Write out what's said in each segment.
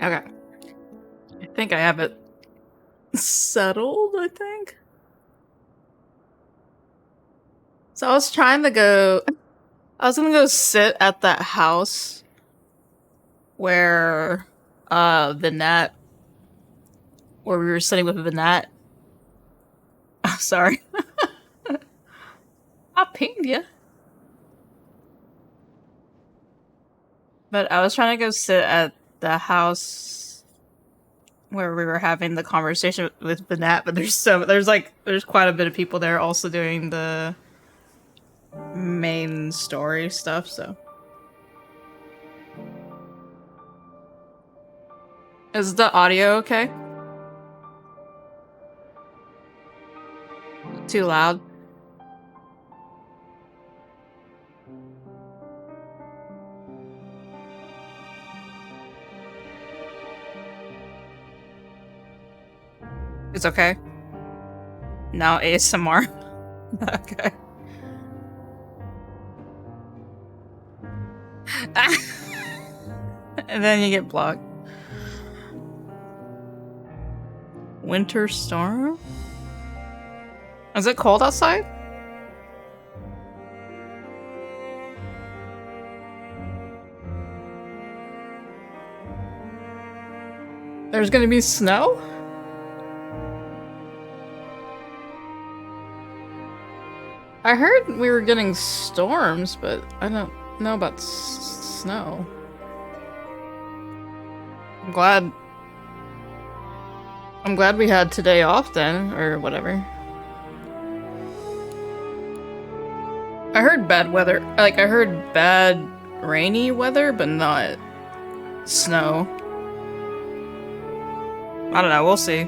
Okay. I think I have it settled, I think. So I was trying to go... I was gonna go sit at that house where, Vinat... Where we were sitting with Vinat. Oh, sorry. I pinged you. But I was trying to go sit at the house where we were having the conversation with Vinat, but there's quite a bit of people there also doing the main story stuff, so. Is the audio okay? Too loud? It's okay. Now ASMR. Okay. And then you get blocked. Winter storm? Is it cold outside? There's gonna be snow? I heard we were getting storms, but I don't know about snow. I'm glad we had today off then, or whatever. I heard bad weather. Like, I heard bad rainy weather, but not snow. I don't know, we'll see.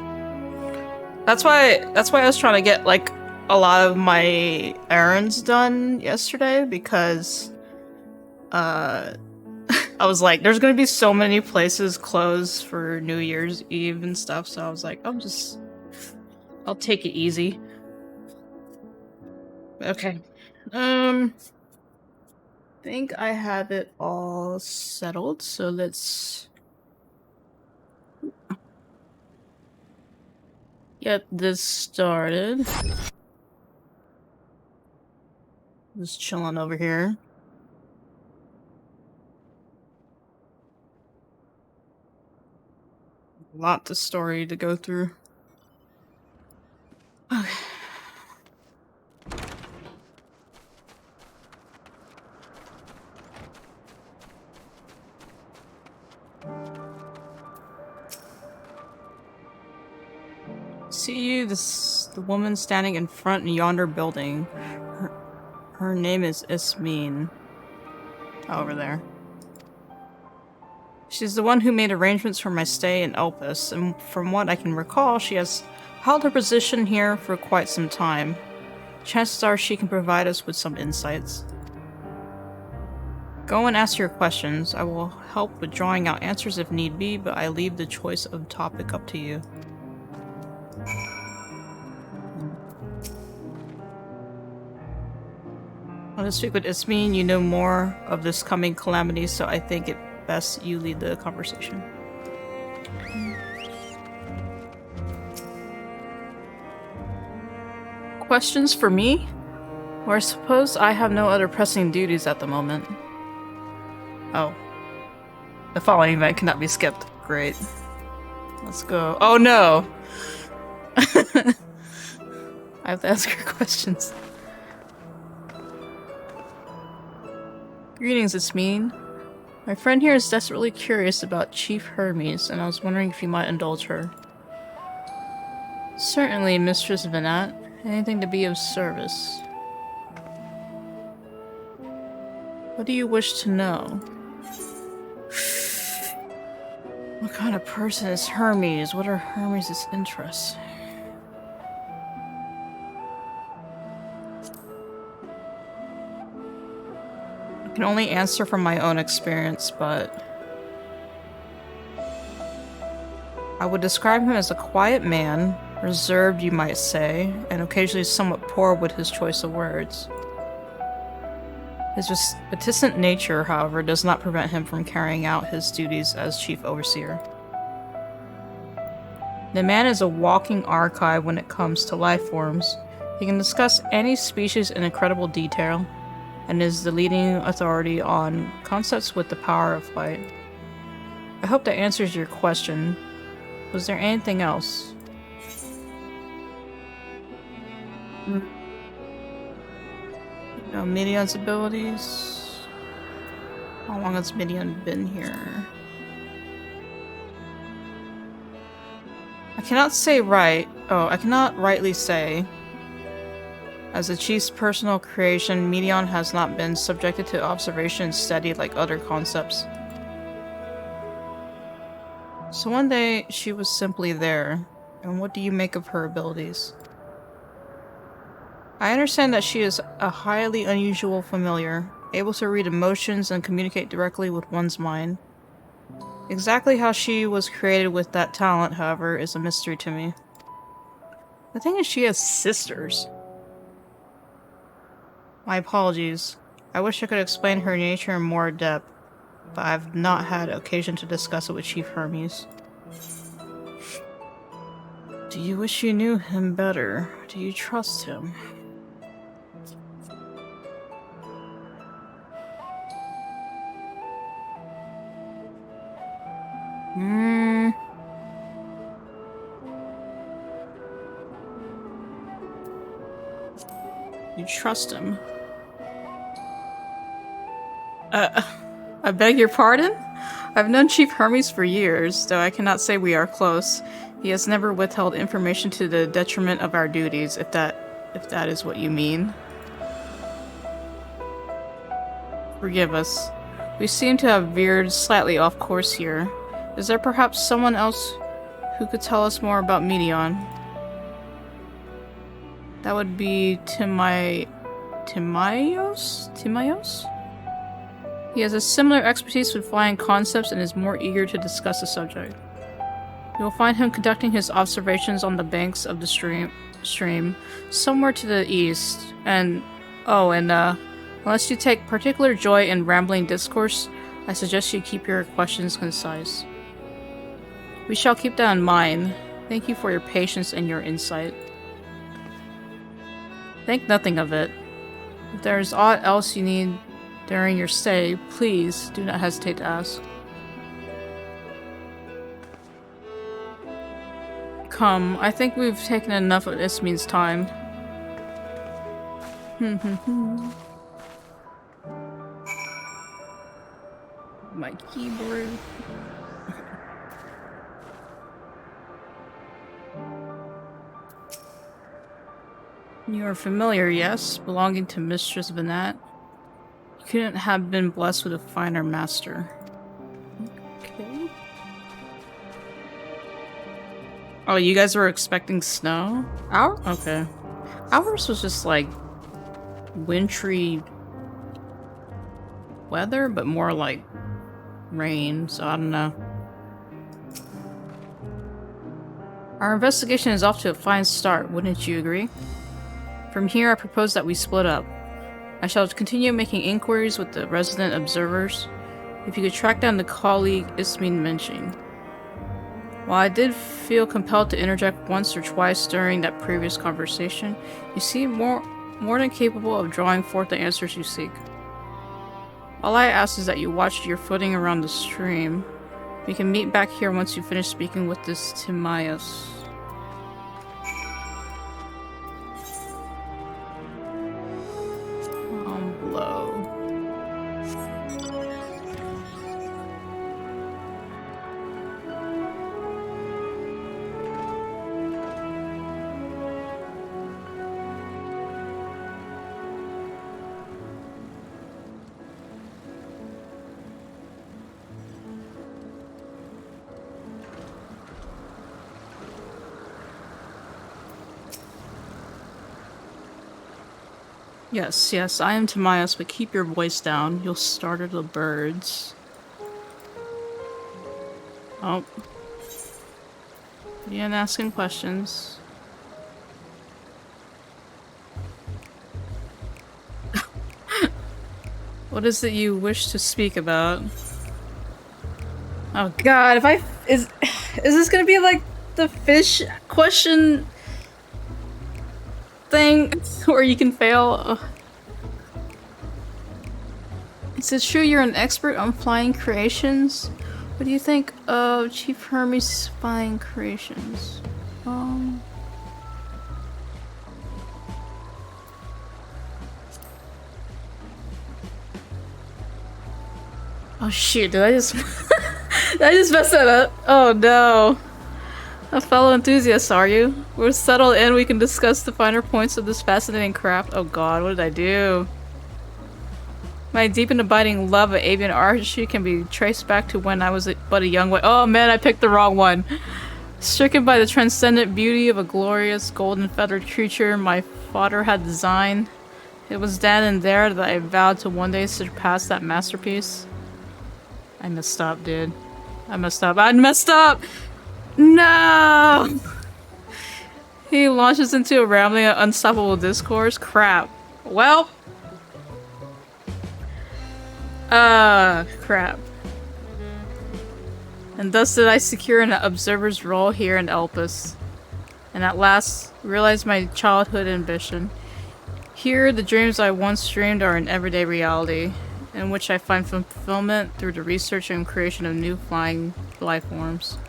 That's why I was trying to get, like, a lot of my errands done yesterday, because I was like, there's gonna be so many places closed for New Year's Eve and stuff, so I was like, I'll take it easy. Okay. I think I have it all settled, so let's get this started. Just chilling over here. Lot of story to go through. Okay. See you, the woman standing in front of yonder building. Her name is Ismene. Over there. She's the one who made arrangements for my stay in Elpis, and from what I can recall, she has held her position here for quite some time. Chances are she can provide us with some insights. Go and ask your questions. I will help with drawing out answers if need be, but I leave the choice of topic up to you. I want to speak with Ismene. You know more of this coming calamity, so I think it best you lead the conversation. Questions for me? Or I suppose I have no other pressing duties at the moment. Oh. The following event cannot be skipped. Great. Let's go. Oh no! I have to ask her questions. Greetings, Ismene. My friend here is desperately curious about Chief Hermes, and I was wondering if you might indulge her. Certainly, Mistress Vinat. Anything to be of service. What do you wish to know? What kind of person is Hermes? What are Hermes' interests? I can only answer from my own experience, but I would describe him as a quiet man, reserved you might say, and occasionally somewhat poor with his choice of words. His reticent nature, however, does not prevent him from carrying out his duties as chief overseer. The man is a walking archive when it comes to life forms. He can discuss any species in incredible detail, and is the leading authority on concepts with the power of light. I hope that answers your question. Was there anything else? Midion's abilities. How long has Midion been here? I cannot rightly say. As the chief's personal creation, Midion has not been subjected to observation and study like other concepts. So one day, she was simply there. And what do you make of her abilities? I understand that she is a highly unusual familiar, able to read emotions and communicate directly with one's mind. Exactly how she was created with that talent, however, is a mystery to me. The thing is, she has sisters. My apologies. I wish I could explain her nature in more depth, but I've not had occasion to discuss it with Chief Hermes. Do you wish you knew him better? Do you trust him? You trust him? I beg your pardon? I've known Chief Hermes for years, though I cannot say we are close. He has never withheld information to the detriment of our duties, if that is what you mean. Forgive us. We seem to have veered slightly off course here. Is there perhaps someone else who could tell us more about Midion? That would be Timaeus? He has a similar expertise with flying concepts and is more eager to discuss the subject. You will find him conducting his observations on the banks of the stream somewhere to the east. Unless you take particular joy in rambling discourse, I suggest you keep your questions concise. We shall keep that in mind. Thank you for your patience and your insight. Think nothing of it. If there is aught else you need during your stay, please do not hesitate to ask. Come, I think we've taken enough of Ismin's time. My keyboard. You are familiar, yes, belonging to Mistress Vanat. You couldn't have been blessed with a finer master. Okay. Oh, you guys were expecting snow? Okay. Ours was just like wintry weather, but more like rain, so I don't know. Our investigation is off to a fine start, wouldn't you agree? From here, I propose that we split up. I shall continue making inquiries with the resident observers. If you could track down the colleague Ismin mentioned. While I did feel compelled to interject once or twice during that previous conversation, you seem more than capable of drawing forth the answers you seek. All I ask is that you watch your footing around the stream. We can meet back here once you finish speaking with this Timaeus. Yes, I am Timaeus, but keep your voice down. You'll startle the birds. Oh. You ain't asking questions. What is it you wish to speak about? Oh god, is this gonna be like the fish question thing where you can fail. Is it true you're an expert on flying creations? What do you think of Chief Hermes' flying creations? Oh shoot, did I just did I just mess that up? Oh no. A fellow enthusiast, are you? We're settled in, we can discuss the finer points of this fascinating craft. Oh god, what did I do? My deep and abiding love of avian artistry can be traced back to when I was but a young boy. Oh man, I picked the wrong one. Stricken by the transcendent beauty of a glorious golden feathered creature my father had designed, it was then and there that I vowed to one day surpass that masterpiece. I messed up, dude. I messed up. I messed up! No! He launches into a rambling, unstoppable discourse. Crap. Well. Crap. And thus did I secure an observer's role here in Elpis. And at last, realize my childhood ambition. Here, the dreams I once dreamed are an everyday reality, in which I find fulfillment through the research and creation of new flying life forms.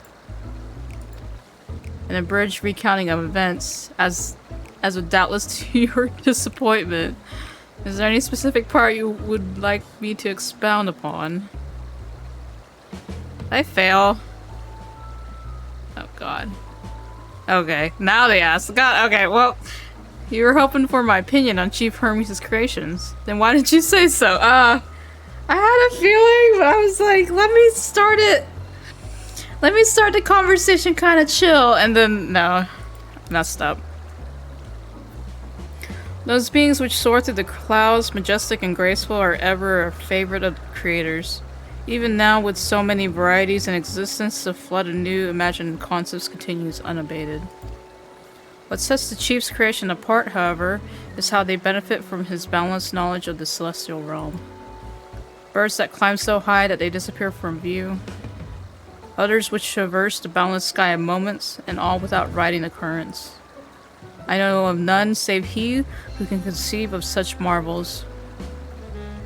An abridged recounting of events, as would doubtless to your disappointment. Is there any specific part you would like me to expound upon? Did I fail? Oh god. Okay, now they ask. God, okay, well, you were hoping for my opinion on Chief Hermes' creations. Then why didn't you say so? I had a feeling, but I was like, let me start it. Let me start the conversation kind of chill, and then, no, messed up. Those beings which soar through the clouds, majestic and graceful, are ever a favorite of creators. Even now, with so many varieties in existence, the flood of new imagined concepts continues unabated. What sets the Chief's creation apart, however, is how they benefit from his balanced knowledge of the celestial realm. Birds that climb so high that they disappear from view. Others which traverse the boundless sky of moments, and all without riding the currents. I know of none save he who can conceive of such marvels.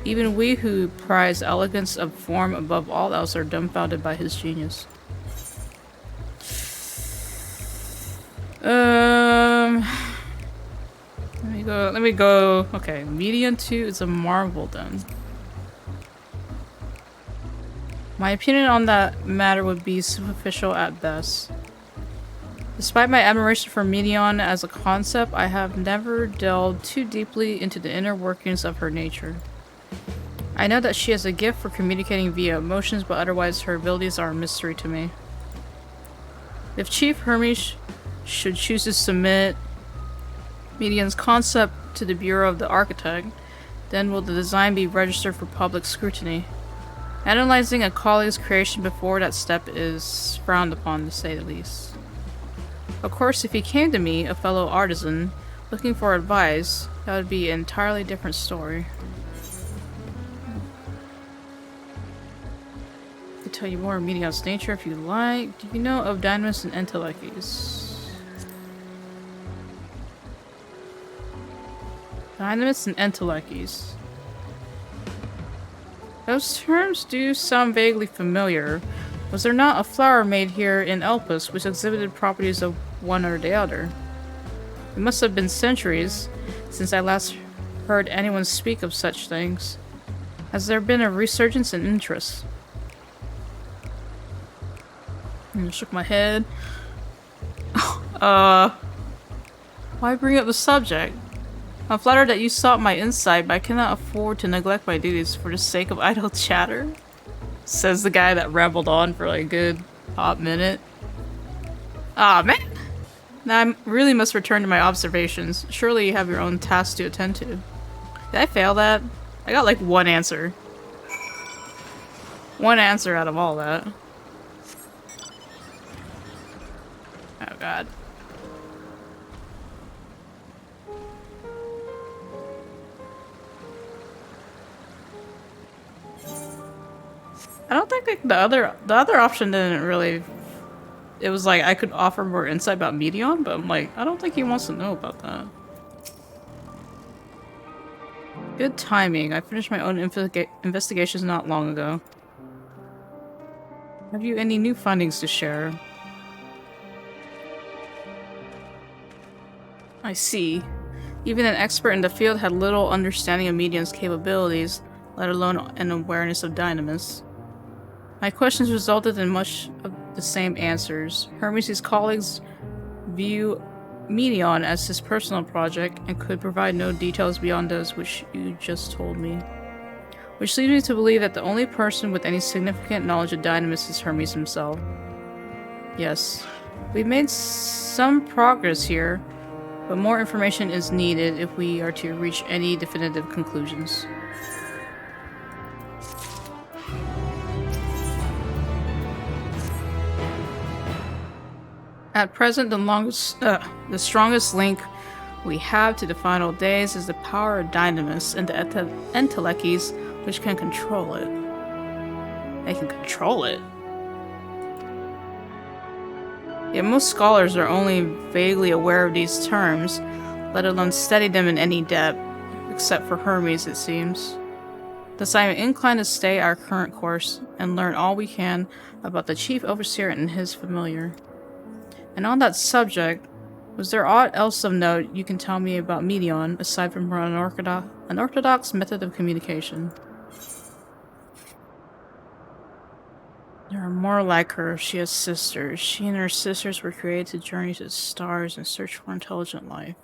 Even we who prize elegance of form above all else are dumbfounded by his genius. Let me go. Okay, Median 2 is a marvel then. My opinion on that matter would be superficial at best. Despite my admiration for Medion as a concept, I have never delved too deeply into the inner workings of her nature. I know that she has a gift for communicating via emotions, but otherwise her abilities are a mystery to me. If Chief Hermes should choose to submit Medion's concept to the Bureau of the Architect, then will the design be registered for public scrutiny. Analyzing a colleague's creation before that step is frowned upon, to say the least. Of course, if he came to me, a fellow artisan, looking for advice, that would be an entirely different story. I could tell you more of Medion's nature if you like. Do you know of Dynamis and Entelekes? Dynamis and Entelekes. Those terms do sound vaguely familiar. Was there not a flower made here in Elpis which exhibited properties of one or the other? It must have been centuries since I last heard anyone speak of such things. Has there been a resurgence in interest? I shook my head. Why bring up the subject? I'm flattered that you sought my insight, but I cannot afford to neglect my duties for the sake of idle chatter. Says the guy that rambled on for like a good hot minute. Ah, man! Now I really must return to my observations. Surely you have your own tasks to attend to. Did I fail that? I got like one answer. One answer out of all that. Oh god. I don't think the other option didn't really it was like I could offer more insight about Meteon, but I'm like, I don't think he wants to know about that. Good timing. I finished my own investigations not long ago. Have you any new findings to share? I see. Even an expert in the field had little understanding of Meteon's capabilities, let alone an awareness of Dynamis. My questions resulted in much of the same answers. Hermes' colleagues view Meteon as his personal project and could provide no details beyond those which you just told me. Which leads me to believe that the only person with any significant knowledge of Dynamis is Hermes himself. Yes, we've made some progress here, but more information is needed if we are to reach any definitive conclusions. At present, the strongest link we have to the final days is the power of Dynamis and the entelechies, which can control it. They can control it? Yet most scholars are only vaguely aware of these terms, let alone study them in any depth, except for Hermes, it seems. Thus I am inclined to stay our current course and learn all we can about the Chief Overseer and his familiar. And on that subject, was there aught else of note you can tell me about Meteon, aside from her unorthodox method of communication? There are more like her. She has sisters. She and her sisters were created to journey to the stars and search for intelligent life.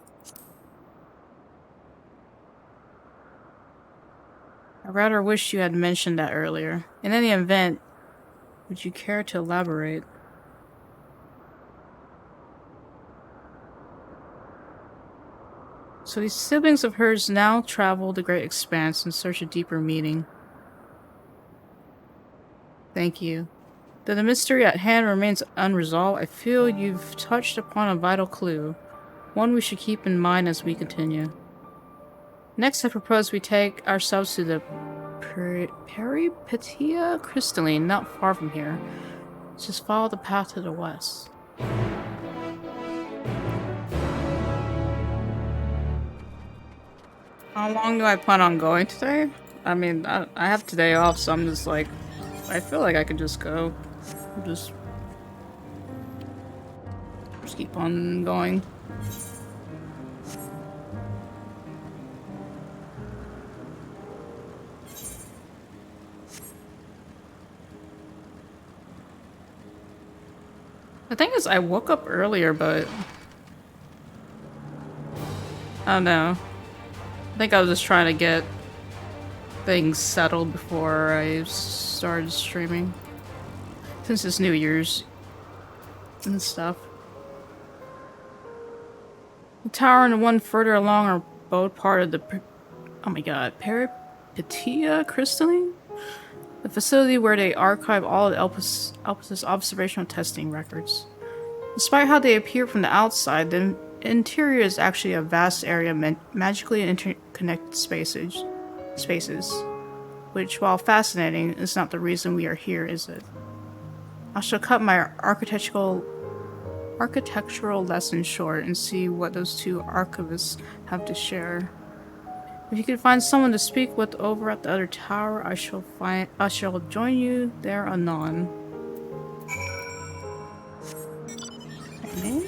I rather wish you had mentioned that earlier. In any event, would you care to elaborate? So these siblings of hers now travel the great expanse in search of deeper meaning. Thank you. Though the mystery at hand remains unresolved, I feel you've touched upon a vital clue, one we should keep in mind as we continue. Next, I propose we take ourselves to the Peripetia crystalline, not far from here. Just follow the path to the west. How long do I plan on going today? I mean, I have today off, so I'm just like, I feel like I could just go. Just keep on going. The thing is, I woke up earlier, but I don't know. I think I was just trying to get things settled before I started streaming. Since it's New Year's and stuff. The tower and the one further along are both part of the oh my god, Peripetia crystalline? The facility where they archive all of Elpis' observational testing records. Despite how they appear from the outside, the interior is actually a vast area of magically interconnected spaces, which, while fascinating, is not the reason we are here, is it? I shall cut my architectural lesson short and see what those two archivists have to share. If you can find someone to speak with over at the other tower, I shall join you there anon. Okay.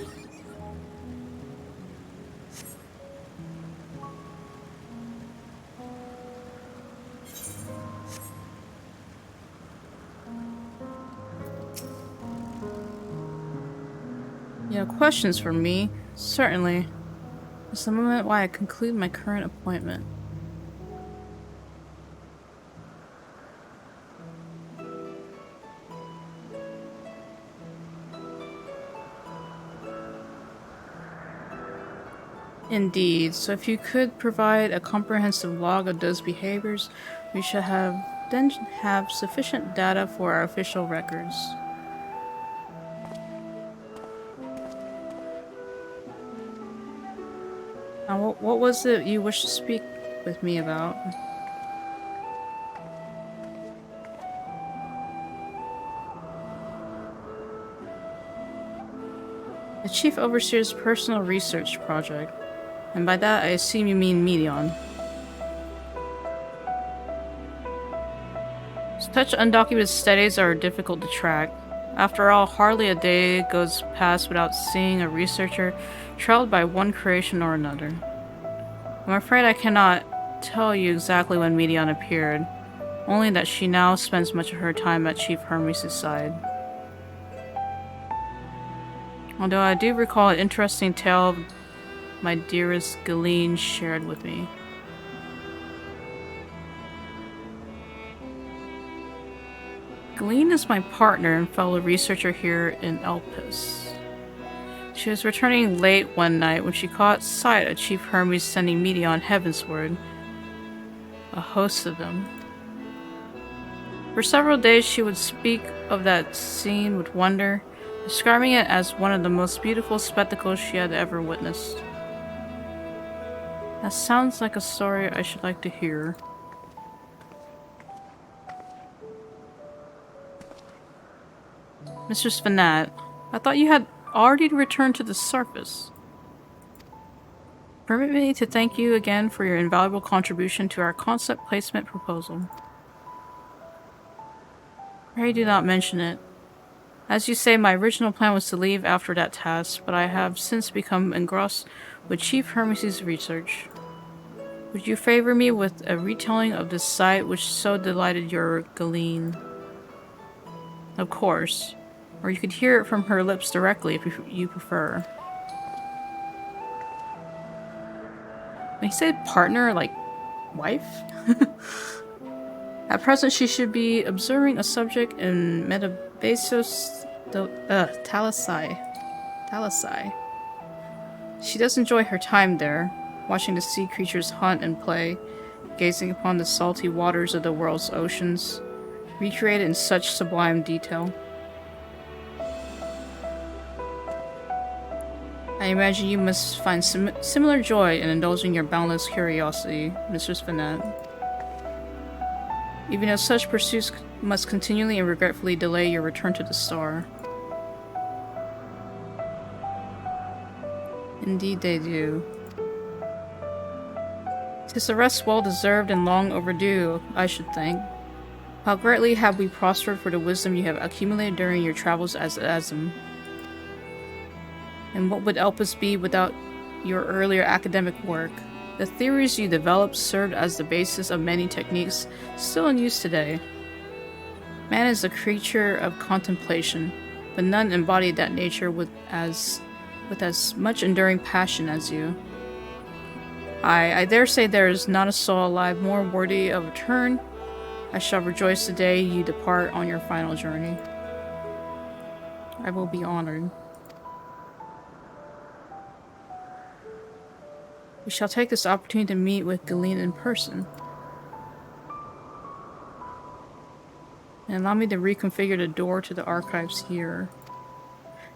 You have questions for me? Certainly. It's the moment why I conclude my current appointment. Indeed, so if you could provide a comprehensive log of those behaviors, we should then have sufficient data for our official records. Now, what was it you wished to speak with me about? The Chief Overseer's personal research project. And by that, I assume you mean Medion. Such undocumented studies are difficult to track. After all, hardly a day goes past without seeing a researcher trailed by one creation or another. I'm afraid I cannot tell you exactly when Medion appeared, only that she now spends much of her time at Chief Hermes' side. Although I do recall an interesting tale my dearest Galeen shared with me. Galeen is my partner and fellow researcher here in Elpis. She was returning late one night when she caught sight of Chief Hermes sending Medion heavensward, a host of them. For several days she would speak of that scene with wonder, describing it as one of the most beautiful spectacles she had ever witnessed. That sounds like a story I should like to hear. Mr. Svenat, I thought you had already returned to the surface. Permit me to thank you again for your invaluable contribution to our concept placement proposal. Pray do not mention it. As you say, my original plan was to leave after that task, but I have since become engrossed with Chief Hermes' research. Would you favor me with a retelling of the sight which so delighted your Galeen? Of course. Or you could hear it from her lips directly if you prefer. When he said partner, like wife? At present, she should be observing a subject in Metabasos Thalassai. She does enjoy her time there, watching the sea creatures hunt and play, gazing upon the salty waters of the world's oceans, recreated in such sublime detail. I imagine you must find similar joy in indulging your boundless curiosity, Mr. Svenat. Even though such pursuits must continually and regretfully delay your return to the star. Indeed they do. 'Tis a rest well deserved and long overdue, I should think. How greatly have we prospered for the wisdom you have accumulated during your travels as Asm. And what would Elpis be without your earlier academic work? The theories you developed served as the basis of many techniques still in use today. Man is a creature of contemplation, but none embodied that nature with as much enduring passion as you. I dare say there is not a soul alive more worthy of a turn. I shall rejoice the day you depart on your final journey. I will be honored. We shall take this opportunity to meet with Galeen in person. And allow me to reconfigure the door to the archives here.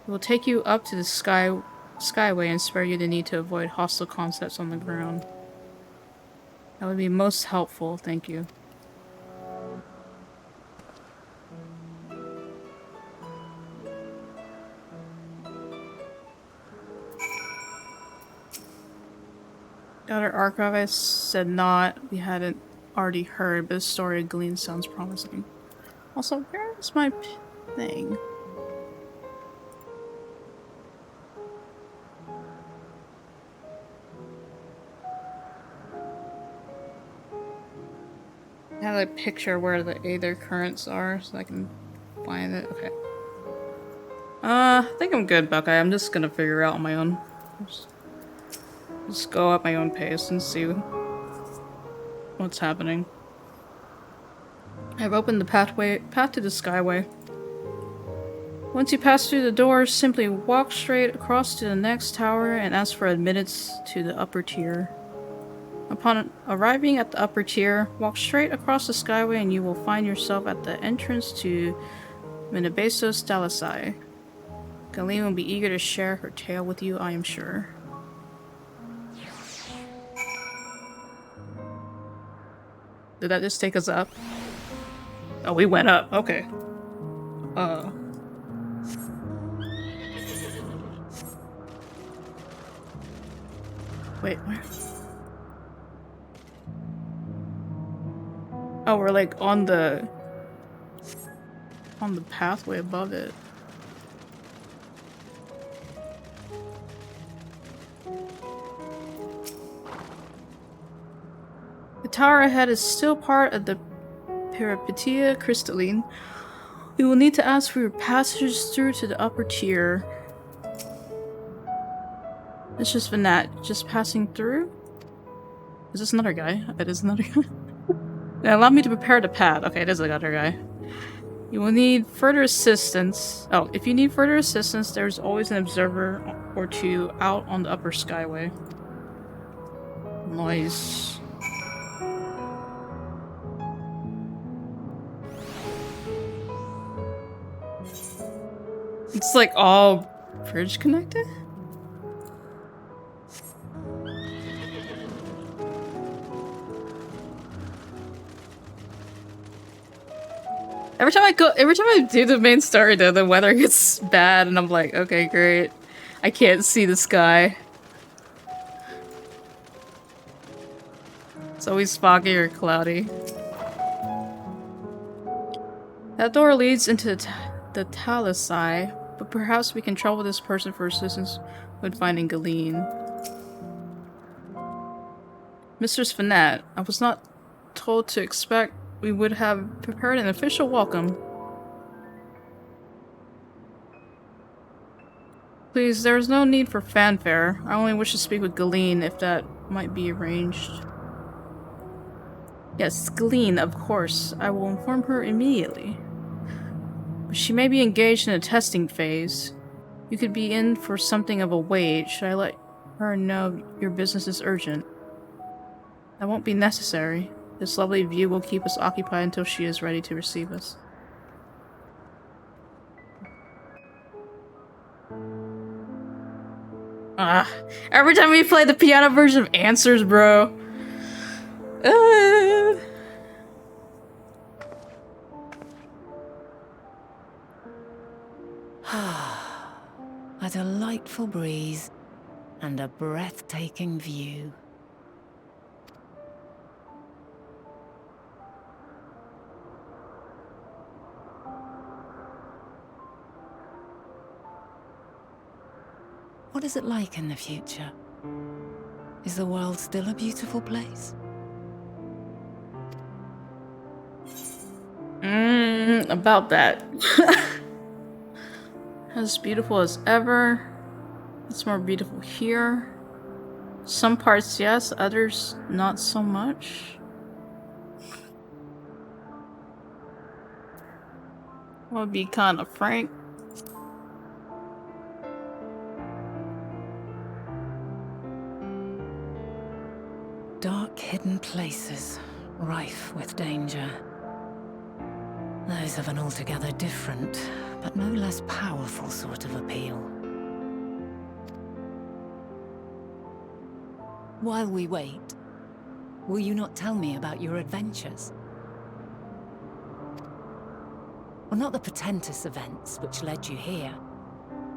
It will take you up to the skyway and spare you the need to avoid hostile concepts on the ground. That would be most helpful, thank you. The other archivist said not. We hadn't already heard, but the story of Galeen sounds promising. Also, where is my thing? I have a picture where the Aether currents are, so I can find it. Okay. I think I'm good, Buckeye. I'm just gonna figure it out on my own. Just go at my own pace and see what's happening. I've opened the path to the skyway. Once you pass through the doors, simply walk straight across to the next tower and ask for admittance to the upper tier. Upon arriving at the upper tier, walk straight across the skyway and you will find yourself at the entrance to Metabasos Thalassai. Galeen will be eager to share her tale with you, I am sure. Did that just take us up? Oh, we went up. Okay. Wait, where? Oh, we're like on the pathway above it. The tower ahead is still part of the Peripetia Crystalline. We will need to ask for your passage through to the upper tier. It's just Vinat, just passing through? Is this another guy? It is another guy. Now allow me to prepare the path. Okay, it is another guy. You will need further assistance. Oh, if you need further assistance, there's always an observer or two out on the upper skyway. Nice. It's like all bridge connected? Every time I do the main story though, the weather gets bad and I'm like, okay, great. I can't see the sky. It's always foggy or cloudy. That door leads into the Talisai, but perhaps we can trouble this person for assistance with finding Galeen. Mistress Finette, I was not told to expect we would have prepared an official welcome. Please, there is no need for fanfare. I only wish to speak with Galeen if that might be arranged. Yes, Galeen, of course. I will inform her immediately. But she may be engaged in a testing phase. You could be in for something of a wait. Should I let her know your business is urgent? That won't be necessary. This lovely view will keep us occupied until she is ready to receive us. Every time we play the piano version of Answers, bro. A delightful breeze and a breathtaking view. What is it like in the future? Is the world still a beautiful place? About that. As beautiful as ever. It's more beautiful here. Some parts yes, others not so much. I'll be kind of frank. Dark, hidden places, rife with danger. Those have an altogether different, but no less powerful sort of appeal. While we wait, will you not tell me about your adventures? Well, not the portentous events which led you here,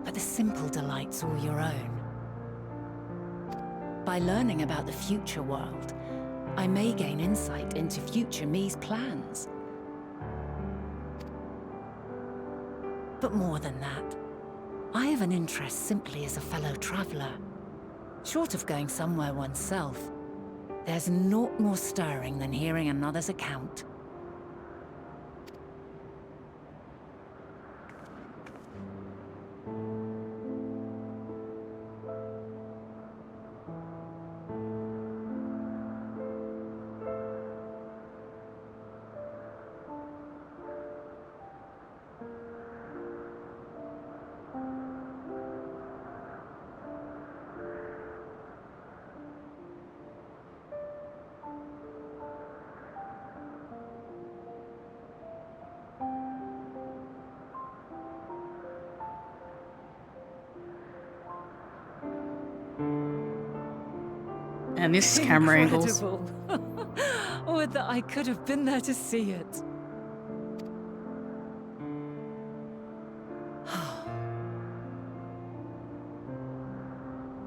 but the simple delights all your own. By learning about the future world, I may gain insight into future me's plans. But more than that, I have an interest simply as a fellow traveler. Short of going somewhere oneself, there's naught more stirring than hearing another's account. And these camera angles. Would that I could have been there to see it.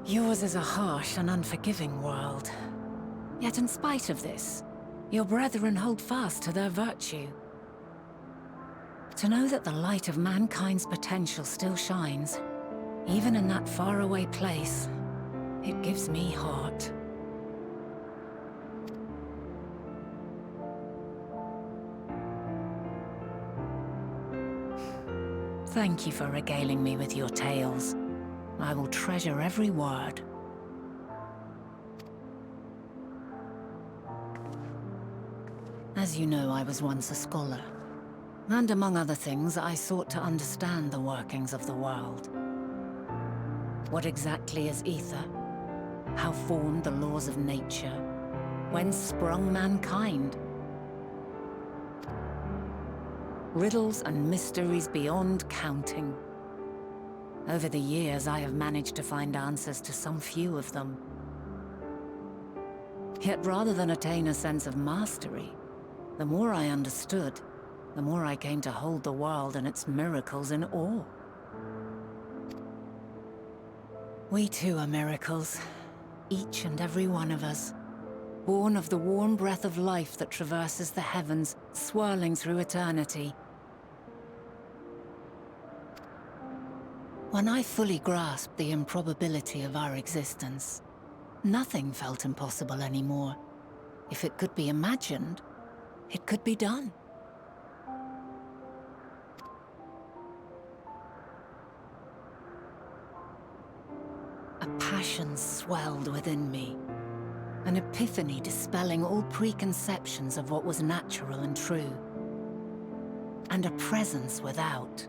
Yours is a harsh and unforgiving world. Yet in spite of this, your brethren hold fast to their virtue. To know that the light of mankind's potential still shines, even in that faraway place, it gives me heart. Thank you for regaling me with your tales. I will treasure every word. As you know, I was once a scholar. And among other things, I sought to understand the workings of the world. What exactly is ether? How formed the laws of nature? Whence sprung mankind? Riddles and mysteries beyond counting. Over the years, I have managed to find answers to some few of them. Yet rather than attain a sense of mastery, the more I understood, the more I came to hold the world and its miracles in awe. We too are miracles, each and every one of us, born of the warm breath of life that traverses the heavens, swirling through eternity. When I fully grasped the improbability of our existence, nothing felt impossible anymore. If it could be imagined, it could be done. A passion swelled within me, an epiphany dispelling all preconceptions of what was natural and true. And a presence without,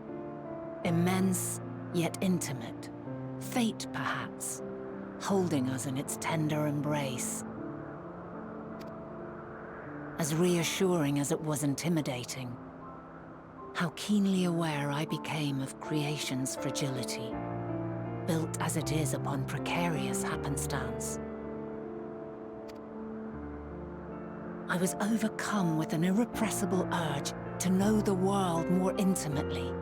immense yet intimate, fate perhaps, holding us in its tender embrace. As reassuring as it was intimidating, how keenly aware I became of creation's fragility, built as it is upon precarious happenstance. I was overcome with an irrepressible urge to know the world more intimately,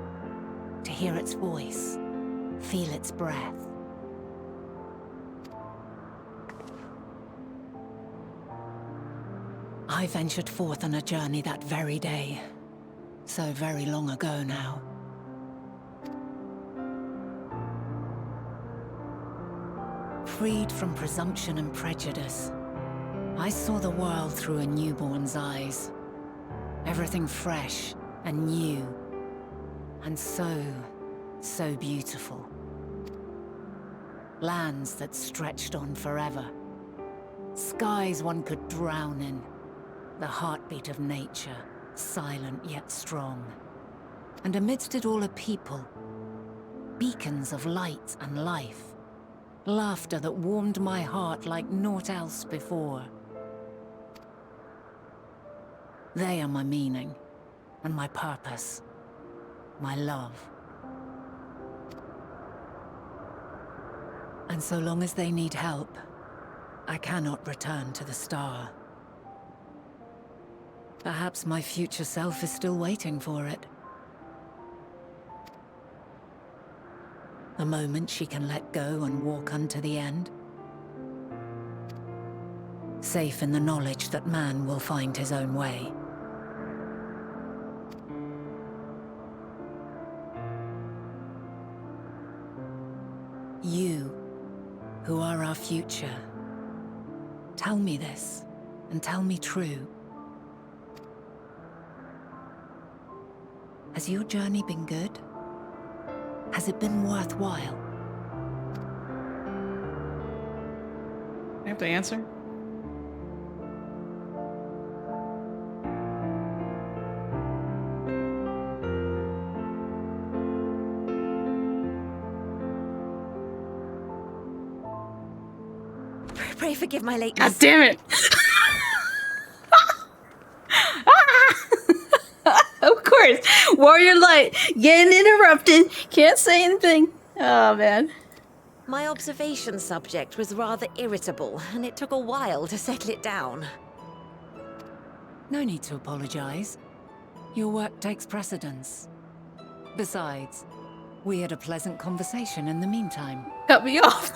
to hear its voice, feel its breath. I ventured forth on a journey that very day, so very long ago now. Freed from presumption and prejudice, I saw the world through a newborn's eyes. Everything fresh and new, and so beautiful. Lands that stretched on forever. Skies one could drown in. The heartbeat of nature, silent yet strong. And amidst it all a people. Beacons of light and life. Laughter that warmed my heart like naught else before. They are my meaning, and my purpose, my love. And so long as they need help, I cannot return to the star. Perhaps my future self is still waiting for it. A moment she can let go and walk unto the end. Safe in the knowledge that man will find his own way. You, who are our future, tell me this, and tell me true. Has your journey been good? Has it been worthwhile? I have to answer. Pray forgive my lateness. God damn it! Of course, Warrior Light getting interrupted. Can't say anything. Oh man. My observation subject was rather irritable, and it took a while to settle it down. No need to apologize. Your work takes precedence. Besides, we had a pleasant conversation in the meantime. Cut me off.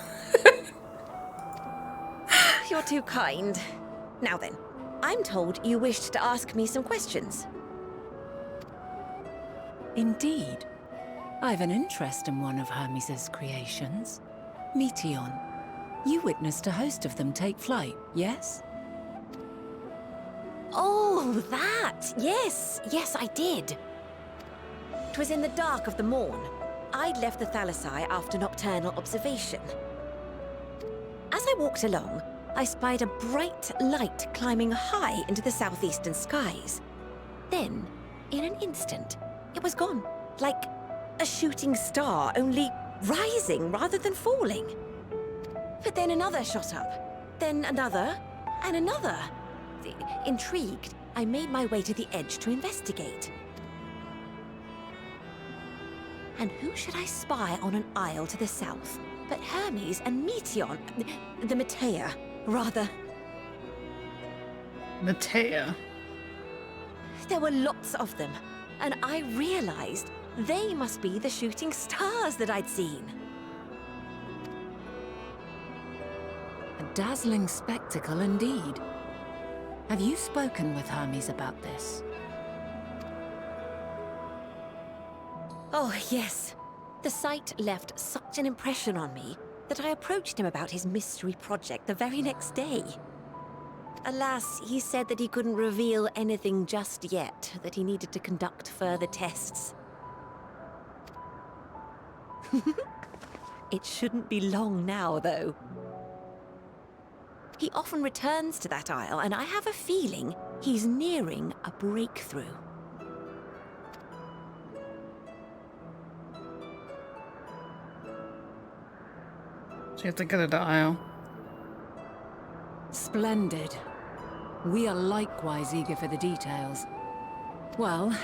you're too kind. Now then, I'm told you wished to ask me some questions. Indeed. I've an interest in one of Hermes's creations. Meteon. You witnessed a host of them take flight, yes? Oh, that! Yes, I did. 'Twas in the dark of the morn. I'd left the Thalassai after nocturnal observation. As I walked along, I spied a bright light climbing high into the southeastern skies. Then, in an instant, it was gone, like a shooting star, only rising rather than falling. But then another shot up, then another, and another. Intrigued, I made my way to the edge to investigate. And who should I spy on an isle to the south but Hermes and Meteon, the Matea, rather. Matea. There were lots of them, and I realized they must be the shooting stars that I'd seen. A dazzling spectacle indeed. Have you spoken with Hermes about this? Oh, yes. The sight left such an impression on me that I approached him about his mystery project the very next day. Alas, he said that he couldn't reveal anything just yet, that he needed to conduct further tests. It shouldn't be long now, though. He often returns to that isle, and I have a feeling he's nearing a breakthrough. So you have to go to the isle. Splendid. We are likewise eager for the details. Well,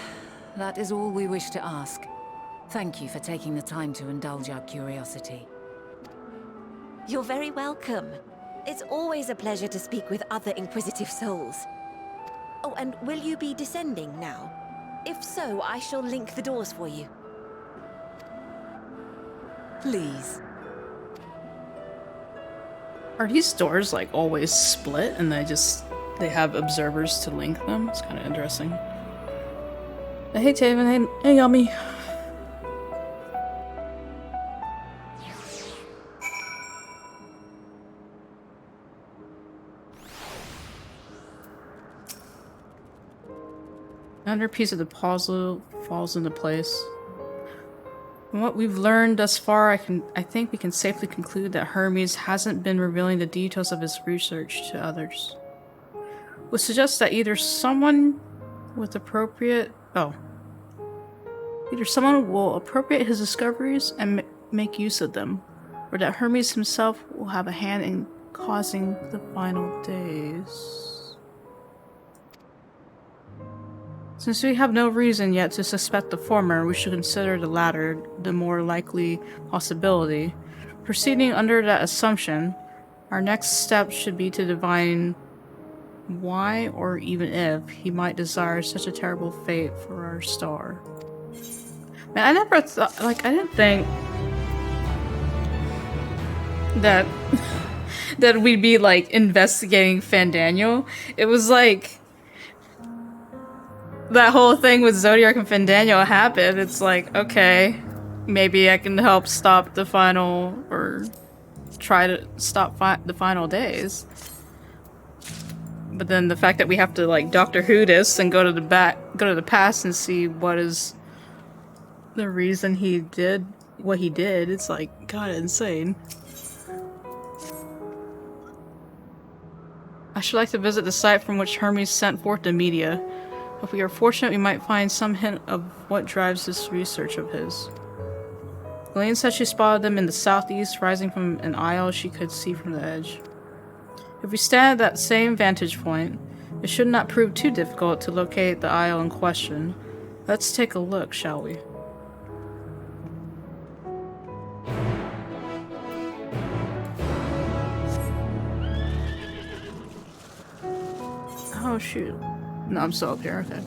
that is all we wish to ask. Thank you for taking the time to indulge our curiosity. You're very welcome. It's always a pleasure to speak with other inquisitive souls. Oh, and will you be descending now? If so, I shall link the doors for you. Please. Are these doors like always split and they have observers to link them? It's kind of interesting. Hey Taven, hey Yummy. Another piece of the puzzle falls into place. From what we've learned thus far, I think we can safely conclude that Hermes hasn't been revealing the details of his research to others. Which suggests that either someone will appropriate his discoveries and make use of them, or that Hermes himself will have a hand in causing the final days. Since we have no reason yet to suspect the former, we should consider the latter the more likely possibility. Proceeding under that assumption, our next step should be to divine why, or even if, he might desire such a terrible fate for our star. Man, I never thought, I didn't think that that we'd be, investigating Fandaniel. It was like that whole thing with Zodiac and Fandaniel happened. It's like, okay, maybe I can help stop the final, or try to stop the final days. But then the fact that we have to Doctor Who this and go to the past and see what is the reason he did what he did, it's like kind of insane. I should like to visit the site from which Hermes sent forth the media. If we are fortunate, we might find some hint of what drives this research of his. Ghislaine said she spotted them in the southeast, rising from an isle she could see from the edge. If we stand at that same vantage point, it should not prove too difficult to locate the isle in question. Let's take a look, shall we? Oh shoot. No, I'm still up here, okay.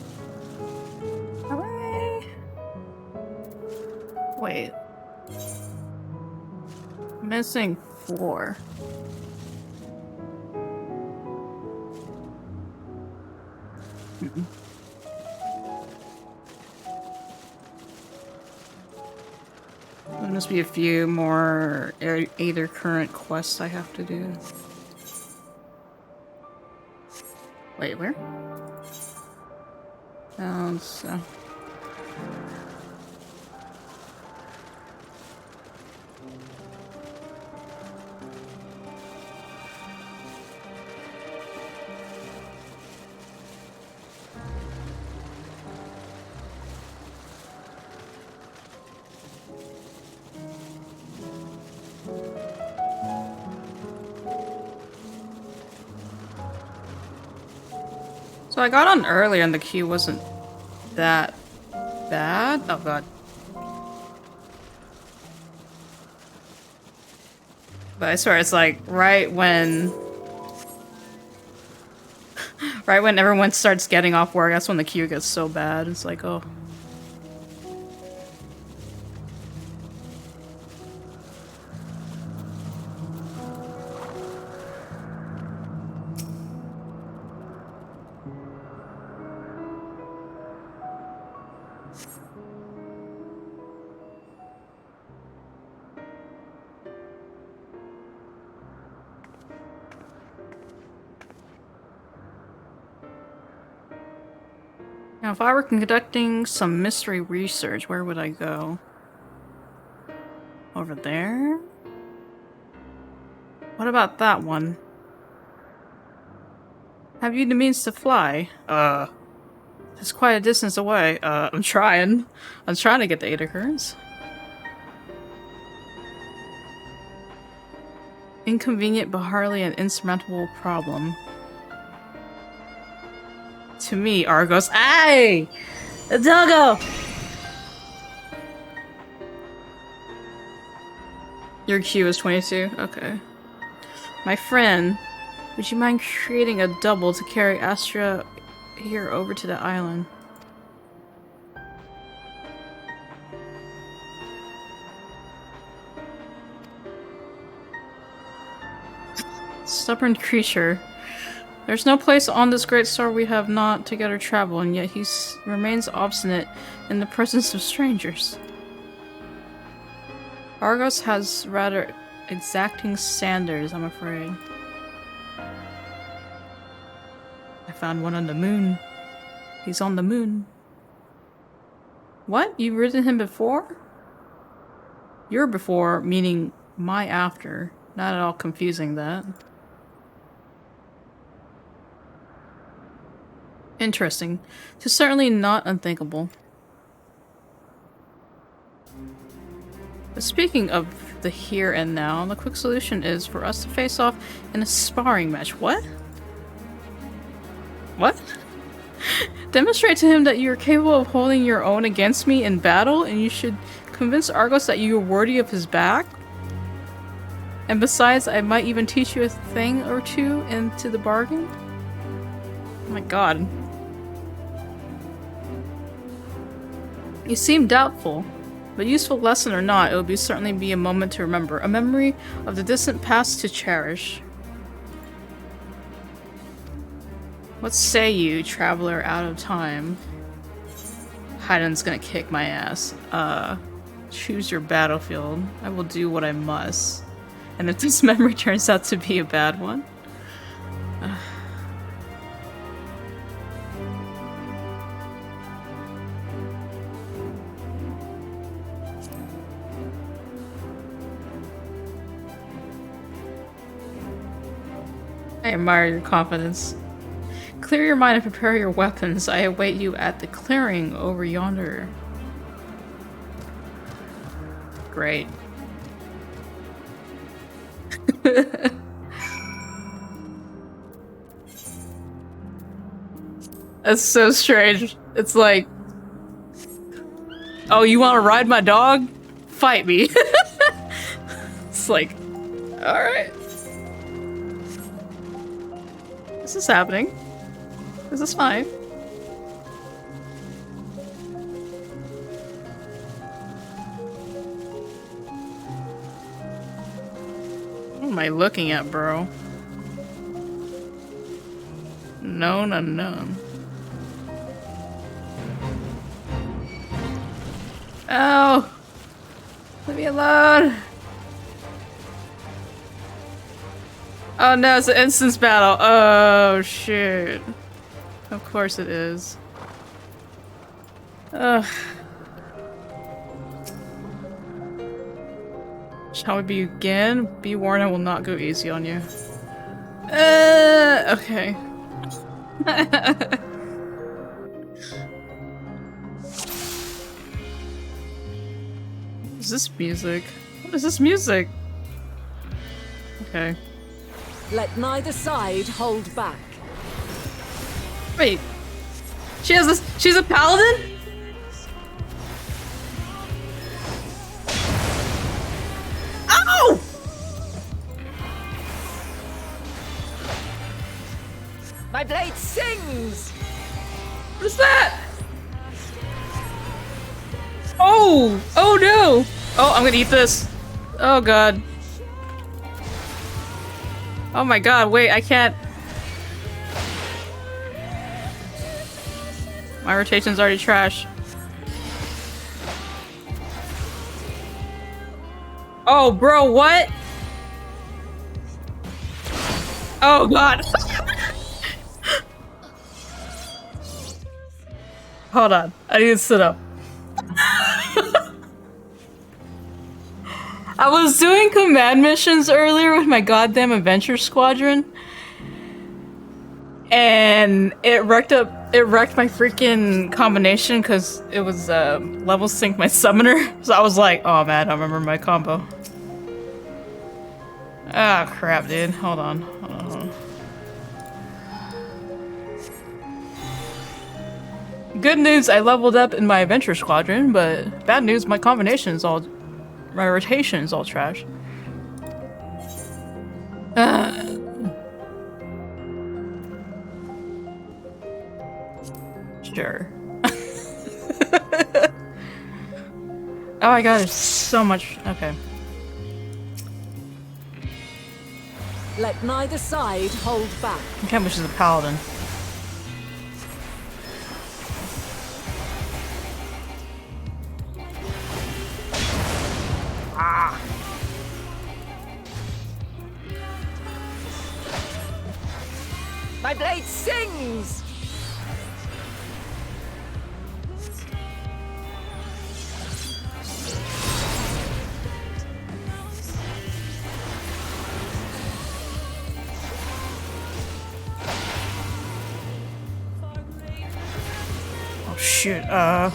Hooray! Wait. Missing 4. There must be a few more either current quests I have to do. Wait, where? So. So I got on earlier and the queue wasn't that bad. Oh god. But I swear it's like right when everyone starts getting off work, that's when the queue gets so bad. It's like, oh. Now, if I were conducting some mystery research, where would I go? Over there? What about that one? Have you the means to fly? It's quite a distance away. I'm trying. I'm trying to get the 8 occurrence. Inconvenient but hardly an insurmountable problem. To me, Argos. Hey! The doggo! Your Q is 22? Okay. My friend, would you mind creating a double to carry Astra here over to the island? Stubborn creature. There's no place on this great star we have not together traveled, and yet he remains obstinate in the presence of strangers. Argos has rather exacting standards, I'm afraid. I found one on the moon. He's on the moon. What? You've ridden him before? Your before, meaning my after. Not at all confusing, that. Interesting. It's certainly not unthinkable. But speaking of the here and now, the quick solution is for us to face off in a sparring match. What? What? Demonstrate to him that you are capable of holding your own against me in battle, and you should convince Argos that you are worthy of his back? And besides, I might even teach you a thing or two into the bargain? Oh my god. You seem doubtful, but useful lesson or not, it will certainly be a moment to remember. A memory of the distant past to cherish. What say you, traveler out of time? Hayden's gonna kick my ass. Choose your battlefield. I will do what I must. And if this memory turns out to be a bad one? I admire your confidence. Clear your mind and prepare your weapons. I await you at the clearing over yonder. Great. That's so strange. It's like, oh, you want to ride my dog? Fight me. It's like, alright. This is happening. This is fine. What am I looking at, bro? Known unknown. Oh! Leave me alone! Oh no, it's an instance battle. Oh shit. Of course it is. Ugh. Shall we begin? Be warned, I will not go easy on you. Okay. Is this music? What is this music? Okay. Let neither side hold back. Wait. She has this. She's a paladin? Ow! My blade sings! What is that? Oh! Oh no! Oh, I'm gonna eat this. Oh god. Oh my god, wait, I can't. My rotation's already trash. Oh, bro, what? Oh god. Hold on, I need to sit up. I was doing command missions earlier with my goddamn adventure squadron, and it wrecked my freaking combination because it was level sync my summoner. So I was like, oh man, I remember my combo. Ah, crap, dude. Hold on. Hold on, hold on. Good news, I leveled up in my adventure squadron, but bad news, my rotation is all trash. Sure. Oh my god, there's so much. Okay. Let neither side hold back. I can't wish is a paladin. Ah. My blade sings! Oh shit, oh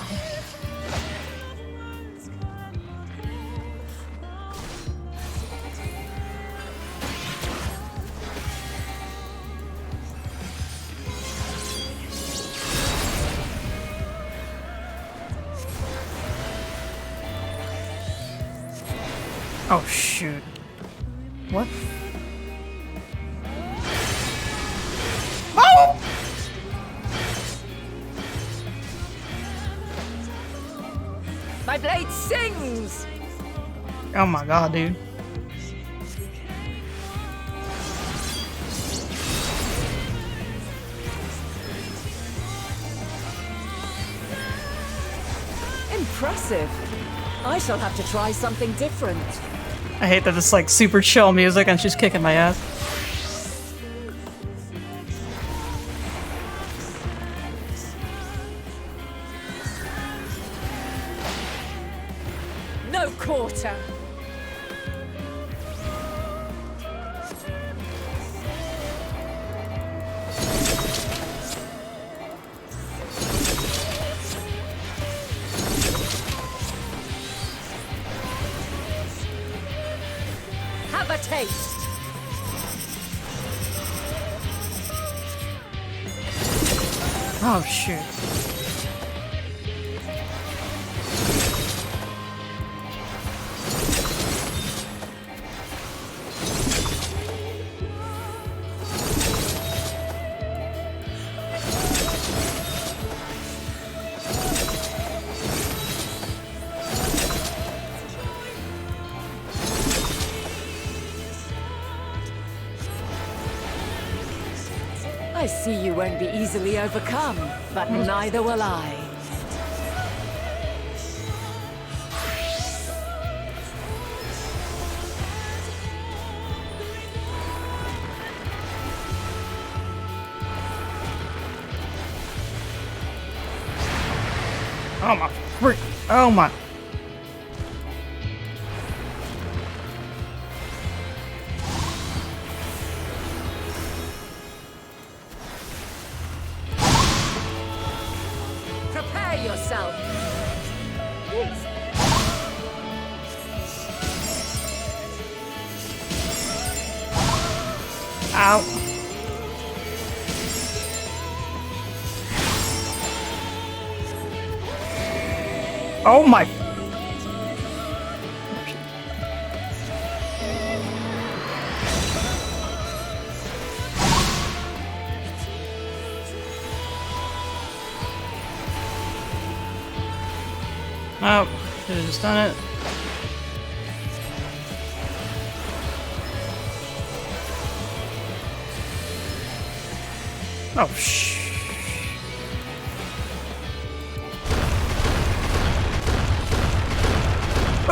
shoot. What? Oh! My blade sings! Oh my god, dude. Impressive. I shall have to try something different. I hate that it's like super chill music and she's kicking my ass. No quarter. Have a taste. Oh shoot. I see you won't be easily overcome, but neither will I. Oh my frick. Oh my. Prepare yourself. Ow. Oh my. Oh, should have just done it. Oh, shh.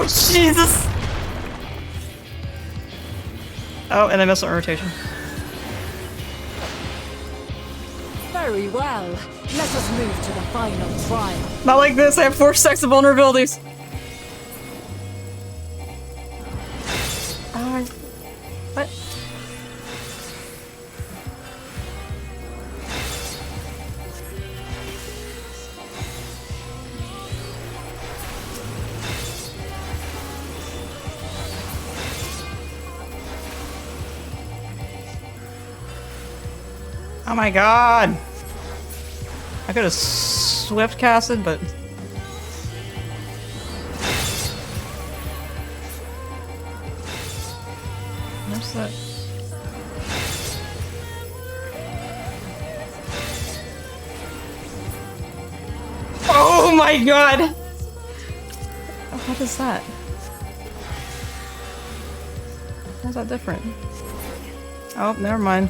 Oh, Jesus! Oh, and I missed the rotation. Very well. Let us move to the final trial. Not like this, I have 4 stacks of vulnerabilities. What? Oh my god! I could have swift casted, but what's that? Oh my god! What is that? How's that different? Oh, never mind.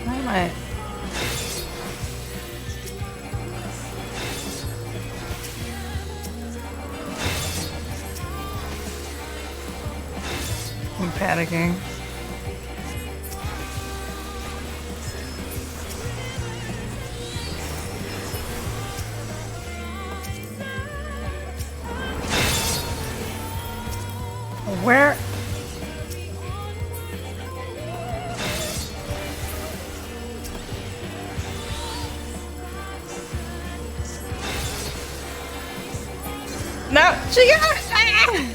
Why am I? I'm panicking. Where? No, she got it! Ah!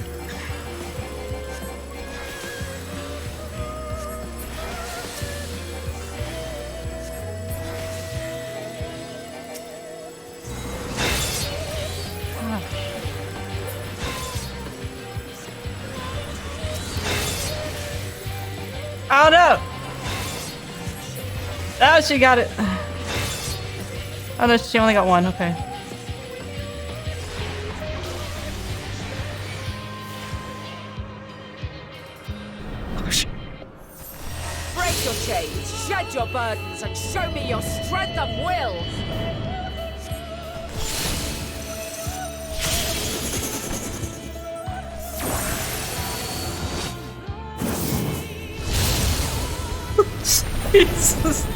Oh no! Oh, she got it. Oh no, she only got one, okay. Break your chains, shed your burdens, and show me your strength of will. Jesus.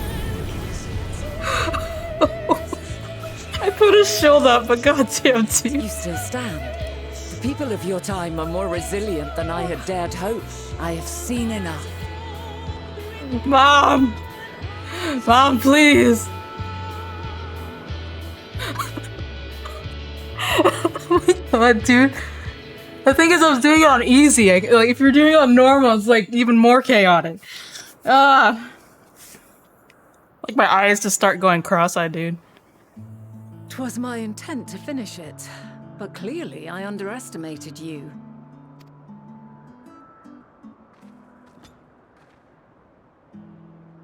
I put a shield up, but goddamn team. You still stand. The people of your time are more resilient than I had dared hope. I have seen enough. Mom! Mom, please! Oh my god, dude. The thing is, I was doing it on easy. Like, if you're doing it on normal, it's like even more chaotic. Like my eyes just start going cross-eyed, dude. 'Twas my intent to finish it, but clearly I underestimated you.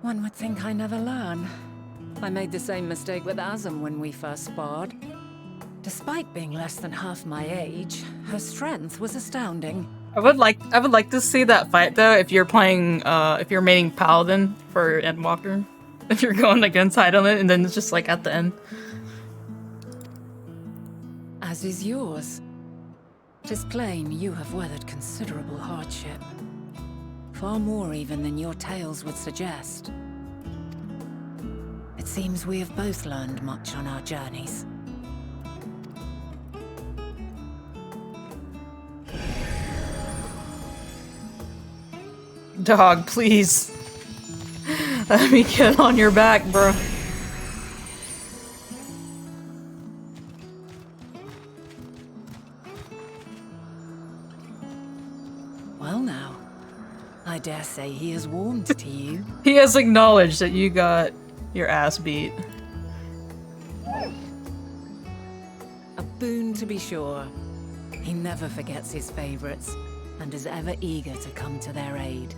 One would think I never learn. I made the same mistake with Azam when we first sparred. Despite being less than half my age, her strength was astounding. I would like to see that fight though if you're playing if you're maining Paladin for Endwalker. If you're going against Heidelin and then it's just like at the end. As is yours. 'Tis plain you have weathered considerable hardship. Far more even than your tales would suggest. It seems we have both learned much on our journeys. Dog, please. Let me get on your back, bro. Well now, I dare say he has warmed to you. He has acknowledged that you got your ass beat. A boon to be sure. He never forgets his favorites, and is ever eager to come to their aid.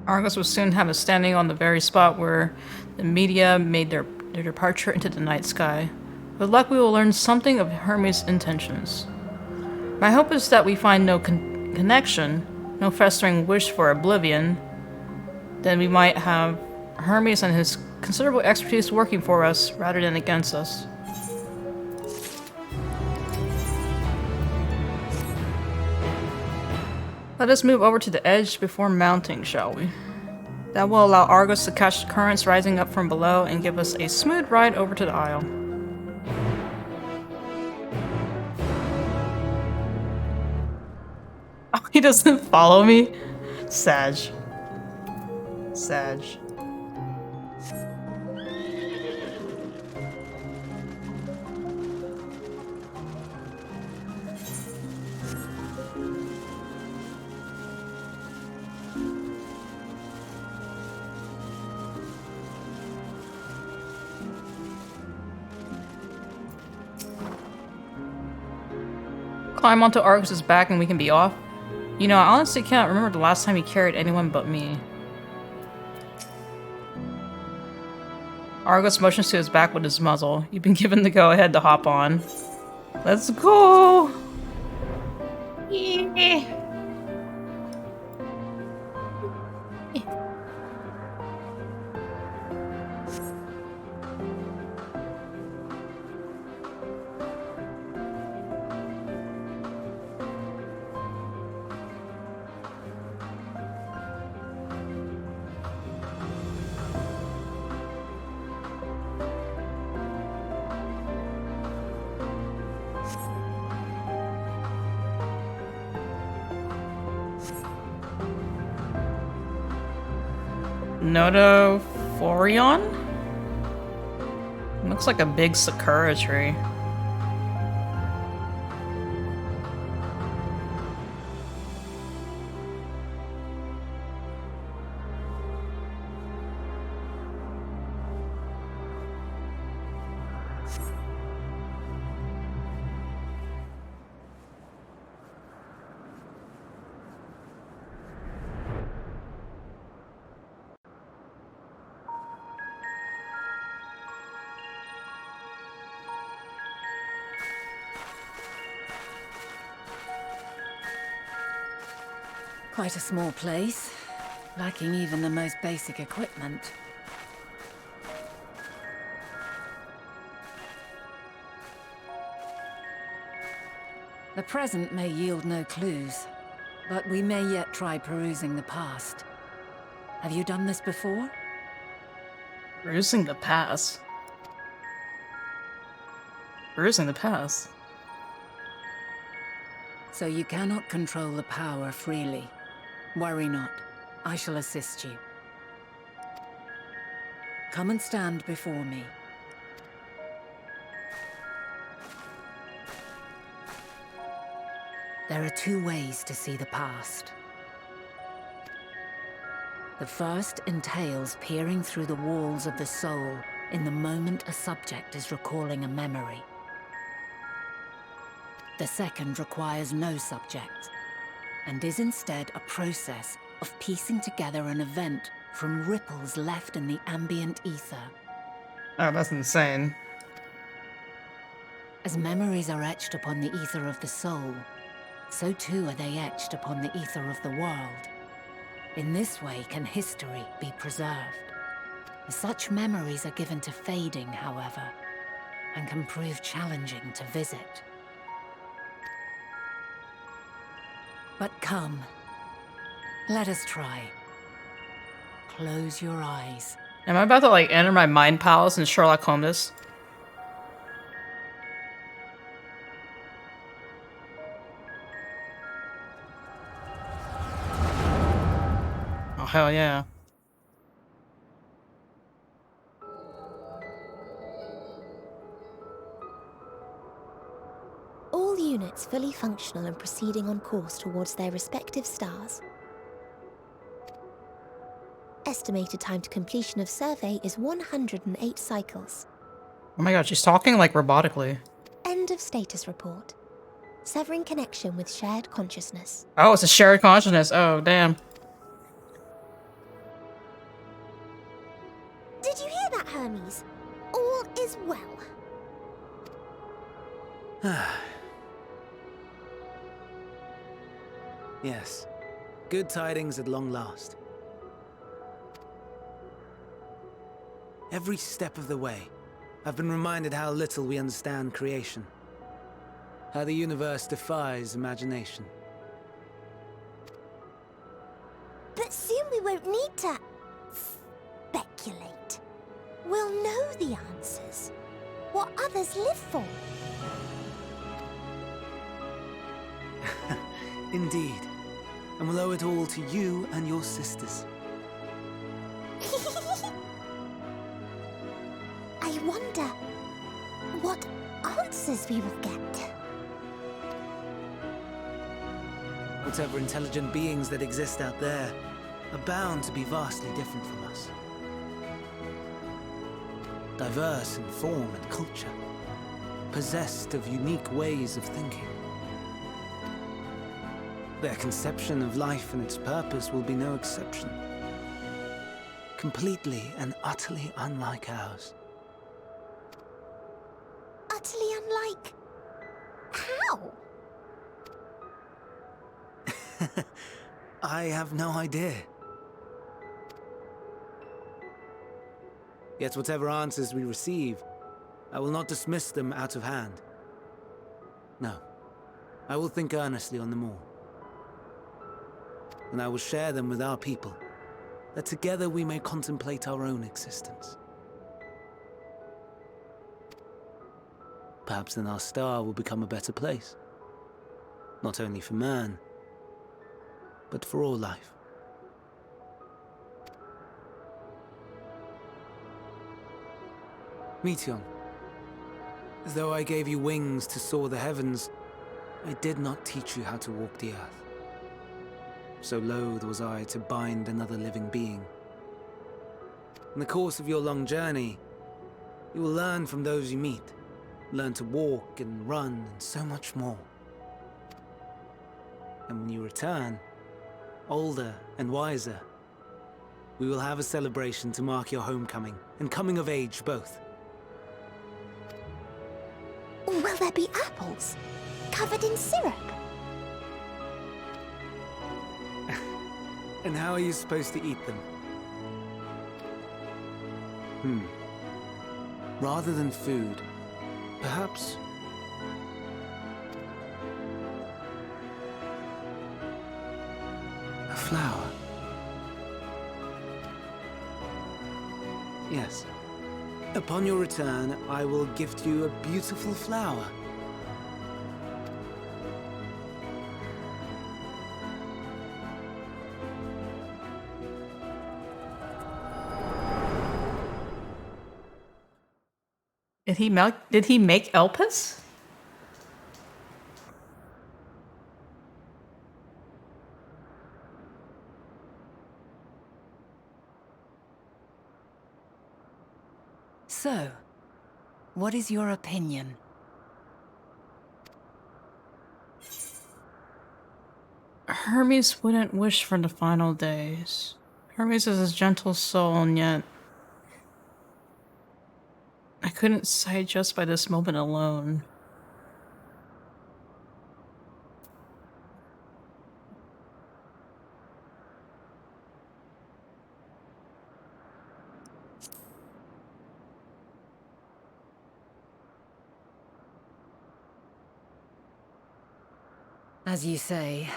Argos will soon have us standing on the very spot where the media made their departure into the night sky. With luck, we will learn something of Hermes' intentions. My hope is that we find no connection, no festering wish for oblivion. Then we might have Hermes and his considerable expertise working for us rather than against us. Let us move over to the edge before mounting, shall we? That will allow Argos to catch the currents rising up from below and give us a smooth ride over to the isle. Oh, he doesn't follow me? Sag. Sag. Climb onto Argos' back and we can be off? You know, I honestly can't remember the last time he carried anyone but me. Argos motions to his back with his muzzle. You've been given the go-ahead to hop on. Let's go! Yeah. Notophorion? Looks like a big sakura tree. Quite a small place, lacking even the most basic equipment. The present may yield no clues, but we may yet try perusing the past. Have you done this before? Perusing the past? Perusing the past? So you cannot control the power freely. Worry not. I shall assist you. Come and stand before me. There are two ways to see the past. The first entails peering through the walls of the soul in the moment a subject is recalling a memory. The second requires no subject, and is instead a process of piecing together an event from ripples left in the ambient ether. Oh, that's insane. As memories are etched upon the ether of the soul, so too are they etched upon the ether of the world. In this way can history be preserved. Such memories are given to fading, however, and can prove challenging to visit. But come, let us try. Close your eyes. Am I about to like enter my mind palace in Sherlock Holmes? Oh hell yeah. All units fully functional and proceeding on course towards their respective stars. Estimated time to completion of survey is 108 cycles. Oh my god, she's talking like robotically. End of status report. Severing connection with shared consciousness. Oh, it's a shared consciousness. Oh, damn. Did you hear that, Hermes? All is well. Yes. Good tidings at long last. Every step of the way, I've been reminded how little we understand creation. How the universe defies imagination. But soon we won't need to speculate. We'll know the answers. What others live for. Indeed. And we'll owe it all to you and your sisters. I wonder what answers we will get. Whatever intelligent beings that exist out there are bound to be vastly different from us. Diverse in form and culture, possessed of unique ways of thinking. Their conception of life and its purpose will be no exception. Completely and utterly unlike ours. Utterly unlike... how? I have no idea. Yet whatever answers we receive, I will not dismiss them out of hand. No, I will think earnestly on them all. And I will share them with our people, that together we may contemplate our own existence. Perhaps then our star will become a better place. Not only for man, but for all life. Meteion, as though I gave you wings to soar the heavens, I did not teach you how to walk the earth. So loath was I to bind another living being. In the course of your long journey, you will learn from those you meet, learn to walk and run and so much more. And when you return, older and wiser, we will have a celebration to mark your homecoming and coming of age both. Will there be apples? Covered in syrup? And how are you supposed to eat them? Rather than food, perhaps... a flower. Yes. Upon your return, I will gift you a beautiful flower. Did he make Elpis? So, what is your opinion? Hermes wouldn't wish for the final days. Hermes is a gentle soul, and yet I couldn't sigh just by this moment alone. As you say,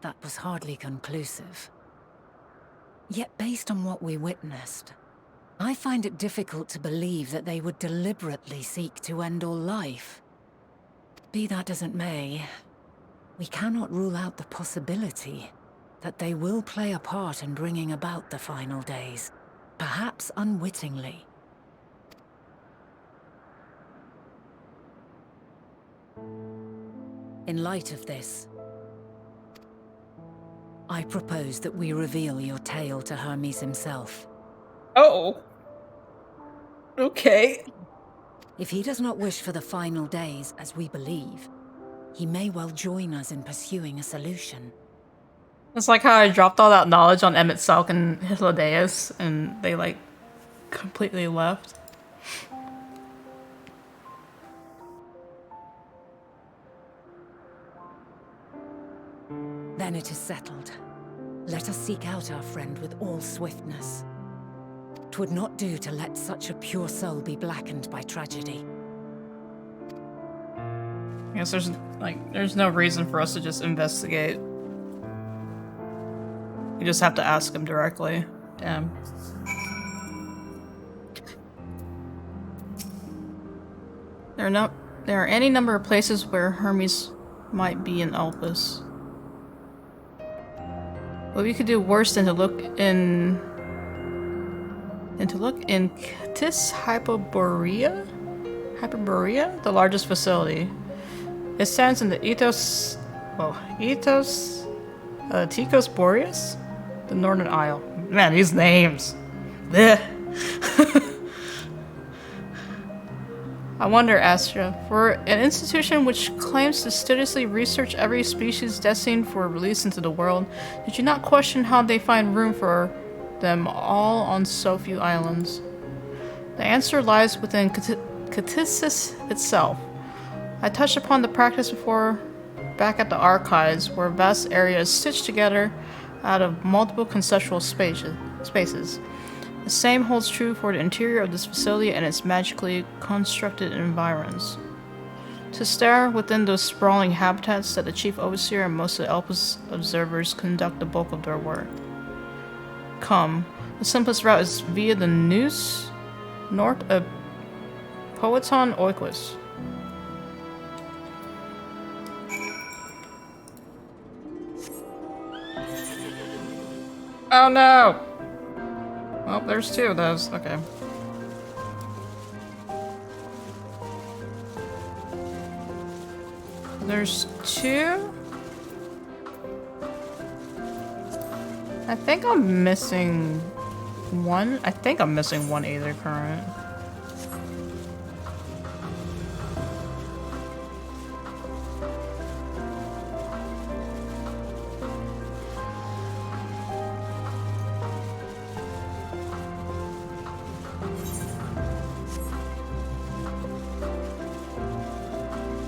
that was hardly conclusive. Yet based on what we witnessed, I find it difficult to believe that they would deliberately seek to end all life. Be that as it may, we cannot rule out the possibility that they will play a part in bringing about the final days, perhaps unwittingly. In light of this, I propose that we reveal your tale to Hermes himself. Oh. Okay. If he does not wish for the final days, as we believe, he may well join us in pursuing a solution. It's like how I dropped all that knowledge on Emmett Salk and Hyladeus, and they, like, completely left. Then it is settled. Let us seek out our friend with all swiftness. 'Twould not do to let such a pure soul be blackened by tragedy. I guess there's no reason for us to just investigate. We just have to ask him directly. Damn. There are any number of places where Hermes might be in Elpis. What we could do worse than to look in Tis Hyperborea, the largest facility. It stands in the Ticos Boreas, the Northern Isle. Man, these names. Blech. I wonder, Astra, for an institution which claims to studiously research every species destined for release into the world, did you not question how they find room for them all on so few islands? The answer lies within Catissus itself. I touched upon the practice before back at the archives, where a vast area is stitched together out of multiple conceptual spaces. The same holds true for the interior of this facility and its magically constructed environs. To stare within those sprawling habitats that the Chief Overseer and most of the Elpis observers conduct the bulk of their work. Come, the simplest route is via the Noose, north of Poeton Oikos. Oh no! Well, there's two of those. Okay. There's two? I think I'm missing one. I think I'm missing one Aether Current.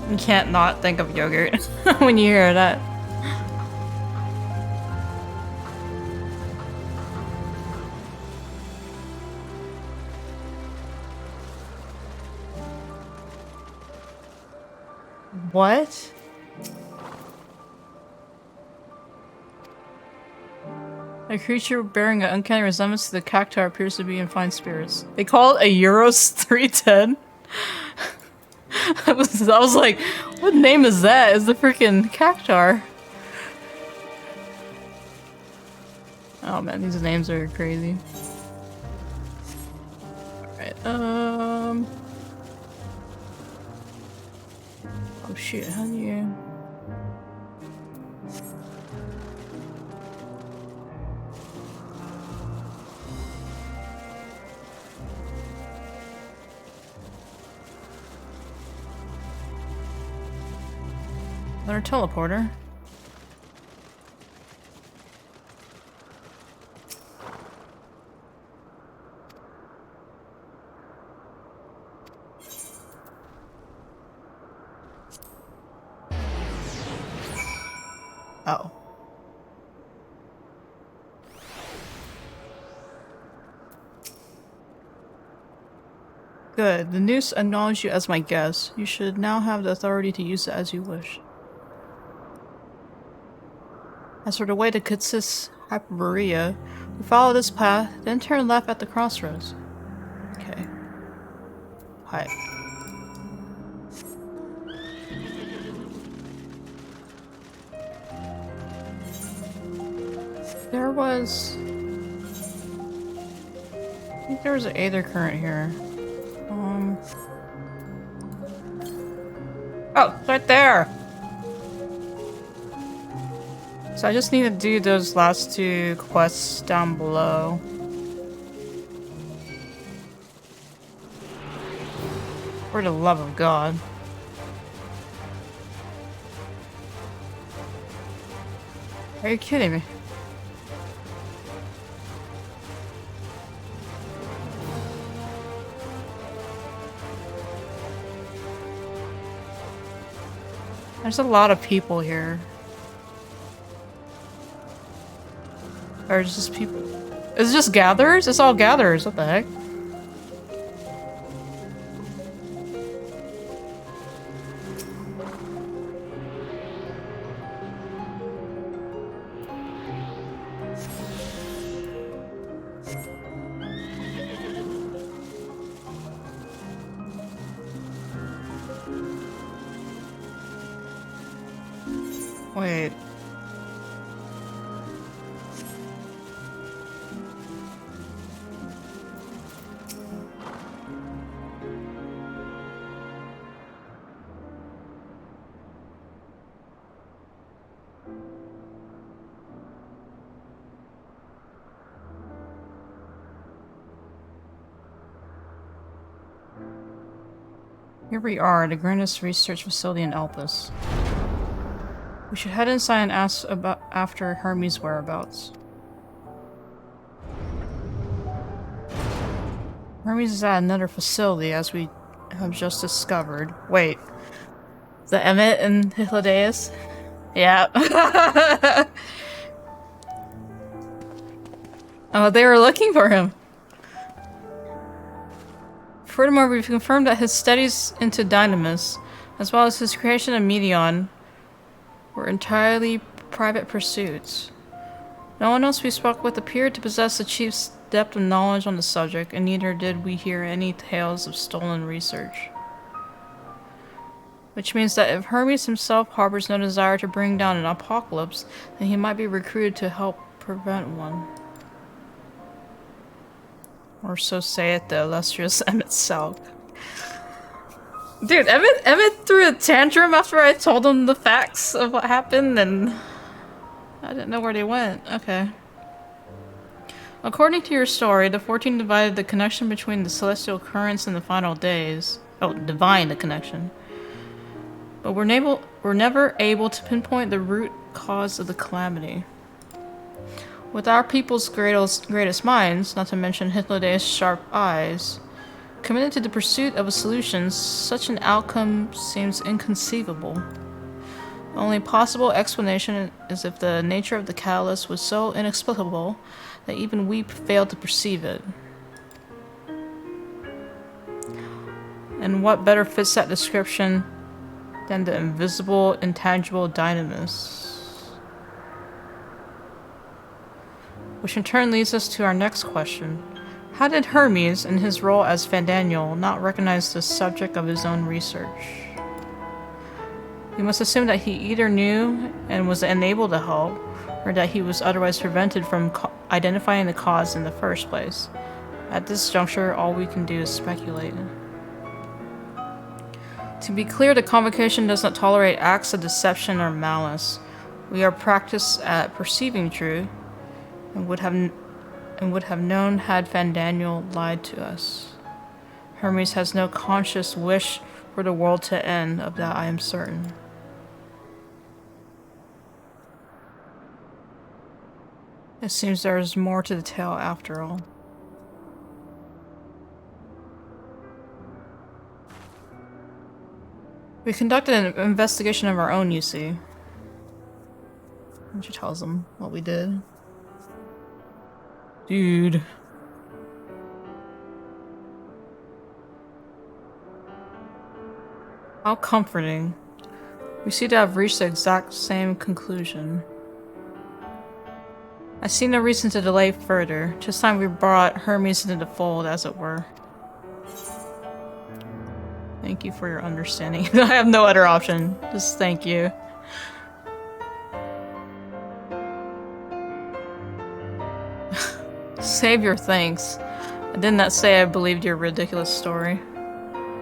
You can't not think of yogurt when you hear that. What? A creature bearing an uncanny resemblance to the cactuar appears to be in fine spirits. They call it a Euros 310? I was like, what name is that? It's the freaking cactuar. Oh man, these names are crazy. Alright, oh shit, how do you... Another teleporter. Oh. Good. The Noose acknowledged you as my guest. You should now have the authority to use it as you wish. As for the way to Kitsis Hyperborea, we follow this path, then turn left at the crossroads. Okay. Hi. There was... I think there was an Aether current here. Oh, it's right there! So I just need to do those last two quests down below. For the love of God. Are you kidding me? There's a lot of people here. Or is just people? Is it just gatherers? It's all gatherers. What the heck? Wait. Here we are, the grandest research facility in Elpis. We should head inside and ask about after Hermes' whereabouts. Hermes is at another facility, as we have just discovered. Wait. The Emmett and Hythlodaeus? Yeah. Oh, they were looking for him. Furthermore, we've confirmed that his studies into Dynamis, as well as his creation of Meteon, were entirely private pursuits. No one else we spoke with appeared to possess the chief's depth of knowledge on the subject, and neither did we hear any tales of stolen research. Which means that if Hermes himself harbors no desire to bring down an apocalypse, then he might be recruited to help prevent one. Or so saith the illustrious Emmett Selk. Dude, Emmett threw a tantrum after I told him the facts of what happened, and I didn't know where they went. Okay. According to your story, the 14 divided the connection between the celestial currents and the final days. Oh, divine the connection. But we're never able to pinpoint the root cause of the calamity. With our people's greatest minds, not to mention Hythlodaeus' sharp eyes, committed to the pursuit of a solution, such an outcome seems inconceivable. The only possible explanation is if the nature of the catalyst was so inexplicable that even we failed to perceive it. And what better fits that description than the invisible, intangible Dynamis? Which in turn leads us to our next question. How did Hermes, in his role as Fandaniel, not recognize the subject of his own research? We must assume that he either knew and was unable to help, or that he was otherwise prevented from identifying the cause in the first place. At this juncture, all we can do is speculate. To be clear, the Convocation does not tolerate acts of deception or malice. We are practiced at perceiving truth, and would have known had Fandaniel lied to us. Hermes has no conscious wish for the world to end, of that I am certain. It seems there is more to the tale after all. We conducted an investigation of our own, you see. And she tells them what we did. Dude. How comforting. We seem to have reached the exact same conclusion. I see no reason to delay further. Just time we brought Hermes into the fold, as it were. Thank you for your understanding. I have no other option. Just thank you. Save your thanks. I did not say I believed your ridiculous story.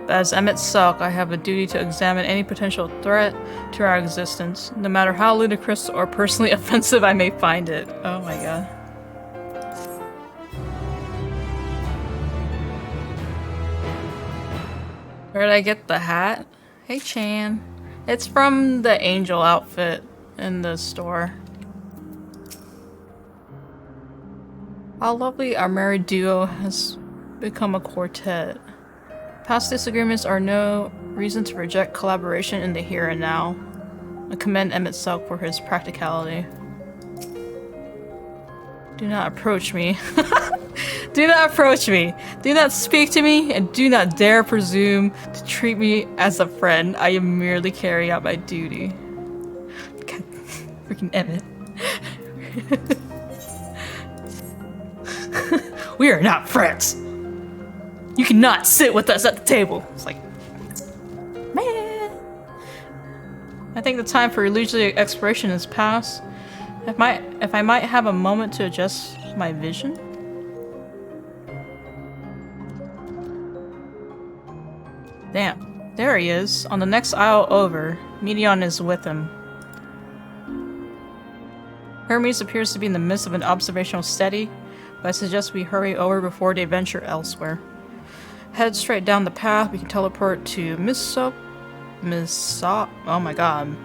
But as MSQ, I have a duty to examine any potential threat to our existence, no matter how ludicrous or personally offensive I may find it. Oh my god. Where did I get the hat? Hey Chan. It's from the angel outfit in the store. How lovely our married duo has become a quartet. Past disagreements are no reason to reject collaboration in the here and now. I commend MSQ for his practicality. Do not approach me. Do not approach me. Do not speak to me, and do not dare presume to treat me as a friend. I am merely carrying out my duty. God, freaking Emmett. We are not friends. You cannot sit with us at the table. It's like, man. I think the time for illusory exploration has passed. If I might have a moment to adjust my vision. Damn, there he is. On the next aisle over, Medion is with him. Hermes appears to be in the midst of an observational study, but I suggest we hurry over before they venture elsewhere. Head straight down the path, we can teleport to oh my god.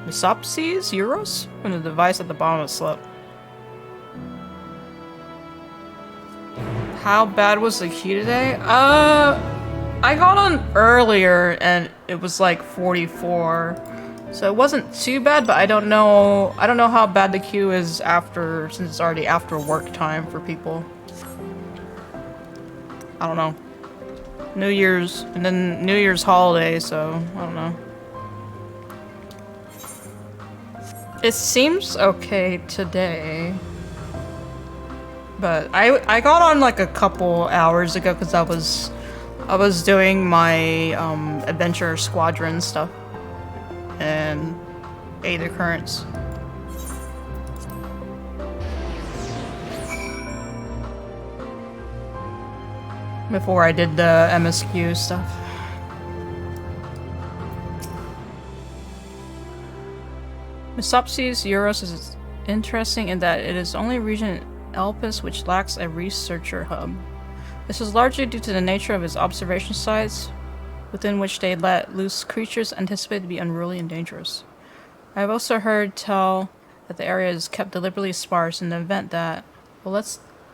Misopses? Euros? From the device at the bottom of the slip. How bad was the queue today? I got on earlier and it was like 44. So it wasn't too bad, but I don't know how bad the queue is after, since it's already after work time for people. I don't know. New Year's, and then New Year's holiday, so I don't know. It seems okay today. But I got on like a couple hours ago because I was doing my adventure squadron stuff and Aether Currents. Before I did the MSQ stuff. Misopses Euros is interesting in that it is the only region in Elpis which lacks a researcher hub. This is largely due to the nature of its observation sites, within which they let loose creatures anticipated to be unruly and dangerous. I have also heard tell that the area is kept deliberately sparse in the event that, well,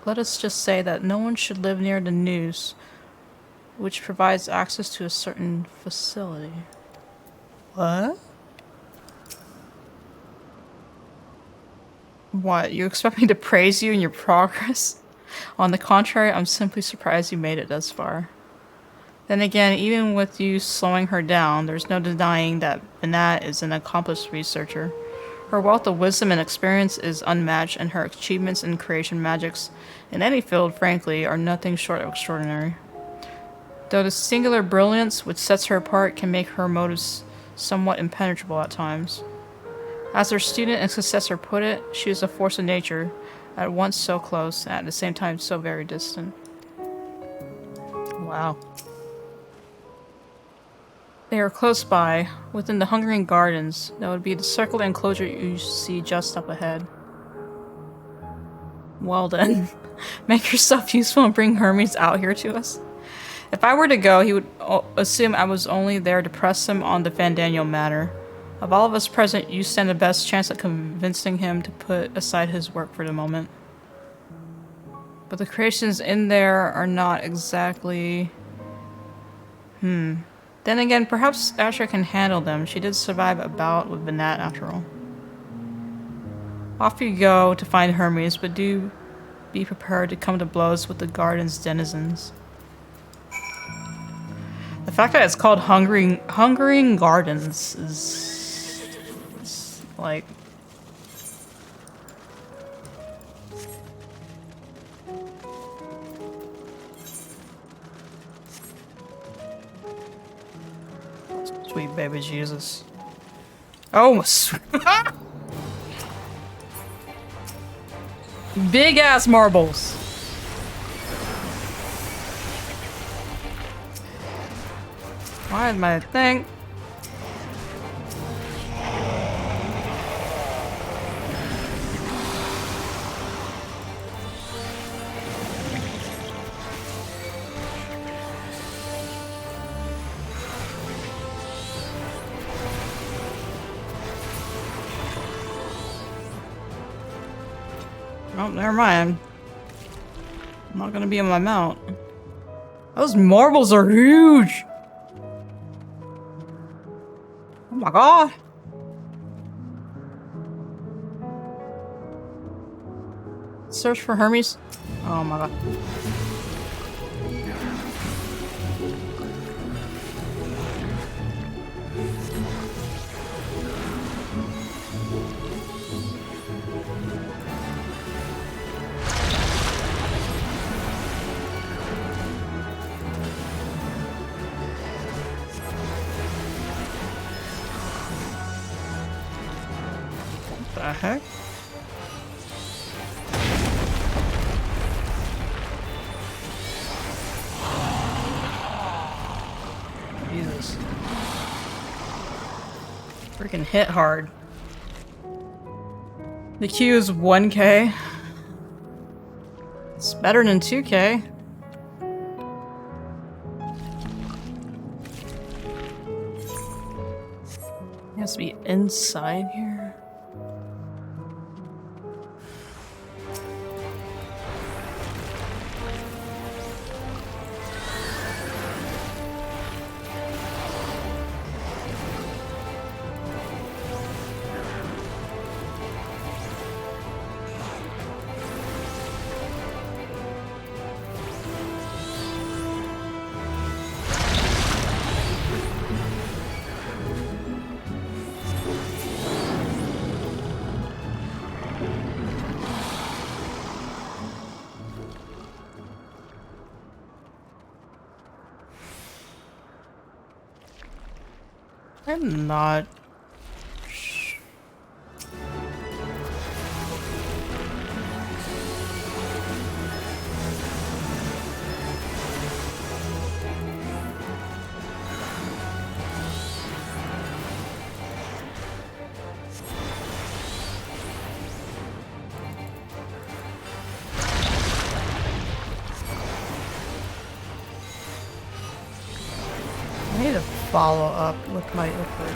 let us just say that no one should live near the news, which provides access to a certain facility. What? What? You expect me to praise you in your progress? On the contrary, I'm simply surprised you made it thus far. Then again, even with you slowing her down, there's no denying that Vinat is an accomplished researcher. Her wealth of wisdom and experience is unmatched, and her achievements in creation magics, in any field, frankly, are nothing short of extraordinary. Though the singular brilliance which sets her apart can make her motives somewhat impenetrable at times. As her student and successor put it, she is a force of nature, at once so close, and at the same time so very distant. Wow. They are close by, within the Hungering Gardens. That would be the circled enclosure you see just up ahead. Well then, make yourself useful and bring Hermes out here to us. If I were to go, he would assume I was only there to press him on the Fandaniel matter. Of all of us present, you stand the best chance at convincing him to put aside his work for the moment. But the creations in there are not exactly... Then again, perhaps Asher can handle them. She did survive a bout with Vinat after all. Off you go to find Hermes, but do be prepared to come to blows with the garden's denizens. The fact that it's called Hungering Gardens is like... Sweet baby Jesus. Oh, big ass marbles. Why is my thing? Oh, never mind. I'm not gonna be on my mount. Those marbles are huge! Oh my god! Search for Hermes. Oh my god. What the heck? Jesus. Freaking hit hard. The Q is 1k. It's better than 2k. It has to be inside here. I'm not. I need to follow up with my effort.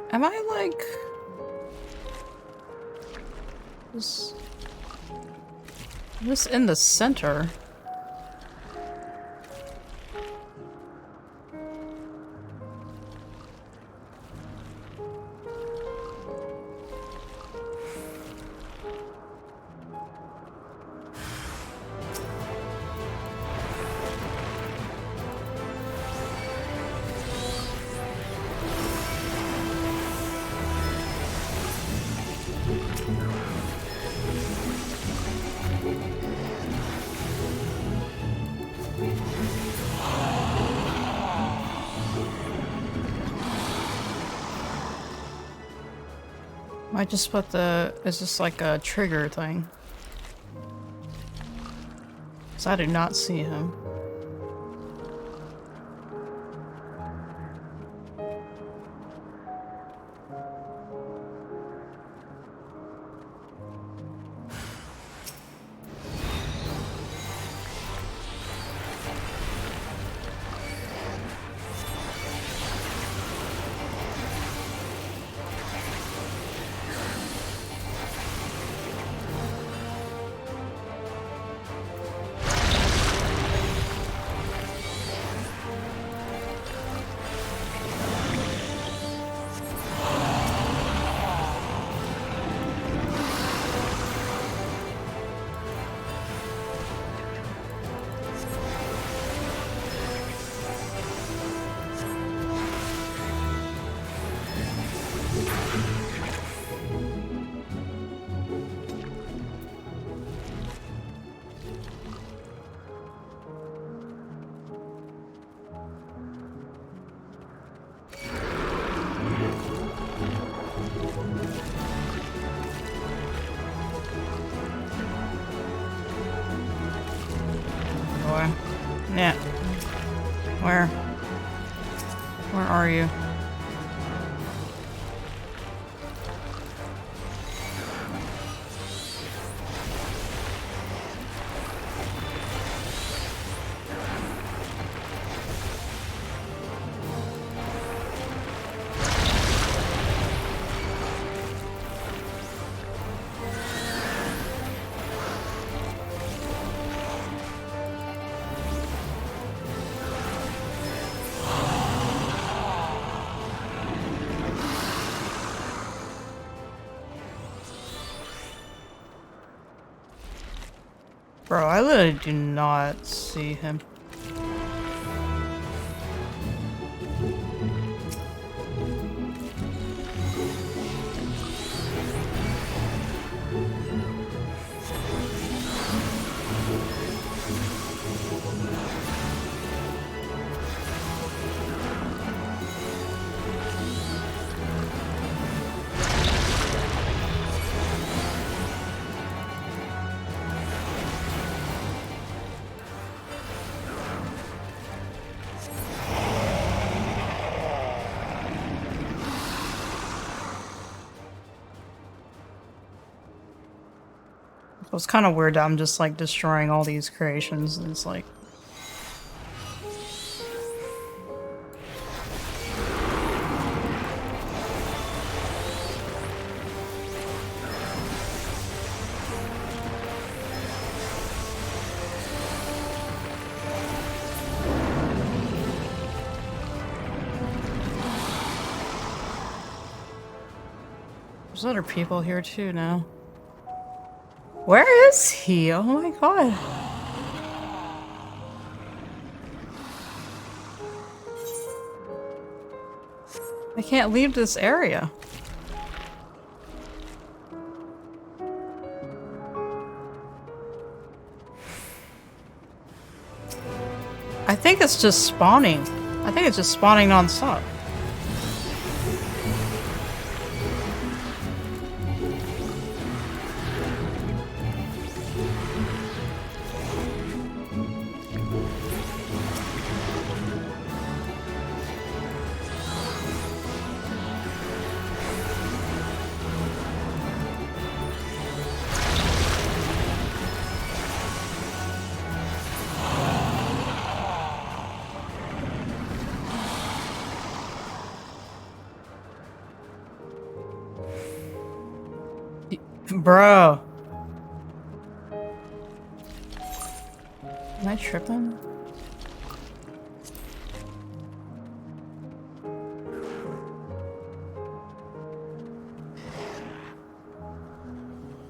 Am I like this in the center? I just put the... Is this like a trigger thing? Because I do not see him. Yeah. Where? Where are you? Bro, I literally do not see him. So it's kind of weird that I'm just like destroying all these creations and it's like there's other people here too now. Where is he? Oh my god. I can't leave this area. I think it's just spawning. I think it's just spawning non-stop. Bro. Am I tripping?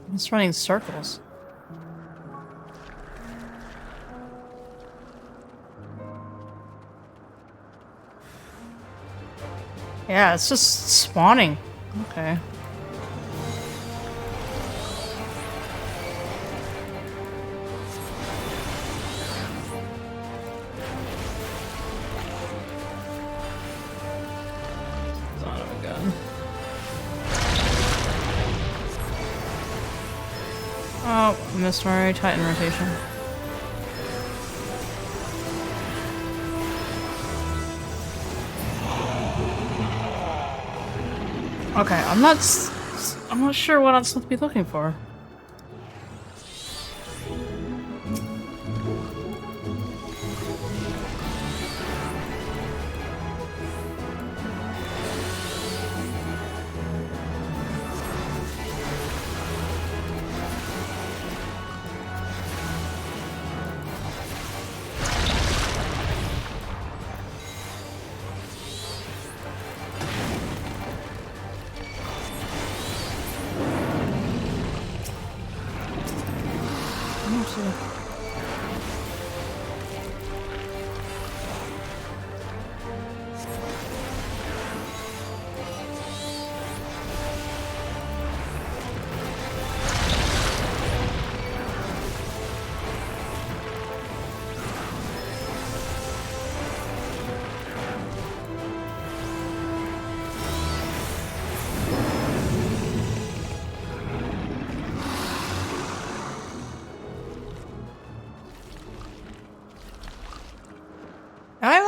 I'm just running circles. Yeah, it's just spawning. Okay. Son of a gun. Oh, missed my Titan rotation. Okay, I'm not sure what I'm supposed to be looking for.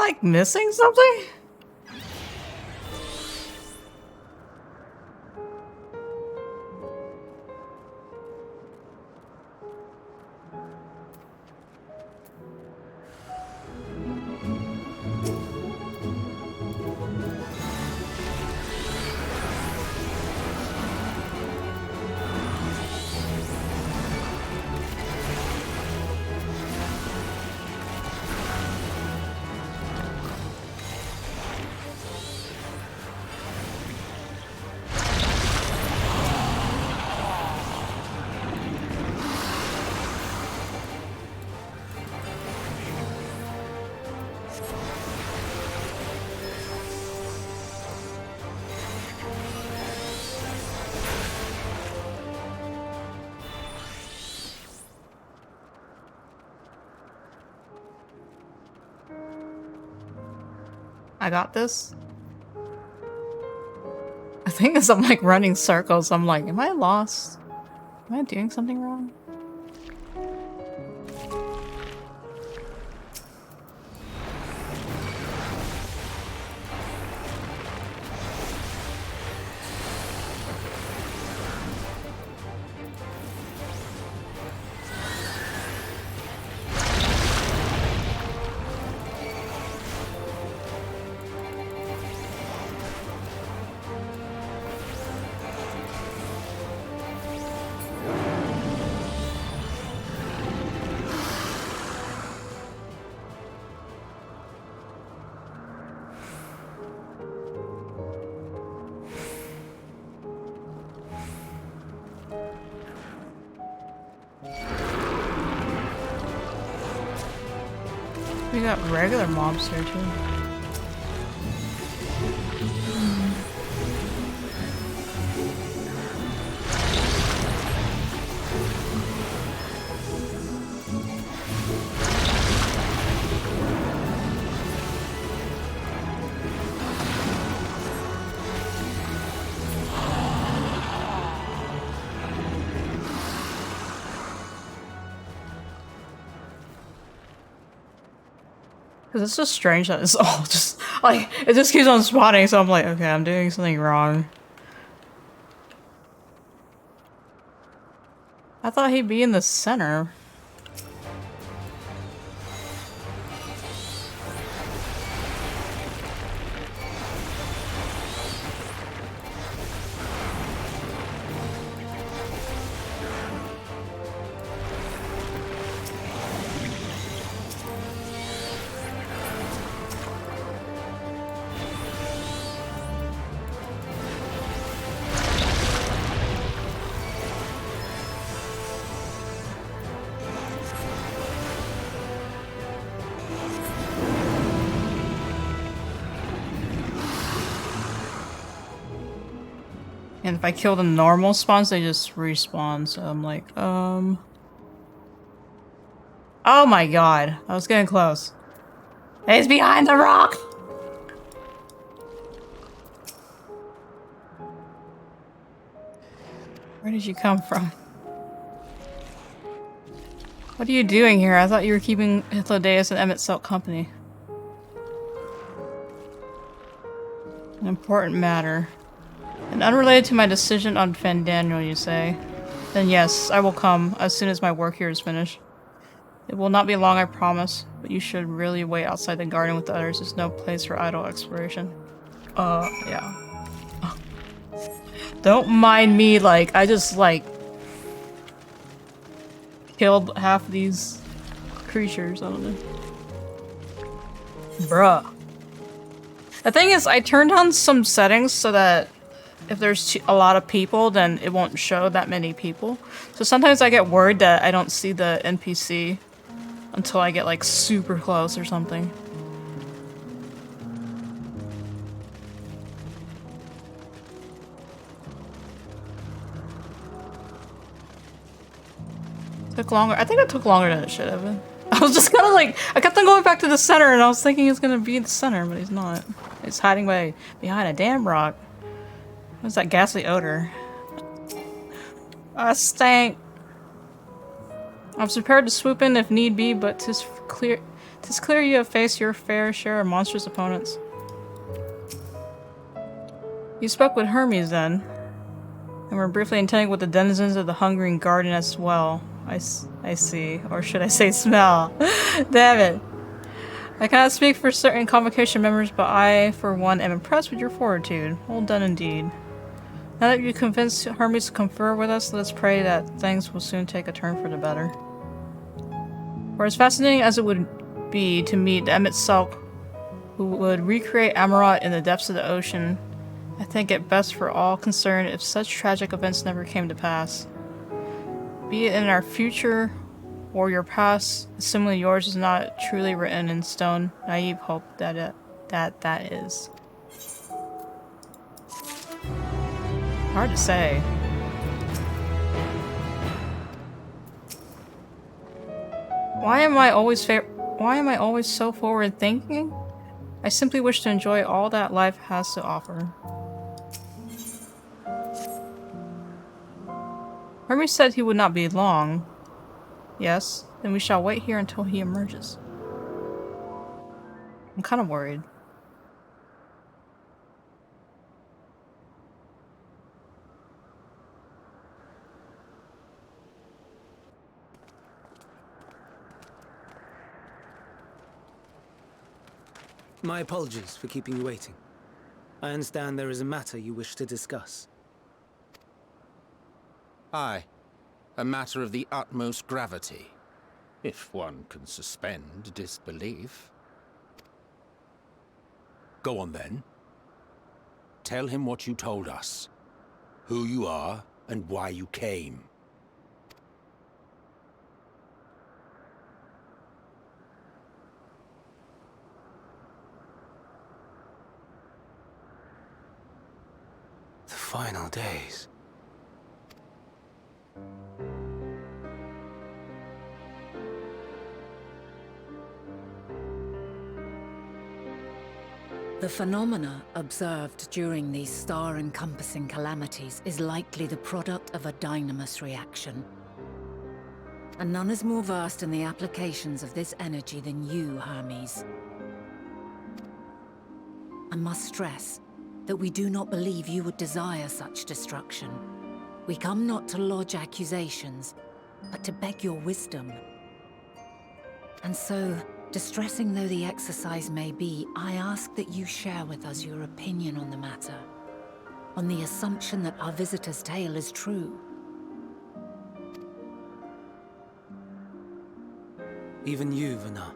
like missing something? I got this. I think as I'm like running circles, I'm like, am I lost? Am I doing something wrong? We got regular mobs here too. Cause it's just strange that it's all just like it just keeps on spawning, so I'm like, okay, I'm doing something wrong. I thought he'd be in the center. And if I kill the normal spawns, they just respawn, so I'm like, Oh my god, I was getting close. It's behind the rock! Where did you come from? What are you doing here? I thought you were keeping Hythlodaeus and Emmett Silk company. An important matter. And unrelated to my decision on Fandaniel, you say? Then yes, I will come as soon as my work here is finished. It will not be long, I promise, but you should really wait outside the garden with the others. There's no place for idle exploration. Yeah. Don't mind me, like, I just, like, killed half these creatures, I don't know. Bruh. The thing is, I turned on some settings so that if there's a lot of people, then it won't show that many people. So sometimes I get worried that I don't see the NPC until I get like super close or something. Took longer. I think it took longer than it should have been. I was just kind of like, I kept on going back to the center and I was thinking he's gonna be in the center, but he's not. He's hiding behind a damn rock. What's that ghastly odor? Stank. I was prepared to swoop in if need be, but 'Tis clear you have faced your fair share of monstrous opponents. You spoke with Hermes then, and were briefly entangled with the denizens of the Hungering Garden as well. I see. Or should I say smell? Damn it. I cannot speak for certain convocation members, but I, for one, am impressed with your fortitude. Well done indeed. Now that you convinced Hermes to confer with us, let's pray that things will soon take a turn for the better. For as fascinating as it would be to meet the Emmett Salk, who would recreate Amarot in the depths of the ocean, I think it best for all concerned if such tragic events never came to pass. Be it in our future or your past, similarly yours is not truly written in stone. Naive hope that is. Hard to say. Why am I always so forward thinking? I simply wish to enjoy all that life has to offer. Hermes said he would not be long. Yes, then we shall wait here until he emerges. I'm kind of worried. My apologies for keeping you waiting. I understand there is a matter you wish to discuss. Aye. A matter of the utmost gravity. If one can suspend disbelief. Go on then. Tell him what you told us. Who you are and why you came. The final days. The phenomena observed during these star-encompassing calamities is likely the product of a dynamis reaction. And none is more versed in the applications of this energy than you, Hermes. I must stress that we do not believe you would desire such destruction. We come not to lodge accusations, but to beg your wisdom. And so, distressing though the exercise may be, I ask that you share with us your opinion on the matter, on the assumption that our visitor's tale is true. Even you, Vana.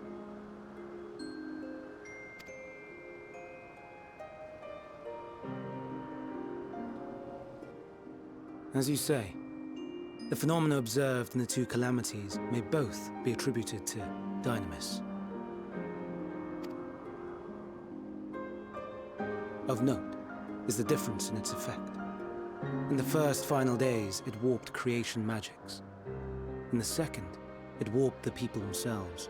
As you say, the phenomena observed in the two calamities may both be attributed to dynamis. Of note is the difference in its effect. In the first final days, it warped creation magics. In the second, it warped the people themselves.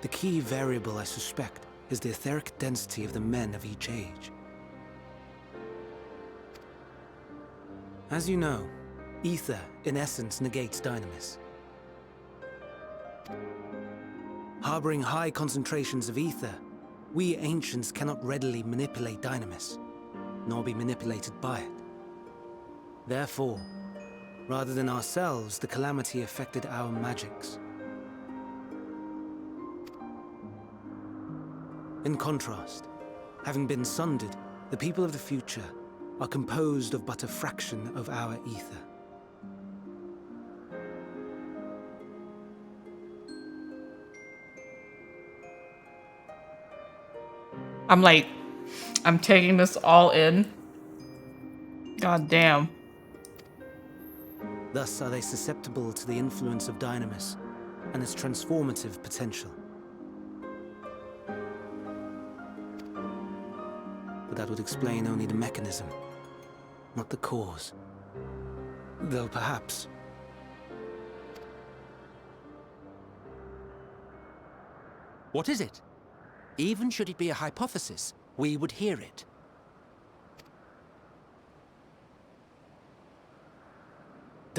The key variable, I suspect, is the etheric density of the men of each age. As you know, ether, in essence, negates dynamis. Harboring high concentrations of ether, we ancients cannot readily manipulate dynamis, nor be manipulated by it. Therefore, rather than ourselves, the calamity affected our magics. In contrast, having been sundered, the people of the future are composed of but a fraction of our ether. I'm taking this all in. God damn. Thus are they susceptible to the influence of dynamis and its transformative potential. But that would explain only the mechanism, not the cause. Though perhaps... What is it? Even should it be a hypothesis, we would hear it.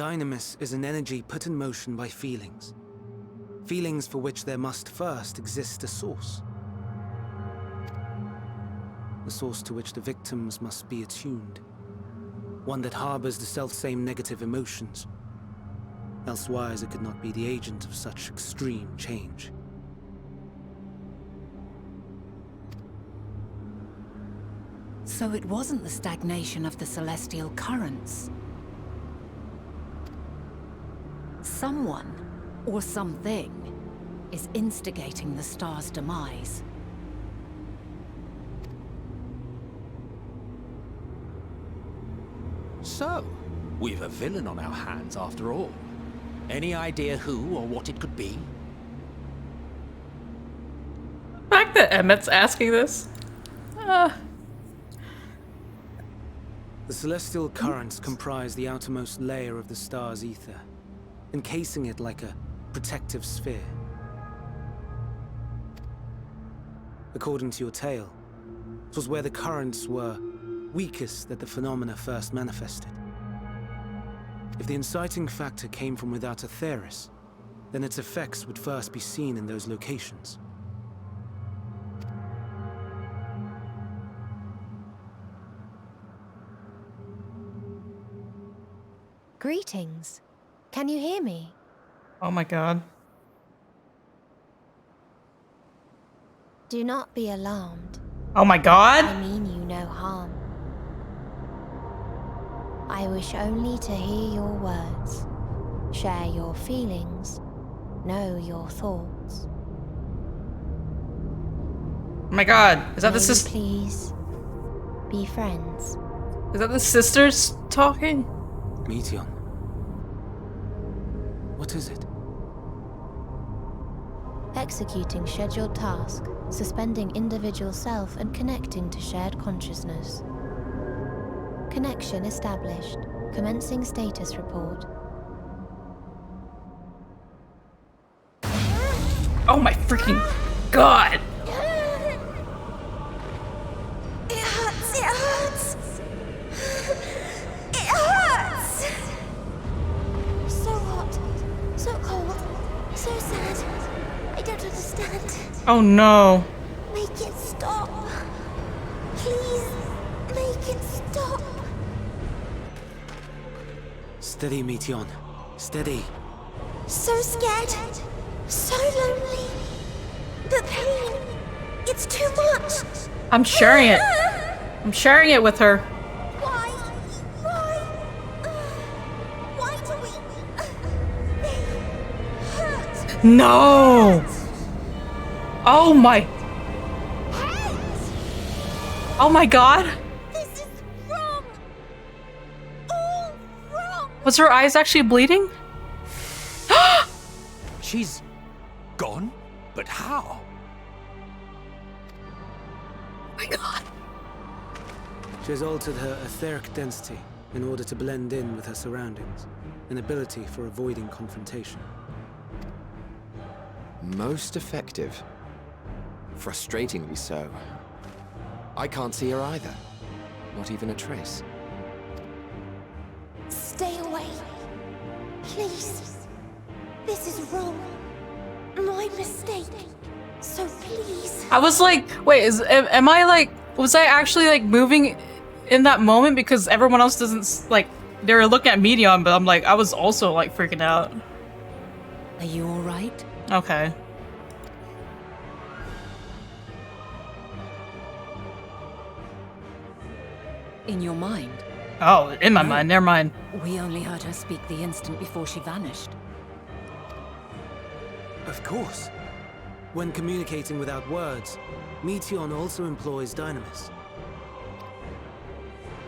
Dynamis is an energy put in motion by feelings. Feelings for which there must first exist a source. A source to which the victims must be attuned. One that harbors the selfsame negative emotions. Elsewise, it could not be the agent of such extreme change. So it wasn't the stagnation of the celestial currents. Someone, or something, is instigating the star's demise. So, we've a villain on our hands after all. Any idea who or what it could be? The fact that Emmett's asking this. The celestial currents comprise the outermost layer of the star's ether, encasing it like a protective sphere. According to your tale, it was where the currents were weakest that the phenomena first manifested. If the inciting factor came from without Aetheris, then its effects would first be seen in those locations. Greetings. Can you hear me? Oh my god. Do not be alarmed. Oh my I god? mean you no harm. I wish only to hear your words, share your feelings, know your thoughts. Oh my god. Is that May the we sister? please be friends? Is that the sisters talking? Meteon. What is it? Executing scheduled task, suspending individual self and connecting to shared consciousness. Connection established. Commencing status report. Oh my freaking god. It hurts, it hurts! It hurts! So hot, so cold, so sad. I don't understand. Oh no. Make it stop. Please, make it stop. Steady, Meteon. Steady. So scared, so lonely. The pain, it's too much. I'm sharing it. I'm sharing it with her. Why? Why do we? They hurt. No. Oh my. Oh my god. This is wrong. All wrong. Was her eyes actually bleeding? She's gone? But how? Oh my god. She has altered her etheric density in order to blend in with her surroundings, an ability for avoiding confrontation. Most effective. Frustratingly so. I can't see her either. Not even a trace. Stay away. Please. This is wrong. My mistake. So please. I was like, wait, am I like, was I actually like moving in that moment because everyone else doesn't like, they were looking at Meteon, but I'm like, I was also like freaking out. Are you all right? Okay. In your mind? Oh, in my mind, never mind. We only heard her speak the instant before she vanished. Of course. When communicating without words, Meteon also employs Dynamis.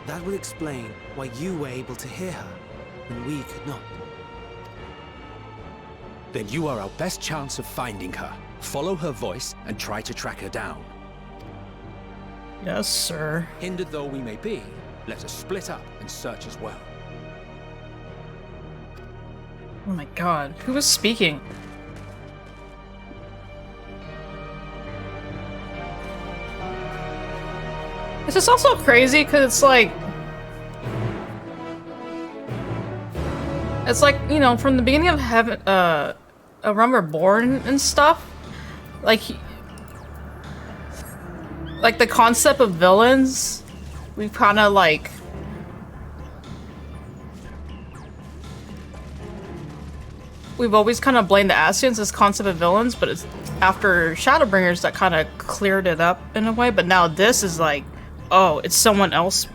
That would explain why you were able to hear her, and we could not. Then you are our best chance of finding her. Follow her voice and try to track her down. Yes, sir. Hindered though we may be, let us split up and search as well. Oh my god, who was speaking? This is also crazy because it's like It's like, you know, from the beginning of Heaven, A Realm Reborn and stuff, like the concept of villains, we've kind of like we've always kind of blamed the Ascians as concept of villains, but it's after Shadowbringers that kind of cleared it up in a way. But now this is like, oh, it's someone else.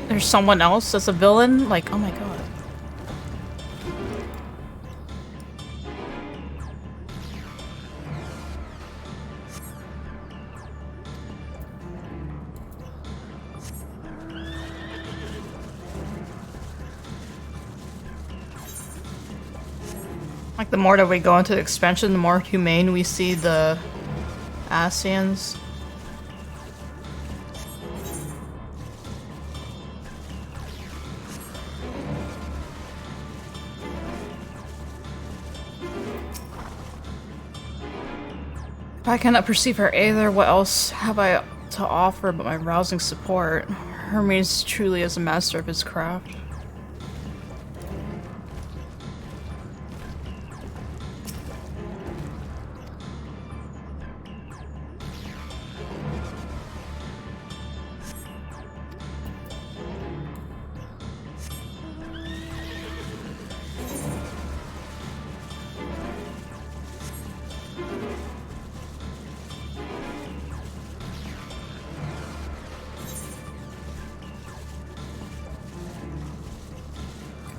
There's someone else that's a villain. Like, oh my god. Like, the more that we go into the expansion, the more humane we see the Ascians. If I cannot perceive her either, what else have I to offer but my rousing support? Hermes truly is a master of his craft.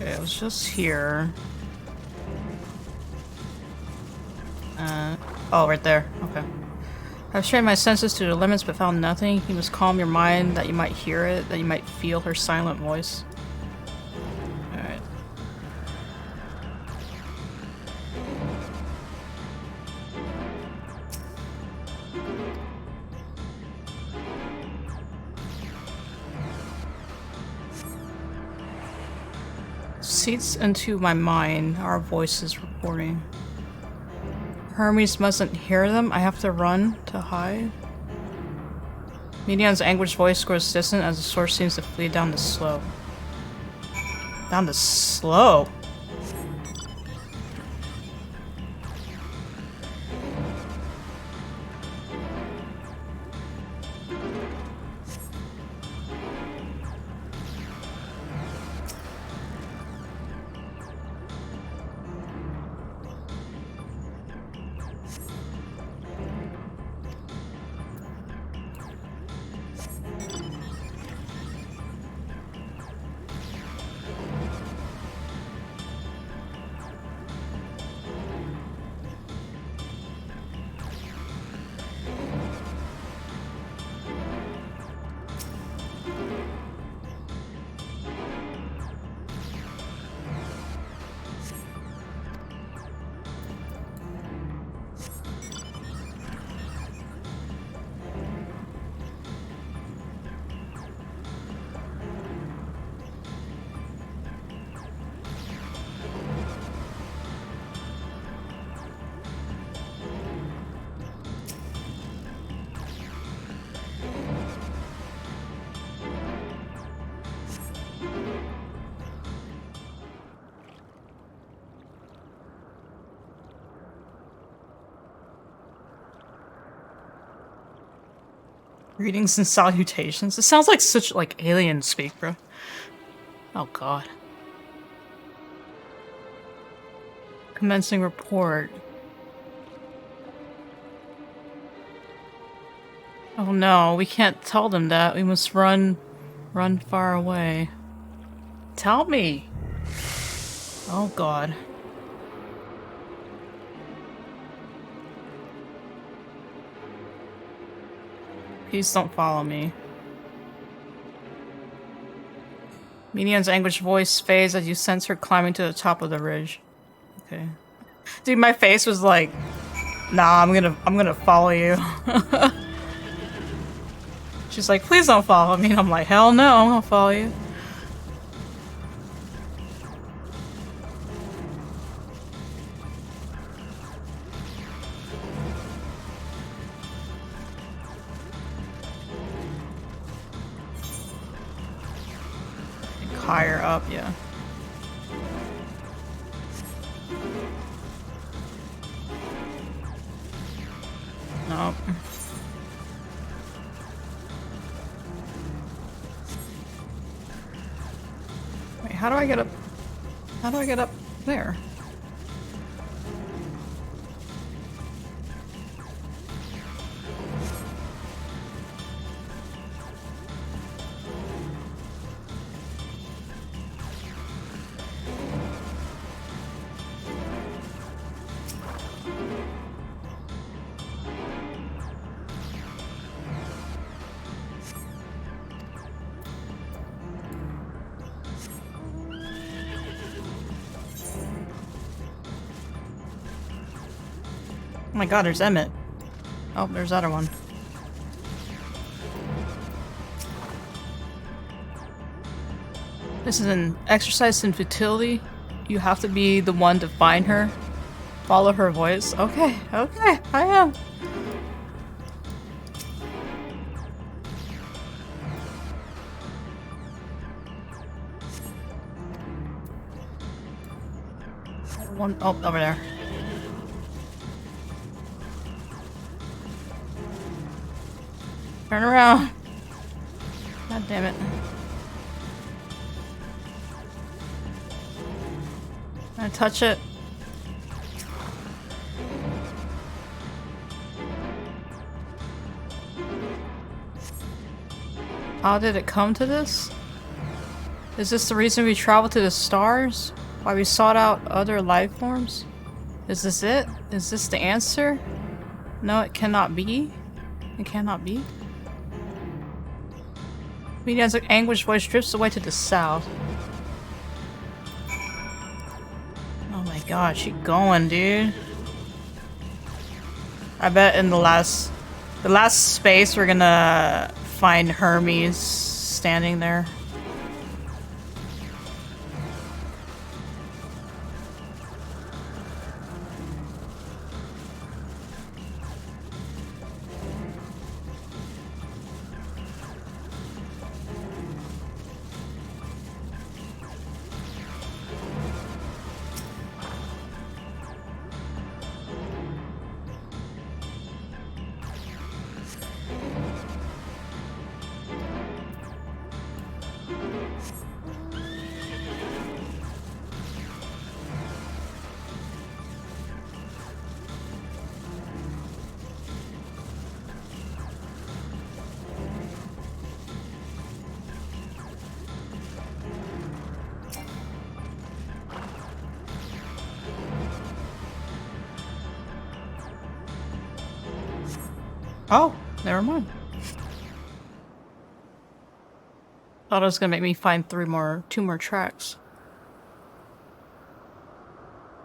Okay, I was just here. Oh, right there. Okay. I've strained my senses to the limits but found nothing. You must calm your mind that you might hear it, that you might feel her silent voice. Alright. Seeps into my mind, our voices reporting. Hermes mustn't hear them. I have to run to hide. Medion's anguished voice grows distant as the source seems to flee down the slope. Down the slope? Greetings and salutations. It sounds like such like alien speak, bro. Oh god. Commencing report. Oh no, we can't tell them that. We must run far away. Tell me. Oh god. Please don't follow me. Medion's anguished voice fades as you sense her climbing to the top of the ridge. Okay. Dude, my face was like, nah, I'm gonna follow you. She's like, please don't follow me. And I'm like, hell no, I'll follow you. Higher up, yeah. No. Wait, how do I get up? How do I get up there? Oh my god, there's Emmett. Oh, there's the other one. This is an exercise in futility. You have to be the one to find her. Follow her voice. Okay, okay, I am. One, oh, over there. Turn around. God damn it. Can I touch it? How did it come to this? Is this the reason we traveled to the stars? Why we sought out other life forms? Is this it? Is this the answer? No, it cannot be. It cannot be. Media's anguished voice drifts away to the south. Oh my god, she going, dude. I bet in the last space we're gonna find Hermes standing there. Oh, never mind. Thought it was gonna make me find two more tracks.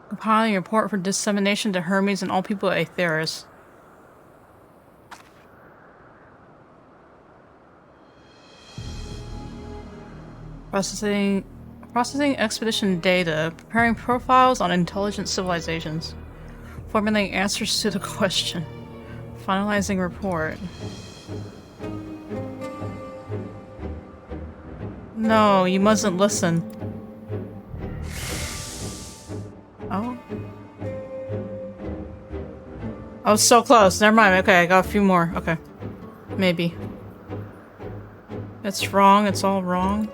Compiling a report for dissemination to Hermes and all people at Aetheris. Processing expedition data. Preparing profiles on intelligent civilizations. Formulating answers to the question. Finalizing report. No, you mustn't listen. Oh. I was so close. Never mind. Okay, I got a few more. Okay. Maybe. It's wrong. It's all wrong.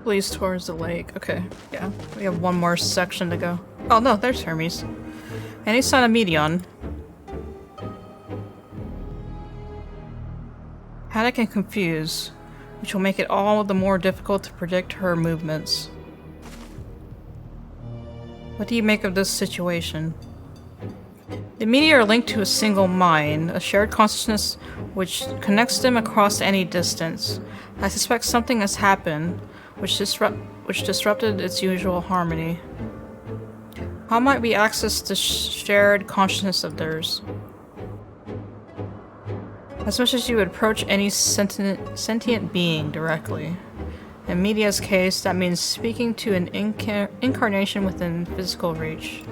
Please towards the lake. Okay. Yeah. We have one more section to go. Oh no, there's Hermes. Any sign of Medion. Panic and confuse, which will make it all the more difficult to predict her movements. What do you make of this situation? The media are linked to a single mind, a shared consciousness which connects them across any distance. I suspect something has happened, which disrupted its usual harmony. How might we access the shared consciousness of theirs? As much as you would approach any sentient being directly. In Media's case, that means speaking to an incarnation within physical reach.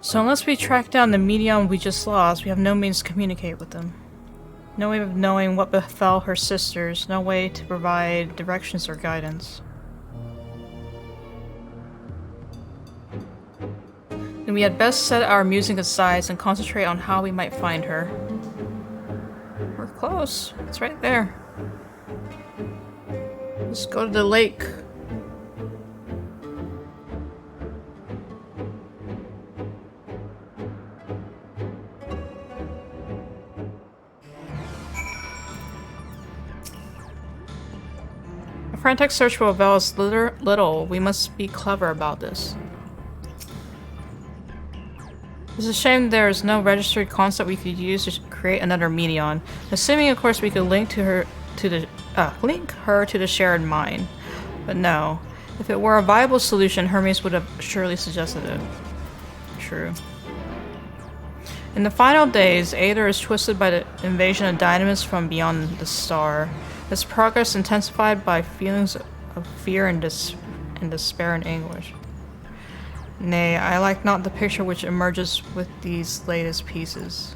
So unless we track down the medium we just lost, we have no means to communicate with them. No way of knowing what befell her sisters, no way to provide directions or guidance. And we had best set our musing aside and concentrate on how we might find her. We're close. It's right there. Let's go to the lake. A frantic search will avail us little. We must be clever about this. It's a shame there is no registered concept we could use to create another Medion. Assuming, of course, we could link her to the shared mine. But no. If it were a viable solution, Hermes would have surely suggested it. True. In the final days, Aether is twisted by the invasion of dynamists from beyond the star. Its progress intensified by feelings of fear and despair and anguish. Nay, I like not the picture which emerges with these latest pieces.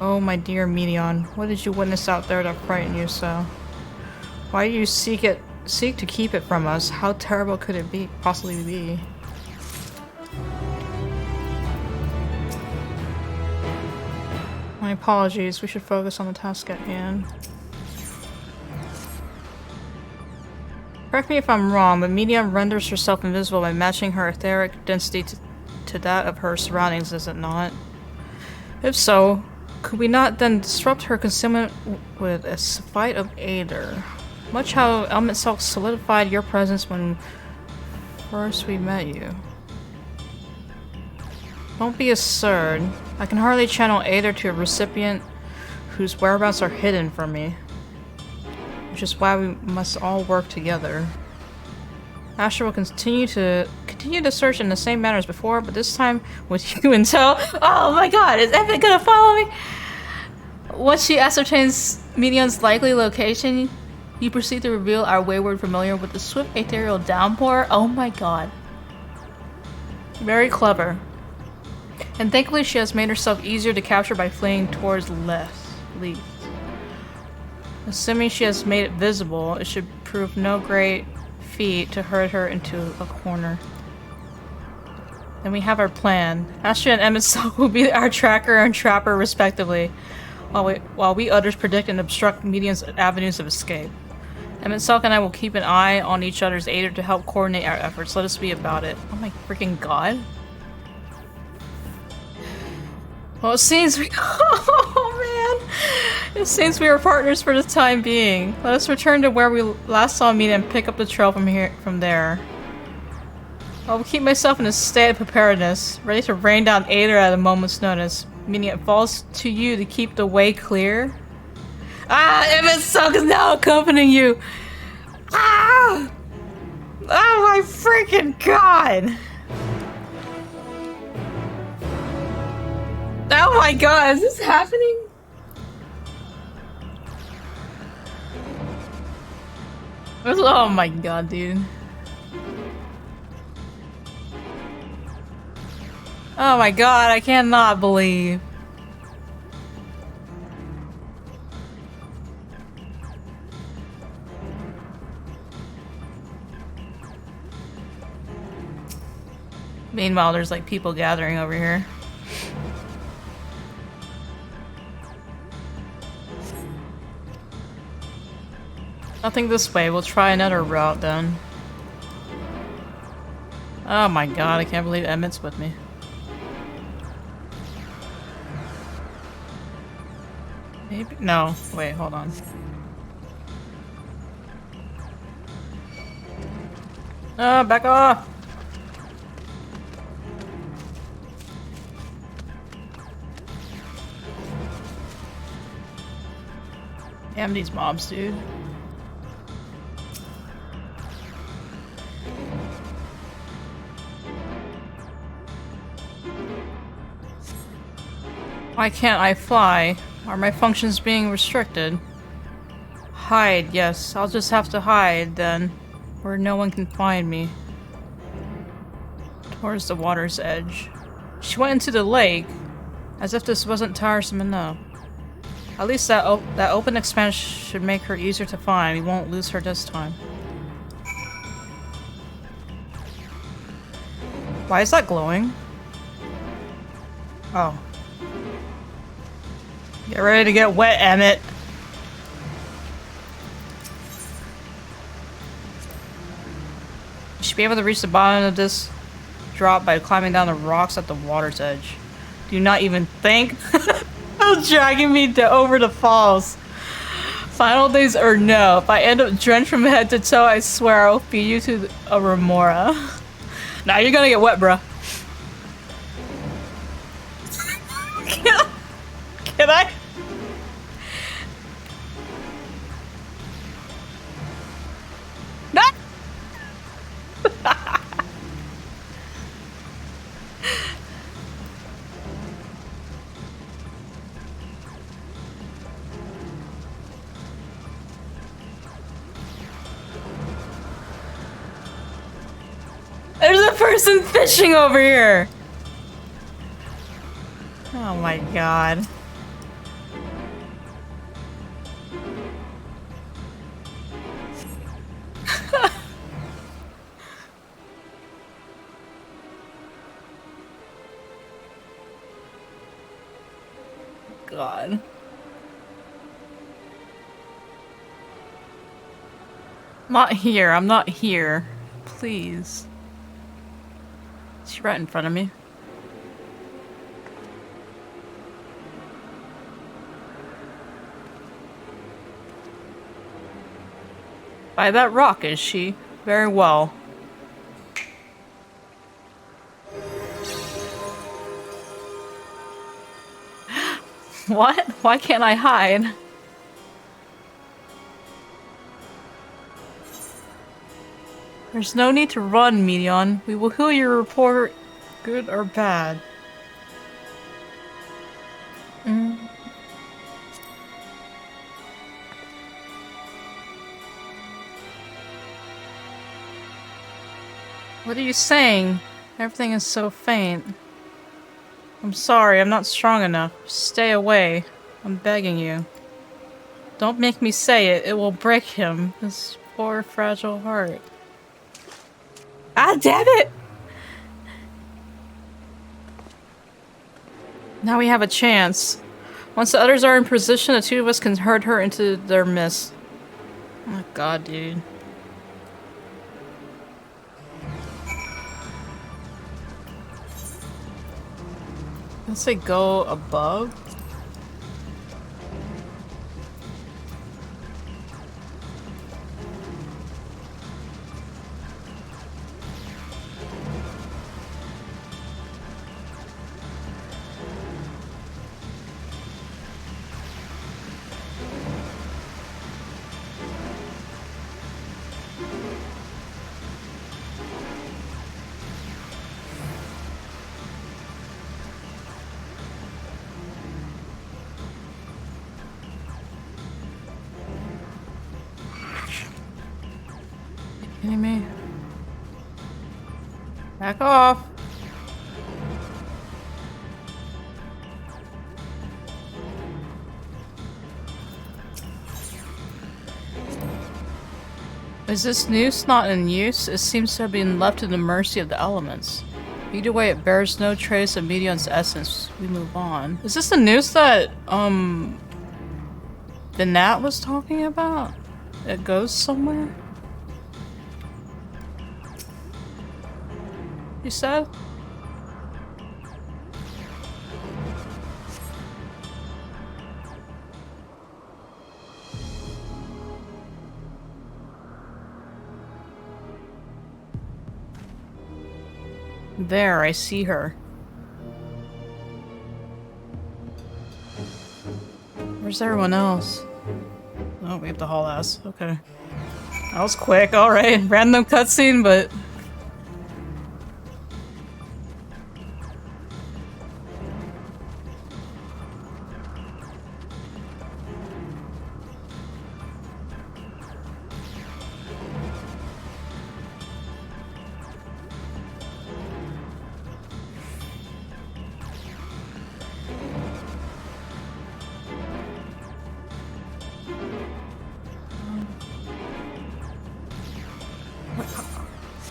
Oh, my dear Medion, what did you witness out there that frightened you so? Why do you seek to keep it from us? How terrible could it possibly be? My apologies, we should focus on the task at hand. Correct me if I'm wrong, but Medium renders herself invisible by matching her etheric density to that of her surroundings, is it not? If so, could we not then disrupt her concealment with a fight of Aether? Much how MSQ solidified your presence when first we met you. Don't be absurd. I can hardly channel Aether to a recipient whose whereabouts are hidden from me. Which is why we must all work together. Asher will continue the search in the same manner as before, but this time with you until— oh my god, is Epic gonna follow me? Once she ascertains Medion's likely location, you proceed to reveal our wayward familiar with the swift ethereal downpour. Oh my god. Very clever. And thankfully she has made herself easier to capture by fleeing towards least. Assuming she has made it visible, it should prove no great feat to herd her into a corner. Then we have our plan. Astra and MSQ will be our tracker and trapper respectively, while we others predict and obstruct Medion's avenues of escape. MSQ and I will keep an eye on each other's aid to help coordinate our efforts. Let us be about it. Oh my freaking god. Well, it seems we— oh man! It seems we are partners for the time being. Let us return to where we last saw Medion and pick up the trail from there. I will keep myself in a state of preparedness, ready to rain down Aether at a moment's notice. Meaning it falls to you to keep the way clear. Ah! MSQ is now accompanying you! Ah! Oh my freaking god! Oh my god, is this happening? Oh my god, dude. Oh my god, I cannot believe. Meanwhile, there's like people gathering over here. Nothing this way. We'll try another route then. Oh my god, I can't believe Emmett's with me. Maybe— no. Wait, hold on. Oh, back off! Damn these mobs, dude. Why can't I fly? Are my functions being restricted? Hide, yes. I'll just have to hide then, where no one can find me. Towards the water's edge. She went into the lake, as if this wasn't tiresome enough. At least that open expanse should make her easier to find. We won't lose her this time. Why is that glowing? Oh. Get ready to get wet, Emmett. You should be able to reach the bottom of this drop by climbing down the rocks at the water's edge. Do not even think of dragging me over the falls. Final days or no. If I end up drenched from head to toe, I swear I'll feed you to a remora. Now you're gonna get wet, bruh. Can I? No! There's a person fishing over here! Oh my god. God. Not here. I'm not here. Please. She's right in front of me. By that rock, is she? Very well. What? Why can't I hide? There's no need to run, Medion. We will heal your report, good or bad. What are you saying? Everything is so faint. I'm sorry, I'm not strong enough. Stay away. I'm begging you. Don't make me say it. It will break him. His poor, fragile heart. Ah, damn it! Now we have a chance. Once the others are in position, the two of us can herd her into their midst. Oh god, dude. Let's say go above. Kidding me? Back off. Is this noose not in use? It seems to have been left to the mercy of the elements. Either way, it bears no trace of Medion's essence. We move on. Is this the noose that, the Nat was talking about? It goes somewhere? You said? There, I see her. Where's everyone else? Oh, we have to haul ass. Okay. That was quick, alright. Random cutscene, but...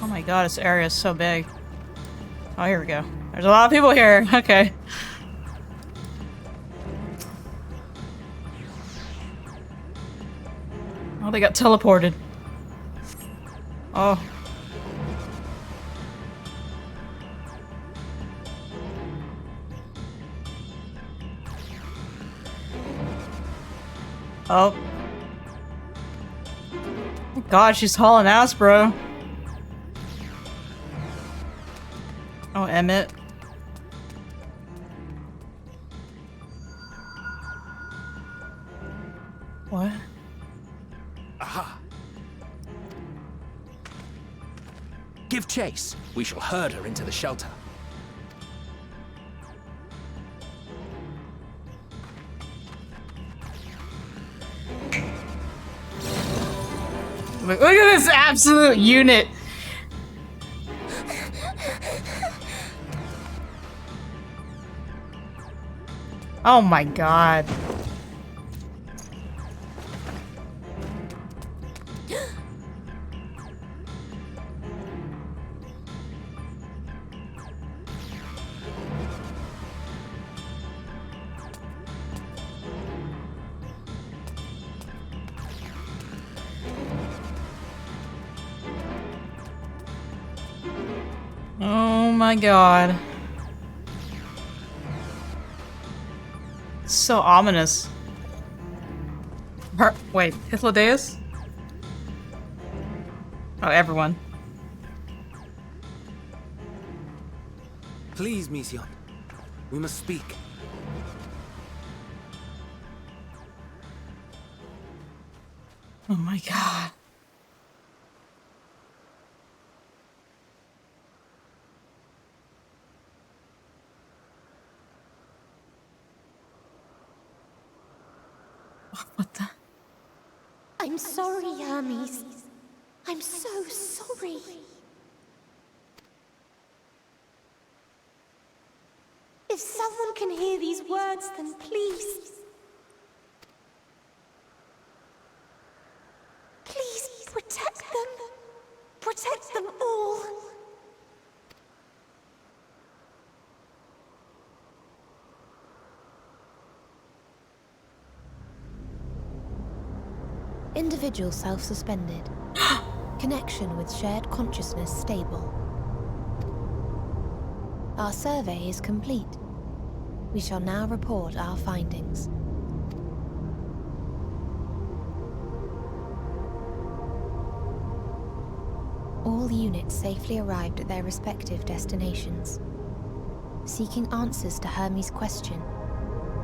Oh my god, this area is so big. Oh, here we go. There's a lot of people here. Okay. Oh, they got teleported. Oh. Oh. God, she's hauling ass, bro. Oh, Emmett. What? Aha! Give chase. We shall herd her into the shelter. Look at this absolute unit. Oh my god. Oh my god. So ominous. Wait, Hythlodaeus? Oh, everyone. Please, Mission. We must speak. Oh my god. What the? I'm sorry, Hermes. I'm so sorry. If someone can hear these words, then please. Please protect them. Protect them all. Individual self-suspended. Connection with shared consciousness stable. Our survey is complete. We shall now report our findings. All units safely arrived at their respective destinations. Seeking answers to Hermes' question,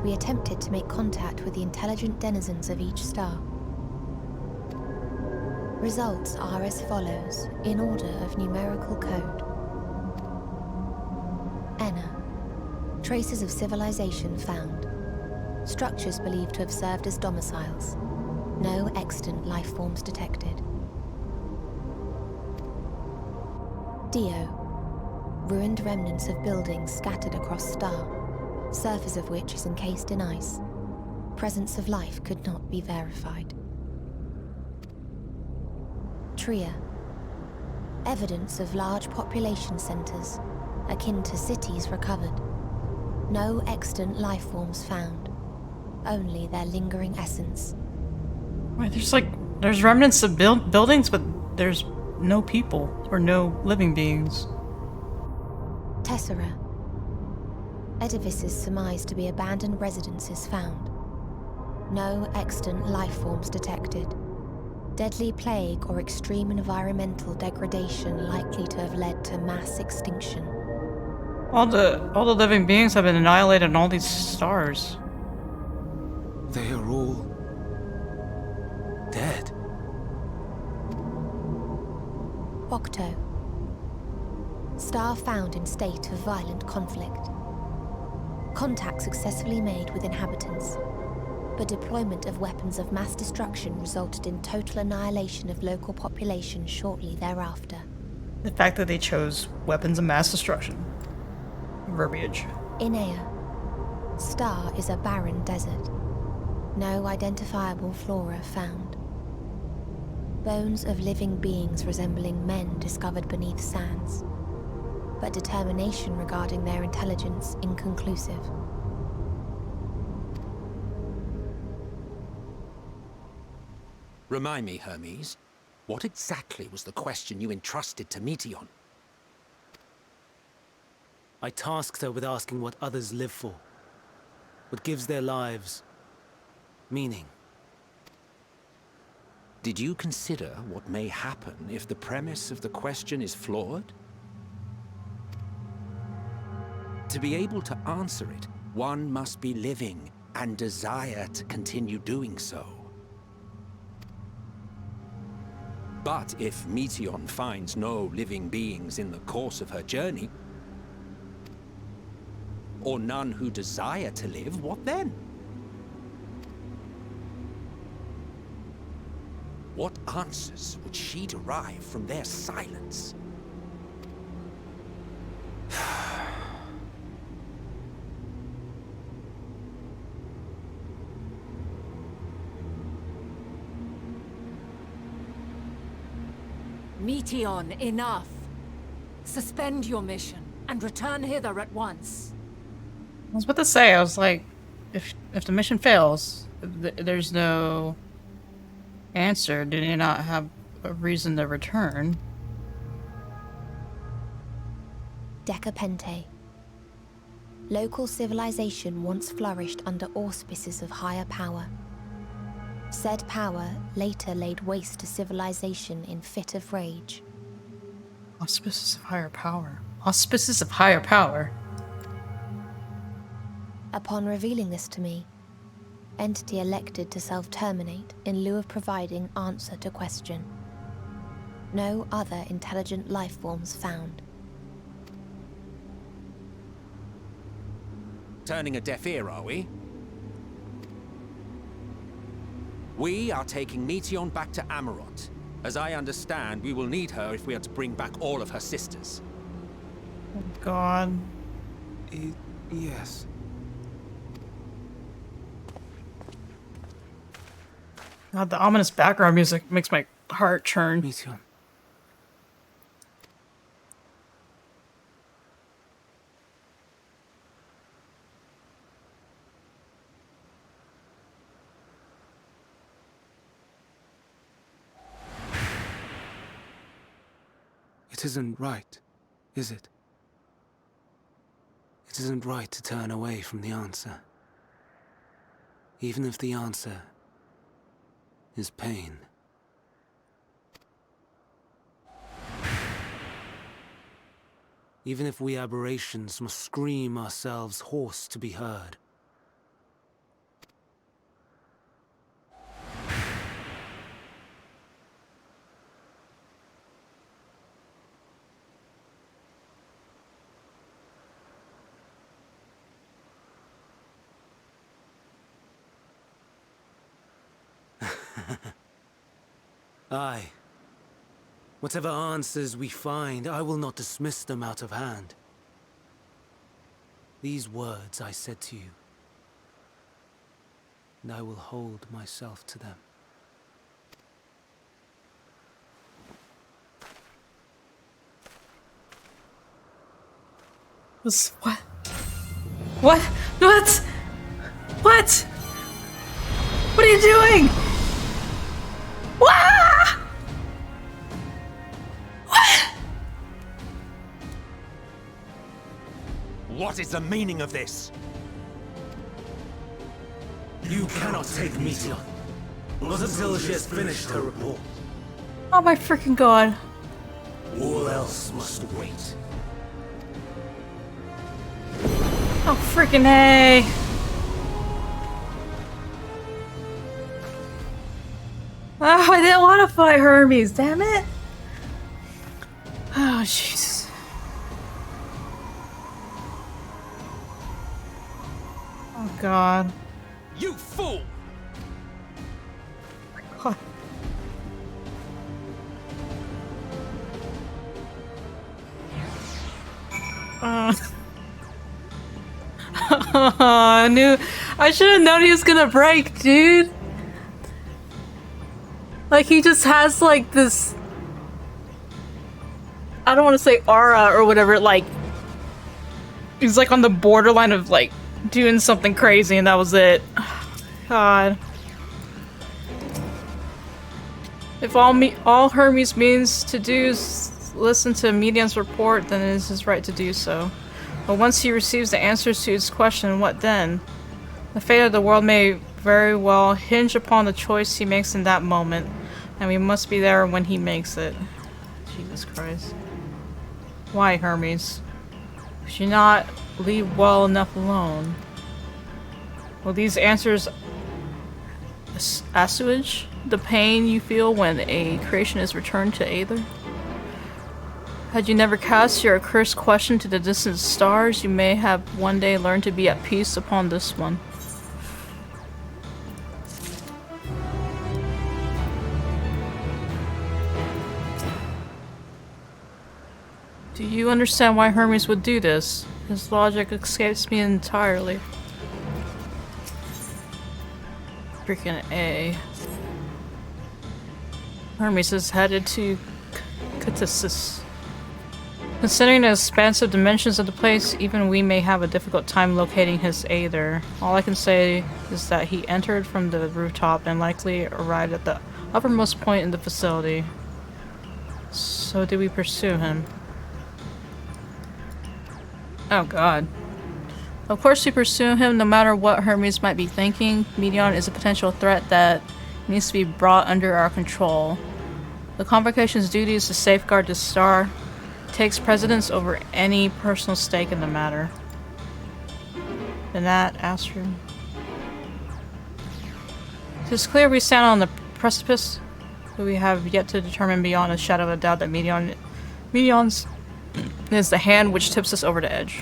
we attempted to make contact with the intelligent denizens of each star. Results are as follows, in order of numerical code. Enna. Traces of civilization found. Structures believed to have served as domiciles. No extant life forms detected. Dio. Ruined remnants of buildings scattered across star, surface of which is encased in ice. Presence of life could not be verified. Tria. Evidence of large population centers, akin to cities recovered. No extant life forms found, only their lingering essence. Wait, there's remnants of buildings, but there's no people or no living beings. Tessera. Edifices surmised to be abandoned residences found. No extant life forms detected. Deadly plague or extreme environmental degradation likely to have led to mass extinction. All the living beings have been annihilated on all these stars. They are all dead. Octo. Star found in state of violent conflict. Contact successfully made with inhabitants, but deployment of weapons of mass destruction resulted in total annihilation of local population shortly thereafter. The fact that they chose weapons of mass destruction. Verbiage. Inea. Star is a barren desert. No identifiable flora found. Bones of living beings resembling men discovered beneath sands, but determination regarding their intelligence inconclusive. Remind me, Hermes, what exactly was the question you entrusted to Meteion? I tasked her with asking what others live for, what gives their lives meaning. Did you consider what may happen if the premise of the question is flawed? To be able to answer it, one must be living and desire to continue doing so. But if Meteion finds no living beings in the course of her journey, or none who desire to live, what then? What answers would she derive from their silence? Meteion, enough! Suspend your mission and return hither at once. I was about to say, I was like, if the mission fails, if there's no answer, do you not have a reason to return? Decapente. Local civilization once flourished under auspices of higher power. Said power later laid waste to civilization in fit of rage. Auspices of higher power. Auspices of higher power. Upon revealing this to me, entity elected to self-terminate in lieu of providing answer to question. No other intelligent life forms found. Turning a deaf ear, are we? We are taking Meteion back to Amarot. As I understand, we will need her if we are to bring back all of her sisters. Oh God. Yes. God, the ominous background music makes my heart churn. Meteion. It isn't right, is it? It isn't right to turn away from the answer. Even if the answer is pain. Even if we aberrations must scream ourselves hoarse to be heard. Aye. Whatever answers we find, I will not dismiss them out of hand. These words I said to you, and I will hold myself to them. What? What? What? What? What are you doing? What? What is the meaning of this? You cannot take Meteion. Not until she has finished her report. Oh my freaking God. All else must wait. Oh freaking A. Oh, I didn't want to fight Hermes, damn it. Oh, Jesus. Oh, God. You fool! God. I should have known he was gonna break, dude. Like, he just has, like, this... I don't want to say aura or whatever, like... He's, like, on the borderline of, like, doing something crazy, and that was it. God. If all Hermes means to do is listen to Medion's report, then it is his right to do so. But once he receives the answers to his question, what then? The fate of the world may very well hinge upon the choice he makes in that moment, and we must be there when he makes it. Jesus Christ. Why, Hermes? Should you not leave well enough alone? Will these answers assuage the pain you feel when a creation is returned to Aether? Had you never cast your accursed question to the distant stars, you may have one day learned to be at peace upon this one. Do you understand why Hermes would do this? His logic escapes me entirely. Freaking A. Hermes is headed to Catasis. Considering the expansive dimensions of the place, even we may have a difficult time locating his Aether. All I can say is that he entered from the rooftop and likely arrived at the uppermost point in the facility. So do we pursue him? Oh god. Of course we pursue him no matter what Hermes might be thinking. Medion is a potential threat that needs to be brought under our control. The Convocation's duty is to safeguard the star. It takes precedence over any personal stake in the matter. Benat, Astrid. It is clear we stand on the precipice, but we have yet to determine beyond a shadow of a doubt that Medion's is the hand which tips us over the edge.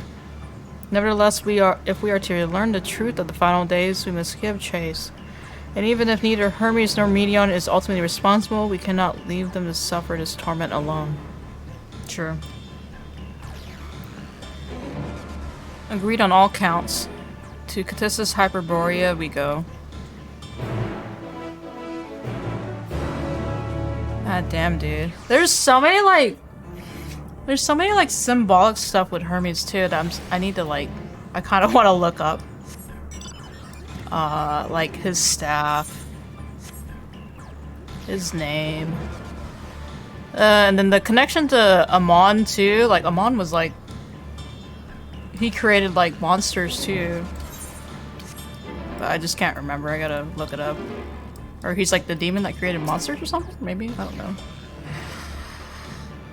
Nevertheless, if we are to learn the truth of the final days, we must give chase. And even if neither Hermes nor Medion is ultimately responsible, we cannot leave them to suffer this torment alone. True. Agreed on all counts. To Catasis Hyperborea we go. God damn, dude. There's so many like symbolic stuff with Hermes too that I need to like, I kind of want to look up. Like his staff, his name, and then the connection to Amon too. Like Amon was like, he created like monsters too, but I just can't remember. I gotta look it up. Or he's like the demon that created monsters or something? Maybe? I don't know.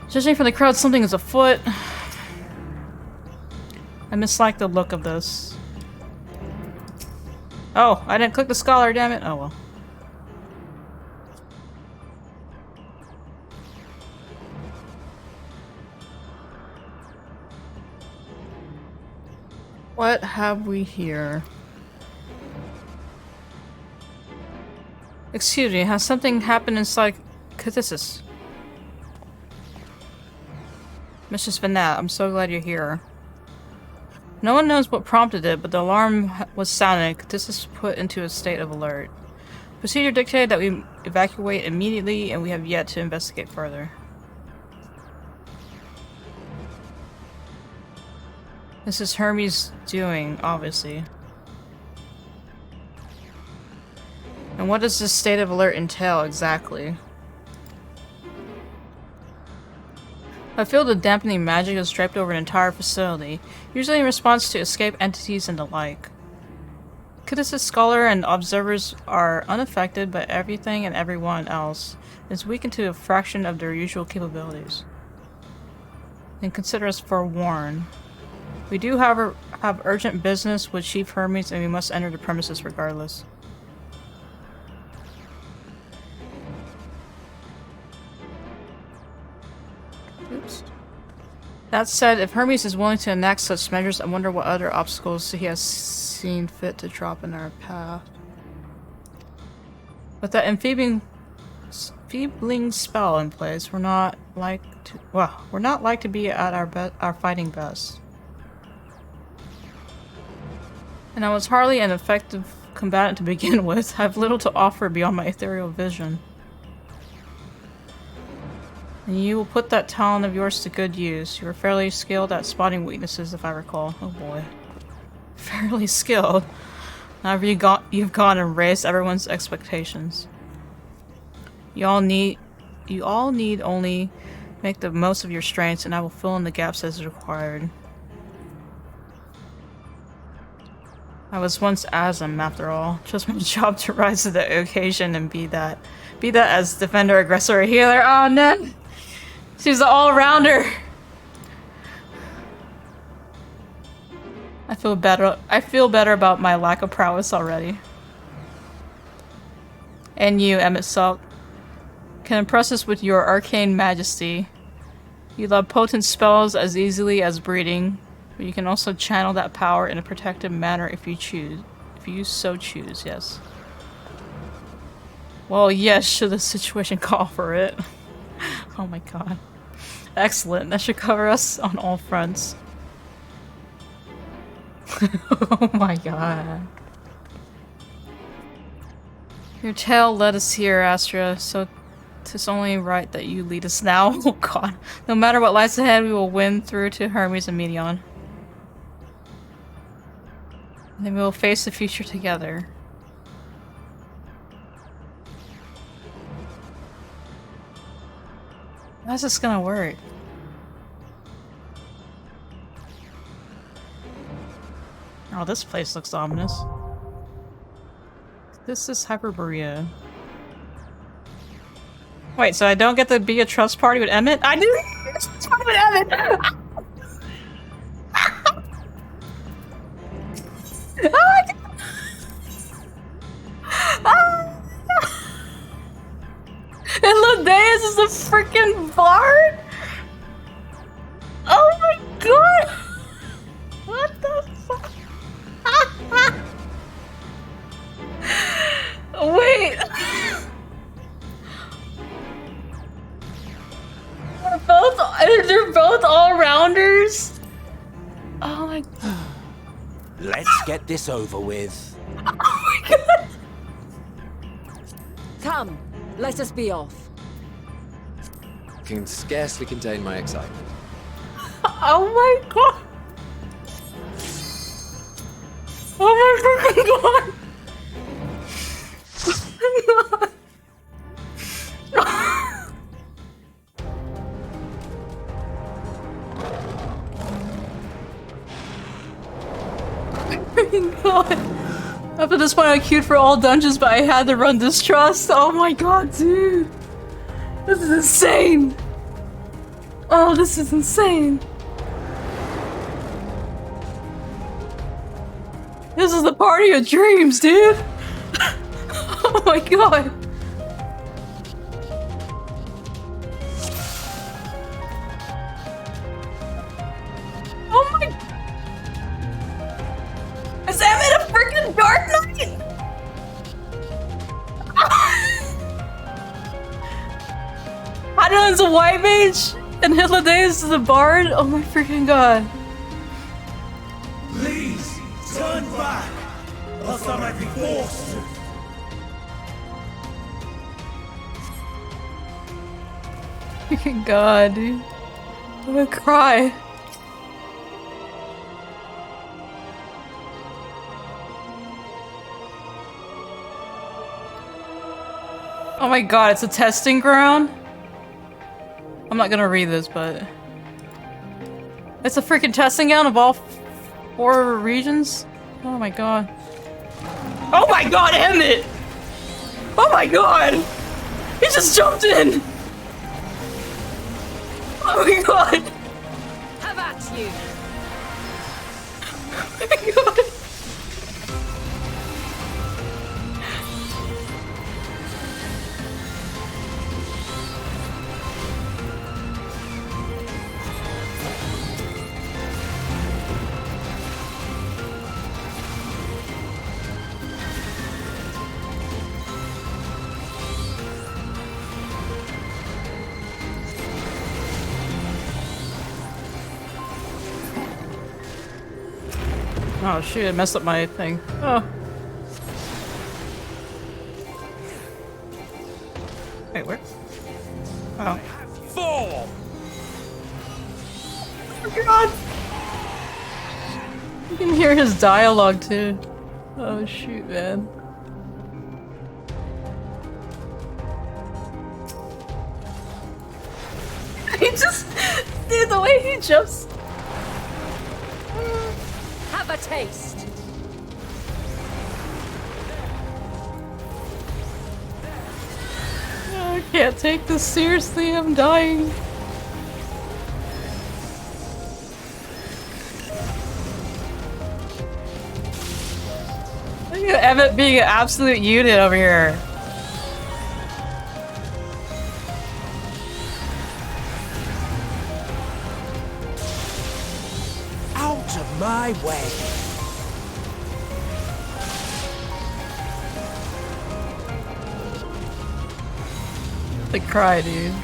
Judging from the crowd, something is afoot. I mislike the look of this. Oh, I didn't click the scholar, damn it. Oh well. What have we here? Excuse me, has something happened inside Catasis? Mrs. Vanat, I'm so glad you're here. No one knows what prompted it, but the alarm was sounded and Catasis was put into a state of alert. Procedure dictated that we evacuate immediately, and we have yet to investigate further. This is Hermes' doing, obviously. And what does this state of alert entail exactly? A field of dampening magic is draped over an entire facility, usually in response to escape entities and the like. Catasis scholar and observers are unaffected, but everything and everyone else is weakened to a fraction of their usual capabilities. And consider us forewarned. We do, however, have urgent business with Chief Hermes, and we must enter the premises regardless. Oops. That said, if Hermes is willing to enact such measures, I wonder what other obstacles he has seen fit to drop in our path. With that enfeebling spell in place, we're not like to be at our fighting best. And I was hardly an effective combatant to begin with. I have little to offer beyond my ethereal vision. And you will put that talent of yours to good use. You are fairly skilled at spotting weaknesses, if I recall. Oh boy. Fairly skilled. However, you've gone and raised everyone's expectations. You all need only make the most of your strengths, and I will fill in the gaps as required. I was once Asm, after all. Just my job to rise to the occasion and be that as defender, aggressor, or healer. Oh no! She's an all-rounder! I feel better about my lack of prowess already. And you, Emmett Salt, can impress us with your arcane majesty. You love potent spells as easily as breeding, but you can also channel that power in a protective manner if you so choose, yes. Well, yes, should the situation call for it. Oh my god. Excellent, that should cover us on all fronts. Oh my god. Your tale led us here, Astra, so 'tis only right that you lead us now. Oh god. No matter what lies ahead, we will win through to Hermes and Meteon. And then we will face the future together. How's this gonna work? Oh, this place looks ominous. This is Hyperborea. Wait, so I don't get to be a trust party with Emmett? I do get a trust party with Emmett! Oh my god! And Lodeus is a freaking bard? Oh my god! What the fuck? Wait! They're both all-rounders? Oh my god. Let's get this over with. Oh my god! Come, let us be off. Can scarcely contain my excitement. Oh my god! Oh my freaking god! Freaking god! Up to this point I queued for all dungeons, but I had to run Distrust. Oh my god, dude! This is insane! Oh, this is insane! This is the party of dreams, dude! Oh my god! Oh my... Is Emmett a freaking Dark Knight? Adon's a white mage, and Hyladeus is a bard? Oh my freaking god. Please, turn back, else I might be forced to. Freaking god, dude. I'm gonna cry. Oh my god, it's a testing ground? I'm not gonna read this, but... It's a freaking testing ground of all 4 regions? Oh my god. Oh my god, Emmett! Oh my god! He just jumped in! Oh my god! Have at you! Oh my god! Oh shit, I messed up my thing. Oh. Wait, where? Oh. Fall! Oh god! You can hear his dialogue too. Oh shoot, man. He just... Dude, the way he jumps... Have a taste. I can't take this seriously, I'm dying. Look at Emmett being an absolute unit over here. Out of my way! The cry, dude.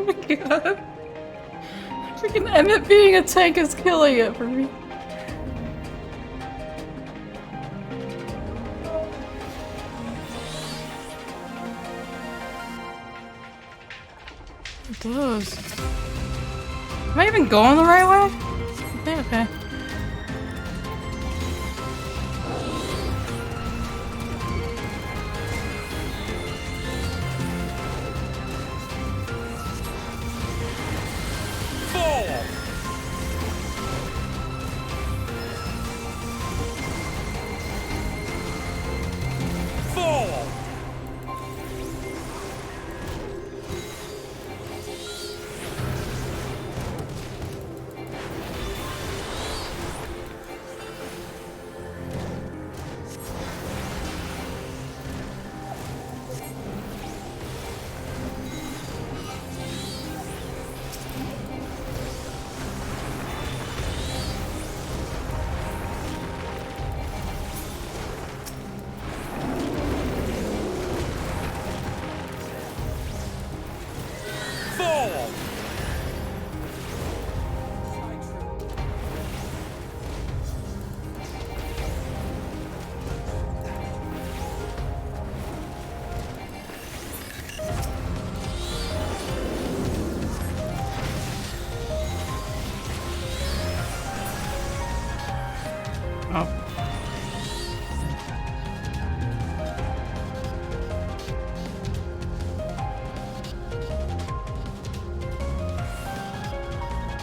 Oh my god. Freaking Emmett being a tank is killing it for me. It does. Am I even going the right way? Okay, okay.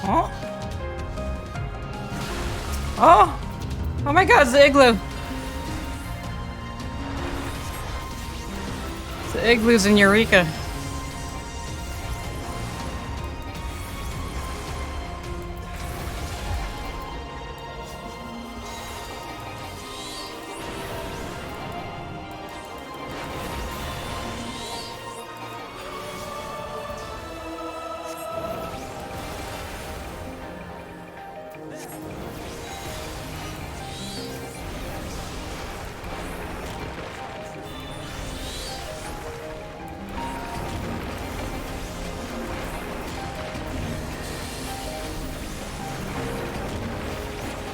Oh. Oh! Oh my god, it's the igloo! It's the igloos in Eureka.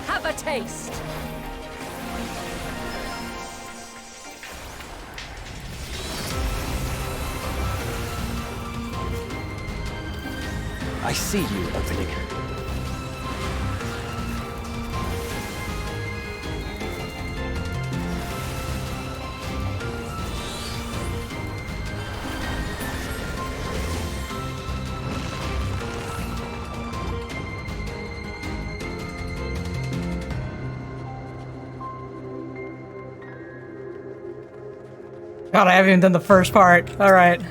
Have a taste. I see you opening. God, I haven't even done the first part. Alright.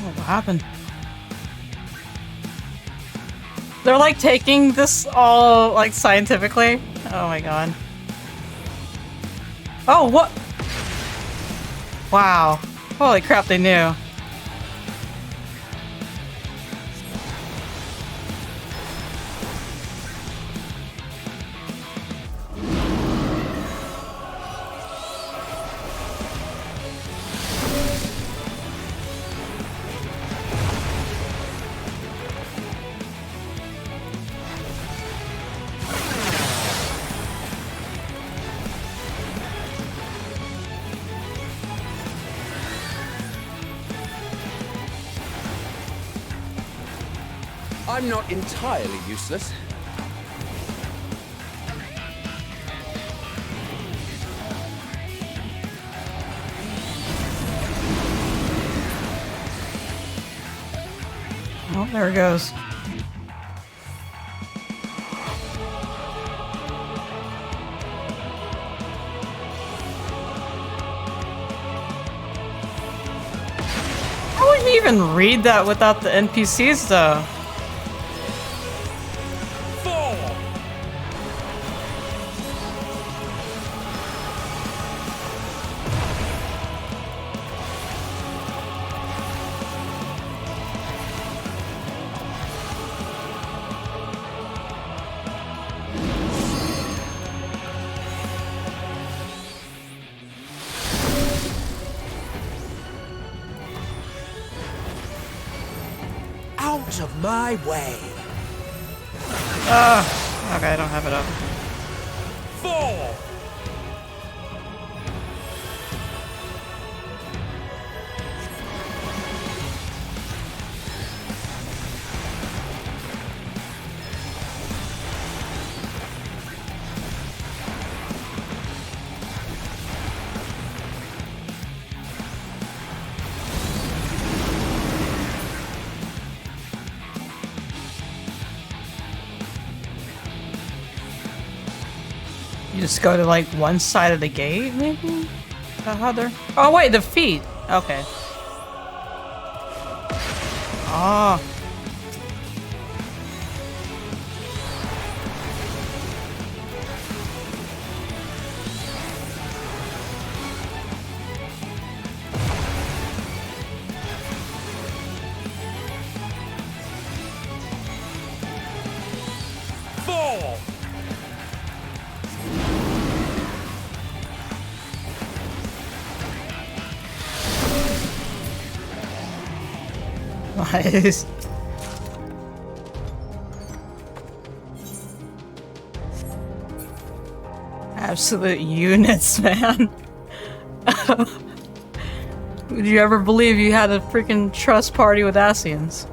What happened? They're like taking this all like scientifically. Oh my god. Oh, what? Wow. Holy crap, they knew. I'm not entirely useless. Oh, there it goes. How would you even read that without the NPCs though? Out of my way! Okay, I don't have it up. 4! You just go to like one side of the gate, maybe? Is that how they're... Oh wait, the feet! Okay. Oh. Nice. Absolute units, man. Would you ever believe you had a freaking trust party with Asians?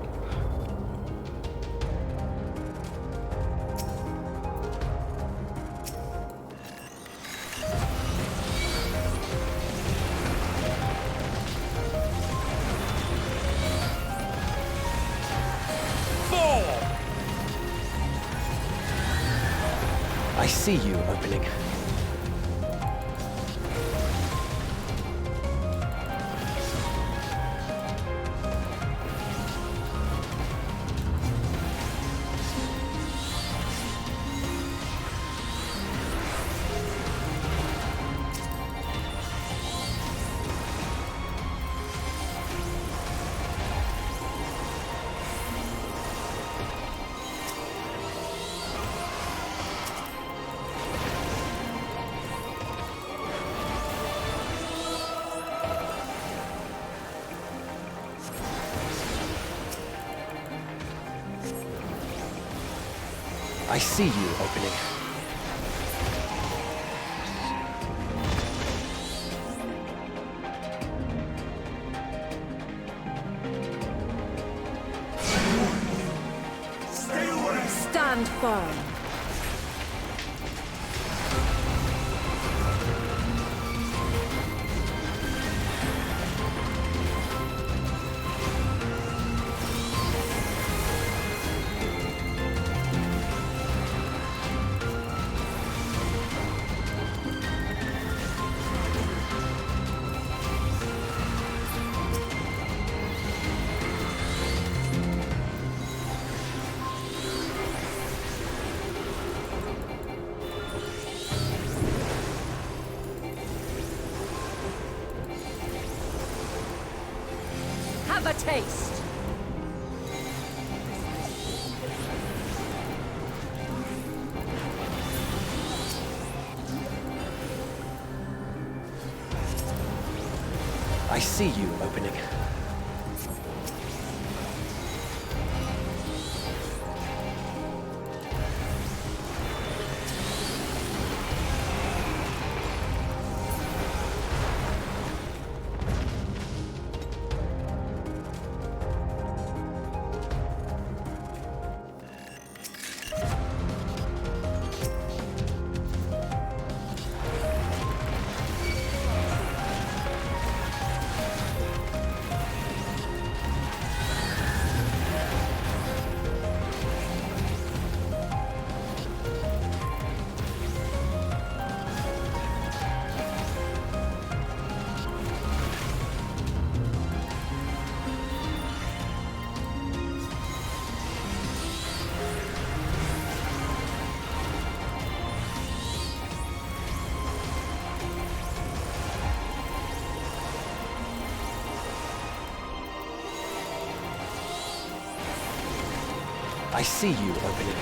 I see you opening. I see you opening. Stand firm. Have a taste! I see you opening. I see you opening.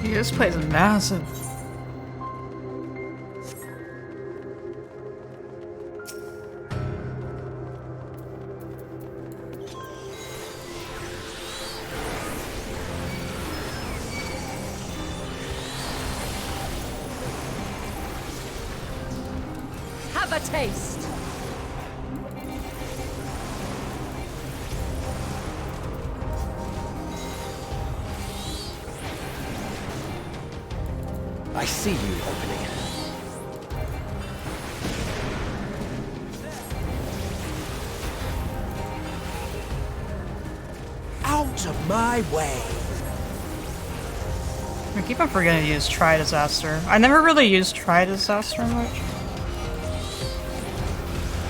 This place is massive. Have a taste! I see you opening. Out of my way! I keep on forgetting to use Try Disaster. I never really used Try Disaster much.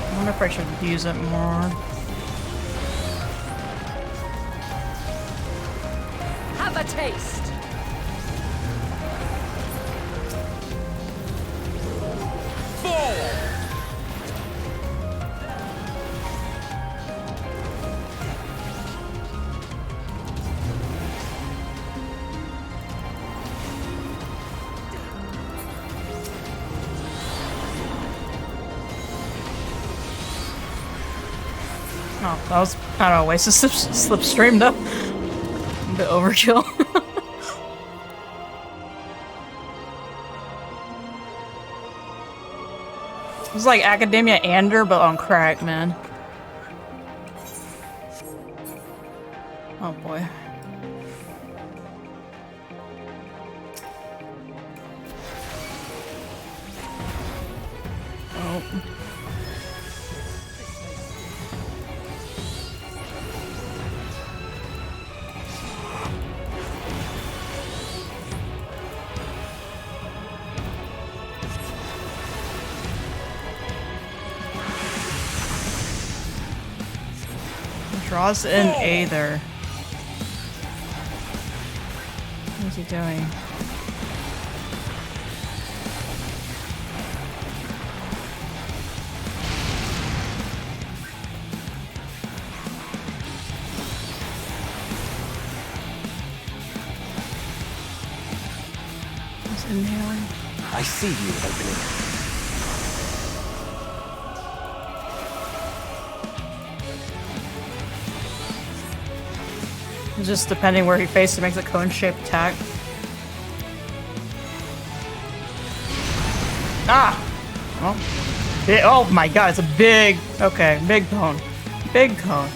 I wonder if I should use it more. Have a taste! Oh, that was kind of a waste of slipstream though. A bit overkill. It's like Academia Ander, but on crack, man. Oh boy. Oh. Draws in Aether. What's he doing? He's inhaling. I see you opening. Just depending where he faces, it makes a cone-shaped attack. Ah! Oh. Oh my god, it's a big... Okay, big cone. Big cone.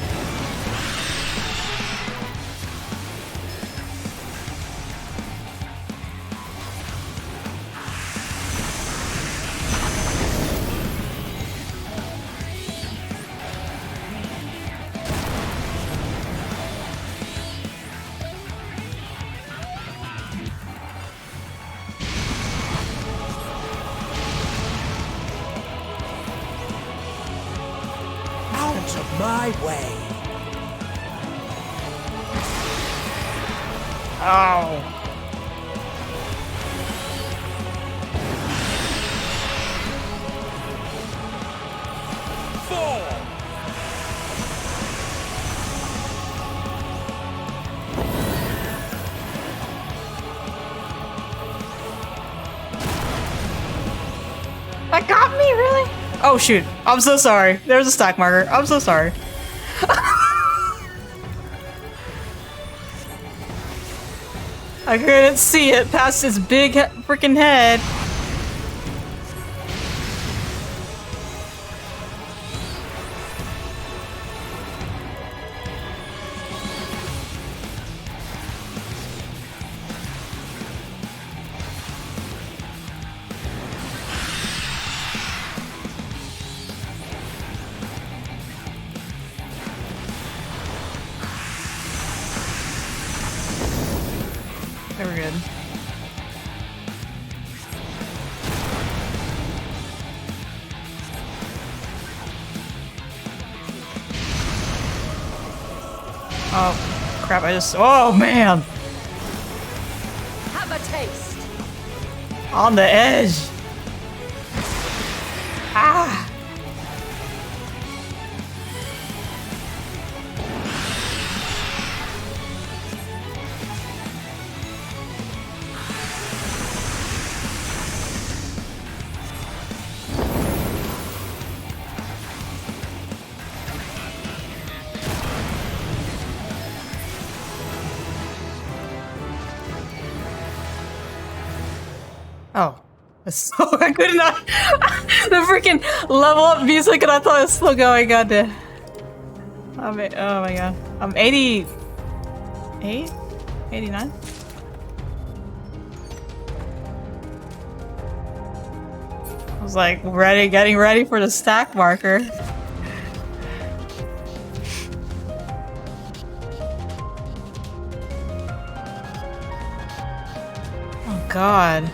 Out of my way. Oh. That got me, really? Oh shoot, I'm so sorry. There's a stack marker. I'm so sorry. I couldn't see it past his big freaking head. Okay, we're good. Oh, crap, I just... Oh, man! Have a taste. On the edge! Ah! Oh. So I could not. The freaking level up music, and I thought it was still going. God damn. Oh my god. I'm 88? 89? I was like getting ready for the stack marker. Oh god.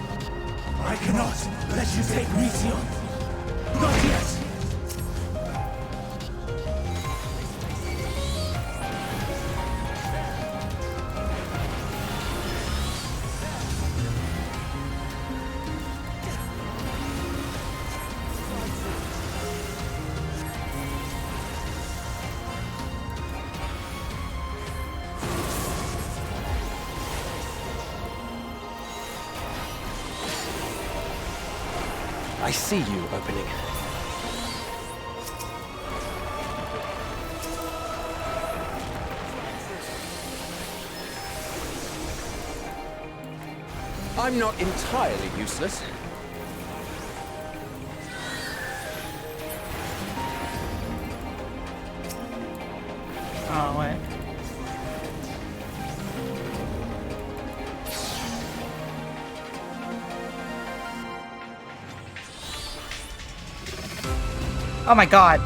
I cannot let you take Meteion. Not yet. I see you opening. I'm not entirely useless. Oh wait. Oh my god.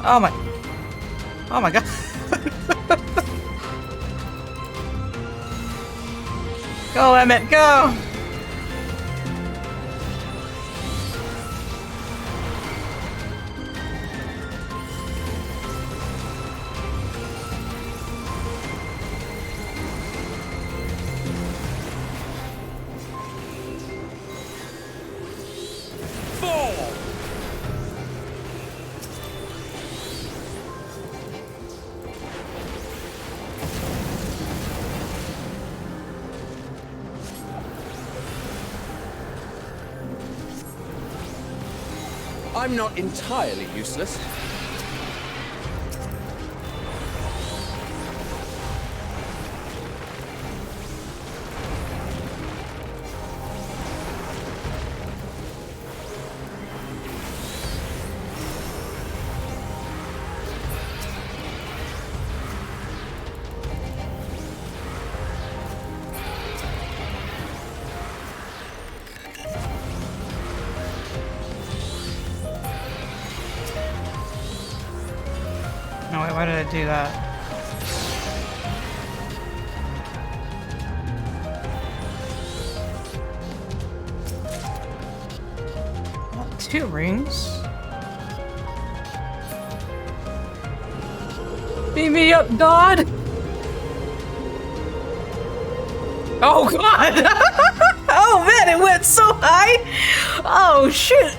Oh my. Oh my god. Go, Emmett, go! I'm not entirely useless. Oh wait, why did I do that? Oh, 2 rings. Beam me up, God! Oh God! Oh man, it went so high! Oh shit!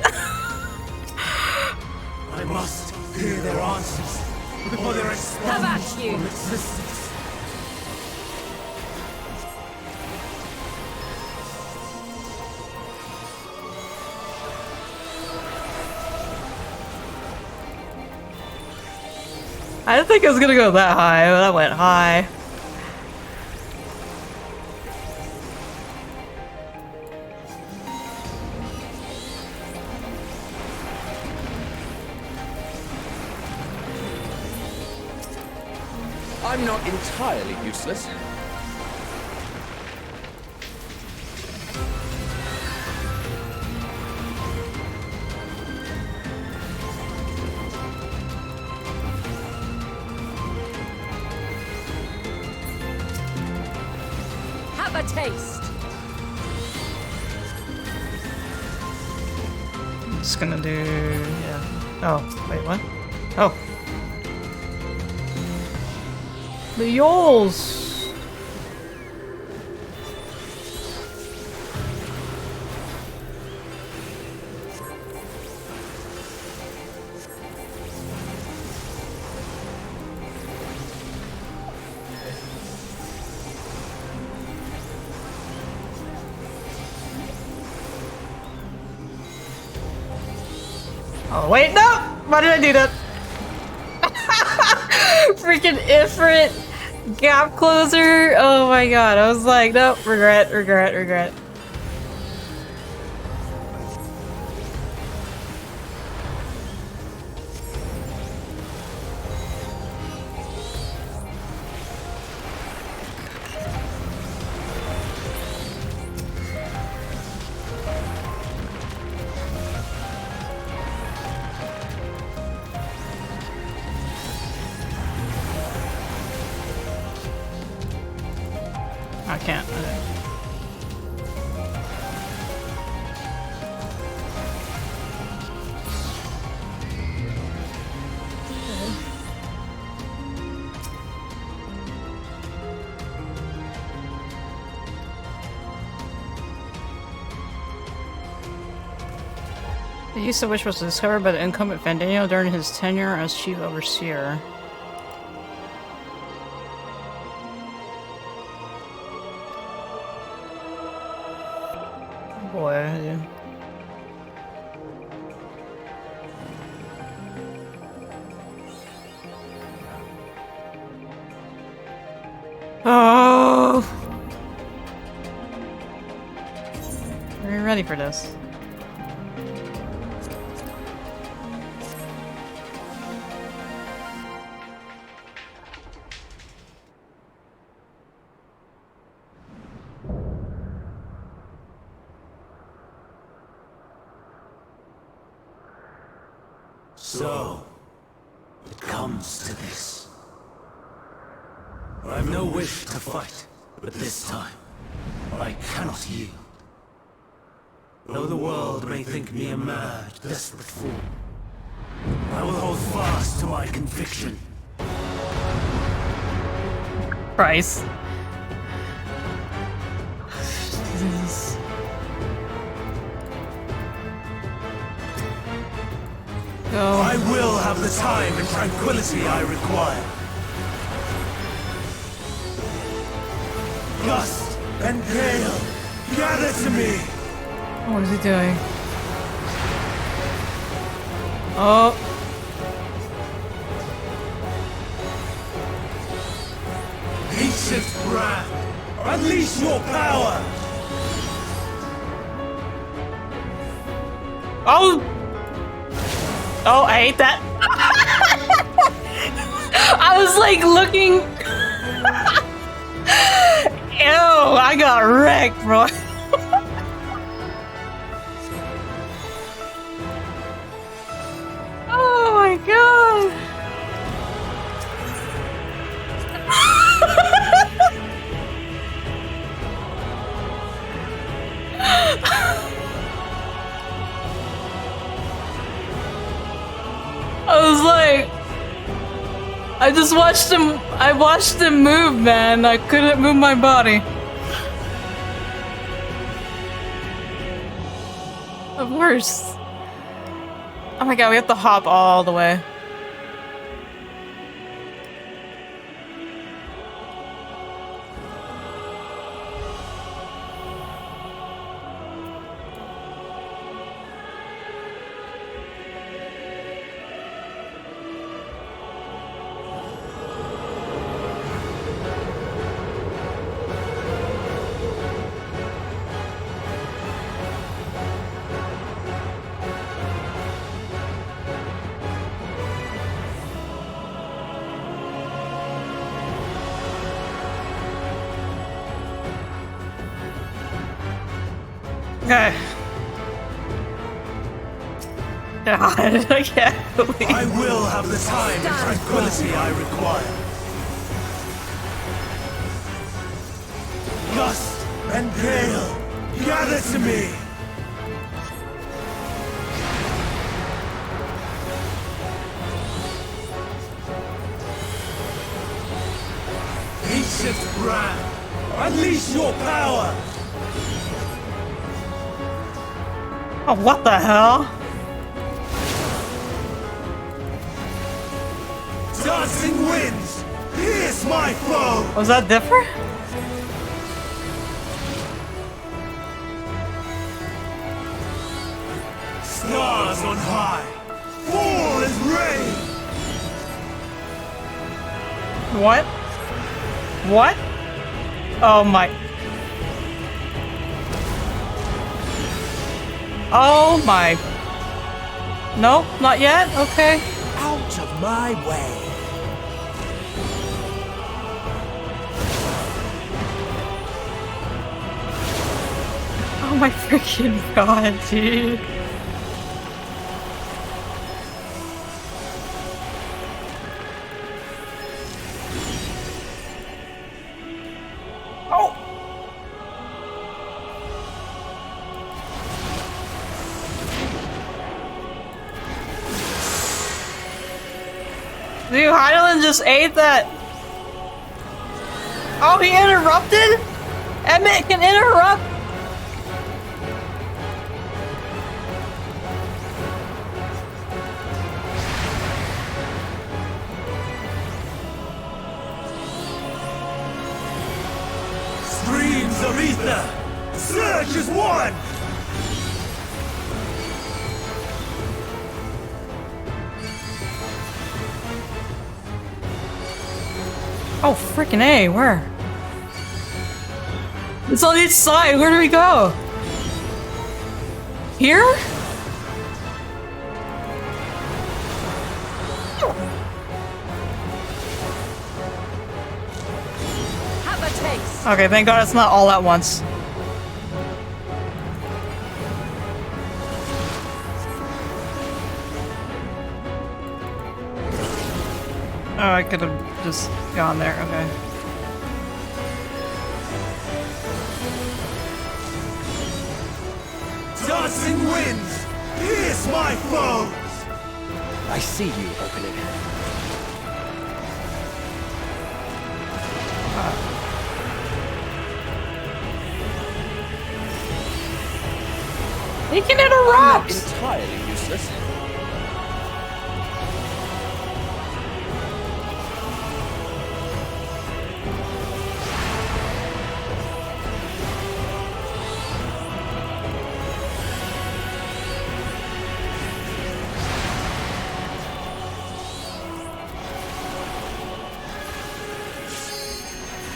I must hear their answers before they're expelled Have at you. from existence. I didn't think it was gonna go that high, but that went high. I'm not entirely useless. Have a taste. I'm just gonna do... yeah. Oh, wait, what? Oh. The Yoles! Oh, wait, no! Why did I do that? Freaking Ifrit gap closer. Oh my god. I was like, nope, regret, regret, regret. I can't. The use of which was discovered by the incumbent Fandinho during his tenure as chief overseer. Boy, dude. Oh! Are you ready for this? So, it comes to this. I have no wish to fight, but this time, I cannot yield. Though the world may think me a mad, desperate fool, I will hold fast to my conviction. Price. Jesus. Go. I will have the time and tranquility I require. Gust and gale, gather to me! What is he doing? Oh. Ancient brand, unleash your power! Oh! Oh, I hate that. I was like looking. Ew, I got wrecked, bro. Oh my god. was like, I just watched him. I watched him move, man. I couldn't move my body. Of course. Oh my god, we have to hop all the way. Okay. God, I can't believe. I will have the time and tranquility I require. Gust and gale, gather to me. Ancient brand, unleash your power. Oh, what the hell? Dancing winds, pierce my foe. Was that different? Stars on high, fall as rain. What? What? Oh my. Oh my. No, not yet? Okay. Out of my way. Oh my freaking god, dude. Oh! Dude, Heidelin just ate that. Oh, he interrupted? Emmett can interrupt? Streams of ether, surge as one. Oh, freaking A, where? It's on each side, where do we go? Here? Have a taste. Okay, thank god it's not all at once. Oh, I could have just gone there, okay. Dancing winds, pierce my foes. I see you opening. He can interrupt! Entirely useless.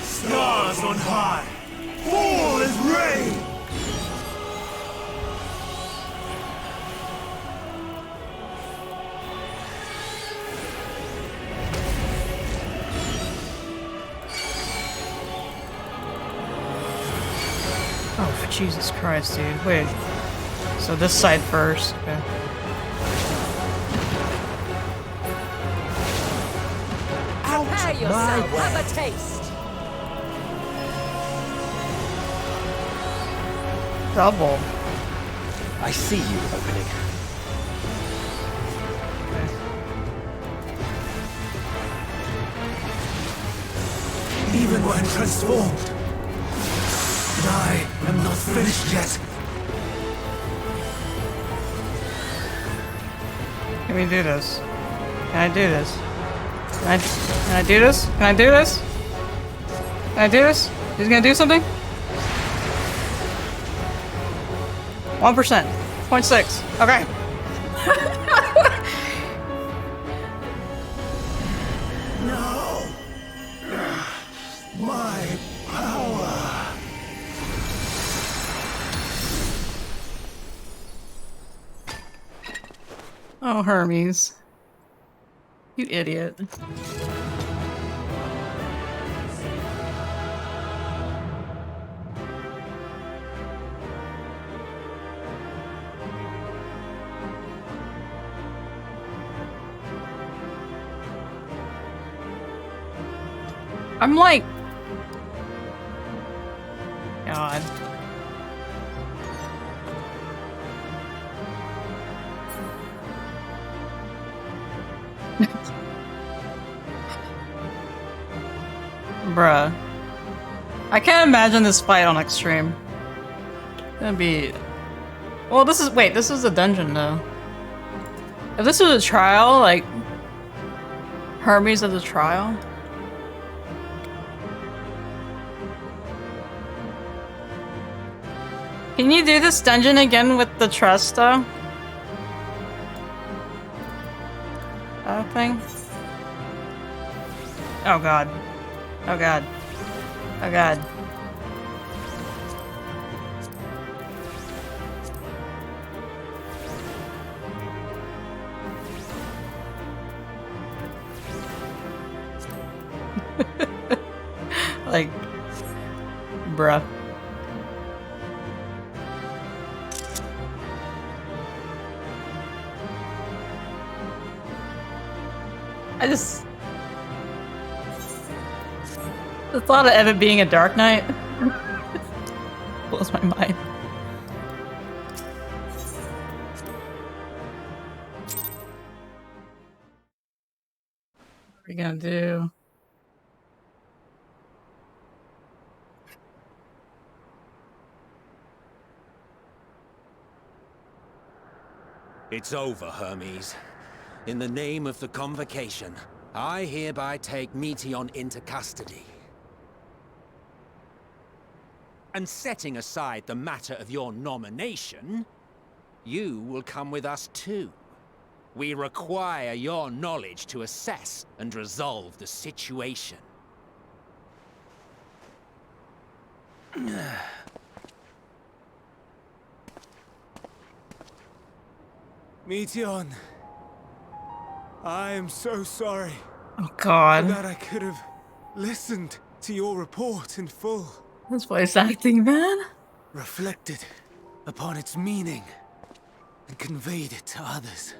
Stars on high, fall as rain. Oh, for Jesus Christ, dude. Wait. So this side first. Okay. Prepare yourself. Have a taste. Double. I see you opening. weren't transformed. But I am not finished yet. Can we do this? Can I do this? Can I do this? Can I do this? Can I do this? He's gonna do something? 1%. 0.6. Okay. No! My power! Oh, Hermes. You idiot. I'm like... God. Bruh. I can't imagine this fight on Extreme. It's gonna be... Well, this is... Wait, this is a dungeon, though. If this was a trial, like... Hermes as a trial? Can you do this dungeon again with the trust, though? That thing? Oh god. Oh god. Oh god. Like, bruh. I just... The thought of Evan being a Dark Knight blows my mind. What are we gonna do? It's over, Hermes. In the name of the Convocation, I hereby take Meteion into custody. And setting aside the matter of your nomination, you will come with us too. We require your knowledge to assess and resolve the situation. Meteion, I am so sorry Oh god. that I could have listened to your report in full, This voice acting, man. reflected upon its meaning, and conveyed it to others,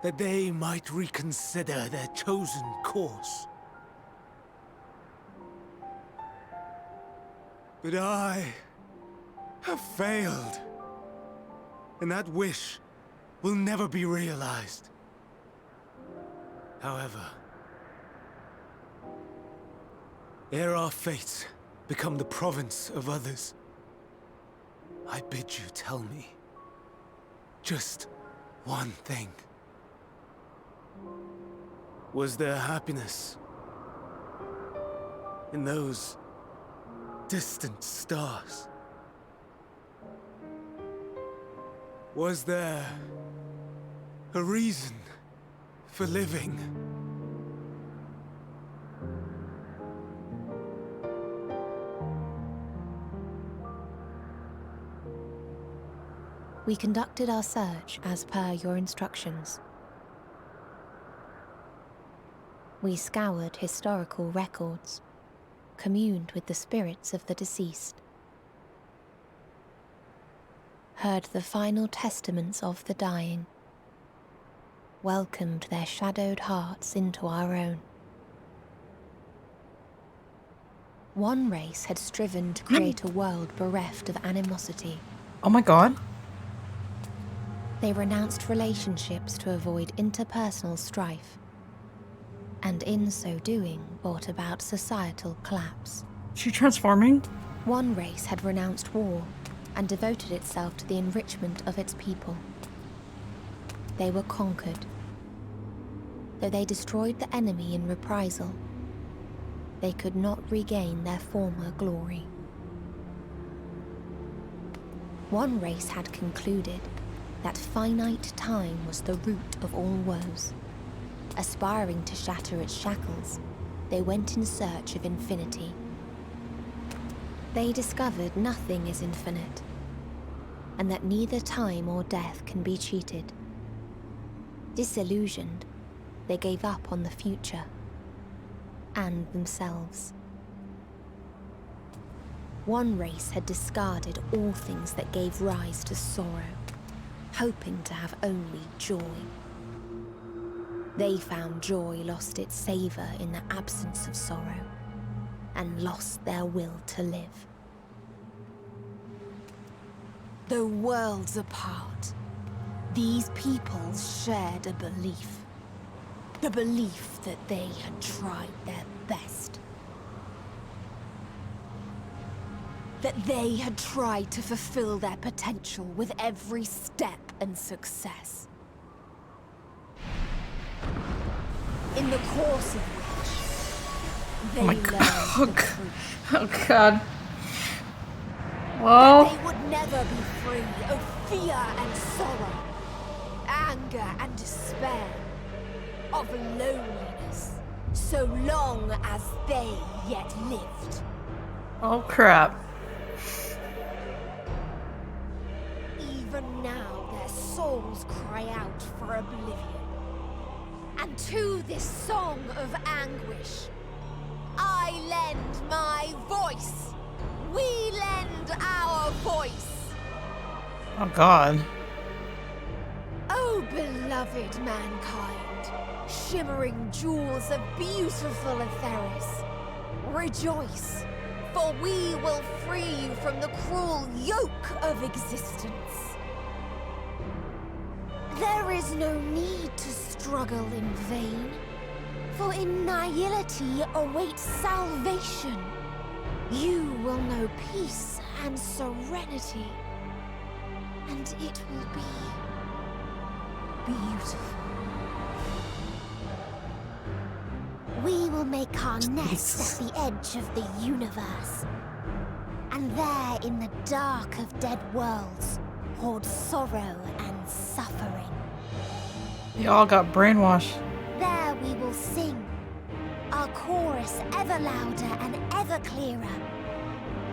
that they might reconsider their chosen course. But I have failed, and that wish will never be realized. However, ere our fates become the province of others, I bid you tell me just one thing. Was there happiness in those distant stars? Was there a reason for living? We conducted our search as per your instructions. We scoured historical records, communed with the spirits of the deceased, heard the final testaments of the dying, welcomed their shadowed hearts into our own. One race had striven to create a world bereft of animosity. Oh my god. They renounced relationships to avoid interpersonal strife. and in so doing brought about societal collapse. She transforming? One race had renounced war and devoted itself to the enrichment of its people. They were conquered. Though they destroyed the enemy in reprisal, they could not regain their former glory. One race had concluded that finite time was the root of all woes. Aspiring to shatter its shackles, they went in search of infinity. They discovered nothing is infinite, and that neither time or death can be cheated. Disillusioned, they gave up on the future and themselves. One race had discarded all things that gave rise to sorrow, hoping to have only joy. They found joy lost its savor in the absence of sorrow, and lost their will to live. Though worlds apart, these peoples shared a belief. The belief that they had tried their best. That they had tried to fulfill their potential with every step and success. In the course of which they learned the truth. Oh god. Well, They would never be free of fear and sorrow, anger and despair, of loneliness, so long as they yet lived. oh crap. Even now their souls cry out for oblivion. And to this song of anguish, I lend my voice. We lend our voice. Oh god. Oh, beloved mankind, shimmering jewels of beautiful Etheris, rejoice, for we will free you from the cruel yoke of existence. There is no need to struggle in vain, for in nihility awaits salvation. You will know peace and serenity, and it will be beautiful. We will make our nest at the edge of the universe, and there in the dark of dead worlds hoard sorrow and suffering. You all got brainwashed. There we will sing, our chorus ever louder and ever clearer,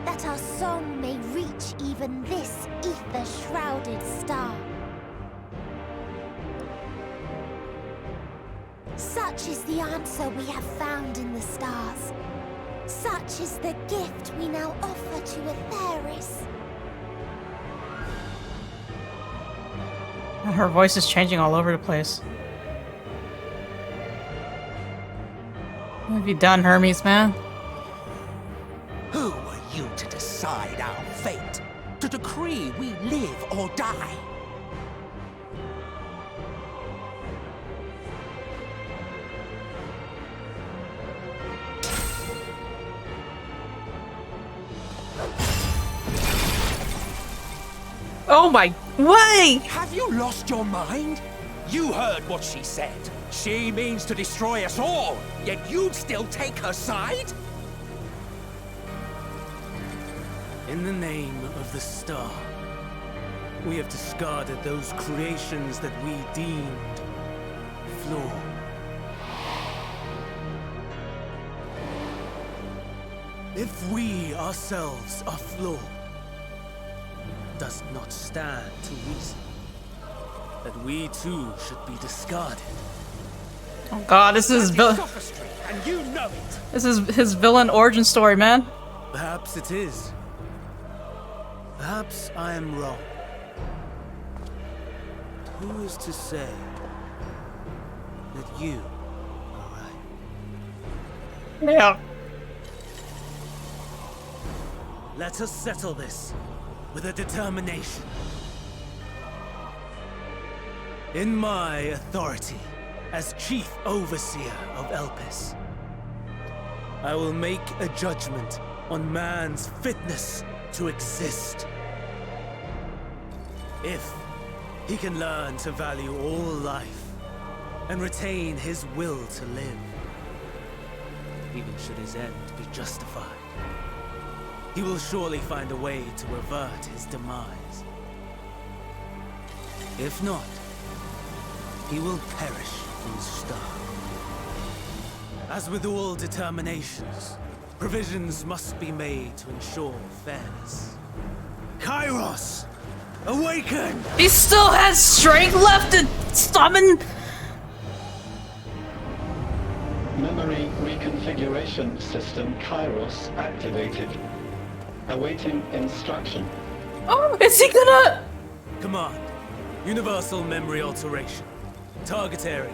that our song may reach even this ether-shrouded star. Such is the answer we have found in the stars. Such is the gift we now offer to Etheris. Her voice is changing all over the place. What have you done, Hermes, man? Who are you to decide our fate? To decree we live or die? Oh my way! Have you lost your mind? You heard what she said. She means to destroy us all, yet you'd still take her side? In the name of the star, we have discarded those creations that we deemed flawed. If we ourselves are flawed, does not stand to reason that we too should be discarded. Oh god, this is Sophistry, and you know it. this is his villain origin story, man. Perhaps it is. Perhaps I am wrong. Who is to say that you are right? Yeah. Let us settle this with a determination. In my authority, as Chief Overseer of Elpis. I will make a judgment on man's fitness to exist. If he can learn to value all life and retain his will to live, even should his end be justified, he will surely find a way to avert his demise. If not, he will perish from the start. As with all determinations, provisions must be made to ensure fairness. Kairos! Awaken! He still has strength left to summon. Memory reconfiguration system Kairos activated. Awaiting instruction. Oh, is he gonna? Command. Universal memory alteration. Target area.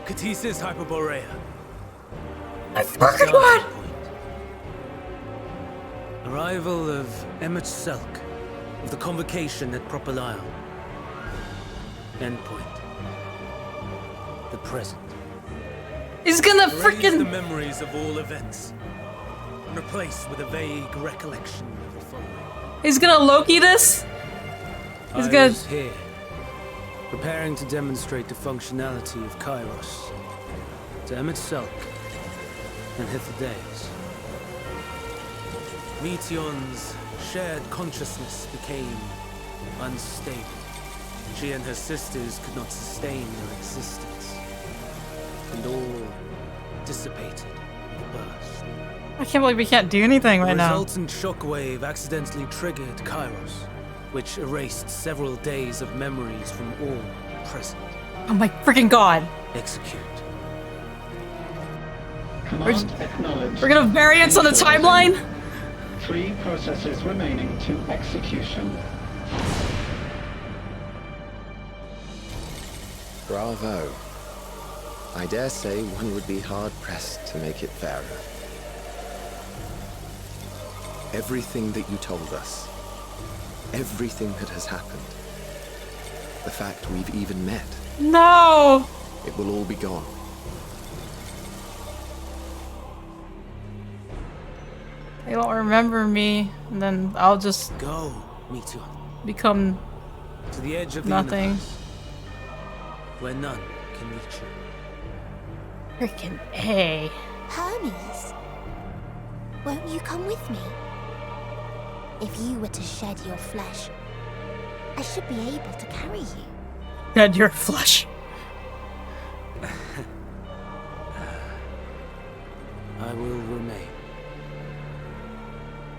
Catesis Hyperborea. I forgot. Arrival of MSQ of the convocation at Propylion. Endpoint. The present. He's gonna Erase the freaking. memories of all events. And replace with a vague recollection of the following. He's gonna Loki this. He's I gonna. was here, preparing to demonstrate the functionality of Kairos to MSQ and Hithodaeus. Meteion's shared consciousness became unstable. She and her sisters could not sustain their existence, and all dissipated in a burst. I can't believe we can't do anything right The now. resultant shockwave accidentally triggered Kairos, which erased several days of memories from all present. Oh my freaking god. Execute. Command acknowledged. We're gonna variance on the timeline. 3 processes remaining to execution. Bravo. I dare say one would be hard-pressed to make it fairer. Everything that you told us, everything that has happened, the fact we've even met, No. it will all be gone. They won't remember me, and then I'll just Go, Meteion, become to the edge of the nothing. universe, where none can reach you. Freaking A. Hermes, won't you come with me? If you were to shed your flesh, I should be able to carry you. Dead your flesh. I will remain.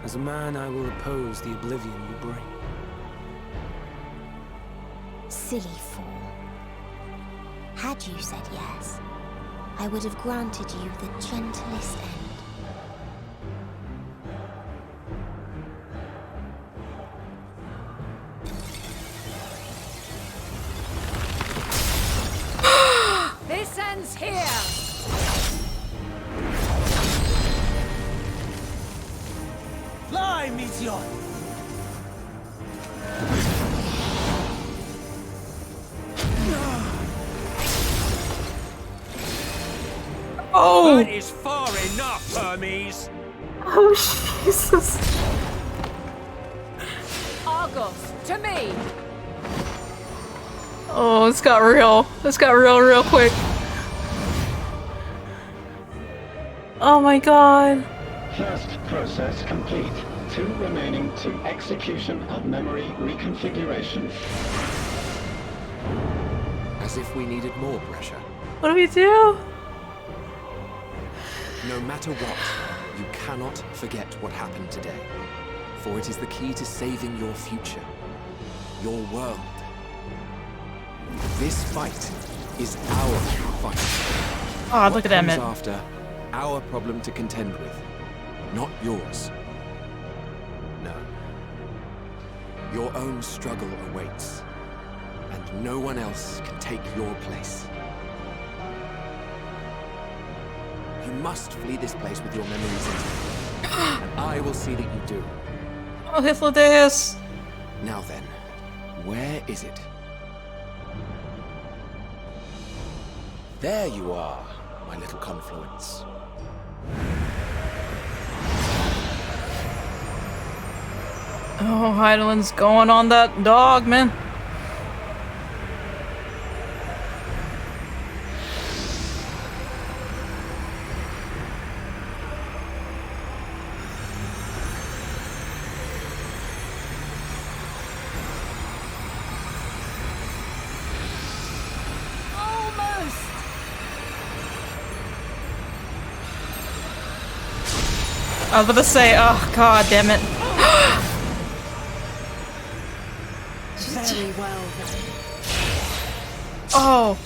As a man, I will oppose the oblivion you bring. Silly fool. Had you said yes, I would have granted you the gentlest end. This ends here! Fly, Meteion! Oh! That is far enough, Hermes! Oh, Jesus. Argos, to me! Oh, it's got real. It's got real quick. Oh my god. First process complete. 2 remaining to execution of memory reconfiguration. As if we needed more pressure. What do we do? No matter what, you cannot forget what happened today. For it is the key to saving your future. Your world. This fight is our fight. Oh, look at that What man. comes after, our problem to contend with, not yours. No. Your own struggle awaits, and no one else can take your place. You must flee this place with your memories intact, and I will see that you do. Oh, Hithodaeus. Now then, where is it? There you are, my little confluence. Oh, Heidelin's going on that dog, man. I was about to say, oh god damn it. Very well then. Oh.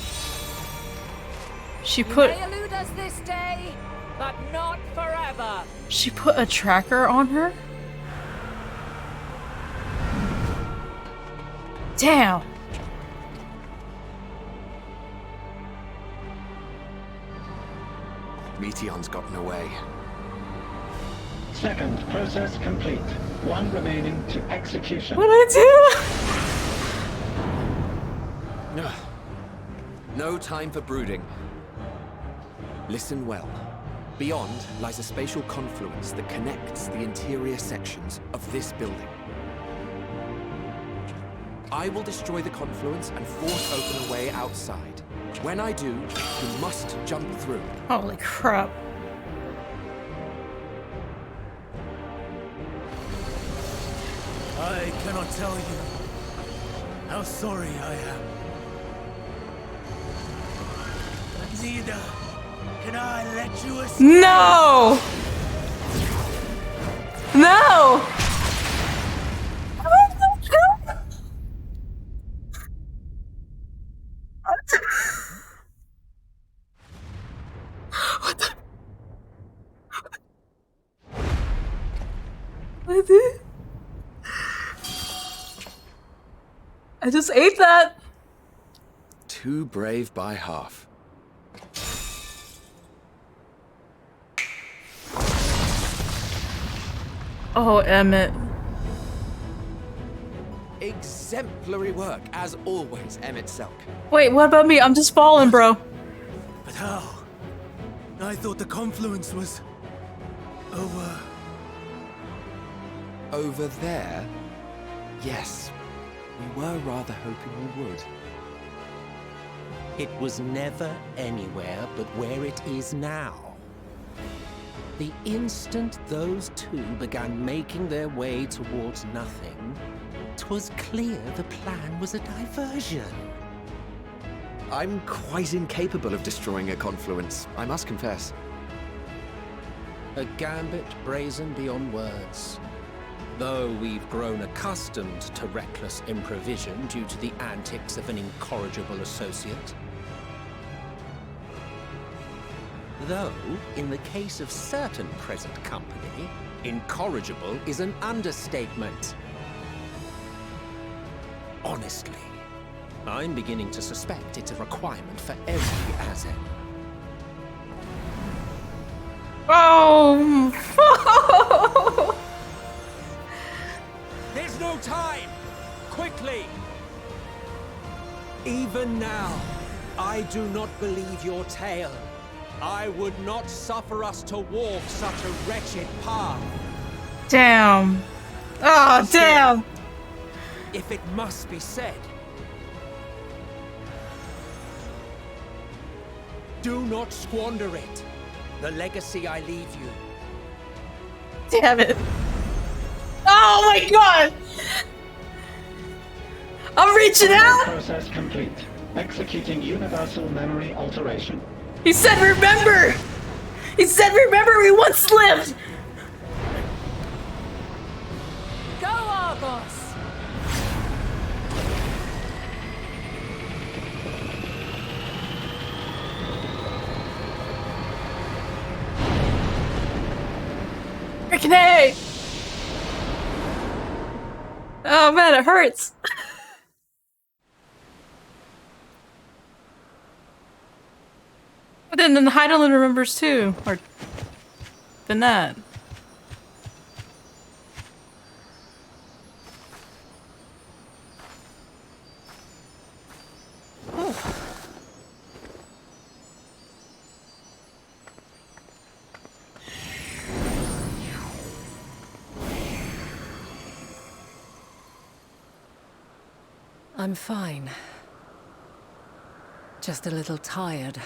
She put You may elude us this day, but not forever. she put a tracker on her? Damn. Meteon's gotten away. Second process complete. One remaining to execution. What'd I do? No time for brooding. Listen well. Beyond lies a spatial confluence that connects the interior sections of this building. I will destroy the confluence and force open a way outside. When I do, you must jump through. Holy crap. I cannot tell you how sorry I am. But neither can I let you escape. No! No! What the? What did? I just ate that. Too brave by half. Oh, Emmett. Exemplary work, as always, Emmett Selk. Wait, what about me? I'm just falling, bro. But how? I thought the confluence was over. Over there? Yes. We were rather hoping we would. It was never anywhere but where it is now. The instant those two began making their way towards nothing, 'twas clear the plan was a diversion. I'm quite incapable of destroying a confluence, I must confess. A gambit brazen beyond words. Though we've grown accustomed to reckless improvision due to the antics of an incorrigible associate. Though, in the case of certain present company, incorrigible is an understatement. Honestly, I'm beginning to suspect it's a requirement for every Azen. Oh! There's no time! Quickly! Even now, I do not believe your tale. I would not suffer us to walk such a wretched path. Damn. Oh, damn. If it must be said, do not squander it. The legacy I leave you. Damn it. Oh my god! I'm reaching out! Process complete. Executing universal memory alteration. He said remember! He said remember we once lived! Go, Argos! Freaking A! Oh man, it hurts. But then Heidelin remembers too. Or than that. I'm fine. Just a little tired.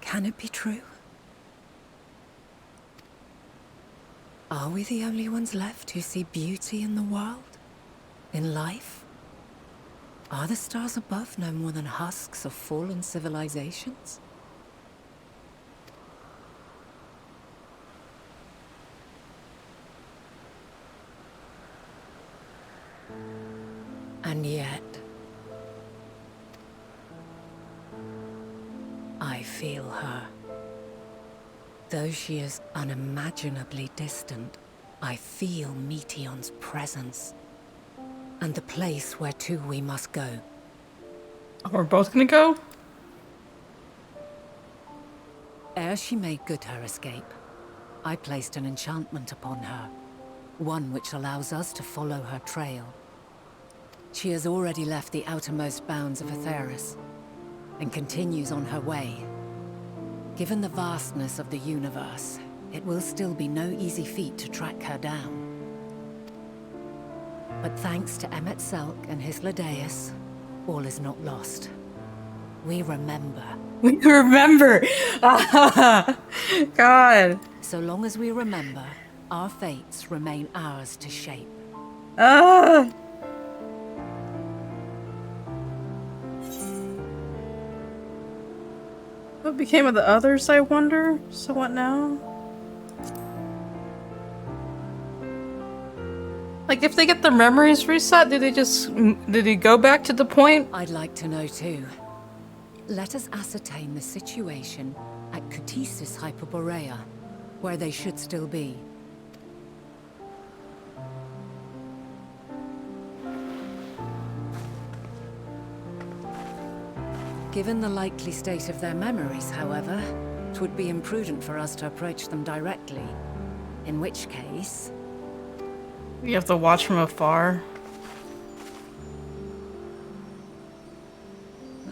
Can it be true? Are we the only ones left who see beauty in the world? In life? Are the stars above no more than husks of fallen civilizations? And yet, I feel her. Though she is unimaginably distant, I feel Meteion's presence. And the place where to we must go. We're both gonna go? Ere she made good her escape, I placed an enchantment upon her. One which allows us to follow her trail. She has already left the outermost bounds of Aetheris, and continues on her way. Given the vastness of the universe, it will still be no easy feat to track her down. But thanks to Emmet Selk and his Ladeus, all is not lost. We remember. We remember! God. So long as we remember, our fates remain ours to shape. Ah! What became of the others, I wonder? So what now? Like, if they get their memories reset, did he go back to the point? I'd like to know too. Let us ascertain the situation at Cutisis Hyperborea, where they should still be. Given the likely state of their memories, however, it would be imprudent for us to approach them directly. In which case... You have to watch from afar.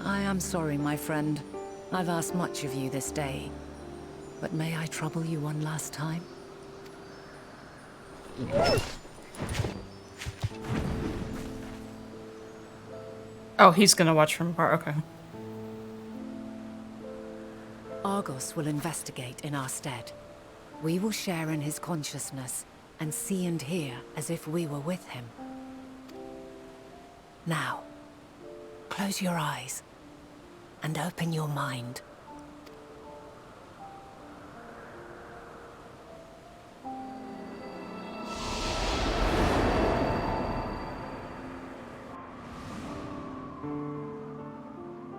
I am sorry, my friend. I've asked much of you this day. But may I trouble you one last time? Oh, he's gonna watch from afar, okay. Argos will investigate in our stead. We will share in his consciousness and see and hear as if we were with him. Now, close your eyes and open your mind.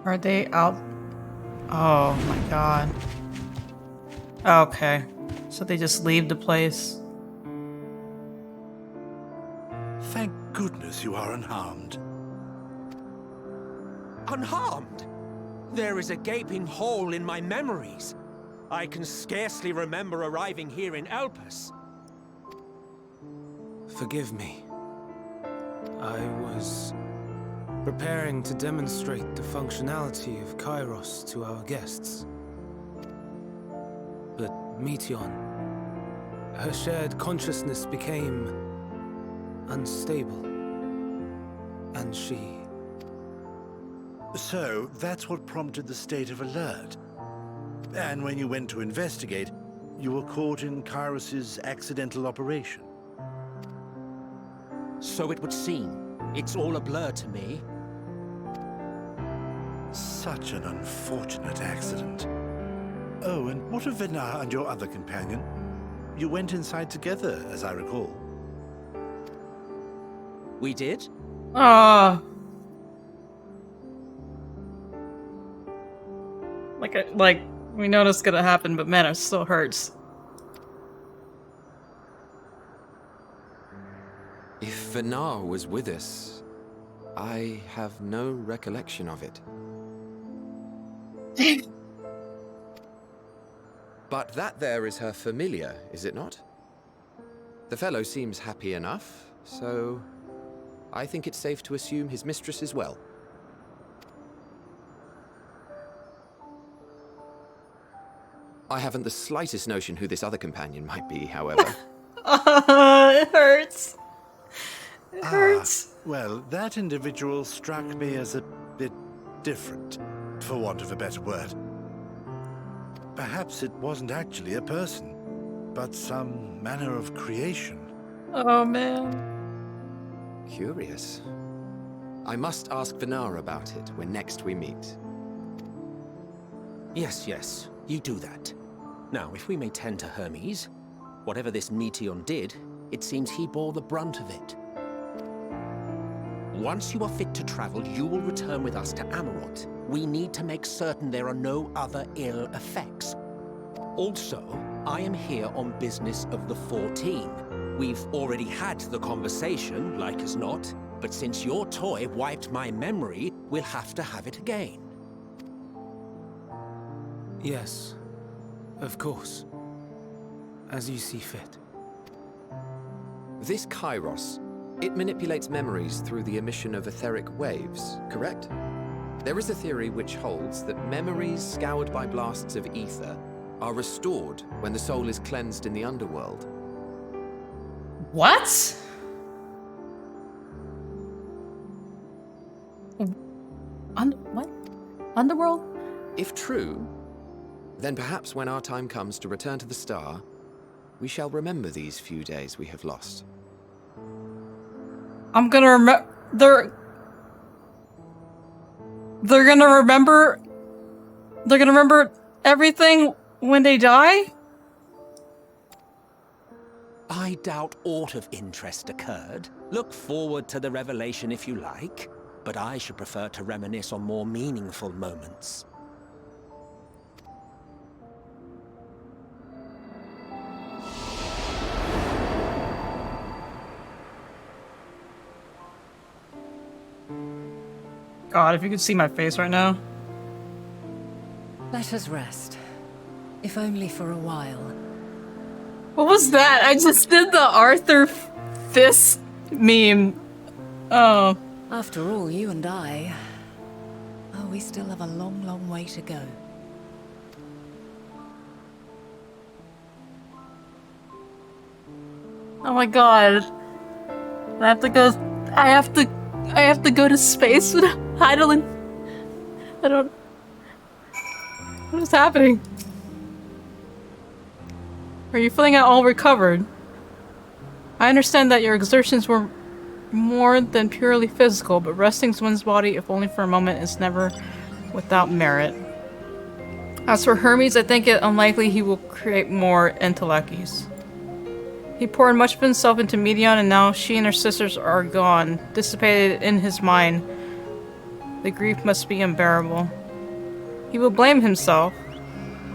Are they out? Oh my god. Okay. So they just leave the place. Thank goodness you are unharmed. Unharmed? There is a gaping hole in my memories. I can scarcely remember arriving here in Elpis. Forgive me. I was preparing to demonstrate the functionality of Kairos to our guests. But Meteion, her shared consciousness became unstable. And she... So, that's what prompted the state of alert. And when you went to investigate, you were caught in Kairos's accidental operation. So it would seem. It's all a blur to me. Such an unfortunate accident. Oh, and what of Venar and your other companion? You went inside together, as I recall. We did? Ah. Like, we know it's gonna happen, but man, it still hurts. If Venar was with us, I have no recollection of it. But that there is her familiar, is it not? The fellow seems happy enough, so I think it's safe to assume his mistress is well. I haven't the slightest notion who this other companion might be, however. It hurts. It hurts. Well, that individual struck me as a bit different, for want of a better word. Perhaps it wasn't actually a person, but some manner of creation. Oh, man. Curious. I must ask Vinara about it when next we meet. Yes, you do that. Now, if we may tend to Hermes, whatever this Meteon did, it seems he bore the brunt of it. Once you are fit to travel, you will return with us to Amarot. We need to make certain there are no other ill effects. Also, I am here on business of the 14. We've already had the conversation, like as not, but since your toy wiped my memory, we'll have to have it again. Yes, of course. As you see fit. This Kairos, it manipulates memories through the emission of etheric waves, correct? There is a theory which holds that memories scoured by blasts of ether are restored when the soul is cleansed in the underworld. What? What? Underworld? If true, then perhaps when our time comes to return to the star, we shall remember these few days we have lost. I'm gonna remember. They're gonna remember. They're gonna remember everything when they die? I doubt aught of interest occurred. Look forward to the revelation if you like, but I should prefer to reminisce on more meaningful moments. God, if you could see my face right now. Let us rest. If only for a while. What was that? I just did the Arthur fist meme. Oh. After all, you and I... Oh, we still have a long, long way to go. Oh my god. I have to go to space with Heidelin. I don't... What is happening? Are you feeling at all recovered? I understand that your exertions were more than purely physical, but resting one's body, if only for a moment, is never without merit. As for Hermes, I think it unlikely he will create more Entelechy's. He poured much of himself into Meteon, and now she and her sisters are gone, dissipated in his mind. The grief must be unbearable. He will blame himself.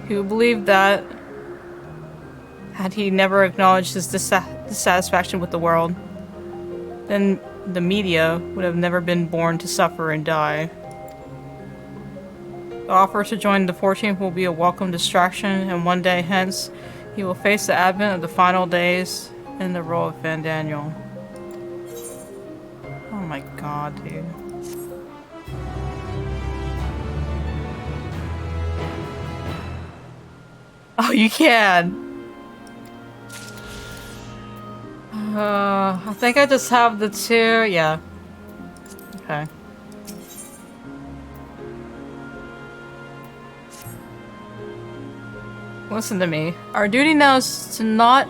He will believe that had he never acknowledged his dissatisfaction with the world, then the media would have never been born to suffer and die. The offer to join the 14th will be a welcome distraction, and one day hence, he will face the advent of the final days in the role of Van Daniel. Oh my god, dude. Oh, you can! I think I just have the two, yeah. Okay. Listen to me. Our duty now is not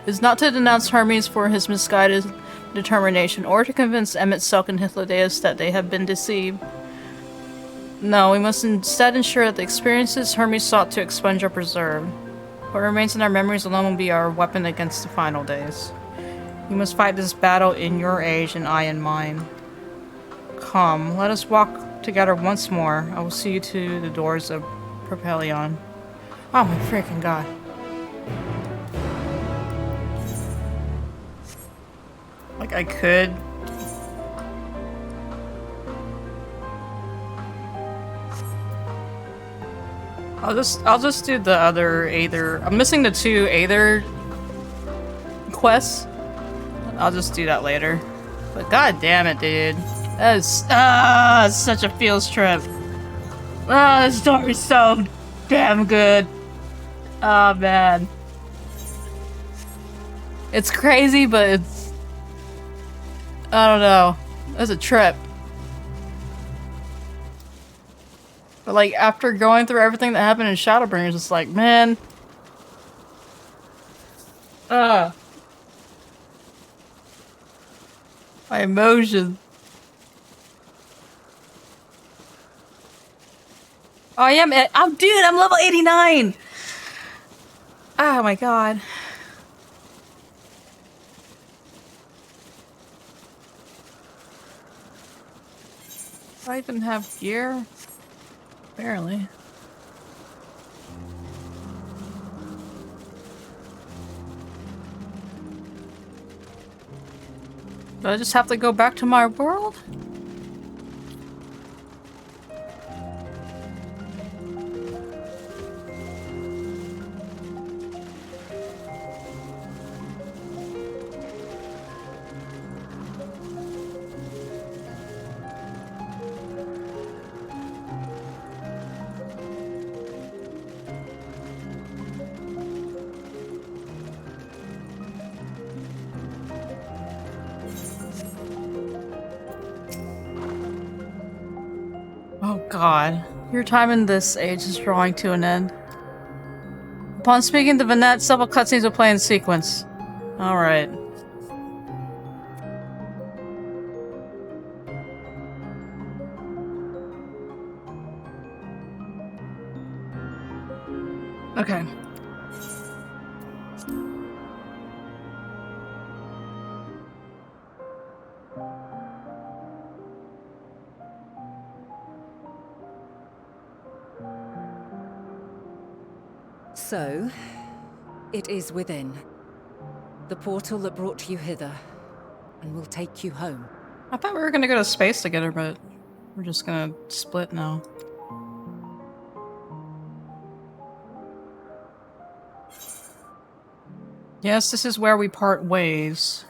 to denounce Hermes for his misguided determination, or to convince Emmett, Selk, and Hythlodaeus that they have been deceived. No, we must instead ensure that the experiences Hermes sought to expunge are preserved. What remains in our memories alone will be our weapon against the final days. You must fight this battle in your age and I in mine. Come, let us walk together once more. I will see you to the doors of Propelion. Oh my freaking god. Like I could. I'll just do the other Aether. I'm missing the two Aether quests. I'll just do that later. But god damn it, dude. That is such a feels trip. This story's so damn good. Oh man. It's crazy, but it's... I don't know. It's a trip. But like, after going through everything that happened in Shadowbringers, it's like, man... My emotions. Oh, I am at- oh, dude, I'm level 89! Oh my god. Do I even have gear? Barely. Do I just have to go back to my world? Oh god. Your time in this age is drawing to an end. Upon speaking to Vanette, several cutscenes will play in sequence. Alright. Okay. So, it is within. The portal that brought you hither, and will take you home. I thought we were gonna go to space together, but we're just gonna split now. Yes, this is where we part ways.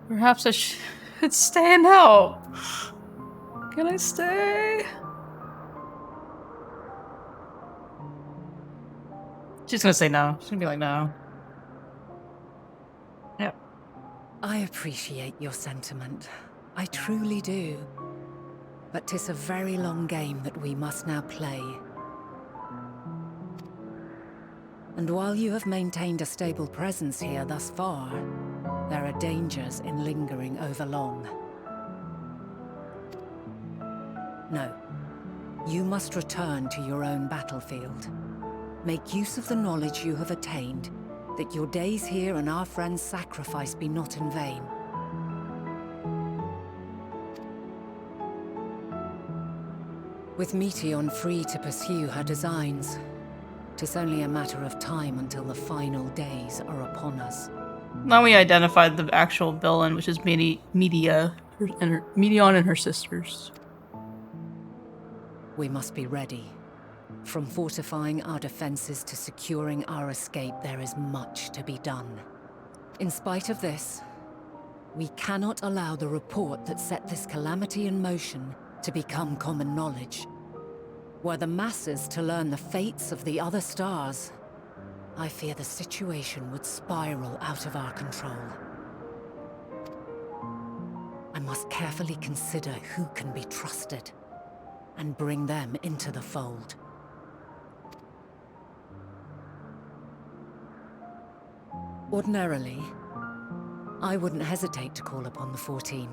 Perhaps I should stay now. Can I stay? She's gonna say no. She's gonna be like, no. Yep. I appreciate your sentiment. I truly do. But 'tis a very long game that we must now play. And while you have maintained a stable presence here thus far, there are dangers in lingering over long. No. You must return to your own battlefield. Make use of the knowledge you have attained, that your days here and our friends' sacrifice be not in vain. With Meteion free to pursue her designs, 'tis only a matter of time until the final days are upon us. Now we identified the actual villain, which is Meteion and her sisters. We must be ready. From fortifying our defenses to securing our escape, there is much to be done. In spite of this, we cannot allow the report that set this calamity in motion to become common knowledge. Were the masses to learn the fates of the other stars, I fear the situation would spiral out of our control. I must carefully consider who can be trusted, and bring them into the fold. Ordinarily, I wouldn't hesitate to call upon the 14.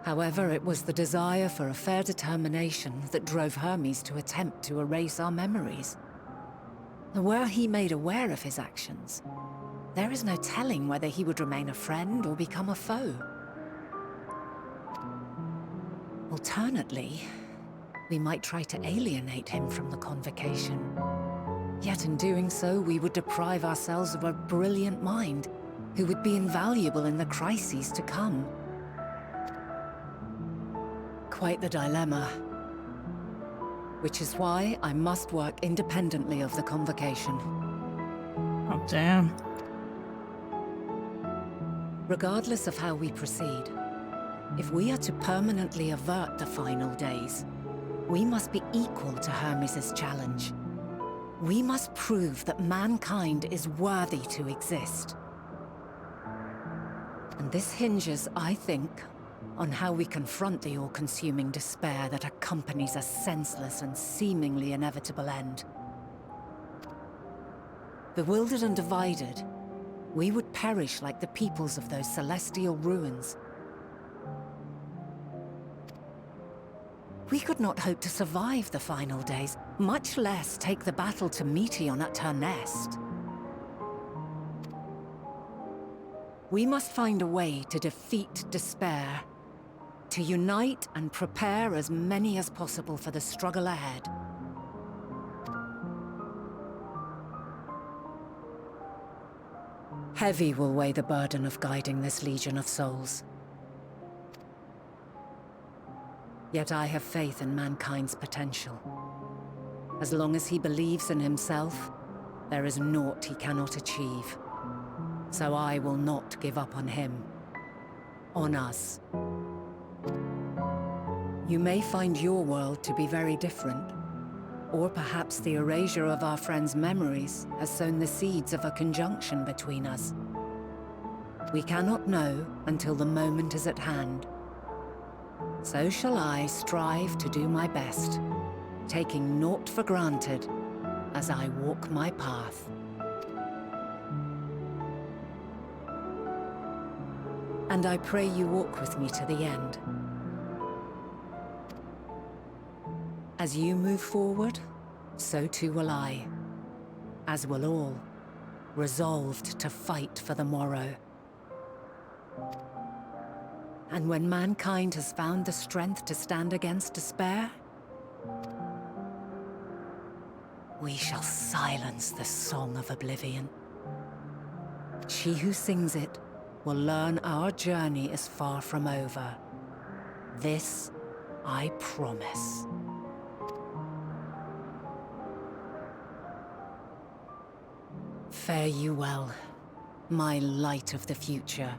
However, it was the desire for a fair determination that drove Hermes to attempt to erase our memories. Were he made aware of his actions, there is no telling whether he would remain a friend or become a foe. Alternately, we might try to alienate him from the convocation. Yet in doing so, we would deprive ourselves of a brilliant mind who would be invaluable in the crises to come. Quite the dilemma. Which is why I must work independently of the convocation. Oh, damn. Regardless of how we proceed, if we are to permanently avert the final days, we must be equal to Hermes' challenge. We must prove that mankind is worthy to exist. And this hinges, I think, on how we confront the all-consuming despair that accompanies a senseless and seemingly inevitable end. Bewildered and divided, we would perish like the peoples of those celestial ruins. We could not hope to survive the final days, much less take the battle to Meteion at her nest. We must find a way to defeat despair, to unite and prepare as many as possible for the struggle ahead. Heavy will weigh the burden of guiding this legion of souls. Yet I have faith in mankind's potential. As long as he believes in himself, there is naught he cannot achieve. So I will not give up on him. On us. You may find your world to be very different. Or perhaps the erasure of our friends' memories has sown the seeds of a conjunction between us. We cannot know until the moment is at hand. So shall I strive to do my best, taking naught for granted as I walk my path. And I pray you walk with me to the end. As you move forward, so too will I, as will all, resolved to fight for the morrow. And when mankind has found the strength to stand against despair, we shall silence the song of oblivion. She who sings it will learn our journey is far from over. This I promise. Fare you well, my light of the future,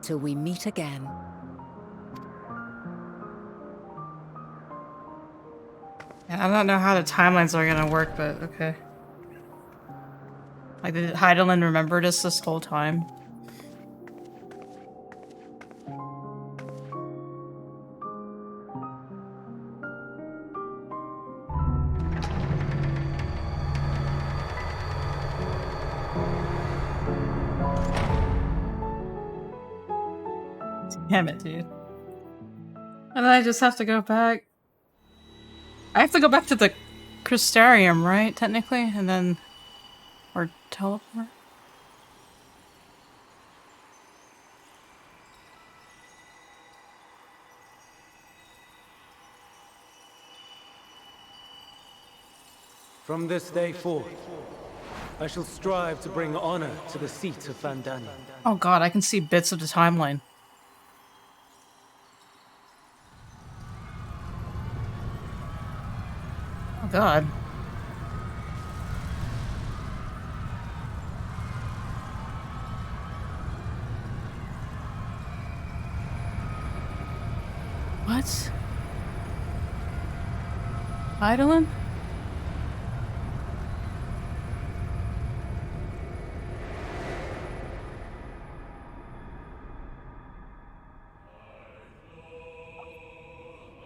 till we meet again. I don't know how the timelines are gonna work, but okay. Like, did Heidelin remember this whole time? Damn it, dude. And then I just have to go back. I have to go back to the Crystarium, right? Technically? And then... or teleport? From this day forth, I shall strive to bring honor to the seat of Vandania. Oh god, I can see bits of the timeline. Oh god. What? Heidelin?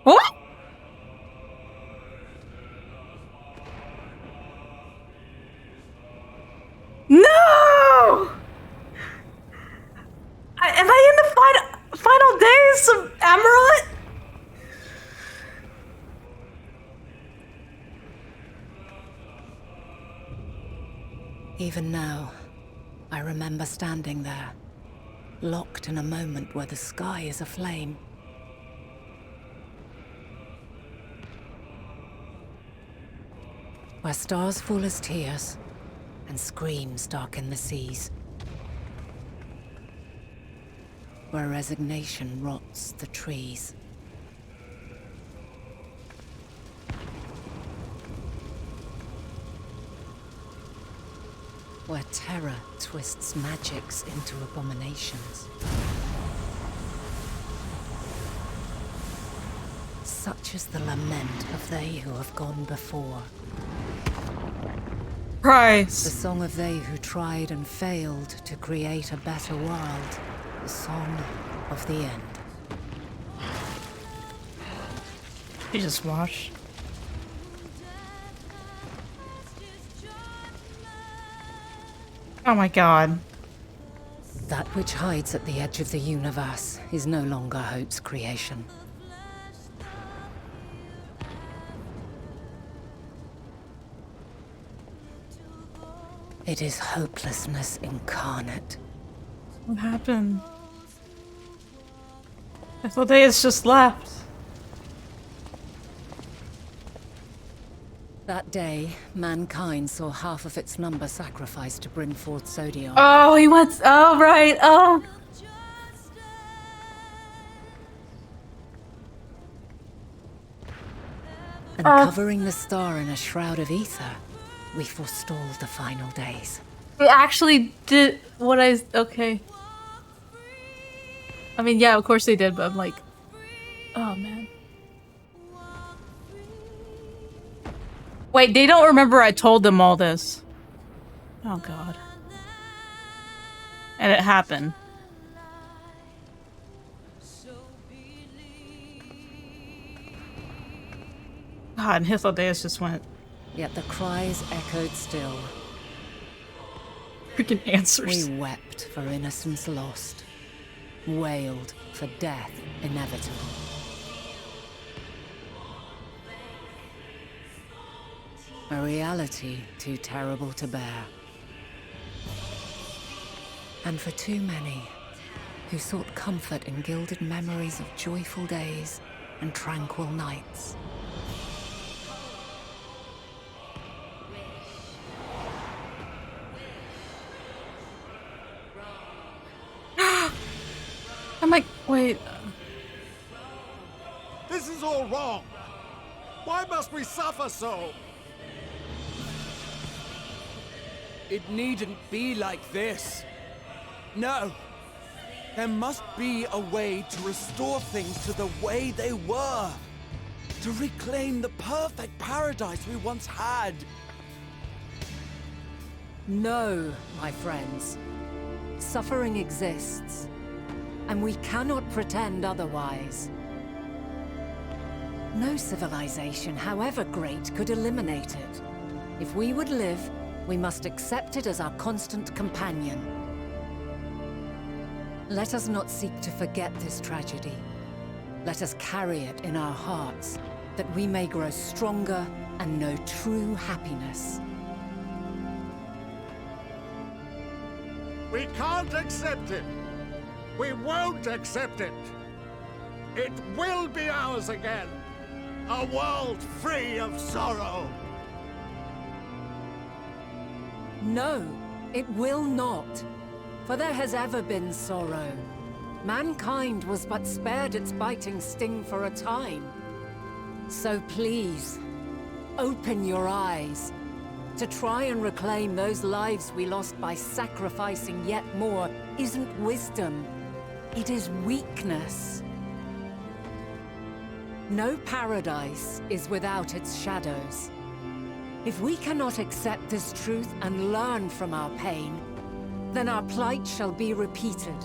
What? No! Am I in the final days of Amarant? Even now, I remember standing there, locked in a moment where the sky is aflame. Where stars fall as tears, and screams darken the seas. Where resignation rots the trees. Where terror twists magics into abominations. Such is the lament of they who have gone before. The Christ. song of they who tried and failed to create a better world. The song of the end. You just watch. Oh my god. That which hides at the edge of the universe is no longer Hope's creation. It is hopelessness incarnate. What happened? I thought they had just left. That day, mankind saw half of its number sacrificed to bring forth Zodiac. Oh, he went. Oh, right. Oh. And covering the star in a shroud of ether, we forestalled the final days. They actually did what I. Okay. I mean, yeah, of course they did, but I'm like. Oh, man. Wait, they don't remember I told them all this. Oh, God. And it happened. God, and Hythlodaeus just went. Yet the cries echoed still. Freaking answers. We wept for innocence lost, wailed for death inevitable. A reality too terrible to bear. And for too many who sought comfort in gilded memories of joyful days and tranquil nights. I'm like, wait. This is all wrong. Why must we suffer so? It needn't be like this. No. There must be a way to restore things to the way they were. To reclaim the perfect paradise we once had. No, my friends. Suffering exists, and we cannot pretend otherwise. No civilization, however great, could eliminate it. If we would live, we must accept it as our constant companion. Let us not seek to forget this tragedy. Let us carry it in our hearts, that we may grow stronger and know true happiness. We can't accept it. We won't accept it. It will be ours again. A world free of sorrow. No, it will not. For there has ever been sorrow. Mankind was but spared its biting sting for a time. So please, open your eyes. To try and reclaim those lives we lost by sacrificing yet more isn't wisdom. It is weakness. No paradise is without its shadows. If we cannot accept this truth and learn from our pain, then our plight shall be repeated.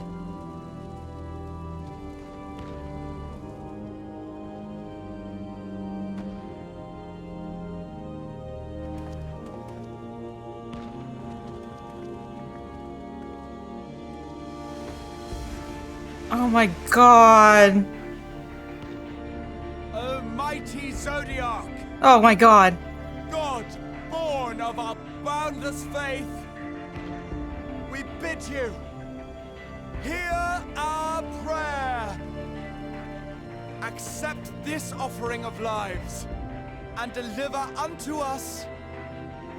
Oh my god. O mighty Zodiac! Oh my god. God, born of our boundless faith, we bid you, hear our prayer. Accept this offering of lives, and deliver unto us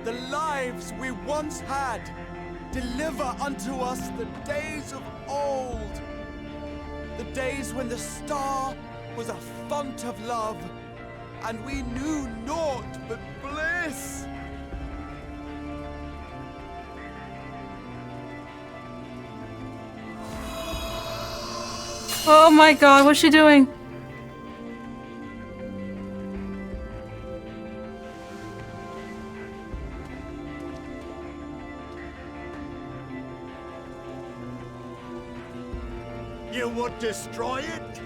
the lives we once had. Deliver unto us the days of old, the days when the star was a font of love, and we knew naught but bliss. Oh my god, what's she doing? You would destroy it?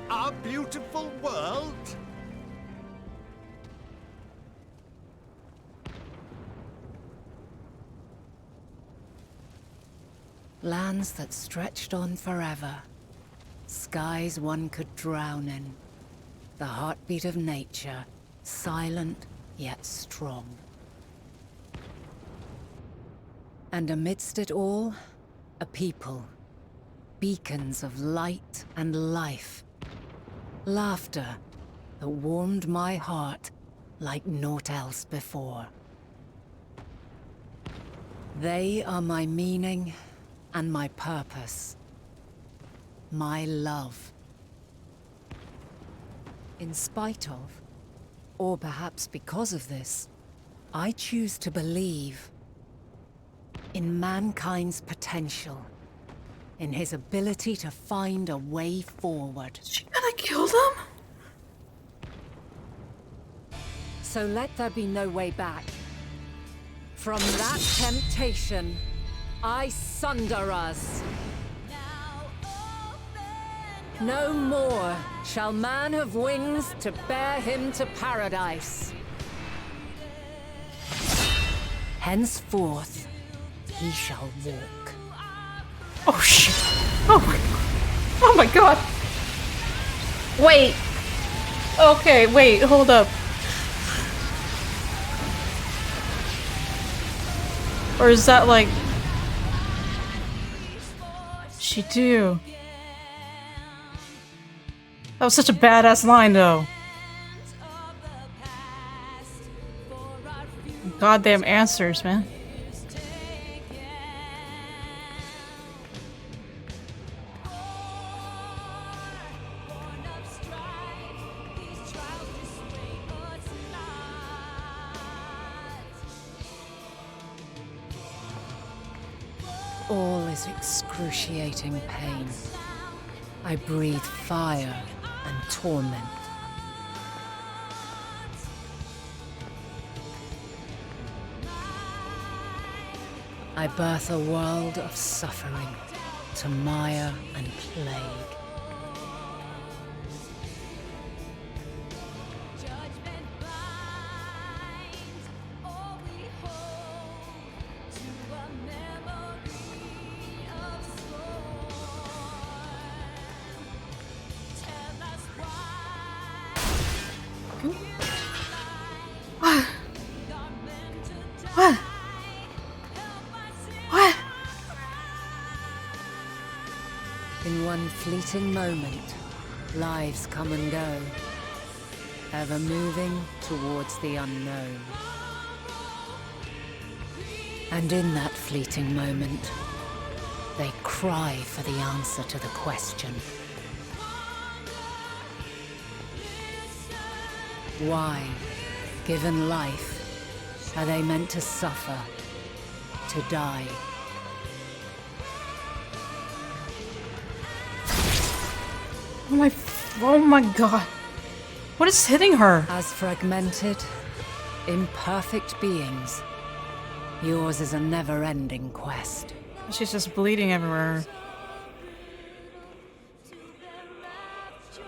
Our beautiful world? Lands that stretched on forever. Skies one could drown in. The heartbeat of nature, silent yet strong. And amidst it all, a people. Beacons of light and life. Laughter that warmed my heart like naught else before. They are my meaning and my purpose. My love. In spite of, or perhaps because of this, I choose to believe in mankind's potential, in his ability to find a way forward. Is she gonna kill them? So let there be no way back. From that temptation, I sunder us. No more shall man have wings to bear him to paradise. Henceforth, he shall walk. Oh shit. Oh my god. Wait. Okay, wait, hold up. Or is that like... She do? That was such a badass line though. Goddamn answers, man. All is excruciating pain. I breathe fire and torment. I birth a world of suffering, to mire and plague. In one fleeting moment, lives come and go, ever moving towards the unknown. And in that fleeting moment, they cry for the answer to the question. Why, given life, are they meant to suffer, to die? Oh my god. What is hitting her? As fragmented, imperfect beings, yours is a never-ending quest. She's just bleeding everywhere.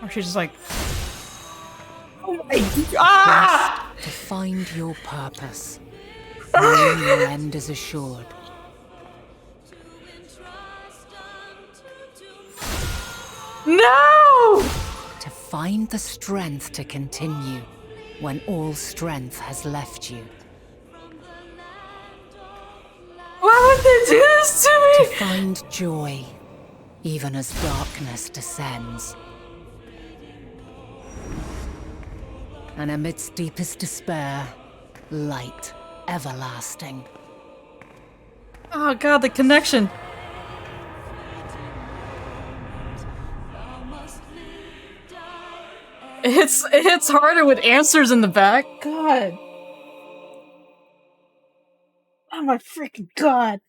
Or she's just like... Oh my god! Ah! To find your purpose, knowing your end is assured. No! To find the strength to continue when all strength has left you. Why would they do this to me? To find joy, even as darkness descends. And amidst deepest despair, light everlasting. Oh god, the connection. It hits harder with answers in the back. God. Oh my freaking god.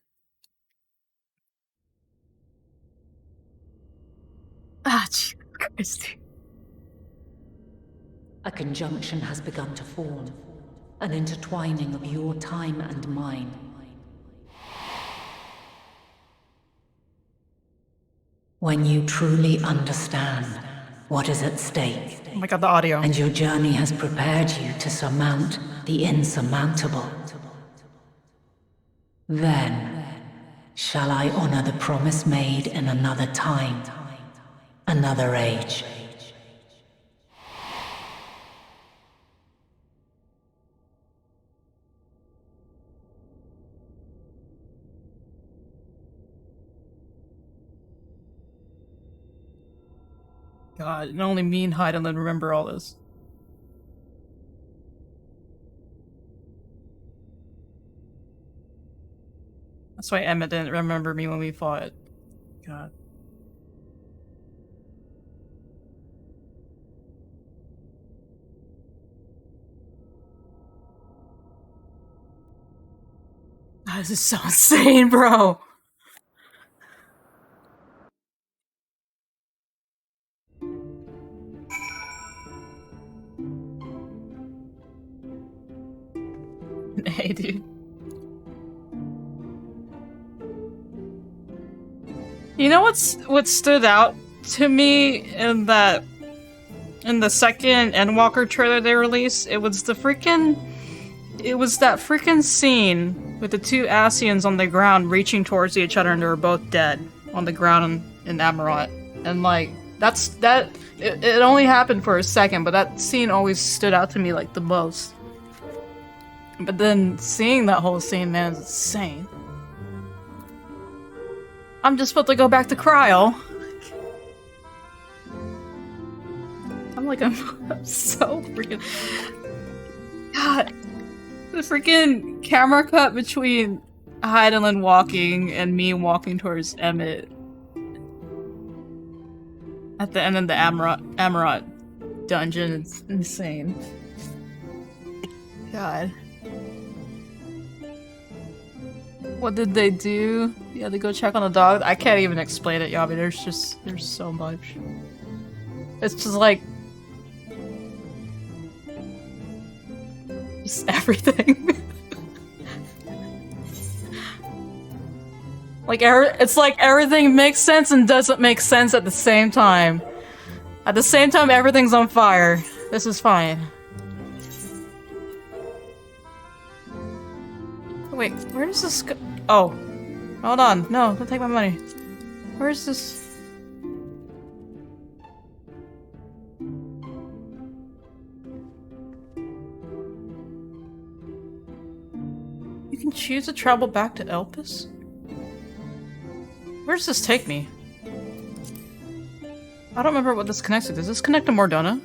Ah, Jesus Christ. A conjunction has begun to form, an intertwining of your time and mine. When you truly understand what is at stake, Oh my god, the audio. and your journey has prepared you to surmount the insurmountable, then shall I honor the promise made in another time, another age. God, and only me and Heidelin remember all this. That's why Emma didn't remember me when we fought. God. This is so insane, bro. Hey, dude. You know what stood out to me in the second Endwalker trailer they released? It was that freaking scene with the two Asians on the ground reaching towards each other and they were both dead on the ground in Amarant. And like it only happened for a second, but that scene always stood out to me like the most. But then seeing that whole scene, man, is insane. I'm just about to go back to Cryo. I'm so freaking... God. The freaking camera cut between Heidelin walking and me walking towards Emmett at the end of the Amarant dungeon is insane. God. What did they do? Yeah, they go check on the dog. I can't even explain it, Yabi. There's so much. It's just like... just everything. Like, it's like everything makes sense and doesn't make sense at the same time. At the same time, everything's on fire. This is fine. Wait, where does this go? Oh. Hold on. No, don't take my money. Where is this? You can choose to travel back to Elpis? Where does this take me? I don't remember what this connects to. Does this connect to Mordona?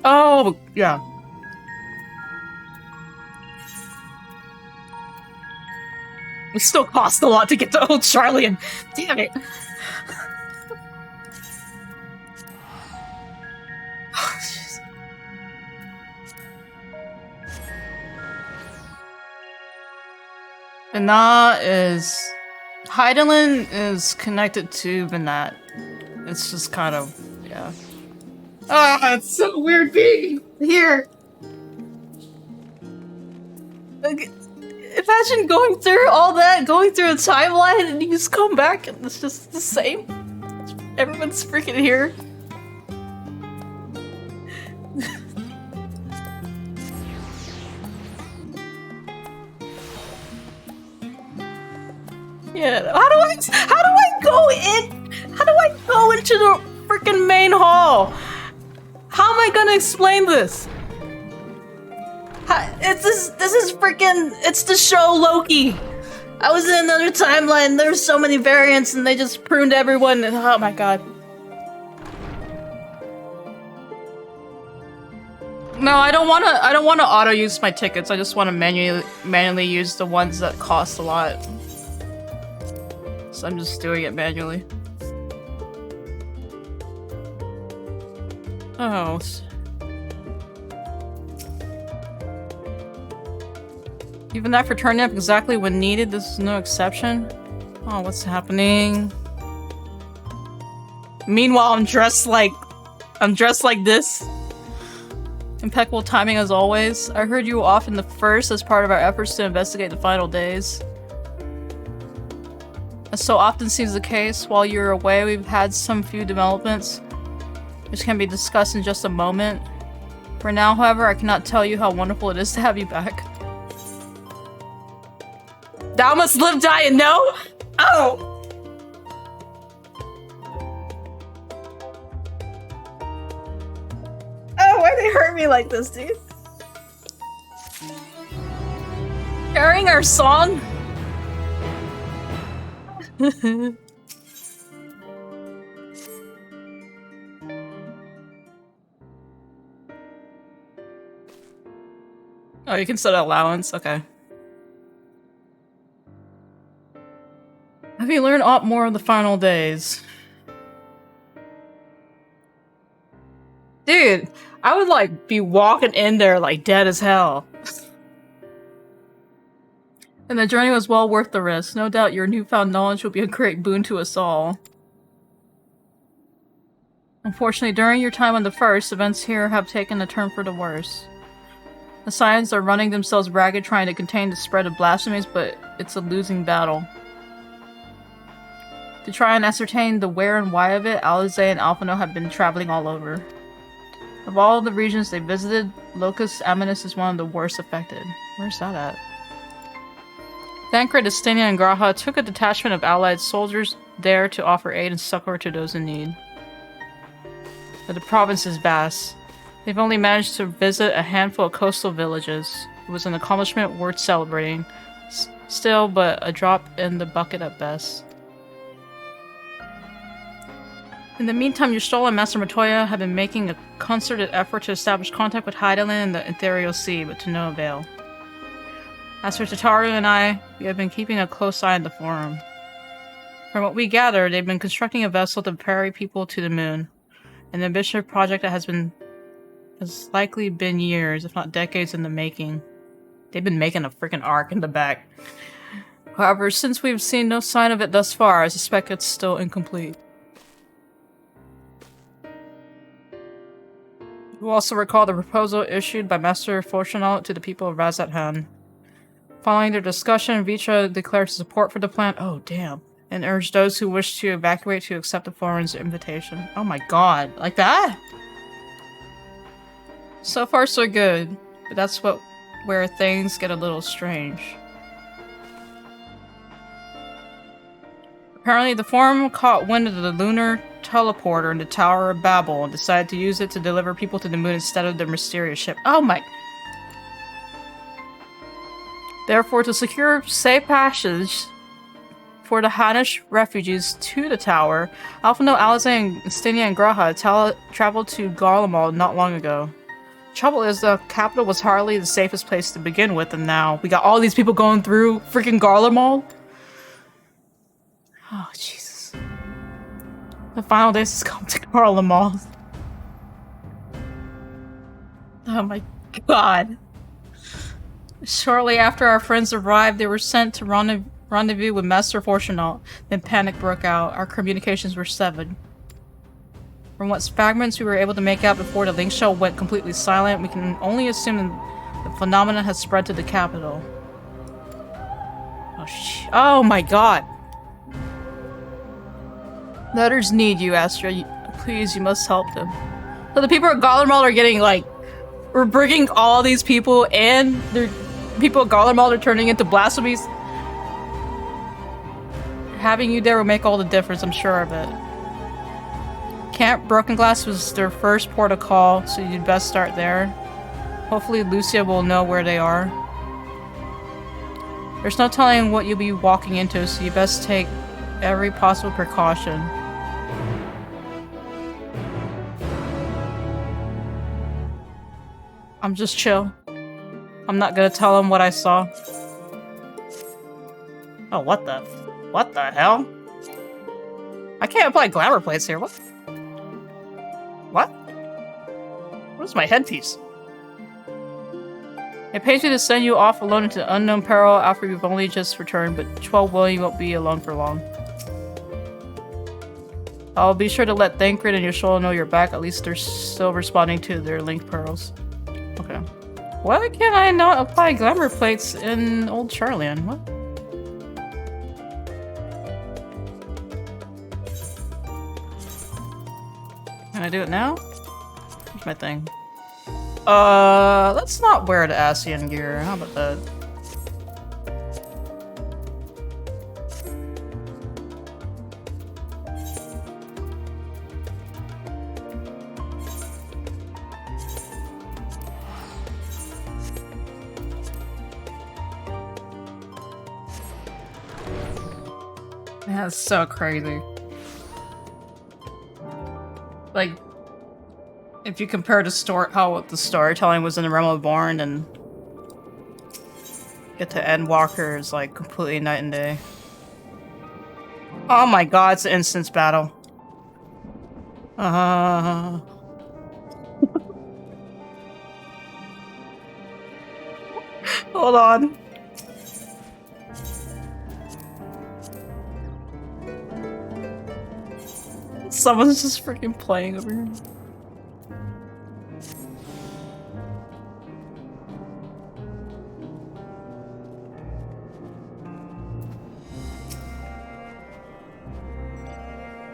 Oh, yeah. It still costs a lot to get to Old Charlie and damn it. Vana is... Heidelin is connected to Vanat. It's just kind of... yeah. Ah, it's so weird being here! Like, imagine going through all that, going through a timeline, and you just come back and it's just the same. Everyone's freaking here. Yeah, how do I go in? How do I go into the freaking main hall? How am I gonna explain this? This is freaking, it's the show Loki. I was in another timeline, there's so many variants and they just pruned everyone and oh my god. No, I don't wanna auto use my tickets, I just wanna manually use the ones that cost a lot. So I'm just doing it manually. Oh. Even that for turning up exactly when needed, this is no exception. Oh, what's happening? Meanwhile, I'm dressed like this. Impeccable timing as always. I heard you were off in the first as part of our efforts to investigate the final days. As so often seems the case, while you're away, we've had some few developments, which can be discussed in just a moment. For now, however, I cannot tell you how wonderful it is to have you back. Thou must live, die, and know? Oh! Oh, why they hurt me like this, dude? Carrying our song? Oh, you can set allowance? Okay. Have you learned aught more of the final days? Dude, I would like be walking in there like dead as hell. And the journey was well worth the risk. No doubt your newfound knowledge will be a great boon to us all. Unfortunately, during your time on the First, events here have taken a turn for the worse. The Scions are running themselves ragged trying to contain the spread of blasphemies, but it's a losing battle. To try and ascertain the where and why of it, Alize and Alphino have been traveling all over. Of all the regions they visited, Locus Amonis is one of the worst affected. Where's that at? Thancred, Estenia, and Graha took a detachment of allied soldiers there to offer aid and succor to those in need. But the province is vast. They've only managed to visit a handful of coastal villages. It was an accomplishment worth celebrating. Still, but a drop in the bucket at best. In the meantime, Yustol and Master Matoya have been making a concerted effort to establish contact with Hydaelyn and the Ethereal Sea, but to no avail. As for Tataru and I, we have been keeping a close eye on the Forum. From what we gather, they've been constructing a vessel to ferry people to the moon. An ambitious project that has likely been years, if not decades, in the making. They've been making a freaking arc in the back. However, since we've seen no sign of it thus far, I suspect it's still incomplete. You also recall the proposal issued by Master Fortunaut to the people of Razathan. Following their discussion, Vitra declared support for the plan. Oh, damn. And urged those who wish to evacuate to accept the foreign's invitation. Oh my god. Like that? So far, so good. But that's where things get a little strange. Apparently, the Forum caught wind of the lunar teleporter in the Tower of Babel and decided to use it to deliver people to the moon instead of their mysterious ship. Oh my... Therefore, to secure safe passage for the Hanish refugees to the tower, Alphino, Alize, and Estenia and Graha traveled to Garlemald not long ago. Trouble is, the capital was hardly the safest place to begin with, and now we got all these people going through freaking Garlemald. Oh, Jesus. The final days has come to Garlemald. Oh my god. Shortly after our friends arrived, they were sent to rendezvous with Master Fortunaut. Then panic broke out. Our communications were severed. From what fragments we were able to make out before the link shell went completely silent, we can only assume the phenomenon has spread to the capital. Oh my god. The others need you, Astra. Please, you must help them. So the people at Garlemald are getting, like... We're bringing all these people, and they're... People at Garlemald are turning into blasphemies. Having you there will make all the difference, I'm sure of it. Camp Broken Glass was their first port of call, so you'd best start there. Hopefully Lucia will know where they are. There's no telling what you'll be walking into, so you best take every possible precaution. I'm just chill. I'm not gonna tell him what I saw. Oh, what the hell? I can't apply glamour plates here. What? Where's my headpiece? It pays me to send you off alone into unknown peril after you've only just returned, but 12 willing you won't be alone for long. I'll be sure to let Thancred and Yustol know you're back. At least they're still responding to their linked pearls. Okay. Why can't I not apply glamour plates in Old Charlian? What? Can I do it now? Where's my thing? Let's not wear the Asian gear. How about that? Yeah, that's so crazy. Like, if you compare the how the storytelling was in the Realm of Born and get to Endwalker is like completely night and day. Oh my god, it's an instance battle. Hold on. Someone's just freaking playing over here.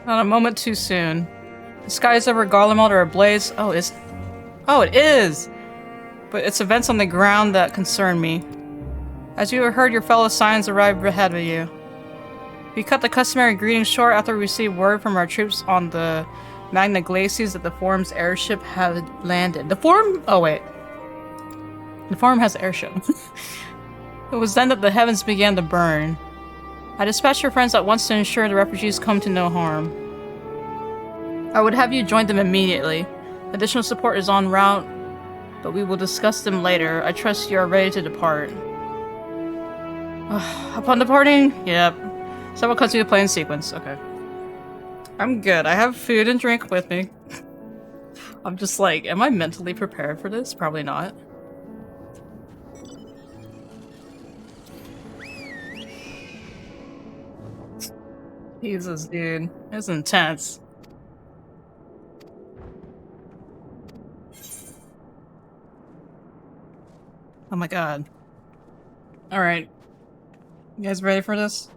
Not a moment too soon. The skies over Garlemald are ablaze. Oh, it is! But it's events on the ground that concern me. As you have heard, your fellow Scions arrived ahead of you. We cut the customary greetings short after we received word from our troops on the Magna Glacies that the Forum's airship had landed. The Forum? Oh, wait. The Forum has an airship. It was then that the heavens began to burn. I dispatched your friends at once to ensure the refugees come to no harm. I would have you join them immediately. Additional support is en route, but we will discuss them later. I trust you are ready to depart. Upon departing? Yep. Several continue to play in sequence. Okay. I'm good. I have food and drink with me. I'm just like, am I mentally prepared for this? Probably not. Jesus, dude. It's intense. Oh my god. Alright. You guys ready for this?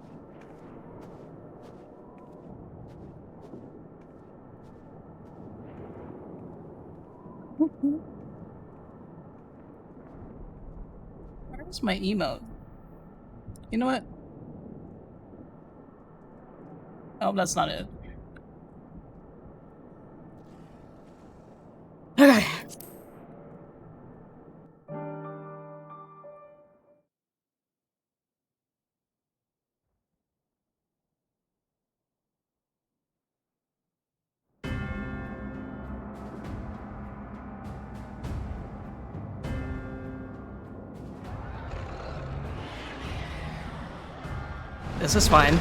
Where's my emote? You know what? Oh, that's not it. Okay. This is fine.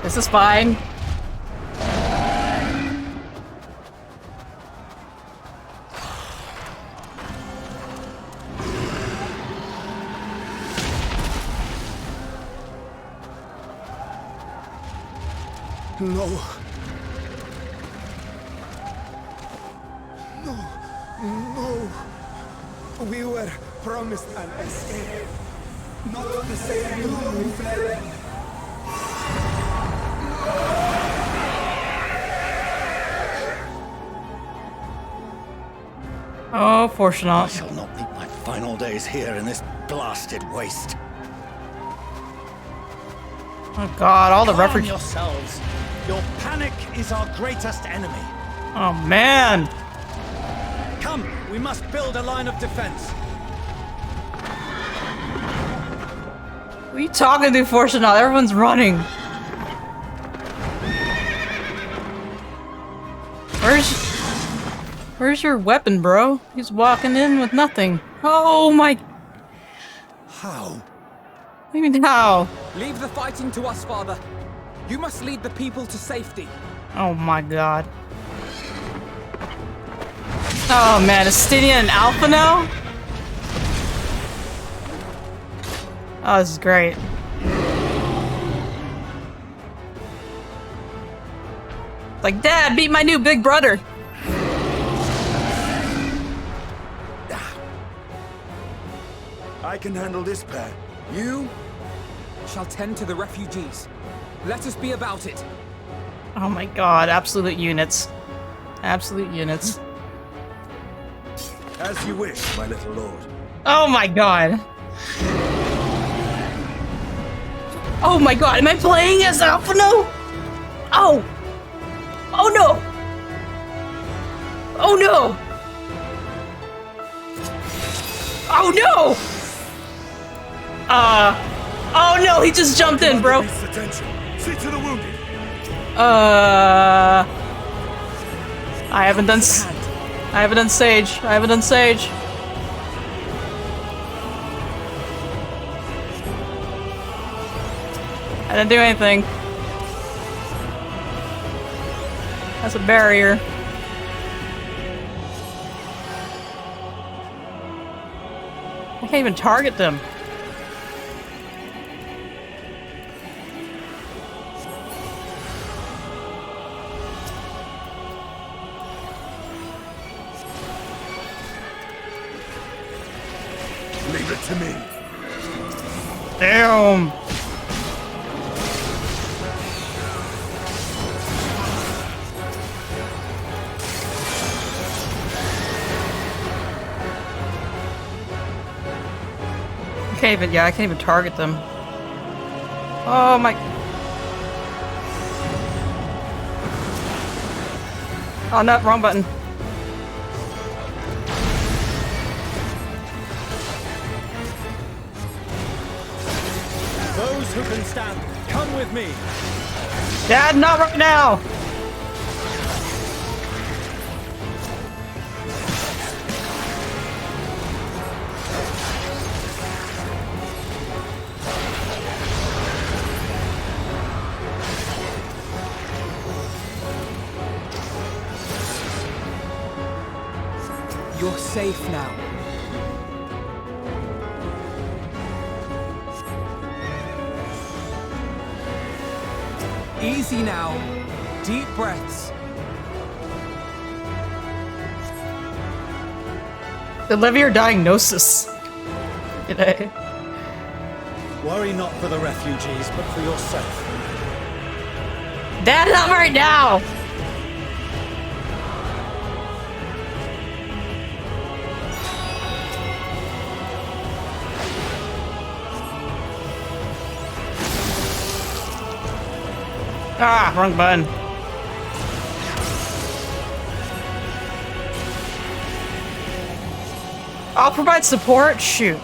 This is fine. No. No. No. We were promised an escape. Not the same room we fled. Oh, fortunate. I shall not meet my final days here in this blasted waste. Oh god, all the refugees. Yourselves. Your panic is our greatest enemy. Oh man. Come, we must build a line of defense. What are you talking to, Fortunate? Everyone's running. Where's your weapon, bro? He's walking in with nothing. Oh my... How? What do you mean, how? Leave the fighting to us, Father. You must lead the people to safety. Oh my god. Oh man, is Stydia and Alpha now? Oh, this is great. Like, Dad, beat my new big brother! I can handle this pair. You? Shall tend to the refugees. Let us be about it. Oh my god, absolute units. Absolute units. As you wish, my little lord. Oh my god. Oh my god, am I playing as Alphino? Oh! Oh no! Oh no! Oh no! Oh no, he just jumped in, bro. See to the wounded. I haven't done Sage. I haven't done Sage. I didn't do anything. That's a barrier. I can't even target them. Leave it to me. Damn. I can't even target them. Oh my. Oh no, wrong button. Those who can stand, come with me. Dad, not right now! You're safe now. Easy now. Deep breaths. Deliver your diagnosis. Today. Worry not for the refugees, but for yourself. Dad, not right now! Ah, wrong button. I'll provide support? Shoot.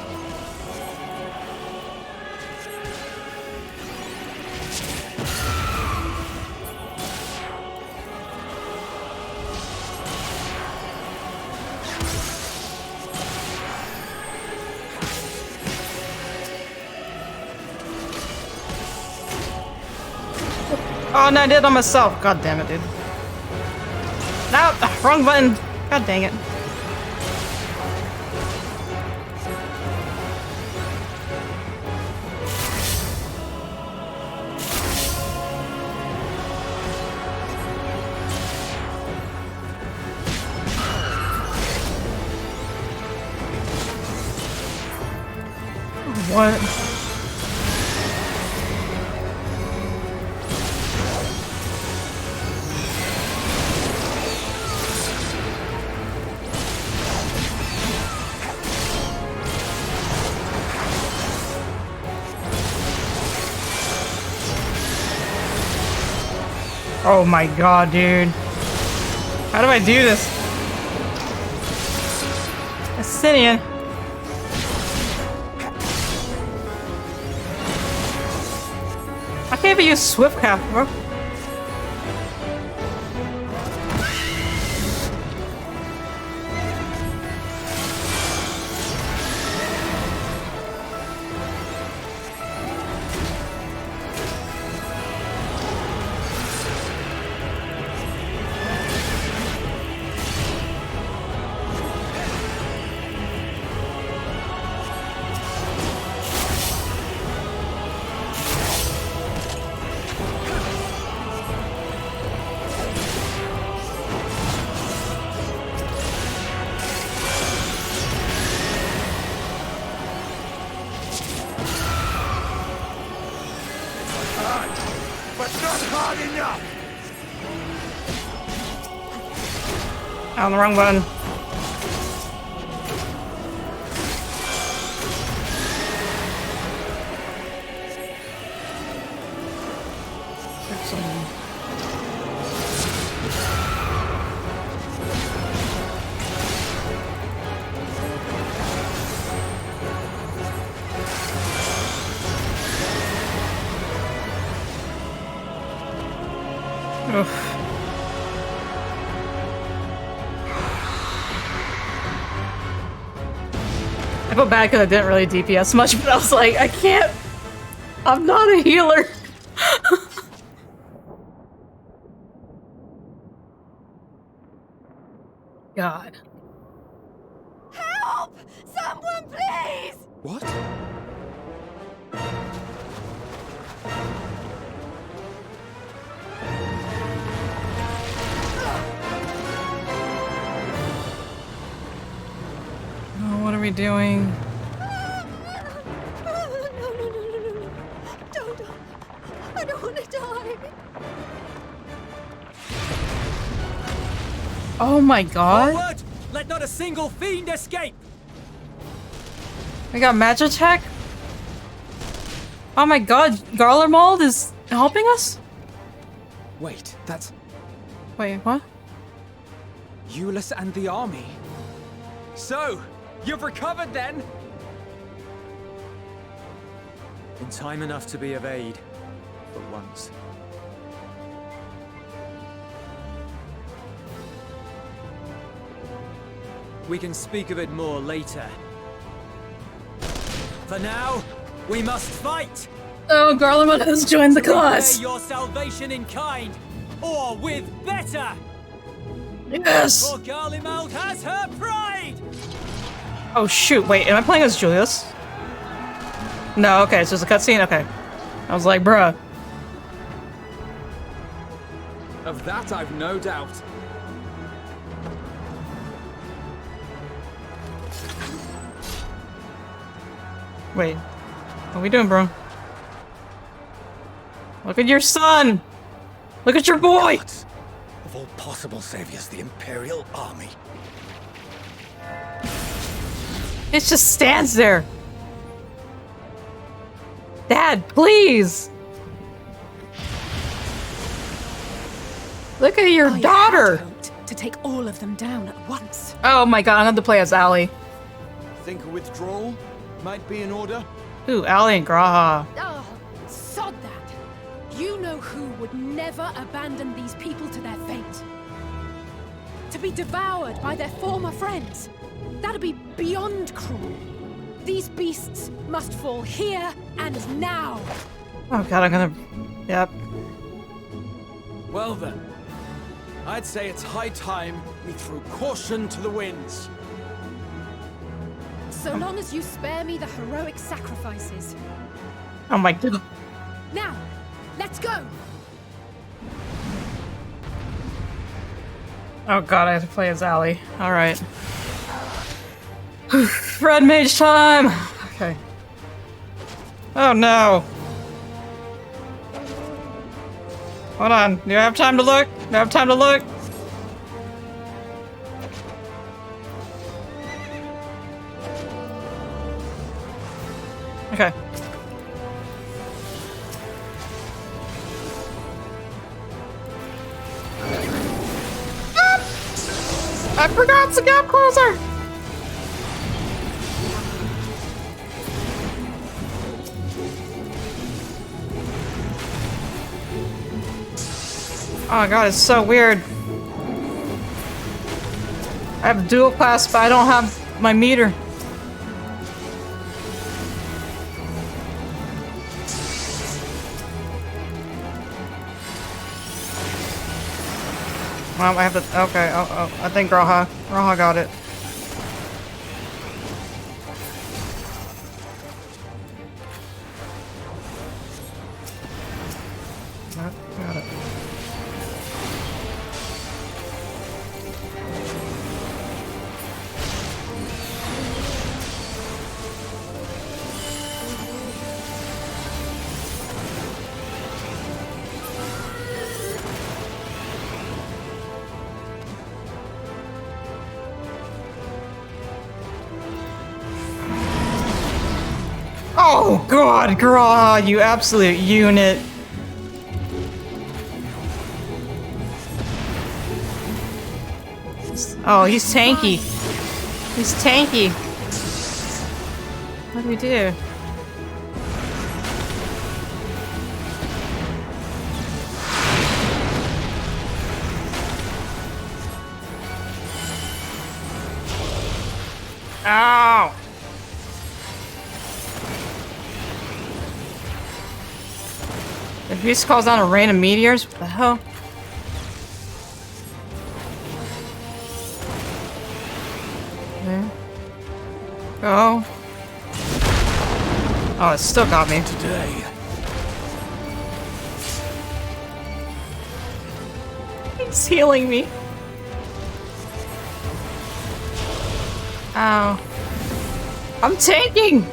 Oh, no, I did it on myself. God damn it, dude. No, wrong button. God dang it. What? Oh my god, dude. How do I do this? Asinian. I can't even use Swift Cap, bro. On the wrong button. Oof. I feel bad because I didn't really DPS much, but I was like, I can't. I'm not a healer. God. Help! Someone, please! What? Oh, what are we doing? No. Don't. I don't want to die. Oh my god. Forward! Let not a single fiend escape! We got magic attack? Oh my god, Garlemald is helping us? Wait, that's Wait, what? Euless and the army. So, you've recovered then? In time enough to be of aid, for once. We can speak of it more later. For now, we must fight! Oh, Garlemald has joined the To repay cause! your salvation in kind, or with better! Yes! For Garlemald has her pride! Oh shoot, wait, am I playing as Julius? No, okay, it's just a cutscene? Okay. I was like, bruh. Of that I've no doubt. Wait. What are we doing, bro? Look at your son! Look at your boy! Gods, of all possible saviors, the Imperial Army. It just stands there! Dad, please! Look at your daughter! To take all of them down at once. Oh my god, I'm going to play as Allie. Think a withdrawal might be in order? Ooh, Allie and Graha. Oh, sod that. You know who would never abandon these people to their fate. To be devoured by their former friends. That'd be beyond cruel. These beasts must fall here and now. Oh god, I'm gonna... Yep. Well then, I'd say it's high time we threw caution to the winds. So long as you spare me the heroic sacrifices. Oh my god. Now, let's go! Oh god, I have to play as Allie. Alright. Red mage time! Okay. Oh no! Hold on, do I have time to look? Do I have time to look? Okay. I forgot to get closer! Oh god, it's so weird. I have dual class, but I don't have my meter. Well, I have to. Okay, I think Graha got it. Got it. Oh god, Graha, you absolute unit. Oh, he's tanky. He's tanky. What do we do? Ow! The beast calls down a rain of meteors? What the hell? There. Go. Oh, it still got me. Today. It's healing me. Ow. I'm tanking!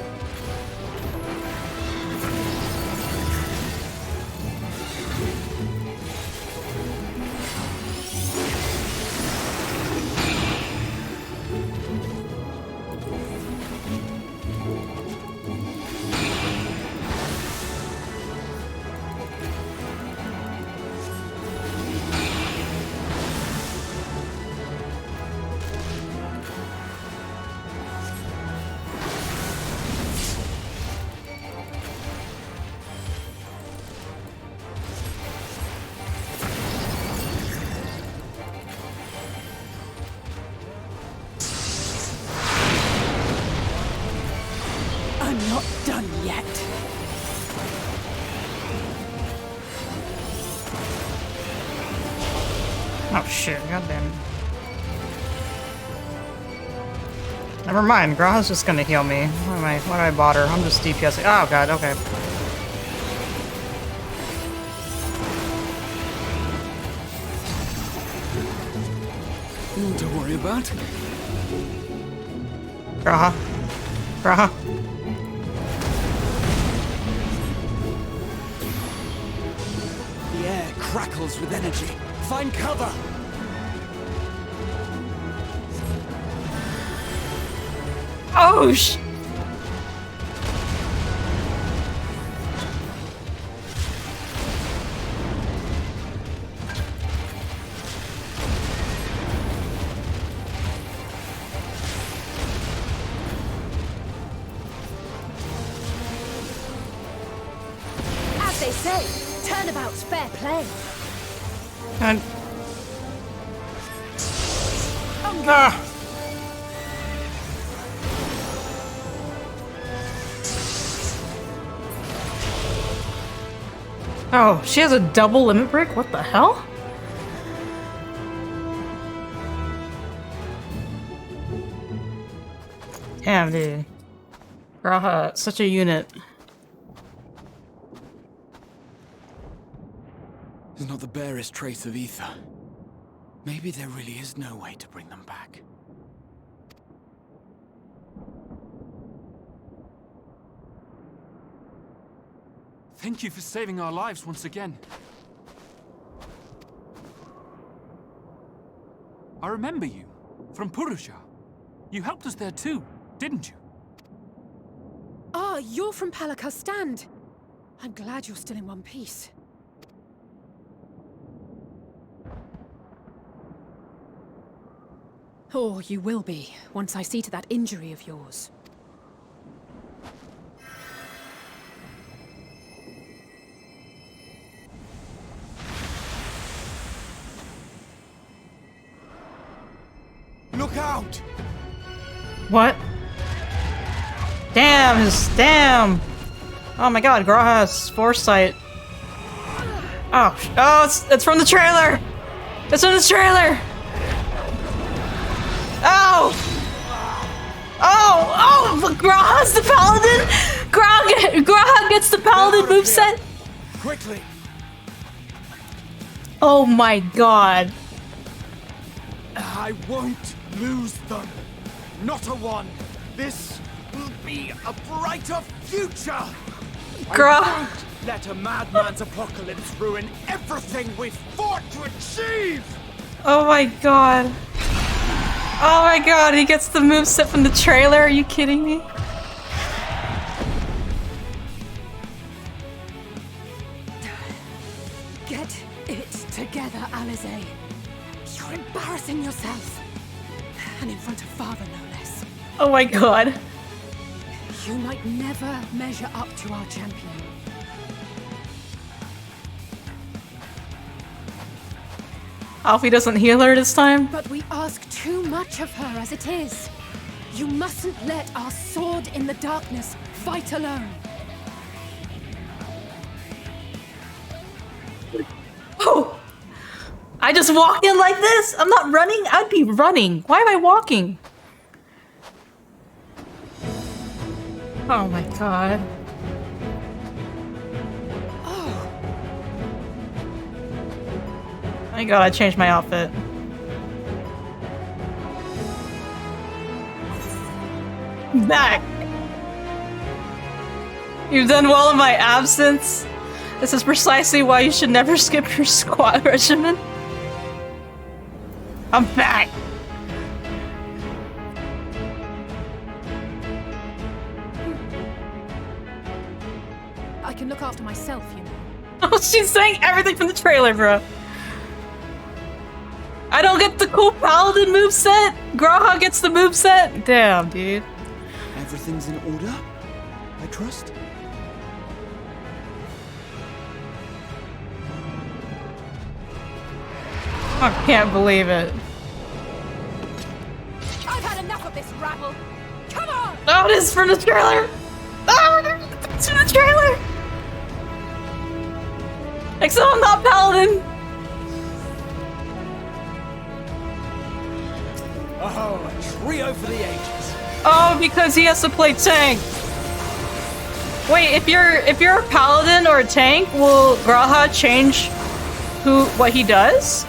I'm not done yet. Oh shit, goddamn. Never mind, Graha's just gonna heal me. Why did I bother? I'm just DPSing. Oh god, okay. Nothing to worry about. Graha. Graha. The air crackles with energy. Find cover! Oh sh! As they say, turnabout's fair play. And... Ah! Oh, she has a double limit break? What the hell? Damn, dude. Graha, such a unit. There's not the barest trace of ether. Maybe there really is no way to bring them back. Thank you for saving our lives once again. I remember you, from Purusha. You helped us there too, didn't you? Ah, you're from Palaka's stand. I'm glad you're still in one piece. Or you will be, once I see to that injury of yours. Look out! What? Damn, damn! Oh my god, Graha's foresight. Oh, it's from the trailer! It's from the trailer! Oh! Oh! Graha's the paladin! Graha gets the paladin moveset! Quickly! Oh my god. I won't lose them. Not a one. This will be a brighter future. I won't let a madman's apocalypse ruin everything we've fought to achieve. Oh my god. Oh my god, he gets the moveset from the trailer, are you kidding me? You're embarrassing yourself. And in front of Father, no less. Oh my god. You might never measure up to our champion. Alfie doesn't heal her this time? But we ask too much of her as it is. You mustn't let our sword in the darkness fight alone. Oh! I just walk in like this? I'm not running? I'd be running. Why am I walking? Oh my god. Oh. Thank god I changed my outfit. Back! You've done well in my absence. This is precisely why you should never skip your squat regimen. I'm back! I can look after myself, you know. Oh, she's saying everything from the trailer, bro. I don't get the cool paladin moveset? Graha gets the moveset? Damn, dude. Everything's in order, I trust? I can't believe it. I've had enough of this rabble. Come on! Oh, it is from the trailer! Oh, it's from the trailer! Except I'm not paladin! Oh, a trio for the ages. Oh, because he has to play tank. Wait, if you're a paladin or a tank, will Graha change what he does?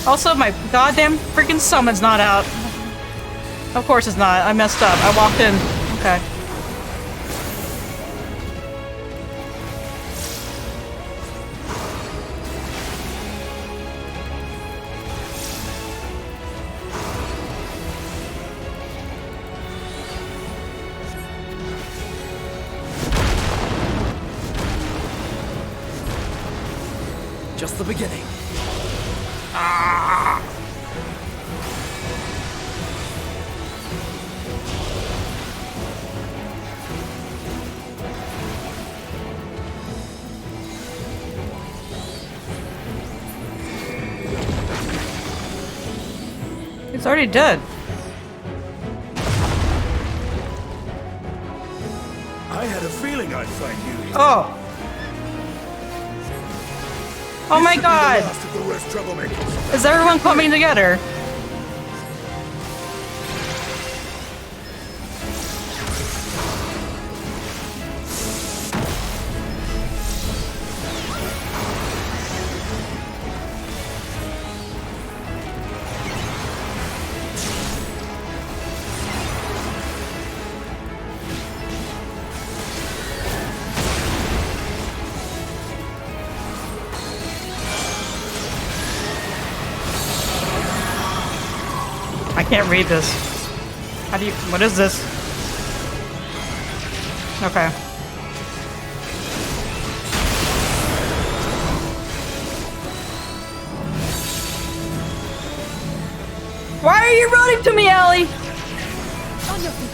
Also, my goddamn freaking summon's not out. Of course it's not. I messed up. I walked in. Okay. Just the beginning. Ah! He's already dead. I had a feeling I'd find you here. Oh. Oh my god! Is everyone coming together? I can't read this. How do you... What is this? Okay. Why are you running to me, Allie? On your feet.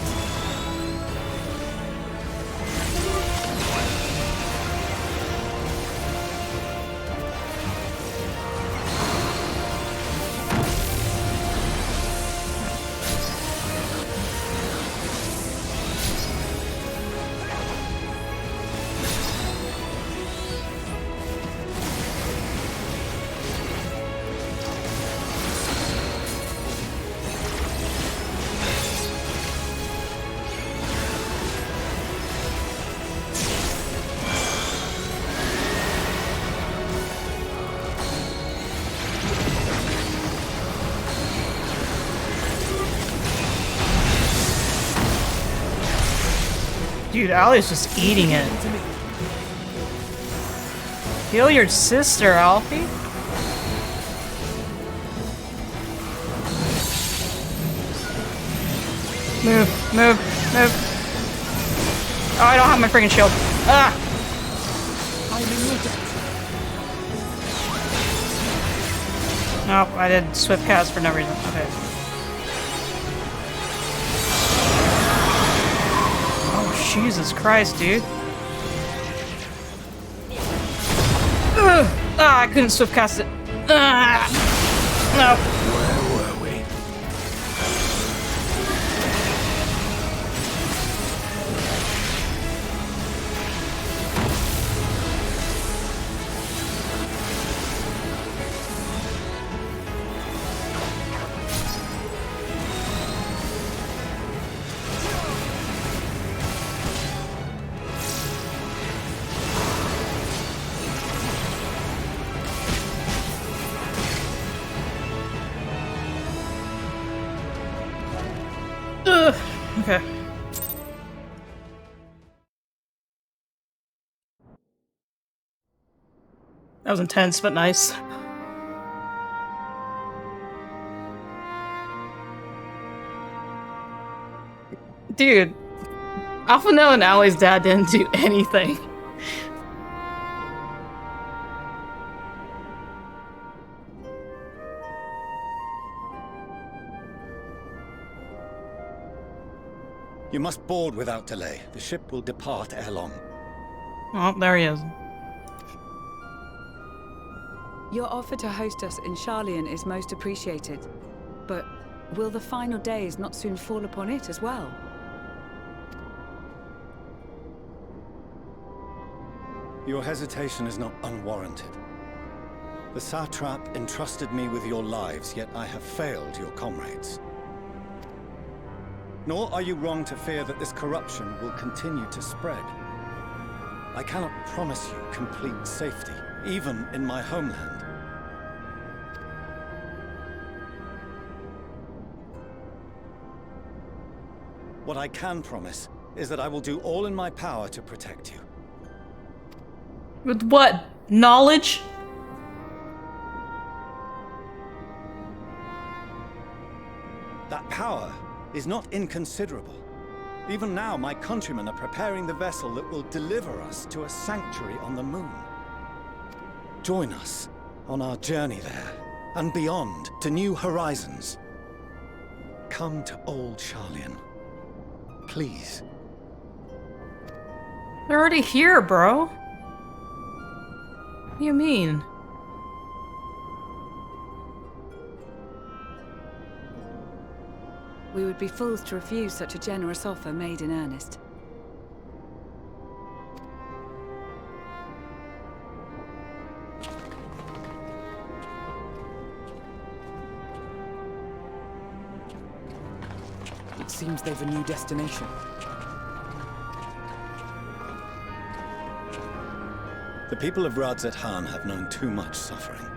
Dude, Allie's just eating it. Heal your sister, Alfie. Move, move, move. Oh, I don't have my freaking shield. Ah! Oh, I did swift cast for no reason. Okay. Oh, Jesus Christ, dude. Ugh. Ah, I couldn't swift cast it. Ah. No. Where were we? Ugh. Okay. That was intense, but nice. Dude, Alphonel and Allie's dad didn't do anything. You must board without delay. The ship will depart ere long. Oh, there he is. Your offer to host us in Sharlayan is most appreciated. But will the final days not soon fall upon it as well? Your hesitation is not unwarranted. The satrap entrusted me with your lives, yet I have failed your comrades. Nor are you wrong to fear that this corruption will continue to spread. I cannot promise you complete safety, even in my homeland. What I can promise is that I will do all in my power to protect you. With what? Knowledge? That power is not inconsiderable. Even now, my countrymen are preparing the vessel that will deliver us to a sanctuary on the moon. Join us on our journey there, and beyond, to new horizons. Come to old Sharlayan. Please. They're already here, bro. What do you mean? We would be fools to refuse such a generous offer made in earnest. It seems they've a new destination. The people of Radzat-Han have known too much suffering.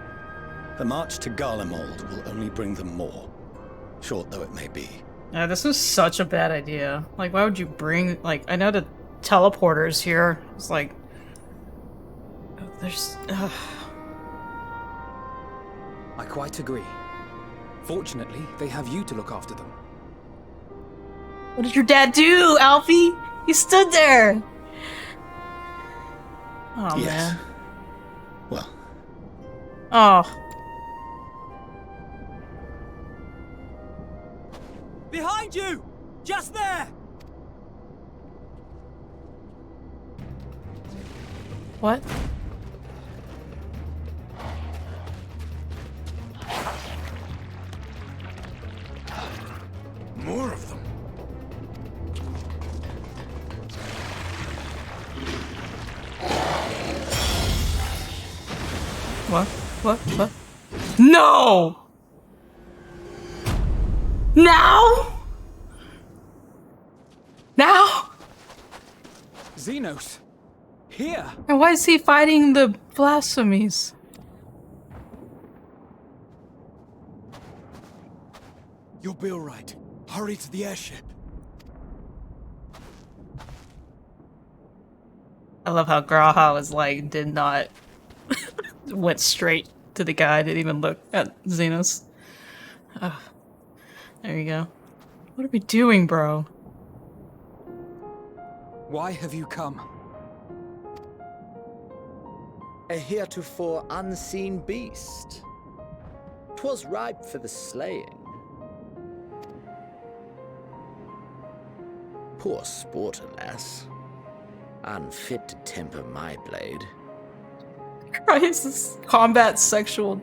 The march to Garlemald will only bring them more, short though it may be. Yeah, this was such a bad idea. Like, why would you bring, like, I know the teleporters here. It's like, there's, I quite agree. Fortunately, they have you to look after them. What did your dad do, Alfie? He stood there. Oh, yes. man. Well. Oh. Behind you! Just there! What? More of them. What? No! Now? Now? Xenos! Here! And why is he fighting the blasphemies? You'll be alright. Hurry to the airship. I love how Graha was like, did not... went straight to the guy, didn't even look at Xenos. There you go. What are we doing, bro? Why have you come? A heretofore unseen beast. 'Twas ripe for the slaying. Poor sport, alas. Unfit to temper my blade. Christ, this combat sexual.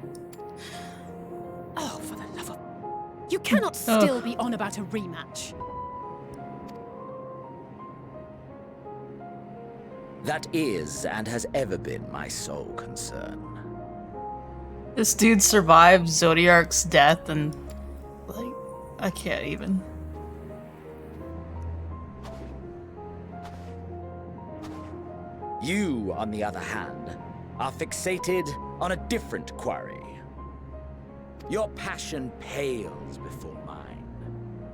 Oh, for the love of... You cannot still be on about a rematch. That is and has ever been my sole concern. This dude survived Zodiark's death and... like, I can't even. You, on the other hand, are fixated on a different quarry. Your passion pales before mine,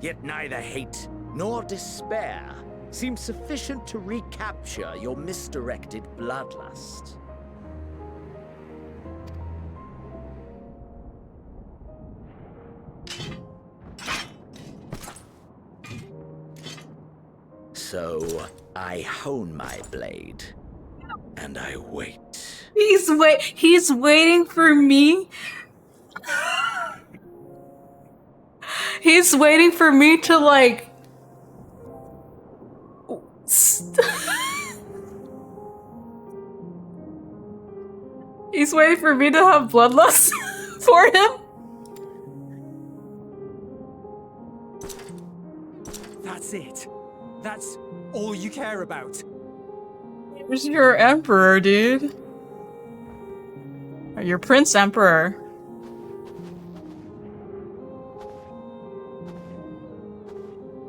yet neither hate nor despair seems sufficient to recapture your misdirected bloodlust. So, I hone my blade, and I wait. He's waiting for me. He's waiting for me to like he's waiting for me to have bloodlust for him. That's it. That's all you care about. Where's your emperor, dude? Or your prince emperor?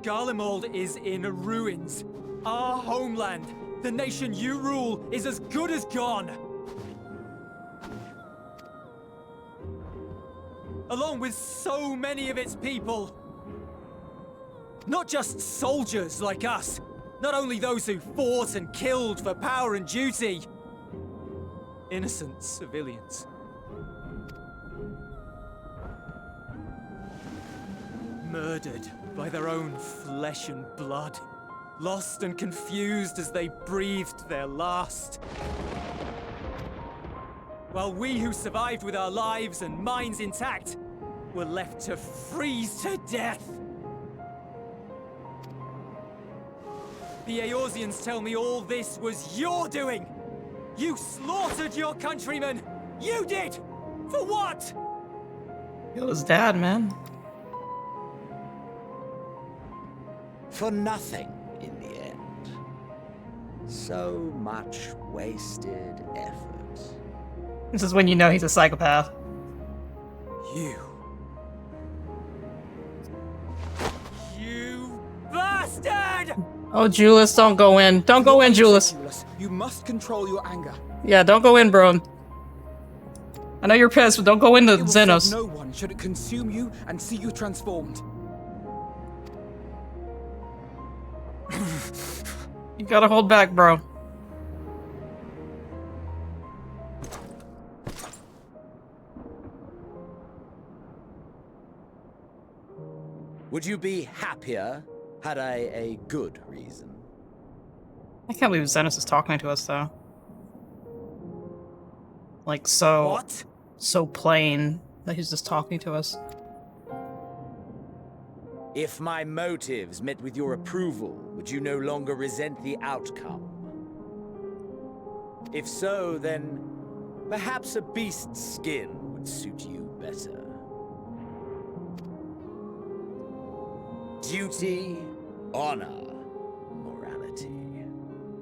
Garlemald is in ruins. Our homeland, the nation you rule, is as good as gone. Along with so many of its people. Not just soldiers like us. Not only those who fought and killed for power and duty. Innocent civilians. Murdered by their own flesh and blood. Lost and confused as they breathed their last. While we who survived with our lives and minds intact were left to freeze to death. The Eorzeans tell me all this was your doing! You slaughtered your countrymen! You did! For what? Kill his dad, man. For nothing, in the end. So much wasted effort. This is when you know he's a psychopath. You bastard! Oh, Julius, don't go in. Don't go in, Julius. You must control your anger. Yeah, don't go in, bro. I know you're pissed, but don't go into Xenos. No one should consume you and see you transformed. You gotta hold back, bro. Would you be happier had I a good reason? I can't believe Xenos is talking to us, though. Like, so... What? So plain that he's just talking to us. If my motives met with your approval, would you no longer resent the outcome? If so, then perhaps a beast's skin would suit you better. Duty, honor, morality.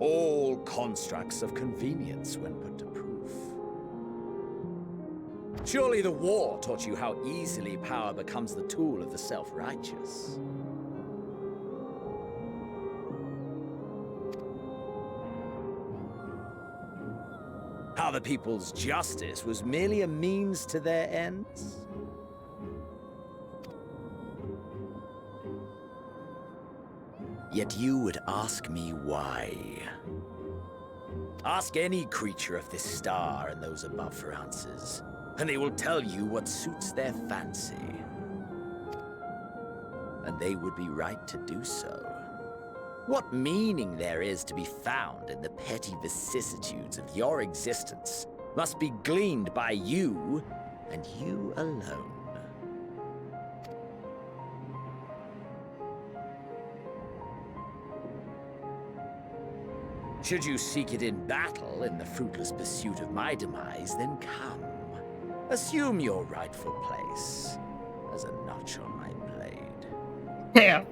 All constructs of convenience when put to proof. Surely the war taught you how easily power becomes the tool of the self-righteous. How the people's justice was merely a means to their ends? Yet you would ask me why. Ask any creature of this star and those above for answers, and they will tell you what suits their fancy. And they would be right to do so. What meaning there is to be found in the petty vicissitudes of your existence must be gleaned by you, and you alone. Should you seek it in battle in the fruitless pursuit of my demise, then come. Assume your rightful place as a notch on my blade. Damn.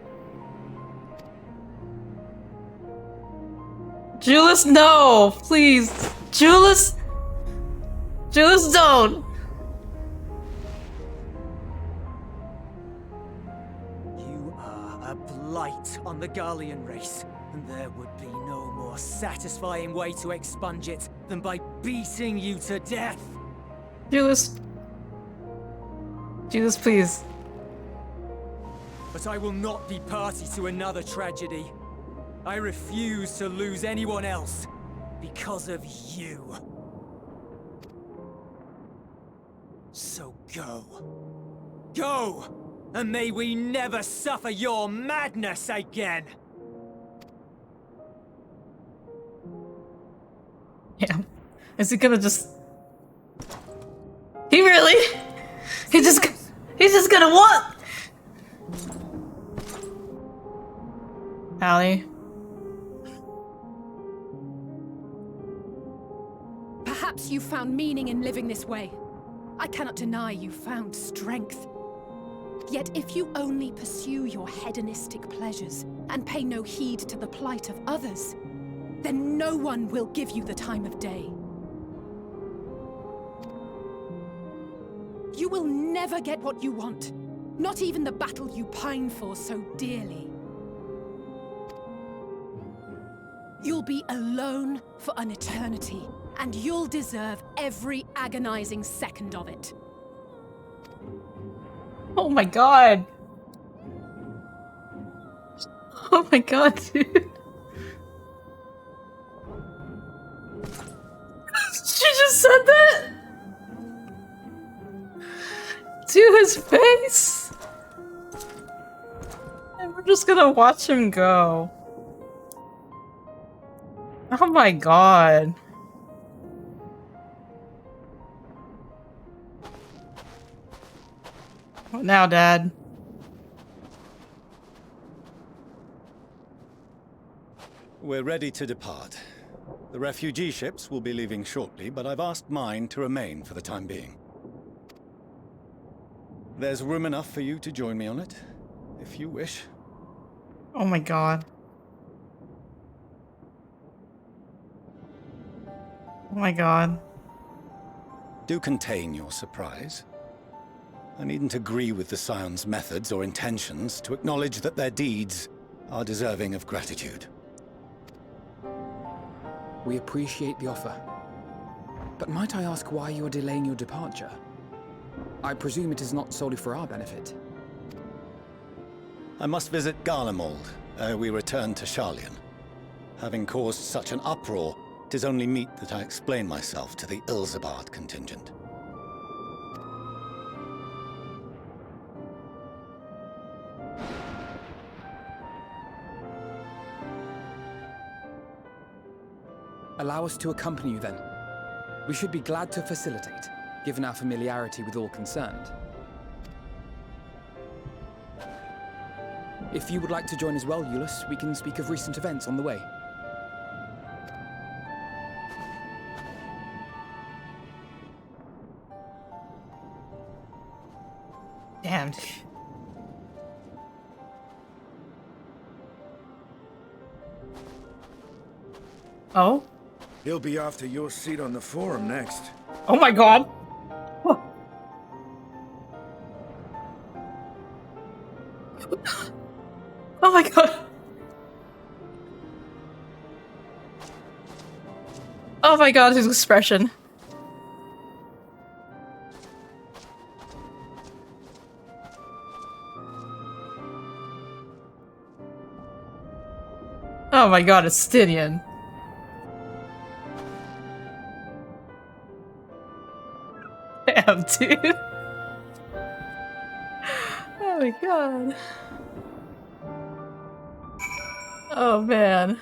Julius, no! Please! Julius! Julius, don't! You are a blight on the Garlean race, and there would be no more satisfying way to expunge it than by beating you to death. Julius. Julius, please. But I will not be party to another tragedy. I refuse to lose anyone else because of you. So go. Go! And may we never suffer your madness again! Damn. Is he gonna just... He really? He's just gonna what? Allie. Perhaps you found meaning in living this way. I cannot deny you found strength. Yet if you only pursue your hedonistic pleasures and pay no heed to the plight of others, then no one will give you the time of day. You will never get what you want, not even the battle you pine for so dearly. You'll be alone for an eternity, and you'll deserve every agonizing second of it. Oh my god. Oh my god, dude. She just said that? To his face? And we're just gonna watch him go. Oh my god. What now, Dad? We're ready to depart. The refugee ships will be leaving shortly, but I've asked mine to remain for the time being. There's room enough for you to join me on it, if you wish. Oh my god. Oh my god. Do contain your surprise. I needn't agree with the Scion's methods or intentions to acknowledge that their deeds are deserving of gratitude. We appreciate the offer. But might I ask why you are delaying your departure? I presume it is not solely for our benefit. I must visit Garlemald ere we return to Sharlayan. Having caused such an uproar, 'tis only meet that I explain myself to the Ilsabard contingent. Allow us to accompany you then. We should be glad to facilitate, given our familiarity with all concerned. If you would like to join as well, Eulus, we can speak of recent events on the way. Damn. Oh? He'll be after your seat on the forum next. Oh my god. Oh my god. Oh my god, his expression. Oh my god, it's Stydian. Damn, dude. Oh my god. Oh man.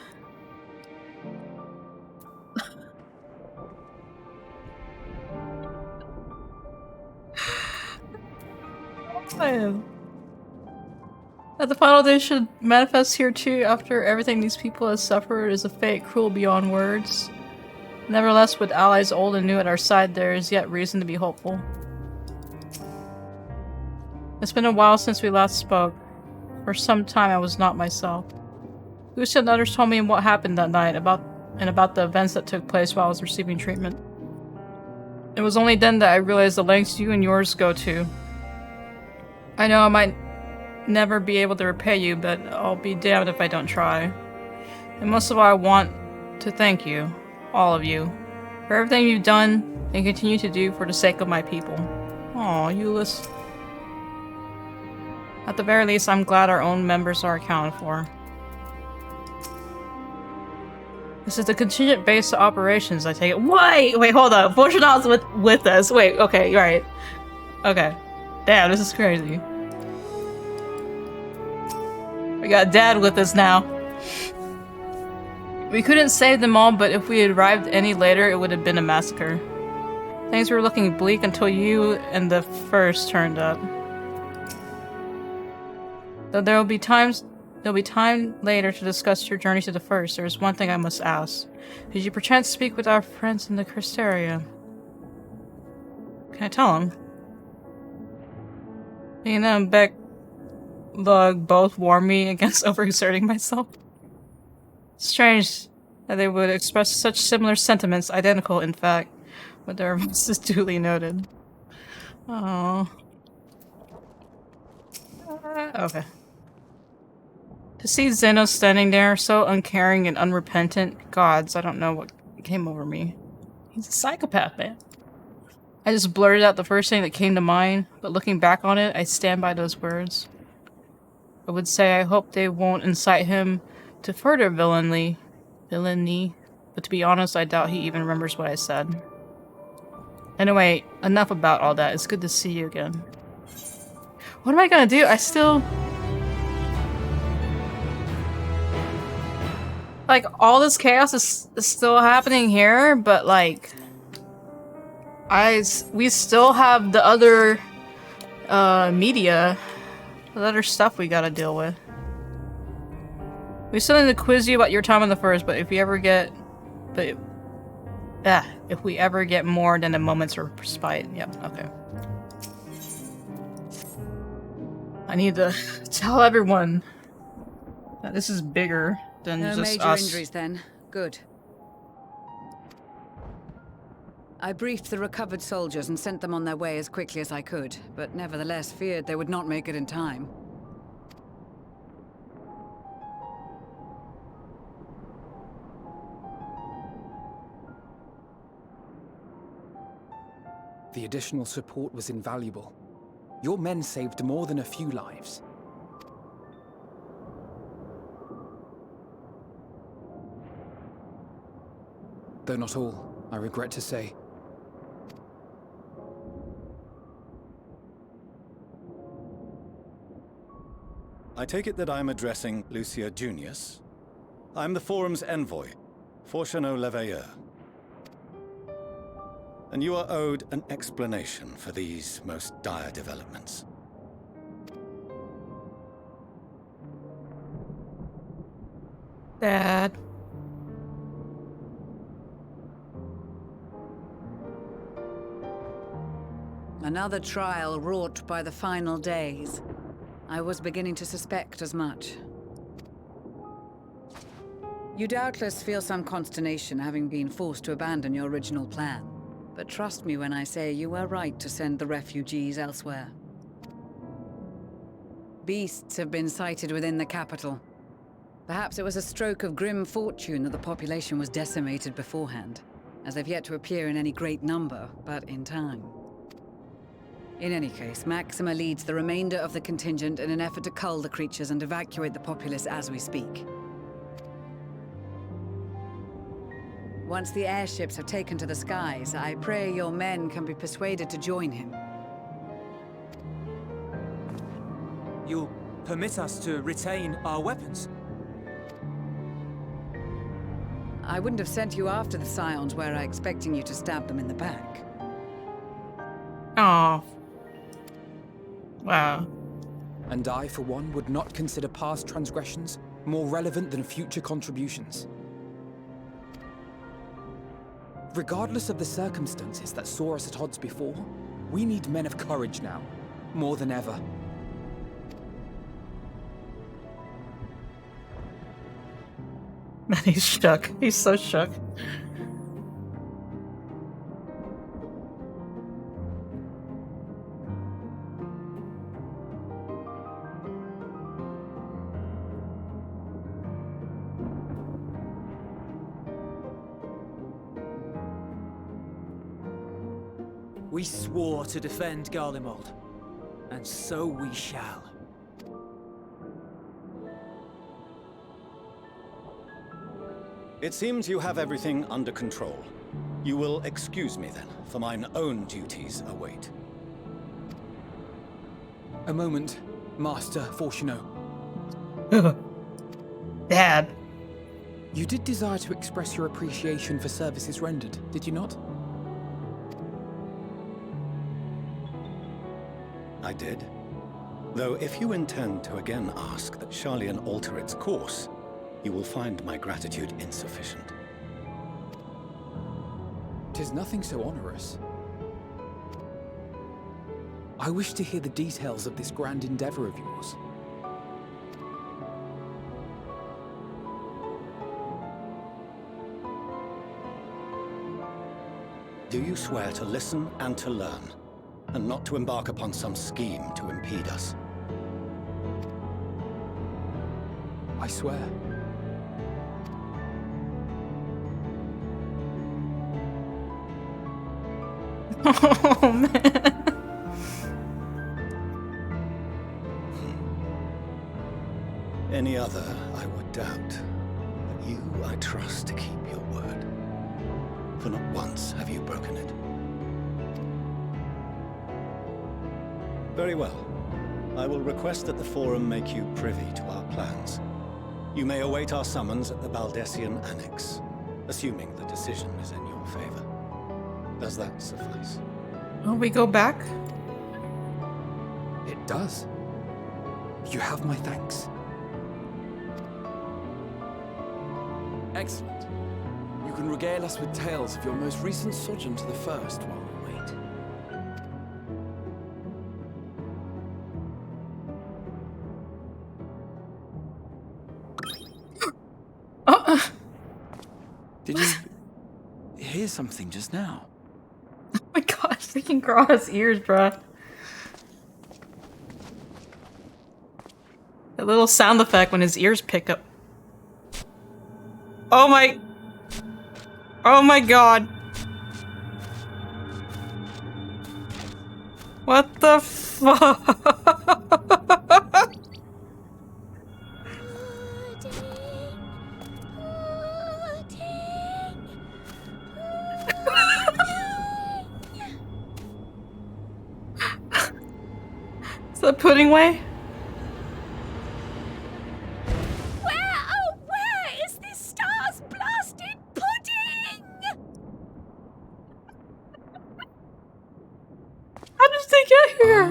Man. That the final day should manifest here too, after everything these people have suffered is a fate cruel beyond words. Nevertheless, with allies old and new at our side, there is yet reason to be hopeful. It's been a while since we last spoke. For some time I was not myself. Lucia and others told me what happened that night, about the events that took place while I was receiving treatment. It was only then that I realized the lengths you and yours go to. I know I might never be able to repay you, but I'll be damned if I don't try. And most of all, I want to thank you, all of you, for everything you've done and continue to do for the sake of my people. Aw, Euless. At the very least, I'm glad our own members are accounted for. This is the contingent base of operations, I take it. Wait, hold up. Fortunat's with us. Wait, okay, you're right. Okay. Damn, this is crazy. We got Dad with us now. We couldn't save them all, but if we had arrived any later, it would have been a massacre. Things were looking bleak until you and the First turned up. Though there'll be time later to discuss your journey to the First, there is one thing I must ask. Did you perchance speak with our friends in the Cristeria? Can I tell them? Nina and Beck both warned me against overexerting myself. Strange that they would express such similar sentiments, identical in fact, but their voices duly noted. Oh. Okay. To see Zeno standing there, so uncaring and unrepentant, gods, I don't know what came over me. He's a psychopath, man. I just blurted out the first thing that came to mind, but looking back on it, I stand by those words. I would say I hope they won't incite him to further villainy, but to be honest, I doubt he even remembers what I said. Anyway, enough about all that. It's good to see you again. What am I gonna do? I still... Like, all this chaos is still happening here, but like... we still have the other media, the other stuff we gotta deal with. We still need to quiz you about your time on the First, but if we ever get more than a moment's respite, yep, okay. I need to tell everyone that this is bigger than just us. No major injuries then. Good. I briefed the recovered soldiers and sent them on their way as quickly as I could, but nevertheless feared they would not make it in time. The additional support was invaluable. Your men saved more than a few lives. Though not all, I regret to say. I take it that I'm addressing Lucia Junius. I'm the Forum's envoy, Fortuno Leveilleur. And you are owed an explanation for these most dire developments. Dad. Another trial wrought by the final days. I was beginning to suspect as much. You doubtless feel some consternation having been forced to abandon your original plan. But trust me when I say you were right to send the refugees elsewhere. Beasts have been sighted within the capital. Perhaps it was a stroke of grim fortune that the population was decimated beforehand, as they've yet to appear in any great number, but in time. In any case, Maxima leads the remainder of the contingent in an effort to cull the creatures and evacuate the populace as we speak. Once the airships have taken to the skies, I pray your men can be persuaded to join him. You'll permit us to retain our weapons? I wouldn't have sent you after the Scions were I expecting you to stab them in the back. Oh. Wow. And I, for one, would not consider past transgressions more relevant than future contributions. Regardless of the circumstances that saw us at odds before, we need men of courage now, more than ever. Man, he's shook. He's so shook. We swore to defend Garlemald, and so we shall. It seems you have everything under control. You will excuse me then, for mine own duties await. A moment, Master Fortuno. Dad. You did desire to express your appreciation for services rendered, did you not? I did. Though if you intend to again ask that Sharlayan alter its course, you will find my gratitude insufficient. 'Tis nothing so onerous. I wish to hear the details of this grand endeavor of yours. Do you swear to listen and to learn, and not to embark upon some scheme to impede us? I swear. Oh, man. Any other, I would doubt. But you, I trust to keep your word. For not once have you broken it. Very well. I will request that the Forum make you privy to our plans. You may await our summons at the Baldessian Annex, assuming the decision is in your favor. Does that suffice? Will we go back? It does. You have my thanks. Excellent. You can regale us with tales of your most recent sojourn to the First while we wait. Did you hear something just now? Oh my gosh, freaking Graw's ears, bruh. That little sound effect when his ears pick up. Oh my... Oh my god. What the fuck? Is that pudding way? Where is this star's blasted pudding? How did they get here?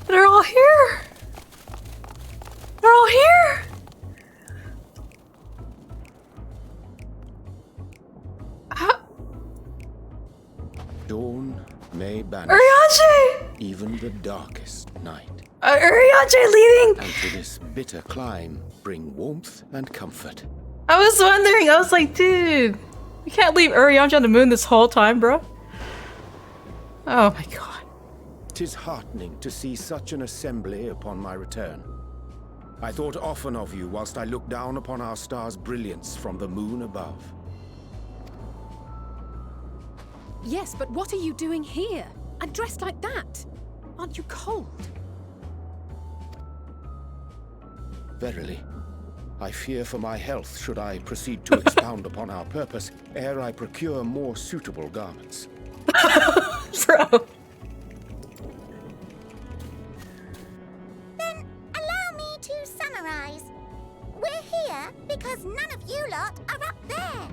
They're all here. They're all here. Dawn may banish Urianger! even the darkest night. Urianger leading! And to this bitter clime bring warmth and comfort. I was wondering, I was like, dude, we can't leave Urianger on the moon this whole time, bro. Oh my god. 'Tis heartening to see such an assembly upon my return. I thought often of you whilst I looked down upon our star's brilliance from the moon above. Yes, but what are you doing here? And dressed like that? Aren't you cold? Verily, I fear for my health should I proceed to expound upon our purpose ere I procure more suitable garments. Bro. Then allow me to summarize. We're here because none of you lot are up there.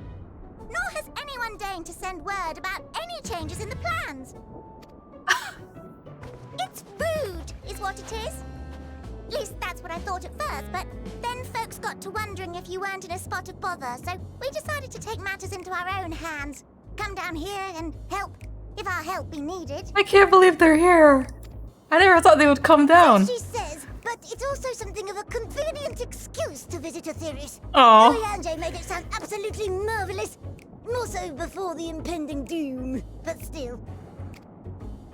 Nor has anyone deigned to send word about any changes in the plans. what it is? At least that's what I thought at first, but then folks got to wondering if you weren't in a spot of bother, so we decided to take matters into our own hands. Come down here and help, if our help be needed. I can't believe they're here. I never thought they would come down. She says, but it's also something of a convenient excuse to visit Etheris. Aw. Oriange made it sound absolutely marvelous. More so before the impending doom, but still.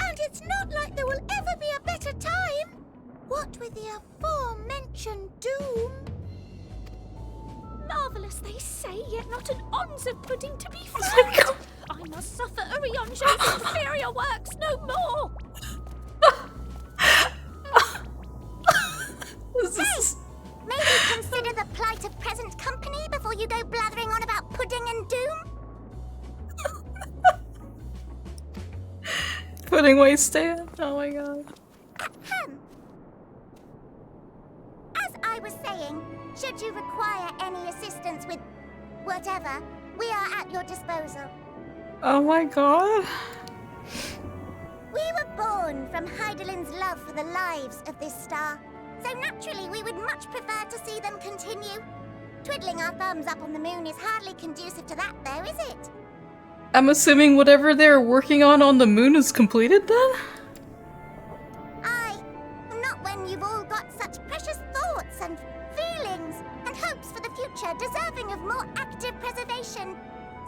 And it's not like there will ever be a better time. What with the aforementioned doom? Marvellous, they say, yet not an ounce of pudding to be found. I must suffer Oriange's inferior works no more. Hey, maybe consider the plight of present company before you go blathering on about pudding and doom? Pudding waste stand? Oh my god. As I was saying, should you require any assistance with whatever, we are at your disposal. Oh my god. We were born from Hydaelyn's love for the lives of this star, so naturally we would much prefer to see them continue. Twiddling our thumbs up on the moon is hardly conducive to that, though, is it? I'm assuming whatever they're working on the moon is completed then? Aye, not when you've all got such precious thoughts and feelings and hopes for the future deserving of more active preservation.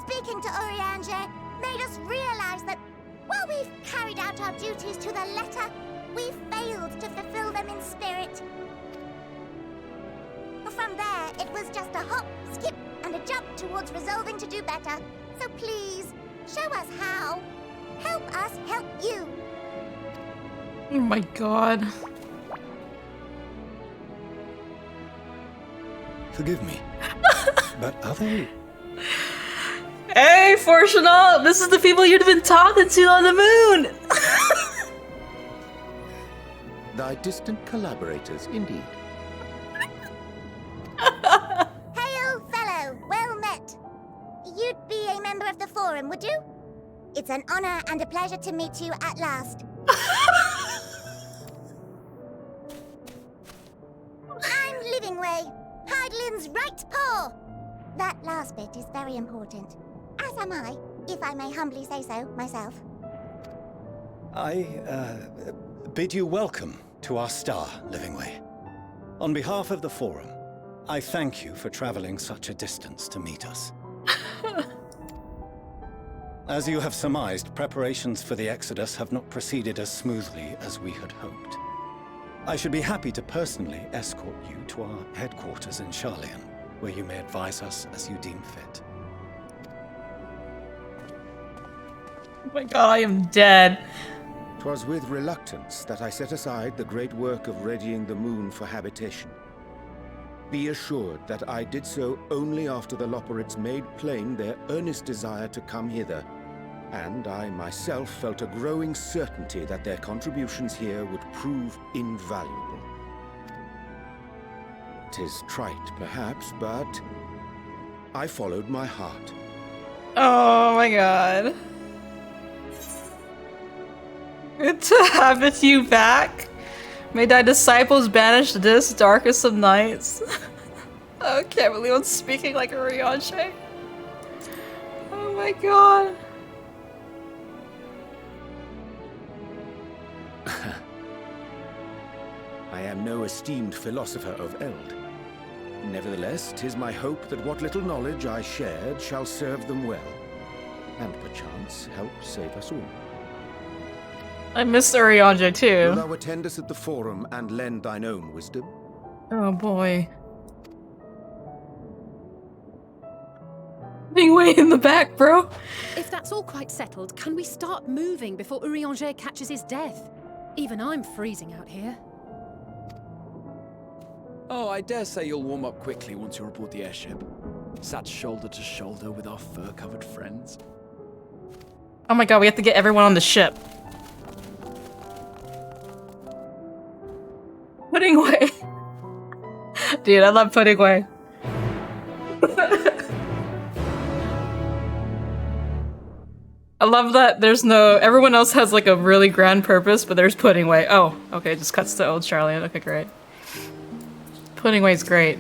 Speaking to Oriange made us realize that while we've carried out our duties to the letter, we've failed to fulfill them in spirit. From there, it was just a hop, skip, and a jump towards resolving to do better. So please, show us how. Help us help you. Oh my god. Forgive me, but are they... Hey, Fortunal! This is the people you'd have been talking to on the moon! Thy distant collaborators, indeed. Hail, fellow! Well met. You'd be a member of the Forum, would you? It's an honor and a pleasure to meet you at last. I'm Livingway, Hydaelyn's right paw. That last bit is very important. As am I, if I may humbly say so myself. I, bid you welcome to our star, Livingway. On behalf of the Forum, I thank you for traveling such a distance to meet us. As you have surmised, preparations for the Exodus have not proceeded as smoothly as we had hoped. I should be happy to personally escort you to our headquarters in Sharlayan, where you may advise us as you deem fit. Oh my god, I am dead. 'Twas with reluctance that I set aside the great work of readying the moon for habitation. Be assured that I did so only after the Loperids made plain their earnest desire to come hither, and I myself felt a growing certainty that their contributions here would prove invaluable. 'Tis trite, perhaps, but I followed my heart. Oh my god. Good to have you back. May thy disciples banish this darkest of nights. I can't believe I'm speaking like a Oriange. Oh my god. I am no esteemed philosopher of Eld. Nevertheless, 'tis my hope that what little knowledge I shared shall serve them well, and perchance help save us all. I miss Oriange too. Will thou attend us at the Forum and lend thine own wisdom? Oh boy. Being way in the back, bro. If that's all quite settled, can we start moving before Oriange catches his death? Even I'm freezing out here. Oh, I dare say you'll warm up quickly once you're aboard the airship. Sat shoulder to shoulder with our fur-covered friends. Oh my god, we have to get everyone on the ship. Pudding Way. Dude, I love Pudding Way. I love that there's no... Everyone else has like a really grand purpose, but there's Pudding Way. Oh, okay, just cuts to old Charlie. Okay, great. Pudding Way's great.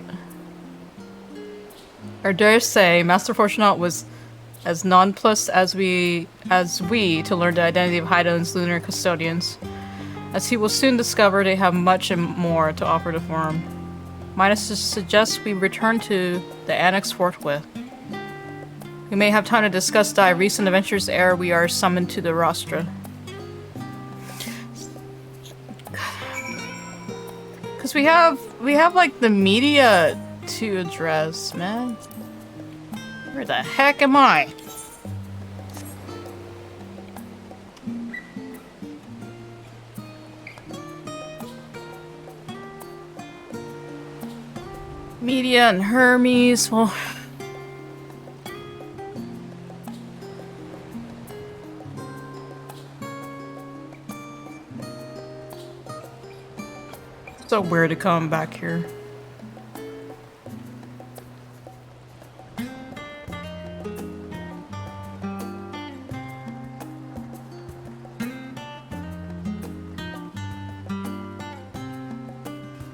Or dare say, Master Fortunato was as nonplussed as we to learn the identity of Heidelin's lunar custodians, as he will soon discover they have much and more to offer the Forum. Midas suggests we return to the Annex forthwith. We may have time to discuss thy recent adventures ere we are summoned to the rostra. Cause we have like the media to address, man. Where the heck am I? Media and Hermes, well... So weird to come back here.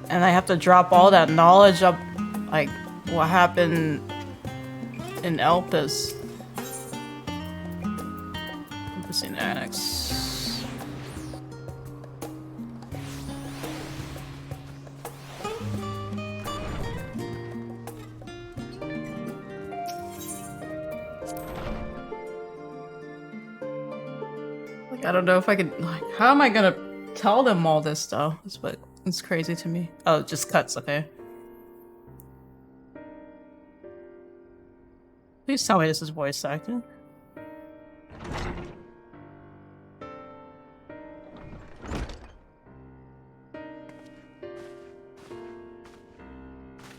And I have to drop all that knowledge up, like what happened in Elpis. Elpis in Annex. Like, I don't know if I could, like, how am I gonna tell them all this stuff? That's what it's crazy to me. Oh, it just cuts, okay. Please tell me this is voice acting.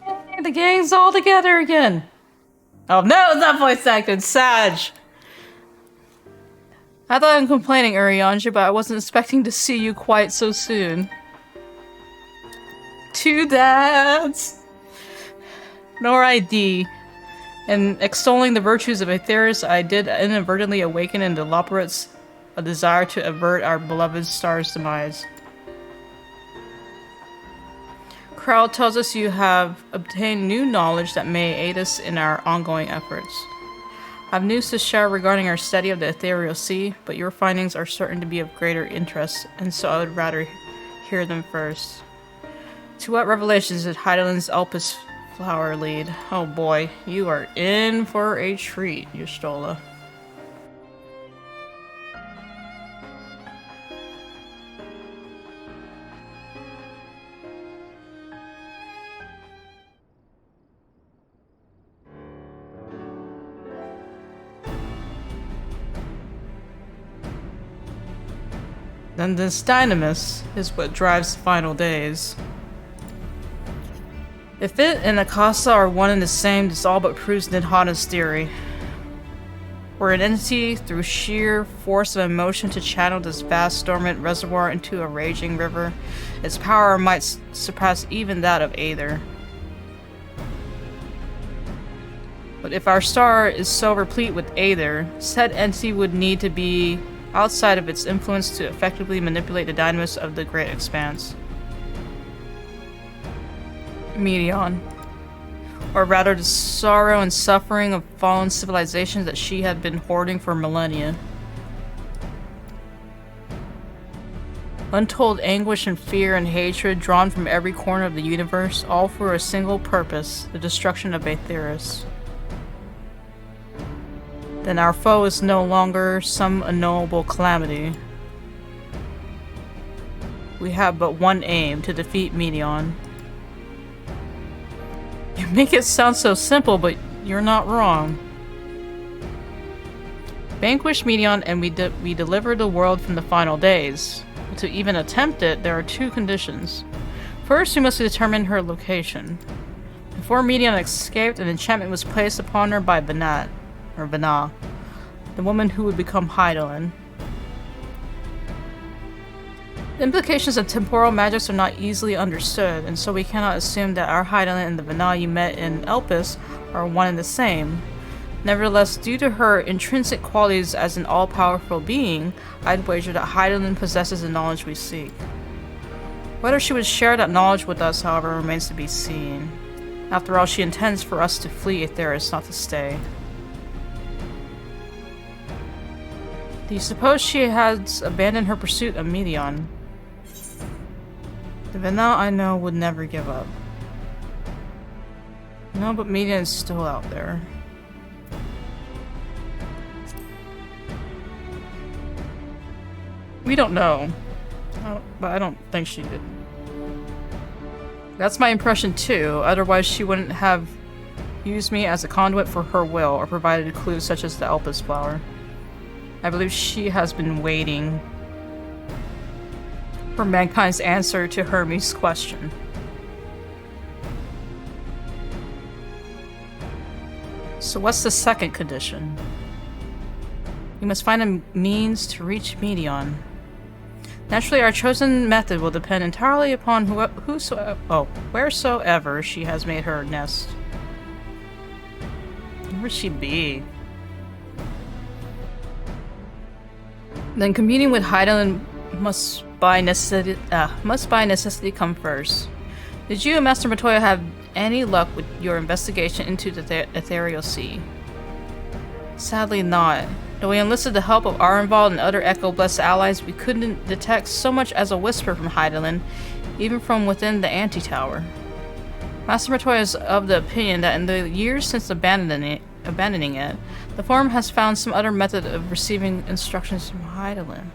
Hey, the gang's all together again. Oh no, it's not voice acting, it's Sag. I thought I'm complaining, Urianger, but I wasn't expecting to see you quite so soon. 2 dads! Nor ID. In extolling the virtues of Aetheris, I did inadvertently awaken in the Loperites a desire to avert our beloved star's demise. Crowd tells us you have obtained new knowledge that may aid us in our ongoing efforts. I have news to share regarding our study of the ethereal sea, but your findings are certain to be of greater interest, and so I would rather hear them first. To what revelations did Heidelin's Elpis flower lead? Oh boy, you are in for a treat, Yustola. Then this dynamis is what drives the final days. If it and Akasa are one and the same, this all but proves Nidhana's theory. We're an entity through sheer force of emotion to channel this vast dormant reservoir into a raging river. Its power might surpass even that of Aether. But if our star is so replete with Aether, said entity would need to be outside of its influence to effectively manipulate the dynamis of the Great Expanse. Medion. Or rather, the sorrow and suffering of fallen civilizations that she had been hoarding for millennia. Untold anguish and fear and hatred drawn from every corner of the universe, all for a single purpose, the destruction of Aetheris. Then our foe is no longer some unknowable calamity. We have but one aim, to defeat Medion. You make it sound so simple, but you're not wrong. Vanquish Medion and we deliver the world from the final days. But to even attempt it, there are 2 conditions. First, we must determine her location. Before Medion escaped, an enchantment was placed upon her by Vanat. Or Vana, the woman who would become Heidelin. The implications of temporal magics are not easily understood, and so we cannot assume that our Heidelin and the Vana you met in Elpis are one and the same. Nevertheless, due to her intrinsic qualities as an all-powerful being, I'd wager that Hydaelyn possesses the knowledge we seek. Whether she would share that knowledge with us, however, remains to be seen. After all, she intends for us to flee Aetheris, not to stay. Do you suppose she has abandoned her pursuit of Medion? The Venat I know would never give up. No, but Medion is still out there. We don't know. But I don't think she did. That's my impression too, otherwise she wouldn't have used me as a conduit for her will or provided clues such as the Elpis flower. I believe she has been waiting for mankind's answer to Hermes' question. So what's the second condition? You must find a means to reach Medion. Naturally, our chosen method will depend entirely upon wheresoever she has made her nest. Where would she be? Then communing with Hydaelyn must by necessity come first. Did you and Master Matoya have any luck with your investigation into the Ethereal Sea? Sadly not. Though we enlisted the help of Arenvald and other Echo-blessed allies, we couldn't detect so much as a whisper from Hydaelyn, even from within the Antitower. Master Matoya is of the opinion that in the years since abandoning it, the Forum has found some other method of receiving instructions from Hydaelyn.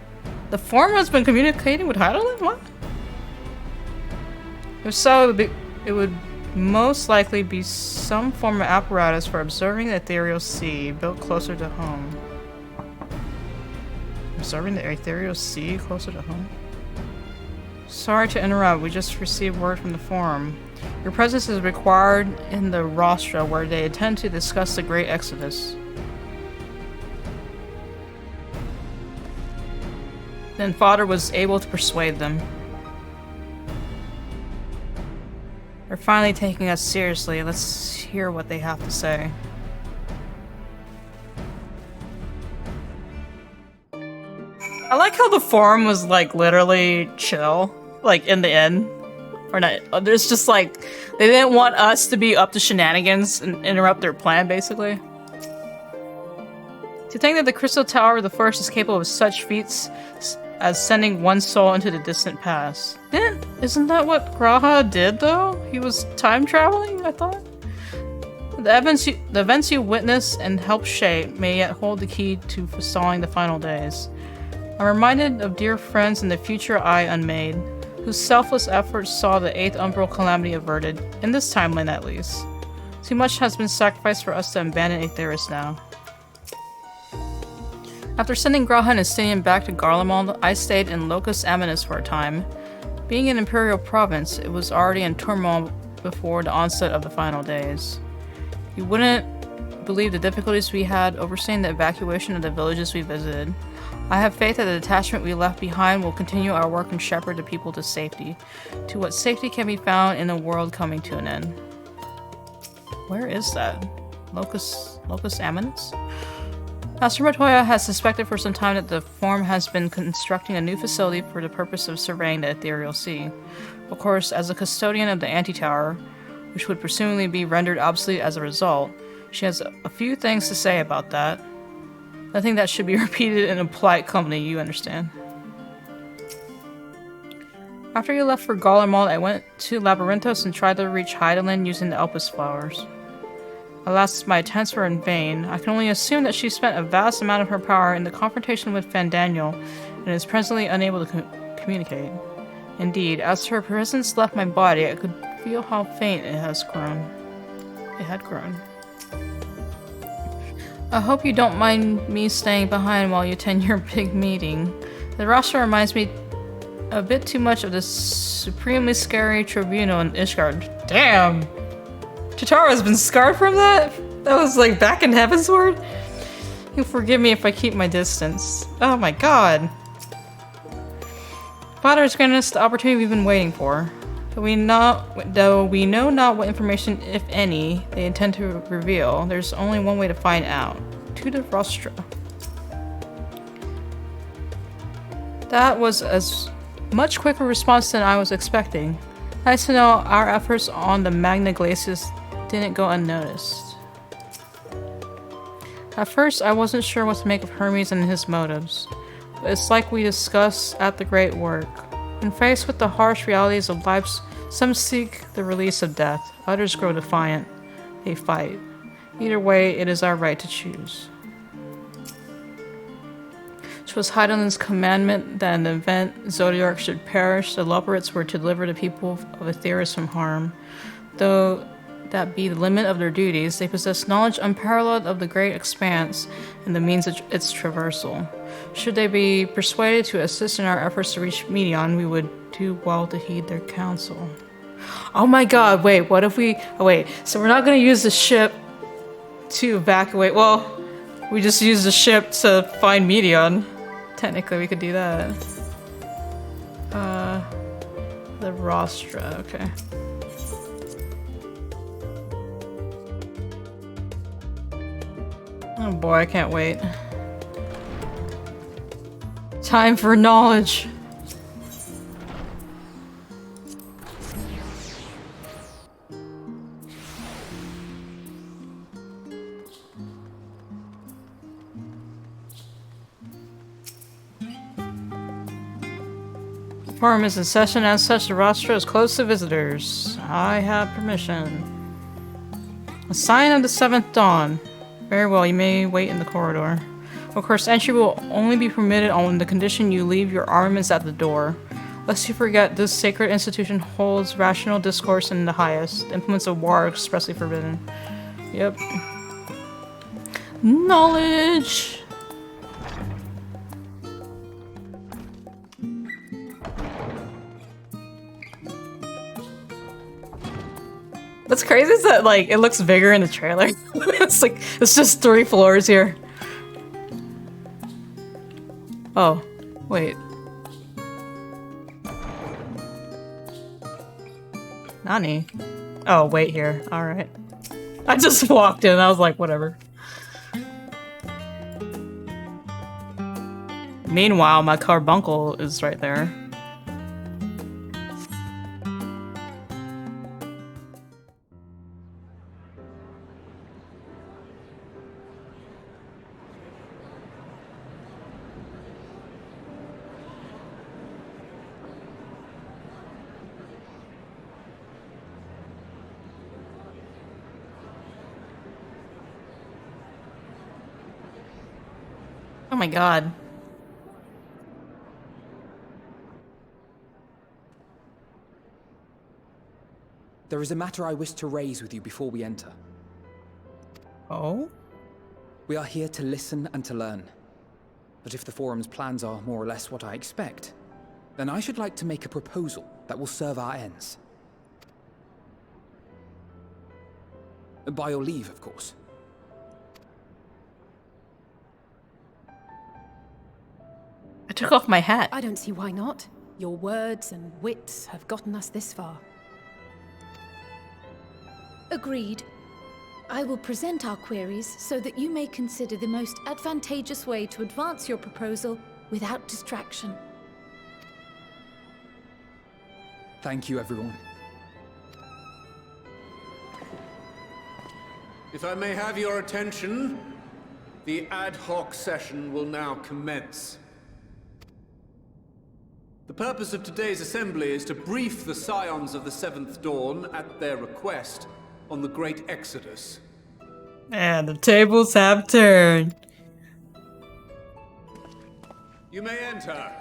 The Forum has been communicating with Hydaelyn? What? If so, it would most likely be some form of apparatus for observing the Ethereal Sea built closer to home. Observing the Ethereal Sea closer to home? Sorry to interrupt, we just received word from the Forum. Your presence is required in the rostra where they intend to discuss the Great Exodus. Then Father was able to persuade them. They're finally taking us seriously. Let's hear what they have to say. I like how the Forum was like literally chill, like in the end. Or not, there's just like, they didn't want us to be up to shenanigans and interrupt their plan, basically. To think that the Crystal Tower of the First is capable of such feats as sending one soul into the distant past. Isn't that what Graha did, though? He was time traveling, I thought? The events you witness and help shape may yet hold the key to forestalling the final days. I'm reminded of dear friends in the future I unmade, whose selfless efforts saw the 8th Umbral Calamity averted, in this timeline at least. Too much has been sacrificed for us to abandon Aetheris now. After sending Graha and Estinian back to Garlemald, I stayed in Locus Amonis for a time. Being an Imperial province, it was already in turmoil before the onset of the final days. You wouldn't believe the difficulties we had overseeing the evacuation of the villages we visited. I have faith that the detachment we left behind will continue our work and shepherd the people to safety, to what safety can be found in a world coming to an end. Where is that? Locus Amonis? Master Matoya has suspected for some time that the Forum has been constructing a new facility for the purpose of surveying the Ethereal Sea. Of course, as a custodian of the Antitower, which would presumably be rendered obsolete as a result, she has a few things to say about that. Nothing that should be repeated in a polite company, you understand. After you left for Garlemald, I went to Labyrinthos and tried to reach Hydaelyn using the Elpis flowers. Alas, my attempts were in vain. I can only assume that she spent a vast amount of her power in the confrontation with Fandaniel and is presently unable to communicate. Indeed, as her presence left my body, I could feel how faint it had grown. I hope you don't mind me staying behind while you attend your big meeting. The roster reminds me a bit too much of the supremely scary tribunal in Ishgard. Damn! Chitara has been scarred from that? That was like back in Heavensward? You'll forgive me if I keep my distance. Oh my god. Father has granted us the opportunity we've been waiting for. Though we know not what information, if any, they intend to reveal, there's only one way to find out. To the Rostra. That was as much quicker response than I was expecting. Nice to know our efforts on the Magna Glacius didn't go unnoticed. At first, I wasn't sure what to make of Hermes and his motives, but it's like we discussed at the Great Work. When faced with the harsh realities of life, some seek the release of death, others grow defiant. They fight. Either way, it is our right to choose. 'Twas Heidelberg's commandment that in the event Zodiac should perish, the Loperites were to deliver the people of Aetheris from harm. Though that be the limit of their duties, they possess knowledge unparalleled of the great expanse and the means of its traversal. Should they be persuaded to assist in our efforts to reach Medion, we would do well to heed their counsel. Oh my god, wait, what if we... Oh wait, so we're not gonna use the ship to evacuate. Well, we just use the ship to find Medion. Technically, we could do that. The Rostra, okay. Oh boy, I can't wait. Time for knowledge. The forum is in session, as such the Rostra is closed to visitors. I have permission. A sign of the 7th dawn. Very well, you may wait in the corridor. Of course, entry will only be permitted on the condition you leave your armaments at the door. Lest you forget, this sacred institution holds rational discourse in the highest. Implements of war are expressly forbidden. Yep. Knowledge! What's crazy is that, like, it looks bigger in the trailer. It's like, it's just 3 floors here. Oh, wait. Nani? Oh, wait here. Alright. I just walked in, I was like, whatever. Meanwhile, my carbuncle is right there. Oh my god. There is a matter I wish to raise with you before we enter. Oh? We are here to listen and to learn. But if the forum's plans are more or less what I expect, then I should like to make a proposal that will serve our ends. By your leave, of course. I took off my hat. I don't see why not. Your words and wits have gotten us this far. Agreed. I will present our queries so that you may consider the most advantageous way to advance your proposal without distraction. Thank you, everyone. If I may have your attention, the ad hoc session will now commence. The purpose of today's assembly is to brief the Scions of the 7th Dawn at their request on the Great Exodus. And the tables have turned. You may enter.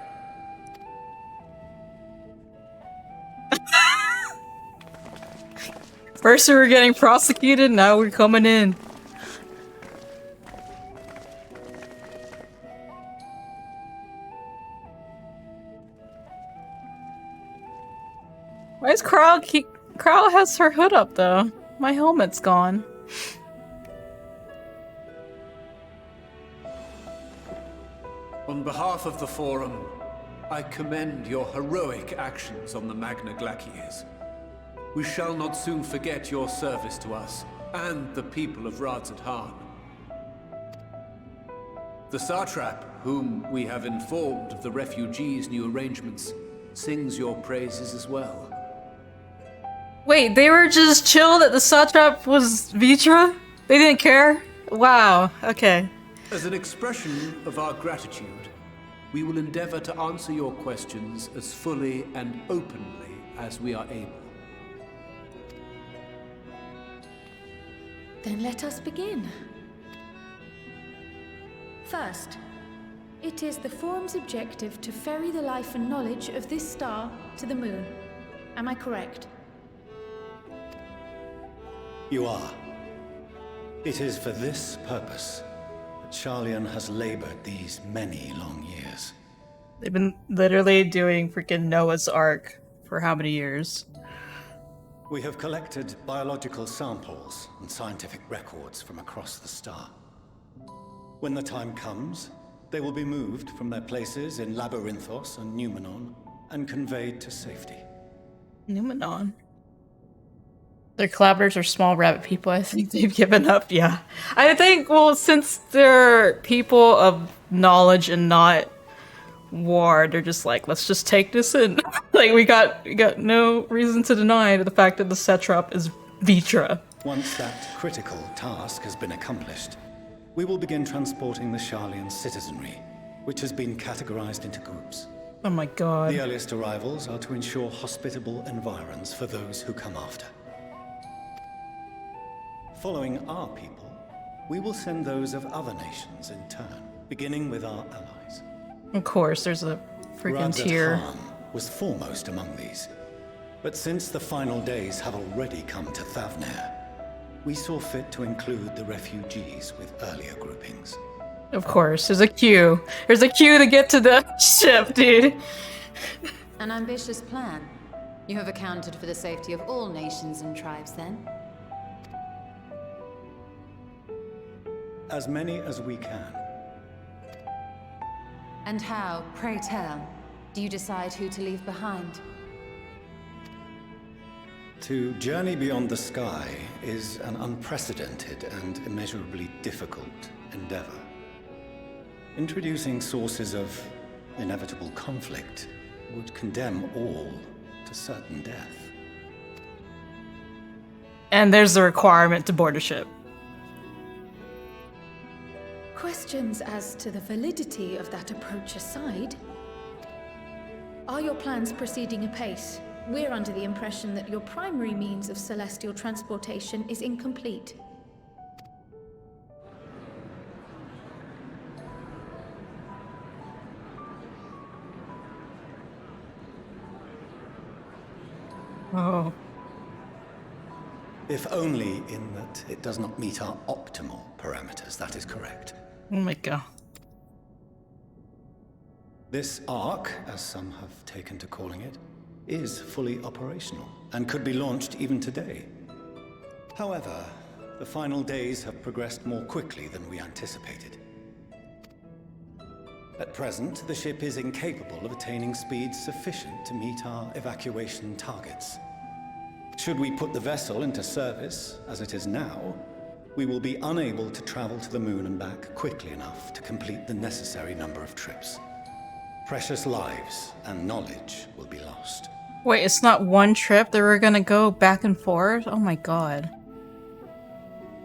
First we were getting prosecuted, now we're coming in. Why is Carl Carl has her hood up though? My helmet's gone. On behalf of the Forum, I commend your heroic actions on the Magna Glacies. We shall not soon forget your service to us and the people of Radzat-Han. The Satrap, whom we have informed of the refugees' new arrangements, sings your praises as well. Wait, they were just chill that the Satrap was Vitra? They didn't care? Wow, okay. As an expression of our gratitude, we will endeavor to answer your questions as fully and openly as we are able. Then let us begin. First, it is the Forum's objective to ferry the life and knowledge of this star to the moon. Am I correct? You are. It is for this purpose that Sharlayan has labored these many long years. They've been literally doing freaking Noah's Ark for how many years? We have collected biological samples and scientific records from across the star. When the time comes, they will be moved from their places in Labyrinthos and Numenon and conveyed to safety. Numenon? Their collaborators are small rabbit people. I think they've given up, yeah. I think, well, since they're people of knowledge and not war, they're just like, let's just take this in. Like, we got no reason to deny the fact that the Satrap is Vitra. Once that critical task has been accomplished, we will begin transporting the Sharlayan citizenry, which has been categorized into groups. Oh my god. The earliest arrivals are to ensure hospitable environs for those who come after. Following our people, we will send those of other nations in turn, beginning with our allies. Of course, there's a freaking tier. Radzat-Han was foremost among these. But since the final days have already come to Thavnair, we saw fit to include the refugees with earlier groupings. Of course, there's a queue. There's a queue to get to the ship, dude. An ambitious plan. You have accounted for the safety of all nations and tribes, then? As many as we can. And how, pray tell, do you decide who to leave behind? To journey beyond the sky is an unprecedented and immeasurably difficult endeavor. Introducing sources of inevitable conflict would condemn all to certain death. And there's the requirement to board a ship. Questions as to the validity of that approach aside, are your plans proceeding apace? We're under the impression that your primary means of celestial transportation is incomplete. Oh. If only in that it does not meet our optimal parameters, that is correct. Oh my god. This arc, as some have taken to calling it, is fully operational and could be launched even today. However, the final days have progressed more quickly than we anticipated. At present, the ship is incapable of attaining speeds sufficient to meet our evacuation targets. Should we put the vessel into service, as it is now, we will be unable to travel to the moon and back quickly enough to complete the necessary number of trips. Precious lives and knowledge will be lost. Wait, it's not one trip? They were gonna go back and forth? Oh my god.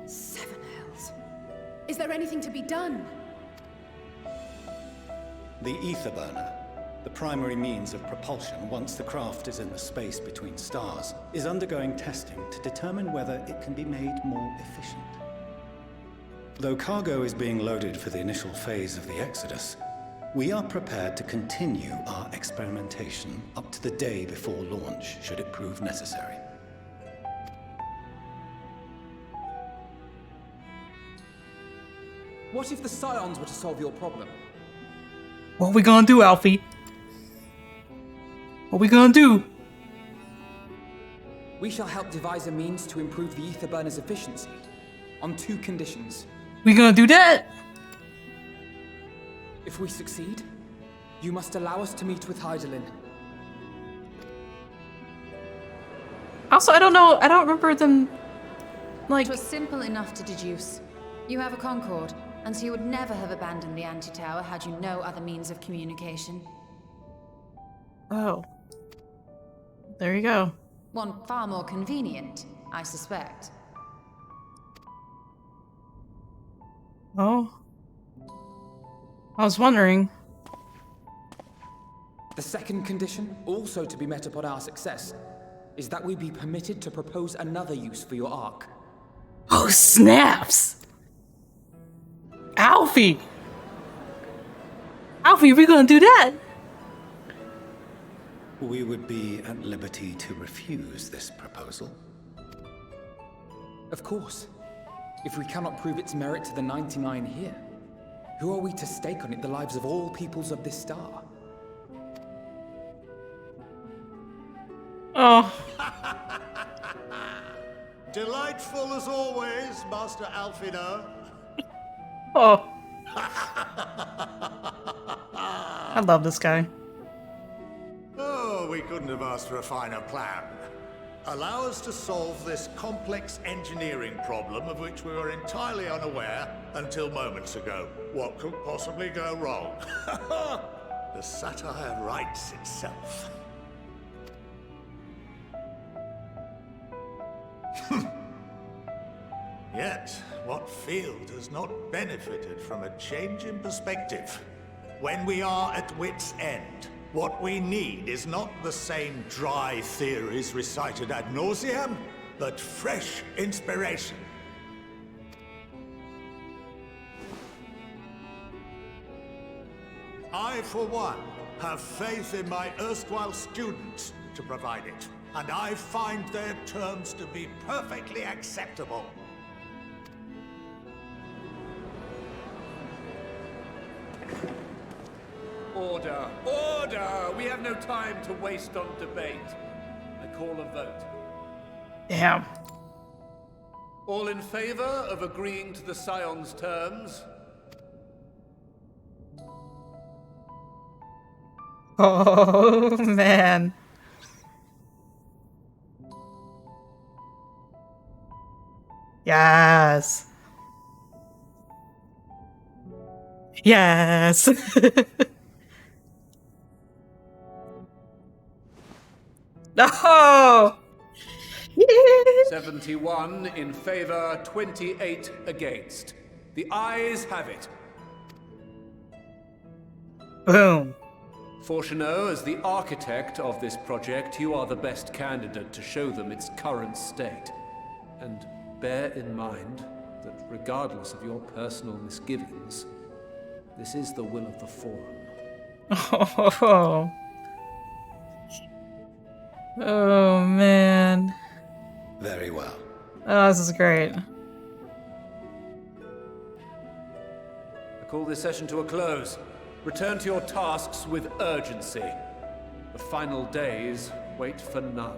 Seven hells. Is there anything to be done? The ether burner, the primary means of propulsion once the craft is in the space between stars, is undergoing testing to determine whether it can be made more efficient. Though cargo is being loaded for the initial phase of the Exodus, we are prepared to continue our experimentation up to the day before launch, should it prove necessary. What if the Scions were to solve your problem? What we gonna do, Alfie? What we gonna do? We shall help devise a means to improve the ether burner's efficiency, on 2 conditions. We gonna do that? If we succeed, you must allow us to meet with Hydaelyn. Also, I don't know. I don't remember them. Like, it was simple enough to deduce. You have a Concord, and so you would never have abandoned the anti-tower had you no other means of communication. oh, there you go. One far more convenient, I suspect. Oh, I was wondering. The second condition, also to be met upon our success, is that we be permitted to propose another use for your Ark. Oh, snaps! Alfie! Alfie, we gonna do that? We would be at liberty to refuse this proposal. Of course. If we cannot prove its merit to the 99 here, who are we to stake on it the lives of all peoples of this star? Oh. Delightful as always, Master Alfino. Oh. I love this guy. Oh, we couldn't have asked for a finer plan. Allow us to solve this complex engineering problem of which we were entirely unaware until moments ago. What could possibly go wrong? The satire writes itself. Yet, what field has not benefited from a change in perspective? When we are at wit's end, what we need is not the same dry theories recited ad nauseam, but fresh inspiration. I, for one, have faith in my erstwhile students to provide it, and I find their terms to be perfectly acceptable. Order! Order! We have no time to waste on debate. I call a vote. Damn. All in favor of agreeing to the Scion's terms? Oh, man. Yes. Yes. No. 71 in favor, 28 against. The ayes have it. Boom. Fortuneau, as the architect of this project, you are the best candidate to show them its current state. And bear in mind that regardless of your personal misgivings, this is the will of the Forum. Oh. Oh, man. Very well. Oh, this is great. I call this session to a close. Return to your tasks with urgency. The final days wait for none.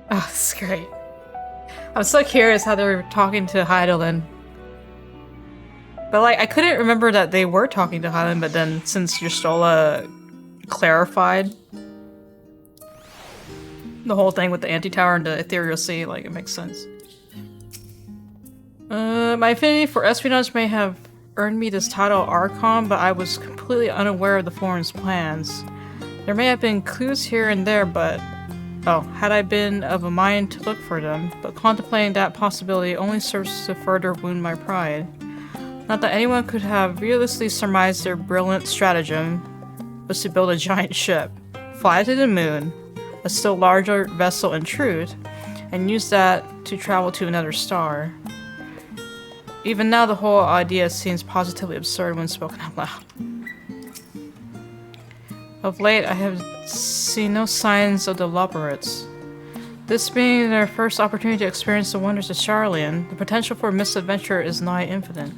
Oh, this is great. I'm so curious how they were talking to Heidelin. But, like, I couldn't remember that they were talking to Heidelin, but then since Yerstola clarified the whole thing with the anti-tower and the ethereal sea, like, it makes sense. My affinity for espionage may have earned me this title Archon, but I was completely unaware of the Forum's plans. There may have been clues here and there, but... oh, had I been of a mind to look for them, but contemplating that possibility only serves to further wound my pride. Not that anyone could have realistically surmised their brilliant stratagem was to build a giant ship, fly to the moon, a still larger vessel in truth, and use that to travel to another star. Even now, the whole idea seems positively absurd when spoken out loud. Of late, I have seen no signs of the Loperites. This being their first opportunity to experience the wonders of Charlian, the potential for misadventure is nigh infinite.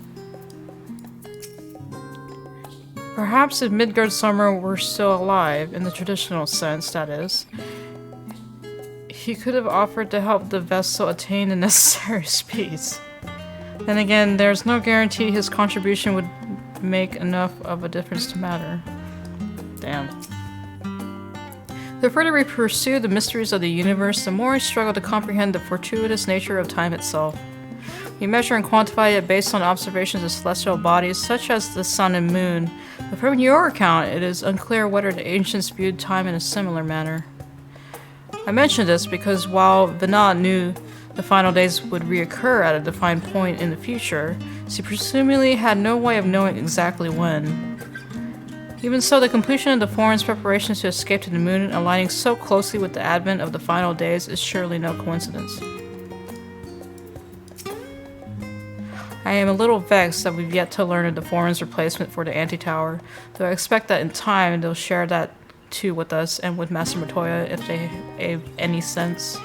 Perhaps if Midgard Summer were still alive, in the traditional sense, that is, he could have offered to help the vessel attain the necessary speeds. Then again, there's no guarantee his contribution would make enough of a difference to matter. Damn. The further we pursue the mysteries of the universe, the more I struggle to comprehend the fortuitous nature of time itself. We measure and quantify it based on observations of celestial bodies such as the sun and moon, but from your account it is unclear whether the ancients viewed time in a similar manner. I mention this because while Vinod knew the final days would reoccur at a defined point in the future, she presumably had no way of knowing exactly when. Even so, the completion of the Forum's preparations to escape to the moon aligning so closely with the advent of the final days is surely no coincidence. I am a little vexed that we've yet to learn of the Forum's replacement for the Anti-Tower, though I expect that in time they'll share that too with us and with Master Matoya if they have any sense.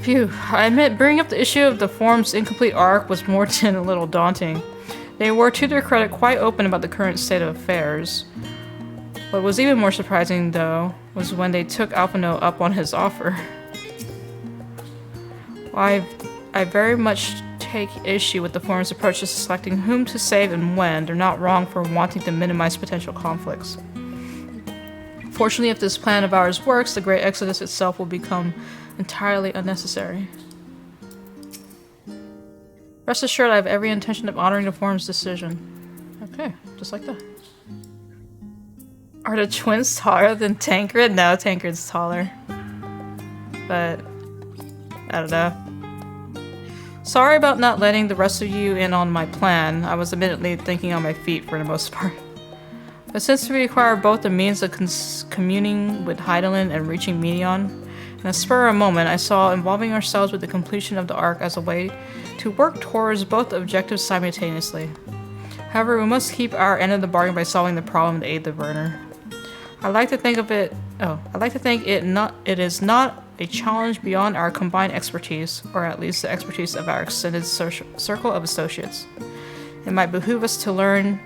Phew, I admit bringing up the issue of the Forum's incomplete arc was more than a little daunting. They were, to their credit, quite open about the current state of affairs. What was even more surprising, though, was when they took Alphino up on his offer. I very much take issue with the Forum's approach to selecting whom to save and when. They're not wrong for wanting to minimize potential conflicts. Fortunately, if this plan of ours works, the Great Exodus itself will become entirely unnecessary. Rest assured I have every intention of honoring the Forum's decision. Okay, just like that. Are the twins taller than Tancred? No, Tancred's taller. But, I don't know. Sorry about not letting the rest of you in on my plan. I was admittedly thinking on my feet for the most part. But since we require both the means of communing with Hydaelyn and reaching Medion, in a spur of a moment I saw involving ourselves with the completion of the Ark as a way to work towards both objectives simultaneously. However, we must keep our end of the bargain by solving the problem and aid the burner. I like to think it is not a challenge beyond our combined expertise, or at least the expertise of our extended circle of associates. It might behoove us to learn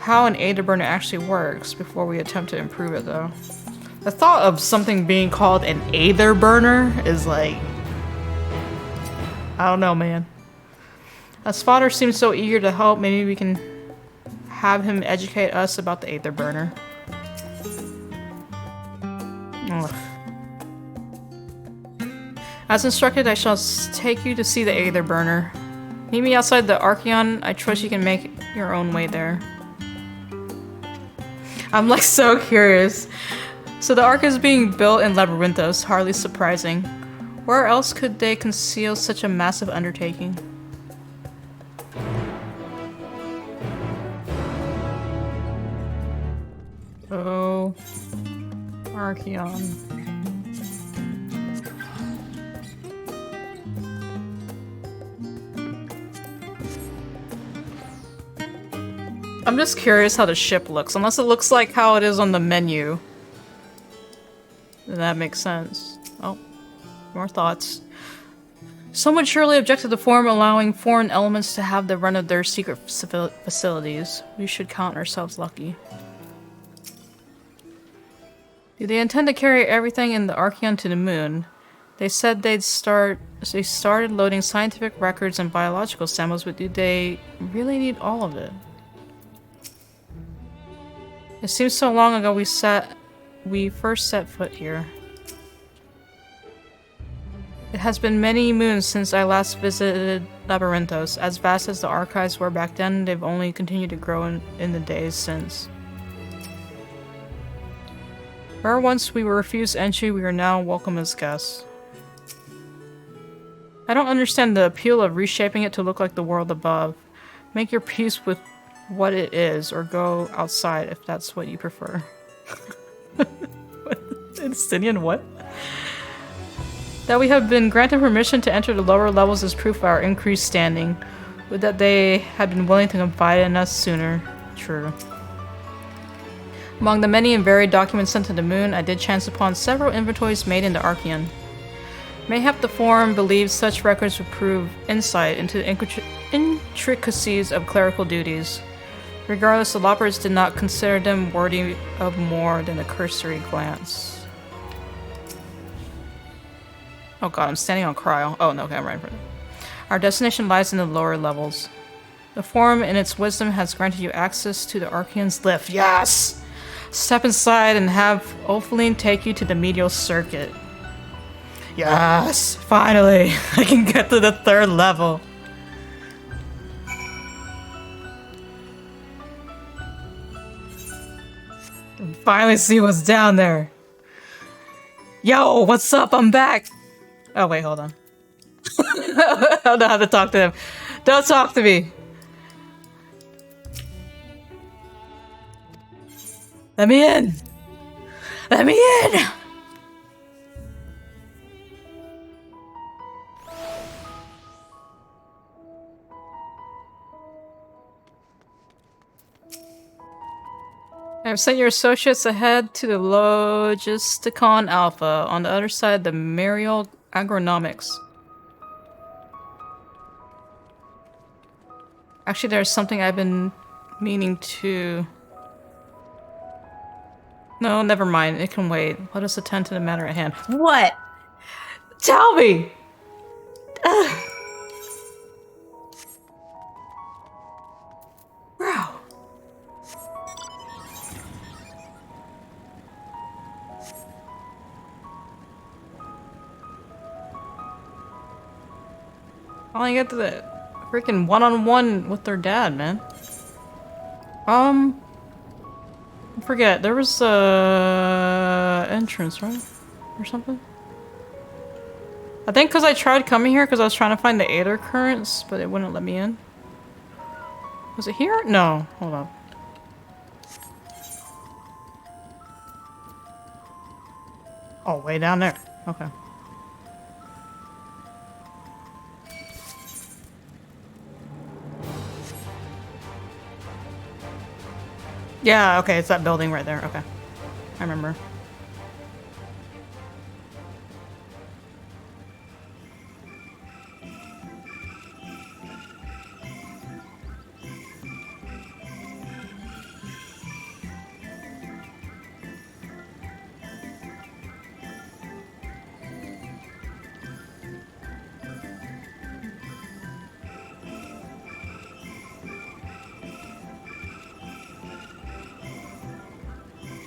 how an aid the burner actually works before we attempt to improve it, though. The thought of something being called an Aether burner is like, I don't know, man. As Father seems so eager to help, maybe we can have him educate us about the Aether burner. Ugh. As instructed, I shall take you to see the Aether burner. Meet me outside the Archeon. I trust you can make your own way there. I'm like so curious. So the Ark is being built in Labyrinthos, hardly surprising. Where else could they conceal such a massive undertaking? Oh, Archeon. I'm just curious how the ship looks, unless it looks like how it is on the menu. That makes sense. Oh, more thoughts. Some would surely object to the Forum allowing foreign elements to have the run of their secret facilities. We should count ourselves lucky. Do they intend to carry everything in the Archeon to the moon? They said they started loading scientific records and biological samples, but do they really need all of it? It seems so long ago we first set foot here. It has been many moons since I last visited Labyrinthos. As vast as the archives were back then, they've only continued to grow in the days since. Where once we were refused entry, we are now welcome as guests. I don't understand the appeal of reshaping it to look like the world above. Make your peace with what it is, or go outside if that's what you prefer. Instinian what? That we have been granted permission to enter the lower levels is proof of our increased standing. Would that they had been willing to confide in us sooner. True. Among the many and varied documents sent to the moon, I did chance upon several inventories made in the Archeon. Mayhap the Forum believes such records would prove insight into the intricacies of clerical duties. Regardless, the Loppers did not consider them worthy of more than a cursory glance. Oh god, I'm standing on Cryo. Oh no, okay, I'm right in front of it. Our destination lies in the lower levels. The Forum, in its wisdom, has granted you access to the Archeon's lift. Yes! Step inside and have Ophaline take you to the medial circuit. Yes, finally, I can get to the 3rd level. And finally see what's down there. Yo, what's up? I'm back. Oh wait, hold on. I don't know how to talk to him. Don't talk to me. Let me in. Let me in. I've sent your associates ahead to the Logisticon Alpha on the other side of the Marial Agronomics. Actually, there's something I've been meaning to... No, never mind. It can wait. Let us attend to the matter at hand. What? Tell me! Bro. Finally get to the freaking one-on-one with their dad, man. I forget, there was a entrance, right? Or something? I think because I tried coming here because I was trying to find the Aether currents, but it wouldn't let me in. Was it here? No, hold on. Oh, way down there. Okay. Yeah, okay, it's that building right there. Okay. I remember.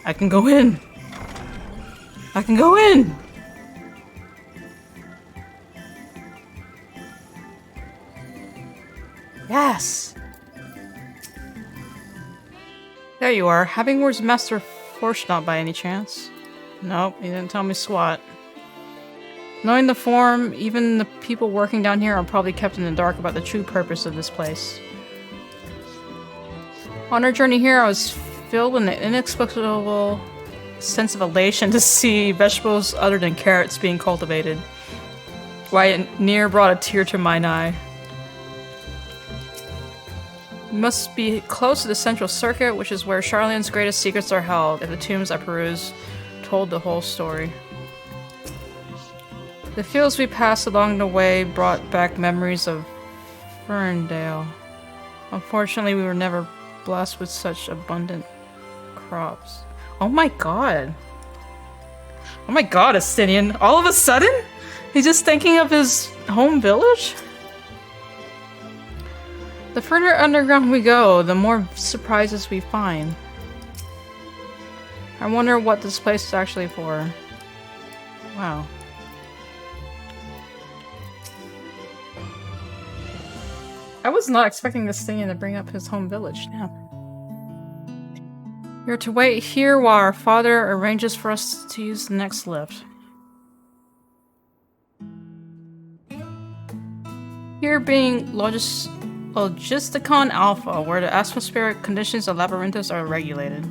I can go in. I can go in. Yes. There you are. Havingworth's Master Forshnaut by any chance? Nope, he didn't tell me squat. Knowing the form, even the people working down here are probably kept in the dark about the true purpose of this place. On our journey here, I was filled with an inexplicable sense of elation to see vegetables other than carrots being cultivated. Why it near brought a tear to mine eye. We must be close to the central circuit, which is where Charlene's greatest secrets are held, if the tombs I peruse told the whole story. The fields we passed along the way brought back memories of Ferndale. Unfortunately, we were never blessed with such abundant crops. Oh my god. Oh my god, Estinian. All of a sudden? He's just thinking of his home village? The further underground we go, the more surprises we find. I wonder what this place is actually for. Wow. I was not expecting this thing to bring up his home village. Damn. You're to wait here while our father arranges for us to use the next lift. Here being Logisticon Alpha, where the atmospheric conditions of Labyrinthus are regulated.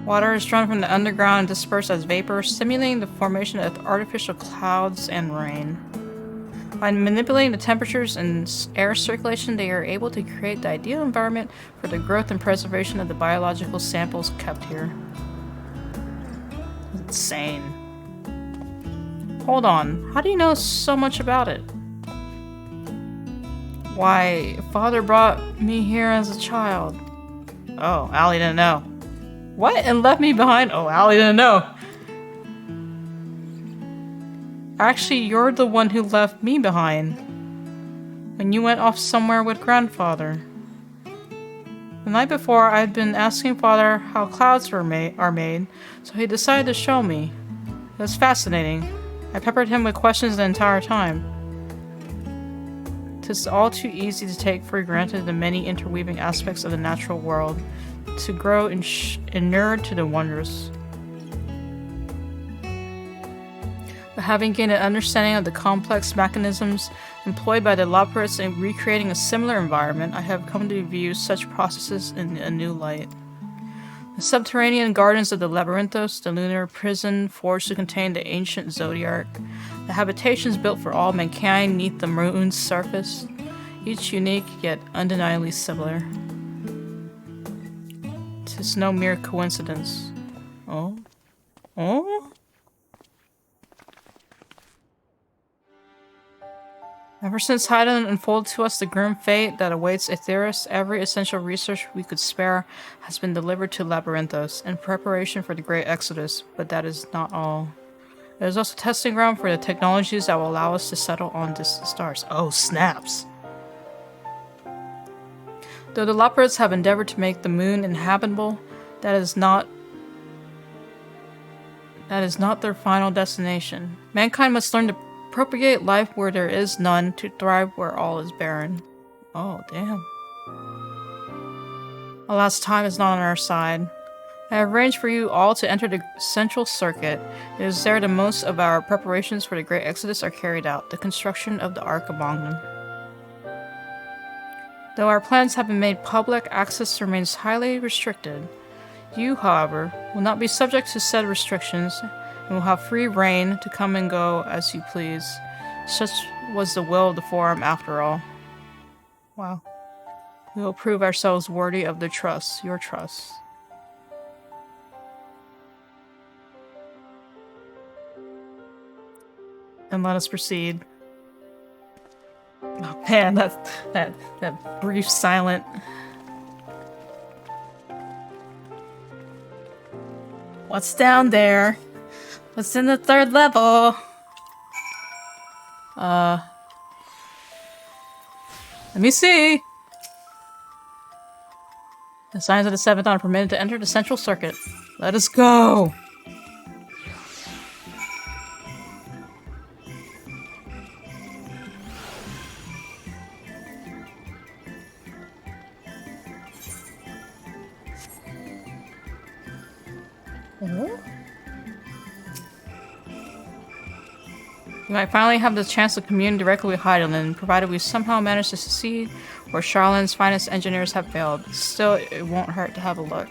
Water is drawn from the underground and dispersed as vapor, simulating the formation of artificial clouds and rain. By manipulating the temperatures and air circulation, they are able to create the ideal environment for the growth and preservation of the biological samples kept here. Insane. Hold on, how do you know so much about it? Why, father brought me here as a child. Oh, Allie didn't know. What? And left me behind? Oh, Allie didn't know. Actually, you're the one who left me behind when you went off somewhere with grandfather. The night before, I had been asking Father how clouds are made, so he decided to show me. It was fascinating. I peppered him with questions the entire time. 'Tis all too easy to take for granted the many interweaving aspects of the natural world, to grow inured to the wondrous. But having gained an understanding of the complex mechanisms employed by the Loporrits in recreating a similar environment, I have come to view such processes in a new light. The subterranean gardens of the Labyrinthos, the lunar prison forged to contain the ancient Zodiac, the habitations built for all mankind neath the moon's surface, each unique yet undeniably similar. 'Tis no mere coincidence. Oh? Oh? Ever since Haydn unfolded to us the grim fate that awaits Aetheris, every essential research we could spare has been delivered to Labyrinthos in preparation for the Great Exodus, but that is not all. It is also a testing ground for the technologies that will allow us to settle on distant stars. Oh, snaps! Though the Loporrits have endeavored to make the moon inhabitable, that is not their final destination. Mankind must learn to propagate life where there is none, to thrive where all is barren. Oh, damn. Alas, time is not on our side. I have arranged for you all to enter the central circuit. It is there that most of our preparations for the Great Exodus are carried out, the construction of the Ark among them. Though our plans have been made public, access remains highly restricted. You, however, will not be subject to said restrictions, and will have free reign to come and go as you please. Such was the will of the Forum after all. Wow. We will prove ourselves worthy of the trust, your trust. And let us proceed. Oh man, that brief silent. What's down there? What's in the third level? Let me see. The signs of the seventh dawn are permitted to enter the central circuit. Let us go! We might finally have the chance to commune directly with Heidelin, provided we somehow manage to succeed where Charlone's finest engineers have failed. Still, it won't hurt to have a look.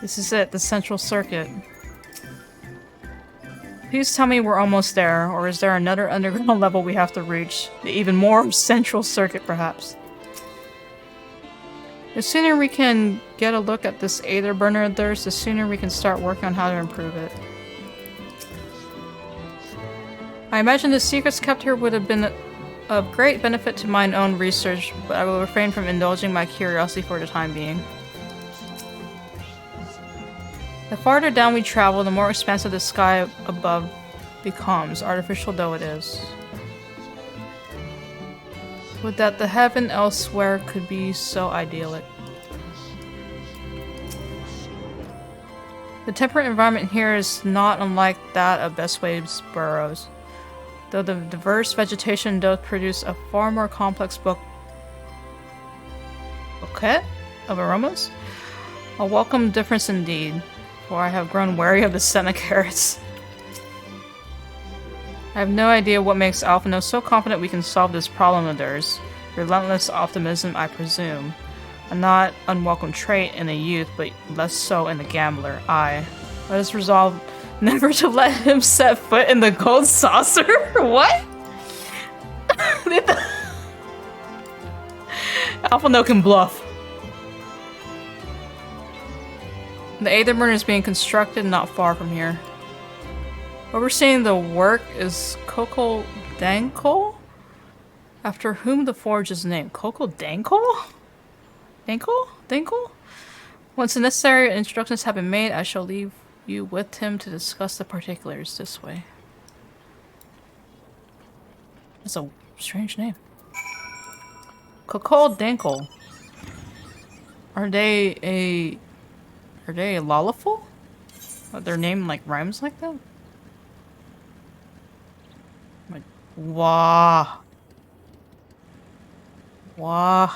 This is it, the central circuit. Please tell me we're almost there, or is there another underground level we have to reach? The even more central circuit, perhaps. The sooner we can get a look at this Aether burner of theirs, the sooner we can start working on how to improve it. I imagine the secrets kept here would have been of great benefit to mine own research, but I will refrain from indulging my curiosity for the time being. The farther down we travel, the more expansive the sky above becomes, artificial though it is. Would that the heaven elsewhere could be so idyllic. The temperate environment here is not unlike that of Bestwave's burrows, though the diverse vegetation does produce a far more complex bouquet of aromas. A welcome difference indeed, for I have grown wary of the scent of carrots. I have no idea what makes Alphino so confident we can solve this problem of theirs. Relentless optimism, I presume. A not unwelcome trait in a youth, but less so in a gambler. Let us resolve never to let him set foot in the gold saucer? What? Alphino can bluff. The Aether burner is being constructed not far from here. Overseeing the work is Coco Dankle? After whom the forge is named. Coco Dankle? Dankle? Once the necessary instructions have been made, I shall leave you with him to discuss the particulars this way. That's a strange name. Kakol Dankle. Are they a Lawful? Their name like rhymes like that? Like wah. Wah.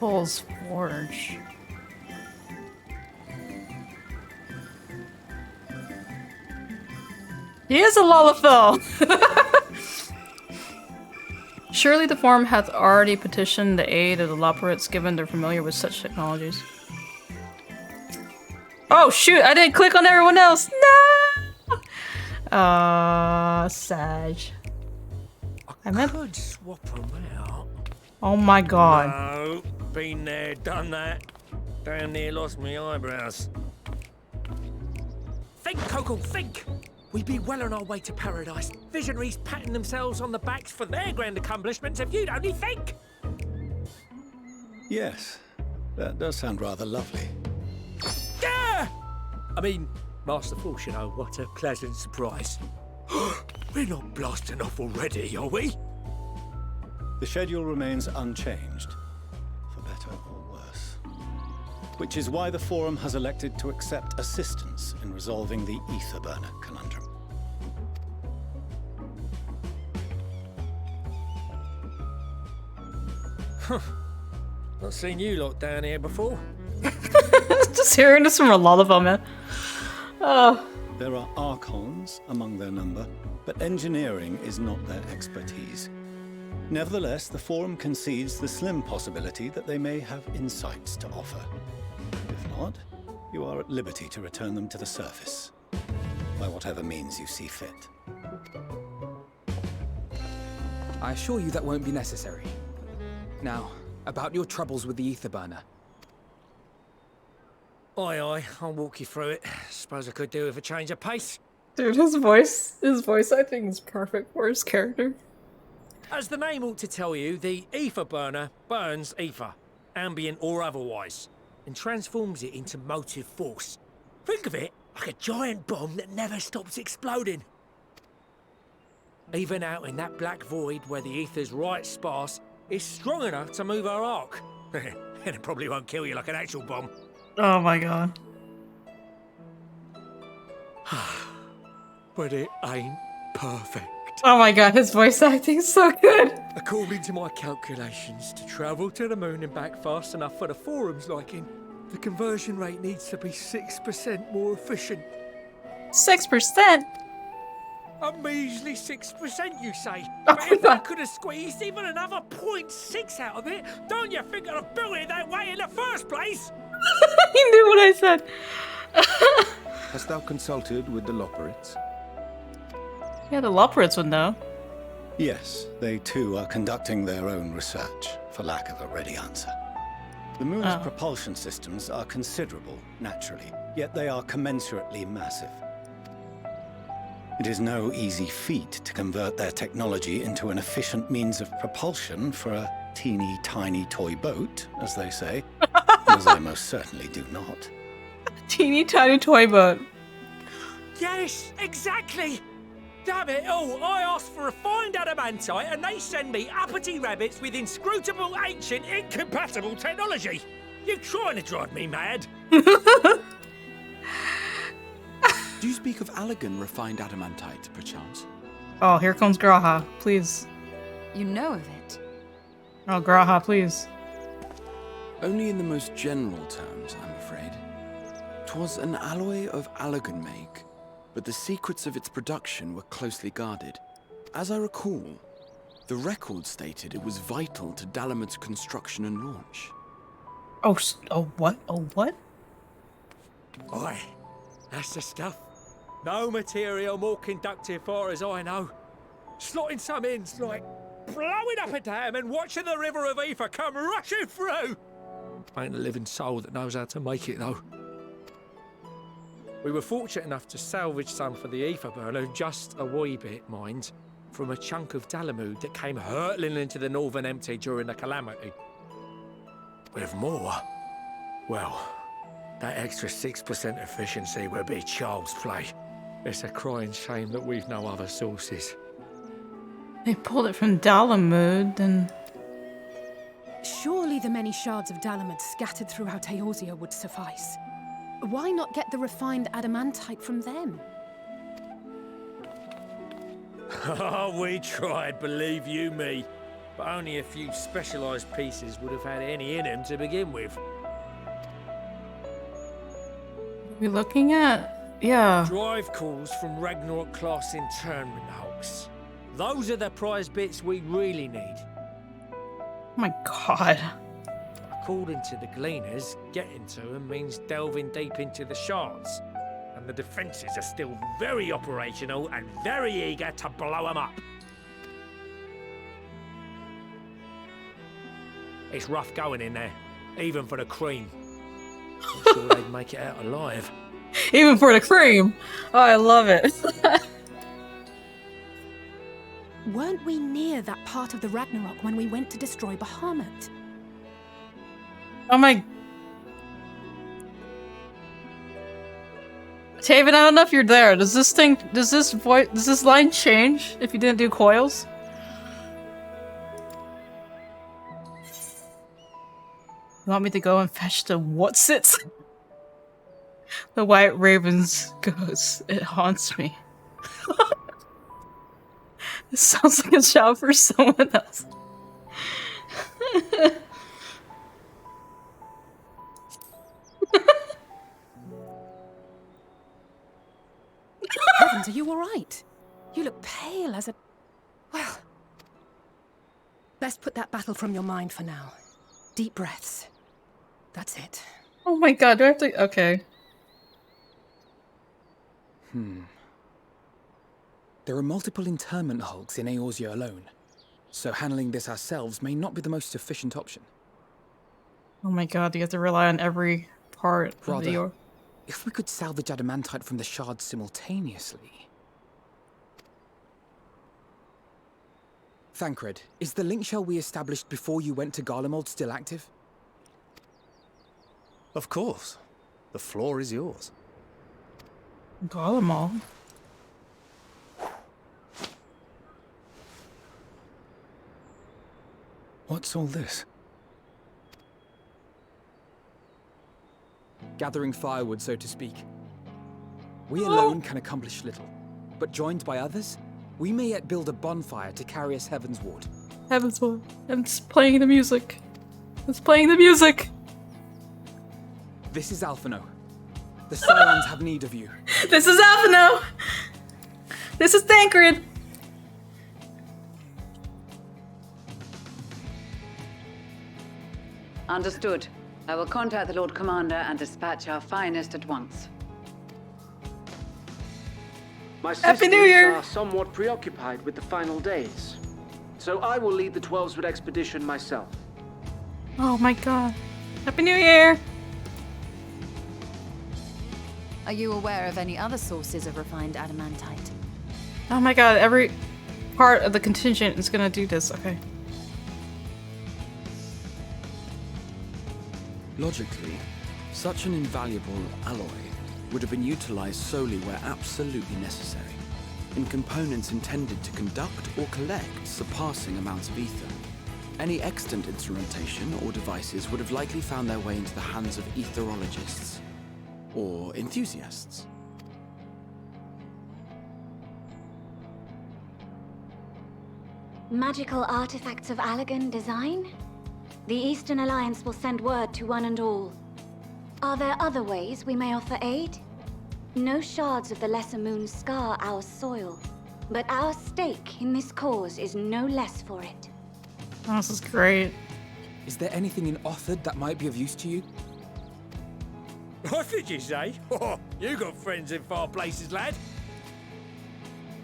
Paul's Forge. He is a Lullafell! Surely the Forum hath already petitioned the aid of the Loperites, given they're familiar with such technologies. Oh shoot, I didn't click on everyone else! No! Sag. I could swap them out. Oh my god. No, been there, done that. Damn near lost my eyebrows. Think, Coco, think! We'd be well on our way to paradise. Visionaries patting themselves on the backs for their grand accomplishments if you'd only think! Yes, that does sound rather lovely. Yeah! I mean, Master Force, you know, what a pleasant surprise. We're not blasting off already, are we? The schedule remains unchanged, for better or worse. Which is why the Forum has elected to accept assistance in resolving the Etherburner conundrum. Not seen you lot down here before. Just hearing this from a Lullafell, man. Oh. There are Archons among their number, but engineering is not their expertise. Nevertheless, the Forum concedes the slim possibility that they may have insights to offer. If not, you are at liberty to return them to the surface, by whatever means you see fit. I assure you that won't be necessary. Now, about your troubles with the Etherburner. Aye, I'll walk you through it. Suppose I could do with a change of pace. Dude, his voice I think is perfect for his character. As the name ought to tell you, the Etherburner burns ether, ambient or otherwise, and transforms it into motive force. Think of it like a giant bomb that never stops exploding. Even out in that black void where the ether's right sparse, it's strong enough to move our arc. And it probably won't kill you like an actual bomb. Oh my god. But it ain't perfect. Oh my god, his voice acting is so good. According to my calculations, to travel to the moon and back fast enough for the Forum's liking, the conversion rate needs to be 6% more efficient. 6%? A measly 6%, you say? But if I could have squeezed even another 0.6 out of it, don't you think I'd have built it that way in the first place? He knew what I said. Hast thou consulted with the Loperites? Yeah, the Loperites would know. Yes, they too are conducting their own research, for lack of a ready answer. The moon's propulsion systems are considerable, naturally, yet they are commensurately massive. It is no easy feat to convert their technology into an efficient means of propulsion for a teeny tiny toy boat, as they say, as I most certainly do not. Teeny tiny toy boat. Yes, exactly! Damn it all, I asked for refined adamantite and they send me uppity rabbits with inscrutable, ancient, incompatible technology! You're trying to drive me mad! Do you speak of Allagan refined adamantite, perchance? Oh, here comes Graha, please. You know of it? Oh, Graha, please. Only in the most general terms, I'm afraid. 'Twas an alloy of Allagan make, but the secrets of its production were closely guarded. As I recall, the record stated it was vital to Dalamud's construction and launch. Oh, what? Oh, what? Oi, that's the stuff. No material more conductive far as I know. Slotting some ends like blowing up a dam and watching the river of ether come rushing through. Ain't a living soul that knows how to make it though. We were fortunate enough to salvage some for the ether burner, just a wee bit, mind, from a chunk of Dalamud that came hurtling into the Northern Empty during the calamity. With more, well, that extra 6% efficiency would be child's play. It's a crying shame that we've no other sources. They pulled it from Dalamud, and... Surely the many shards of Dalamud scattered throughout Eorzea would suffice. Why not get the refined adamantite from them? Oh, we tried, believe you me. But only a few specialised pieces would have had any in them to begin with. We're looking at? Yeah. Drive calls from Ragnarok class internment hulks. Those are the prize bits we really need. Oh my god. According to the Gleaners, getting to them means delving deep into the shards. And the defences are still very operational and very eager to blow them up. It's rough going in there, even for the cream. I'm sure they'd make it out alive. Even for the cream! Oh, I love it. Weren't we near that part of the Ragnarok when we went to destroy Bahamut? Oh my... Taven, I don't know if you're there. Does this line change if you didn't do coils? You want me to go and fetch the what's-it? The White Raven's ghost. It haunts me. This sounds like a shout for someone else. Heavens, are you alright? You look pale as a... Well... Best put that battle from your mind for now. Deep breaths. That's it. Oh my god, do I have to... Okay. There are multiple internment hulks in Eorzea alone, so handling this ourselves may not be the most efficient option. Oh my god, you have to rely on every part of the... Rather, if we could salvage adamantite from the shards simultaneously... Thancred, is the link shell we established before you went to Garlemald still active? Of course. The floor is yours. Garlemald? What's all this? Gathering firewood, so to speak. We alone can accomplish little, but joined by others, we may yet build a bonfire to carry us heavensward. Heavensward. It's playing the music. It's playing the music! This is Alphino. The Scions have need of you. This is Alphino! This is Thancred! Understood. I will contact the Lord Commander and dispatch our finest at once. My Happy New Year! sisters are somewhat preoccupied with the final days, so I will lead the 12-Wood expedition myself. Oh my god. Happy New Year! Are you aware of any other sources of refined adamantite? Oh my god, every part of the contingent is gonna do this, okay. Logically, such an invaluable alloy would have been utilized solely where absolutely necessary, in components intended to conduct or collect surpassing amounts of ether. Any extant instrumentation or devices would have likely found their way into the hands of etherologists, or enthusiasts. Magical artifacts of Allagan design? The Eastern Alliance will send word to one and all. Are there other ways we may offer aid? No shards of the Lesser Moon scar our soil, but our stake in this cause is no less for it. Oh, this is great. Is there anything in Othard that might be of use to you? What did you say? Oh, you got friends in far places, lad.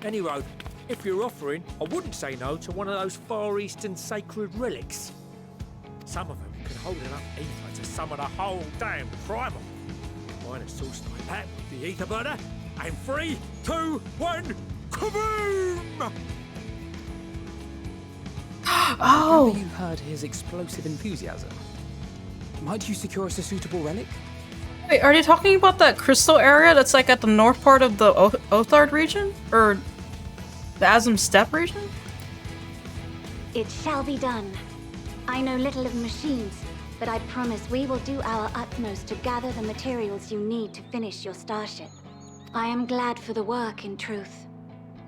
Anyway, if you're offering, I wouldn't say no to one of those Far Eastern sacred relics. Some of them could hold enough ether to summon a whole damn primal. find a source like that with the ether burner. And 3, 2, 1, kaboom! Oh! You heard his explosive enthusiasm. Might you secure us a suitable relic? Wait, are you talking about that crystal area that's like at the north part of the Othard region? Or the Azim Steppe region? It shall be done. I know little of machines, but I promise we will do our utmost to gather the materials you need to finish your starship. I am glad for the work, in truth.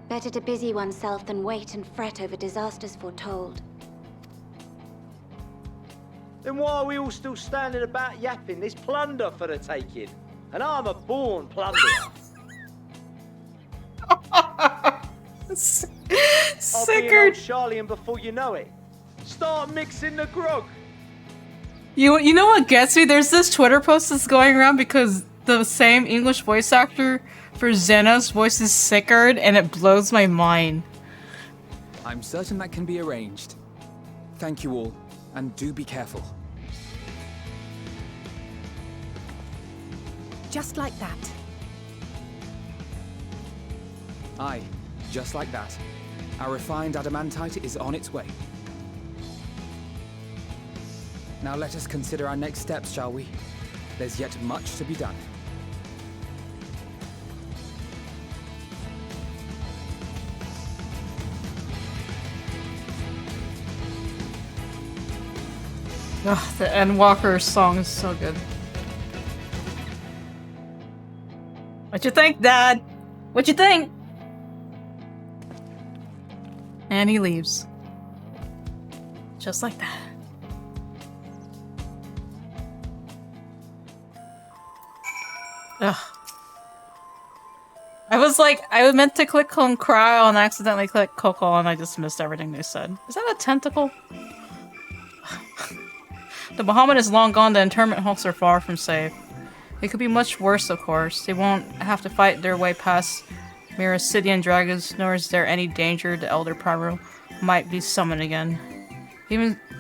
Better to busy oneself than wait and fret over disasters foretold. Then why are we all still standing about yapping? There's plunder for the taking. And I'm a born plunderer. I'll be an old Charlian before you know it. Start mixing the grog. You know what gets me? There's this Twitter post that's going around because the same English voice actor for Xenos voices Sickard, and it blows my mind. I'm certain that can be arranged. Thank you all, and do be careful. Just like that. Aye, just like that. Our refined adamantite is on its way. Now let us consider our next steps, shall we? There's yet much to be done. Ugh, the Endwalker song is so good. What you think, Dad? What you think? And he leaves. Just like that. Ugh. I meant to click on Cryo and accidentally clicked Coco and I just missed everything they said. Is that a tentacle? The Bahamut is long gone, the internment hulks are far from safe. It could be much worse, of course. They won't have to fight their way past Miracidian dragons, nor is there any danger the Elder Primal might be summoned again.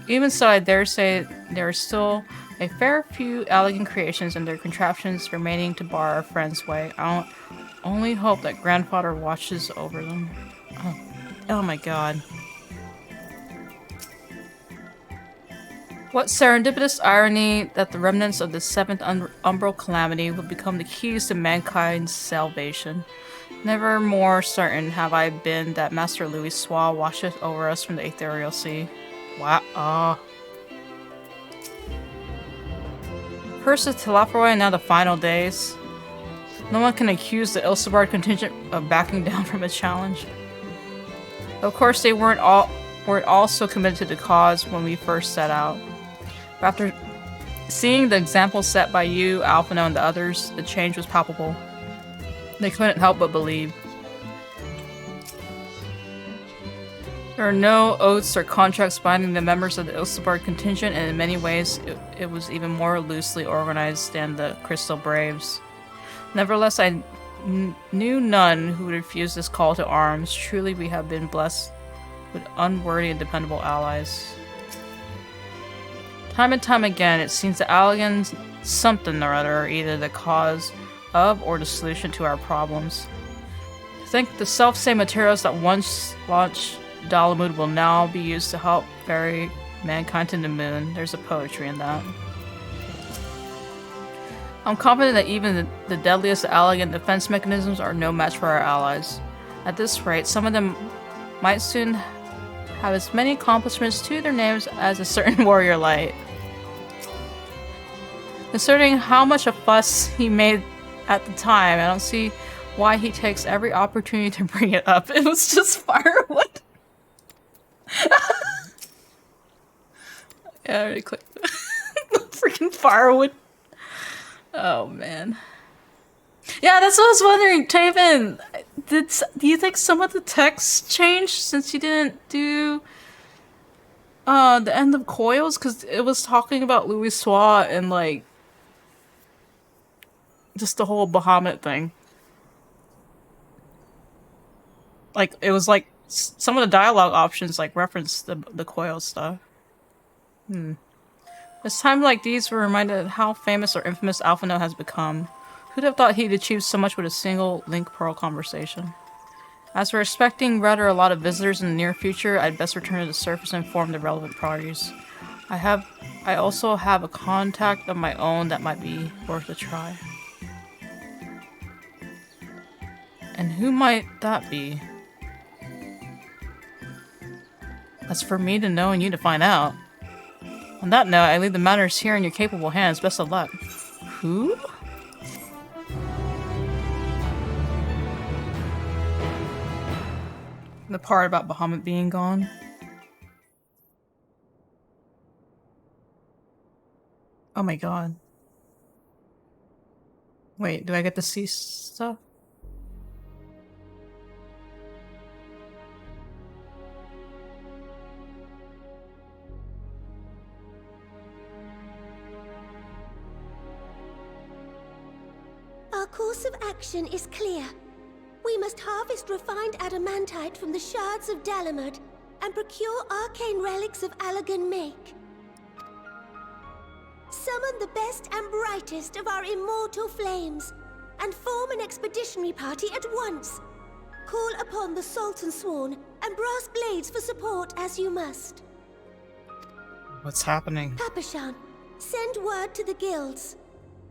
Even so, I dare say there are still a fair few elegant creations and their contraptions remaining to bar our friend's way. I'll only hope that Grandfather watches over them. Oh my god. What serendipitous irony that the remnants of the 7th Umbral Calamity would become the keys to mankind's salvation. Never more certain have I been that Master Louis Swa washeth over us from the Ethereal Sea. Wow. Curse of Telafroy and now the final days. No one can accuse the Ilsabard contingent of backing down from a challenge. Of course, they weren't all so committed to the cause when we first set out. But after seeing the example set by you, Alphino, and the others, the change was palpable. They couldn't help but believe. There are no oaths or contracts binding the members of the Ilsabard contingent, and in many ways, it was even more loosely organized than the Crystal Braves. Nevertheless, I knew none who would refuse this call to arms. Truly, we have been blessed with unworthy and dependable allies. Time and time again, it seems that Allagan's something or other are either the cause of or the solution to our problems. I think the self-same materials that once launched Dalamud will now be used to help ferry mankind to the moon. There's a poetry in that. I'm confident that even the deadliest Allagan defense mechanisms are no match for our allies. At this rate, some of them might soon have as many accomplishments to their names as a certain warrior light. Considering how much a fuss he made at the time, I don't see why he takes every opportunity to bring it up. It was just firewood. Yeah, I already clicked freaking firewood. Oh man. Yeah, that's what I was wondering, Taven. Do you think some of the text changed since you didn't do the end of Coils? Because it was talking about Louis Swa and like just the whole Bahamut thing. Like it was like some of the dialogue options like reference the Coils stuff. It's times like these we're reminded of how famous or infamous Alphino has become. Who'd have thought he'd achieve so much with a single Link Pearl conversation? As we're expecting rather a lot of visitors in the near future, I'd best return to the surface and inform the relevant parties. I also have a contact of my own that might be worth a try. And who might that be? That's for me to know and you to find out. On that note, I leave the matters here in your capable hands. Best of luck. Who? The part about Bahamut being gone. Oh my god. Wait, do I get to see stuff? Our course of action is clear. We must harvest refined adamantite from the shards of Dalamud and procure arcane relics of Allagan make. Summon the best and brightest of our immortal flames and form an expeditionary party at once. Call upon the Sultan Sworn and Brass Blades for support as you must. What's happening? Papashan, send word to the guilds.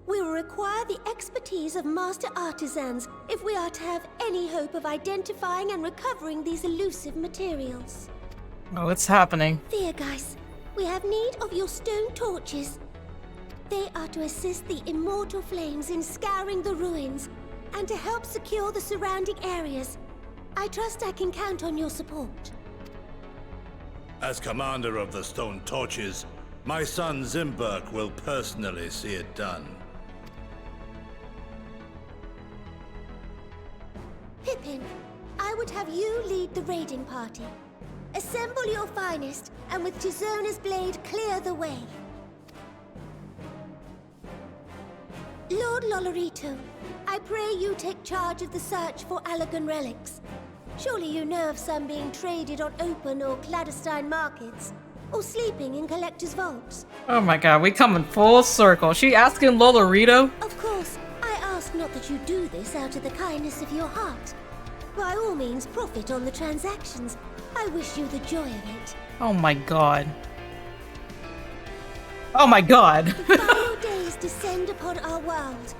We will require the expertise of master artisans if we are to have any hope of identifying and recovering these elusive materials. Oh, it's happening. Thiergeist, we have need of your stone torches. They are to assist the immortal flames in scouring the ruins and to help secure the surrounding areas. I trust I can count on your support. As commander of the Stone Torches, my son Zimberk will personally see it done. Pippin, I would have you lead the raiding party. Assemble your finest, and with Tizona's blade, clear the way. Lord Lolorito, I pray you take charge of the search for Allagan relics. Surely you know of some being traded on open or clandestine markets, or sleeping in collectors' vaults. Oh my god, we come in full circle. She asking Lolorito? Of course, I ask not that you do this out of the kindness of your heart. By all means, profit on the transactions. I wish you the joy of it. Oh my god. Oh my god. The final days descend upon our world.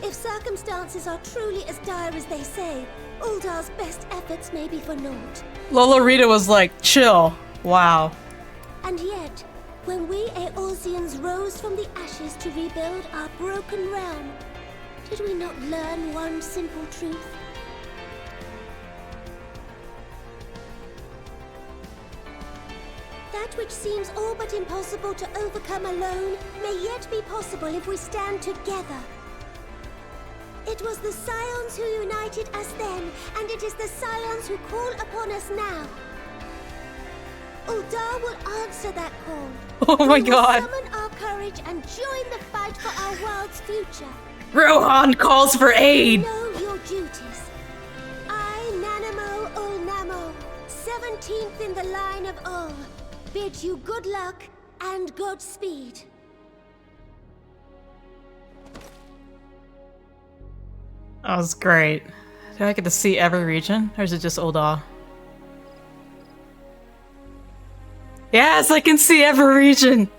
If circumstances are truly as dire as they say, Uldar's best efforts may be for naught. Lolorito was like, chill. Wow. And yet, when we Eorzeans rose from the ashes to rebuild our broken realm, did we not learn one simple truth? That which seems all but impossible to overcome alone may yet be possible if we stand together. It was the Scions who united us then, and it is the Scions who call upon us now. Uldar will answer that call. Oh my god. We will summon our courage and join the fight for our world's future. Rohan calls for aid. Know your duties. I, Nanamo Ulnamo, 17th in the line of Ul, bid you good luck and Godspeed. That was great. Do I get to see every region? Or is it just Ul'dah? Yes, I can see every region!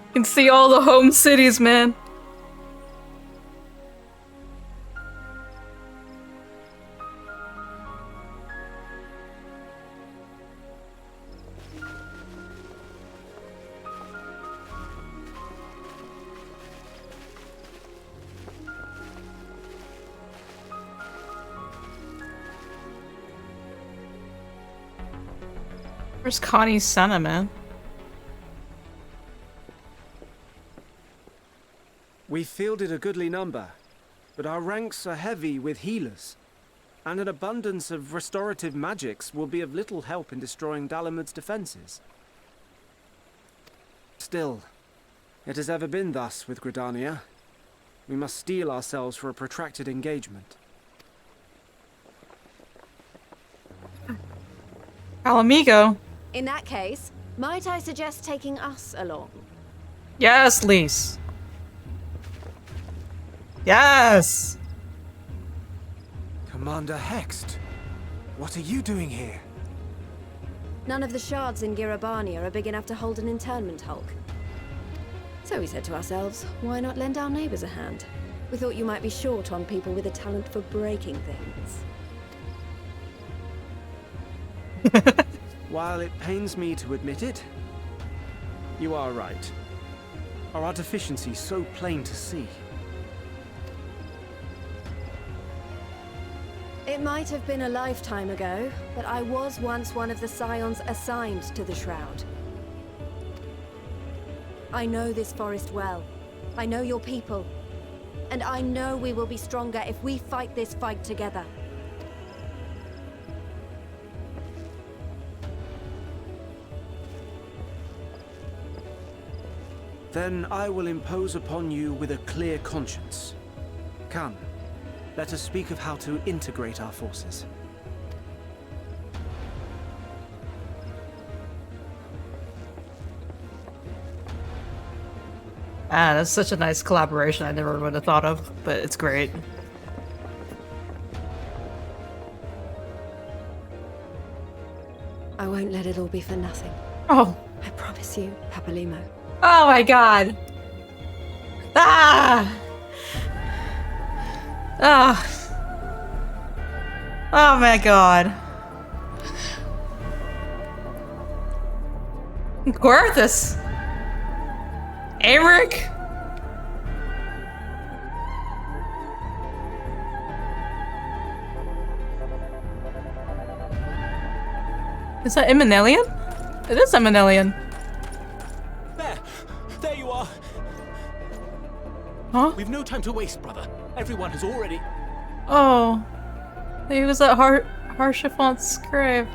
I can see all the home cities, man. Where's Connie's Senna, man? We fielded a goodly number, but our ranks are heavy with healers, and an abundance of restorative magics will be of little help in destroying Dalamud's defenses. Still, it has ever been thus with Gridania. We must steel ourselves for a protracted engagement. Alamigo. In that case, Might I suggest taking us along? Yes, Lise. Yes! Commander Hext, what are you doing here? None of the shards in Girabania are big enough to hold an internment hulk. So we said to ourselves, why not lend our neighbors a hand? We thought you might be short on people with a talent for breaking things. While it pains me to admit it, you are right. Our deficiency's so plain to see. It might have been a lifetime ago, but I was once one of the scions assigned to the Shroud. I know this forest well. I know your people. And I know we will be stronger if we fight this fight together. Then I will impose upon you with a clear conscience. Come, let us speak of how to integrate our forces. Ah, that's such a nice collaboration I never would have thought of, but it's great. I won't let it all be for nothing. Oh. I promise you, Papalimo. Oh my god! Ah! Ah! Oh my god. Gorthus! Eric? Is that Eminelian? It is Eminelian. There you are. Huh? We've no time to waste, brother. Everyone has already... Oh. He was at Harshafont's grave.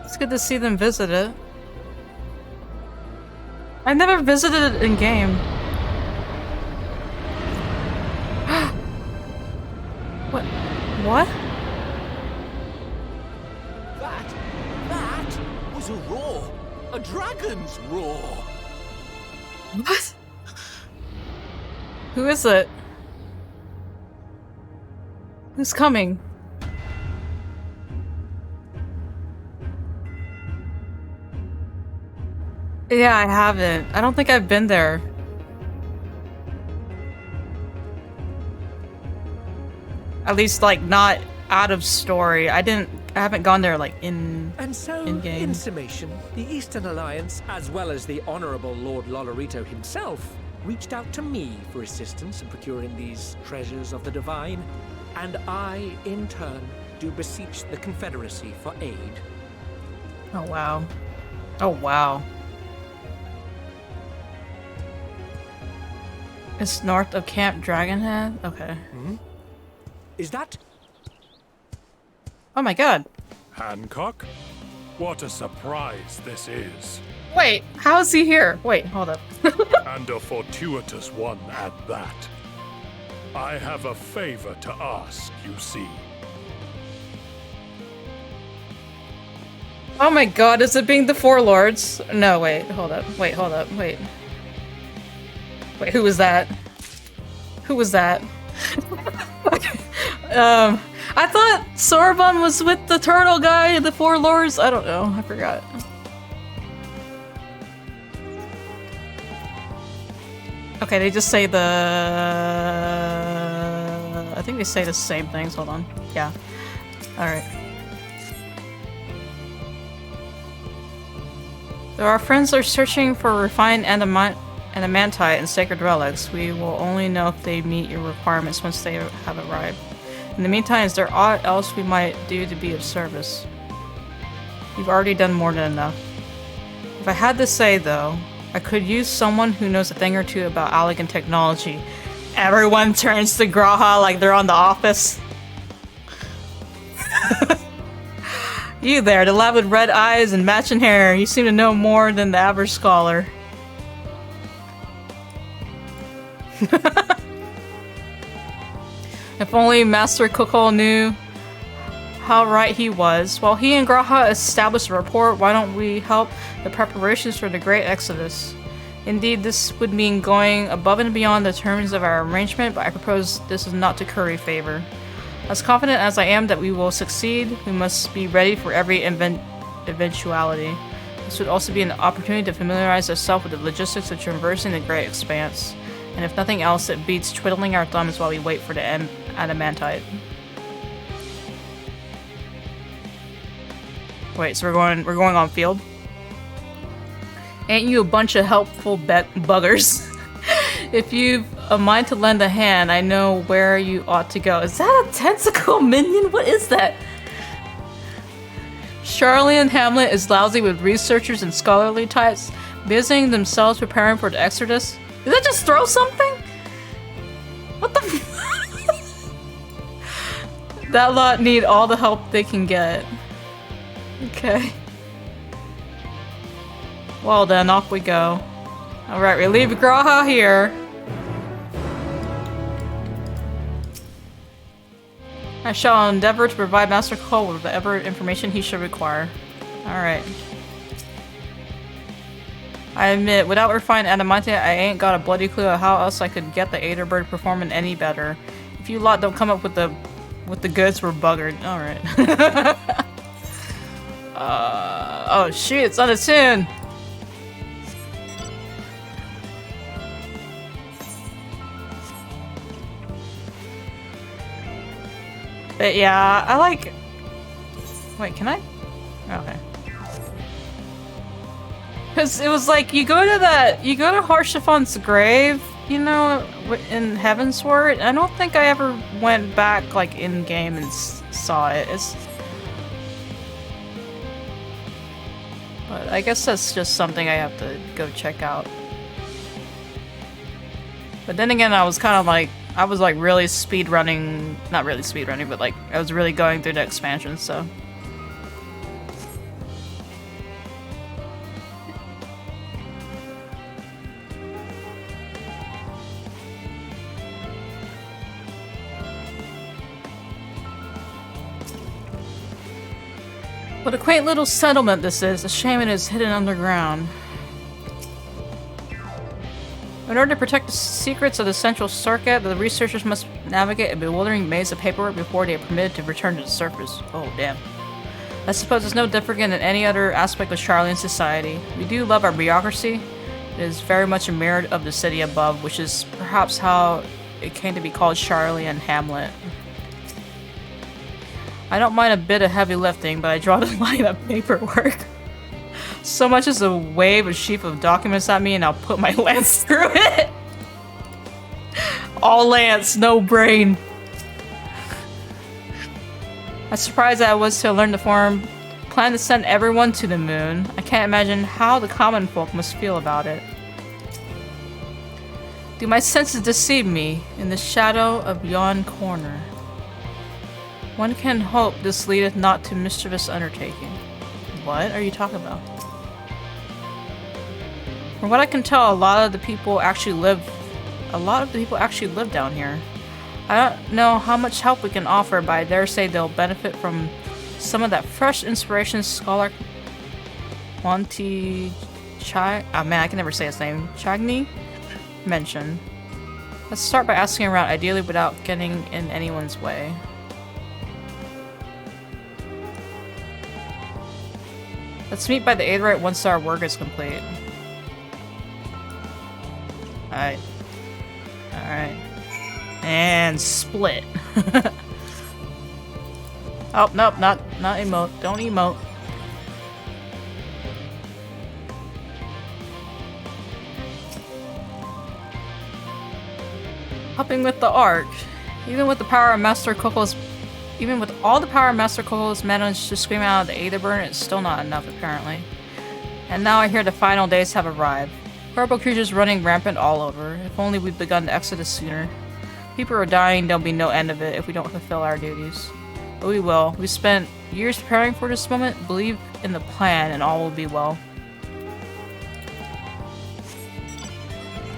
It's good to see them visit it. I never visited it in game. What? What? That was a roar. A dragon's roar. What? Who is it? Who's coming? Yeah, I haven't. I don't think I've been there. At least, like, not out of story. I haven't gone there, like, in game. In summation, the Eastern Alliance, as well as the Honorable Lord Lolorito himself, reached out to me for assistance in procuring these treasures of the divine, and I, in turn, do beseech the Confederacy for aid. Oh, wow. Oh, wow. It's north of Camp Dragonhead? Okay. Hmm? Is that... Oh my god. Hancock? What a surprise this is. Wait, how is he here? Wait, hold up. And a fortuitous one at that. I have a favor to ask, you see. Oh my god, is it being the Four Lords? No, wait, hold up. Wait, hold up, wait. Wait, who was that? Who was that? Okay. I thought Sorbonne was with the turtle guy and the Four Lords. I don't know, I forgot. Okay, they just say the... I think they say the same things, hold on. Yeah. Alright. Though our friends are searching for refined adamantite and sacred relics, we will only know if they meet your requirements once they have arrived. In the meantime, is there aught else we might do to be of service? You've already done more than enough. If I had to say, though, I could use someone who knows a thing or two about Allegan technology. Everyone turns to Graha like they're on The Office. You there, the lad with red eyes and matching hair. You seem to know more than the average scholar. If only Master Kukul knew how right he was. While he and Graha established a rapport, why don't we help the preparations for the Great Exodus? Indeed, this would mean going above and beyond the terms of our arrangement, but I propose this is not to curry favor. As confident as I am that we will succeed, we must be ready for every eventuality. This would also be an opportunity to familiarize ourselves with the logistics of traversing the Great Expanse. And if nothing else, it beats twiddling our thumbs while we wait for the adamantite. Wait, so we're going on field? Ain't you a bunch of helpful buggers? If you've a mind to lend a hand, I know where you ought to go. Is that a tentacle minion? What is that? Charlie and Hamlet is lousy with researchers and scholarly types, busying themselves preparing for the Exodus. Did I just throw something? What the f- That lot need all the help they can get. Okay. Well then, off we go. Alright, we leave Graha here. I shall endeavor to provide Master Cole with whatever information he should require. Alright. I admit, without refined adamantite, I ain't got a bloody clue of how else I could get the Aetherbird performing any better. If you lot don't come up with the goods, we're buggered. Alright. Oh shit, it's on its tune! But yeah, I like... Wait, can I? Okay. Because it was like, you go to Harshafon's grave, you know, in Heavensward. I don't think I ever went back, like, in-game and saw it. But I guess that's just something I have to go check out. But then again, I was kind of like, I was like really speedrunning, not really speedrunning, but like I was really going through the expansion, so. What a quaint little settlement this is. A shame it is hidden underground. In order to protect the secrets of the Central Circuit, the researchers must navigate a bewildering maze of paperwork before they are permitted to return to the surface. Oh, damn. I suppose it's no different than any other aspect of Charlian society. We do love our bureaucracy. It is very much a mirror of the city above, which is perhaps how it came to be called Charlian Hamlet. I don't mind a bit of heavy lifting, but I draw the line of paperwork. So much as a wave a sheaf of documents at me and I'll put my lance through it. All lance, no brain. As surprised as I was to learn the form, plan to send everyone to the moon. I can't imagine how the common folk must feel about it. Do my senses deceive me in the shadow of yon corner? One can hope this leadeth not to mischievous undertaking. What are you talking about? From what I can tell, a lot of the people actually live down here. I don't know how much help we can offer, but I dare say they'll benefit from some of that fresh inspiration Scholar Monty Chai, oh man, I can never say his name, Chagny mentioned. Let's start by asking around, ideally without getting in anyone's way. Let's meet by the Aetherbird once our work is complete. Alright. Alright. And split. Oh, nope, not emote. Don't emote. Helping with the arc. Even with all the power Master Coco's managed to scream out of the Aetherbird, it's still not enough apparently. And now I hear the final days have arrived. Horrible creatures running rampant all over. If only we'd begun the exodus sooner. People are dying, there'll be no end of it if we don't fulfill our duties. But we will. We spent years preparing for this moment. Believe in the plan and all will be well.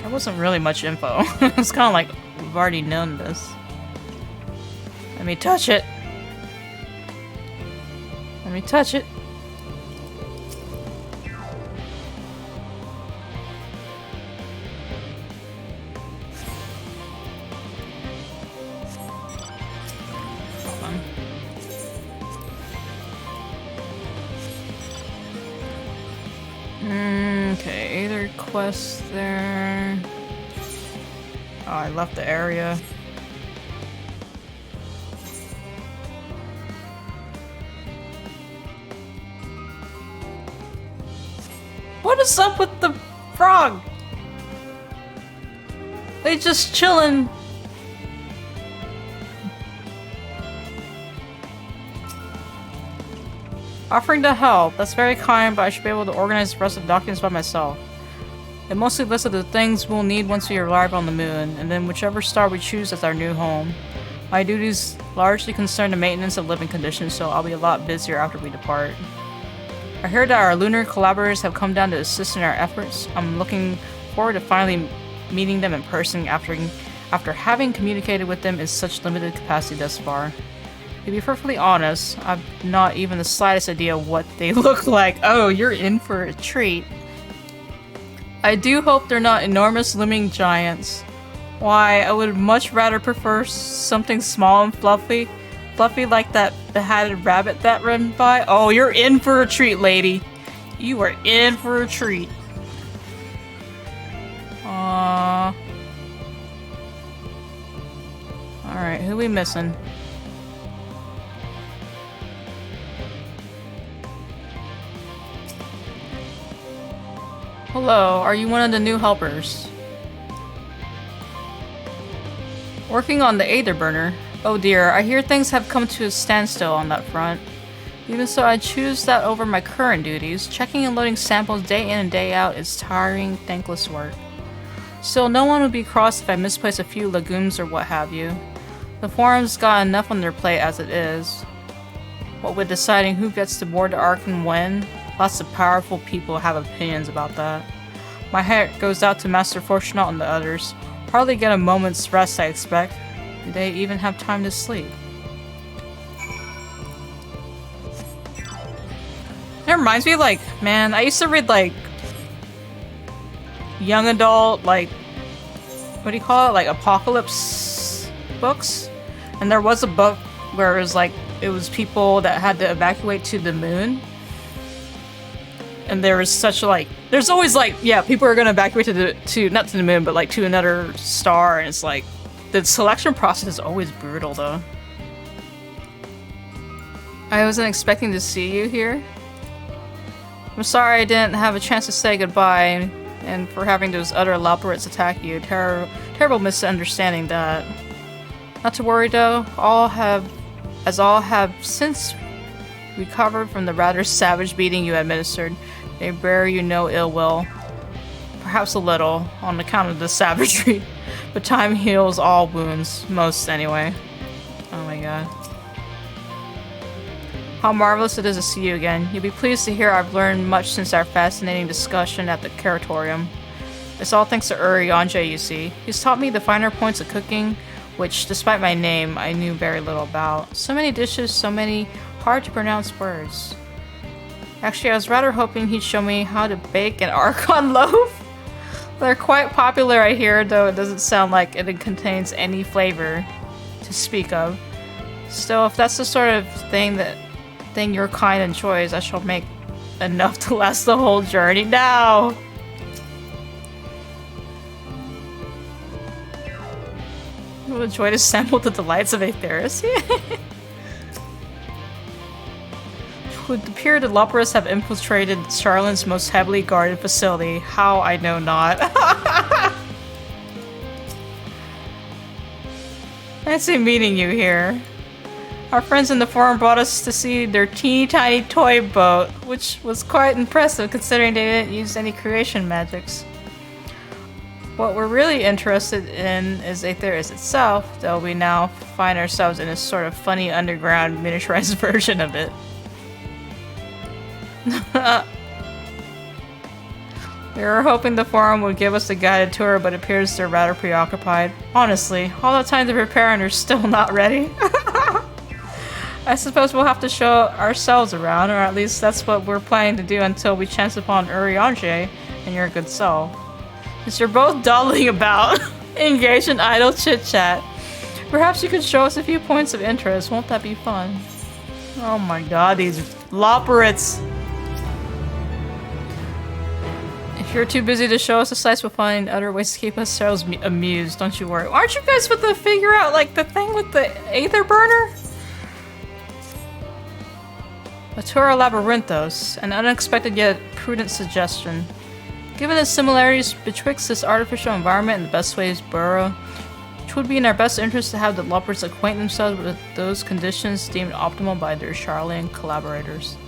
That wasn't really much info. It's kind of like we've already known this. Let me touch it. Let me touch it. Okay, either quest there. Oh, I left the area. What is up with the frog? They just chillin'. Offering to help. That's very kind, but I should be able to organize the rest of the documents by myself. It mostly listed the things we'll need once we arrive on the moon, and then whichever star we choose as our new home. My duties largely concern the maintenance of living conditions, so I'll be a lot busier after we depart. I heard that our lunar collaborators have come down to assist in our efforts. I'm looking forward to finally meeting them in person after having communicated with them in such limited capacity thus far. To be perfectly honest, I've not even the slightest idea what they look like. Oh, you're in for a treat. I do hope they're not enormous looming giants. Why, I would much rather prefer something small and fluffy. Fluffy like that beheaded rabbit that ran by. Oh, you're in for a treat, lady. You are in for a treat. Aww. Alright, who we missing? Hello, are you one of the new helpers? Working on the Aether burner. Oh dear, I hear things have come to a standstill on that front. Even so, I choose that over my current duties. Checking and loading samples day in and day out is tiring, thankless work. Still, no one would be cross if I misplace a few legumes or what have you. The forum's got enough on their plate as it is. What with deciding who gets to board the Ark and when, lots of powerful people have opinions about that. My heart goes out to Master Fortunaut and the others. Hardly get a moment's rest, I expect. Do they even have time to sleep? That reminds me, like, man, I used to read, like, young adult, like, what do you call it? Like, apocalypse books. And there was a book where it was, like, it was people that had to evacuate to the moon. And there was such, like, there's always, like, yeah, people are gonna evacuate not to the moon, but, like, to another star, and it's, like, the selection process is always brutal, though. I wasn't expecting to see you here. I'm sorry I didn't have a chance to say goodbye, and for having those other elaborates attack you. Terrible misunderstanding that. Not to worry, though. All have since recovered from the rather savage beating you administered. They bear you no ill will. Perhaps a little, on account of the savagery. But time heals all wounds. Most, anyway. Oh my god. How marvelous it is to see you again. You'll be pleased to hear I've learned much since our fascinating discussion at the Curatorium. It's all thanks to Uri Yonje, you see. He's taught me the finer points of cooking, which, despite my name, I knew very little about. So many dishes, so many hard-to-pronounce words. Actually, I was rather hoping he'd show me how to bake an Archon loaf. They're quite popular, I hear, though it doesn't sound like it contains any flavor to speak of. Still, if that's the sort of thing your kind enjoys, I shall make enough to last the whole journey now. You will enjoy to sample the delights of Aetheris. Would the pure Deloperus have infiltrated Charlott's most heavily guarded facility? How, I know not. Fancy meeting you here. Our friends in the forum brought us to see their teeny tiny toy boat, which was quite impressive considering they didn't use any creation magics. What we're really interested in is Aetheris itself, though we now find ourselves in a sort of funny underground miniaturized version of it. We were hoping the forum would give us a guided tour, but it appears they're rather preoccupied. Honestly, all the time to prepare and they're still not ready. I suppose we'll have to show ourselves around, or at least that's what we're planning to do until we chance upon Urianger and your good self. Since you're both dawdling about, engaged in idle chit-chat, perhaps you could show us a few points of interest. Won't that be fun? Oh my god, these lopperates! If you're too busy to show us the sights, we'll find other ways to keep ourselves amused, don't you worry. Aren't you guys supposed to figure out, like, the thing with the Aether Burner? Atura Labyrinthos, an unexpected yet prudent suggestion. Given the similarities betwixt this artificial environment and the best ways burrow, it would be in our best interest to have the Loppers acquaint themselves with those conditions deemed optimal by their Charlian collaborators.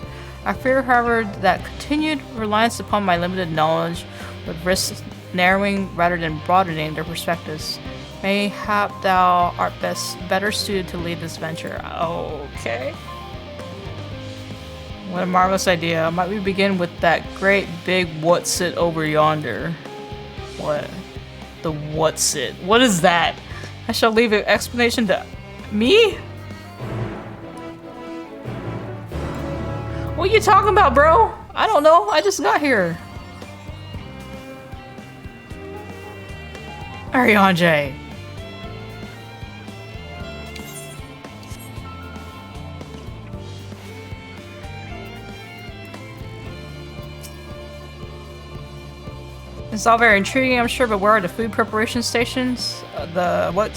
I fear, however, that continued reliance upon my limited knowledge would risk narrowing rather than broadening their perspectives. Mayhap thou art better suited to lead this venture. Okay. What a marvelous idea. Might we begin with that great big what's it over yonder? What? The what's it? What is that? I shall leave an explanation to me? What are you talking about, bro? I don't know. I just got here. Urianger. It's all very intriguing, I'm sure, but where are the food preparation stations? What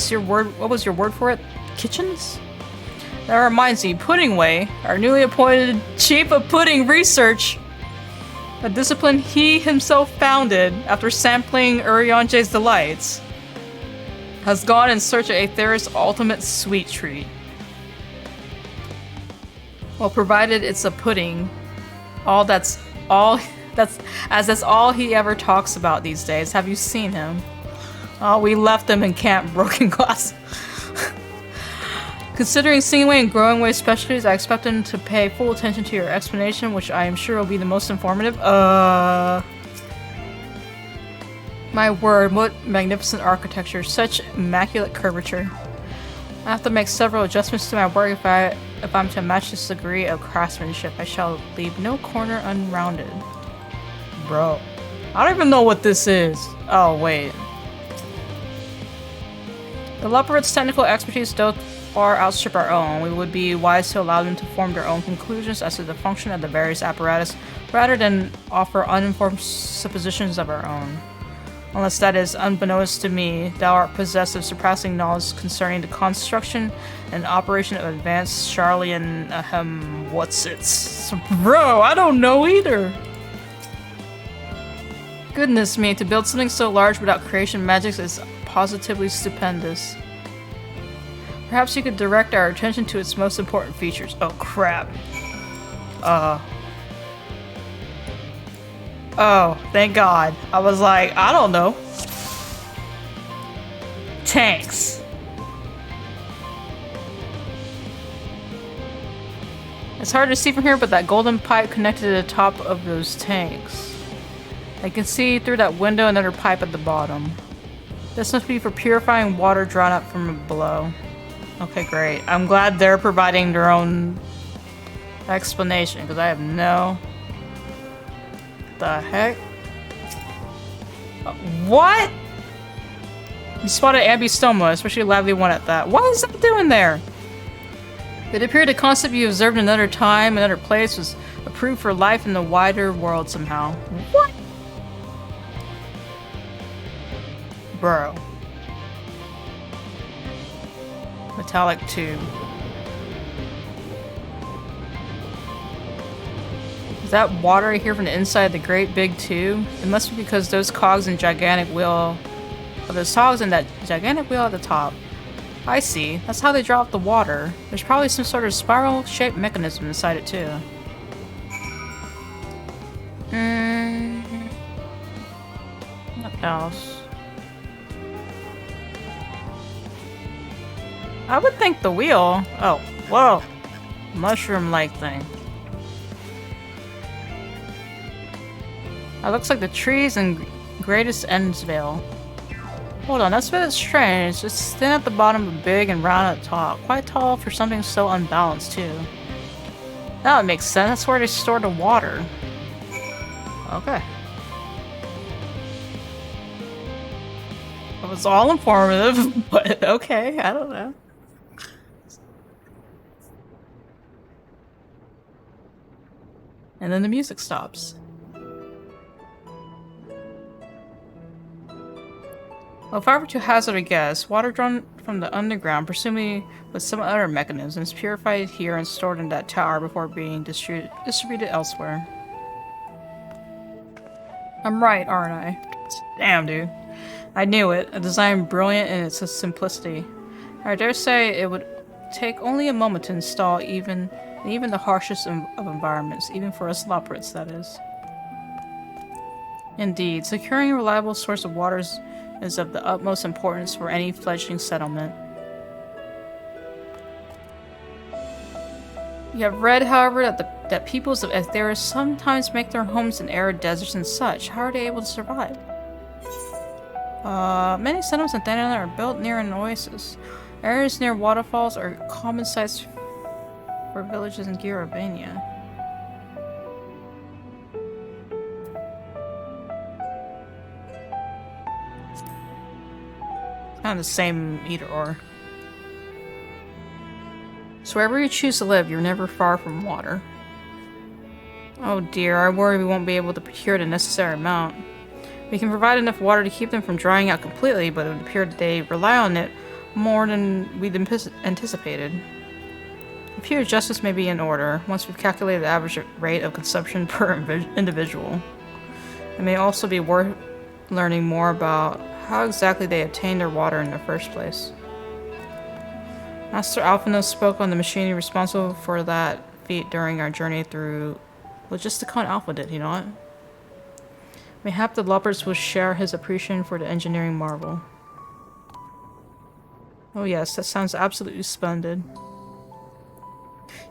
was your word for it? Kitchens? That reminds me, Pudding Way, our newly appointed Chief of Pudding Research, a discipline he himself founded after sampling Urianger's delights, has gone in search of Aetheris' ultimate sweet treat. Well, provided it's a pudding, that's all he ever talks about these days. Have you seen him? Oh, we left him in Camp Broken Glass. Considering Singway and Growing Way specialties, I expect him to pay full attention to your explanation, which I am sure will be the most informative. My word, what magnificent architecture, such immaculate curvature. I have to make several adjustments to my work if I'm to match this degree of craftsmanship. I shall leave no corner unrounded. Bro, I don't even know what this is. Oh, wait. The Leopard's technical expertise doth far outstrip our own. We would be wise to allow them to form their own conclusions as to the function of the various apparatus, rather than offer uninformed suppositions of our own. Unless that is unbeknownst to me, thou art possessed of surpassing knowledge concerning the construction and operation of advanced Charlian what's-its. Bro, I don't know either! Goodness me, to build something so large without creation magics is positively stupendous. Perhaps you could direct our attention to its most important features. Oh crap. Oh, thank God. I was like, I don't know. Tanks. It's hard to see from here, but that golden pipe connected to the top of those tanks. I can see through that window another pipe at the bottom. This must be for purifying water drawn up from below. Okay, great. I'm glad they're providing their own explanation, because I have no... The heck? What? You spotted Ambystoma, especially a lively one at that. What is that doing there? It appeared the concept you observed another time, another place, was approved for life in the wider world somehow. What? Bro. Metallic tube. Is that water I hear from the inside of the great big tube? It must be because those cogs and gigantic wheel... those cogs and that gigantic wheel at the top. I see. That's how they draw up the water. There's probably some sort of spiral-shaped mechanism inside it too. What else? I would think the wheel. Oh, whoa. Mushroom-like thing. That looks like the trees in Greatest Endsvale. Hold on, that's a bit strange. It's thin at the bottom but big and round at the top. Quite tall for something so unbalanced, too. That would make sense. That's where they store the water. Okay. It was all informative, but okay, I don't know. And then the music stops. Well, if I were to hazard a guess, water drawn from the underground, presumably with some other mechanisms, purified here and stored in that tower before being distributed elsewhere. I'm right, aren't I? Damn, dude. I knew it. A design brilliant in its simplicity. I dare say it would take only a moment to install even the harshest of environments, even for us Loprits, that is. Indeed, securing a reliable source of water is of the utmost importance for any fledgling settlement. You have read, however, that peoples of Aetheris sometimes make their homes in arid deserts and such. How are they able to survive? Many settlements in Thanalan are built near an oasis. Areas near waterfalls are common sites for villages in Girabania. Kind of the same either or. So wherever you choose to live, you're never far from water. Oh dear, I worry we won't be able to procure the necessary amount. We can provide enough water to keep them from drying out completely, but it would appear that they rely on it more than we'd anticipated. A few adjustments may be in order, once we've calculated the average rate of consumption per individual. It may also be worth learning more about how exactly they obtained their water in the first place. Master Alphanos spoke on the machinery responsible for that feat during our journey through Logisticon Alpha, did he not? Mayhap the Loprits will share his appreciation for the engineering marvel. Oh yes, that sounds absolutely splendid.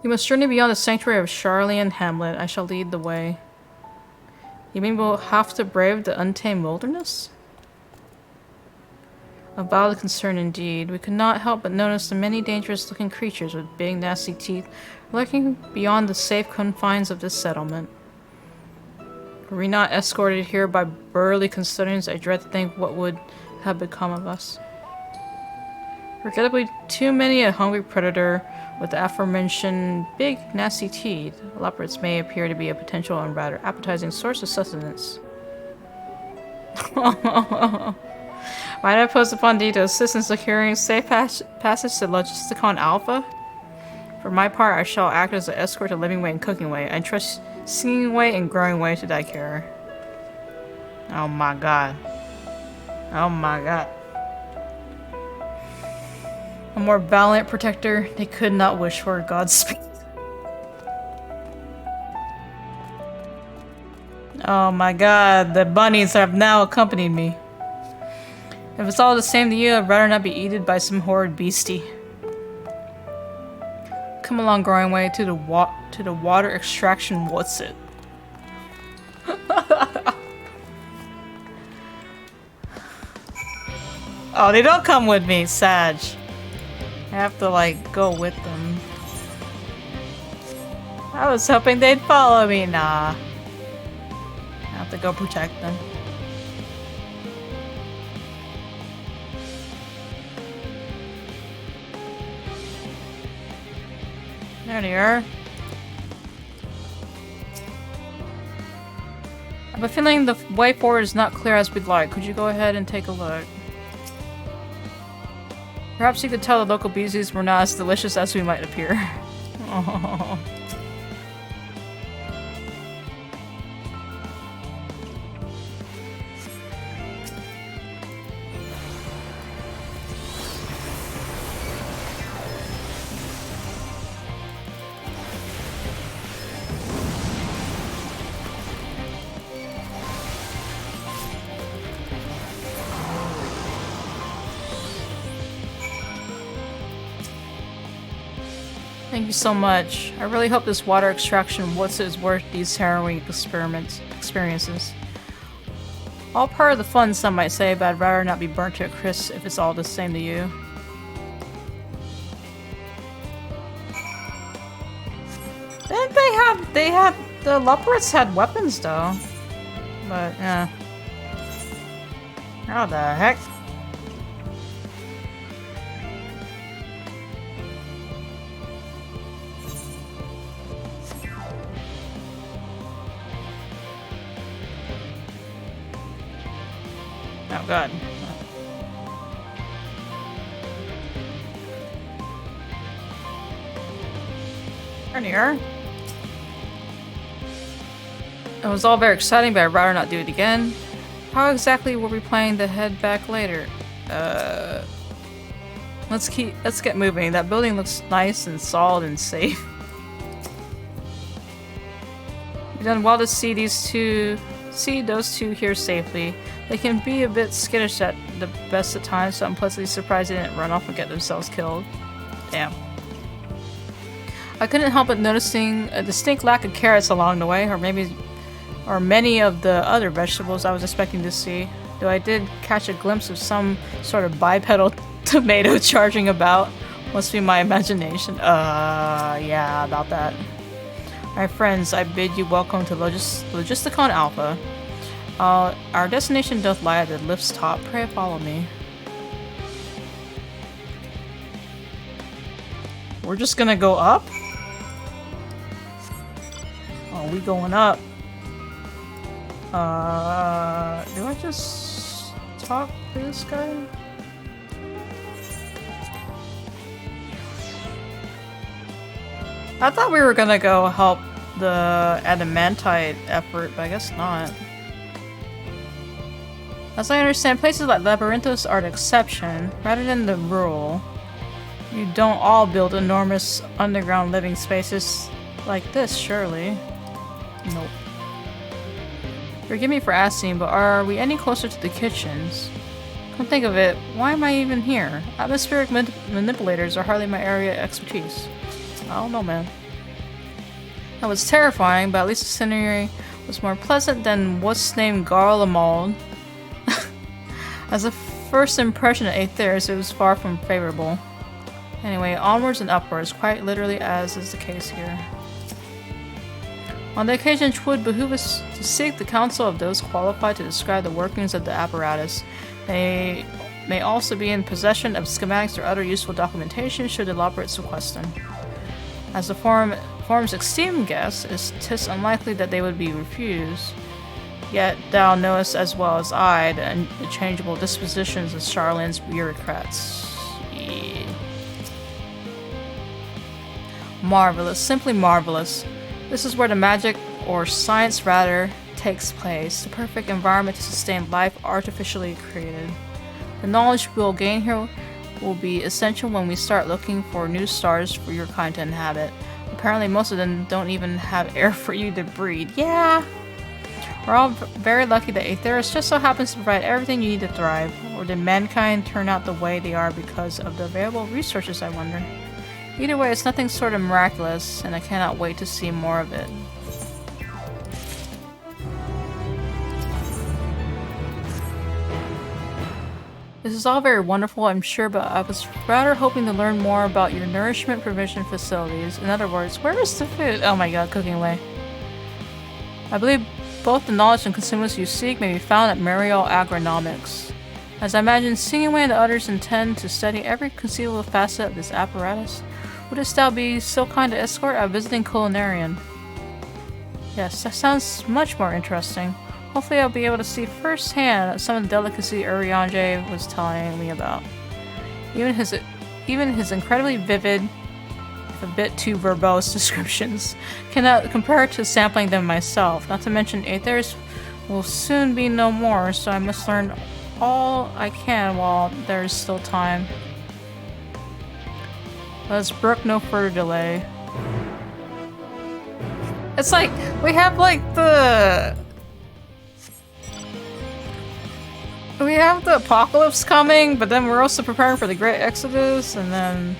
You must journey beyond the sanctuary of Charlian Hamlet. I shall lead the way. You mean we'll have to brave the untamed wilderness? A valid concern indeed. We could not help but notice the many dangerous-looking creatures with big, nasty teeth lurking beyond the safe confines of this settlement. Were we not escorted here by burly custodians, I dread to think what would have become of us. Regrettably, too many a hungry predator with the aforementioned big, nasty teeth. Loprits may appear to be a potential and rather appetizing source of sustenance. Might I pose upon thee to assist in securing safe passage to Logisticon Alpha? For my part, I shall act as an escort to Living Way and Cooking Way. I trust Singing Way and Growing Way to thy care. Oh my god. Oh my god. A more valiant protector they could not wish for. Godspeed. Oh my god, the bunnies have now accompanied me. If it's all the same to you, I'd rather not be eaten by some horrid beastie. Come along, Growing Way, to the water extraction. What's it? Oh, they don't come with me, Sag. I have to, like, go with them. I was hoping they'd follow me. Nah. I have to go protect them. There they are. I have a feeling the way forward is not clear as we'd like. Could you go ahead and take a look? Perhaps you could tell the local beasties were not as delicious as we might appear. Oh. Thank you so much. I really hope this water extraction is worth these harrowing experiences. All part of the fun, some might say, but I'd rather not be burnt to a crisp if it's all the same to you. Didn't the leopards had weapons though. But, yeah. How the heck? Oh god. Here. It was all very exciting, but I'd rather not do it again. How exactly were we planning to head back later? Let's get moving. That building looks nice and solid and safe. We've done well to see those two here safely. They can be a bit skittish at the best of times, so I'm pleasantly surprised they didn't run off and get themselves killed. Damn. I couldn't help but noticing a distinct lack of carrots along the way, or many of the other vegetables I was expecting to see, though I did catch a glimpse of some sort of bipedal tomato charging about. Must be my imagination. Yeah, about that. My friends, I bid you welcome to Logisticon Alpha. Our destination doth lie at the lift's top. Pray follow me. We're just gonna go up? Oh, we going up. Do I just talk to this guy? I thought we were gonna go help the adamantite effort, but I guess not. As I understand, places like Labyrinthos are the exception, rather than the rule. You don't all build enormous underground living spaces like this, surely? Nope. Forgive me for asking, but are we any closer to the kitchens? Come think of it, why am I even here? Atmospheric manipulators are hardly my area of expertise. I don't know, man. That was terrifying, but at least the scenery was more pleasant than what's named Garlemald. As a first impression of Aetheris, it was far from favorable. Anyway, onwards and upwards, quite literally as is the case here. On the occasion, it would behoove us to seek the counsel of those qualified to describe the workings of the apparatus. They may also be in possession of schematics or other useful documentation should the elaborates request them. As the forum's esteemed guest, it is unlikely that they would be refused. Yet thou knowest as well as I the unchangeable dispositions of Charlin's bureaucrats. Yeah. Marvelous, simply marvelous. This is where the magic, or science rather, takes place. The perfect environment to sustain life artificially created. The knowledge we'll gain here will be essential when we start looking for new stars for your kind to inhabit. Apparently most of them don't even have air for you to breathe. Yeah! We're all very lucky that Aetheris just so happens to provide everything you need to thrive. Or did mankind turn out the way they are because of the available resources, I wonder? Either way, it's nothing sort of miraculous, and I cannot wait to see more of it. This is all very wonderful, I'm sure, but I was rather hoping to learn more about your nourishment provision facilities. In other words, where is the food? Oh my god, cooking away. I believe both the knowledge and consumables you seek may be found at Mariel Agronomics. As I imagine singing away the others intend to study every conceivable facet of this apparatus, wouldst thou be so kind to escort a visiting culinarian? Yes, that sounds much more interesting. Hopefully I'll be able to see firsthand some of the delicacy Urianger was telling me about. Even his incredibly vivid, if a bit too verbose descriptions cannot compare to sampling them myself. Not to mention Aetheris will soon be no more, so I must learn all I can while there is still time. Let's brook no further delay. It's like, we have like the apocalypse coming, but then we're also preparing for the Great Exodus, and then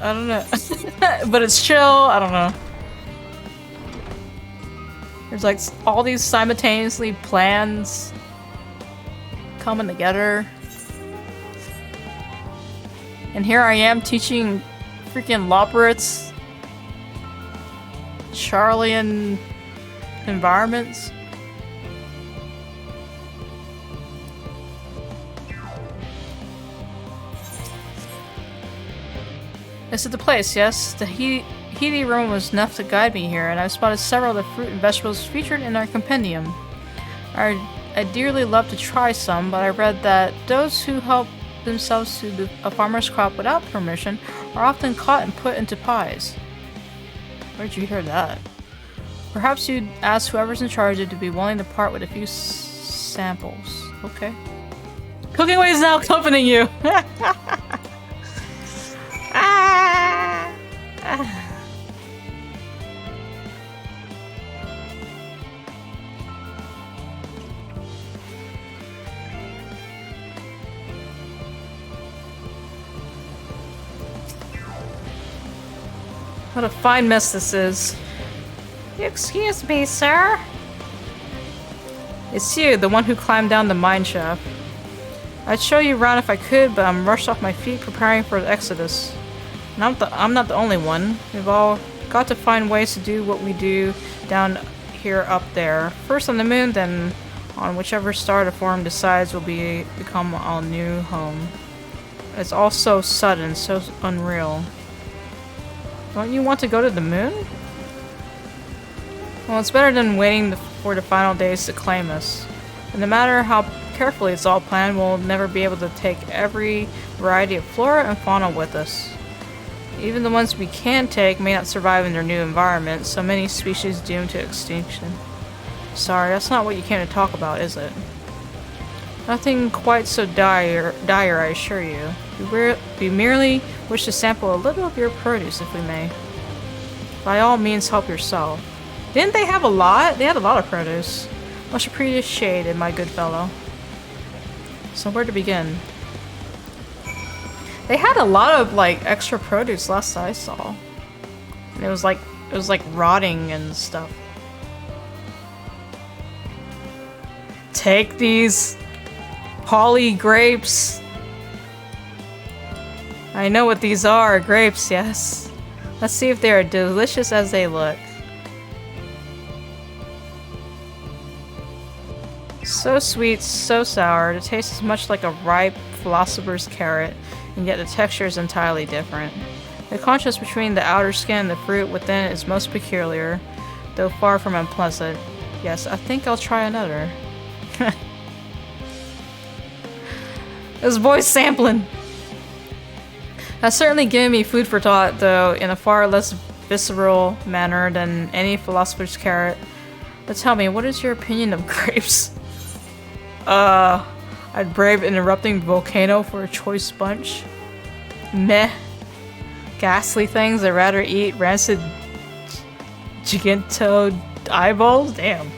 I don't know. But it's chill. I don't know. There's like all these simultaneously plans coming together. And here I am teaching freaking Loporits Charlian environments. This is the place, yes. The heaty aroma was enough to guide me here, and I've spotted several of the fruit and vegetables featured in our compendium. I'd dearly love to try some, but I read that those who help themselves to a farmer's crop without permission are often caught and put into pies. Where'd you hear that? Perhaps you'd ask whoever's in charge to be willing to part with a few samples. Okay. Cooking Way is now accompanying you! What a fine mess this is. Excuse me, sir? It's you, the one who climbed down the mine shaft. I'd show you around if I could, but I'm rushed off my feet preparing for the exodus. And I'm not the only one. We've all got to find ways to do what we do down here up there. First on the moon, then on whichever star the forum decides will become our new home. It's all so sudden, so unreal. Don't you want to go to the moon? Well, it's better than waiting for the final days to claim us. And no matter how carefully it's all planned, we'll never be able to take every variety of flora and fauna with us. Even the ones we can take may not survive in their new environment, so many species doomed to extinction. Sorry, that's not what you came to talk about, is it? Nothing quite so dire, I assure you. We merely wish to sample a little of your produce, if we may. By all means, help yourself. Didn't they have a lot? They had a lot of produce. Much appreciated, my good fellow. So where to begin? They had a lot of like extra produce last I saw. And it was like rotting and stuff. Take these poly grapes. I know what these are, grapes, yes. Let's see if they are delicious as they look. So sweet, so sour, the taste is much like a ripe philosopher's carrot, and yet the texture is entirely different. The contrast between the outer skin and the fruit within is most peculiar, though far from unpleasant. Yes, I think I'll try another. This boy's sampling! That's certainly given me food for thought, though in a far less visceral manner than any philosopher's carrot. But tell me, what is your opinion of grapes? I'd brave an erupting volcano for a choice bunch. Meh. Ghastly things I'd rather eat rancid giganto eyeballs? Damn.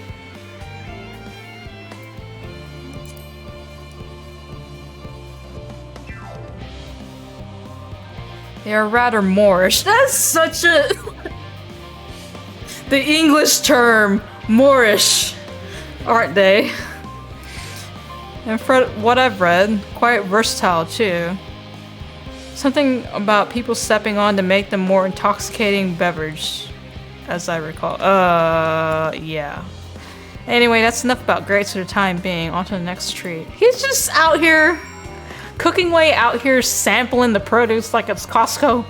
They are rather Moorish. That's such a... the English term, Moorish, aren't they? And for what I've read, quite versatile too. Something about people stepping on to make them more intoxicating beverage, as I recall. Yeah. Anyway, that's enough about grapes for the time being. On to the next treat. He's just out here, Cooking Way out here sampling the produce like it's Costco.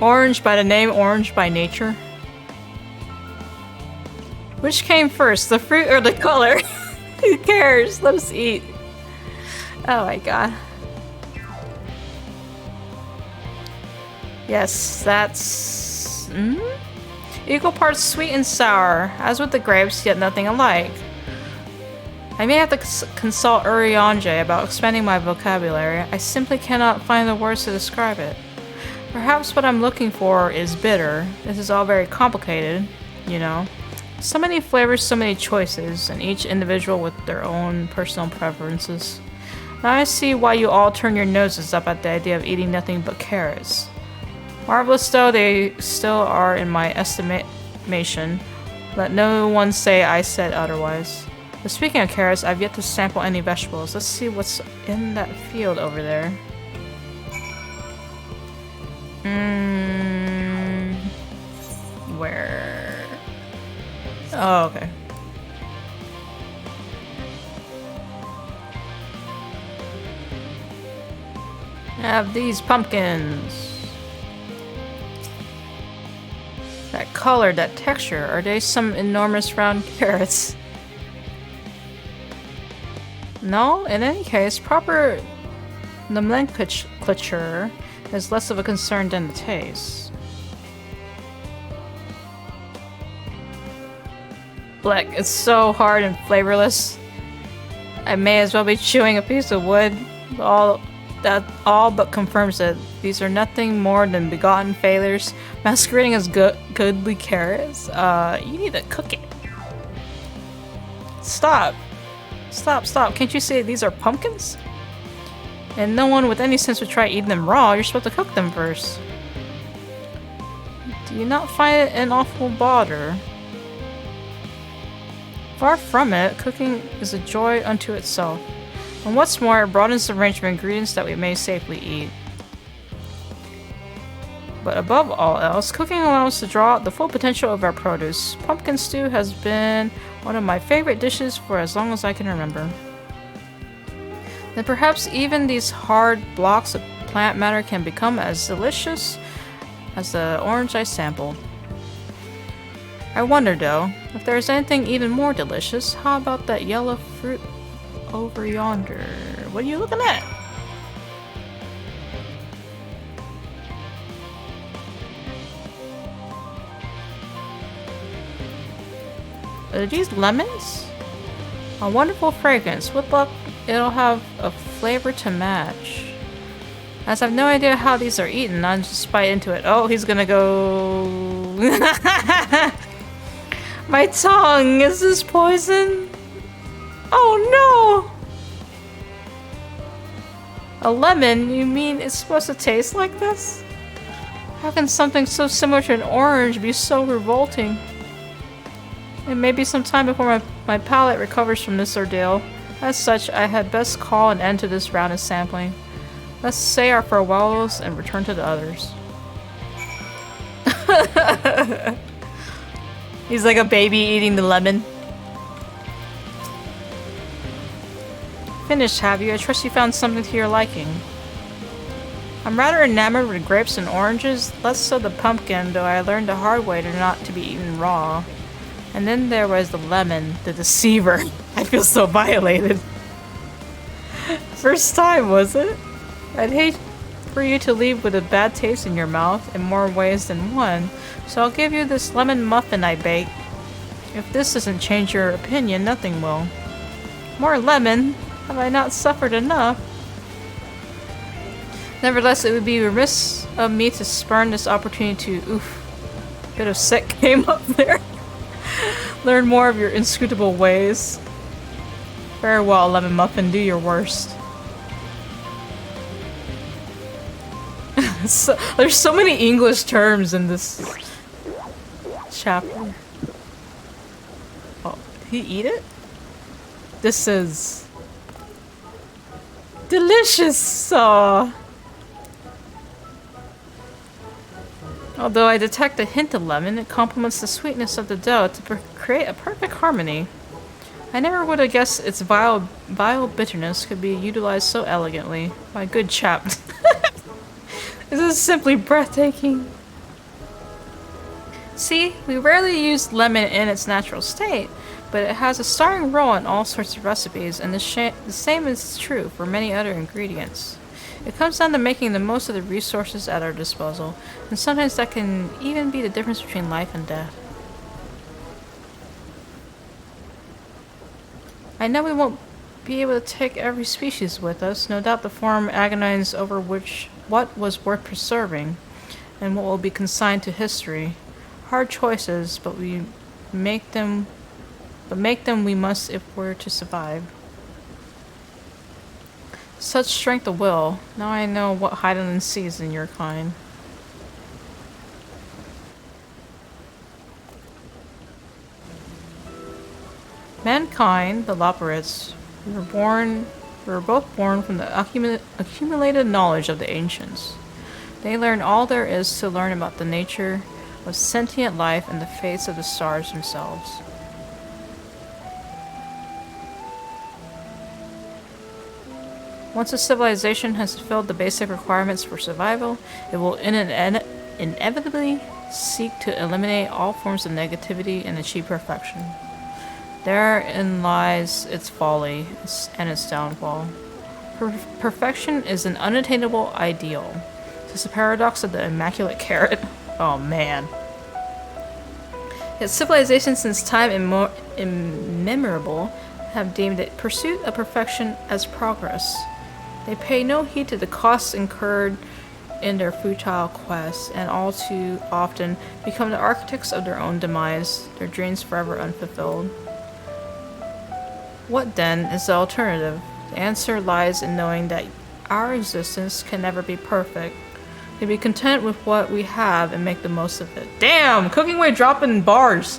Orange by the name, orange by nature. Which came first, the fruit or the color? Who cares? Let us eat. Oh my god. Yes, that's... equal parts sweet and sour. As with the grapes, yet nothing alike. I may have to consult Uriange about expanding my vocabulary. I simply cannot find the words to describe it. Perhaps what I'm looking for is bitter. This is all very complicated, you know. So many flavors, so many choices, and each individual with their own personal preferences. Now I see why you all turn your noses up at the idea of eating nothing but carrots. Marvelous though they still are in my estimation, let no one say I said otherwise. But speaking of carrots, I've yet to sample any vegetables. Let's see what's in that field over there. Where? Oh, okay. I have these pumpkins. That color, that texture, are they some enormous round carrots? No, in any case, proper nomenclature is less of a concern than the taste. Black, it's so hard and flavorless. I may as well be chewing a piece of wood. That all but confirms it. These are nothing more than begotten failures, masquerading as goodly carrots. You need to cook it. Stop. Stop. Can't you see these are pumpkins? And no one with any sense would try eating them raw. You're supposed to cook them first. Do you not find it an awful bother? Far from it, cooking is a joy unto itself. And what's more, it broadens the range of ingredients that we may safely eat. But above all else, cooking allows us to draw out the full potential of our produce. Pumpkin stew has been one of my favorite dishes for as long as I can remember. Then perhaps even these hard blocks of plant matter can become as delicious as the orange I sampled. I wonder though, if there's anything even more delicious, how about that yellow fruit over yonder? What are you looking at? Are these lemons? A wonderful fragrance. With luck, it'll have a flavor to match. As I have no idea how these are eaten, I'll just bite into it. Oh, he's gonna go... My tongue! Is this poison? Oh no! A lemon? You mean it's supposed to taste like this? How can something so similar to an orange be so revolting? It may be some time before my palate recovers from this ordeal. As such, I had best call an end to this round of sampling. Let's say our farewells and return to the others. He's like a baby eating the lemon. Finished, have you? I trust you found something to your liking. I'm rather enamored with grapes and oranges, less so the pumpkin, though I learned the hard way to not to be eaten raw. And then there was the lemon, the deceiver. I feel so violated. First time, was it? I'd hate for you to leave with a bad taste in your mouth in more ways than one, so I'll give you this lemon muffin I baked. If this doesn't change your opinion, nothing will. More lemon? Have I not suffered enough? Nevertheless, it would be remiss of me to spurn this opportunity to... Oof. Bit of sick came up there. Learn more of your inscrutable ways. Very well, lemon muffin, do your worst. There's so many English terms in this chapter. Oh, did he eat it? This is delicious. Although I detect a hint of lemon, it complements the sweetness of the dough to create a perfect harmony. I never would have guessed its vile bitterness could be utilized so elegantly. My good chap. This is simply breathtaking. See, we rarely use lemon in its natural state, but it has a starring role in all sorts of recipes, and the same is true for many other ingredients. It comes down to making the most of the resources at our disposal, and sometimes that can even be the difference between life and death. I know we won't be able to take every species with us. No doubt the forum agonizes over what was worth preserving, and what will be consigned to history. Hard choices, but make them we must if we're to survive. Such strength of will. Now I know what Hydaelyn sees in your kind. Mankind, the Loperids, we were both born from the accumulated knowledge of the ancients. They learn all there is to learn about the nature of sentient life and the fates of the stars themselves. Once a civilization has fulfilled the basic requirements for survival, it will inevitably seek to eliminate all forms of negativity and achieve perfection. Therein lies its folly and its downfall. Perfection is an unattainable ideal. It's a paradox of the immaculate carrot. Oh man. Yet civilizations since time immemorable have deemed the pursuit of perfection as progress. They pay no heed to the costs incurred in their futile quests, and all too often become the architects of their own demise, their dreams forever unfulfilled. What then is the alternative? The answer lies in knowing that our existence can never be perfect. To be content with what we have and make the most of it. Damn! Cooking Way dropping bars!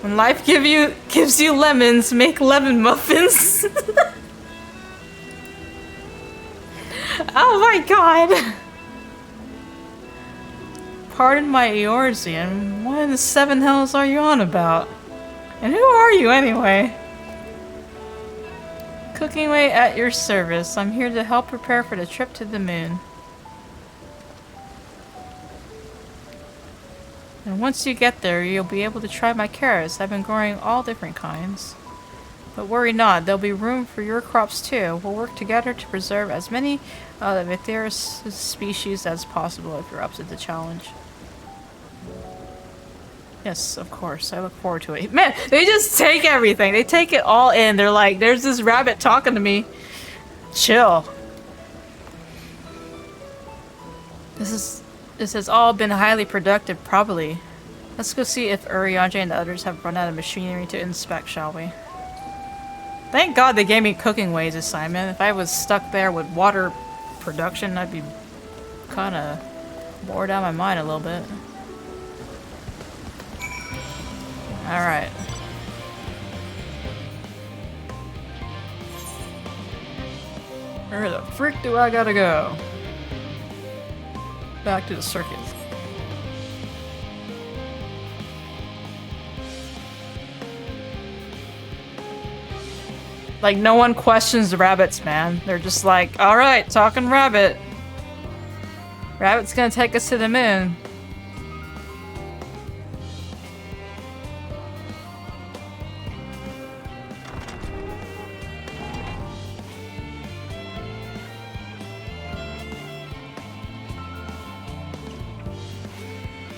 When life gives you lemons, make lemon muffins. Oh my god! Pardon my Eorzean, what in the seven hells are you on about? And who are you anyway? Cooking Way at your service. I'm here to help prepare for the trip to the moon. And once you get there, you'll be able to try my carrots. I've been growing all different kinds. But worry not, there'll be room for your crops too. We'll work together to preserve as many of the Vithyrus species as possible if you're up to the challenge. Yes, of course. I look forward to it. Man, they just take everything. They take it all in. They're like, there's this rabbit talking to me. Chill. This has all been highly productive, probably. Let's go see if Urianger and the others have run out of machinery to inspect, shall we? Thank God they gave me Cooking Way's assignment. If I was stuck there with water production, I'd be kinda bored out of my mind a little bit. Alright. Where the frick do I gotta go? Back to the circuit. Like, no one questions the rabbits, man. They're just like, alright, talking rabbit. Rabbit's gonna take us to the moon.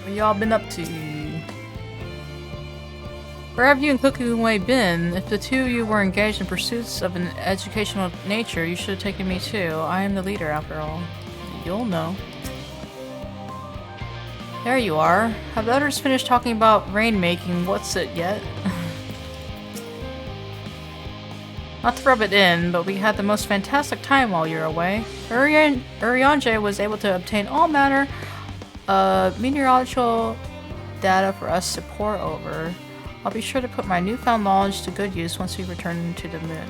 What y'all been up to? Where have you and Cooking Way been? If the two of you were engaged in pursuits of an educational nature, you should have taken me too. I am the leader, after all. You'll know. There you are. Have the others finished talking about rainmaking? What's it yet? Not to rub it in, but we had the most fantastic time while you were away. Urianger was able to obtain all manner of meteorological data for us to pore over. I'll be sure to put my newfound knowledge to good use once we return to the moon.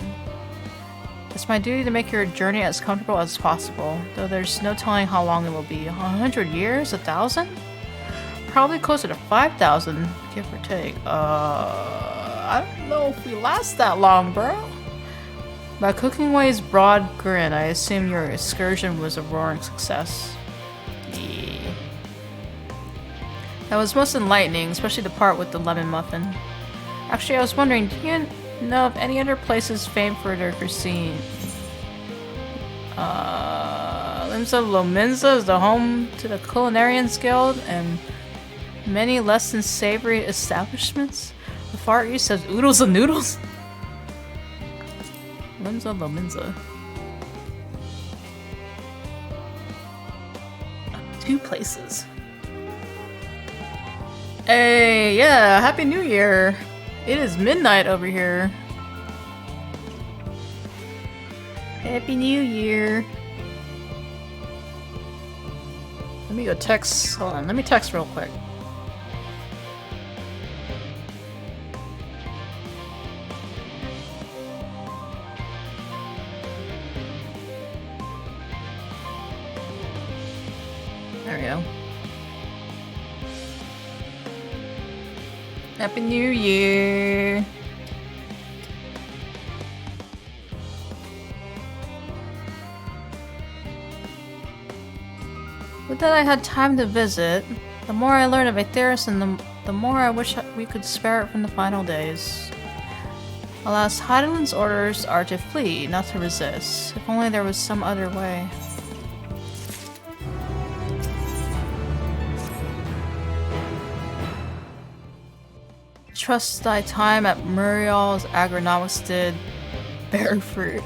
It's my duty to make your journey as comfortable as possible, though there's no telling how long it will be. 100 years? 1,000? Probably closer to 5,000, give or take. I don't know if we last that long, bro. By Cooking Way's broad grin, I assume your excursion was a roaring success. Yeah. That was most enlightening, especially the part with the lemon muffin. Actually, I was wondering, do you know of any other places famed for their cuisine? Limsa Lominsa is the home to the Culinarians Guild and many less than savory establishments. The Far East has oodles of noodles. Limsa Lominsa. 2 places. Hey, yeah, Happy New Year! It is midnight over here. Happy New Year. Let me go text. Hold on, let me text real quick. There we go. Happy New Year. But then I had time to visit. The more I learned of Aetheris, and the more I wish we could spare it from the final days. Alas, Heidelin's orders are to flee, not to resist. If only there was some other way. Trust thy time at Muriel's agronomics did bear fruit.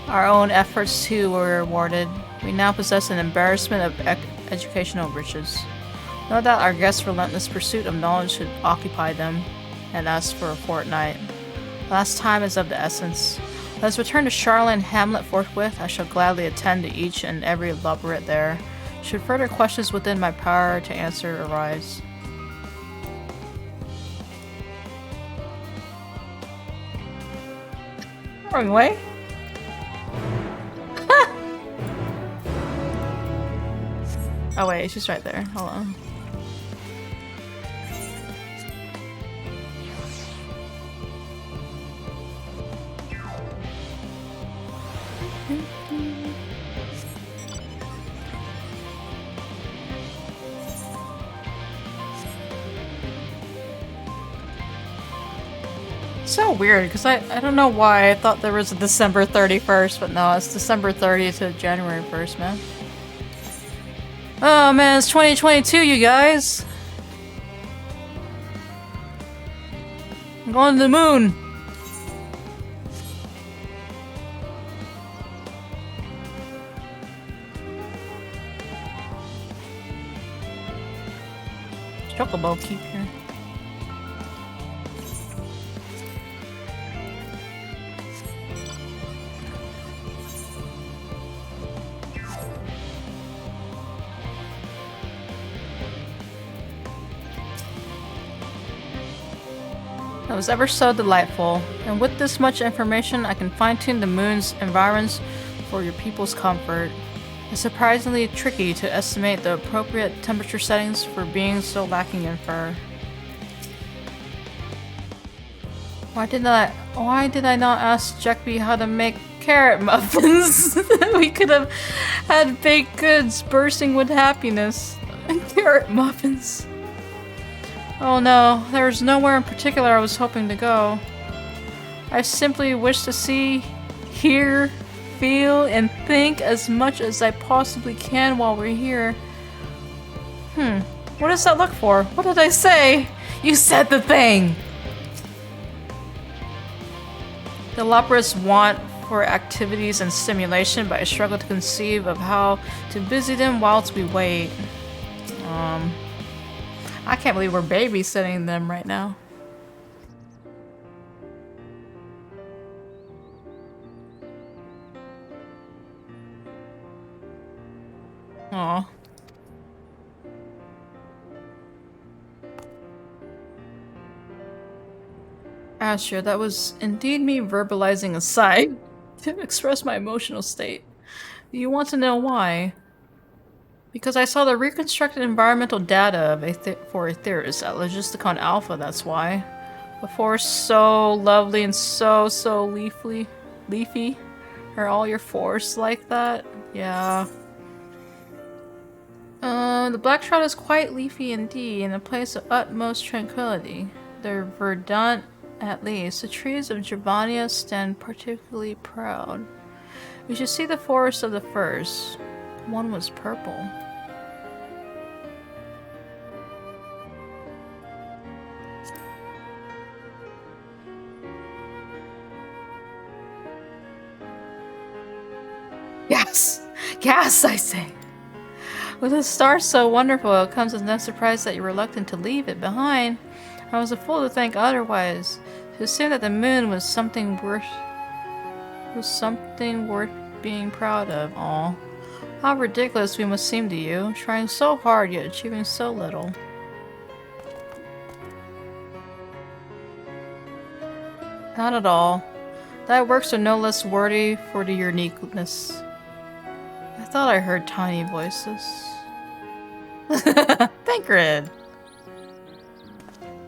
Our own efforts too were rewarded. We now possess an embarrassment of educational riches. No doubt our guests' relentless pursuit of knowledge should occupy them, and us for a fortnight. Last time is of the essence. Let us return to Charlotte and Hamlet forthwith. I shall gladly attend to each and every laborate there, should further questions within my power to answer arise. Wrong way. Oh wait, she's right there. Hold on. So weird, because I don't know why I thought there was a December 31st, but no, it's December 30th to January 1st, man. Oh man, it's 2022, you guys! I'm going to the moon! Chocobo keep here. It was ever so delightful, and with this much information I can fine-tune the moon's environs for your people's comfort. It's surprisingly tricky to estimate the appropriate temperature settings for beings so lacking in fur. Why did I not ask Jackby how to make carrot muffins? We could have had baked goods bursting with happiness. Carrot muffins. Oh no, there was nowhere in particular I was hoping to go. I simply wish to see, hear, feel, and think as much as I possibly can while we're here. What does that look for? What did I say? You said the thing! The Loporus want for activities and stimulation, but I struggle to conceive of how to busy them whilst we wait. I can't believe we're babysitting them right now. Aw. Asher, that was indeed me verbalizing a sigh to express my emotional state. Do you want to know why? Because I saw the reconstructed environmental data for Aetheris at Logisticon Alpha, that's why. A forest so lovely and so leafy. Are all your forests like that? Yeah. The Black Shroud is quite leafy indeed, and a place of utmost tranquility. They're verdant, at least. The trees of Gervania stand particularly proud. You should see the forest of the firs. One was purple. Yes! Yes, I say! With a star so wonderful, it comes as no surprise that you're reluctant to leave it behind. I was a fool to think otherwise. To assume that the moon was something worth being proud of. Aw. How ridiculous we must seem to you, trying so hard yet achieving so little. Not at all. Thy works are no less worthy for the uniqueness. I thought I heard tiny voices. Thancred!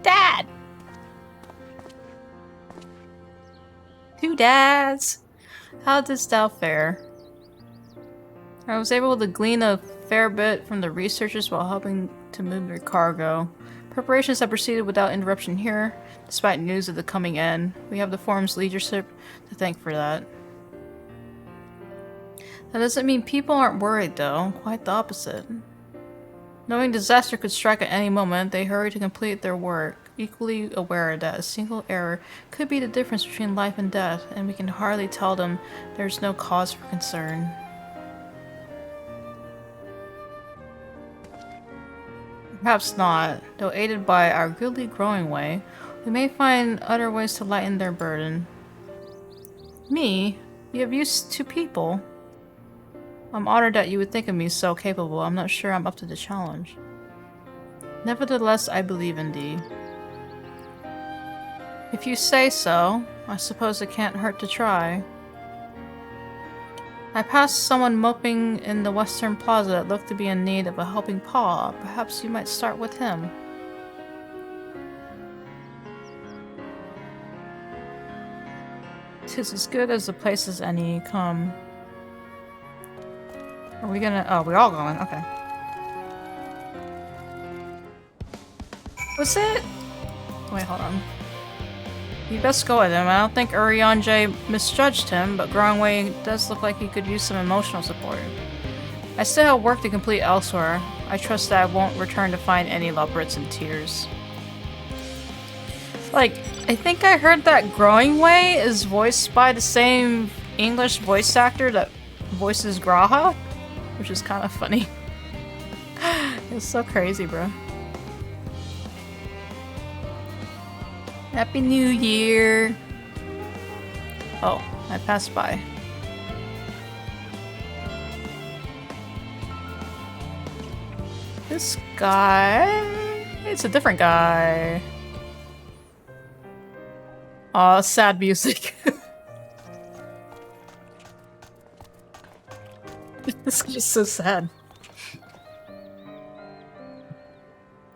Dad! 2 dads! How didst thou fare? I was able to glean a fair bit from the researchers while helping to move their cargo. Preparations have proceeded without interruption here, despite news of the coming end. We have the Forum's leadership to thank for that. That doesn't mean people aren't worried, though. Quite the opposite. Knowing disaster could strike at any moment, they hurry to complete their work, equally aware that a single error could be the difference between life and death, and we can hardly tell them there's no cause for concern. Perhaps not. Though aided by our goodly growing way, we may find other ways to lighten their burden. Me? You have used to people. I'm honored that you would think of me so capable. I'm not sure I'm up to the challenge. Nevertheless, I believe in thee. If you say so, I suppose it can't hurt to try. I passed someone moping in the Western Plaza that looked to be in need of a helping paw. Perhaps you might start with him. Tis as good as the place as any. Come. Are we gonna... Oh, we're all going. Okay. What's it? Wait, hold on. You best go with him. I don't think Urianger misjudged him, but Grongway does look like he could use some emotional support. I still have work to complete elsewhere. I trust that I won't return to find any Lobrits in tears. Like, I think I heard that Growingway is voiced by the same English voice actor that voices Graha, which is kind of funny. It's so crazy, bro. Happy New Year! Oh, I passed by. This guy... It's a different guy. Aw, sad music. This is just so sad.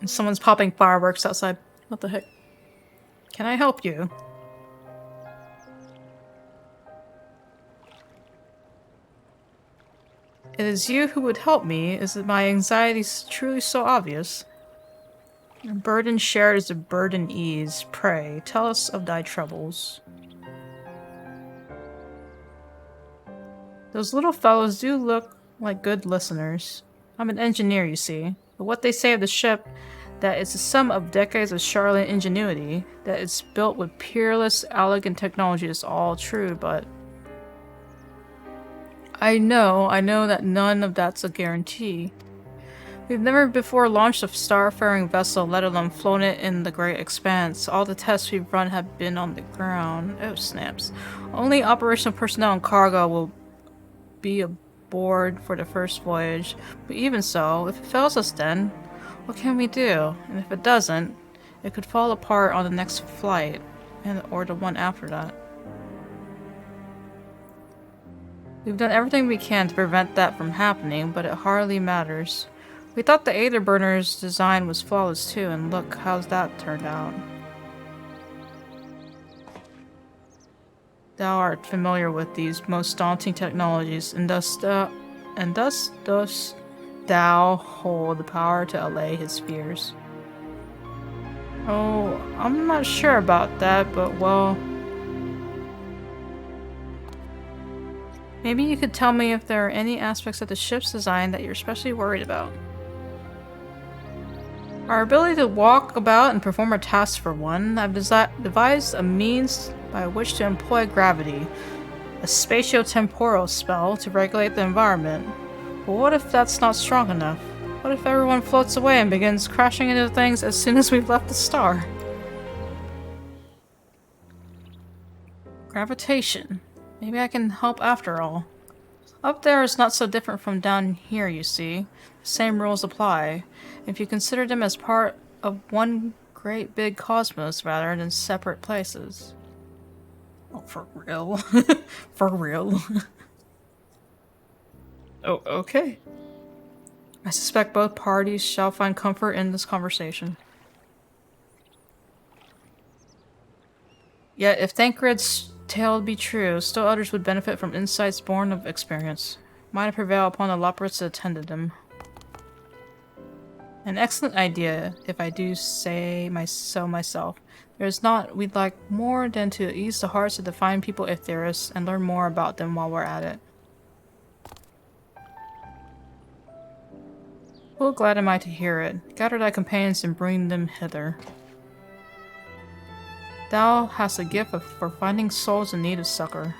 And someone's popping fireworks outside. What the heck? Can I help you? It is you who would help me. Is it my anxiety truly so obvious? A burden shared is a burden eased. Pray, tell us of thy troubles. Those little fellows do look like good listeners. I'm an engineer, you see. But what they say of the ship, that it's a sum of decades of charlatan ingenuity, that it's built with peerless, elegant technology is all true, but... I know that none of that's a guarantee. We've never before launched a star-faring vessel, let alone flown it in the great expanse. All the tests we've run have been on the ground. Oh, snaps. Only operational personnel and cargo will be aboard for the first voyage. But even so, if it fails us then, what can we do? And if it doesn't, it could fall apart on the next flight, or the one after that. We've done everything we can to prevent that from happening, but it hardly matters. We thought the Aetherburner's design was flawless too, and look how's that turned out. Thou art familiar with these most daunting technologies, and thus dost thou hold the power to allay his fears. Oh, I'm not sure about that, but well... Maybe you could tell me if there are any aspects of the ship's design that you're especially worried about. Our ability to walk about and perform our tasks for one, I've devised a means by which to employ gravity, a spatio-temporal spell to regulate the environment. But what if that's not strong enough? What if everyone floats away and begins crashing into things as soon as we've left the star? Gravitation. Maybe I can help after all. Up there is not so different from down here, you see. The same rules apply. If you consider them as part of one great big cosmos rather than separate places. Oh, for real? For real? Oh, okay. I suspect both parties shall find comfort in this conversation. Yet, if Thancred's tale be true, still others would benefit from insights born of experience. Might prevail upon the Loporrits that attended them. An excellent idea, if I do say so myself. There is naught we'd like more than to ease the hearts of the fine people Aetherius and learn more about them while we're at it. Full glad am I to hear it. Gather thy companions and bring them hither. Thou hast a gift for finding souls in need of succor.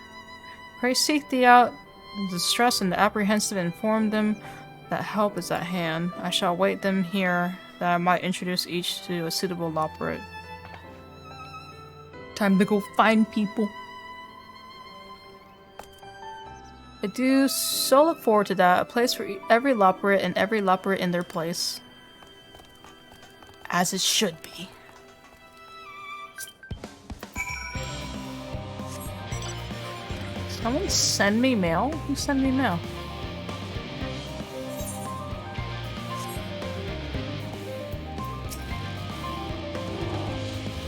Pray seek thee out the distressed and the apprehensive and inform them that help is at hand. I shall await them here that I might introduce each to a suitable Loporrit. Time to go find people. I do so look forward to that. A place for every Loporrit and every Loporrit in their place. As it should be. Someone send me mail? Who sent me mail?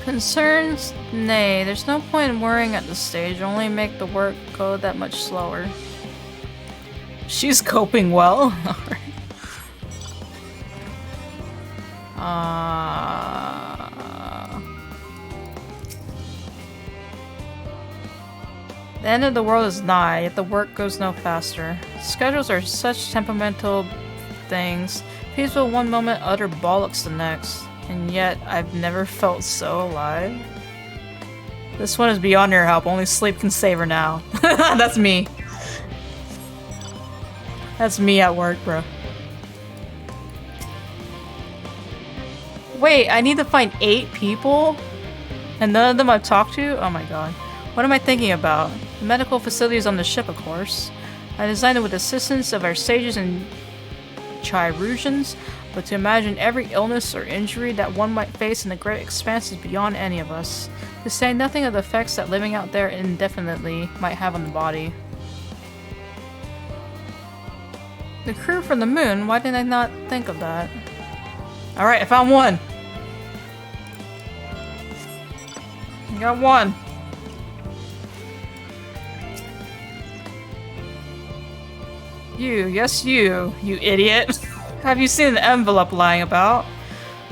Concerns? Nay, there's no point in worrying at this stage. It'll only make the work go that much slower. She's coping well. The end of the world is nigh, yet the work goes no faster. Schedules are such temperamental things. Peaceful one moment, utter bollocks the next. And yet, I've never felt so alive. This one is beyond your help. Only sleep can save her now. That's me. That's me at work, bro. Wait, I need to find 8 people? And none of them I've talked to? Oh my god. What am I thinking about? The medical facilities on the ship, of course. I designed it with the assistance of our sages and chirurgeons, but to imagine every illness or injury that one might face in the great expanse is beyond any of us. To say nothing of the effects that living out there indefinitely might have on the body. The crew from the moon? Why did I not think of that? Alright, I found one! I got one! You, yes you idiot. Have you seen the envelope lying about?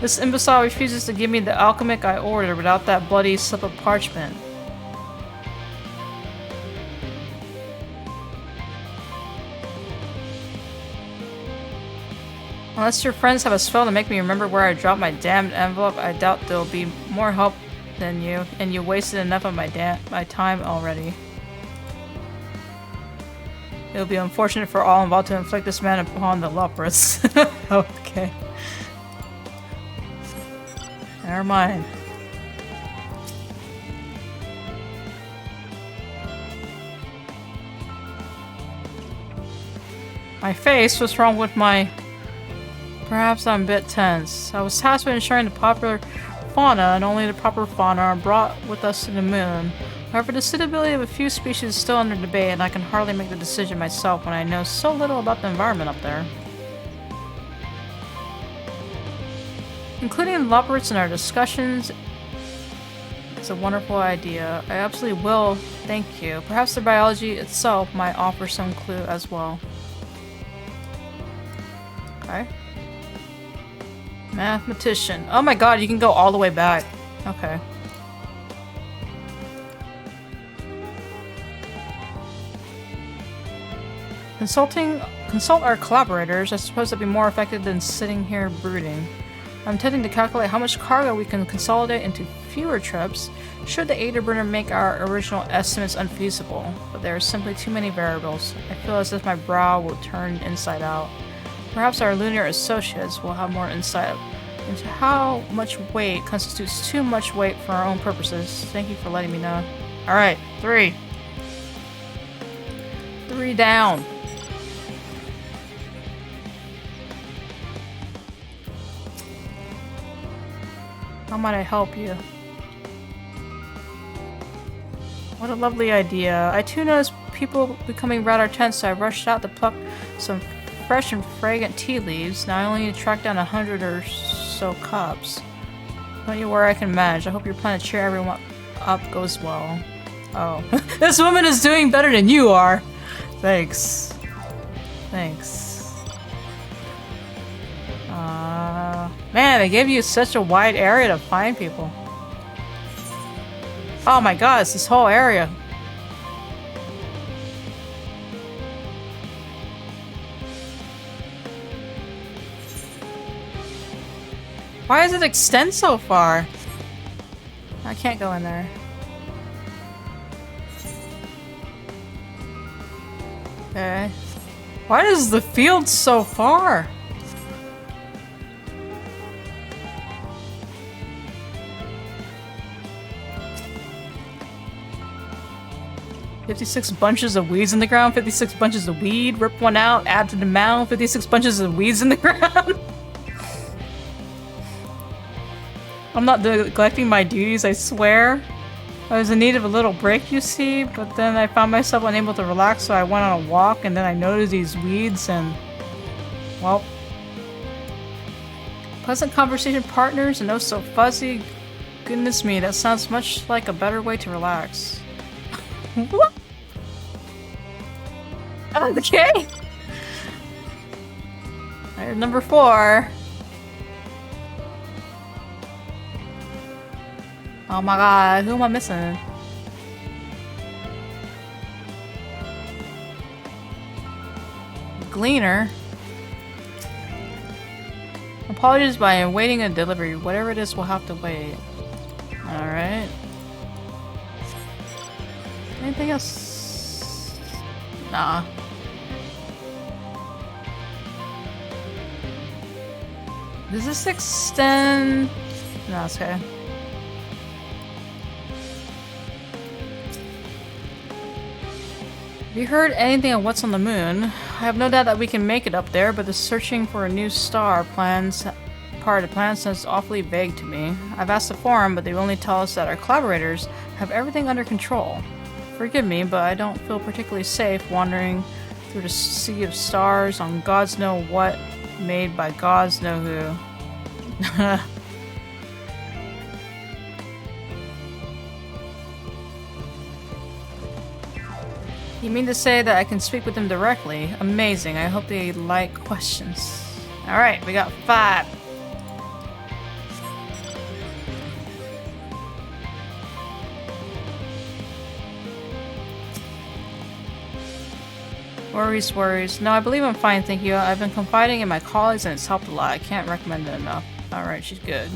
This imbecile refuses to give me the alchemic I ordered without that bloody slip of parchment. Unless your friends have a spell to make me remember where I dropped my damned envelope, I doubt there'll be more help than you, and you wasted enough of my time already. It would be unfortunate for all involved to inflict this man upon the Loporrits. Okay. Never mind. My face? What's wrong with my... Perhaps I'm a bit tense. I was tasked with ensuring the popular fauna and only the proper fauna are brought with us to the moon. However, the suitability of a few species is still under debate, and I can hardly make the decision myself when I know so little about the environment up there. Including the Loporrits in our discussions is a wonderful idea. I absolutely will, thank you. Perhaps the biology itself might offer some clue as well. Okay. Mathematician. Oh my god, you can go all the way back. Okay. Consult our collaborators. I suppose that'd be more effective than sitting here brooding. I'm intending to calculate how much cargo we can consolidate into fewer trips should the Aderburner make our original estimates unfeasible, but there are simply too many variables. I feel as if my brow will turn inside out. Perhaps our lunar associates will have more insight into how much weight constitutes too much weight for our own purposes. Thank you for letting me know. Alright, 3. 3 down. How might I help you? What a lovely idea. I too noticed people becoming rather tense, so I rushed out to pluck some fresh and fragrant tea leaves. Now I only need to track down 100 or so cups. Don't you worry, I can manage. I hope your plan to cheer everyone up goes well. Oh. This woman is doing better than you are! Thanks. Thanks. Man, they gave you such a wide area to find people. Oh my god, it's this whole area. Why does it extend so far? I can't go in there. Okay. Why is the field so far? $56 bunches of weeds in the ground, 56 bunches of weed, rip one out, add to the mound, 56 bunches of weeds in the ground. I'm not neglecting my duties, I swear. I was in need of a little break, you see, but then I found myself unable to relax, so I went on a walk, and then I noticed these weeds, and... well... pleasant conversation partners, and oh so fuzzy. Goodness me, that sounds much like a better way to relax. What? Okay. There's number 4. Oh my god, who am I missing? Gleaner. Apologies by awaiting a delivery. Whatever it is, we'll have to wait. Alright. Anything else? Nah. Does this extend? No, it's okay. Have you heard anything on what's on the moon? I have no doubt that we can make it up there, but the searching for a new star part of the plan sounds awfully vague to me. I've asked the forum, but they only tell us that our collaborators have everything under control. Forgive me, but I don't feel particularly safe wandering through the sea of stars on gods know what, made by gods know who. You mean to say that I can speak with them directly? Amazing. I hope they like questions. Alright, we got 5. Worries, worries. No, I believe I'm fine, thank you. I've been confiding in my colleagues and it's helped a lot. I can't recommend it enough. Alright, she's good.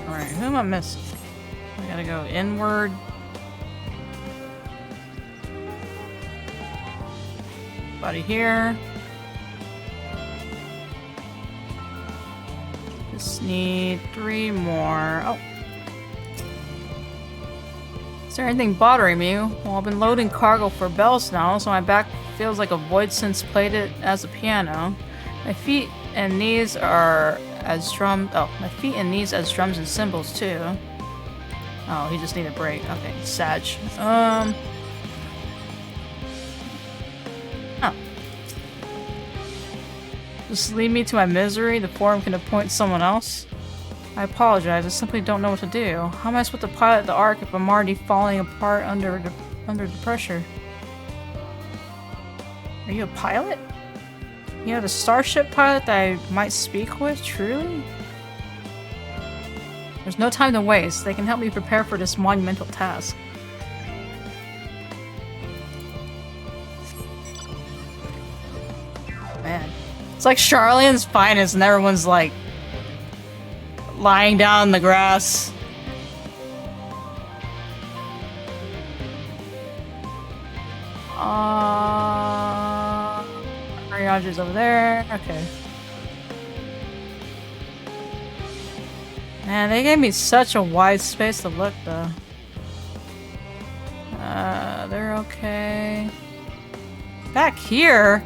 Alright, who am I missing? I gotta go inward. Body here. Just need 3 more. Oh. Is there anything bothering me? Well, I've been loading cargo for bells now, so my back feels like a void since played it as a piano. My feet and knees are as drums. Oh, my feet and knees as drums and cymbals too. Oh, he just needed a break. Okay, Sag. Oh. Just leave me to my misery. The forum can appoint someone else. I apologize. I simply don't know what to do. How am I supposed to pilot the Ark if I'm already falling apart under the pressure? Are you a pilot? You know, the starship pilot that I might speak with? Truly? There's no time to waste. They can help me prepare for this monumental task. Man. It's like Charlene's finest and everyone's like lying down in the grass. Mariage's over there. Okay. Man, they gave me such a wide space to look, though. They're okay. Back here?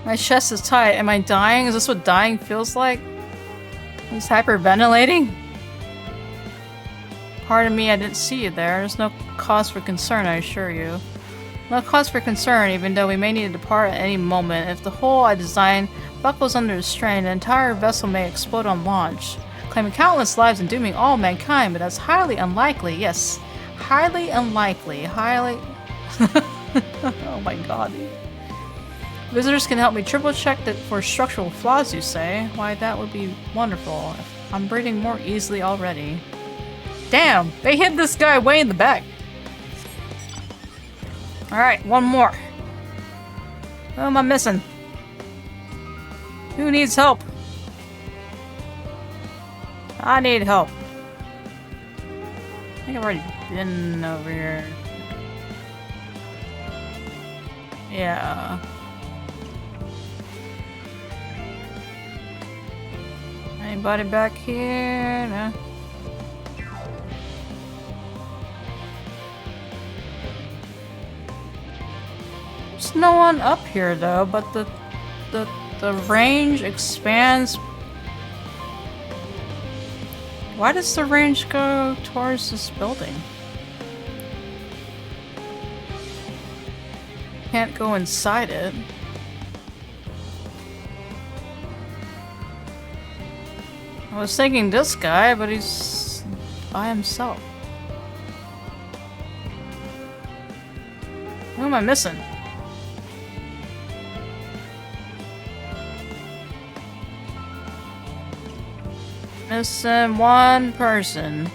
My chest is tight. Am I dying? Is this what dying feels like? He's hyperventilating? Pardon me, I didn't see you there. There's no cause for concern, I assure you. No cause for concern, even though we may need to depart at any moment. If the hull I designed buckles under the strain, the entire vessel may explode on launch, claiming countless lives and dooming all mankind, but that's highly unlikely. Yes, highly unlikely. Highly... Oh my god. Visitors can help me triple check that for structural flaws, you say? Why, that would be wonderful. I'm breathing more easily already. Damn! They hid this guy way in the back. Alright, one more. Who am I missing? Who needs help? I need help. I think I've already been over here. Yeah. Anybody back here? No. There's no one up here though, but the range expands. Why does the range go towards this building? Can't go inside it. I was thinking this guy, but he's by himself. Who am I missing? Missing one person.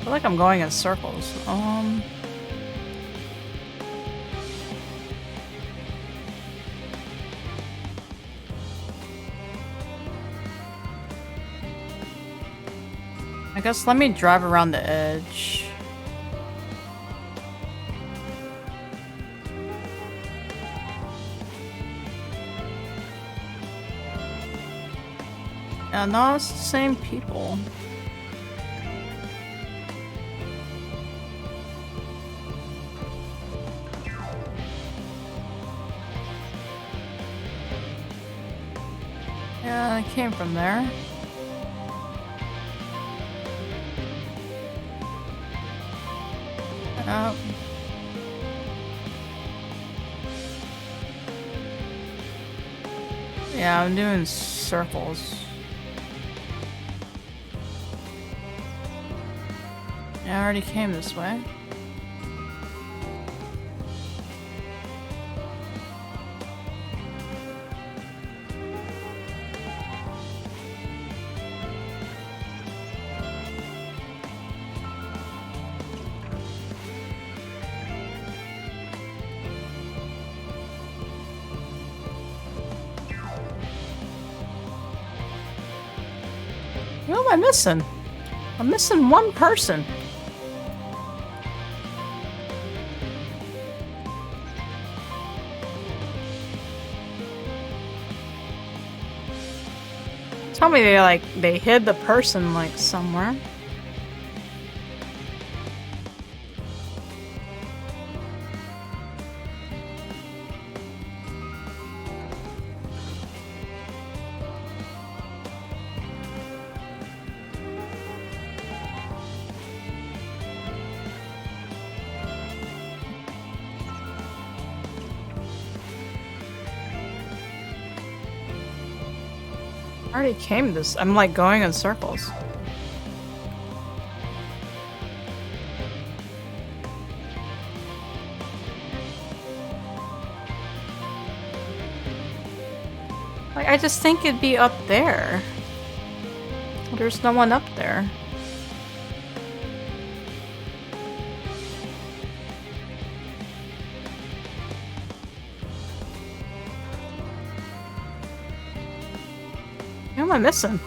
I feel like I'm going in circles. I guess let me drive around the edge. Yeah, no, it's the same people. Yeah, I came from there. Yeah, I'm doing circles. Yeah, I already came this way. Who am I missing? I'm missing one person. Tell me they hid the person like somewhere. I already came this. I'm like going in circles. Like, I just think it'd be up there. There's no one up there. Who am I missing?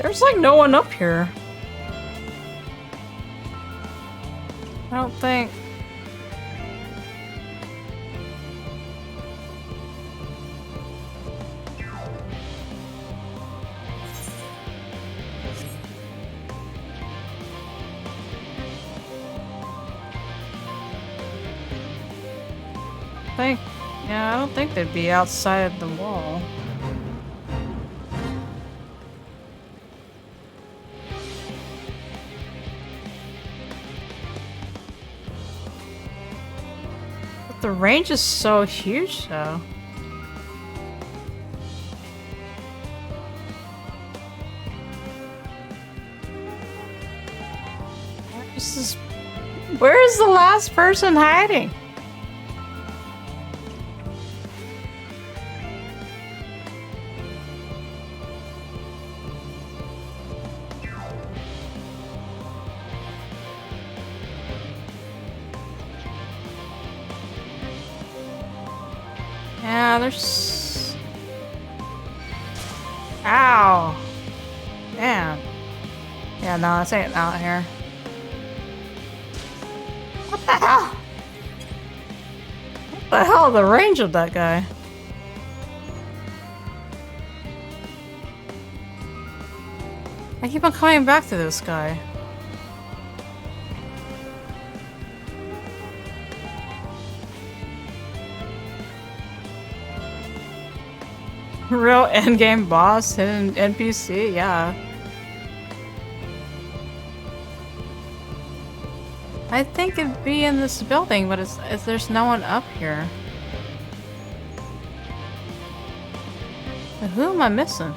There's like no one up here. I don't think. Yeah, I don't think they'd be outside the wall. But the range is so huge, though. Where is the last person hiding? Yeah, there's... Ow! Damn. Yeah, no, this ain't out here. What the hell? What the hell, the range of that guy? I keep on coming back to this guy. Real endgame boss, hidden NPC, yeah. I think it'd be in this building, but there's no one up here. Who am I missing?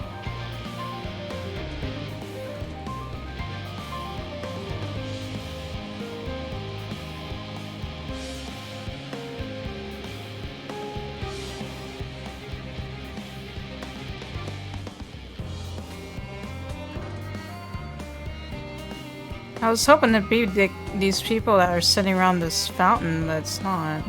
I was hoping it'd be these people that are sitting around this fountain, but it's not.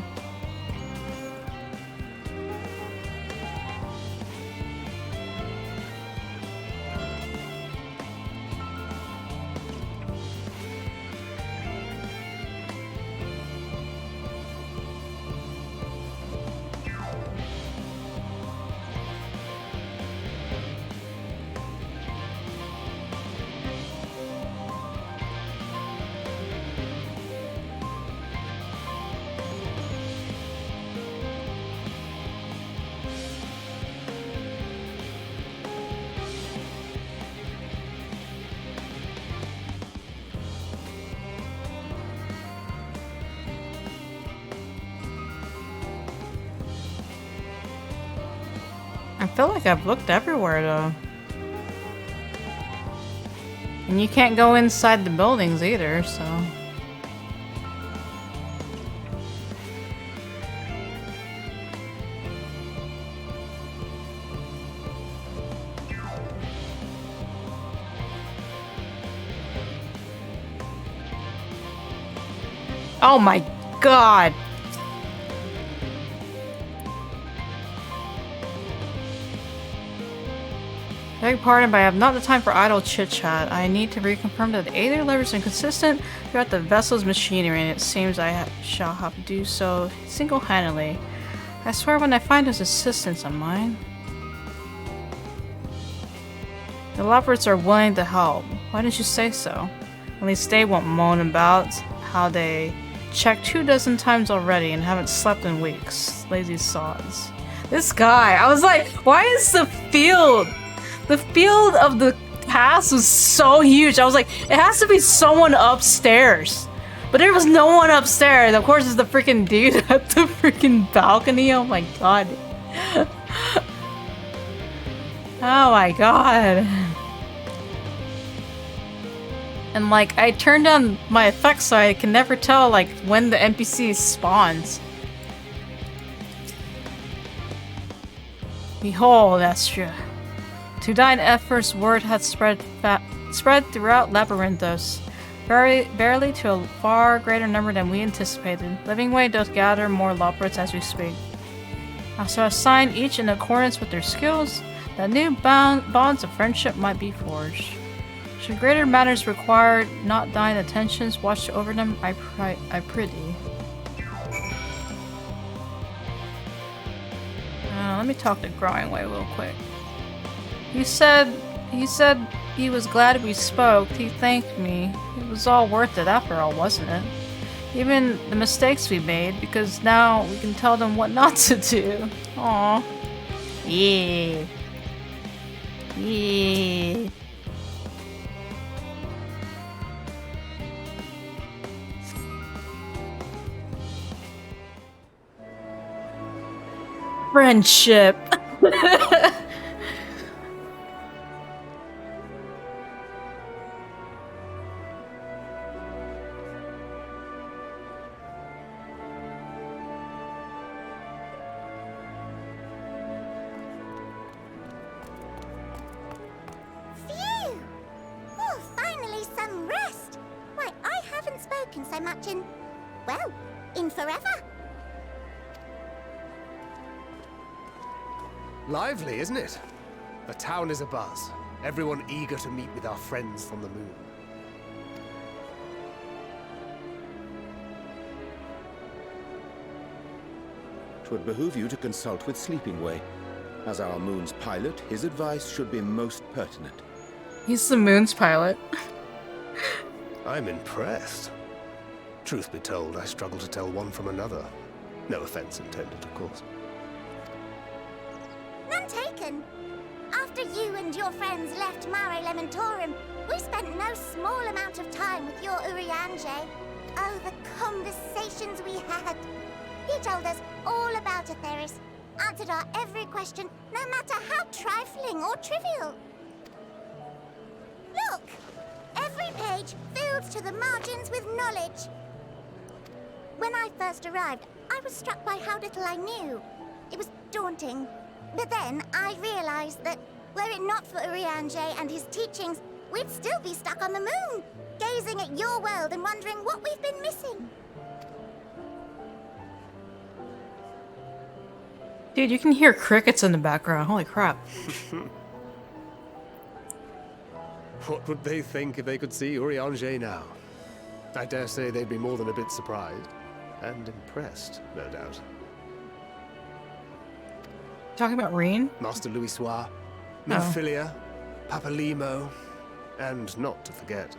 I feel like I've looked everywhere though. And you can't go inside the buildings either, so... Oh my god! Beg pardon, but I have not the time for idle chit-chat. I need to reconfirm that the alien levers are consistent throughout the vessel's machinery, and it seems I shall have to do so single-handedly. I swear when I find his assistance on mine. The leopards are willing to help. Why didn't you say so? At least they won't moan about how they checked 24 times already and haven't slept in weeks. Lazy sods. This guy, I was like, why is the field of the pass was so huge? I was like, it has to be someone upstairs. But there was no one upstairs. Of course, it's the freaking dude at the freaking balcony. Oh my god. Oh my god. And like, I turned on my effects so I can never tell like when the NPC spawns. Behold, Estra. To thine efforts, word hath spread throughout Labyrinthos barely to a far greater number than we anticipated. Livingway doth gather more loporits as we speak. I shall assign each in accordance with their skills, that new bonds of friendship might be forged. Should greater matters require not thine attentions, watch over them, I prithee. Let me talk to Growingway real quick. He said he was glad we spoke. He thanked me. It was all worth it after all, wasn't it? Even the mistakes we made, because now we can tell them what not to do. Aww. Yeah. Yeah. Friendship. Phew! Oh, finally some rest. Why, I haven't spoken so much in, well, in forever. Lively, isn't it? The town is abuzz. Everyone eager to meet with our friends from the moon. Twould behoove you to consult with Sleepingway. As our moon's pilot, his advice should be most pertinent. He's the moon's pilot. I'm impressed. Truth be told, I struggle to tell one from another. No offense intended, of course. None taken. After you and your friends left Mare Elementorum, we spent no small amount of time with your Urianger. Oh, the conversations we had. He told us all about Atheris, answered our every question, no matter how trifling or trivial. Look! Every page filled to the margins with knowledge. When I first arrived, I was struck by how little I knew. It was daunting. But then I realized that, were it not for Urianger and his teachings, we'd still be stuck on the moon, gazing at your world and wondering what we've been missing. Dude, you can hear crickets in the background. Holy crap. What would they think if they could see Urianger now? I dare say they'd be more than a bit surprised. And impressed, no doubt. Talking about Reen? Master Louisoix, Minfilia, Papalimo, and not to forget.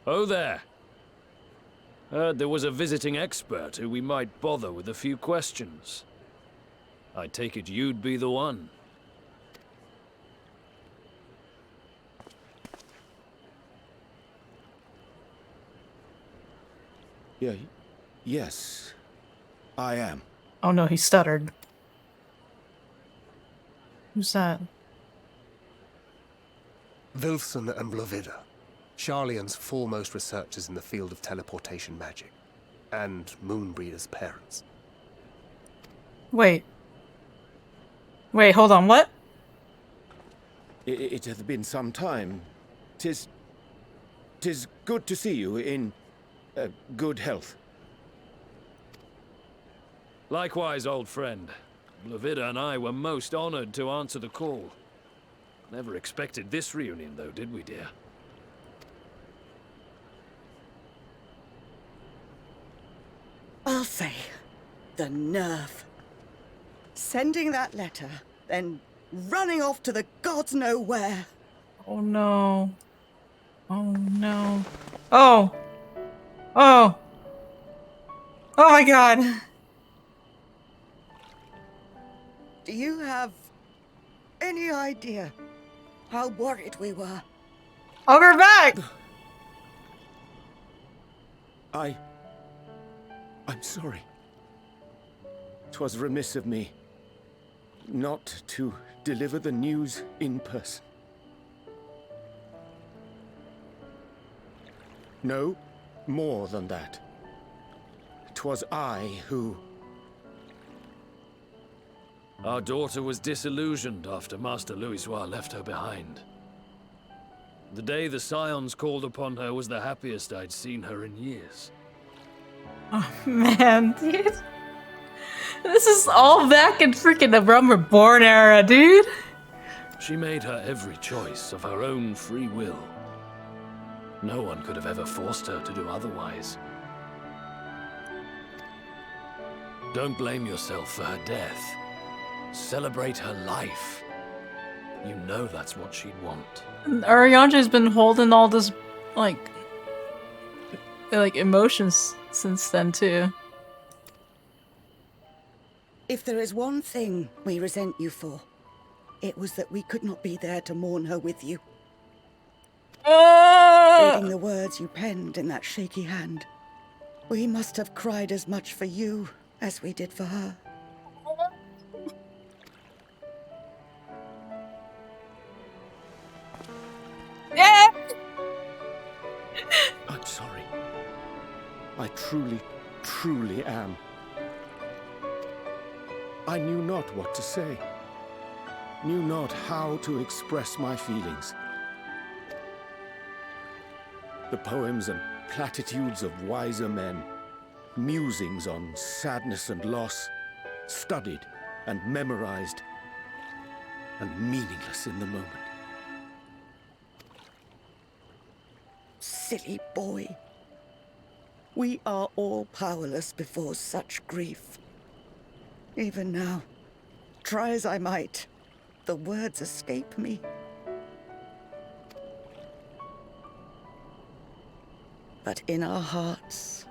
Oh there. Heard there was a visiting expert who we might bother with a few questions. I take it you'd be the one. Yes, I am. Oh no, he stuttered. Who's that? Vilfson and Blovida, Sharlayan's foremost researchers in the field of teleportation magic, and Moonbreeder's parents. Wait, hold on, what? It hath been some time. 'Tis good to see you in good health. Likewise, old friend. Blovida and I were most honored to answer the call. Never expected this reunion, though, did we, dear? Alfei, the nerve. Sending that letter, then running off to the gods know where. Oh no. Oh no. Oh! Oh! Oh my god! Do you have any idea how worried we were? I'll go back! I'm sorry. 'Twas remiss of me not to deliver the news in person. No, more than that. 'Twas I who... Our daughter was disillusioned after Master Louisoix left her behind. The day the Scions called upon her was the happiest I'd seen her in years. Oh man, dude. This is all back in freaking the Realm Reborn era, dude. She made her every choice of her own free will. No one could have ever forced her to do otherwise. Don't blame yourself for her death. Celebrate her life. You know that's what she'd want. Ariange's been holding all this, like emotions since then, too. If there is one thing we resent you for, it was that we could not be there to mourn her with you. Reading the words you penned in that shaky hand, we must have cried as much for you as we did for her. Yeah. I'm sorry. I truly, truly am. I knew not what to say. Knew not how to express my feelings. The poems and platitudes of wiser men, musings on sadness and loss, studied and memorized, and meaningless in the moment. Silly boy. We are all powerless before such grief. Even now, try as I might, the words escape me. But in our hearts,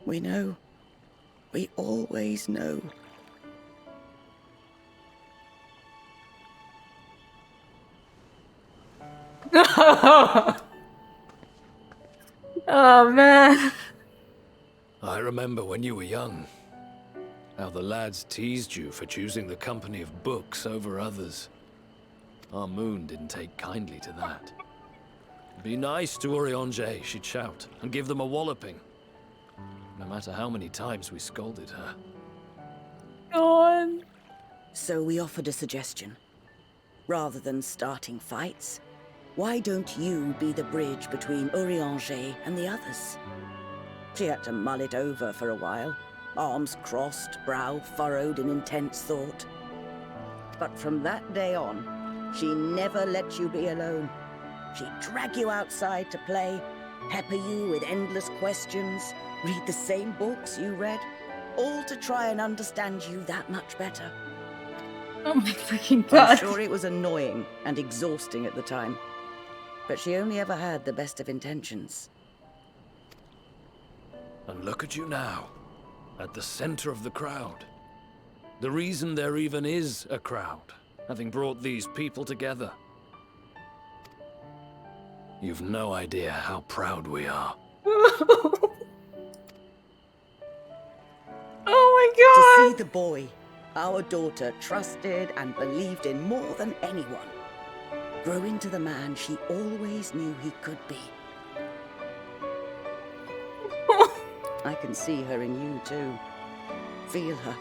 we know, we always know. Oh man. I remember when you were young, how the lads teased you for choosing the company of books over others. Our moon didn't take kindly to that. Be nice to Urianger, she'd shout, and give them a walloping. No matter how many times we scolded her. God. So we offered a suggestion. Rather than starting fights, why don't you be the bridge between Urianger and the others? She had to mull it over for a while, arms crossed, brow furrowed in intense thought. But from that day on, she never let you be alone. She'd drag you outside to play, pepper you with endless questions, read the same books you read, all to try and understand you that much better. Oh my freaking god. I'm sure it was annoying and exhausting at the time, but she only ever had the best of intentions. And look at you now, at the center of the crowd. The reason there even is a crowd, having brought these people together. You've no idea how proud we are. Oh my god! To see the boy, our daughter, trusted and believed in more than anyone, grow into the man she always knew he could be. I can see her in you too. Feel her.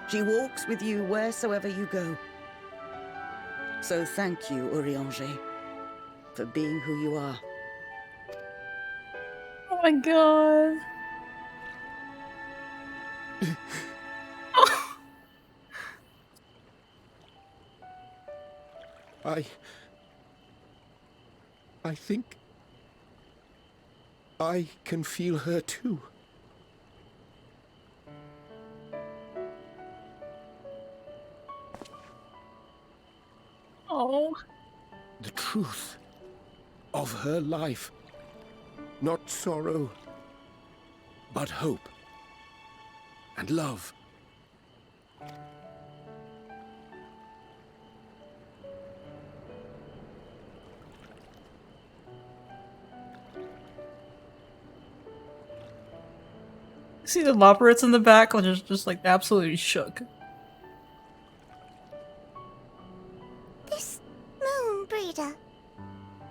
She walks with you wheresoever you go. So thank you, Urianger, for being who you are. Oh my god. I think I can feel her too. Oh. The truth of her life. Not sorrow, but hope and love. See the Loporits in the back, just like absolutely shook. This moon breeder.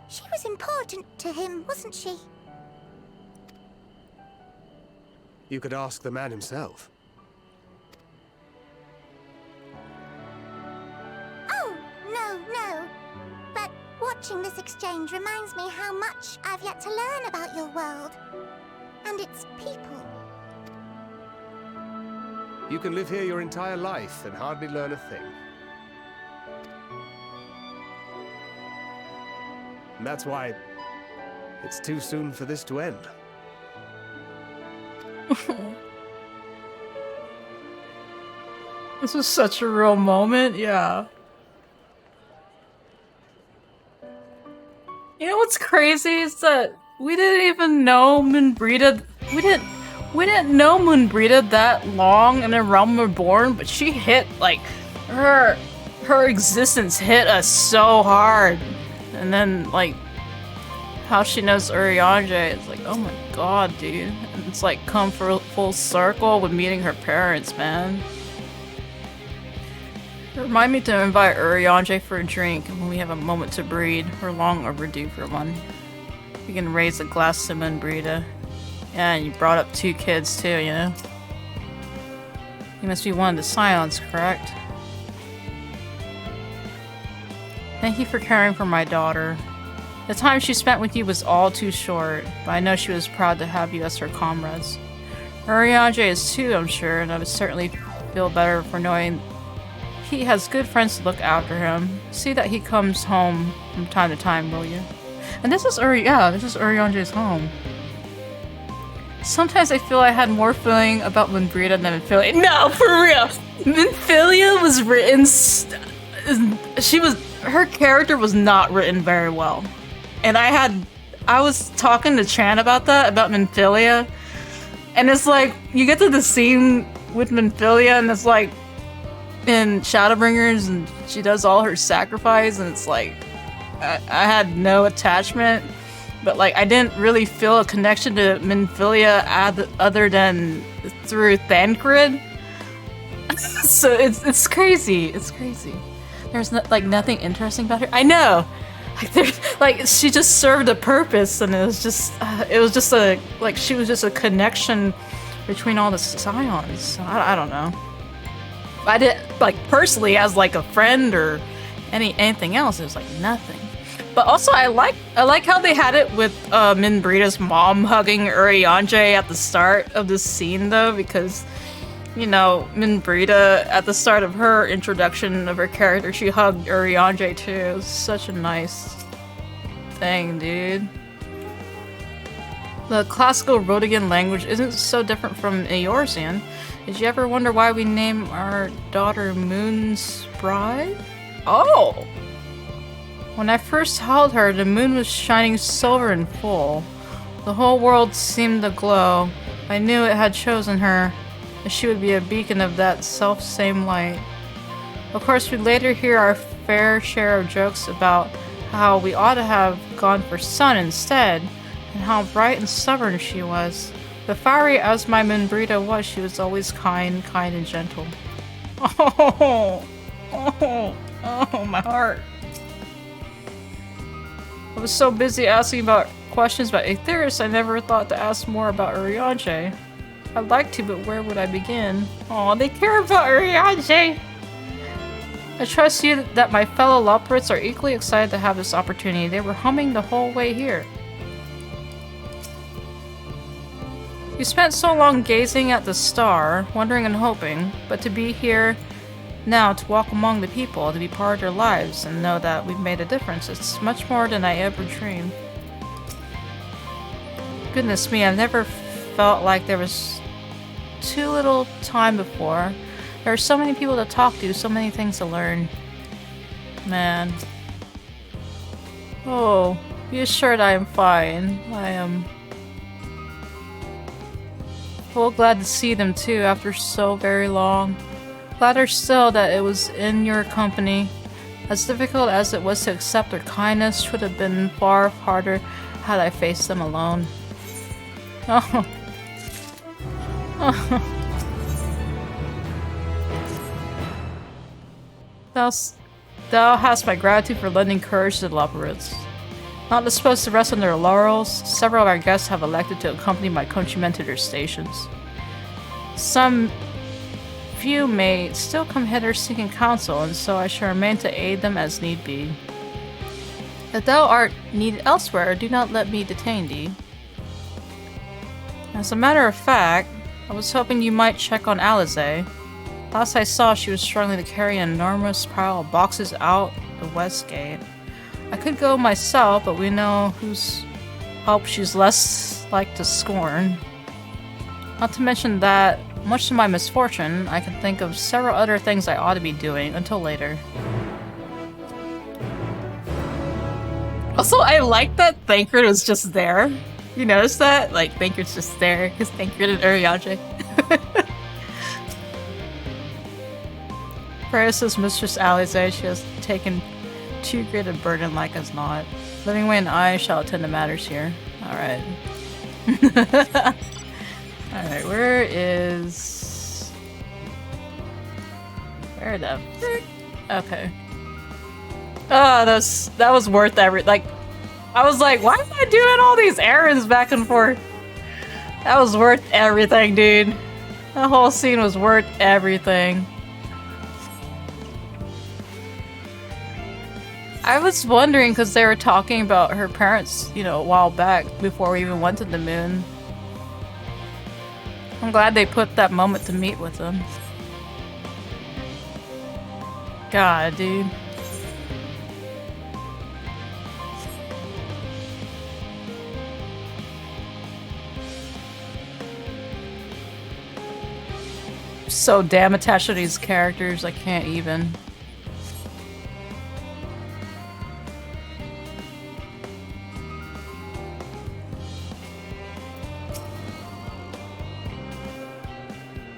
She was important to him, wasn't she? You could ask the man himself. exchange reminds me how much I've yet to learn about your world. And its people. You can live here your entire life and hardly learn a thing. And that's why it's too soon for this to end. This was such a real moment, yeah. You know what's crazy is that we didn't even know Moonbrita. We didn't know Moonbrita that long in the Realm Reborn, but she hit like her existence hit us so hard, and then like how she knows Urianger is like, oh my god, dude. And it's like come full circle with meeting her parents, man. Remind me to invite Urianger for a drink when we have a moment to breed. We're long overdue for one. We can raise a glass to Moonbrita. Yeah, and you brought up 2 kids too, you know? You must be one of the Scions, correct? Thank you for caring for my daughter. The time she spent with you was all too short, but I know she was proud to have you as her comrades. Urianger is too, I'm sure, and I would certainly feel better for knowing he has good friends to look after him. See that he comes home from time to time, will you? And this is Urianger's home. Sometimes I feel I had more feeling about Moonbrita than Minfilia. No, for real! Minfilia was written... her character was not written very well. And I was talking to Chan about that, about Minfilia. And it's like, you get to the scene with Minfilia and it's like, in Shadowbringers, and she does all her sacrifice, and it's like, I had no attachment, but like, I didn't really feel a connection to Minfilia other than through Thancred. So it's crazy. It's crazy. There's nothing interesting about her. I know. Like she just served a purpose, and it was just she was just a connection between all the Scions. So I don't know. I didn't like personally as like a friend or anything else. It was like nothing. But also I like how they had it with Moonbrita's mom hugging Urianger at the start of this scene though, because you know Moonbrita at the start of her introduction of her character, she hugged Urianger too. It was such a nice thing, dude. The classical Rodigan language isn't so different from Eorzean. Did you ever wonder why we named our daughter Moon's Bride? Oh! When I first held her, the moon was shining silver and full. The whole world seemed to glow. I knew it had chosen her, and she would be a beacon of that self-same light. Of course, we'd later hear our fair share of jokes about how we ought to have gone for sun instead, and how bright and stubborn she was. But fiery as my Moonbrita was, she was always kind and gentle. Oh, my heart. I was so busy asking about questions about Aetheris, I never thought to ask more about Urianger. I'd like to, but where would I begin? Oh, they care about Urianger! I trust you that my fellow Loporrits are equally excited to have this opportunity. They were humming the whole way here. You spent so long gazing at the star, wondering and hoping, but to be here now, to walk among the people, to be part of their lives, and know that we've made a difference, it's much more than I ever dreamed. Goodness me, I've never felt like there was too little time before. There are so many people to talk to, so many things to learn. Man. Oh, be assured I am fine. I am... well, glad to see them too after so very long. Gladder still that it was in your company. As difficult as it was to accept their kindness, would have been far harder had I faced them alone. Oh. Oh. Thou hast my gratitude for lending courage to the Loporrits. Not disposed to rest on their laurels, several of our guests have elected to accompany my countrymen to their stations. Some few may still come hither seeking counsel, and so I shall remain to aid them as need be. If thou art needed elsewhere, do not let me detain thee. As a matter of fact, I was hoping you might check on Alize. Last I saw, she was struggling to carry an enormous pile of boxes out the west gate. I could go myself, but we know whose help she's less like to scorn. Not to mention that, much to my misfortune, I can think of several other things I ought to be doing until later. Also, I like that Thancred was just there. You notice that? Like, Thancred's just there because Thancred and Urianger. Paris' Mistress Alize, she has taken too great a burden like as not. Livingway and I shall attend to matters here. Alright. Alright, where is... Where the frick? Okay. Oh, that was worth like, I was like, why am I doing all these errands back and forth? That was worth everything, dude. That whole scene was worth everything. I was wondering, because they were talking about her parents, you know, a while back, before we even went to the moon. I'm glad they put that moment to meet with them. God, dude. So damn attached to these characters, I can't even.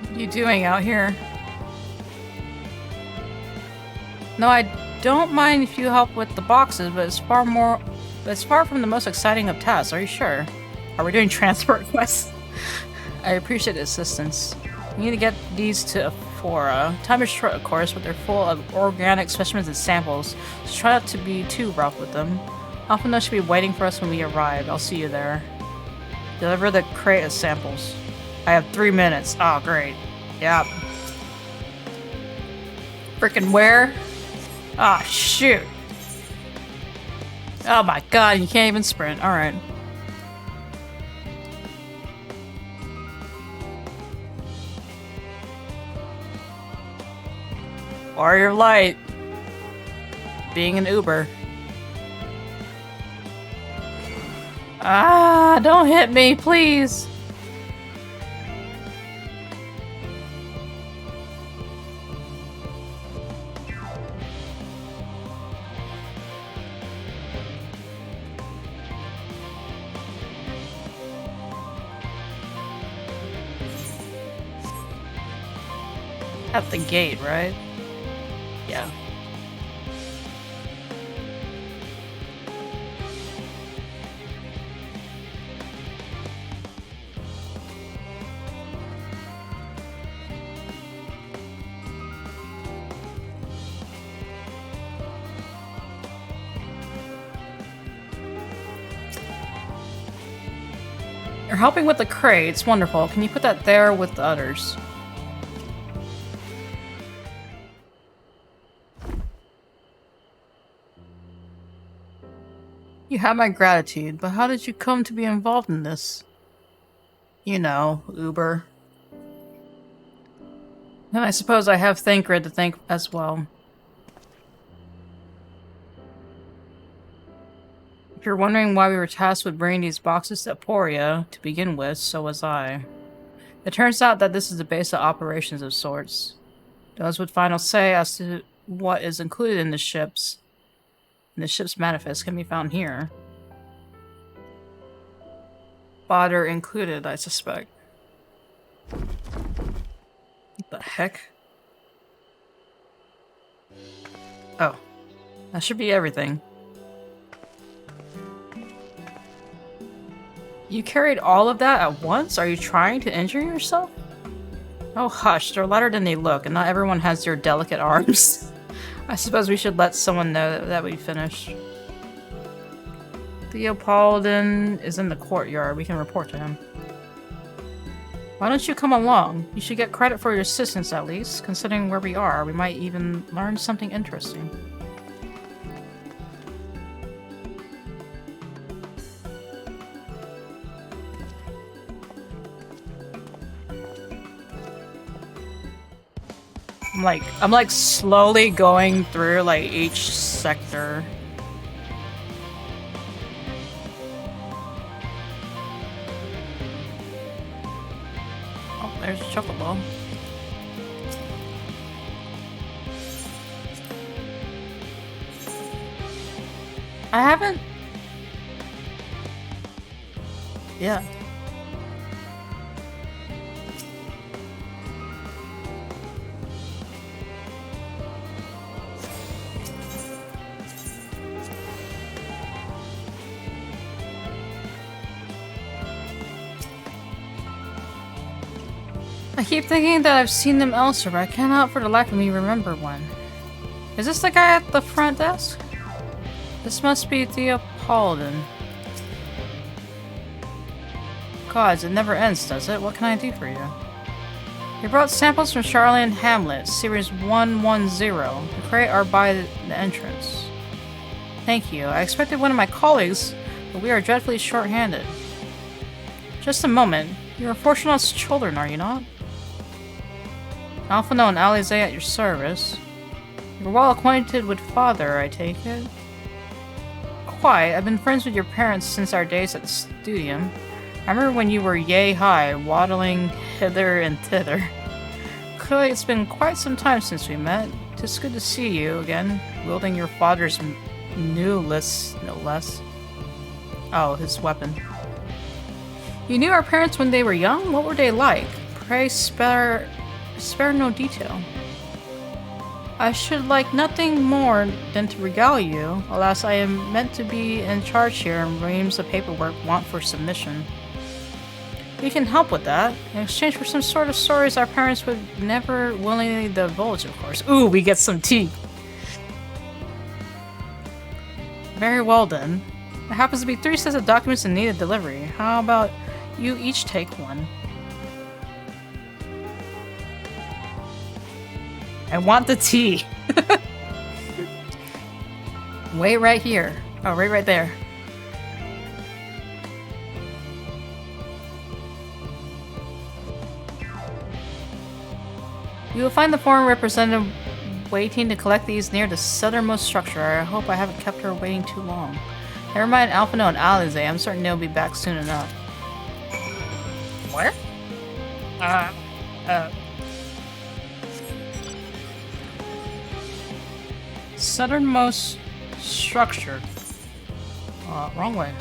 What are you doing out here? No, I don't mind if you help with the boxes, but it's far from the most exciting of tasks. Are you sure? Are we doing transport quests? I appreciate the assistance. We need to get these to Aphora. Time is short, of course, but they're full of organic specimens and samples, so try not to be too rough with them. Alphinaud should be waiting for us when we arrive. I'll see you there. Deliver the crate of samples. I have 3 minutes. Oh, great. Yep. Frickin' where? Ah, oh, shoot. Oh my god, you can't even sprint. Alright. Warrior of Light. Being an Uber. Ah, don't hit me, please. At the gate, right? Yeah. You're helping with the crates. Wonderful. Can you put that there with the others? You have my gratitude, but how did you come to be involved in this? You know, Uber. And I suppose I have Thancred to thank as well. If you're wondering why we were tasked with bringing these boxes to Aporia to begin with, so was I. It turns out that this is the base of operations of sorts. Those with final say as to what is included in the ship's manifest can be found here. Fodder included, I suspect. What the heck? Oh. That should be everything. You carried all of that at once? Are you trying to injure yourself? Oh hush, they're lighter than they look, and not everyone has your delicate arms. I suppose we should let someone know that we finished. Theopoldin is in the courtyard. We can report to him. Why don't you come along? You should get credit for your assistance at least. Considering where we are, we might even learn something interesting. I'm like slowly going through like each sector. Oh, there's a chocolate ball. I haven't. Yeah. I keep thinking that I've seen them elsewhere, but I cannot for the life of me remember one. Is this the guy at the front desk? This must be Theo Paladin. Gods, it never ends, does it? What can I do for you? We brought samples from Charlene Hamlet, Series 110. The crate are by the entrance. Thank you. I expected one of my colleagues, but we are dreadfully short-handed. Just a moment. You are Fortunat's children, are you not? Alphino and Alize at your service. You're well acquainted with Father, I take it? Quite. I've been friends with your parents since our days at the studium. I remember when you were yay high, waddling hither and thither. Clearly it's been quite some time since we met. It's good to see you again, wielding your father's no less. Oh, his weapon. You knew our parents when they were young? What were they like? Pray spare no detail. I should like nothing more than to regale you. Alas, I am meant to be in charge here and reams of paperwork want for submission. We can help with that, in exchange for some sort of stories our parents would never willingly divulge, of course. Ooh, we get some tea! Very well then. There happens to be 3 sets of documents in need of delivery. How about you each take one? I want the tea! Wait right here. Oh, right there. You will find the foreign representative waiting to collect these near the southernmost structure. I hope I haven't kept her waiting too long. Never mind Alphino and Alize, I'm certain they'll be back soon enough. Where? Southernmost structure. Wrong way.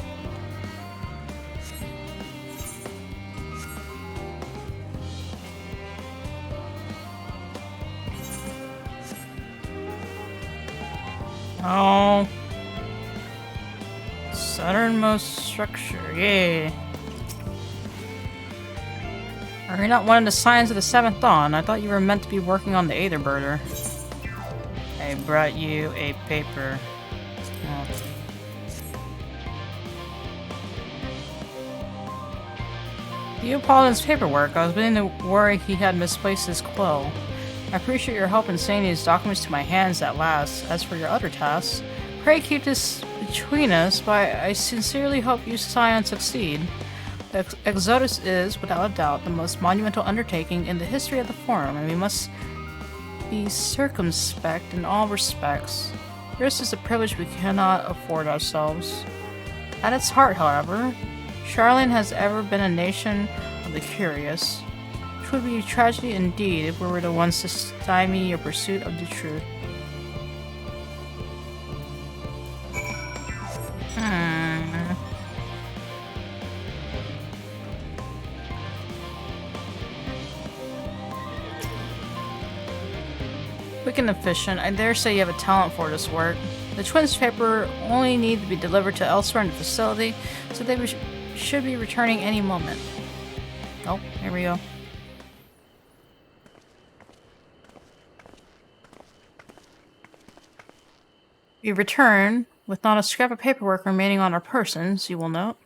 Oh. Southernmost structure, yeah. Are you not one of the signs of the 7th Dawn? I thought you were meant to be working on the Aetherburner. I brought you a paper. Oh. Theo Paladin's paperwork. I was beginning to worry he had misplaced his quill. I appreciate your help in sending these documents to my hands at last. As for your other tasks, pray keep this between us, but I sincerely hope you Scion succeed. Exodus is, without a doubt, the most monumental undertaking in the history of the Forum, and we must be circumspect in all respects. This is a privilege we cannot afford ourselves. At its heart, however, Charlene has ever been a nation of the curious. It would be a tragedy indeed if we were the ones to stymie your pursuit of the truth. Quick and efficient. I dare say you have a talent for this work. The twins' paper only need to be delivered to elsewhere in the facility, so they should be returning any moment. Oh, here we go. We return with not a scrap of paperwork remaining on our persons, you will note.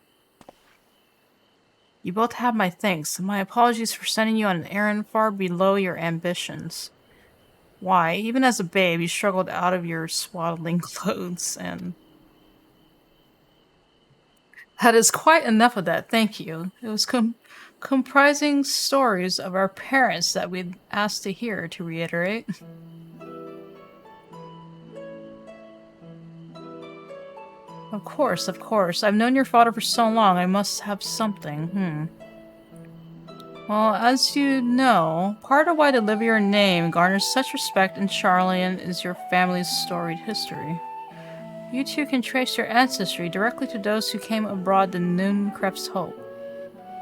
You both have my thanks, and my apologies for sending you on an errand far below your ambitions. Why, even as a babe, you struggled out of your swaddling clothes, and... That is quite enough of that, thank you. It was comprising stories of our parents that we'd asked to hear, to reiterate. Of course, of course. I've known your father for so long, I must have something. Well, as you know, part of why the Livier name garners such respect in Charlian is your family's storied history. You too can trace your ancestry directly to those who came abroad the Nun Crep's Hope.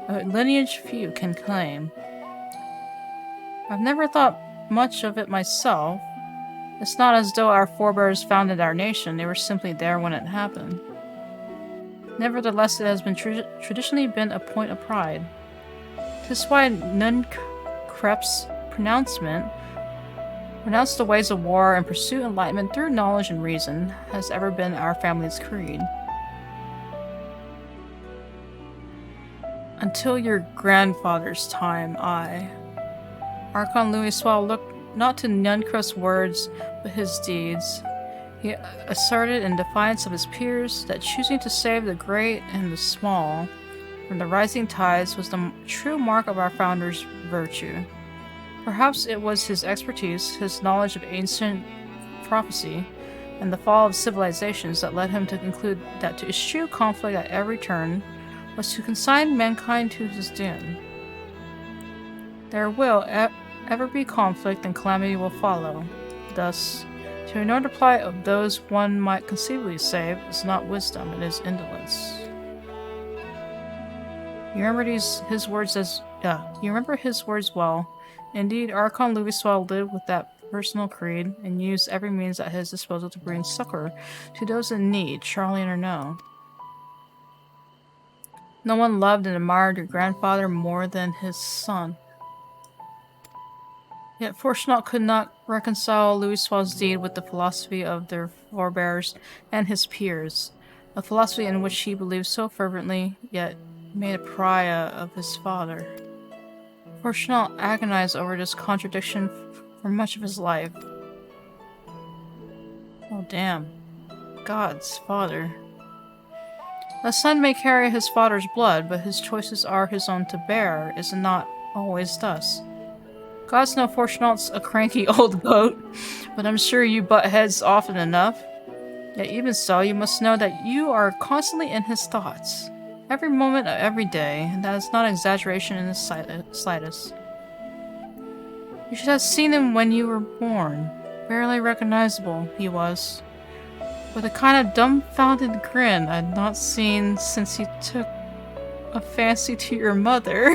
A lineage few can claim. I've never thought much of it myself. It's not as though our forebears founded our nation, they were simply there when it happened. Nevertheless, it has been traditionally been a point of pride. This is why Nun Crep's renounced the ways of war and pursue enlightenment through knowledge and reason, has ever been our family's creed. Until your grandfather's time, Archon Louis Swell looked not to Nun Crep's words, but his deeds. He asserted in defiance of his peers that choosing to save the great and the small from the rising tides was the true mark of our founder's virtue. Perhaps it was his expertise, his knowledge of ancient prophecy, and the fall of civilizations that led him to conclude that to eschew conflict at every turn was to consign mankind to his doom. There will ever be conflict and calamity will follow. Thus, to ignore the plight of those one might conceivably save is not wisdom, it is indolence. You remember his words well. Indeed, Archon Louis Swell lived with that personal creed and used every means at his disposal to bring succor to those in need, Charlian or no. No one loved and admired your grandfather more than his son. Yet Fortunato could not reconcile Louis Swell's deed with the philosophy of their forebears and his peers, a philosophy in which he believed so fervently, yet made a pariah of his father. Fortunato agonized over this contradiction for much of his life. Oh damn. God's father. A son may carry his father's blood, but his choices are his own to bear, is it not always thus? God's no Fortunato's a cranky old goat, but I'm sure you butt heads often enough. Yet even so, you must know that you are constantly in his thoughts. Every moment of every day, and that is not exaggeration in the slightest. You should have seen him when you were born. Barely recognizable, he was. With a kind of dumbfounded grin I'd not seen since he took a fancy to your mother.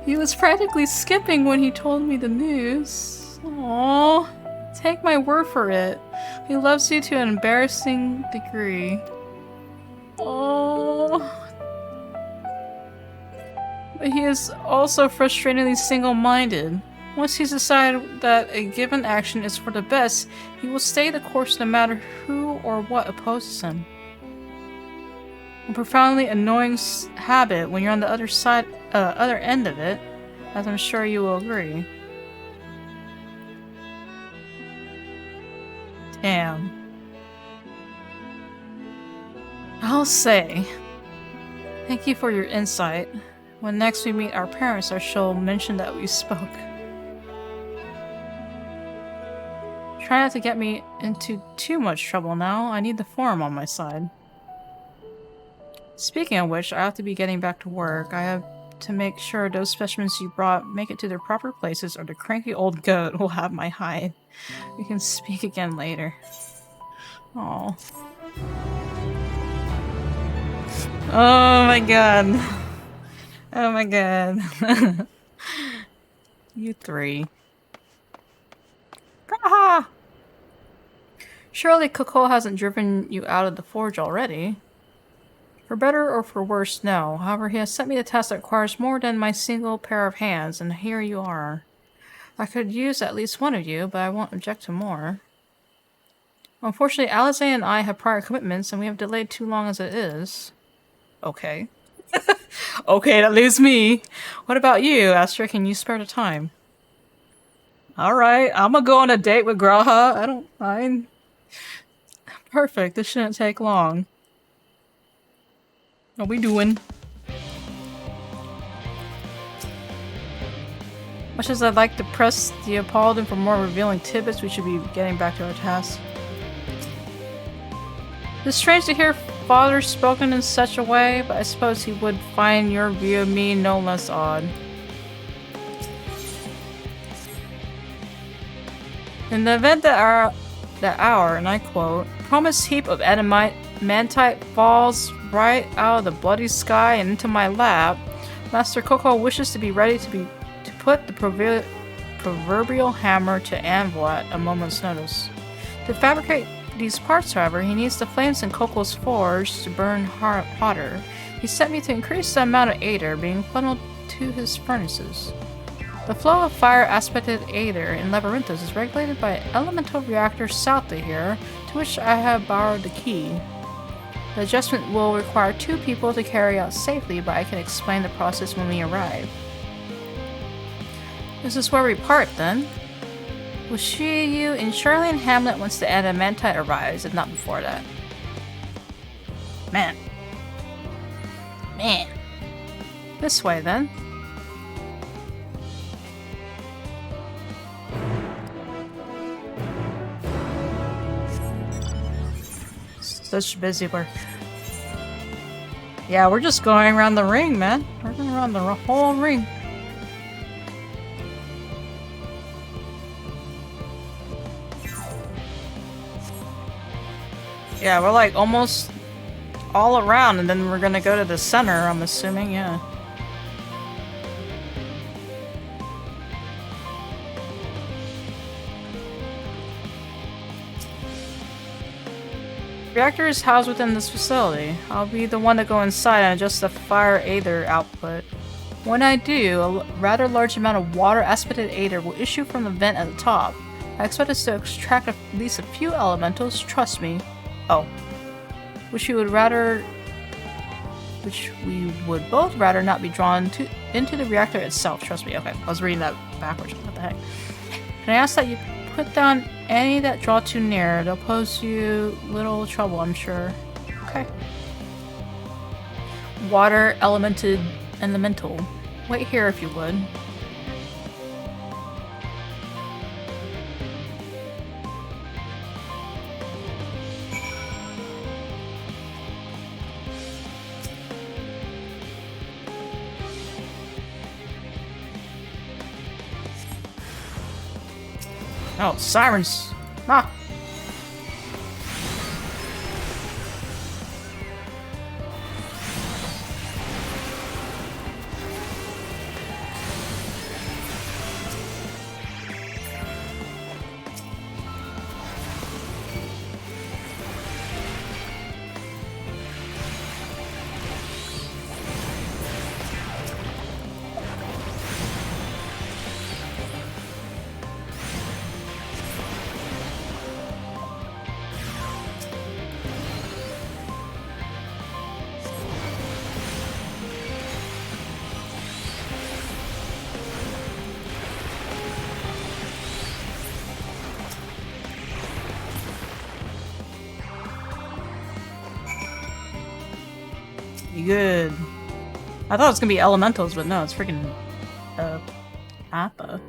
He was practically skipping when he told me the news. Aww. Take my word for it. He loves you to an embarrassing degree. Oh. But he is also frustratingly single-minded. Once he's decided that a given action is for the best, he will stay the course no matter who or what opposes him. A profoundly annoying habit when you're on the other end of it, as I'm sure you will agree. Damn. I'll say, thank you for your insight. When next we meet our parents, I shall mention that we spoke. Try not to get me into too much trouble now. I need the forum on my side. Speaking of which, I have to be getting back to work. I have to make sure those specimens you brought make it to their proper places or the cranky old goat will have my hide. We can speak again later. Oh. Oh my god. Oh my god. You three. Gaha! Surely Coco hasn't driven you out of the forge already. For better or for worse, no. However, he has sent me a task that requires more than my single pair of hands, and here you are. I could use at least one of you, but I won't object to more. Unfortunately, Alize and I have prior commitments, and we have delayed too long as it is. Okay. Okay, that leaves me. What about you, Astra? Can you spare the time? Alright, I'm gonna go on a date with Graha. I don't mind. Perfect, this shouldn't take long. What are we doing? Much as I'd like to press the Apollo for more revealing tidbits, we should be getting back to our task. It's strange to hear Father spoken in such a way, but I suppose he would find your view of me no less odd. In the event that our, and I quote, promised heap of adamantite falls right out of the bloody sky and into my lap, Master Coco wishes to be ready to put the proverbial hammer to anvil at a moment's notice. To fabricate these parts, however, he needs the flames in Coco's forge to burn hotter. He sent me to increase the amount of aether being funneled to his furnaces. The flow of fire-aspected aether in Labyrinthus is regulated by an elemental reactor south of here, to which I have borrowed the key. The adjustment will require 2 people to carry out safely, but I can explain the process when we arrive. This is where we part, then. We'll see you in Shirley and Hamlet once the adamantite arrives, if not before that. Man. This way, then. Such busy work. Yeah, we're just going around the ring, man. We're going around the whole ring. Yeah, we're like almost all around, and then we're gonna go to the center, I'm assuming, yeah. The reactor is housed within this facility. I'll be the one to go inside and adjust the fire aether output. When I do, a rather large amount of water-aspected aether will issue from the vent at the top. I expect us to extract at least a few elementals, trust me. Oh. Which we would both rather not be drawn into the reactor itself, trust me. Okay, I was reading that backwards, what the heck. Can I ask that you put down any that draw too near? They'll pose you little trouble, I'm sure. Okay. Water elemental. Wait here if you would. Oh, sirens! Ah! Good. I thought it was gonna be elementals, but no, it's freaking Appa.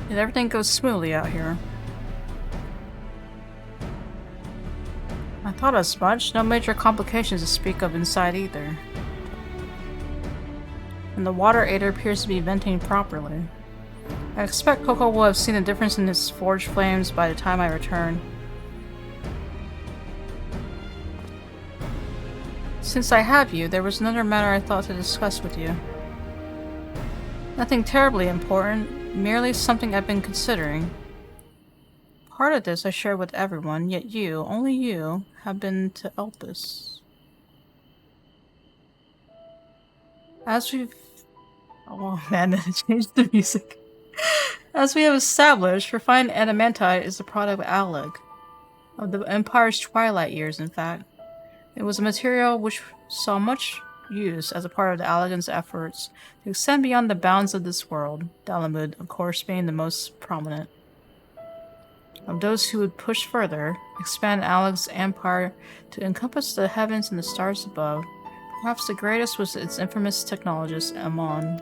And everything goes smoothly out here. I thought as much. No major complications to speak of inside either. And the water aether appears to be venting properly. I expect Coco will have seen a difference in his forge flames by the time I return. Since I have you, there was another matter I thought to discuss with you. Nothing terribly important, merely something I've been considering. Part of this I share with everyone, yet you, only you, have been to Elpis. As we've... Oh man, it changed the music. As we have established, refined adamantite is the product of Alec, of the Empire's twilight years, in fact. It was a material which saw much use as a part of the Allegan's efforts to extend beyond the bounds of this world, Dalamud, of course, being the most prominent. Of those who would push further, expand Alec's empire to encompass the heavens and the stars above, Perhaps the greatest was its infamous technologist, Amon.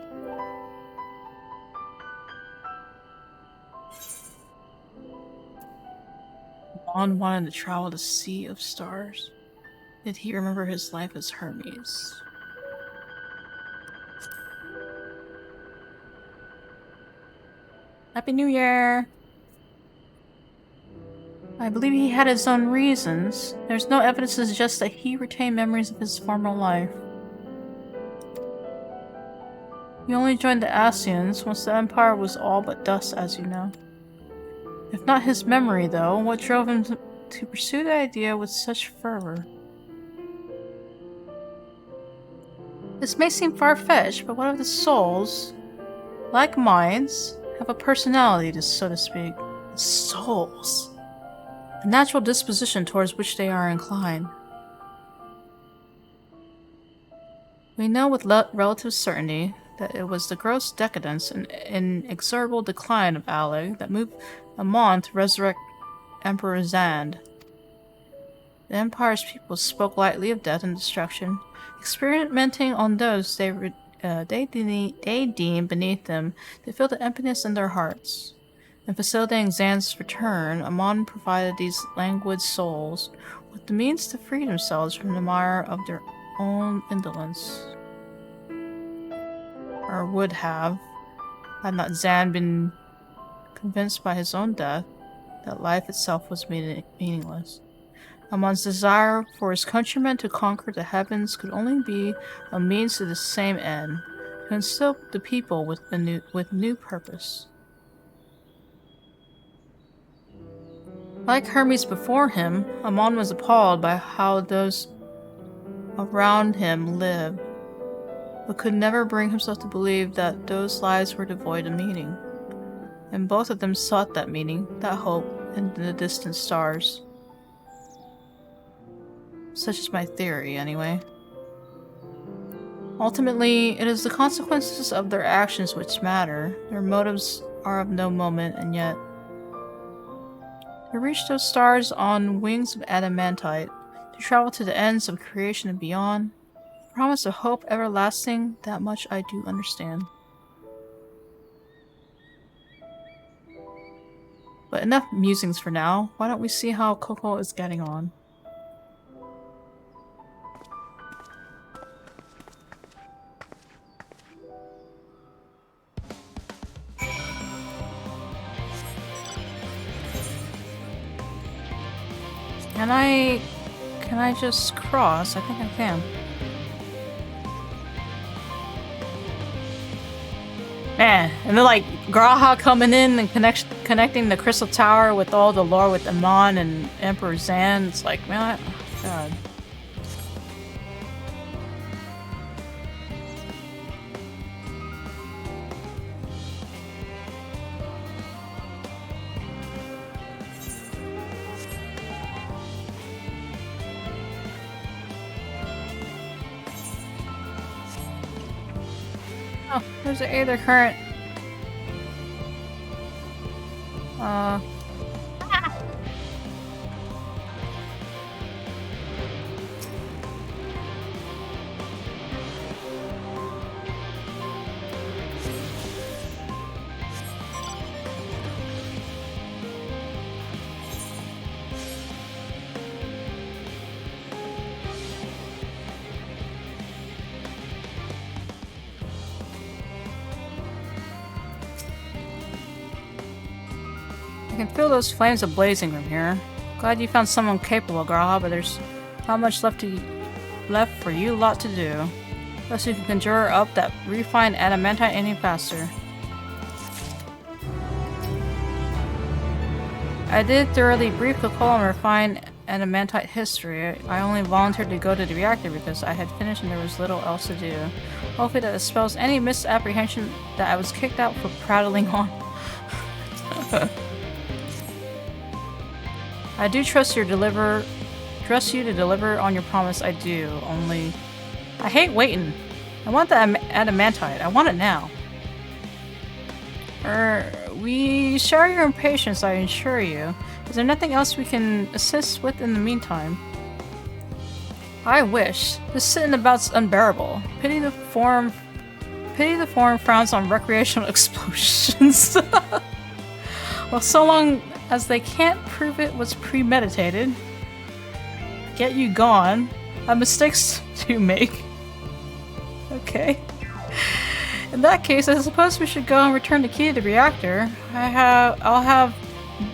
Amon wanted to travel the sea of stars. Did he remember his life as Hermes? Happy New Year! I believe he had his own reasons. There's no evidence to suggest that he retained memories of his former life. He only joined the Asians once the Empire was all but dust, as you know. If not his memory, though, what drove him to pursue the idea with such fervor? This may seem far-fetched, but what if the souls, like minds, have a personality, so to speak? Souls. A natural disposition towards which they are inclined. We know with relative certainty that it was the gross decadence and inexorable decline of Aleg that moved Amon to resurrect Emperor Zand. The Empire's people spoke lightly of death and destruction, experimenting on those they deemed beneath them. They felt the emptiness in their hearts. In facilitating Zand's return, Amon provided these languid souls with the means to free themselves from the mire of their own indolence. Or would have, had not Zand been convinced by his own death that life itself was meaningless. Amon's desire for his countrymen to conquer the heavens could only be a means to the same end, to instill the people with new purpose. Like Hermes before him, Amon was appalled by how those around him lived, but could never bring himself to believe that those lives were devoid of meaning. And both of them sought that meaning, that hope, in the distant stars. Such is my theory, anyway. Ultimately, it is the consequences of their actions which matter. Their motives are of no moment, and yet to reach those stars on wings of adamantite, to travel to the ends of creation and beyond, the promise of hope everlasting, that much I do understand. But enough musings for now. Why don't we see how Coco is getting on? Can I just cross? I think I can. Man, and then like Graha coming in and connecting the Crystal Tower with all the lore with Amon and Emperor Zand. It's like, man, oh God. Oh, there's an Aether current. I can feel those flames ablazing from here. Glad you found someone capable, Graha, but there's not much left for you lot to do. Unless you can conjure up that refined adamantite any faster. I did thoroughly brief Coco on refined adamantite history. I only volunteered to go to the reactor because I had finished and there was little else to do. Hopefully that dispels any misapprehension that I was kicked out for prattling on. I do trust you to deliver on your promise. I do, only I hate waiting. I want the adamantite. I want it now. We share your impatience, I assure you. Is there nothing else we can assist with in the meantime? I wish. This sitting about's unbearable. Pity the forum frowns on recreational explosions. Well, so long as they can't prove it was premeditated. Get you gone. Mistakes to make. Okay. In that case, I suppose we should go and return the key to the reactor. I'll have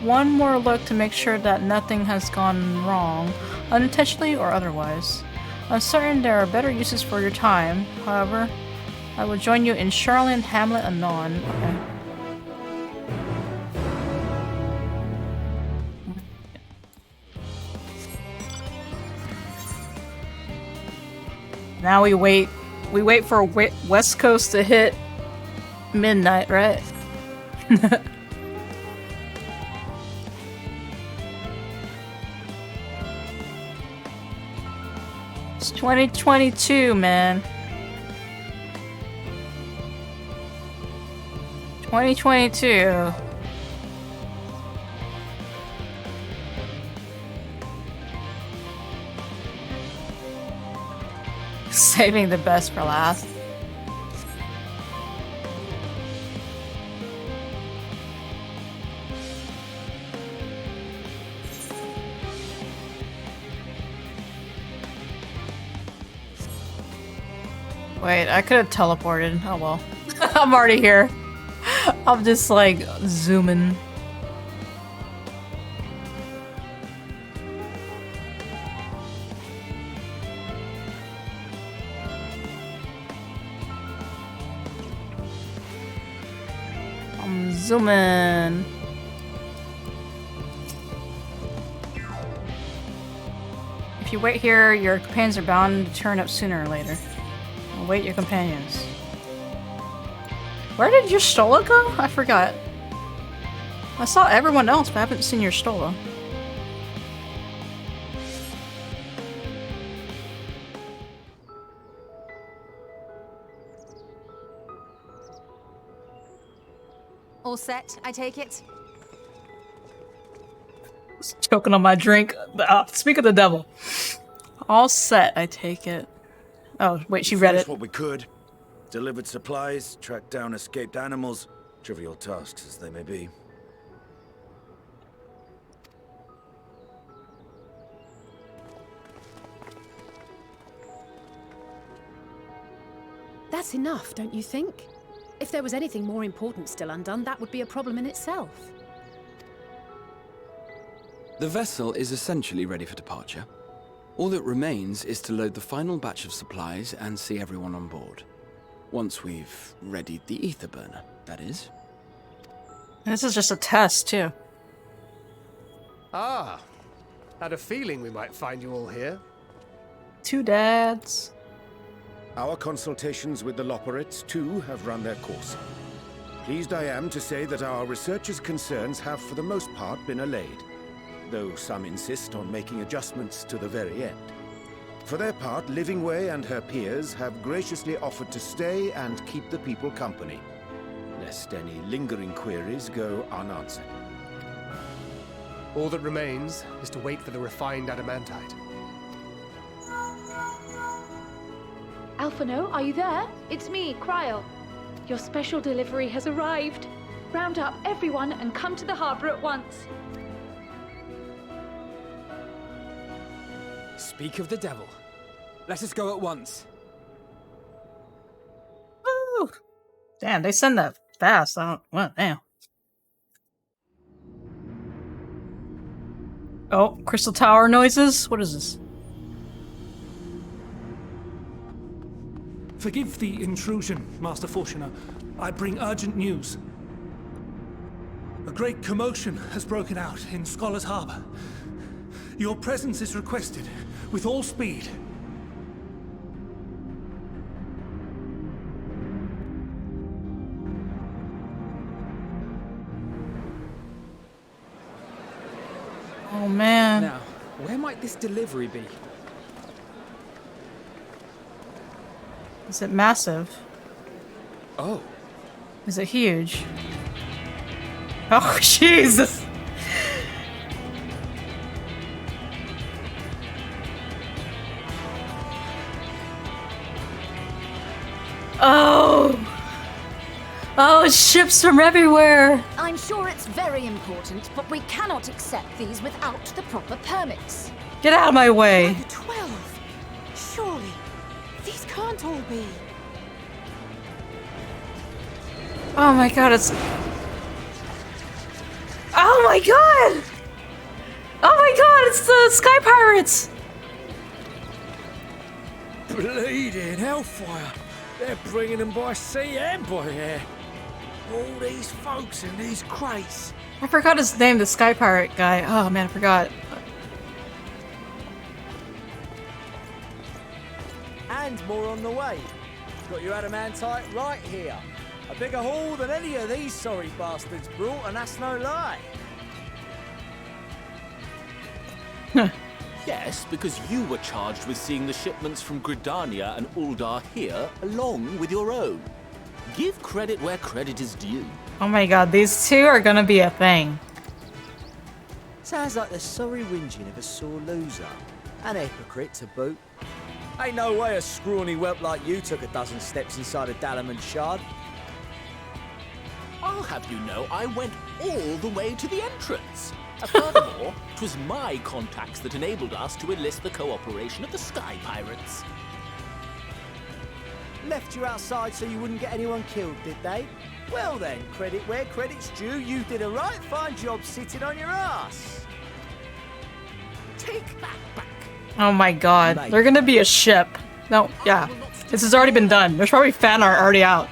one more look to make sure that nothing has gone wrong, unintentionally or otherwise. I'm certain there are better uses for your time. However, I will join you in Charlotte Hamlet anon. Okay. Now we wait for West Coast to hit midnight, right? It's 2022, man. 2022. Saving the best for last. Wait, I could have teleported. Oh well. I'm already here. I'm just like zooming. I'm zooming. If you wait here, your companions are bound to turn up sooner or later. Await your companions. Where did your Stola go? I forgot. I saw everyone else, but I haven't seen your Stola. All set, I take it? Choking on my drink. Speak of the devil. All set, I take it. Oh, wait, she read it. What we could. Delivered supplies, tracked down escaped animals, trivial tasks as they may be. That's enough, don't you think? If there was anything more important still undone, that would be a problem in itself. The vessel is essentially ready for departure. All that remains is to load the final batch of supplies and see everyone on board. Once we've readied the ether burner, that is. This is just a test, too. Ah, had a feeling we might find you all here. Two dads. Our consultations with the Loperates, too, have run their course. Pleased I am to say that our researchers' concerns have for the most part been allayed, though some insist on making adjustments to the very end. For their part, Livingway and her peers have graciously offered to stay and keep the people company, lest any lingering queries go unanswered. All that remains is to wait for the refined adamantite. Alphino, are you there? It's me, Cryo. Your special delivery has arrived. Round up everyone and come to the harbor at once. Speak of the devil. Let us go at once. Woo! Damn, they send that fast. I don't. Well, damn. Oh, crystal tower noises? What is this? Forgive the intrusion, Master Fortuner. I bring urgent news. A great commotion has broken out in Scholars Harbor. Your presence is requested with all speed. Oh man. Now, where might this delivery be? Is it massive? Oh. Is it huge? Oh, Jesus! Oh! Oh, ships from everywhere! I'm sure it's very important, but we cannot accept these without the proper permits. Get out of my way! By the 12! Surely, these can't all be. Oh my god, it's... Oh my god! Oh my god, it's the Sky Pirates! Bleeding hellfire! They're bringing them by sea and by air. All these folks in these crates. I forgot his name, the Sky Pirate guy. Oh man, I forgot. And more on the way. Got your adamantite right here. A bigger haul than any of these sorry bastards brought, and that's no lie. Yes, because you were charged with seeing the shipments from Gridania and Uldar here, along with your own. Give credit where credit is due. Oh my god, these two are gonna be a thing. Sounds like the sorry whinging of a sore loser. An hypocrite to boot. Ain't no way a scrawny whelp like you took a dozen steps inside a Dalamud shard. I'll have you know I went all the way to the entrance. Furthermore, 'twas my contacts that enabled us to enlist the cooperation of the Sky Pirates. Left you outside so you wouldn't get anyone killed, did they? Well then, credit where credit's due, you did a right fine job sitting on your ass. Take that back. Oh my god, Mate. they're gonna be a ship. No, yeah. This has already been done. There's probably fan art already out.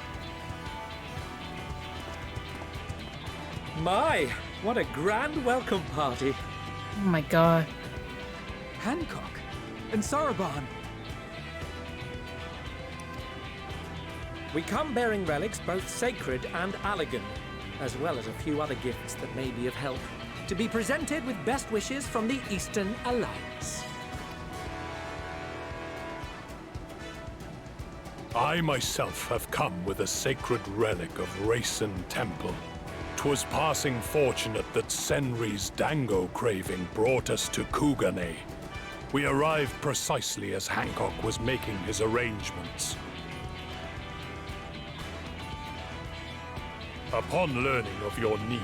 My, what a grand welcome party. Oh my god. Hancock and Saraban. We come bearing relics both sacred and Allegan, as well as a few other gifts that may be of help, to be presented with best wishes from the Eastern Alliance. I myself have come with a sacred relic of Rayson Temple. 'Twas passing fortunate that Senri's dango craving brought us to Kugane. We arrived precisely as Hancock was making his arrangements. Upon learning of your need,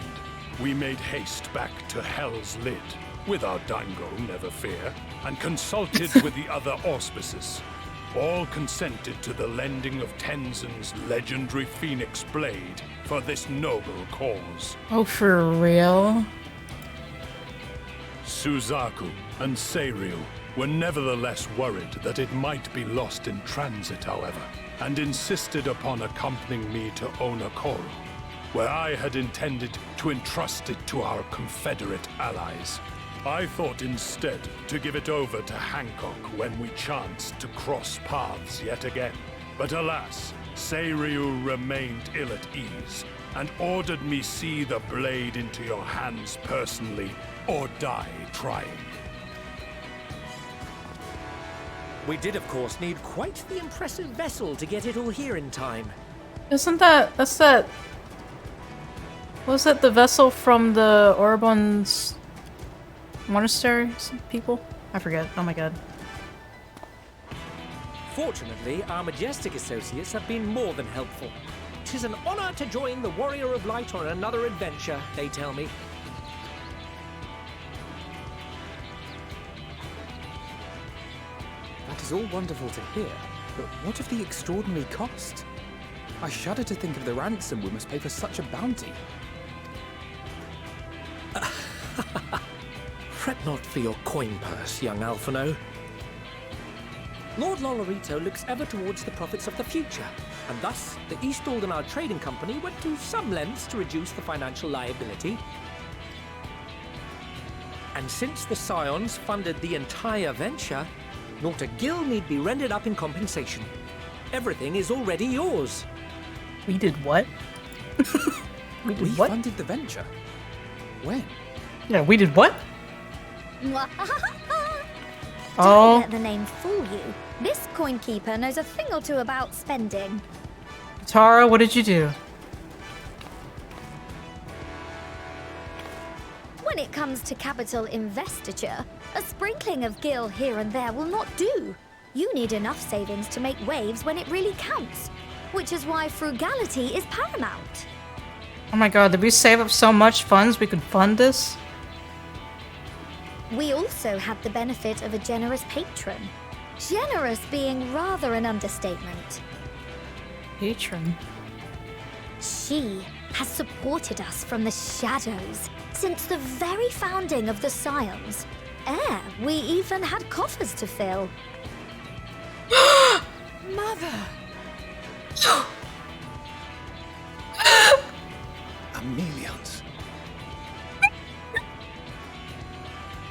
we made haste back to Hell's Lid, with our dango, never fear, and consulted with the other auspices. All consented to the lending of Tenzin's legendary Phoenix Blade for this noble cause. Oh, for real? Suzaku and Seiryu were nevertheless worried that it might be lost in transit, however, and insisted upon accompanying me to Onokoro, where I had intended to entrust it to our Confederate allies. I thought instead to give it over to Hancock when we chanced to cross paths yet again. But alas, Seiryu remained ill at ease and ordered me see the blade into your hands personally or die trying. We did, of course, need quite the impressive vessel to get it all here in time. Isn't that... that's that... Was it the vessel from the Oribon's monastery people? I forget. Oh my god. Fortunately, our majestic associates have been more than helpful. 'Tis an honor to join the Warrior of Light on another adventure, they tell me. That is all wonderful to hear, but what of the extraordinary cost? I shudder to think of the ransom we must pay for such a bounty. Fret not for your coin purse, young Alphino. Lord Lolorito looks ever towards the profits of the future, and thus the East Aldenard Trading Company went to some lengths to reduce the financial liability. And since the Scions funded the entire venture, not a gill need be rendered up in compensation. Everything is already yours. We did what? We funded the venture? When? Yeah, we did what? Don't Oh. let the name fool you. This coin keeper knows a thing or two about spending. Tara, what did you do? When it comes to capital investiture, a sprinkling of gil here and there will not do. You need enough savings to make waves when it really counts. which is why frugality is paramount. Oh my god, did we save up so much funds we could fund this? We also had the benefit of a generous patron. Generous being rather an understatement. Patron? She has supported us from the shadows since the very founding of the Scions. We even had coffers to fill. Mother! Amelians.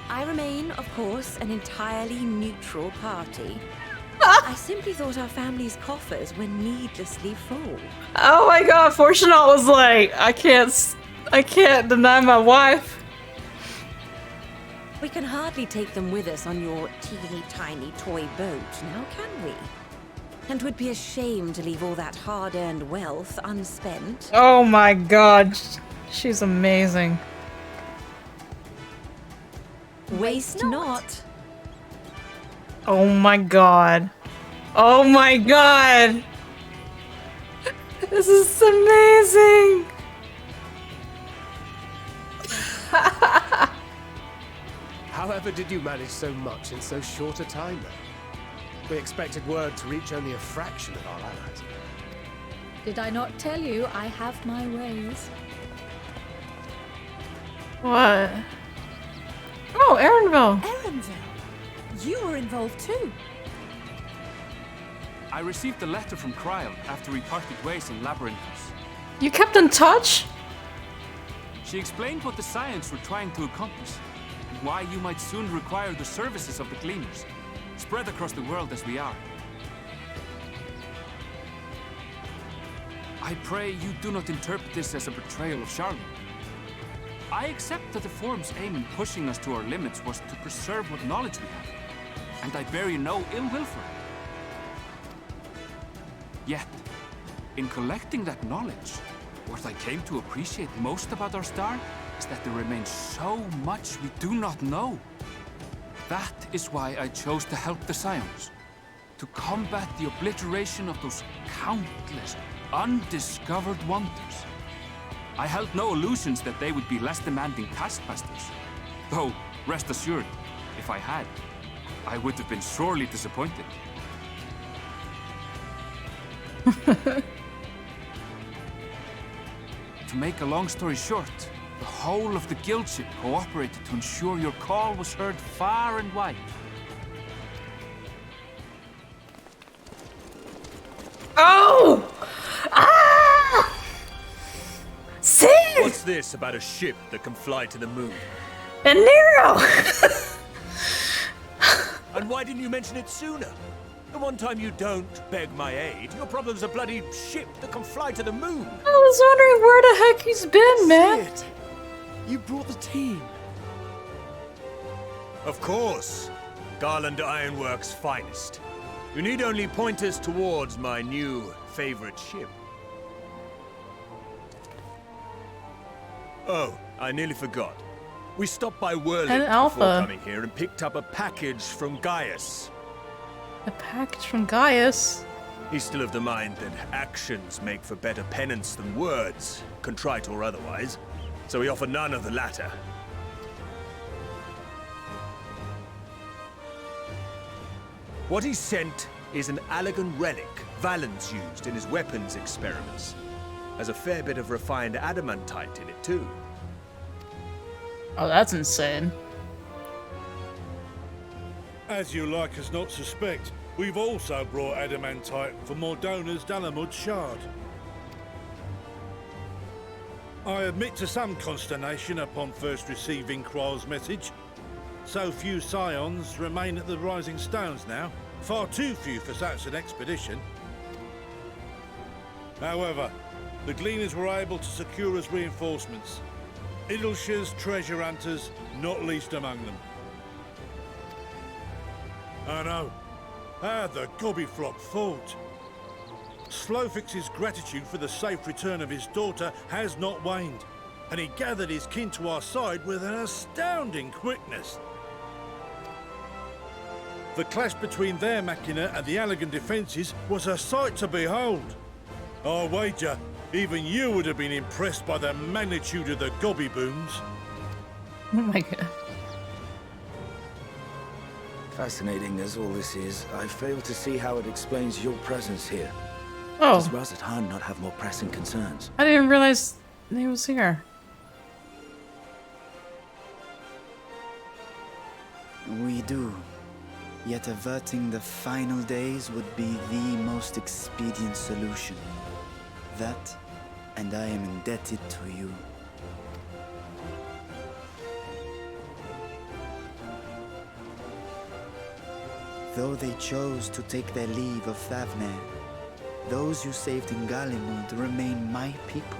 I remain, of course, an entirely neutral party. I simply thought our family's coffers were needlessly full. Oh my god, Fortunate was like, I can't deny my wife. We can hardly take them with us on your teeny tiny toy boat, now can we? And 'twould be a shame to leave all that hard-earned wealth unspent. Oh my god, she's amazing. Waste not. Oh my god. Oh my god. This is amazing. However did you manage so much in so short a time, though? We expected word to reach only a fraction of our allies. Did I not tell you I have my ways? What? Oh, Erinville. Erinville? You were involved too. I received a letter from Kryl after we parted ways in Labyrinthus. You kept in touch? She explained what the Scions were trying to accomplish, and why you might soon require the services of the Gleaners, spread across the world as we are. I pray you do not interpret this as a betrayal of Charlotte. I accept that the Forum's aim in pushing us to our limits was to preserve what knowledge we have, and I bear you no ill will for it. Yet, in collecting that knowledge, what I came to appreciate most about our star is that there remains so much we do not know. That is why I chose to help the Scions, to combat the obliteration of those countless, undiscovered wonders. I held no illusions that they would be less demanding taskmasters. Though, rest assured, if I had, I would have been sorely disappointed. To make a long story short, the whole of the guildship cooperated to ensure your call was heard far and wide. Oh! Ah! See? What's this about a ship that can fly to the moon? And Nero! And why didn't you mention it sooner? The one time you don't beg my aid, your problem's a bloody ship that can fly to the moon. I was wondering where the heck he's been, man. That's it. You brought the team. Of course. Garland Ironworks' finest. You need only point us towards my new favorite ship. Oh, I nearly forgot. We stopped by Whirling before coming here and picked up a package from Gaius. A package from Gaius? He's still of the mind that actions make for better penance than words, contrite or otherwise, so we offer none of the latter. What he sent is an Allegan relic Valens used in his weapons experiments. Has a fair bit of refined adamantite in it too. Oh, that's insane. As you like us not suspect, we've also brought adamantite for Mordona's Dalamud shard. I admit to some consternation upon first receiving Kryl's message. So few Scions remain at the Rising Stones now. Far too few for such an expedition. However, the Gleaners were able to secure us reinforcements. Idleshire's treasure hunters, not least among them. I know. How the Gobbyflock fought. Slowfix's gratitude for the safe return of his daughter has not waned, and he gathered his kin to our side with an astounding quickness. The clash between their machina and the Allegan defences was a sight to behold. I wager even you would have been impressed by the magnitude of the gobby booms. Oh my god. Fascinating as all this is, I fail to see how it explains your presence here. Oh. Does Razat Khan not have more pressing concerns? I didn't realize he was here. We do. Yet averting the final days would be the most expedient solution. That, and I am indebted to you. Though they chose to take their leave of Thavnair, those you saved in Galimund remain my people.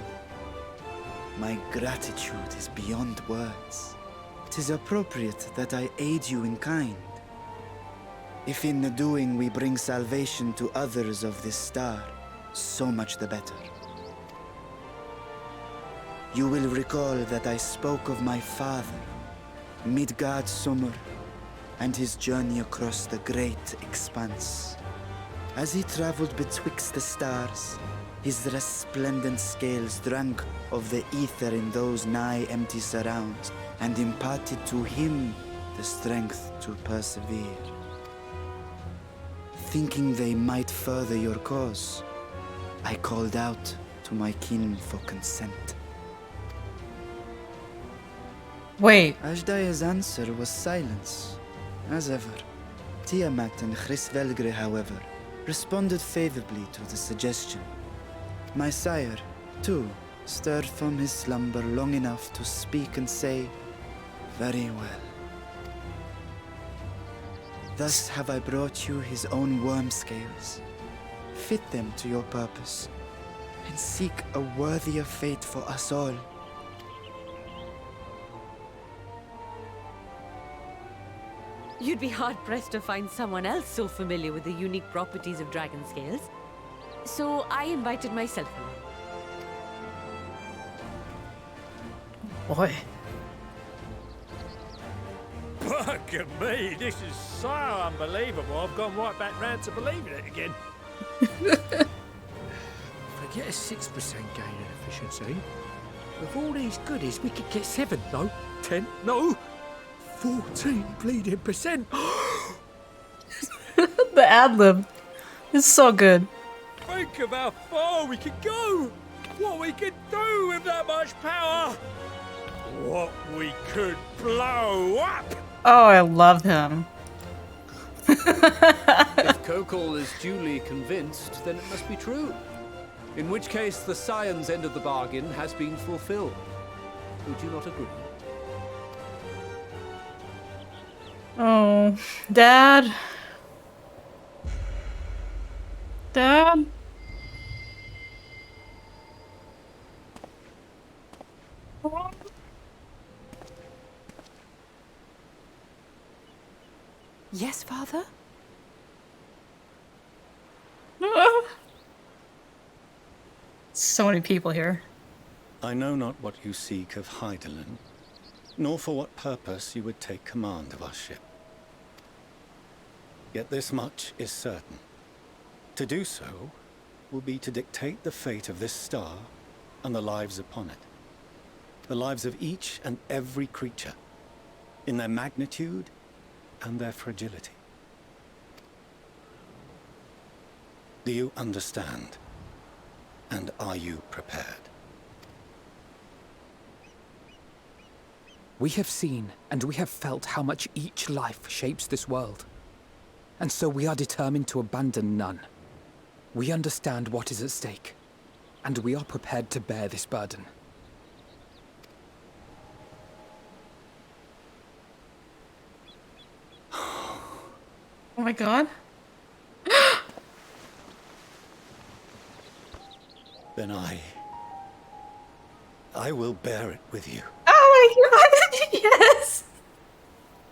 My gratitude is beyond words. 'Tis appropriate that I aid you in kind. If in the doing we bring salvation to others of this star, so much the better. You will recall that I spoke of my father, Midgard Summer, and his journey across the great expanse. As he traveled betwixt the stars, his resplendent scales drank of the ether in those nigh empty surrounds, and imparted to him the strength to persevere. Thinking they might further your cause, I called out to my kin for consent. Wait. Ajdaya's answer was silence, as ever. Tiamat and Hrisvelgre, however, responded favorably to the suggestion. My sire, too, stirred from his slumber long enough to speak and say, "Very well." Thus have I brought you his own worm scales. Fit them to your purpose, and seek a worthier fate for us all. You'd be hard-pressed to find someone else so familiar with the unique properties of dragon scales. So I invited myself along. Boy. Fuck me, this is so unbelievable. I've gone right back round to believing it again. Forget a 6% gain in efficiency. With all these goodies, we could get 7, no? 10, no? 14 bleeding percent. The ad-lib is so good. Think of how far we could go. What we could do with that much power. What we could blow up. Oh, I love him. If Kokol is duly convinced, then it must be true. In which case, the science end of the bargain has been fulfilled. Would you not agree? Oh, Dad. Dad? Yes, Father? So many people here. I know not what you seek of Hydaelyn, nor for what purpose you would take command of our ship. Yet this much is certain. To do so will be to dictate the fate of this star and the lives upon it. The lives of each and every creature, in their magnitude and their fragility. Do you understand? And are you prepared? We have seen and we have felt how much each life shapes this world. And so we are determined to abandon none. We understand what is at stake, and we are prepared to bear this burden. Oh my god. Then I will bear it with you. Oh my god, yes!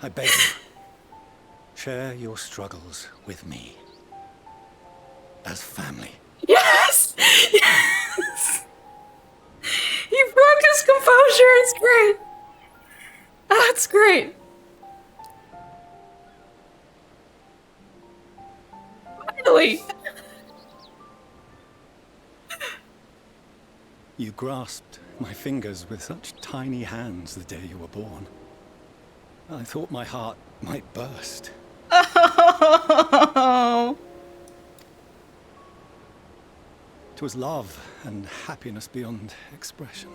I beg you, share your struggles with me. As family. Yes! Yes! He broke his composure, it's great! Oh, it's great! Finally! You grasped my fingers with such tiny hands the day you were born. I thought my heart might burst. Oh. 'Twas love and happiness beyond expression.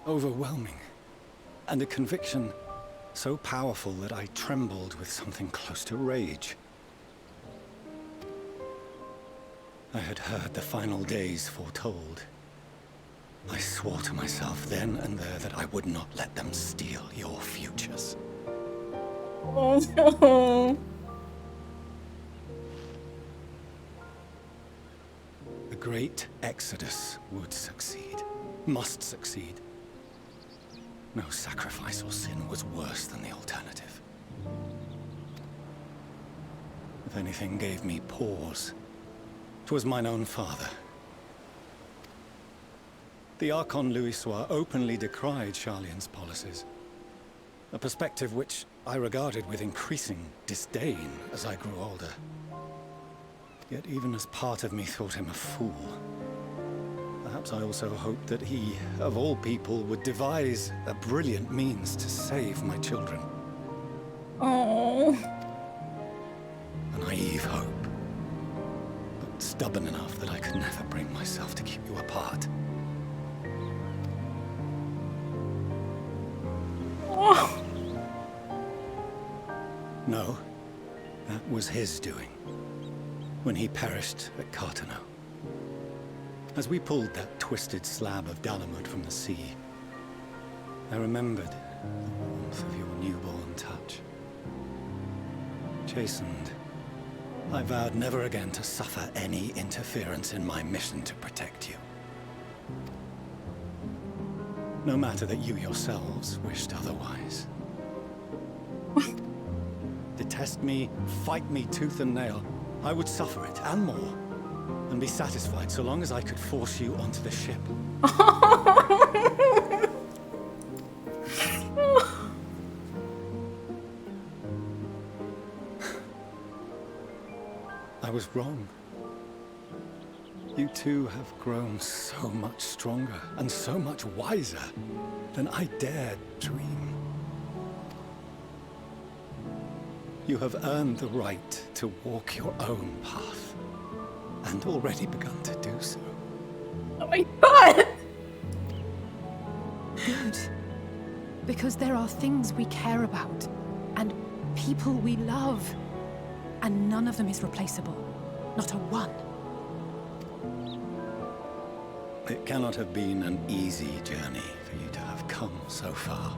Overwhelming. And a conviction so powerful that I trembled with something close to rage. I had heard the final days foretold. I swore to myself then and there that I would not let them steal your futures. Oh no. The great exodus would succeed, must succeed. No sacrifice or sin was worse than the alternative. If anything gave me pause, 'twas mine own father. The Archon Louisoix openly decried Charlian's policies, a perspective which I regarded with increasing disdain as I grew older. Yet even as part of me thought him a fool, perhaps I also hoped that he, of all people, would devise a brilliant means to save my children. Oh. A naive hope, but stubborn enough that I could never bring myself to keep you apart. Oh. No, that was his doing, when he perished at Carteneau. As we pulled that twisted slab of Dalamud from the sea, I remembered the warmth of your newborn touch. Chastened, I vowed never again to suffer any interference in my mission to protect you. No matter that you yourselves wished otherwise. Detest me, fight me tooth and nail, I would suffer it, and more, and be satisfied so long as I could force you onto the ship. I was wrong. You two have grown so much stronger and so much wiser than I dared dream. You have earned the right to walk your own path, and already begun to do so. Oh my god! Good. Because there are things we care about, and people we love, and none of them is replaceable. Not a one. It cannot have been an easy journey for you to have come so far.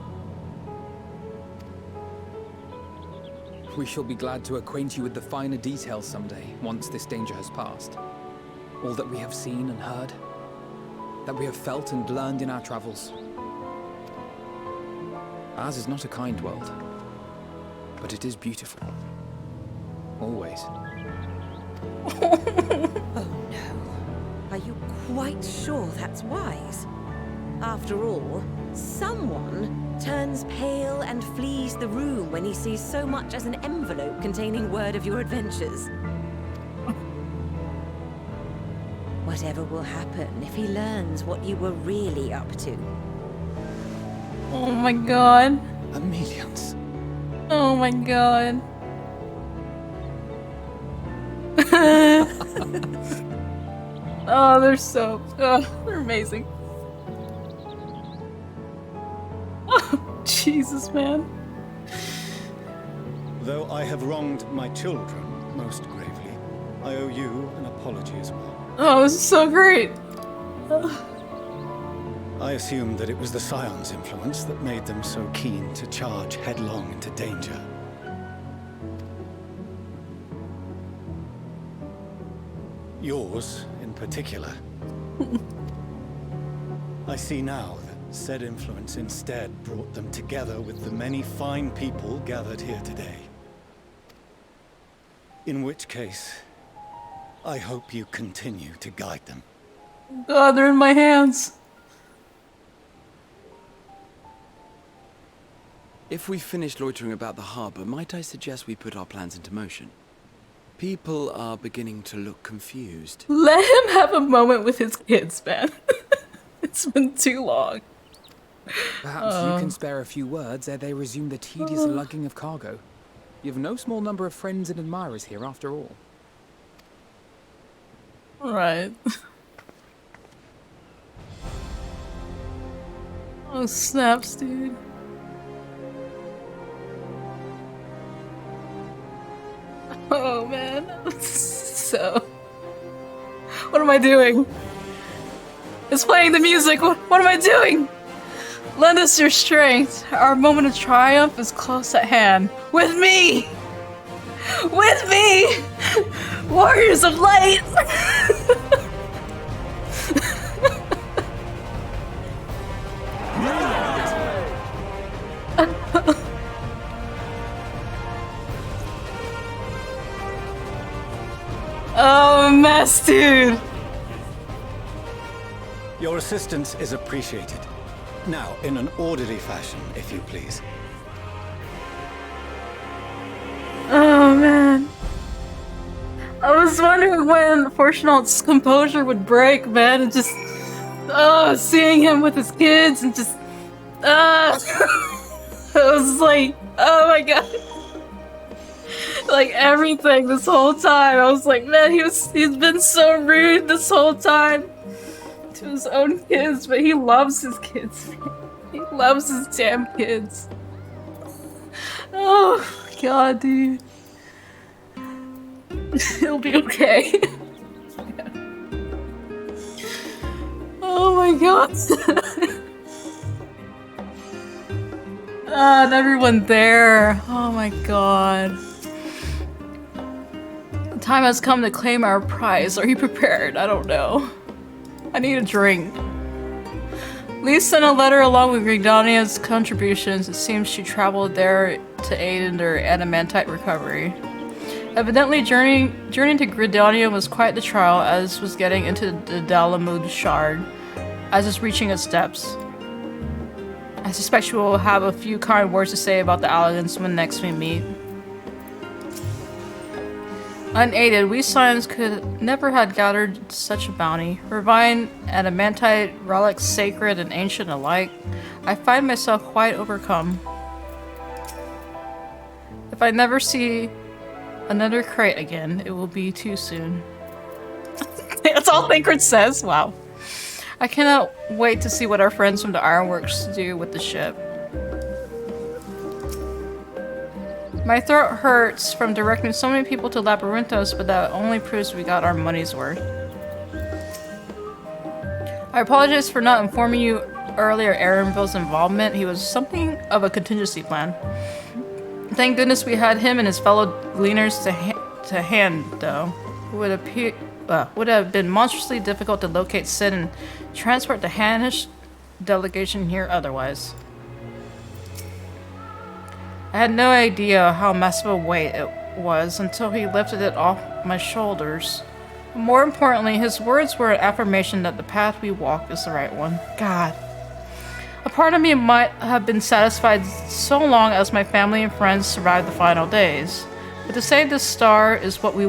We shall be glad to acquaint you with the finer details someday, once this danger has passed. All that we have seen and heard, that we have felt and learned in our travels. Ours is not a kind world, but it is beautiful. Always. Oh no. Are you quite sure that's wise? After all, someone turns pale and flees the room when he sees so much as an envelope containing word of your adventures. Whatever will happen if he learns what you were really up to? Oh my god. Amelians. Oh my god. Oh, they're so... Oh, they're amazing. Oh, Jesus, man. Though I have wronged my children most gravely, I owe you an apology as well. Oh, this is so great. I assumed that it was the Scion's influence that made them so keen to charge headlong into danger. Yours, in particular. I see now that said influence instead brought them together with the many fine people gathered here today. In which case, I hope you continue to guide them. God, they're in my hands. If we've finished loitering about the harbor, might I suggest we put our plans into motion? People are beginning to look confused. Let him have a moment with his kids, man. It's been too long. Perhaps you can spare a few words ere they resume the tedious lugging of cargo. You have no small number of friends and admirers here after all. Right. Oh, snaps, dude. Oh, man. So... What am I doing? It's playing the music. What am I doing? Lend us your strength. Our moment of triumph is close at hand. With me! With me! Warriors of light! Oh, mess, dude! Your assistance is appreciated. Now, in an orderly fashion, if you please. Oh, man. I was wondering when Fortunate's composure would break, man, and just... Oh, seeing him with his kids and just... I was like, oh my god. Like, everything this whole time. I was like, man, he's been so rude this whole time. To his own kids, but he loves his kids. He loves his damn kids. Oh god, dude. He'll be okay. Oh my god. And everyone there. Oh my god. The time has come to claim our prize. Are you prepared? I don't know. I need a drink. Lee sent a letter along with Gridania's contributions. It seems she traveled there to aid in their adamantite recovery. Evidently, journeying to Gridania was quite the trial, as was getting into the Dalamud shard, as it's reaching its depths. I suspect she will have a few kind words to say about the Allagans when next we meet. Unaided, we Scions could never have gathered such a bounty. Revine adamantite relics sacred and ancient alike. I find myself quite overcome. If I never see another crate again, it will be too soon. That's all Thancred says? Wow. I cannot wait to see what our friends from the Ironworks do with the ship. My throat hurts from directing so many people to Labyrinthos, but that only proves we got our money's worth. I apologize for not informing you earlier Aaronville's involvement. He was something of a contingency plan. Thank goodness we had him and his fellow gleaners to hand, though. It would have been monstrously difficult to locate Sid and transport the Hanish delegation here otherwise. I had no idea how massive a weight it was until he lifted it off my shoulders. More importantly, his words were an affirmation that the path we walk is the right one. God. A part of me might have been satisfied so long as my family and friends survived the final days. But to save this star is what we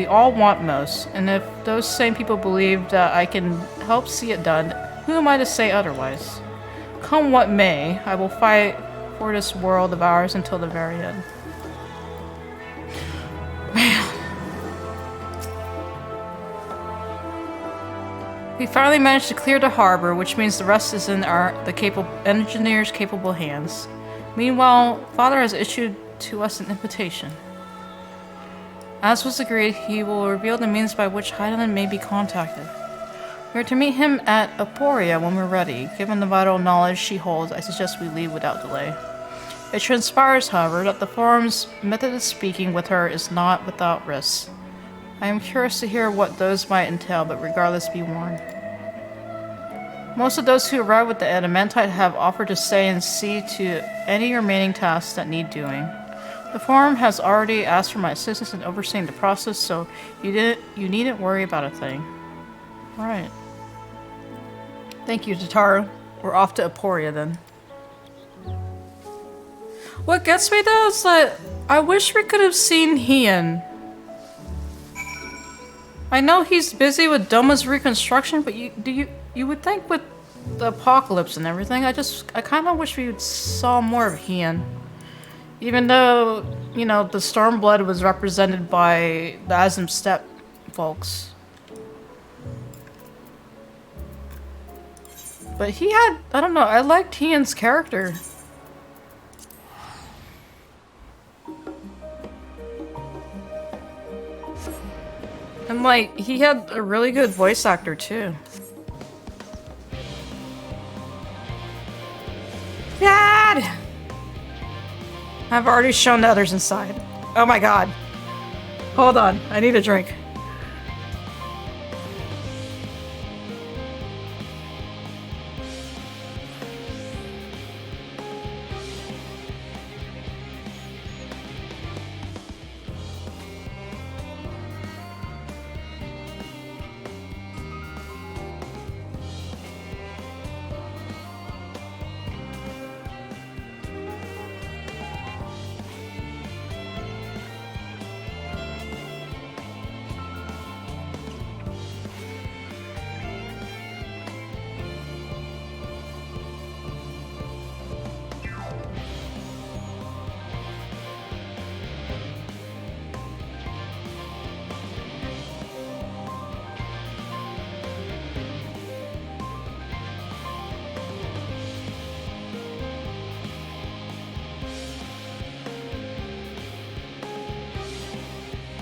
all want most. And if those same people believe that I can help see it done, who am I to say otherwise? Come what may, I will fight for this world of ours until the very end. Man. We finally managed to clear the harbor, which means the rest is in the engineer's capable hands. Meanwhile, Father has issued to us an invitation. As was agreed, he will reveal the means by which Hydaelyn may be contacted. We are to meet him at Aporia when we're ready. Given the vital knowledge she holds, I suggest we leave without delay. It transpires, however, that the Forum's method of speaking with her is not without risks. I am curious to hear what those might entail, but regardless, be warned. Most of those who arrive with the Adamantite have offered to stay and see to any remaining tasks that need doing. The Forum has already asked for my assistance in overseeing the process, so you needn't worry about a thing. Right. Thank you, Tataru. We're off to Aporia then. What gets me though is that I wish we could have seen Hian. I know he's busy with Doma's reconstruction, but you would think with the apocalypse and everything, I kind of wish we saw more of Hien. Even though, you know, the Stormblood was represented by the Azim Steppe folks. But he had, I don't know, I liked Hien's character. And like, he had a really good voice actor too. Dad! I've already shown the others inside. Oh my god. Hold on, I need a drink.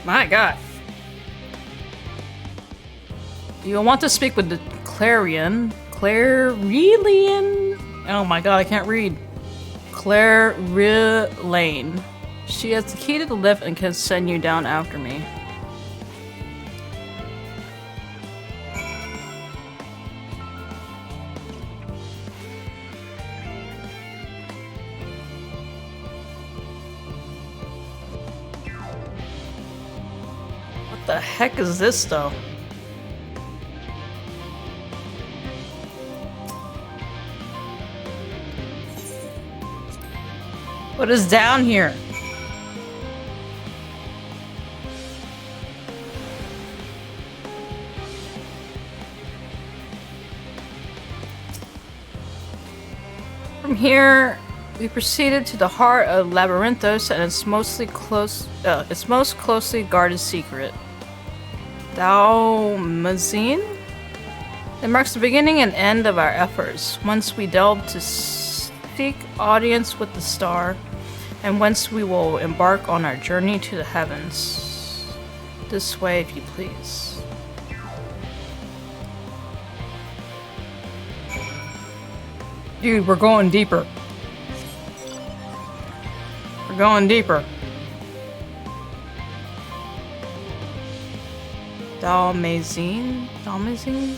My god. You want to speak with the Clarion? Clarelian? Oh my god, I can't read. Clarelane. She has the key to the lift and can send you down after me. What the heck is this though? What is down here? From here, we proceeded to the heart of Labyrinthos and its most closely guarded secret. Dalmazine? It marks the beginning and end of our efforts. Once we delve to seek audience with the star, and whence we will embark on our journey to the heavens. This way, if you please. Dude, we're going deeper. We're going deeper. Dalmazine? Dalmazine?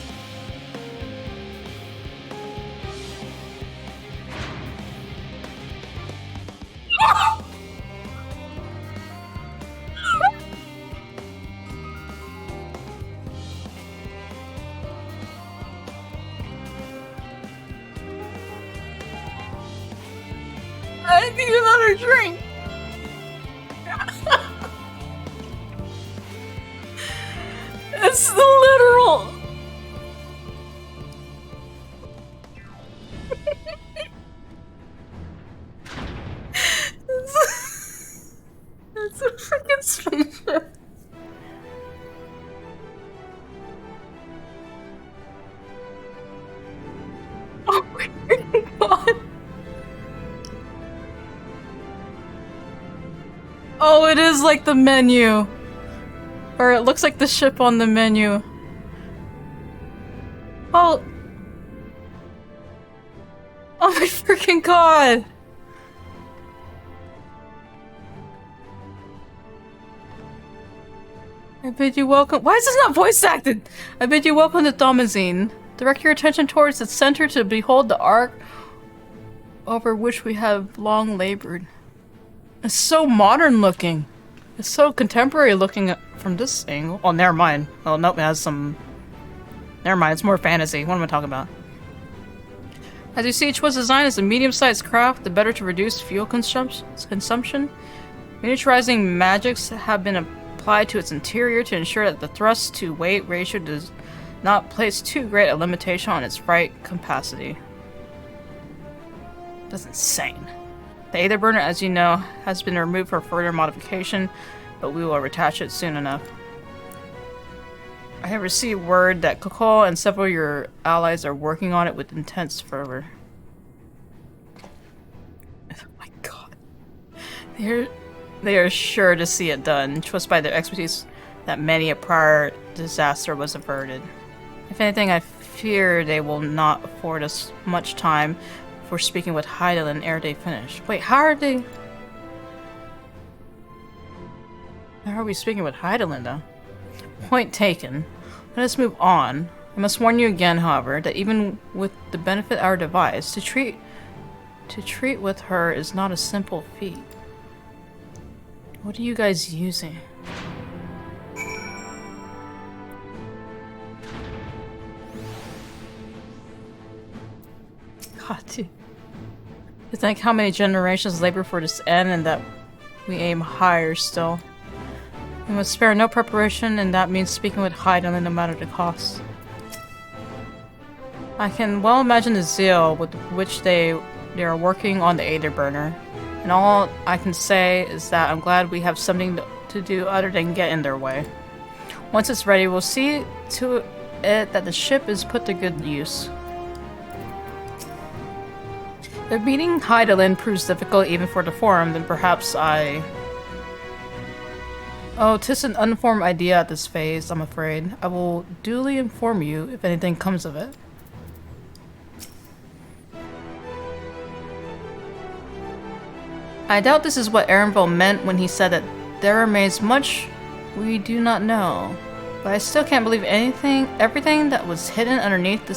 I need another drink. It's the literal. It's a freaking spaceship. Oh my freaking god. Oh, it is like the menu. Or it looks like the ship on the menu. Oh. Oh my freaking god. I bid you welcome. Why is this not voice acted? I bid you welcome to Dalmazine. Direct your attention towards its center to behold the arc over which we have long labored. It's so modern looking. It's so contemporary looking from this angle. Oh, never mind. Oh, nope, it has some... Never mind, it's more fantasy. What am I talking about? As you see, it was designed as a medium-sized craft, the better to reduce fuel consumption. Miniaturizing magics have been applied to its interior to ensure that the thrust-to-weight ratio does not place too great a limitation on its right capacity. That's insane. The Aether Burner, as you know, has been removed for further modification, but we will attach it soon enough. I have received word that Coco and several of your allies are working on it with intense fervor. Oh my god. They are sure to see it done, just by their expertise that many a prior disaster was averted. If anything, I fear they will not afford us much time for speaking with Hydaelyn ere they finish. Wait, how are we speaking with Hydaelyn, though? Point taken. Let us move on. I must warn you again, however, that even with the benefit of our device, to treat with her is not a simple feat. What are you guys using? God, dude. To think how many generations labor for this end and that we aim higher still. We must spare no preparation, and that means speaking with Hydaelyn no matter the cost. I can well imagine the zeal with which they are working on the Aether Burner, and all I can say is that I'm glad we have something to do other than get in their way. Once it's ready, we'll see to it that the ship is put to good use. If meeting Hydaelyn proves difficult even for the Forum, then perhaps Oh, 'tis an unformed idea at this phase, I'm afraid. I will duly inform you if anything comes of it. I doubt this is what Erenville meant when he said that there remains much we do not know. But I still can't believe everything that was hidden underneath the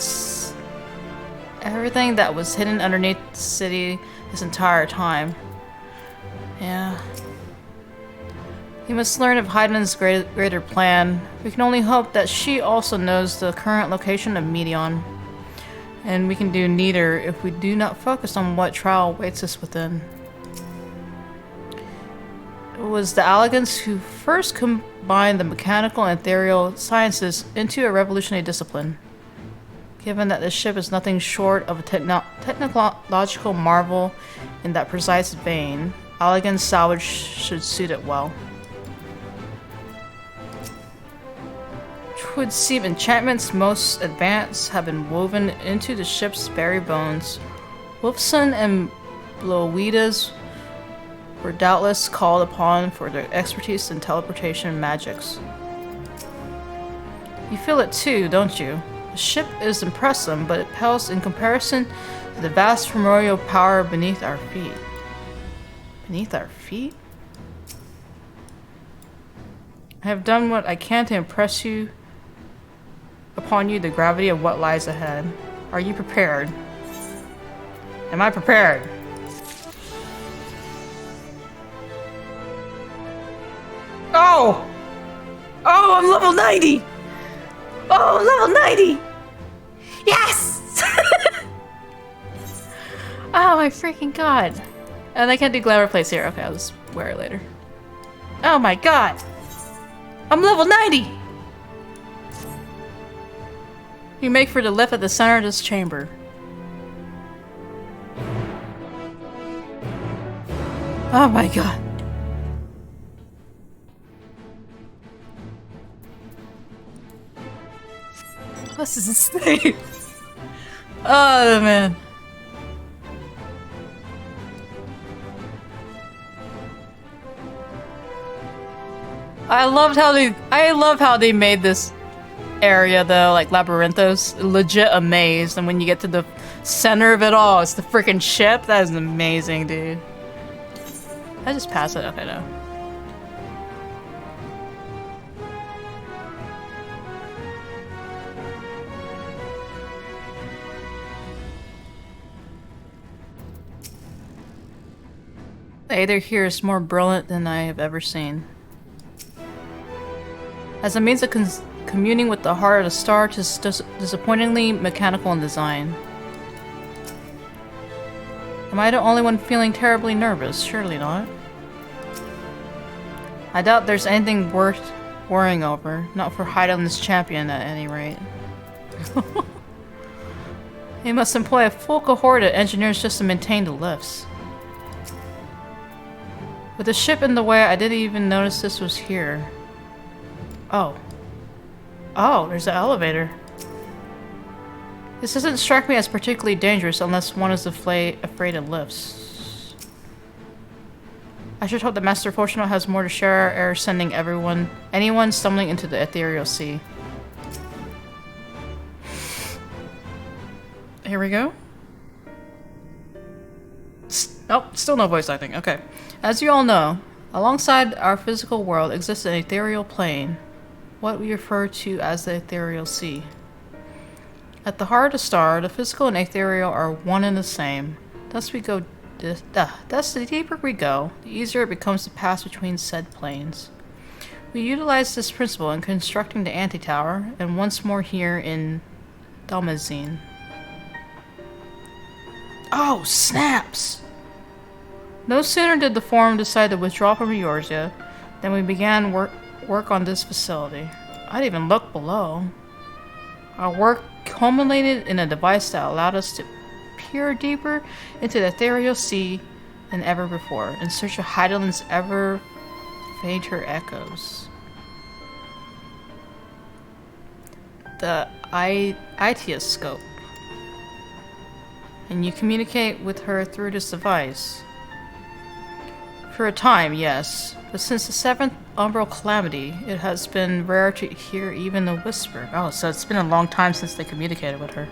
city this entire time. Yeah. We must learn of Hydaelyn's greater plan. We can only hope that she also knows the current location of Medion. And we can do neither if we do not focus on what trial awaits us within. It was the Allegans who first combined the mechanical and ethereal sciences into a revolutionary discipline. Given that this ship is nothing short of a technological marvel in that precise vein, Allegan's salvage should suit it well. It would seem enchantments most advanced have been woven into the ship's very bones. Wolfson and Blowidas were doubtless called upon for their expertise in teleportation magics. You feel it too, don't you? The ship is impressive, but it pales in comparison to the vast primordial power beneath our feet. Beneath our feet? I have done what I can to impress upon you the gravity of what lies ahead. Are you prepared? Am I prepared? Oh! Oh, I'm level 90! Oh, I'm level 90! Yes! Oh my freaking god. And I can't do glamour place here. Okay, I'll just wear it later. Oh my god! I'm level 90! You make for the lift at the center of this chamber. Oh my god. This is insane. Oh man. I love how they made this area though, like Labyrinthos, legit amazed, and when you get to the center of it all, it's the freaking ship. That is amazing, dude. I just pass it? Okay, no. The Aether here is more brilliant than I have ever seen. As a means of communing with the heart of the star, it is disappointingly mechanical in design. Am I the only one feeling terribly nervous? Surely not. I doubt there's anything worth worrying over. Not for Hydaelyn's champion, at any rate. He must employ a full cohort of engineers just to maintain the lifts. With the ship in the way, I didn't even notice this was here. Oh. Oh, there's an elevator. This doesn't strike me as particularly dangerous unless one is afraid of lifts. I should hope that Master Fortunato has more to share ere sending anyone stumbling into the ethereal sea. Here we go. Nope, still no voice acting. Okay. As you all know, alongside our physical world exists an ethereal plane, what we refer to as the ethereal sea. At the heart of the star, the physical and ethereal are one and the same. Thus the deeper we go, the easier it becomes to pass between said planes. We utilize this principle in constructing the anti-tower, and once more here in Dalmazine. Oh, snaps! No sooner did the Forum decide to withdraw from Eorzea than we began work on this facility. I'd even look below. Our work culminated in a device that allowed us to peer deeper into the ethereal sea than ever before, in search of Heidelin's ever fainter echoes. The Itioscope. And you communicate with her through this device. For a time, yes, but since the 7th Umbral Calamity, it has been rare to hear even a whisper. Oh, so it's been a long time since they communicated with her.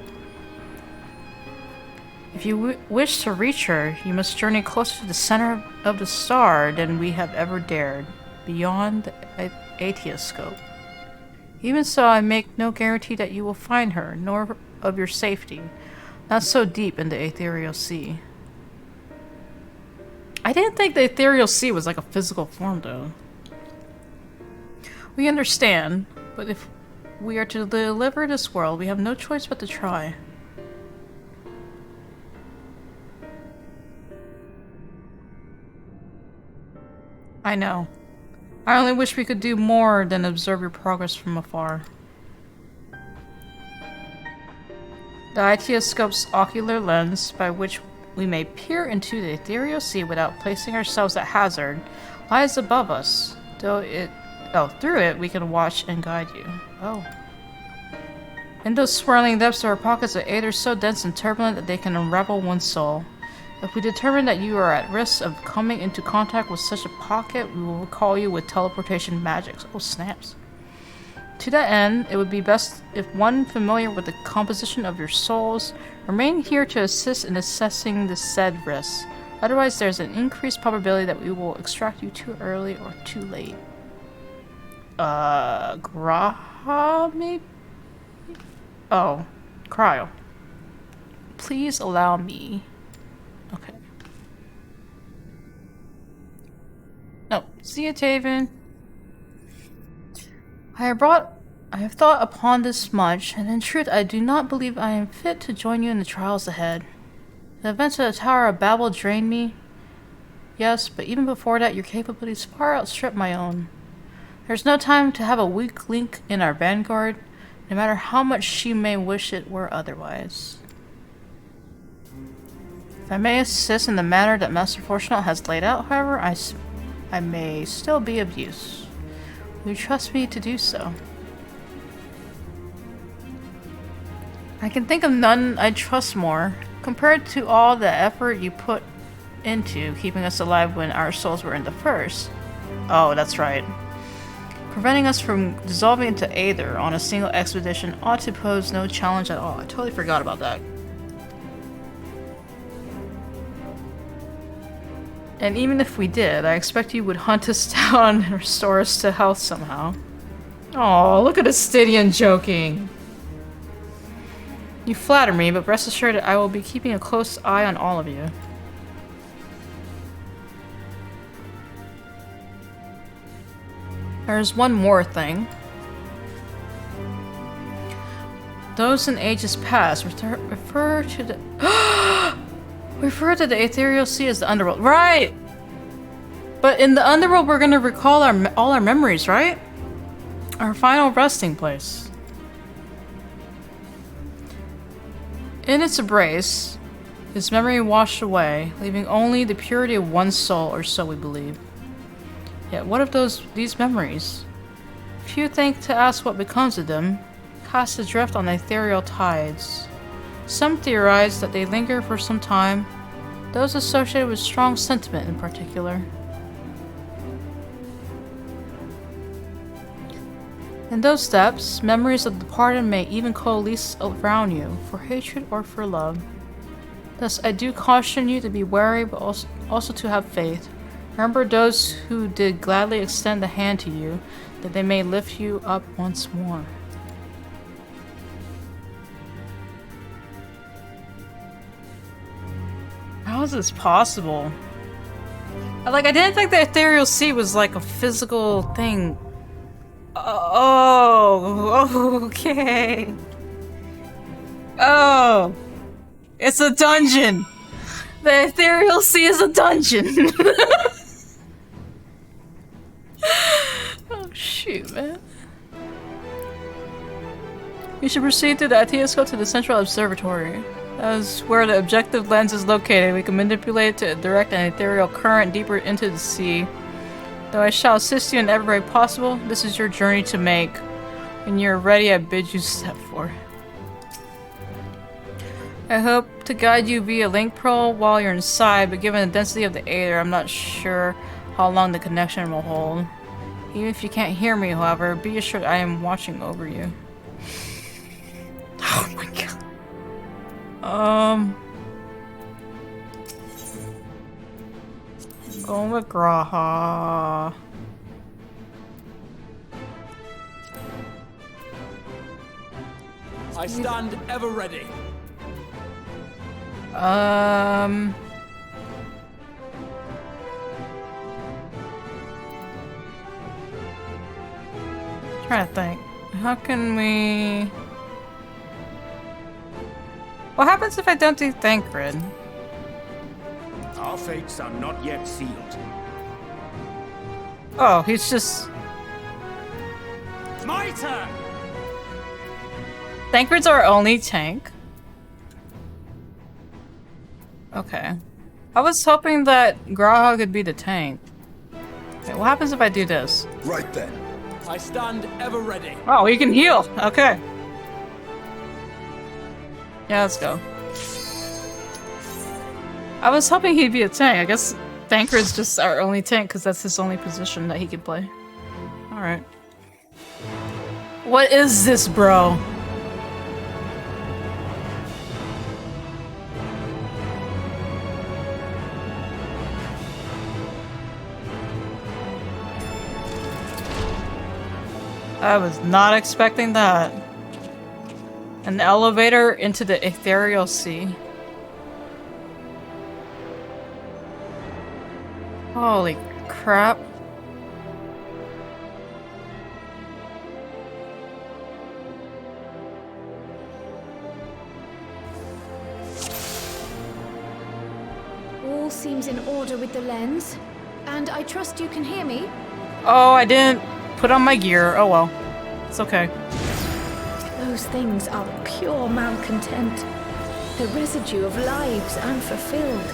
If you wish to reach her, you must journey closer to the center of the star than we have ever dared, beyond the Atioscope. Even so, I make no guarantee that you will find her, nor of your safety. Not so deep in the ethereal sea. I didn't think the ethereal sea was like a physical form, though. We understand, but if we are to deliver this world, we have no choice but to try. I know. I only wish we could do more than observe your progress from afar. The Itioscope's ocular lens, by which we may peer into the ethereal sea without placing ourselves at hazard, lies above us. Through it, we can watch and guide you. Oh. In those swirling depths there are pockets of aether so dense and turbulent that they can unravel one's soul. If we determine that you are at risk of coming into contact with such a pocket, we will recall you with teleportation magics. Oh, snaps. To that end, it would be best if one familiar with the composition of your souls remain here to assist in assessing the said risks. Otherwise, there's an increased probability that we will extract you too early or too late. Graha, maybe? Oh, Cryo. Please allow me. Okay. No, see you, Taven. I have thought upon this much, and in truth I do not believe I am fit to join you in the trials ahead. The events of the Tower of Babel drained me. Yes, but even before that your capabilities far outstrip my own. There's no time to have a weak link in our vanguard, no matter how much she may wish it were otherwise. If I may assist in the manner that Master Fortunato has laid out, however, I may still be of use. Will you trust me to do so? I can think of none I trust more, compared to all the effort you put into keeping us alive when our souls were in the first. Oh, that's right. Preventing us from dissolving into aether on a single expedition ought to pose no challenge at all. I totally forgot about that. And even if we did, I expect you would hunt us down and restore us to health somehow. Oh, look at Astidian joking. You flatter me, but rest assured that I will be keeping a close eye on all of you. There's one more thing. Those in ages past refer to the the ethereal sea as the underworld. Right! But in the underworld we're gonna recall all our memories, right? Our final resting place. In its embrace, his memory washed away, leaving only the purity of one soul, or so we believe. Yet what of these memories? Few think to ask what becomes of them, cast adrift on the ethereal tides. Some theorize that they linger for some time, those associated with strong sentiment in particular. In those steps, memories of the departed may even coalesce around you, for hatred or for love. Thus, I do caution you to be wary, but also to have faith. Remember those who did gladly extend the hand to you, that they may lift you up once more. How is this possible? I didn't think the ethereal sea was like a physical thing. Oh, okay. Oh, it's a dungeon. The ethereal sea is a dungeon. Oh shoot, man. You should proceed through the telescope to the central observatory. That is where the objective lens is located. We can manipulate it to direct an ethereal current deeper into the sea. Though I shall assist you in every way possible, this is your journey to make. When you're ready, I bid you step forth. I hope to guide you via link pearl while you're inside, but given the density of the aether, I'm not sure how long the connection will hold. Even if you can't hear me, however, be assured I am watching over you. Oh my god. Going with Graha. I stand ever ready. Trying to think. How can we... What happens if I don't do Thancred? Our fates are not yet sealed. Oh, he's just... My turn! Thancred's our only tank? Okay. I was hoping that Graha could be the tank. Okay, what happens if I do this? Right then. I stand ever ready. Oh, he can heal! Okay. Yeah, let's go. I was hoping he'd be a tank. I guess Thancred's just our only tank because that's his only position that he can play. Alright. What is this, bro? I was not expecting that. An elevator into the ethereal sea. Holy crap. All seems in order with the lens. And I trust you can hear me? Oh, I didn't put on my gear. Oh well. It's okay. Those things are pure malcontent. The residue of lives unfulfilled.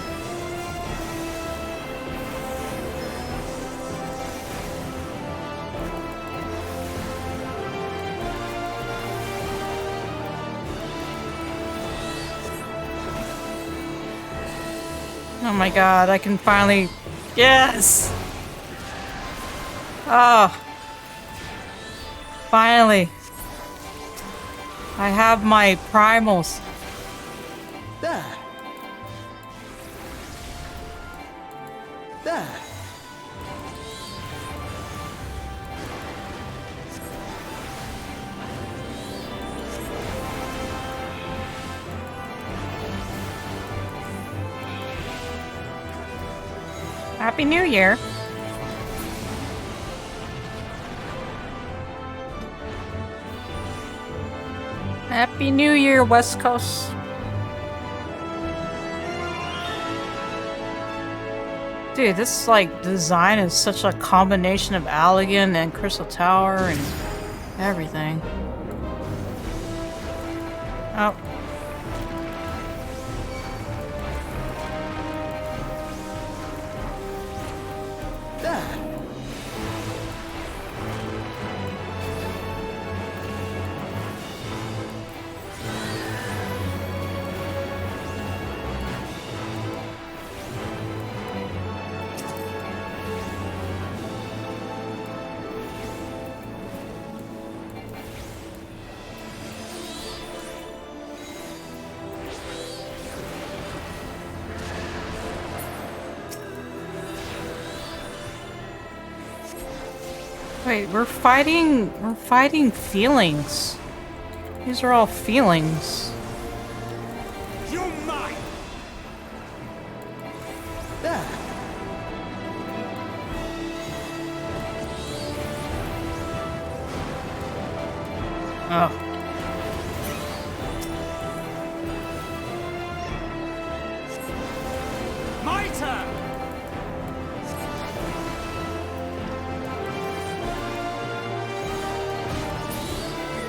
Oh my god, I can finally... Yes! Oh. Finally. I have my primals. There. There. Happy New Year. Happy New Year, West Coast. Dude, this like design is such a combination of Allegan and Crystal Tower and everything. Oh. Wait, we're fighting feelings. These are all feelings. You're mine! There. Oh. My turn!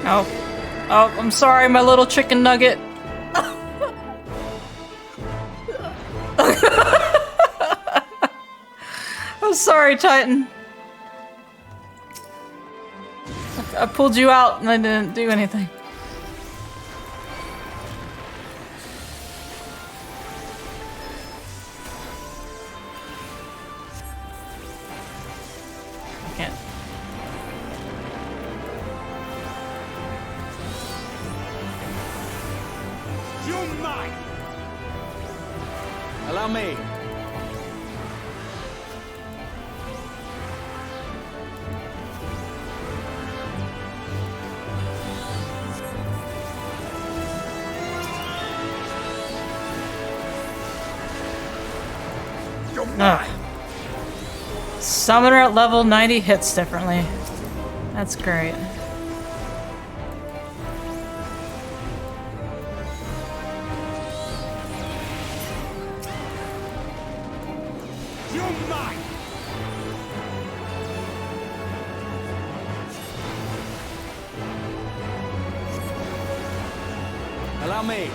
Oh. Oh, I'm sorry, my little chicken nugget. I'm sorry, Titan. I pulled you out and I didn't do anything. Can't. You're mine! Allow me. Ugh. Summoner at level 90 hits differently. That's great. You're mine! Allow me.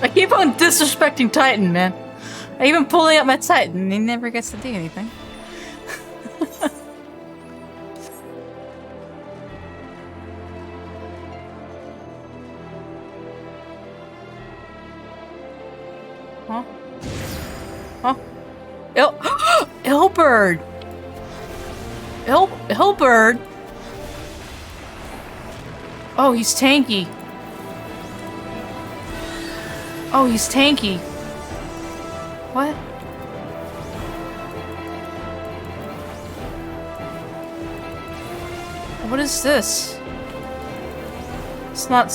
I keep on disrespecting Titan, man. I even pulling up my Titan and he never gets to do anything. Huh? Huh? Ilbird! Ilbird? Oh, he's tanky. Oh, he's tanky. What? What is this? It's not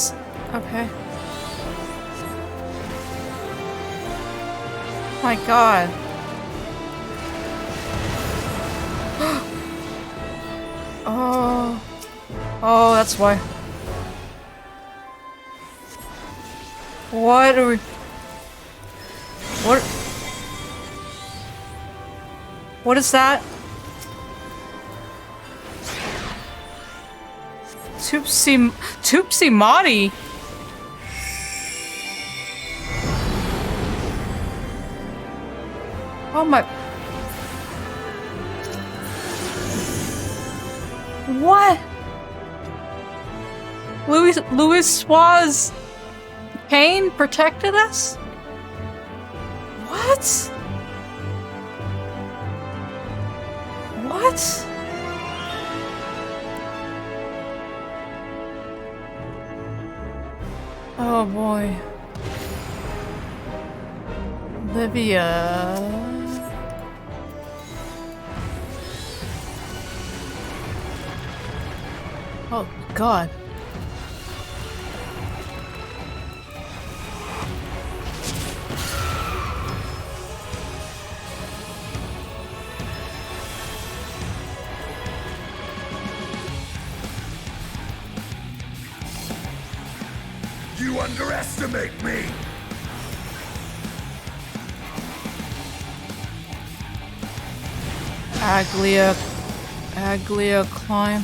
okay. My god. Oh. Oh, that's why. What are we... What? What is that? Toopsie Madi? Oh my... What? Louis Suarez Kane protected us? What? What? Oh boy. Livia. Oh god. You underestimate me! Aglia climb.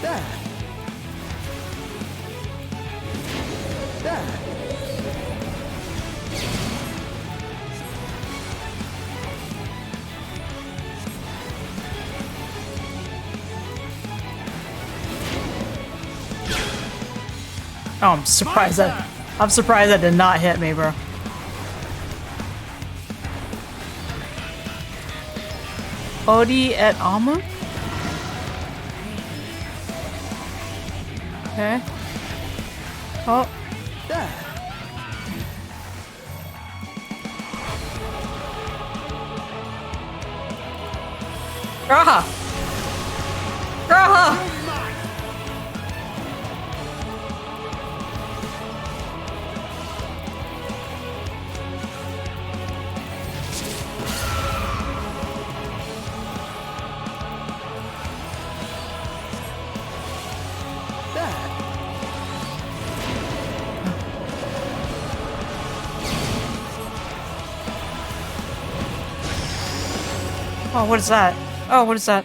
There. There. Oh, I'm surprised that did not hit me, bro. Odi et Amu? Okay. Oh. Graha! Graha! Oh, what is that? Oh, what is that?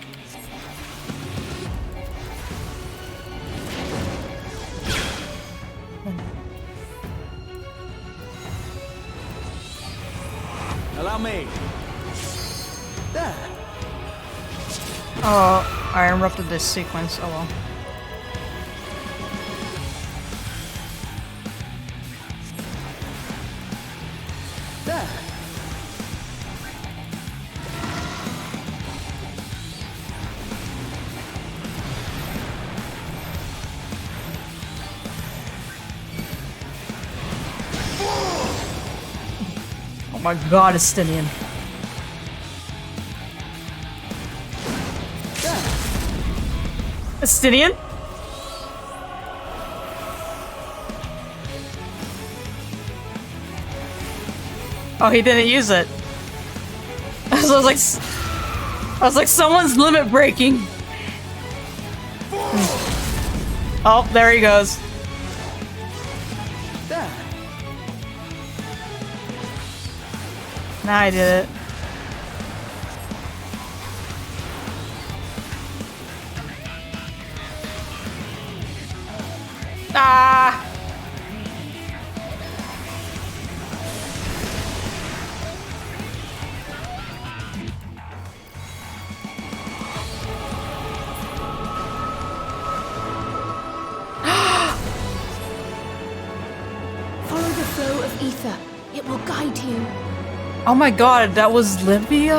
Allow me. There. Oh, I interrupted this sequence. Oh well. There. Oh my god, Estinian. Estinian? Oh, he didn't use it. So I was like, someone's limit breaking. Oh, there he goes. Now I did it. Ah! Follow the flow of ether. It will guide you. Oh my god, that was Livia!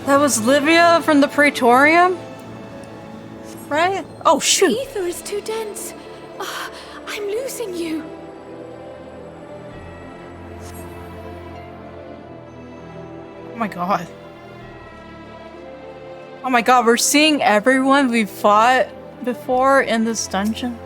That was Livia from the Praetorium? Right? Oh shoot! The ether is too dense. Ah, I'm losing you. Oh my god. Oh my god, we're seeing everyone we fought before in this dungeon.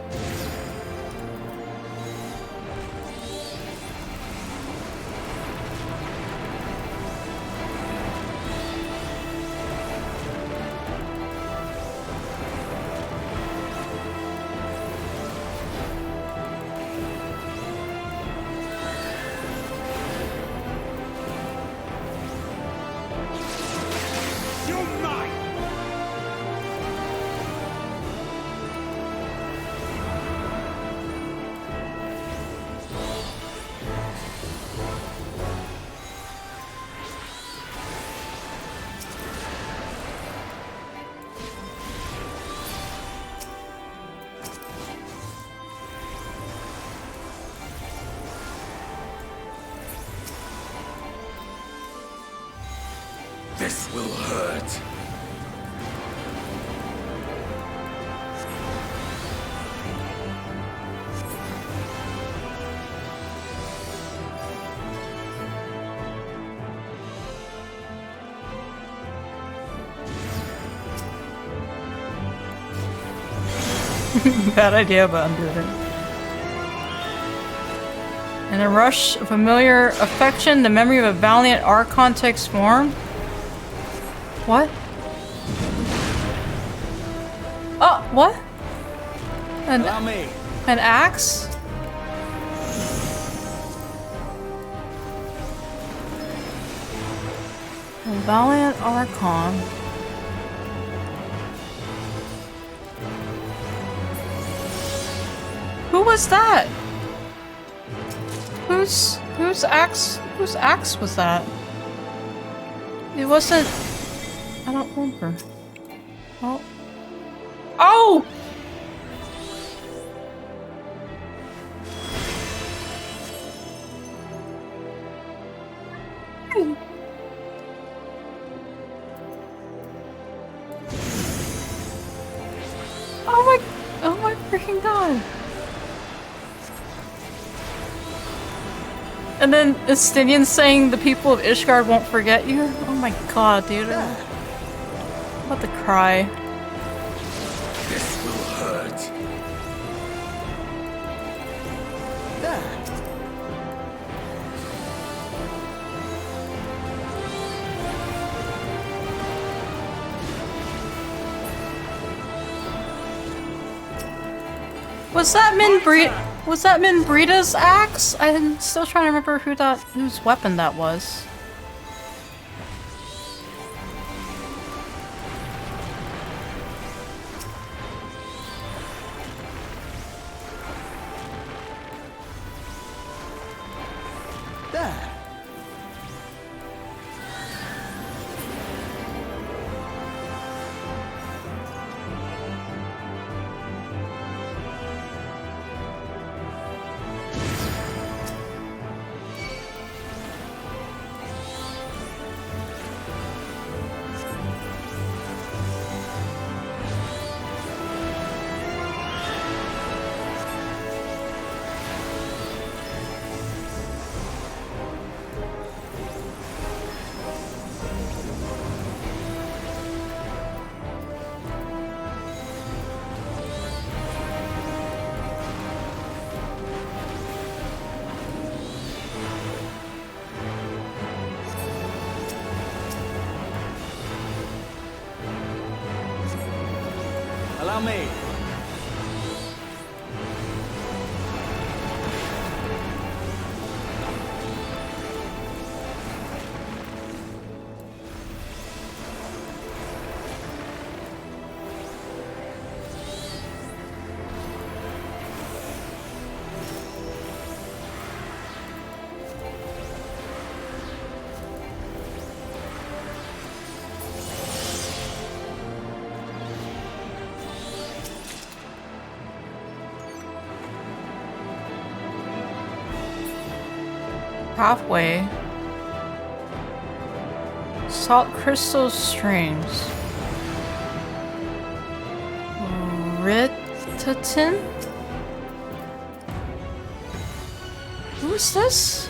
This will hurt. Bad idea, but I'm doing it. In a rush of familiar affection, the memory of a valiant Archon takes form. What? Oh, what? Allow me. An axe? A valiant Archon. Who was that? Whose axe was that? It wasn't. I don't remember. Oh. Oh! Oh my freaking god. And then Estinian saying the people of Ishgard won't forget you? Oh my god, dude. I'm about to cry. This will hurt. Was that Min Brita's axe? I'm still trying to remember whose weapon that was. Allow me. Halfway. Salt crystal strings. Ritatin? Who is this?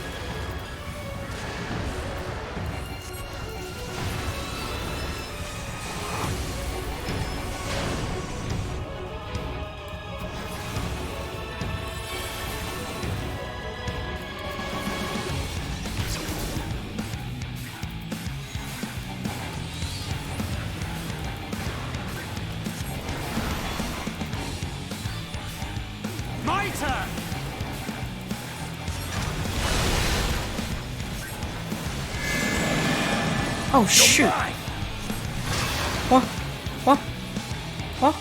Oh shoot! What? What? What?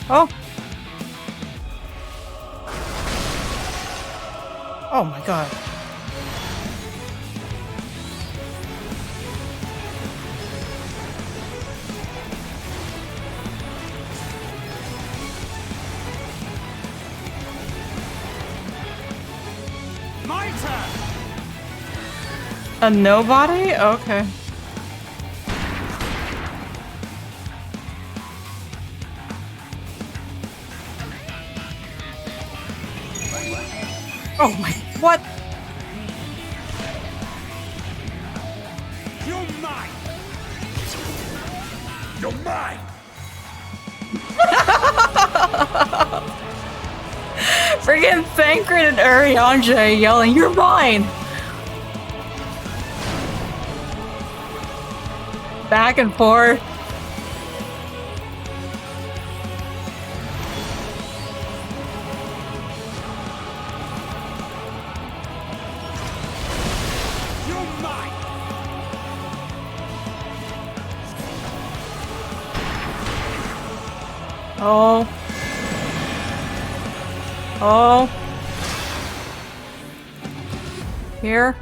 Oh! Oh my god. A nobody? Okay. Oh my, what? You're mine! You're mine! Friggin' Thancred and Urianger yelling, "You're mine!" Back and forth. You're mine! Oh. Oh. Here.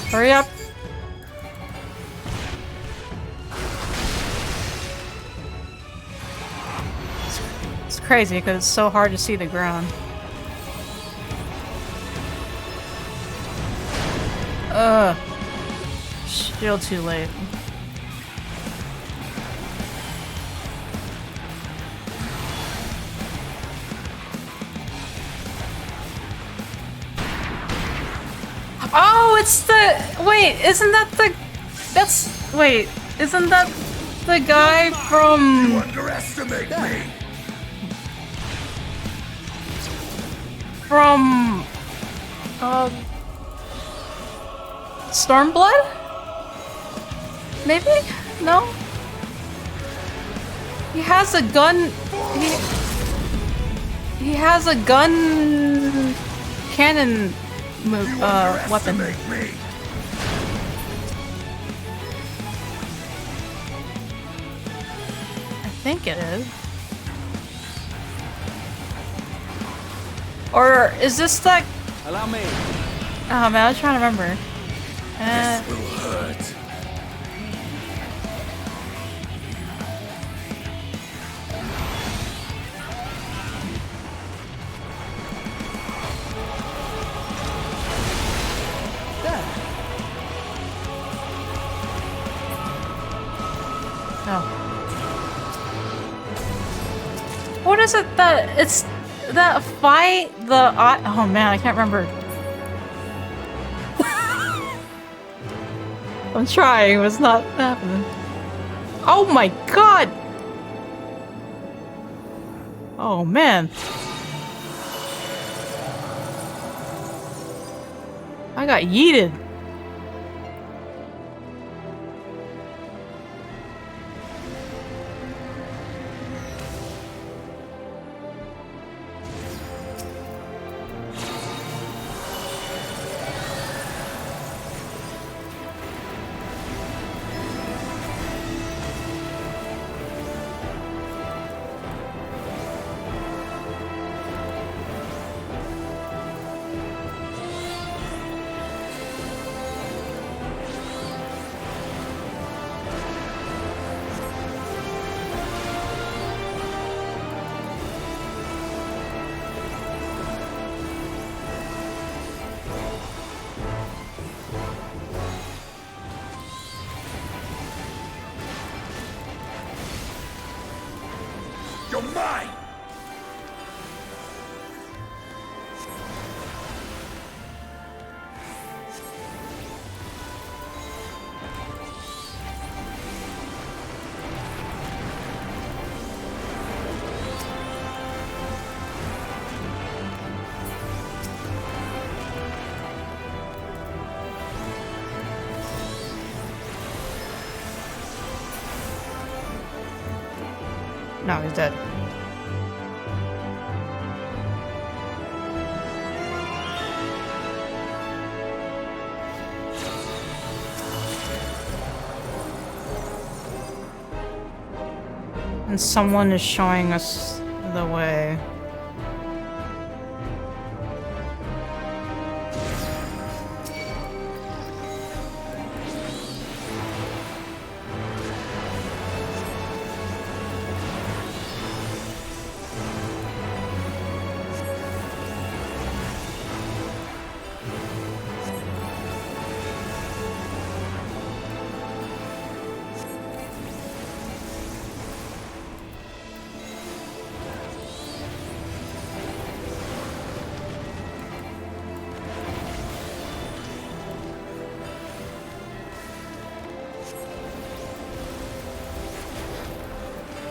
Hurry up. It's crazy because it's so hard to see the ground. Still too late. Oh, it's the... Wait, isn't that the... That's... Wait, isn't that the guy from... You underestimate me! From... Stormblood? Maybe? No? He has a gun... He has a gun... cannon... weapon. Me. I think it is. Or is this like... Allow me. Oh man, I was trying to remember. This will hurt. What is it that it's that fight oh man, I can't remember. I'm trying, but it's not happening. Oh my god! Oh man. I got yeeted. You're mine! No, he's dead. And someone is showing us the way.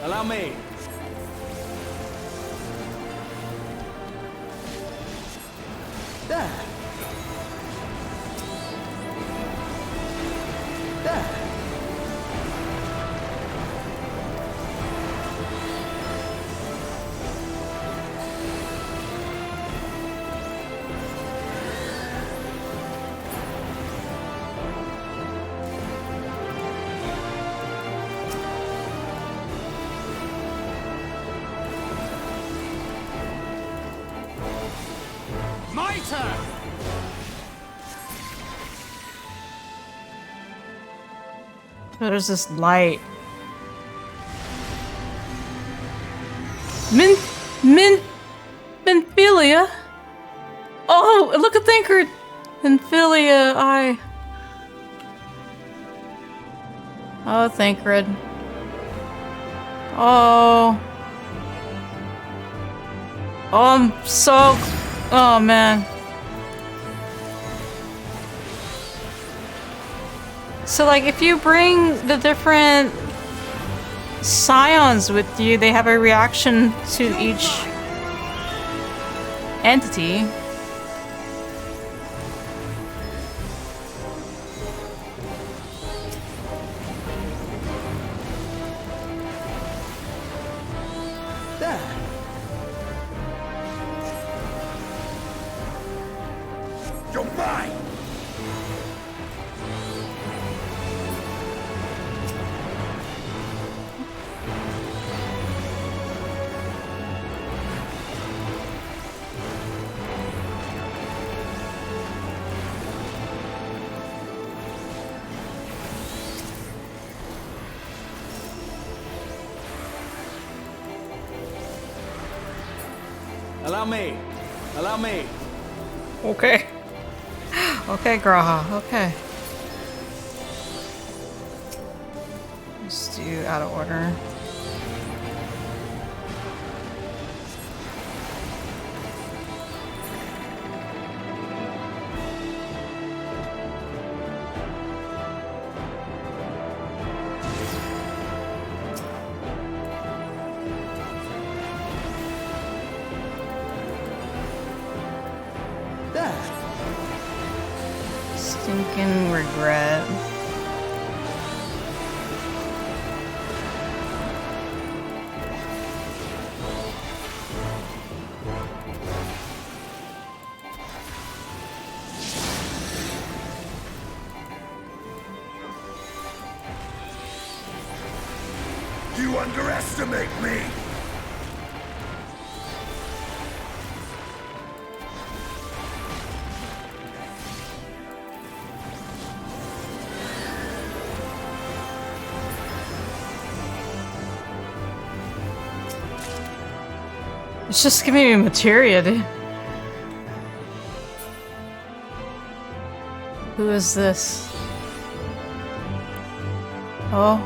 Allow me. There. There. My turn! There's this light. Minfilia? Oh, look at Thancred! Minfilia, Oh, Thancred. Oh. Oh, I'm so... Oh, man. So, like, if you bring the different scions with you, they have a reaction to each entity. You're mine! Allow me. Allow me. Okay. Okay, Graha. Okay. Let's do out of order. Stinking regret. You underestimate me! It's just giving me materia, dude. Who is this? Oh.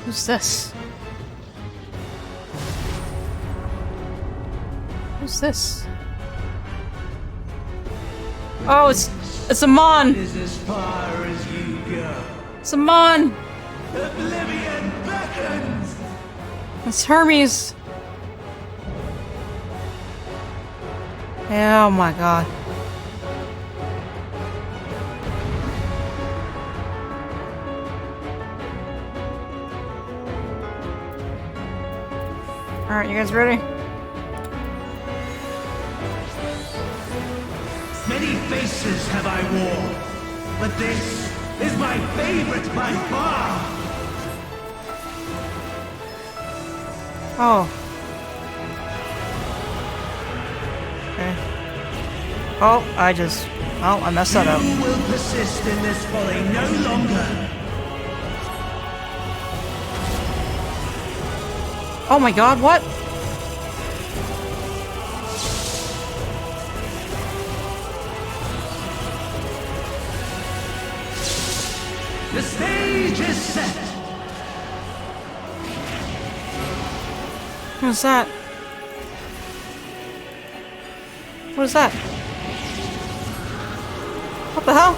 Who's this? Who's this? Oh, it's Amon. It's Amon. Oblivion beckons. It's Hermes. Oh my god. Alright, you guys ready? Many faces have I worn, but this is my favorite by far. Oh. Okay. Oh, I messed that up. You will persist in this folly no longer. Oh my god, what? The stage is set. What's that? What is that? What the hell?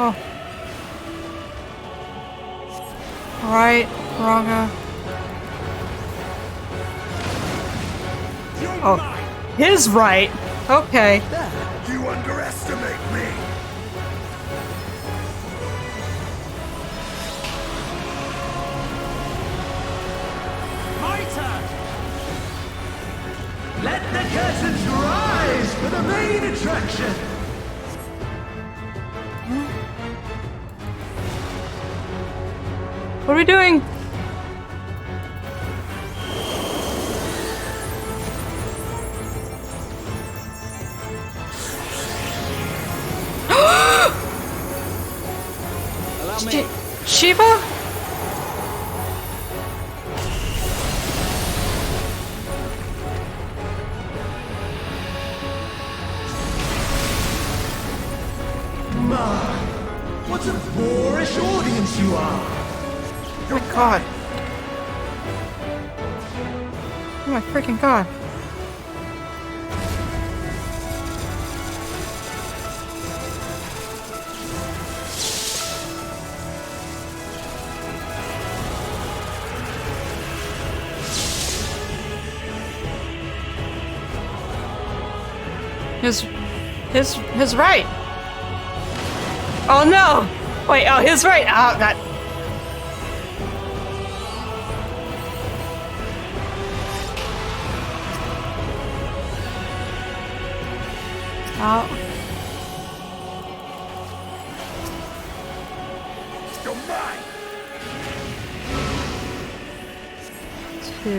Oh. Alright, Raga. Oh. His right. Okay. You underestimate me. My turn. Let the curtains rise for the main attraction. What are we doing? me. Shiva? My, what a boorish audience you are! Oh my god. Oh my freaking god. His right. Oh no! Wait, oh, his right. Oh god. Oh. You're mine! 2.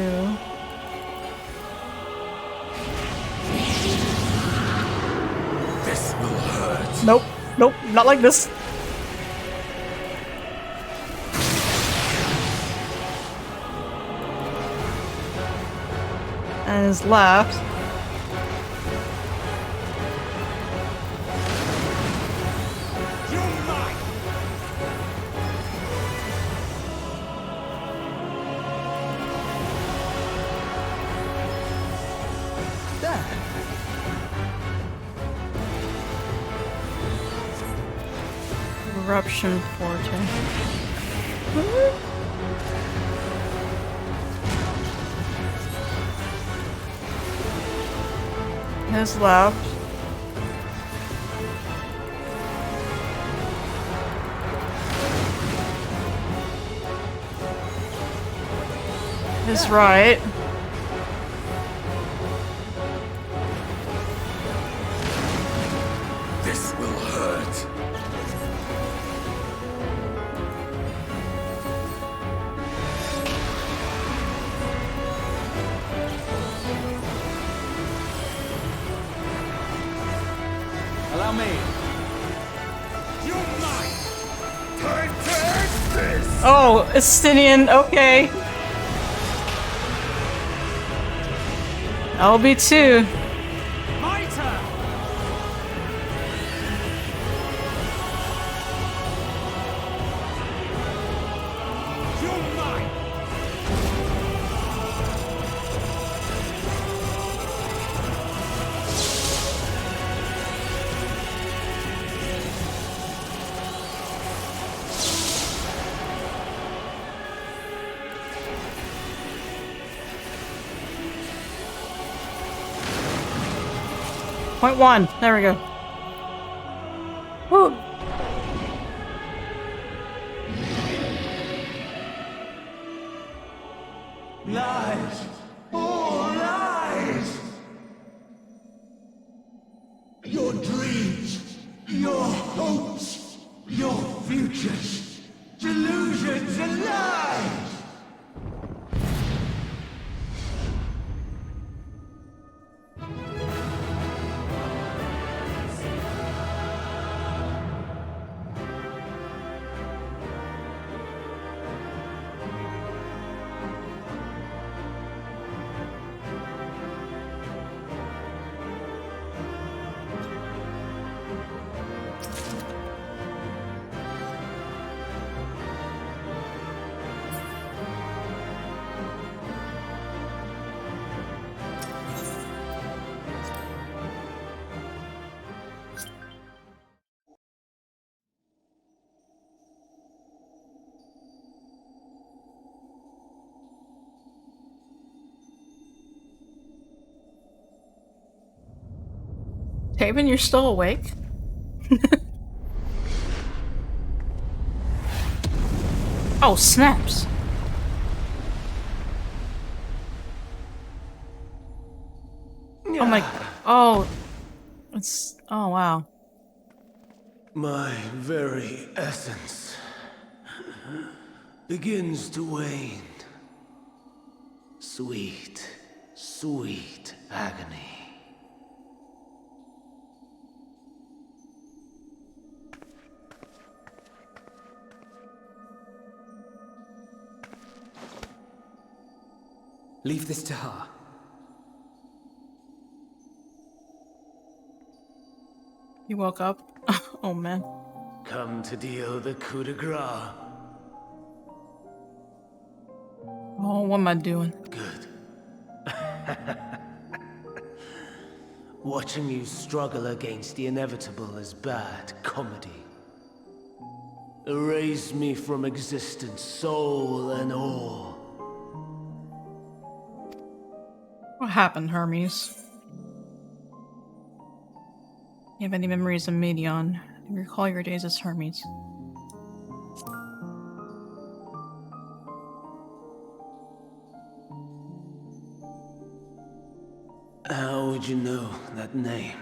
This will hurt. Nope. Nope. Not like this. And his left. Eruption Forte. His left. His right. This will hurt. Allow me. You're mine! Time to end this! Oh, Estinian, okay. I'll be 2. My turn! You're mine! Point 1. There we go. Woo. Lies! All lies! Your dreams, your hopes, your futures, delusions and lies! Haven, you're still awake? Oh, snaps. Oh my... Oh. It's... Oh, wow. My very essence begins to wane. Sweet, sweet agony. Leave this to her. You woke up? Oh man. Come to deal the coup de grace. Oh, what am I doing? Good. Watching you struggle against the inevitable is bad comedy. Erase me from existence, soul and all. What happened, Hermes? You have any memories of Medion? Do you recall your days as Hermes? How would you know that name?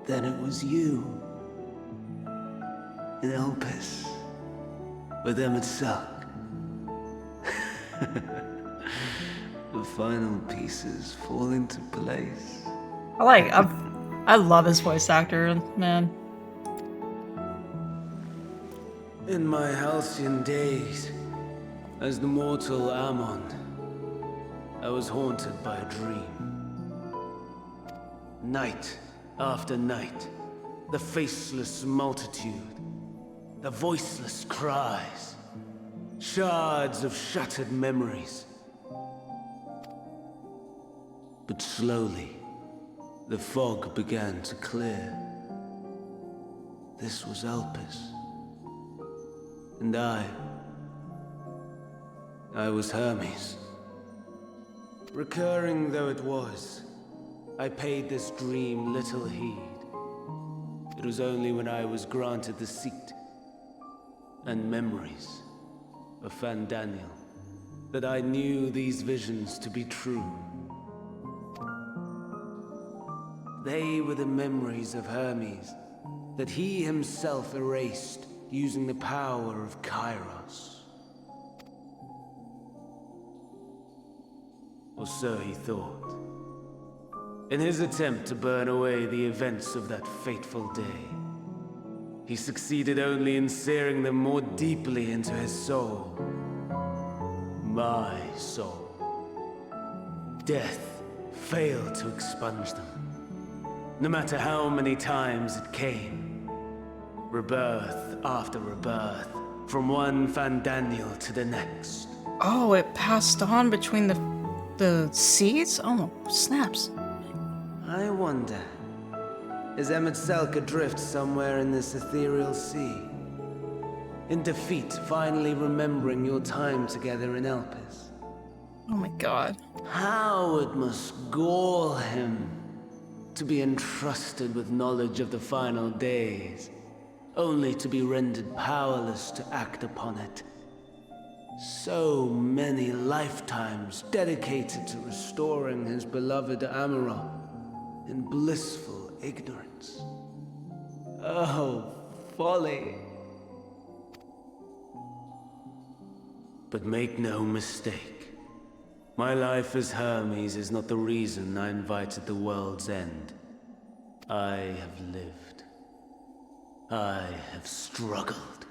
Then it was you. In Elpis. With MSQ. The final pieces fall into place. I love his voice actor, man. In my halcyon days, as the mortal Ammon, I was haunted by a dream. Night after night, the faceless multitude, the voiceless cries, shards of shattered memories. But slowly, the fog began to clear. This was Elpis. And I was Hermes. Recurring though it was, I paid this dream little heed. It was only when I was granted the seat and memories of Fandaniel that I knew these visions to be true. They were the memories of Hermes that he himself erased using the power of Kairos. Or so he thought. In his attempt to burn away the events of that fateful day, he succeeded only in searing them more deeply into his soul. My soul. Death failed to expunge them. No matter how many times it came. Rebirth after rebirth, from one Fandaniel to the next. Oh, it passed on between the seeds? Oh, snaps. I wonder, is MSQ adrift somewhere in this ethereal sea? In defeat, finally remembering your time together in Elpis? Oh my god. How it must gall him to be entrusted with knowledge of the final days, only to be rendered powerless to act upon it. So many lifetimes dedicated to restoring his beloved Amaral in blissful ignorance. Oh, folly. But make no mistake. My life as Hermes is not the reason I invited the world's end. I have lived. I have struggled.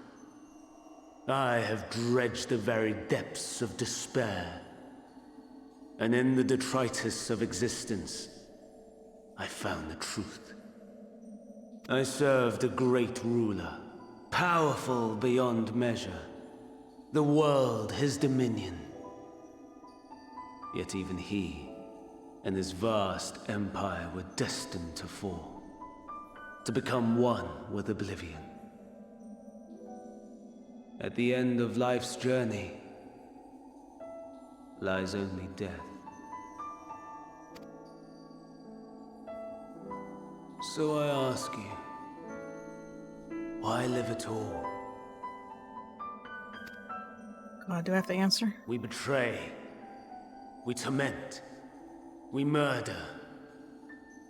I have dredged the very depths of despair. And in the detritus of existence, I found the truth. I served a great ruler, powerful beyond measure. The world his dominion. Yet even he and his vast empire were destined to fall, to become one with oblivion. At the end of life's journey lies only death. So I ask you, why live at all? God, do I have to answer? We betray. We torment. We murder.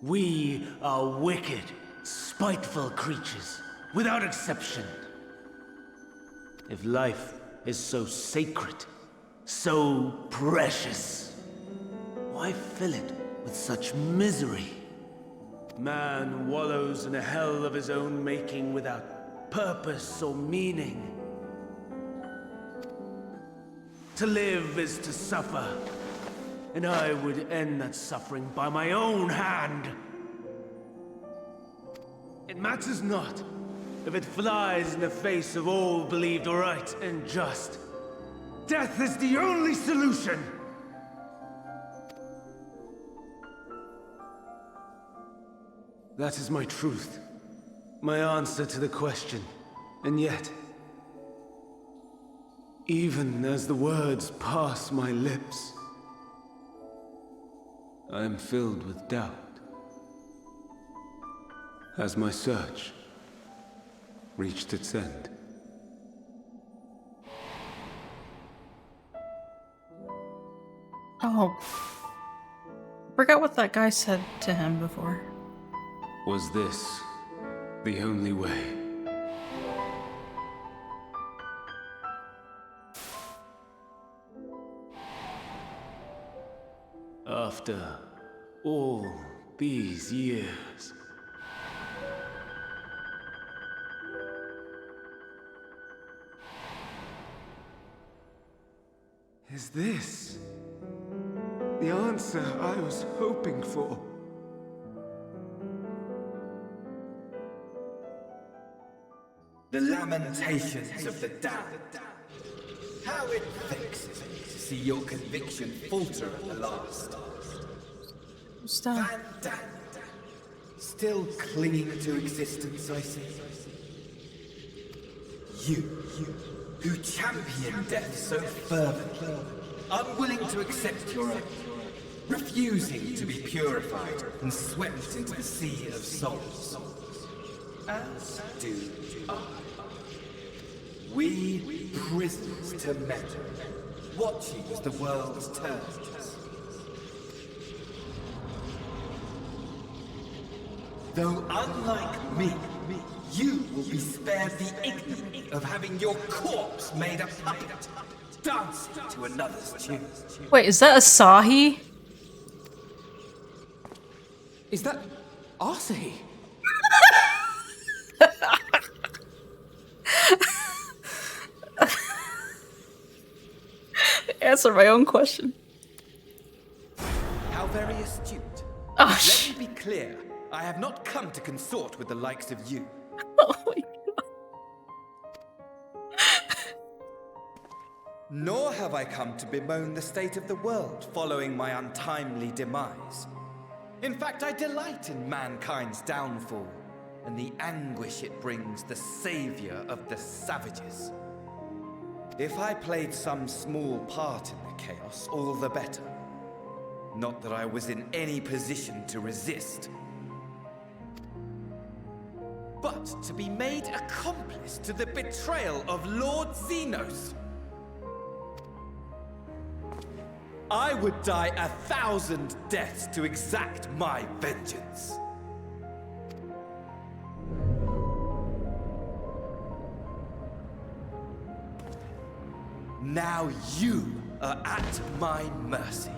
We are wicked, spiteful creatures, without exception. If life is so sacred, so precious? Why fill it with such misery? Man wallows in a hell of his own making without purpose or meaning. To live is to suffer, and I would end that suffering by my own hand. It matters not if it flies in the face of all believed right and just. Death is the only solution! That is my truth, my answer to the question. And yet, even as the words pass my lips, I am filled with doubt. Has my search reached its end? Oh. Forgot what that guy said to him before. Was this the only way? After all these years. Is this the answer I was hoping for? The lamentations of the damned. How it vexes me to see your conviction falter at the last. Stop. Van Dam. Still clinging to existence, I see. You, who champion death so fervently, unwilling to accept your own, refusing to be purified and swept into the sea of souls. As do I. We prisoners to memory, watching as the world turns. Though unlike me, you will be spared the ignominy of having your corpse made a puppet, dancing to another's tune. Wait, is that Asahi? Is that Asahi? Answer my own question. How very astute. Oh, Let me be clear. I have not come to consort with the likes of you. Oh my god. Nor have I come to bemoan the state of the world following my untimely demise. In fact, I delight in mankind's downfall and the anguish it brings the savior of the savages. If I played some small part in the chaos, all the better. Not that I was in any position to resist. But to be made accomplice to the betrayal of Lord Xenos. I would die 1,000 deaths to exact my vengeance. Now you are at my mercy.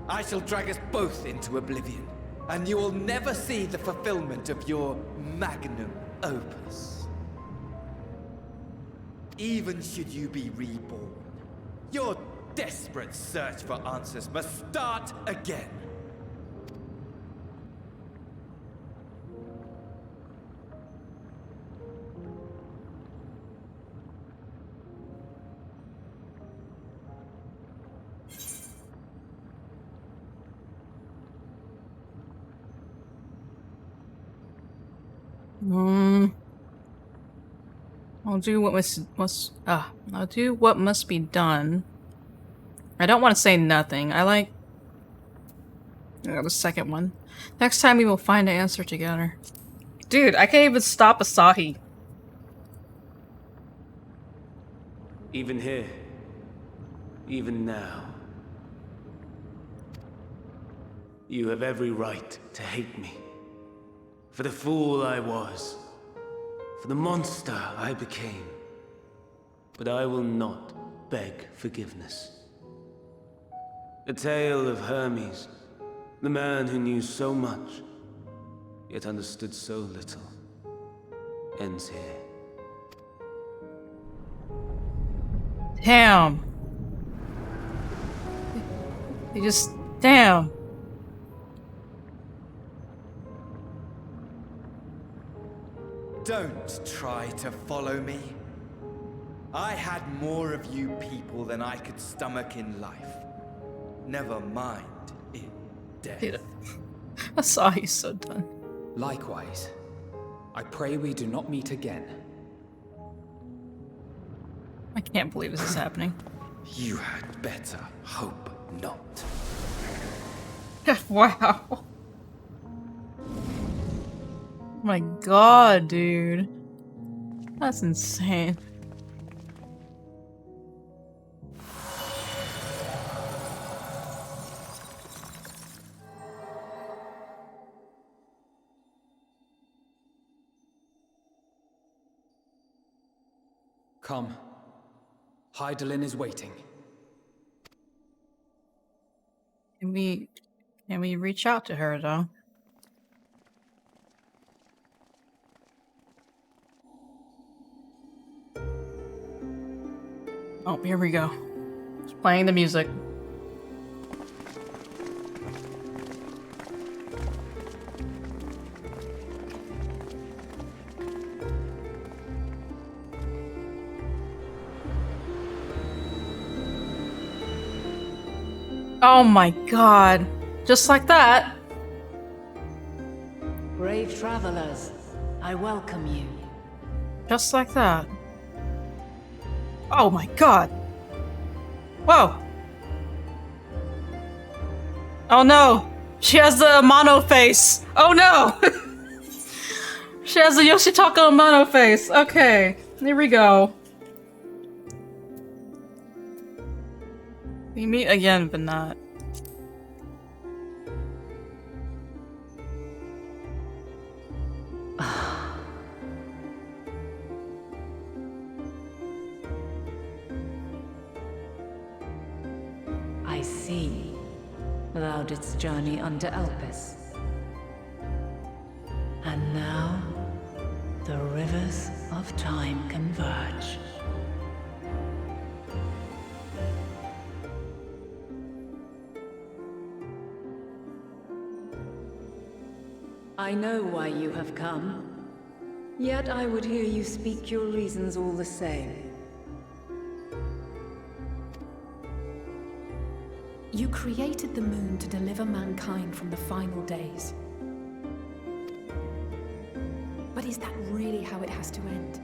I shall drag us both into oblivion, and you will never see the fulfillment of your magnum opus. Even should you be reborn, your desperate search for answers must start again. I'll do what I'll do what must be done. I don't want to say nothing. I like the second one. Next time we will find an answer together. Dude, I can't even stop Asahi. Even here, even now, you have every right to hate me. For the fool I was, for the monster I became. But I will not beg forgiveness. A tale of Hermes, the man who knew so much, yet understood so little, ends here. Damn. You just... Damn. Don't try to follow me. I had more of you people than I could stomach in life. Never mind in death. Dude, I saw you so done. Likewise. I pray we do not meet again. I can't believe this is happening. You had better hope not. Wow. My god, dude. That's insane. Come. Hydaelyn is waiting. Can we reach out to her though? Oh, here we go. It's playing the music. Oh my god. Just like that. Brave travelers, I welcome you. Just like that. Oh my god. Whoa. Oh no. She has the mono face. Oh no. She has the Yoshitaka mono face. Okay. Here we go. We meet again, but not. I see. Thou didst journey unto Elpis. And now, the rivers of time converge. I know why you have come, yet I would hear you speak your reasons all the same. You created the moon to deliver mankind from the final days. But is that really how it has to end?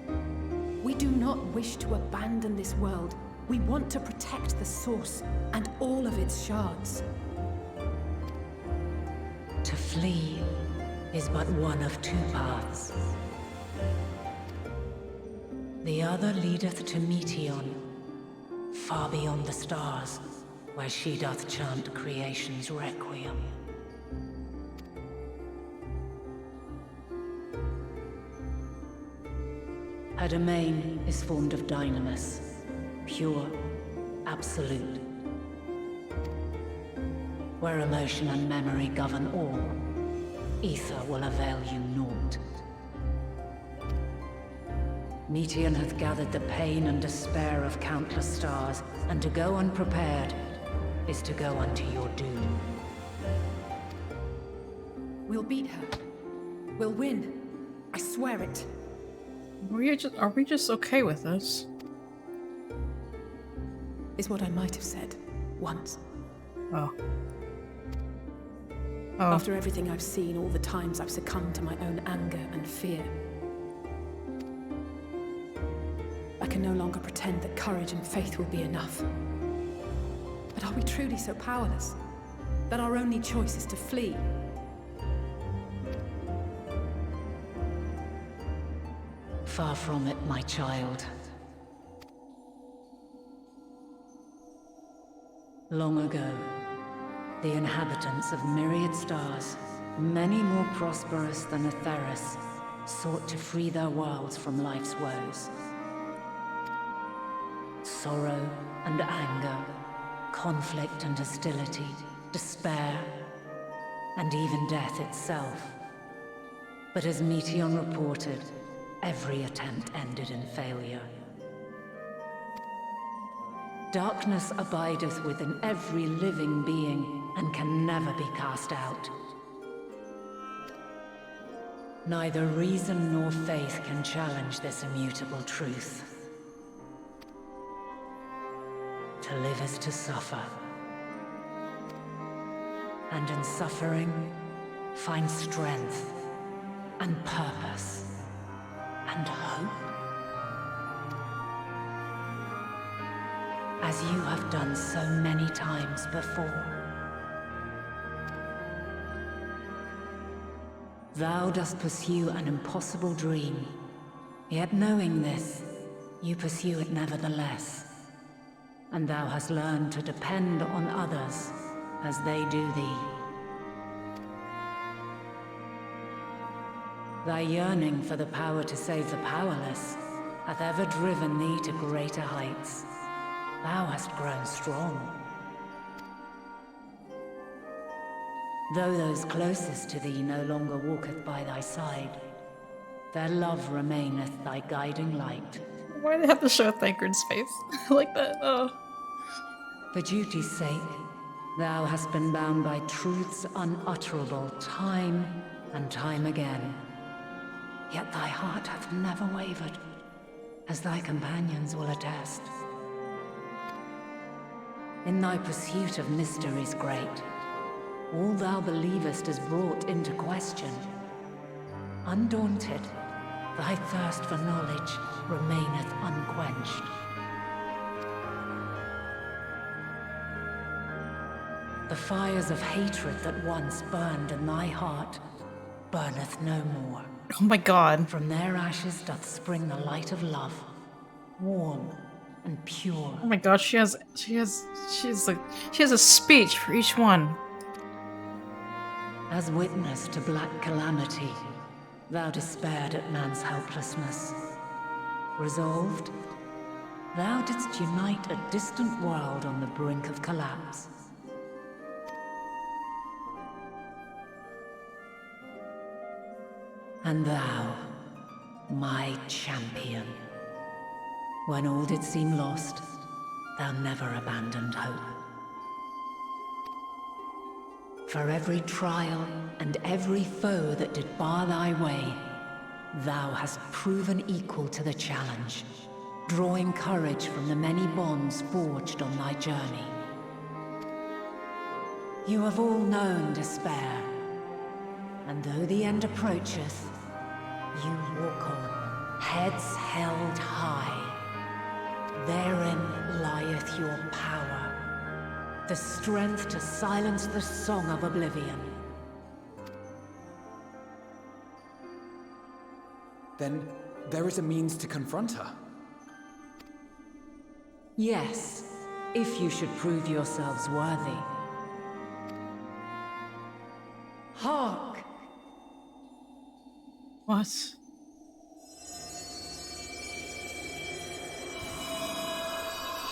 We do not wish to abandon this world. We want to protect the source and all of its shards. To flee is but one of two paths. The other leadeth to Meteon, far beyond the stars, where she doth chant creation's requiem. Her domain is formed of dynamis, pure, absolute. Where emotion and memory govern all, ether will avail you naught. Meteon hath gathered the pain and despair of countless stars, and to go unprepared is to go unto your doom. We'll beat her. We'll win. I swear it. Are we just okay with this? Is what I might have said. Once. Oh. After everything I've seen, all the times I've succumbed to my own anger and fear. I can no longer pretend that courage and faith will be enough. But are we truly so powerless? That our only choice is to flee? Far from it, my child. Long ago, the inhabitants of myriad stars, many more prosperous than Atheris, sought to free their worlds from life's woes. sorrow and anger, conflict and hostility, despair, and even death itself. But as Meteon reported, every attempt ended in failure. Darkness abideth within every living being and can never be cast out. Neither reason nor faith can challenge this immutable truth. To live is to suffer. And in suffering, find strength and purpose and hope. As you have done so many times before. Thou dost pursue an impossible dream, yet knowing this, you pursue it nevertheless. And thou hast learned to depend on others as they do thee. Thy yearning for the power to save the powerless hath ever driven thee to greater heights. Thou hast grown strong. Though those closest to thee no longer walketh by thy side, their love remaineth thy guiding light. Why do they have to show Thancred's face like that? Oh. For duty's sake, thou hast been bound by truths unutterable time and time again. Yet thy heart hath never wavered, as thy companions will attest. In thy pursuit of mysteries great, all thou believest is brought into question. Undaunted, thy thirst for knowledge remaineth unquenched. The fires of hatred that once burned in thy heart burneth no more. Oh my god. From their ashes doth spring the light of love, warm and pure. Oh my god, she has a speech for each one. As witness to black calamity, thou despaired at man's helplessness. Resolved, thou didst unite a distant world on the brink of collapse. And thou, my champion, when all did seem lost, thou never abandoned hope. For every trial and every foe that did bar thy way, thou hast proven equal to the challenge, drawing courage from the many bonds forged on thy journey. You have all known despair, and though the end approacheth, you walk on, heads held high. Therein lieth your power, the strength to silence the song of oblivion. Then there is a means to confront her. Yes, if you should prove yourselves worthy. Hark! What?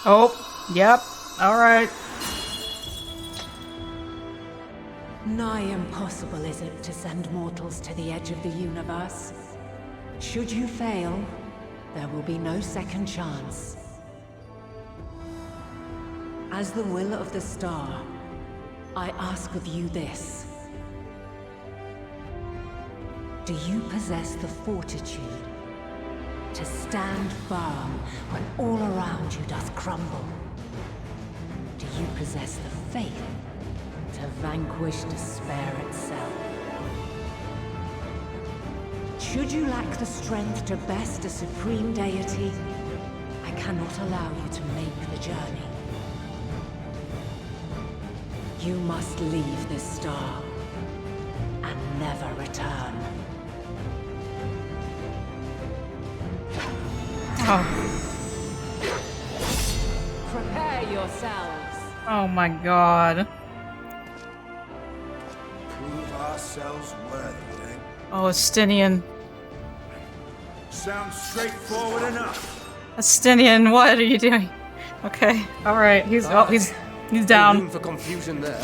Oh, yep. Alright. Nigh impossible is it to send mortals to the edge of the universe. Should you fail, there will be no second chance. As the will of the star, I ask of you this. Do you possess the fortitude to stand firm when all around you doth crumble? Do you possess the faith to vanquish despair itself? Should you lack the strength to best a supreme deity, I cannot allow you to make the journey. You must leave this star and never return. Prepare yourselves. Oh my god. Prove ourselves worthy, eh? Oh, Astinian. Sounds straightforward enough. Astinian, what are you doing? Okay. All right. He's he's No down. room for confusion there.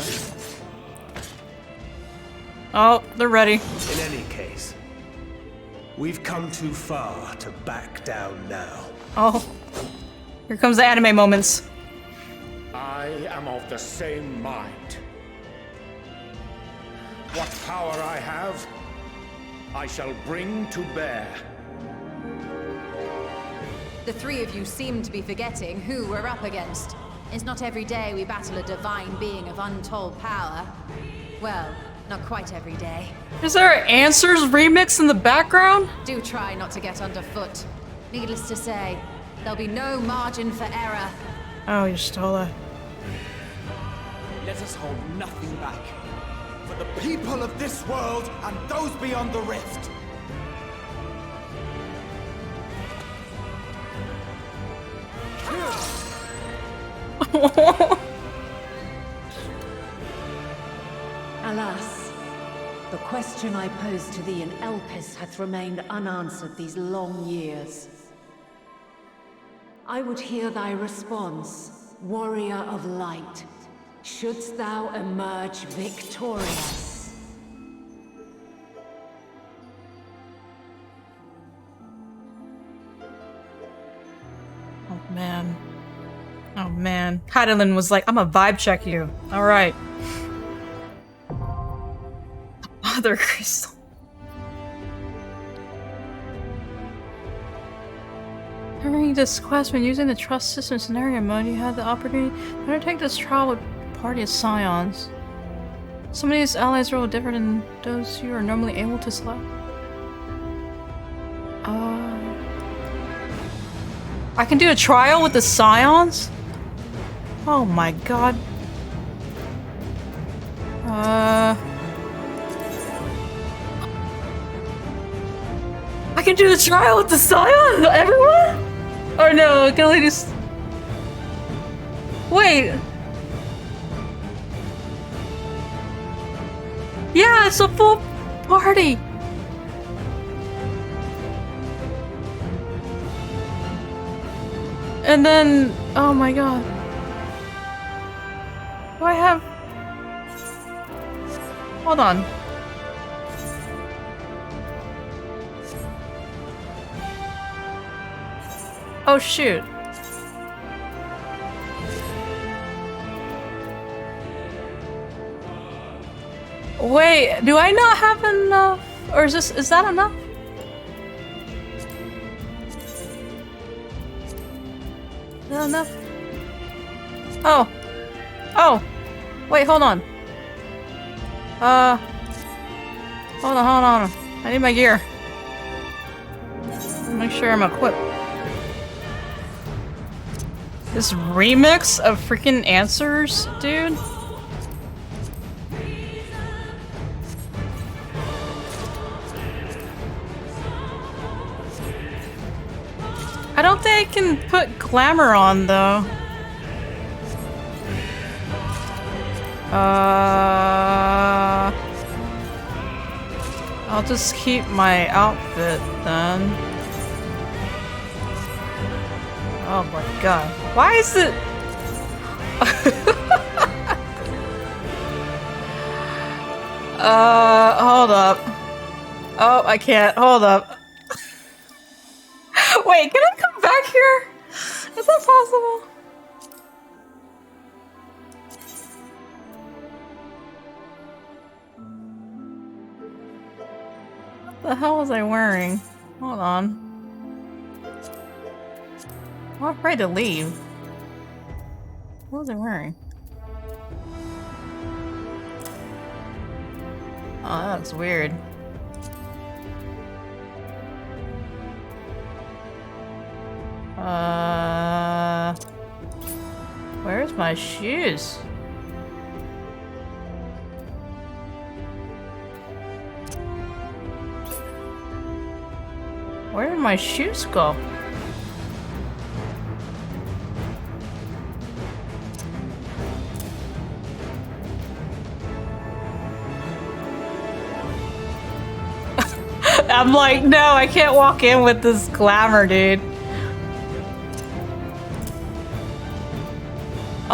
Oh, they're ready. In any case, we've come too far to back down now. Oh, here comes the anime moments. I am of the same mind. What power I have, I shall bring to bear. The three of you seem to be forgetting who we're up against. It's not every day we battle a divine being of untold power. Well, not quite every day. Is there Answers remix in the background? Do try not to get underfoot. Needless to say, there'll be no margin for error. Oh, you stole it. Let us hold nothing back. For the people of this world and those beyond the rift. Alas, the question I posed to thee in Elpis hath remained unanswered these long years. I would hear thy response, warrior of light. Shouldst thou emerge victorious? Oh man. Oh man. Heidelin was like, I'm a vibe check you. Alright. Mother Crystal. During this quest, when using the trust system scenario mode, you had the opportunity to undertake this trial with a party of scions. Some of these allies are a little different than those you are normally able to select. I can do a trial with the scions? Oh my god. I can do the trial with the scions? Everyone? Or no, can I just... Wait. Yeah, it's a full party. And then, oh my god. Do I have... Hold on. Oh shoot. Wait, do I not have enough? Or is that enough? Is that enough? Oh. Oh. Wait, hold on. Hold on. I need my gear. Make sure I'm equipped. This remix of freaking Answers, dude? I don't think I can put glamour on, though. I'll just keep my outfit, then. Oh my god. Why is it... hold up. Oh, I can't. Hold up. Wait, can I come back here? Is that possible? What the hell was I wearing? Hold on. I'm afraid to leave. What was I wearing? Oh, that's weird. Where's my shoes? Where did my shoes go? I'm like, no, I can't walk in with this glamour, dude.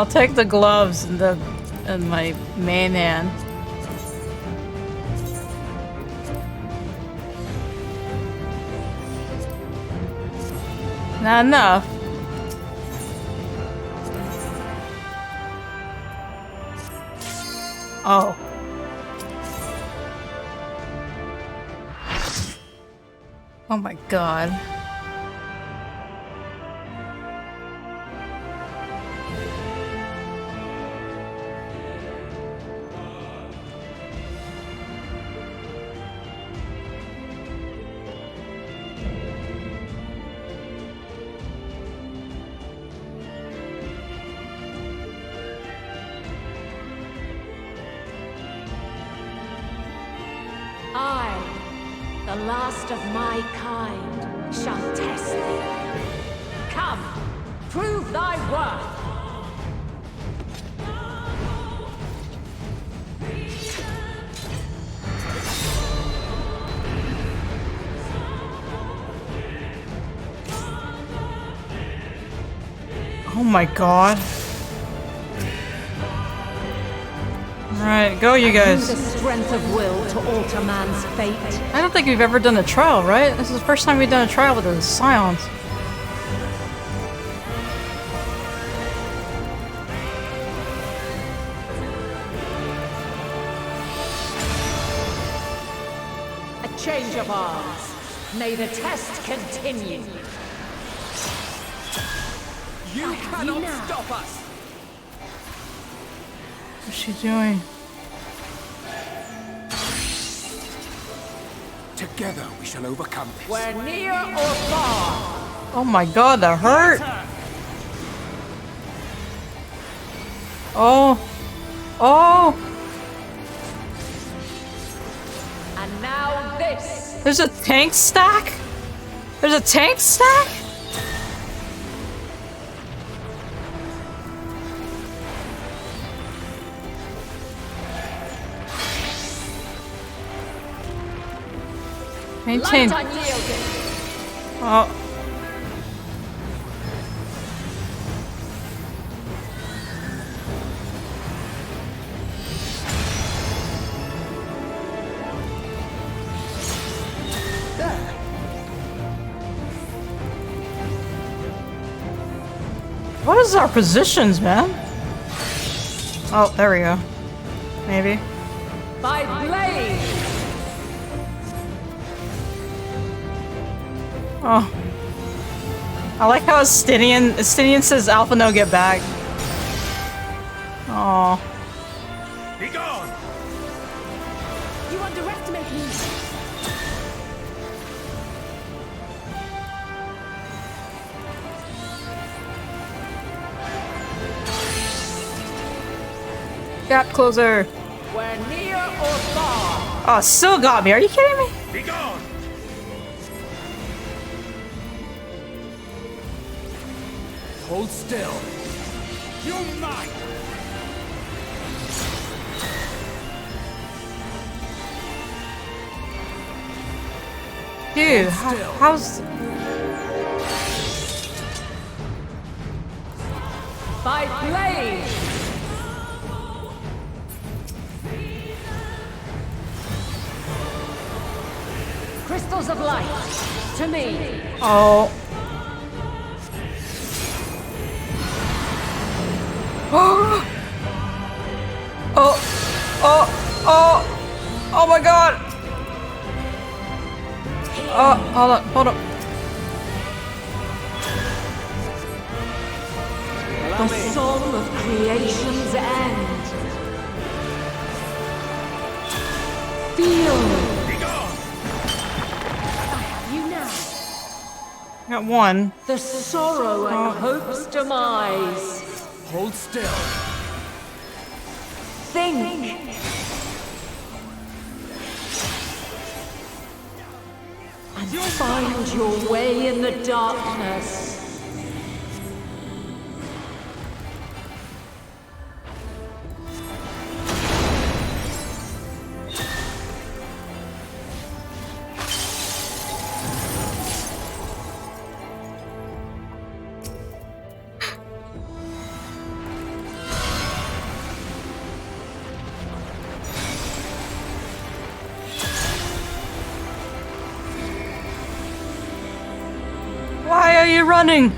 I'll take the gloves and my main hand. Not enough. Oh. Oh my god. I, the last of my kind, shall test thee. Come, prove thy worth. Oh my god. Alright, go you guys. The strength of will to alter man's fate. I don't think we've ever done a trial, right? This is the first time we've done a trial with the Scions. A change of arms. May the test continue. You cannot stop us! What's she doing? Together we shall overcome this. We're near or far. Oh my god, that hurt! Oh! Oh! And now this. There's a tank stack? There's a tank stack? Maintain. Light unyielding. Oh. What is our positions, man? Oh, there we go. Maybe. By blade. Oh. I like how Estinian says Alpha no get back. Oh. Be gone! You underestimate me. Gap closer. We're near or far. Oh, still got me. Are you kidding me? Be gone! Hold still. You're mine! Dude, how's... By blade. Crystals of light. To me. Oh. Oh. Oh. Oh. Oh. Oh my god. Oh, hold on. Hold on. The song of creation's end. Feel. You now. Got one. The sorrow and hope's demise. Hold still. Think. And find your way in the darkness. you running?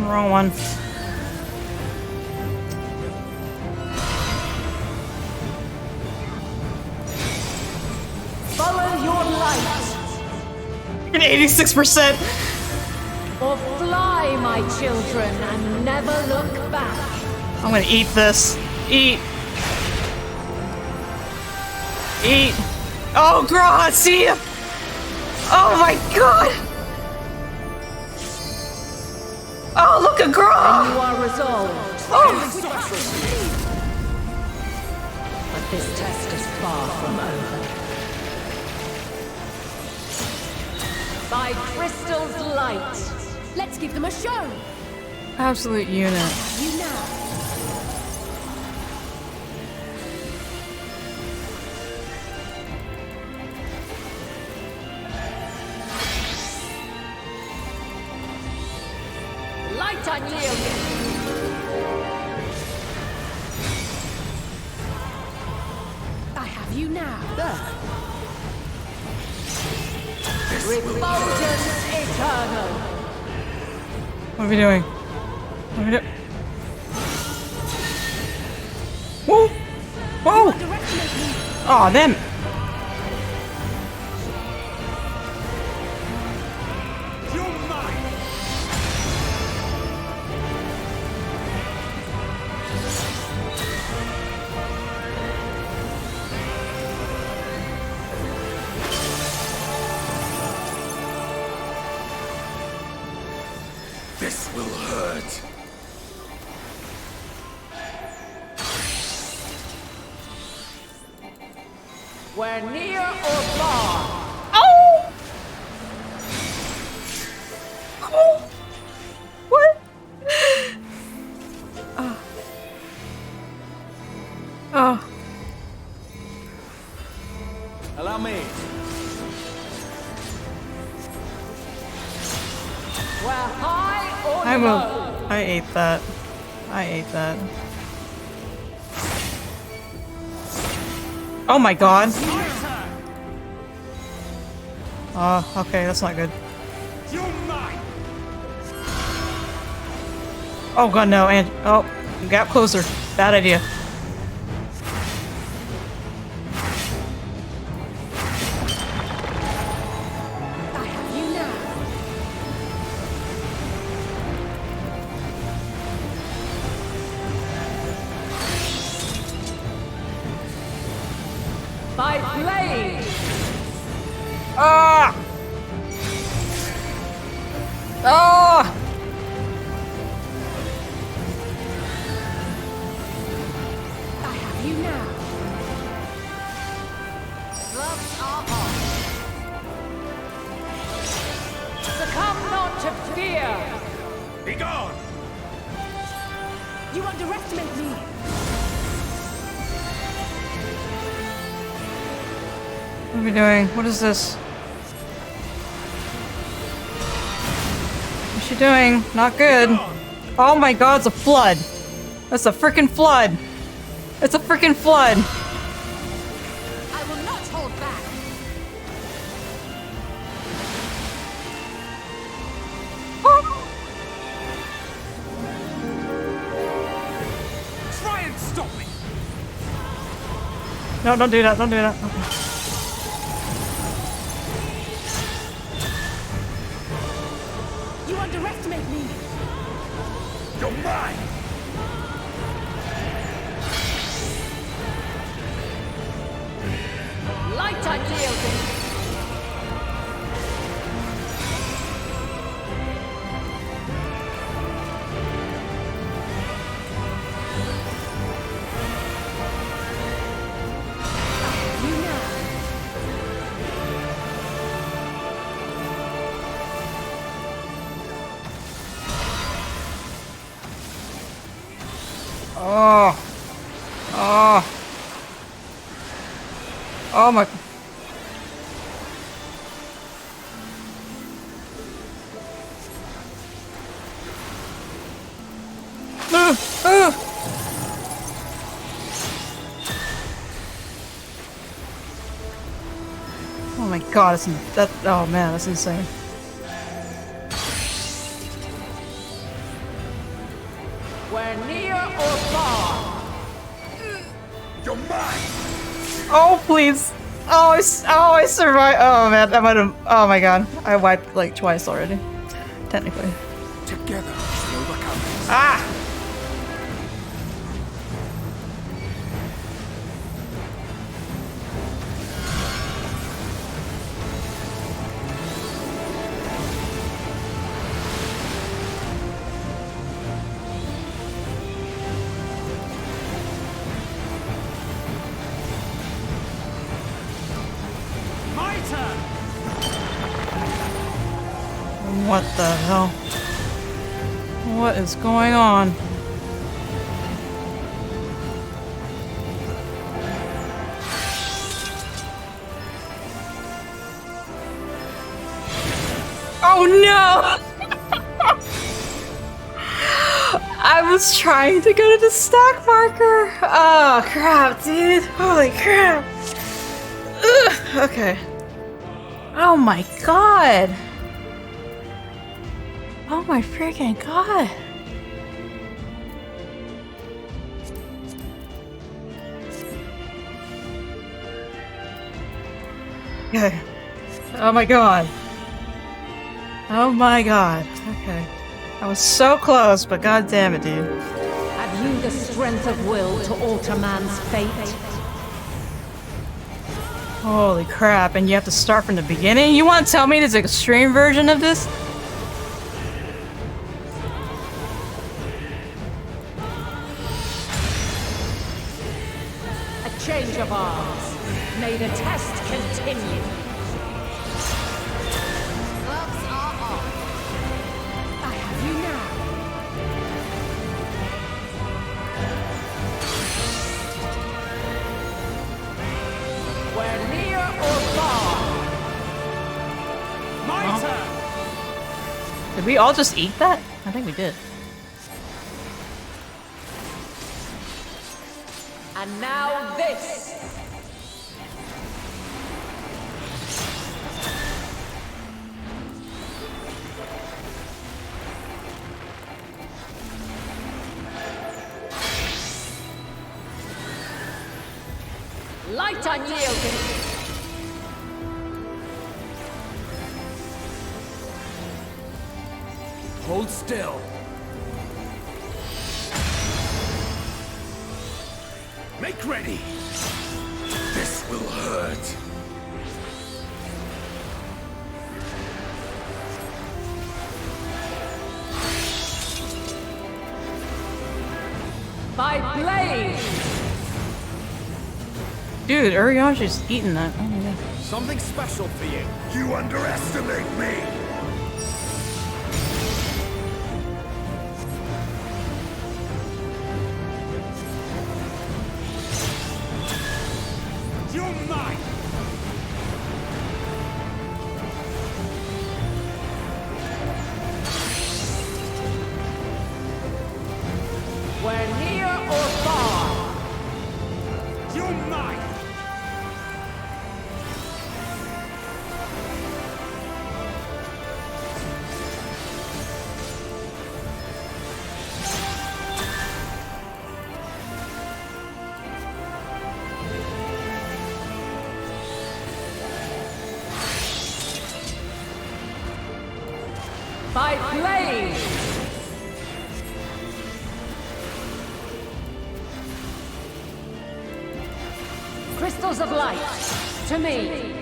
Wrong one. Follow your light. An 86%. Or fly, my children, and never look back. I'm gonna eat this. Eat. Eat. Oh, God, see ya. Oh my God. Oh, look at Grog! And you are resolved. Oh. But this test is far from over. By Crystal's light. Let's give them a show. Absolute unit. You now. Light unyielding. I have you now. Refulgence eternal. What are we doing? What are we doing? Whoa! Whoa! Oh, them! This will hurt. We're near or far. Oh! Oh! What? Oh. Oh. Allow me. We're high or I low. will. I ate that. I ate that. Oh my God. Oh, okay, that's not good. Oh God, no, and oh, gap closer. Bad idea. By blade. Ah! Ah! I have you now. Gloves are off. Succumb not to fear. Be gone! You underestimate me. What are we doing? What is this? What's she doing? Not good. Oh my God, it's a flood. That's a freaking flood. It's a freaking flood. I will not hold back. Try and stop me. No, don't do that. Don't do that. Okay. You underestimate me. You're mine! Light unyielding. You now. Oh. Oh. Oh my. god, oh man, that's insane. We're near or far. You're mine. Oh please! Oh, I survived. Oh man, I might have. Oh my god, I wiped like twice already, technically. Together, overcome. Ah! What the hell? What is going on? Oh no! I was trying to go to the stack marker. Oh crap, dude. Holy crap. Ugh. Okay. Oh my god. Oh my freaking god. Okay. Oh my god. Oh my god. Okay. I was so close, but god damn it, dude. Have you the strength of will to alter man's fate? Holy crap, and you have to start from the beginning? You want to tell me there's an extreme version of this? Change of arms. May the test continue. Gloves are off. I have you now. We're near or far. My turn. Did we all just eat that? I think we did. And now this! Light unyielding! Hold still. Make ready. This will hurt. By blade! Dude, Urianji's eating that. Oh my god. Something special for you. You underestimate me. You're mine. We're near or far. You're mine. By blade! Crystals of light, to me!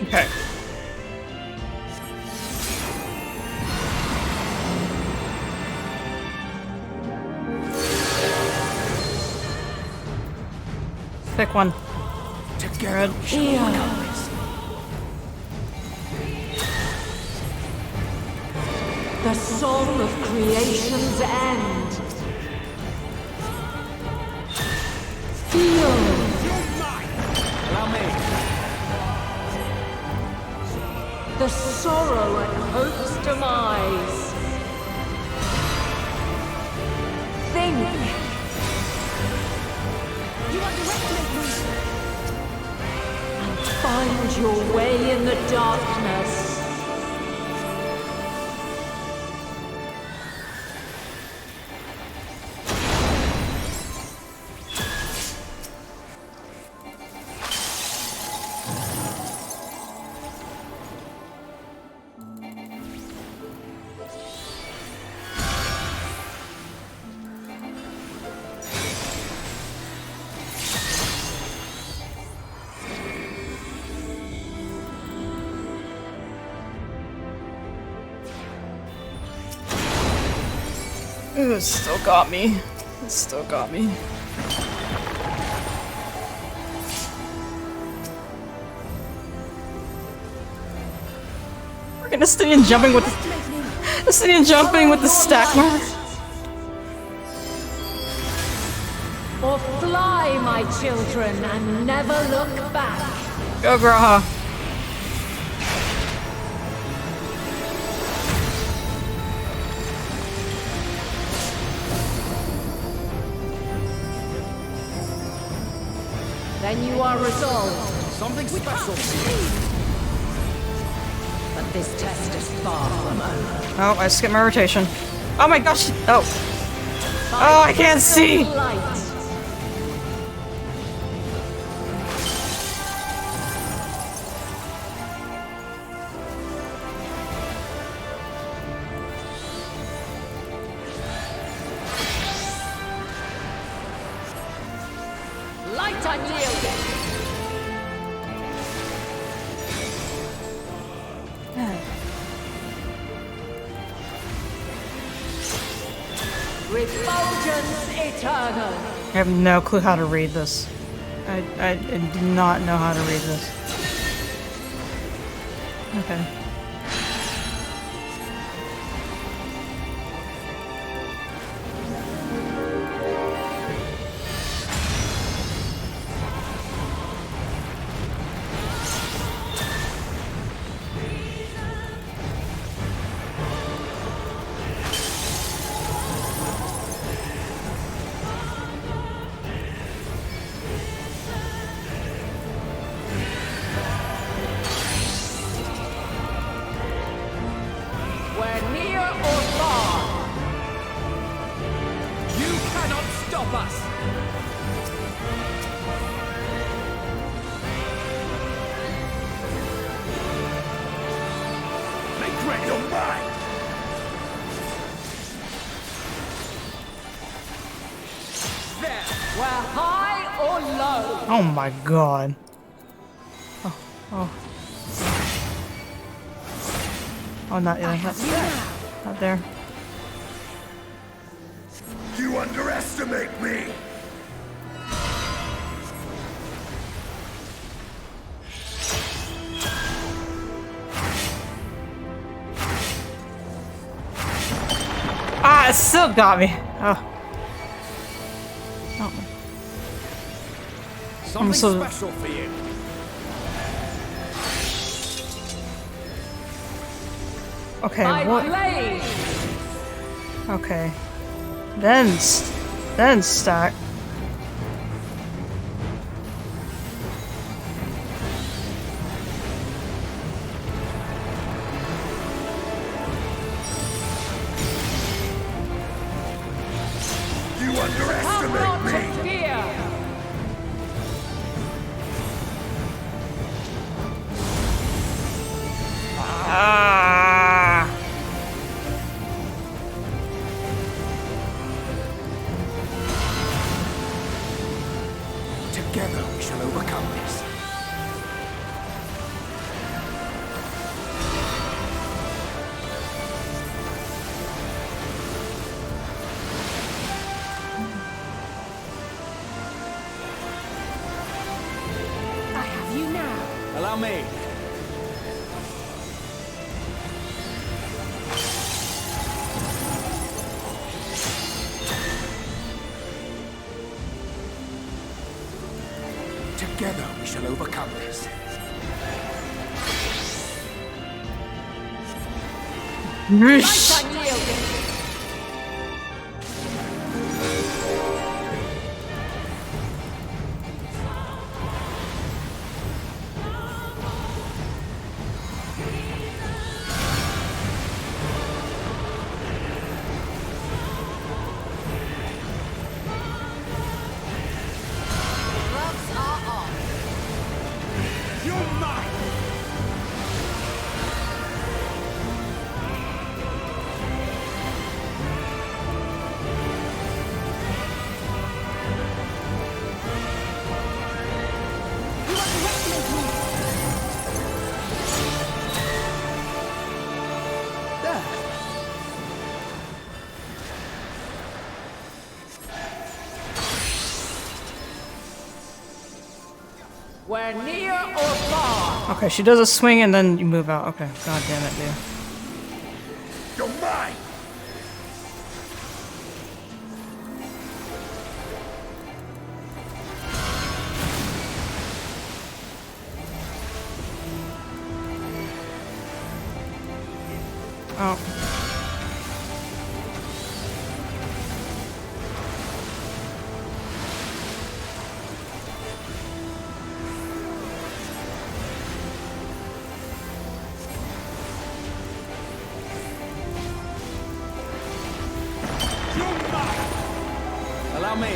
Okay. Pick one. Together. The song of creation's end. Feel. Allow me. The sorrow at hope's demise. Think. You underestimate me. And Find your way in the darkness. Ooh, it still got me. It still got me. Freaking Estinian jumping with the Estinian jumping with the stack mark. Or fly, my children, and never look back. Go, Graha. Then you are resolved. Something special for you. But this test is far from over. Oh, I skipped my rotation. Oh my gosh! Oh. Oh, I can't see! Light unyielding. Refulgence eternal. I have no clue how to read this. I do not know how to read this. Okay. We're near or far. You cannot stop us. Make ready your mind! There. We're high or low. Oh my god. Oh, oh. Oh, not yet. Not there. You underestimate me! Ah, it still got me. Oh. Oh. Something so- special for you. Okay, My what? blade. Okay. Then stack. You underestimate me! Fear. Ah. Together we shall overcome this. I have you now. Allow me. Together we shall overcome this. Light unyielding. where near or far. Okay, she does a swing and then you move out. Okay, god damn it, dude. You're mine! Oh. Allow me.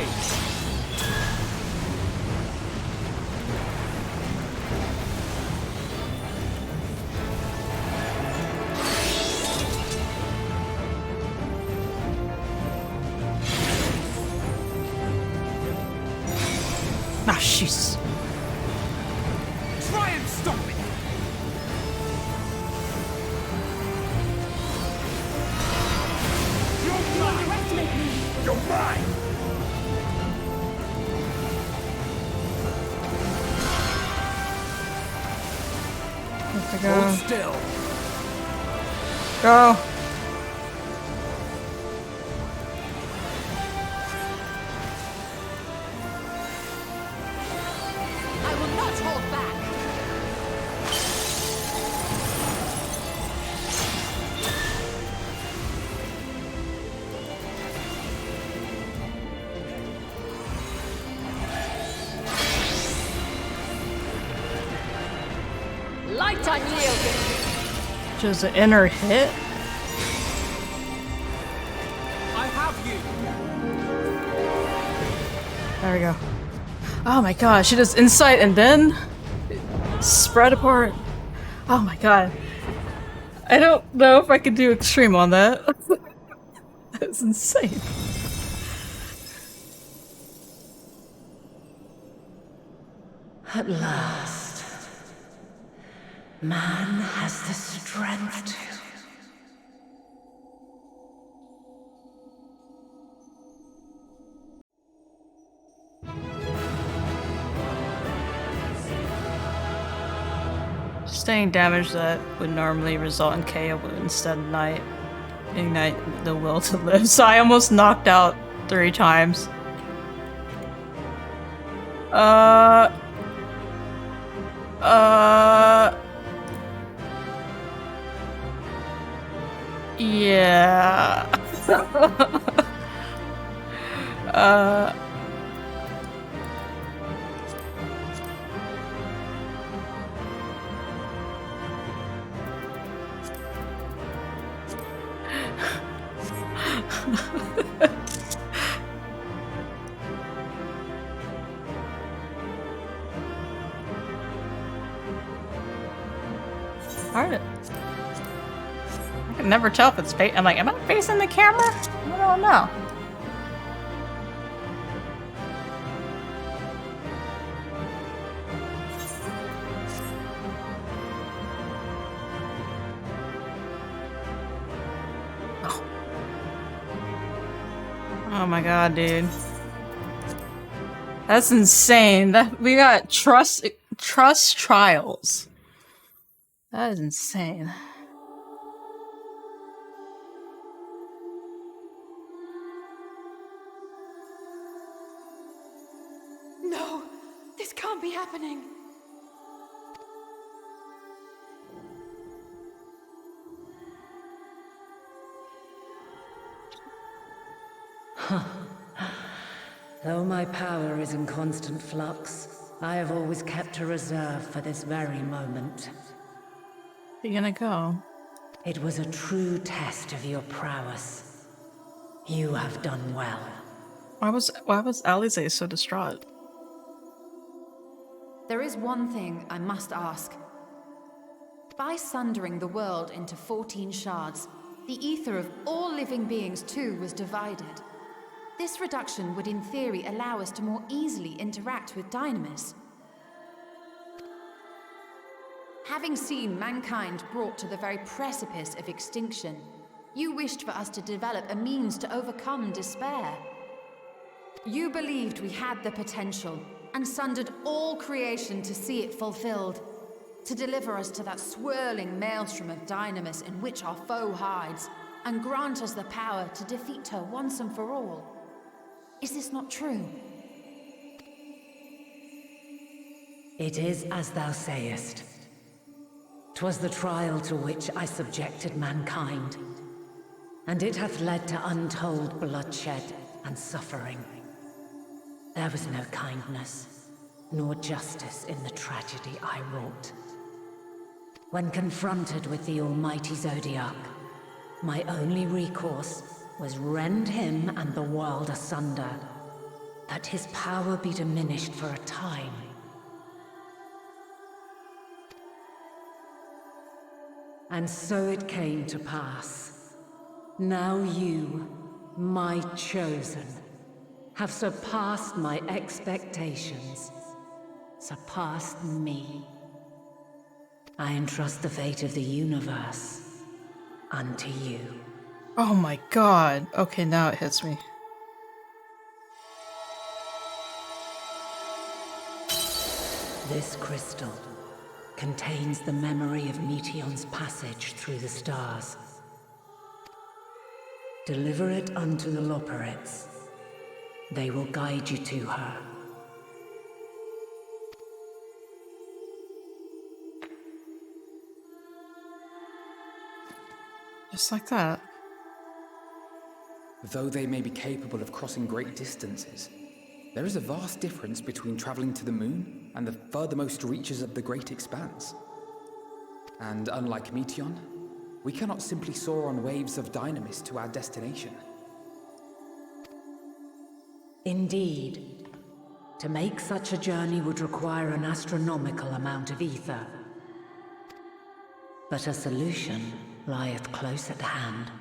Ah, jeez. Try and stop it. You underestimate me. You're mine! Have to go. Hold still. Go. I will not hold back. Light unyielding. Just an inner hit. I have you. There we go. Oh my god, she does insight and then spread apart. Oh my god. I don't know if I could do extreme on that. That's insane. At last, man has the strength to. Staying damage that would normally result in KO would instead ignite the will to live. So I almost knocked out 3 times. Yeah. Darn it. I can never tell if it's I'm like, am I facing the camera? I don't know. Oh my god, dude. That's insane. That we got trust trials. That is insane. No, this can't be happening. Though my power is in constant flux, I have always kept a reserve for this very moment. Where you gonna go? It was a true test of your prowess. You have done well. Why was Alize so distraught? There is one thing I must ask. By sundering the world into 14 shards, the ether of all living beings too was divided. This reduction would in theory allow us to more easily interact with Dynamis. Having seen mankind brought to the very precipice of extinction, you wished for us to develop a means to overcome despair. You believed we had the potential, and sundered all creation to see it fulfilled, to deliver us to that swirling maelstrom of dynamis in which our foe hides, and grant us the power to defeat her once and for all. Is this not true? It is as thou sayest. 'Twas the trial to which I subjected mankind, and it hath led to untold bloodshed and suffering. There was no kindness, nor justice in the tragedy I wrought. When confronted with the almighty Zodiac, my only recourse was rend him and the world asunder, that his power be diminished for a time. And so it came to pass. Now you, my chosen, have surpassed my expectations, surpassed me. I entrust the fate of the universe unto you. Oh my god. Okay, now it hits me. This crystal contains the memory of Meteion's passage through the stars. Deliver it unto the Loporrits. They will guide you to her. Just like that. Though they may be capable of crossing great distances, there is a vast difference between traveling to the moon and the furthermost reaches of the great expanse. And unlike Meteion, we cannot simply soar on waves of dynamis to our destination. Indeed. To make such a journey would require an astronomical amount of ether. But a solution lieth close at hand.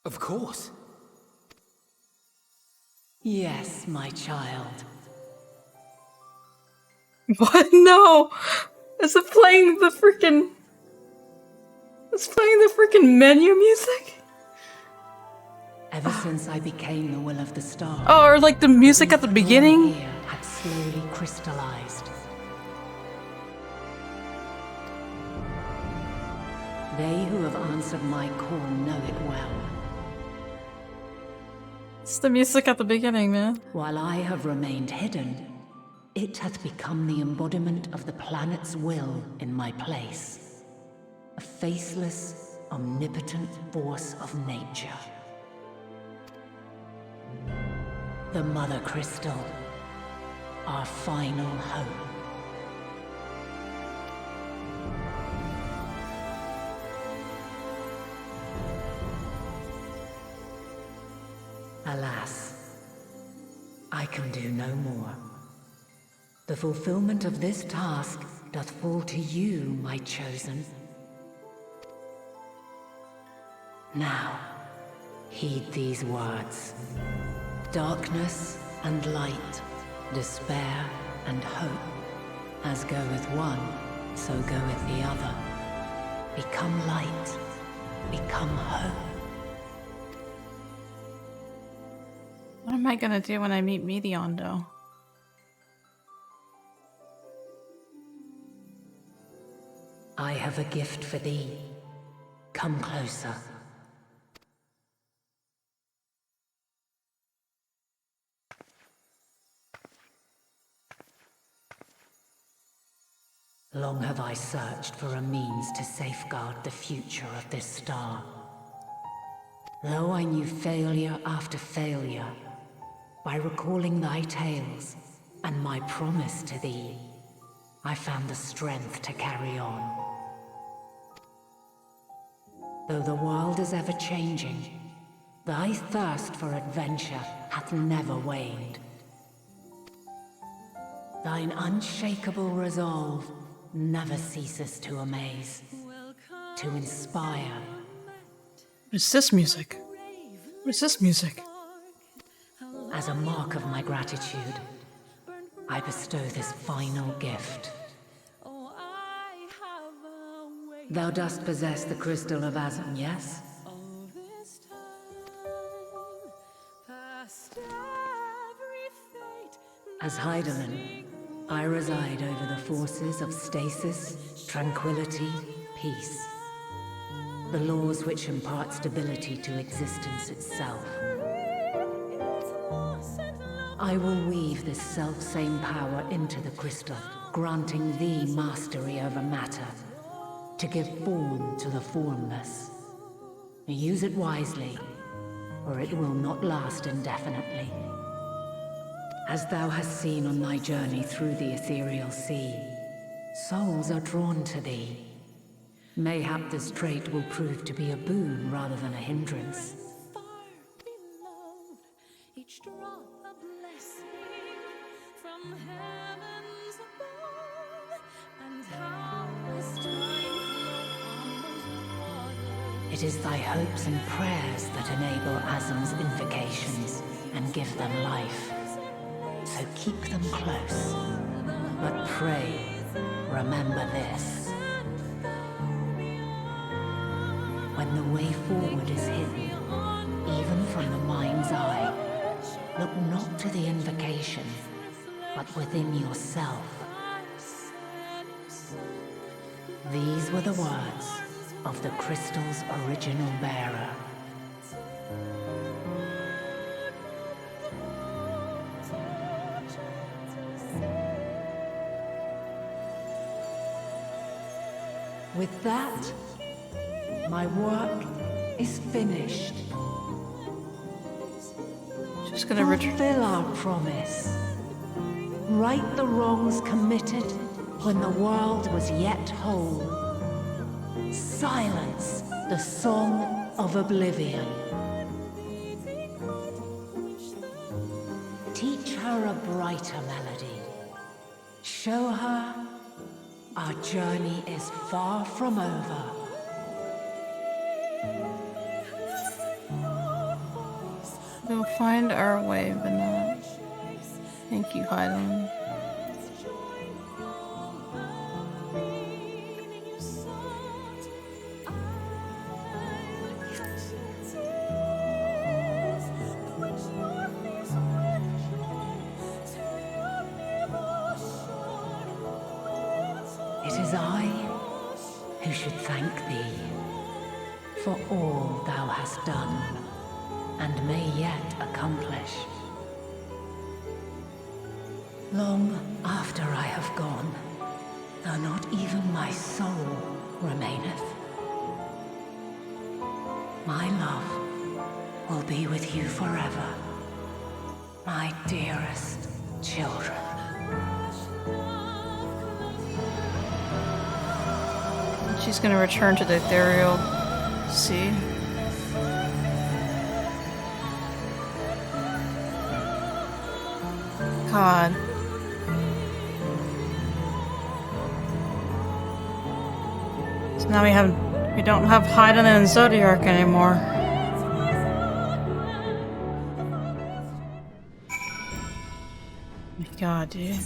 Of course. Yes, my child. What? No! Is it playing the freaking... It's playing the freaking menu music? Ever since I became the will of the stars. Oh, or like the music at the beginning? Here had slowly crystallized. They who have answered my call know it well. It's the music at the beginning, man. While I have remained hidden, it hath become the embodiment of the planet's will in my place. A faceless, omnipotent force of nature. The Mother Crystal, our final hope. Alas, I can do no more. The fulfillment of this task doth fall to you, my chosen. Now, heed these words. Darkness and light, despair and hope. As goeth one, so goeth the other. Become light, become hope. What am I gonna do when I meet Meteion, though? I have a gift for thee. Come closer. Long have I searched for a means to safeguard the future of this star. Though I knew failure after failure, by recalling thy tales and my promise to thee, I found the strength to carry on. Though the world is ever changing, thy thirst for adventure hath never waned. Thine unshakable resolve never ceases to amaze, to inspire. What is this music? What is this music? As a mark of my gratitude, I bestow this final gift. Thou dost possess the crystal of Azam, yes? As Heidelin, I reside over the forces of stasis, tranquility, peace. The laws which impart stability to existence itself. I will weave this self-same power into the crystal, granting thee mastery over matter, to give form to the formless. Use it wisely, or it will not last indefinitely. As thou hast seen on thy journey through the ethereal sea, souls are drawn to thee. Mayhap this trait will prove to be a boon rather than a hindrance. Each drop a blessing from heavens above, and how as time flowed It is thy hopes and prayers that enable Azam's invocations and give them life. So keep them close. But pray, remember this. When the way forward is hidden, even from the mind's eye, look not to the invocation, but within yourself. These were the words of the crystal's original bearer. With that, my work is finished. She's gonna fulfill our promise. Right the wrongs committed when the world was yet whole. Silence the song of oblivion. Teach her a brighter melody. Show her our journey is far from over. We'll find our way, but not. Thank you, Hyland. It is I who should thank thee for all thou hast done and may yet accomplish. Long after I have gone, though not even my soul remaineth, my love will be with you forever, my dearest children. She's gonna return to the ethereal sea. God. So now we don't have Hyden and Zodiac anymore. My God, dude.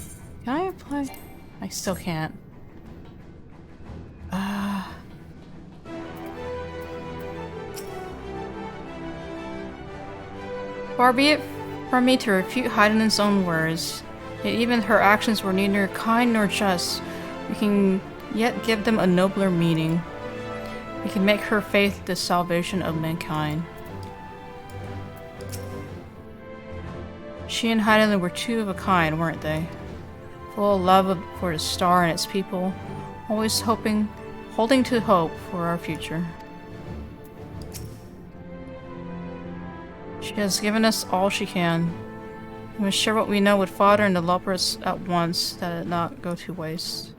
Can I apply? I still can't. Far be it from me to refute Heiden's own words, yet even her actions were neither kind nor just. We can yet give them a nobler meaning. We can make her faith the salvation of mankind. She and Heiden were two of a kind, weren't they? Full of love for the star and its people, always holding to hope for our future. She has given us all she can. We must share what we know with Father and the Loppers at once, that it not go to waste.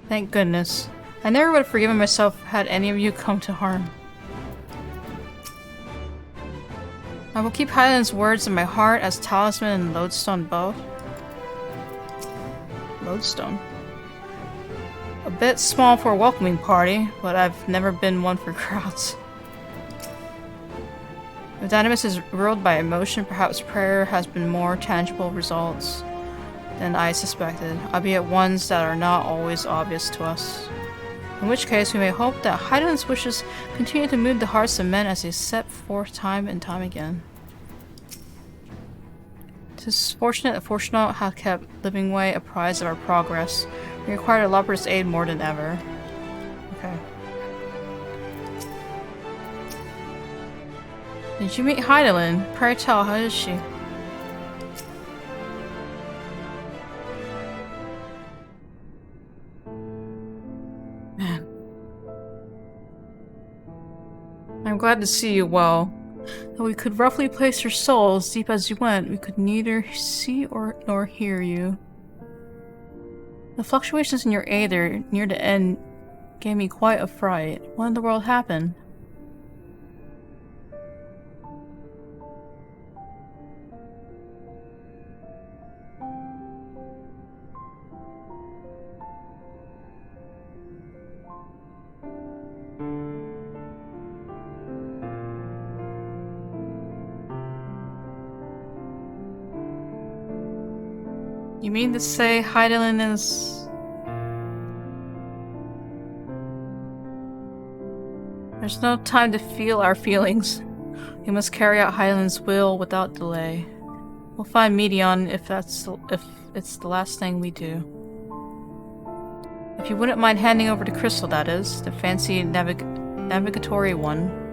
Thank goodness. I never would have forgiven myself had any of you come to harm. I will keep Hyland's words in my heart as talisman and lodestone both. Lodestone? A bit small for a welcoming party, but I've never been one for crowds. If Dynamis is ruled by emotion, perhaps prayer has been more tangible results than I suspected, albeit ones that are not always obvious to us. In which case, we may hope that Heiden's wishes continue to move the hearts of men as they set forth time and time again. 'Tis fortunate that Fortunato hath kept Livingway apprised of our progress. We require Loper's aid more than ever. Okay. Did you meet Heidelin? Pray tell, how is she? Man. I'm glad to see you well. Though we could roughly place your soul as deep as you went, we could neither see nor hear you. The fluctuations in your aether near the end gave me quite a fright. What in the world happened? You mean to say Heidelin is... There's no time to feel our feelings. We must carry out Heidelin's will without delay. We'll find Medion if it's the last thing we do. If you wouldn't mind handing over the crystal, that is. The fancy navigatory one.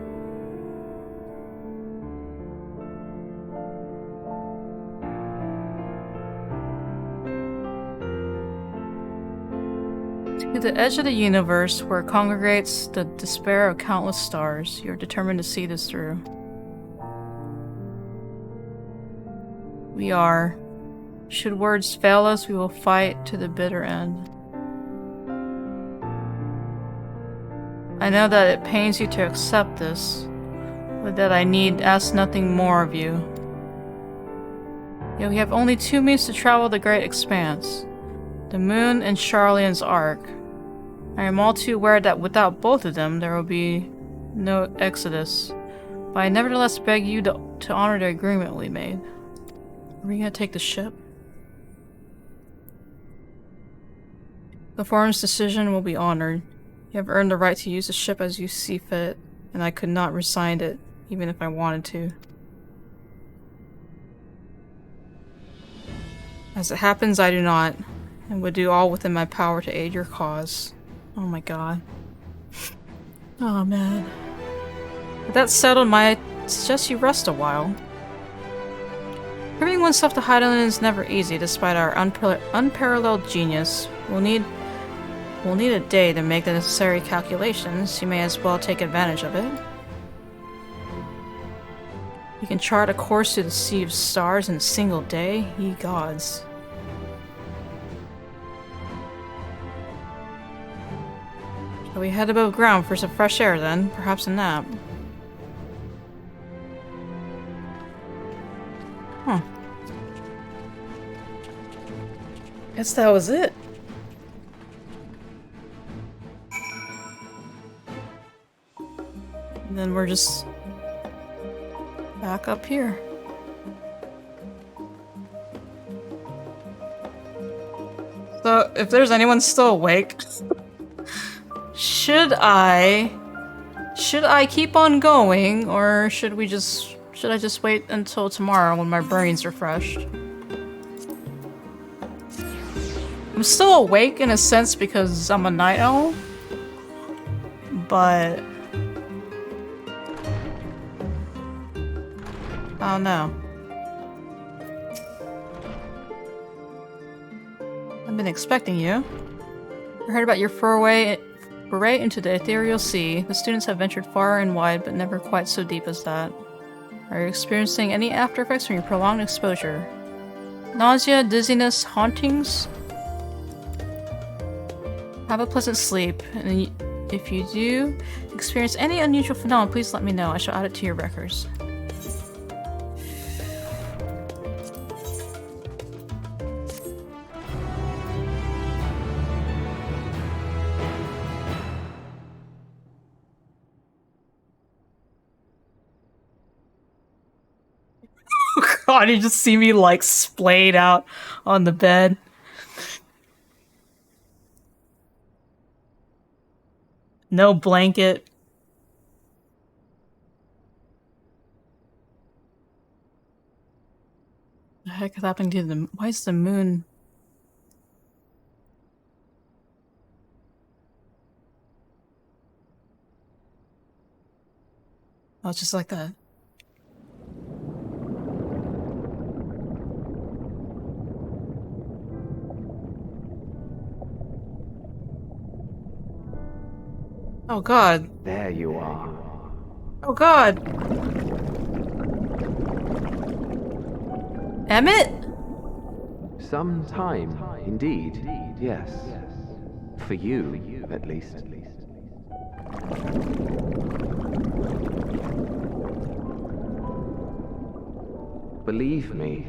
To the edge of the universe, where congregates the despair of countless stars, you're determined to see this through. We are. Should words fail us, we will fight to the bitter end. I know that it pains you to accept this, but that I need ask nothing more of you. Yet we have only two means to travel the great expanse. The moon and Charlian's arc. I am all too aware that without both of them, there will be no exodus. But I nevertheless beg you to honor the agreement we made. Are we gonna take the ship? The forum's decision will be honored. You have earned the right to use the ship as you see fit, and I could not rescind it, even if I wanted to. As it happens, I do not, and would do all within my power to aid your cause. Oh my god. Oh man. With that settled, might I suggest you rest a while. Proving oneself to Heidelin is never easy, despite our unparalleled genius. We'll need a day to make the necessary calculations. You may as well take advantage of it. You can chart a course through the sea of stars in a single day. Ye gods. Shall we head above ground for some fresh air then? Perhaps a nap. Huh. Guess that was it. And then we're just back up here. So, if there's anyone still awake, should I keep on going, or should I just wait until tomorrow when my brain's refreshed? I'm still awake in a sense because I'm a night owl, but I don't know. I've been expecting you. I heard about your foray into the ethereal sea. The students have ventured far and wide, but never quite so deep as that. Are you experiencing any after effects from your prolonged exposure? Nausea, dizziness, hauntings? Have a pleasant sleep, and if you do experience any unusual phenomena, please let me know. I shall add it to your records. God, you just see me like splayed out on the bed. No blanket. heck is happening to the... Why is the moon... Oh, it's just like that. Oh god. There you are. Oh god. Emmett? Some time, indeed. Yes. For you, at least. Believe me,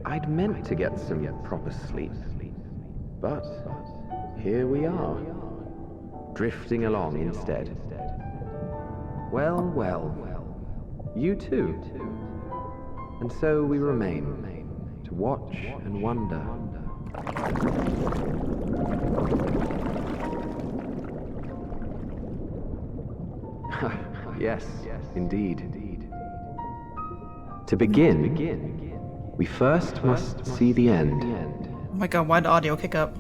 I'd meant to get some proper sleep. But here we are, drifting along instead. Well, well, you too. And so we remain, to watch and wonder. Yes, indeed. To begin, we first must see the end. Oh my god, why'd the audio kick up?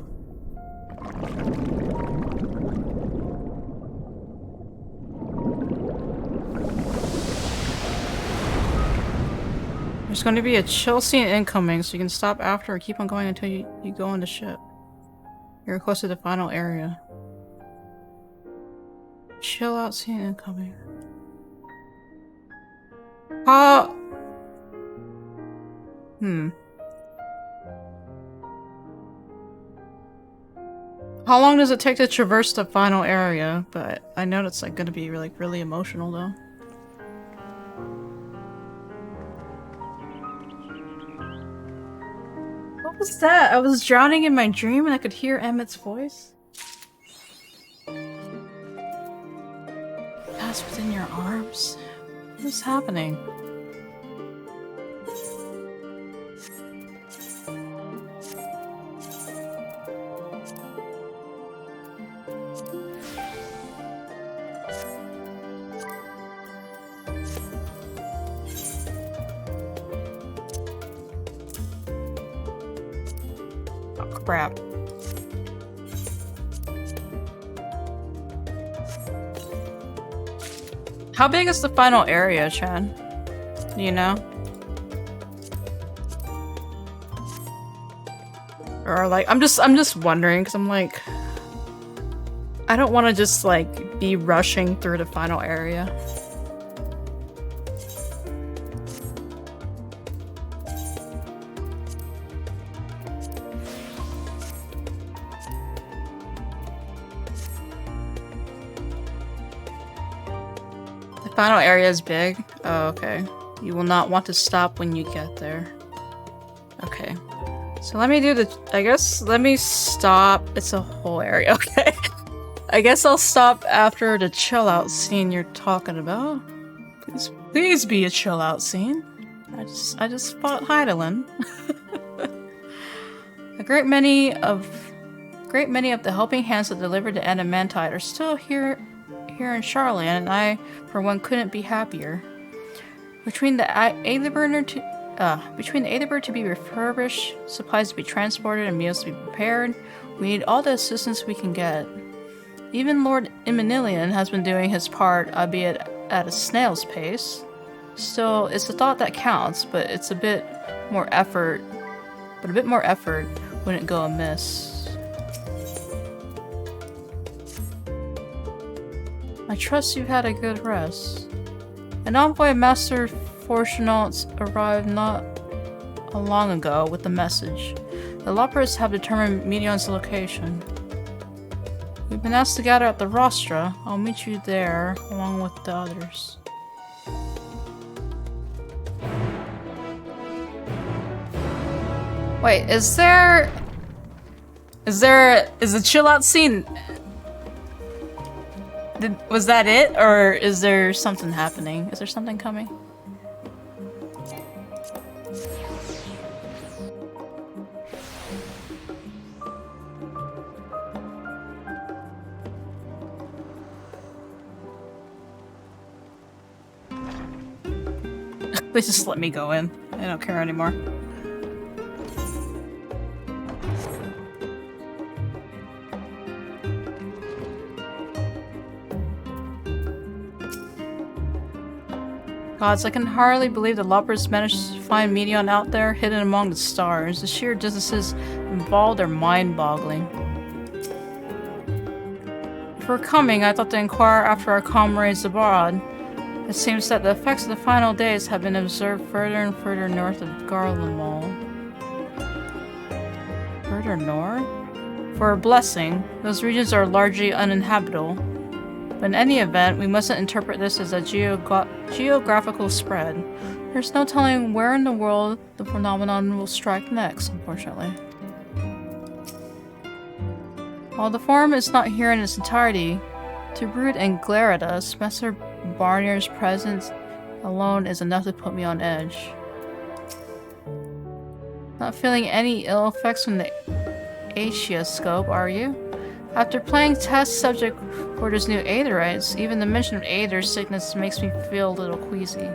There's going to be a chill scene incoming, so you can stop after or keep on going until you go on the ship. You're close to the final area. Chill out scene incoming. How long does it take to traverse the final area? But I know it's like gonna be really emotional though. What was that? I was drowning in my dream and I could hear Emmett's voice. Pass within your arms? What is happening? Crap. How big is the final area, Chan? Do you know? Or like, I'm just wondering, because I'm like, I don't want to just like be rushing through the final area. Final area is big? Oh, okay. You will not want to stop when you get there. Okay. So let me do the... I guess let me stop. It's a whole area. Okay. I guess I'll stop after the chill out scene you're talking about. Please be a chill out scene. I just fought Hydaelyn. A great many of the helping hands that delivered the Adamantite are still here in Charlotte, and I, for one, couldn't be happier. Between the Aetherburner to be refurbished, supplies to be transported, and meals to be prepared, we need all the assistance we can get. Even Lord Emilian has been doing his part, albeit at a snail's pace. Still, it's the thought that counts, but it's a bit more effort. But a bit more effort wouldn't go amiss. I trust you've had a good rest. An envoy of Master Fortunaut arrived not long ago with the message. The Loppers have determined Medion's location. We've been asked to gather at the Rostra. I'll meet you there, along with the others. Wait, is the chill out scene? Was that it, or is there something happening? Is there something coming? Please just let me go in. I don't care anymore. Gods, I can hardly believe the Loppers managed to find Medion out there, hidden among the stars. The sheer distances involved are mind-boggling. Before coming, I thought to inquire after our comrades abroad. It seems that the effects of the final days have been observed further and further north of Garlemald. Further north? For a blessing, those regions are largely uninhabitable. But in any event, we mustn't interpret this as a geographical spread. There's no telling where in the world the phenomenon will strike next, unfortunately. While the forum is not here in its entirety, to brood and glare at us, Master Barnier's presence alone is enough to put me on edge. Not feeling any ill effects from the Aetioscope, are you? After playing test subject for this new Aetherites, even the mention of Aether sickness makes me feel a little queasy.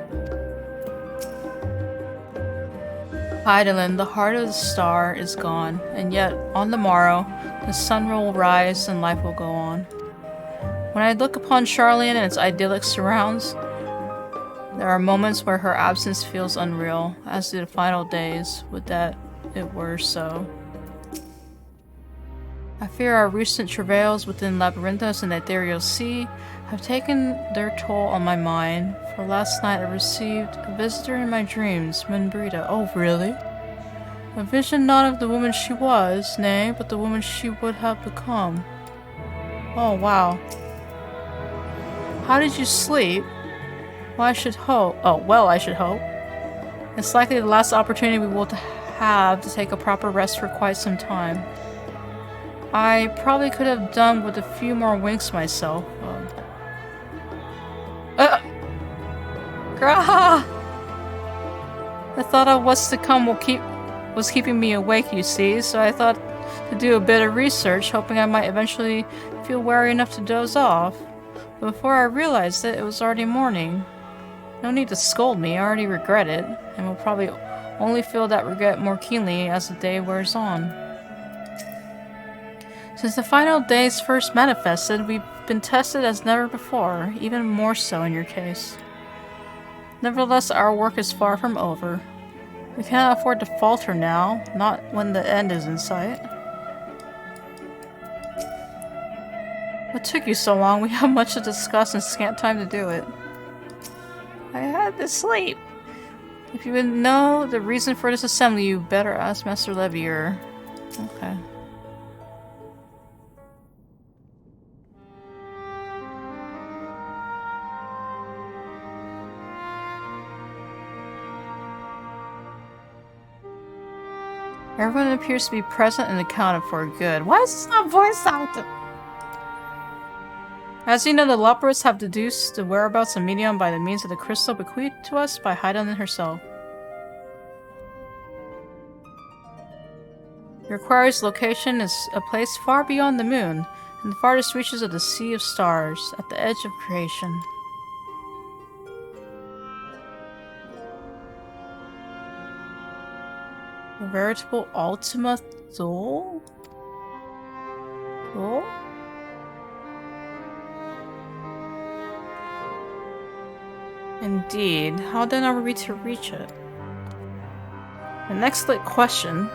Hydaelyn, the heart of the star, is gone, and yet, on the morrow, the sun will rise and life will go on. When I look upon Sharlayan and its idyllic surrounds, there are moments where her absence feels unreal, as do the final days, would that it were so. I fear our recent travails within Labyrinthos and the Ethereal Sea have taken their toll on my mind, for last night I received a visitor in my dreams, Minbrita. Oh, really? A vision not of the woman she was, nay, but the woman she would have become. Oh, wow. How did you sleep? Well, I should hope. Oh, well, I should hope. It's likely the last opportunity we will have to take a proper rest for quite some time. I probably could have done with a few more winks myself. The thought of what's to come was keeping me awake, you see, so I thought to do a bit of research, hoping I might eventually feel wary enough to doze off. But before I realized it was already morning. No need to scold me, I already regret it, and will probably only feel that regret more keenly as the day wears on. Since the final days first manifested, we've been tested as never before, even more so in your case. Nevertheless, our work is far from over. We cannot afford to falter now, not when the end is in sight. What took you so long? We have much to discuss and scant time to do it. I had to sleep. If you would know the reason for this assembly, you better ask Master Levier. Okay. Everyone appears to be present and accounted for good. Why is this not voice acted? As you know, the Loppers have deduced the whereabouts of Medion by the means of the crystal bequeathed to us by Hydaelyn herself. Your quarry's location is a place far beyond the moon, in the farthest reaches of the Sea of Stars, at the edge of creation. A veritable Ultima Thule? Thule? Indeed. How then are we to reach it? An excellent question.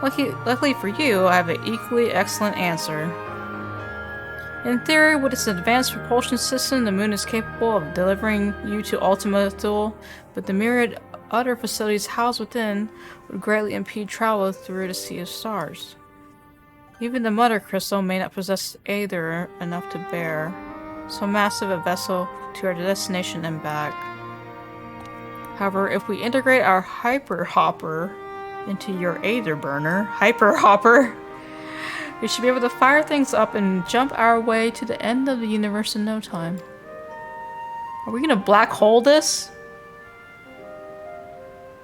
Luckily for you, I have an equally excellent answer. In theory, with its advanced propulsion system, the moon is capable of delivering you to Ultima Thule, but the myriad other facilities housed within would greatly impede travel through the Sea of Stars. Even the Mother Crystal may not possess Aether enough to bear so massive a vessel to our destination and back. However, if we integrate our Hyper Hopper into your Aether burner, Hyper Hopper, we should be able to fire things up and jump our way to the end of the universe in no time. Are we gonna black hole this?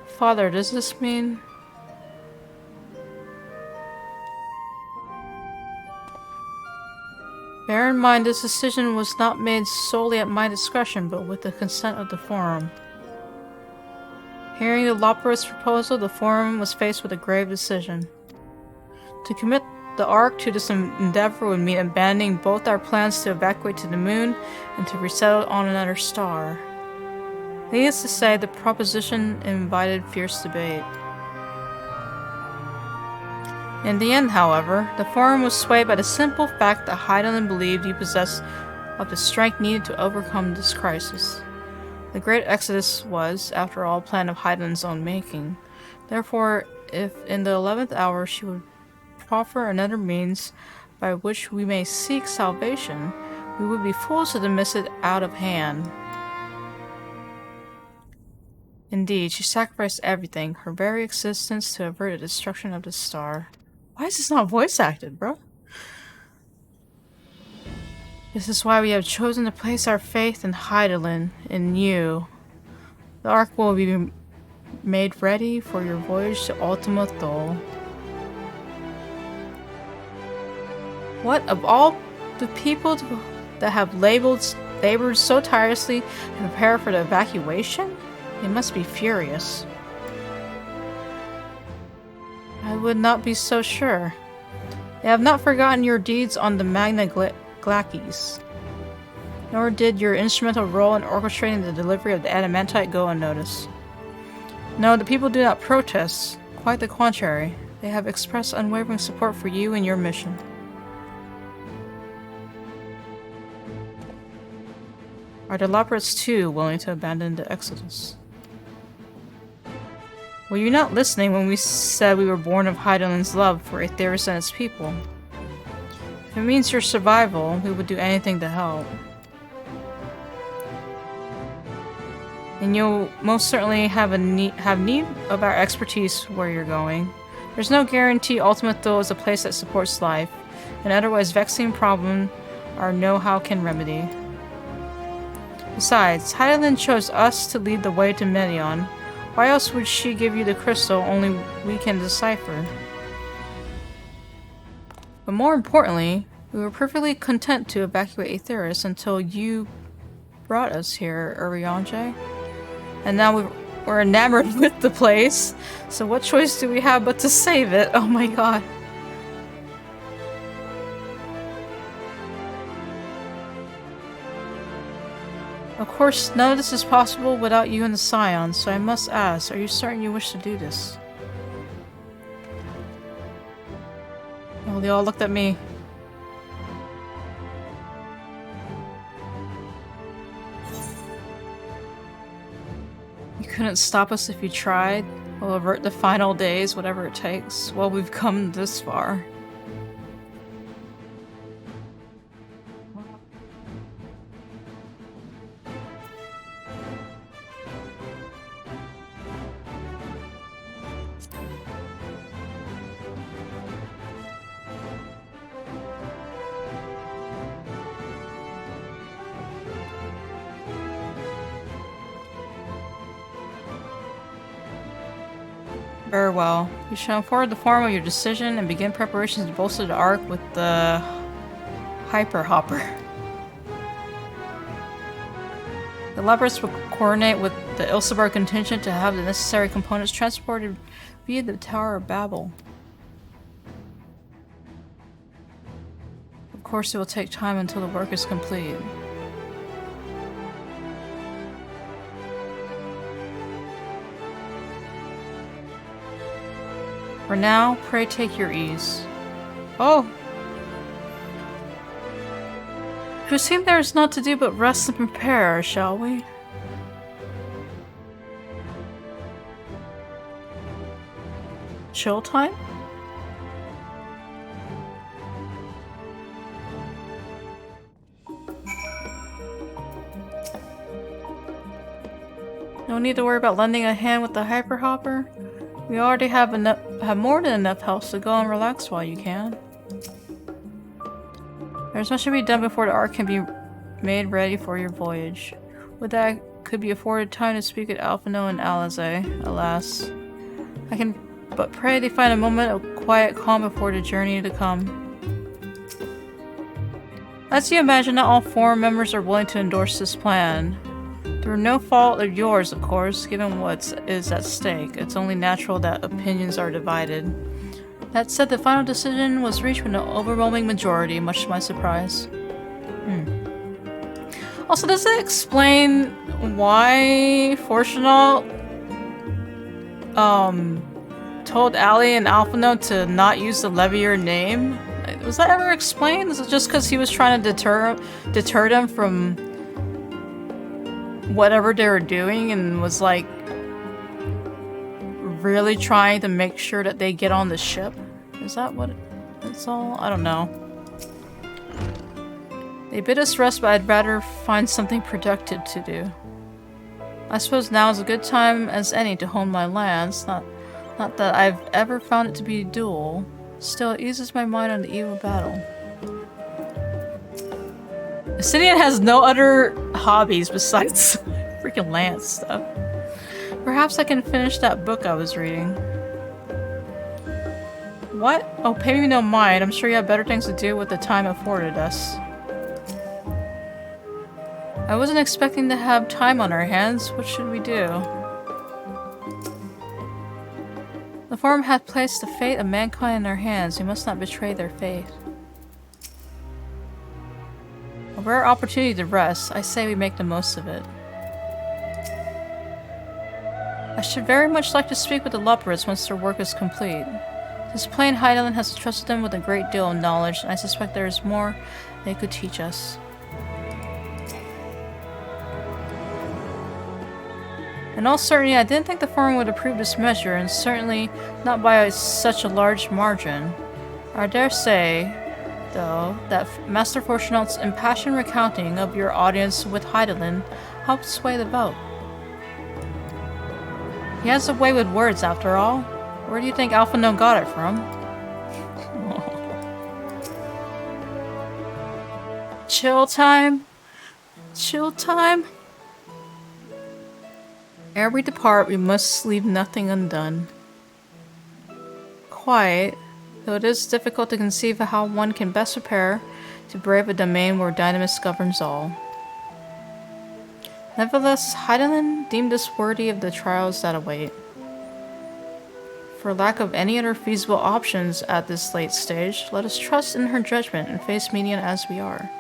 Father, does this mean... Bear in mind, this decision was not made solely at my discretion, but with the consent of the Forum. Hearing the Loppers' proposal, the Forum was faced with a grave decision. To commit the Ark to this endeavor would mean abandoning both our plans to evacuate to the moon and to resettle on another star. Needless to say, the proposition invited fierce debate. In the end, however, the forum was swayed by the simple fact that Hydaelyn believed you possessed of the strength needed to overcome this crisis. The Great Exodus was, after all, a plan of Hydaelyn's own making. Therefore, if in the 11th hour she would proffer another means by which we may seek salvation, we would be fools to dismiss it out of hand. Indeed, she sacrificed everything, her very existence, to avert the destruction of the star. Why is this not voice acted, bro? This is why we have chosen to place our faith in Hydaelyn, in you. The Ark will be made ready for your voyage to Ultima Thule. What, of all the people that have labored so tirelessly to prepare for the evacuation? They must be furious. I would not be so sure. They have not forgotten your deeds on the Magna Glacies, nor did your instrumental role in orchestrating the delivery of the adamantite go unnoticed. No, the people do not protest. Quite the contrary. They have expressed unwavering support for you and your mission. Are the Loporrits too willing to abandon the Exodus? Were you not listening when we said we were born of Hydaelyn's love for Aetheris and its people? If it means your survival, we would do anything to help. And you'll most certainly have need of our expertise where you're going. There's no guarantee Ultima Thule is a place that supports life, and otherwise vexing problem our know-how can remedy. Besides, Hydaelyn chose us to lead the way to Medion. Why else would she give you the crystal only we can decipher? But more importantly, we were perfectly content to evacuate Aetheris until you brought us here, Urianger. And now we're enamored with the place, so what choice do we have but to save it? Oh my god. Of course, none of this is possible without you and the Scions, so I must ask, are you certain you wish to do this? Oh, they all looked at me. You couldn't stop us if you tried. We'll avert the final days, whatever it takes. Well, we've come this far. Very well. You shall inform the form of your decision and begin preparations to bolster the Ark with the Hyper Hopper. The Loporrits will coordinate with the Ilsebar contingent to have the necessary components transported via the Tower of Babel. Of course, it will take time until the work is complete. For now, pray take your ease. Oh! It would seem there is naught to do but rest and prepare, shall we? Chill time? No need to worry about lending a hand with the Hyper Hopper. We already have more than enough health to go and relax while you can. There's much to be done before the Ark can be made ready for your voyage. With that, could be afforded time to speak with Alphino and Alize. Alas, I can but pray they find a moment of quiet calm before the journey to come. As you imagine, not all forum members are willing to endorse this plan. Through no fault of yours, of course, given what is at stake. It's only natural that opinions are divided. That said, the final decision was reached with an overwhelming majority, much to my surprise. Also, does it explain why Fortunal told Ali and Alphino to not use the Levier name? Was that ever explained? Is it just because he was trying to deter them from whatever they were doing and was like really trying to make sure that they get on the ship? Is that what it's all? I don't know. They bid us rest, but I'd rather find something productive to do. I suppose now is a good time as any to hone my lands. Not that I've ever found it to be dull. Still, it eases my mind on the eve of battle. Sidian has no other hobbies besides freaking land stuff. Perhaps I can finish that book I was reading. What? Oh, pay me no mind. I'm sure you have better things to do with the time afforded us. I wasn't expecting to have time on our hands. What should we do? The Forum hath placed the fate of mankind in our hands. We must not betray their faith. A rare opportunity to rest. I say we make the most of it. I should very much like to speak with the Leopards once their work is complete. This plain Heidelin has entrusted them with a great deal of knowledge, and I suspect there is more they could teach us. In all certainty, I didn't think the Forum would approve this measure, and certainly not by such a large margin. I dare say, though, that Master Fortunat's impassioned recounting of your audience with Heidelin helped sway the vote. He has a way with words, after all. Where do you think Alphino got it from? Chill time? Chill time? Ere we depart, we must leave nothing undone. Quite, though it is difficult to conceive of how one can best prepare to brave a domain where Dynamis governs all. Nevertheless, Heidelin deemed us worthy of the trials that await. For lack of any other feasible options at this late stage, let us trust in her judgment and face Median as we are.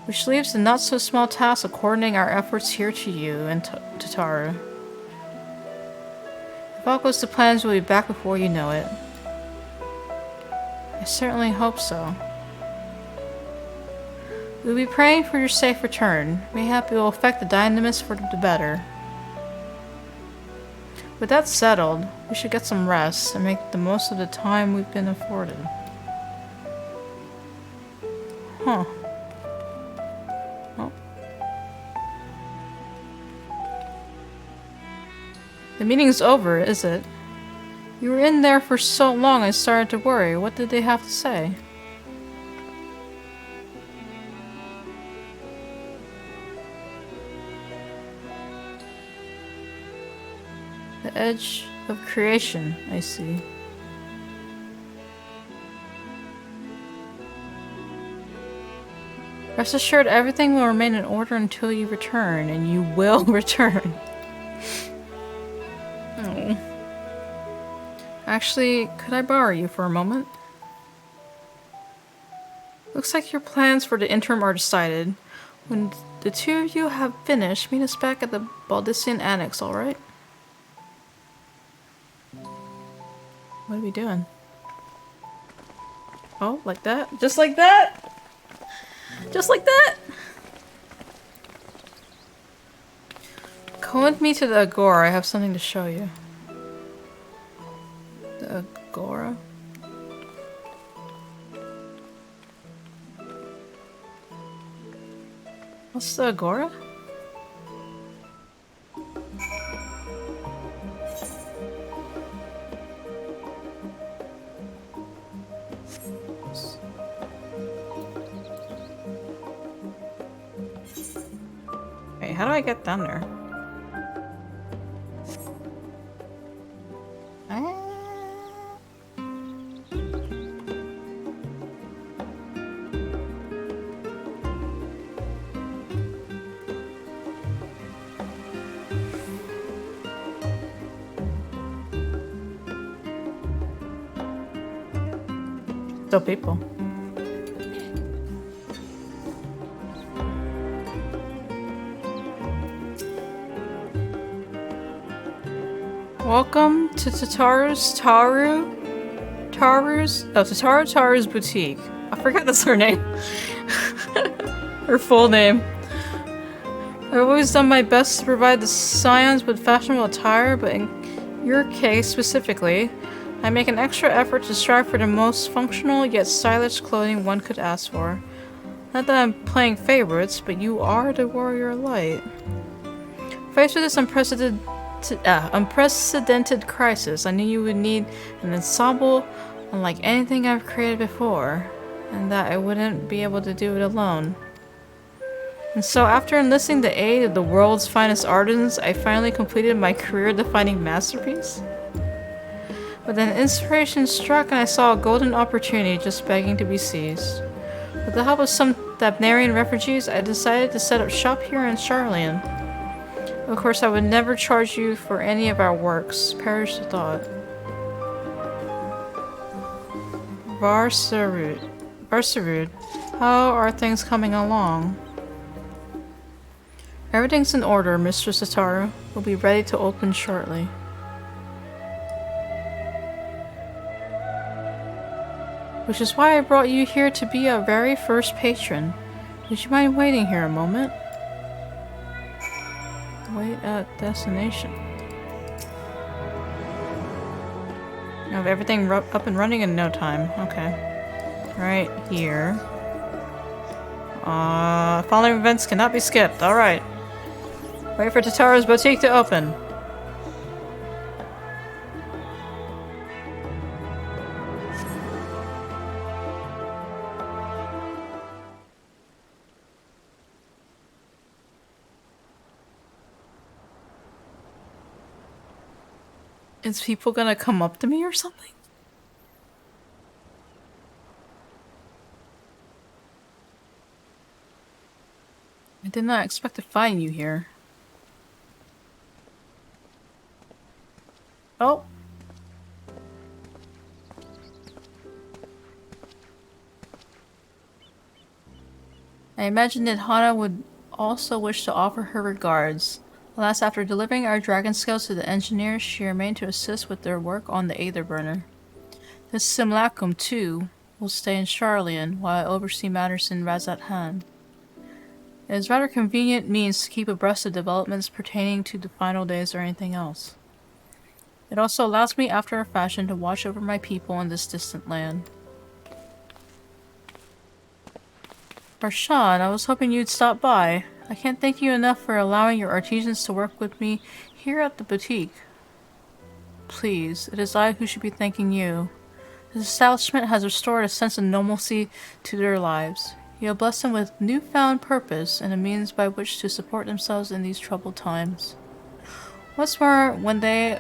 Which leaves the not-so-small task of coordinating our efforts here to you and to Taru. If all goes to plans, we'll be back before you know it. I certainly hope so. We'll be praying for your safe return. Mayhap it will affect the Dynamis for the better. With that settled, we should get some rest and make the most of the time we've been afforded. Huh. Well. The meeting's over, is it? You were in there for so long I started to worry. What did they have to say? The edge of creation, I see. Rest assured, everything will remain in order until you return, and you will return. Oh. Actually, could I borrow you for a moment? Looks like your plans for the interim are decided. When the two of you have finished, meet us back at the Baldician Annex, alright? What are we doing? Oh, like that? Just like that? Just like that? Come with me to the Agora. I have something to show you. The Agora? What's the Agora? Wait, how do I get down there? Still people. Welcome to Tataru Taru's boutique. I forgot that's her name. Her full name. I've always done my best to provide the scions with fashionable attire, but in your case specifically, I make an extra effort to strive for the most functional yet stylish clothing one could ask for. Not that I'm playing favorites, but you are the warrior light. Faced with this unprecedented crisis, I knew you would need an ensemble unlike anything I've created before, and that I wouldn't be able to do it alone. And so after enlisting the aid of the world's finest artisans, I finally completed my career-defining masterpiece. But then inspiration struck and I saw a golden opportunity just begging to be seized. With the help of some Thabnarian refugees, I decided to set up shop here in Charlian. Of course, I would never charge you for any of our works. Perish the thought. Varsarud, how are things coming along? Everything's in order, Mistress Ataru. We'll be ready to open shortly. Which is why I brought you here to be our very first patron. Would you mind waiting here a moment? Wait at destination. I have everything up and running in no time. Okay. Right here. Following events cannot be skipped. Alright. Wait for Tataru's boutique to open. Is people gonna come up to me or something? I did not expect to find you here. Oh. I imagined that Hana would also wish to offer her regards. Alas, after delivering our dragon scales to the engineers, she remained to assist with their work on the Aether Burner. This simulacrum, too, will stay in Charlian while I oversee matters in Razat Han. It is rather convenient means to keep abreast of developments pertaining to the final days or anything else. It also allows me, after a fashion, to watch over my people in this distant land. Barshan, I was hoping you'd stop by. I can't thank you enough for allowing your artisans to work with me here at the boutique. Please, it is I who should be thanking you. This establishment has restored a sense of normalcy to their lives. You have blessed them with newfound purpose and a means by which to support themselves in these troubled times. What's more, when they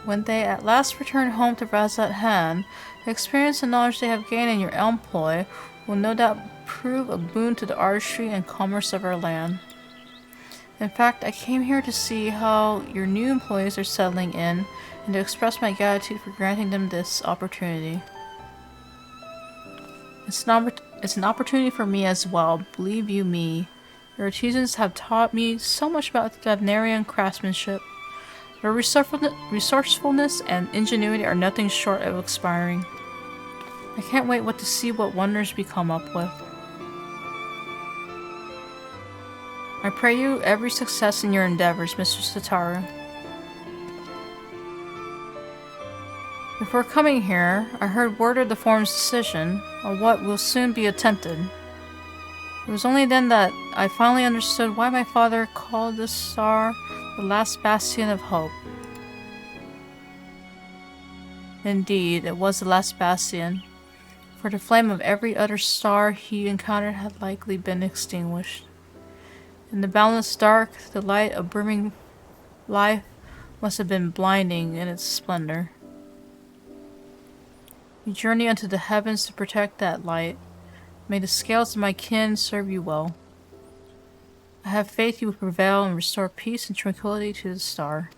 at last return home to Razat Han, the experience and knowledge they have gained in your employ will no doubt prove a boon to the artistry and commerce of our land. In fact, I came here to see how your new employees are settling in and to express my gratitude for granting them this opportunity. It's an opportunity for me as well, believe you me. Your artisans have taught me so much about Thabnarian craftsmanship. Their resourcefulness and ingenuity are nothing short of inspiring. I can't wait to see what wonders we come up with. I pray you every success in your endeavors, Mr. Sataru. Before coming here, I heard word of the forum's decision, or what will soon be attempted. It was only then that I finally understood why my father called this star the last bastion of hope. Indeed, it was the last bastion, for the flame of every other star he encountered had likely been extinguished. In the boundless dark, the light of brimming life must have been blinding in its splendor. You journey unto the heavens to protect that light. May the scales of my kin serve you well. I have faith you will prevail and restore peace and tranquility to the star.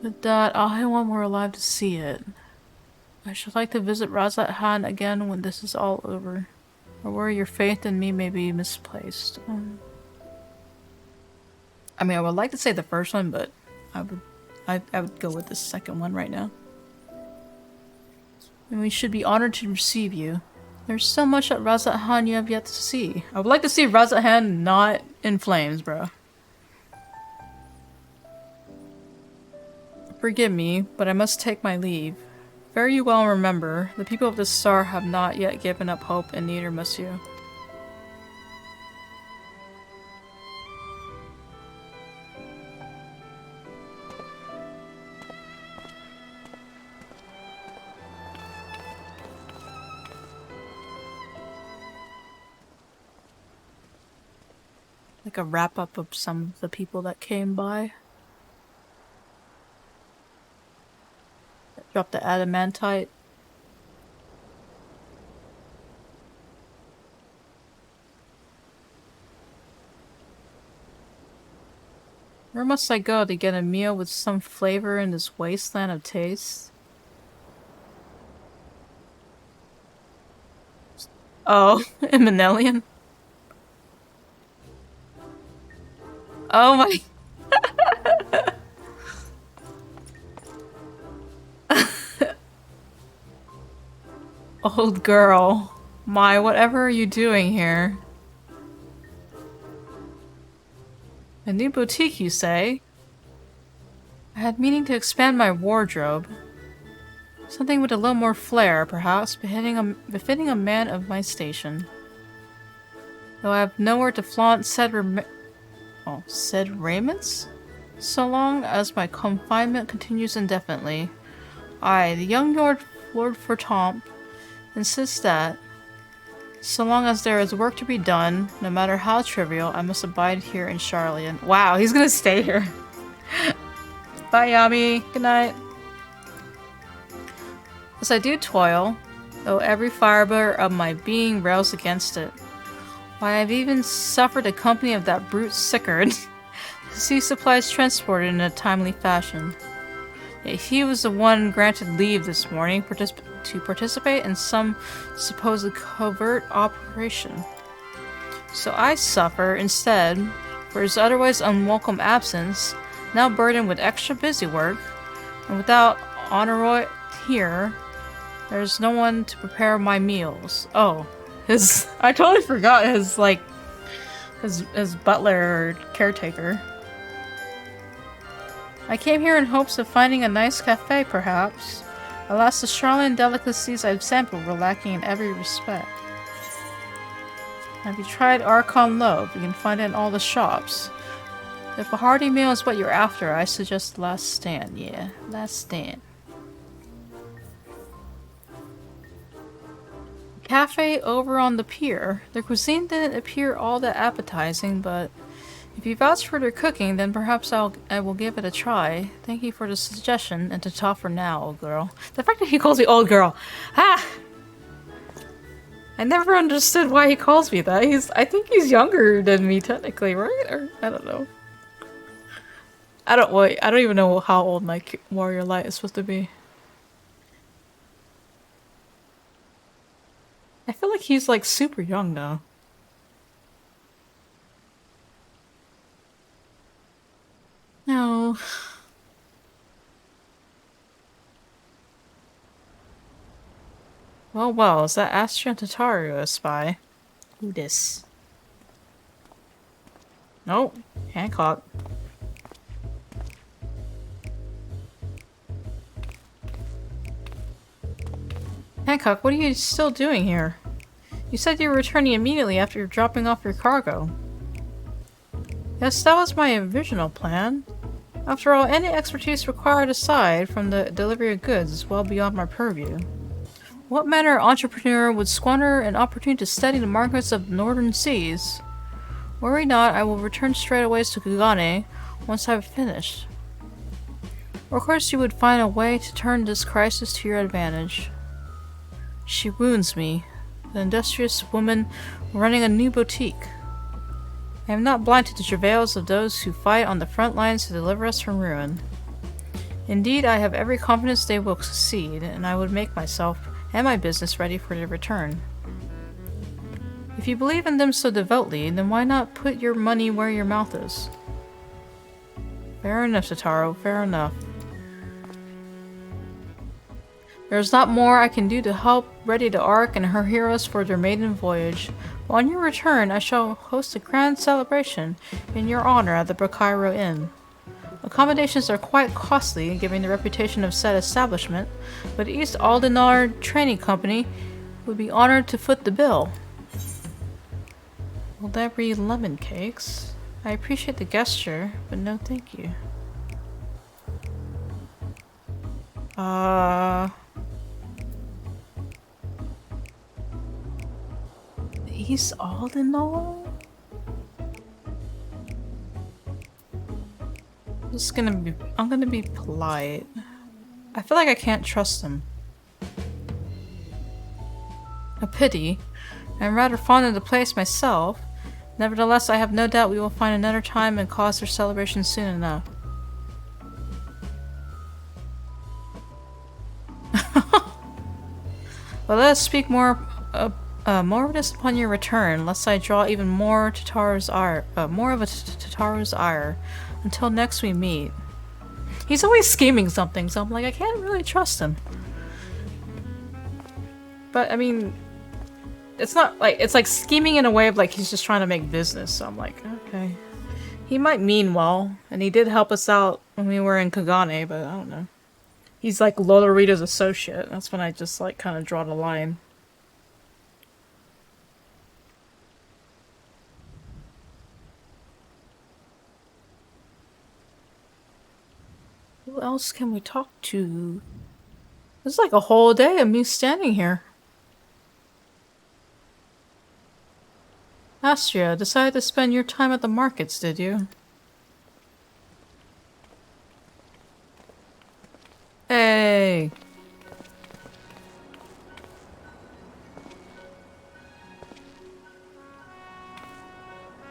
With that, I want we're alive to see it. I should like to visit Razat Han again when this is all over, or where your faith in me may be misplaced. I mean, I would like to say the first one, but I would go with the second one right now. And we should be honored to receive you. There's so much at Razathan you have yet to see. I would like to see Razathan not in flames, bro. Forgive me, but I must take my leave. Fare you well and remember, the people of the star have not yet given up hope, and neither must you. Like a wrap-up of some of the people that came by. Drop the adamantite. Where must I go to get a meal with some flavor in this wasteland of taste? Oh, Manelian? Oh my... Old girl. My, whatever are you doing here? A new boutique, you say? I had meaning to expand my wardrobe. Something with a little more flair, perhaps, befitting a man of my station. Though I have nowhere to flaunt said raiments? So long as my confinement continues indefinitely. I, the young Lord Fortomp, insist that, so long as there is work to be done, no matter how trivial, I must abide here in Charlian. Wow, he's gonna stay here. Bye, Yami. Good night. As I do toil, though every fibre of my being rails against it, why, I've even suffered the company of that brute Sickard to see supplies transported in a timely fashion. Yet he was the one granted leave this morning to participate in some supposed covert operation. So I suffer instead for his otherwise unwelcome absence, now burdened with extra busy work, and without Honoroy here, there's no one to prepare my meals. Oh, I totally forgot his butler or caretaker. I came here in hopes of finding a nice cafe, perhaps. Alas, the Charlian delicacies I've sampled were lacking in every respect. Have you tried Archon loaf? You can find it in all the shops. If a hearty meal is what you're after, I suggest Last Stand. Yeah, Last Stand. Cafe over on the pier. Their cuisine didn't appear all that appetizing, but if you vouch for their cooking, then perhaps I will give it a try. Thank you for the suggestion, and to talk for now, old girl. The fact that he calls me old girl. Ah! I never understood why he calls me that. I think he's younger than me technically, right? Or I don't know. I don't even know how old my warrior light is supposed to be. I feel like he's like super young now. No. Well, is that Astra and Tataru a spy? Who dis? Nope. Hancock. Hancock, what are you still doing here? You said you were returning immediately after dropping off your cargo. Yes, that was my original plan. After all, any expertise required aside from the delivery of goods is well beyond my purview. What manner of entrepreneur would squander an opportunity to study the markets of the northern seas? Worry not, I will return straight away to Kugane once I have finished. Of course you would find a way to turn this crisis to your advantage. She wounds me, the industrious woman running a new boutique. I am not blind to the travails of those who fight on the front lines to deliver us from ruin. Indeed, I have every confidence they will succeed, and I would make myself and my business ready for their return. If you believe in them so devoutly, then why not put your money where your mouth is? If Fair enough, Totaro, fair enough. There's not more I can do to help ready the Ark and her heroes for their maiden voyage. On your return, I shall host a grand celebration in your honor at the Brocairo Inn. Accommodations are quite costly, given the reputation of said establishment, but East Aldenar Training Company would be honored to foot the bill. Will there be lemon cakes? I appreciate the gesture, but no thank you. East Aldenar? I'm gonna be polite. I feel like I can't trust him. A pity. I'm rather fond of the place myself. Nevertheless, I have no doubt we will find another time and cause their celebration soon enough. Well, let us speak more of this upon your return, lest I draw even more Tataro's ire, Tataro's ire. Until next we meet. He's always scheming something, so I'm like, I can't really trust him. But I mean, it's not like, it's like scheming in a way of like he's just trying to make business, so I'm like, okay. He might mean well, and he did help us out when we were in Kagane, but I don't know. He's like Lolorita's associate. That's when I just like kind of draw the line. Who else can we talk to? It's like a whole day of me standing here. Astria, decided to spend your time at the markets, did you? Hey!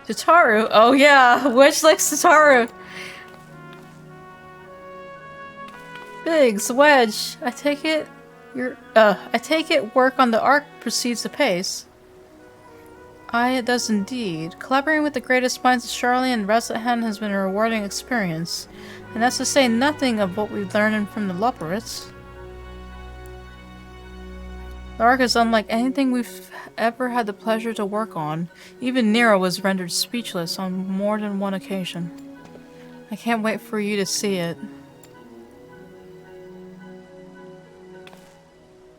Tataru? Oh yeah, which likes Tataru? Biggs, Wedge, I take it work on the Ark proceeds apace. Aye, it does indeed. Collaborating with the greatest minds of Charlie and Reslethan has been a rewarding experience, and that's to say nothing of what we've learned from the Loporits. The Ark is unlike anything we've ever had the pleasure to work on. Even Nero was rendered speechless on more than one occasion. I can't wait for you to see it.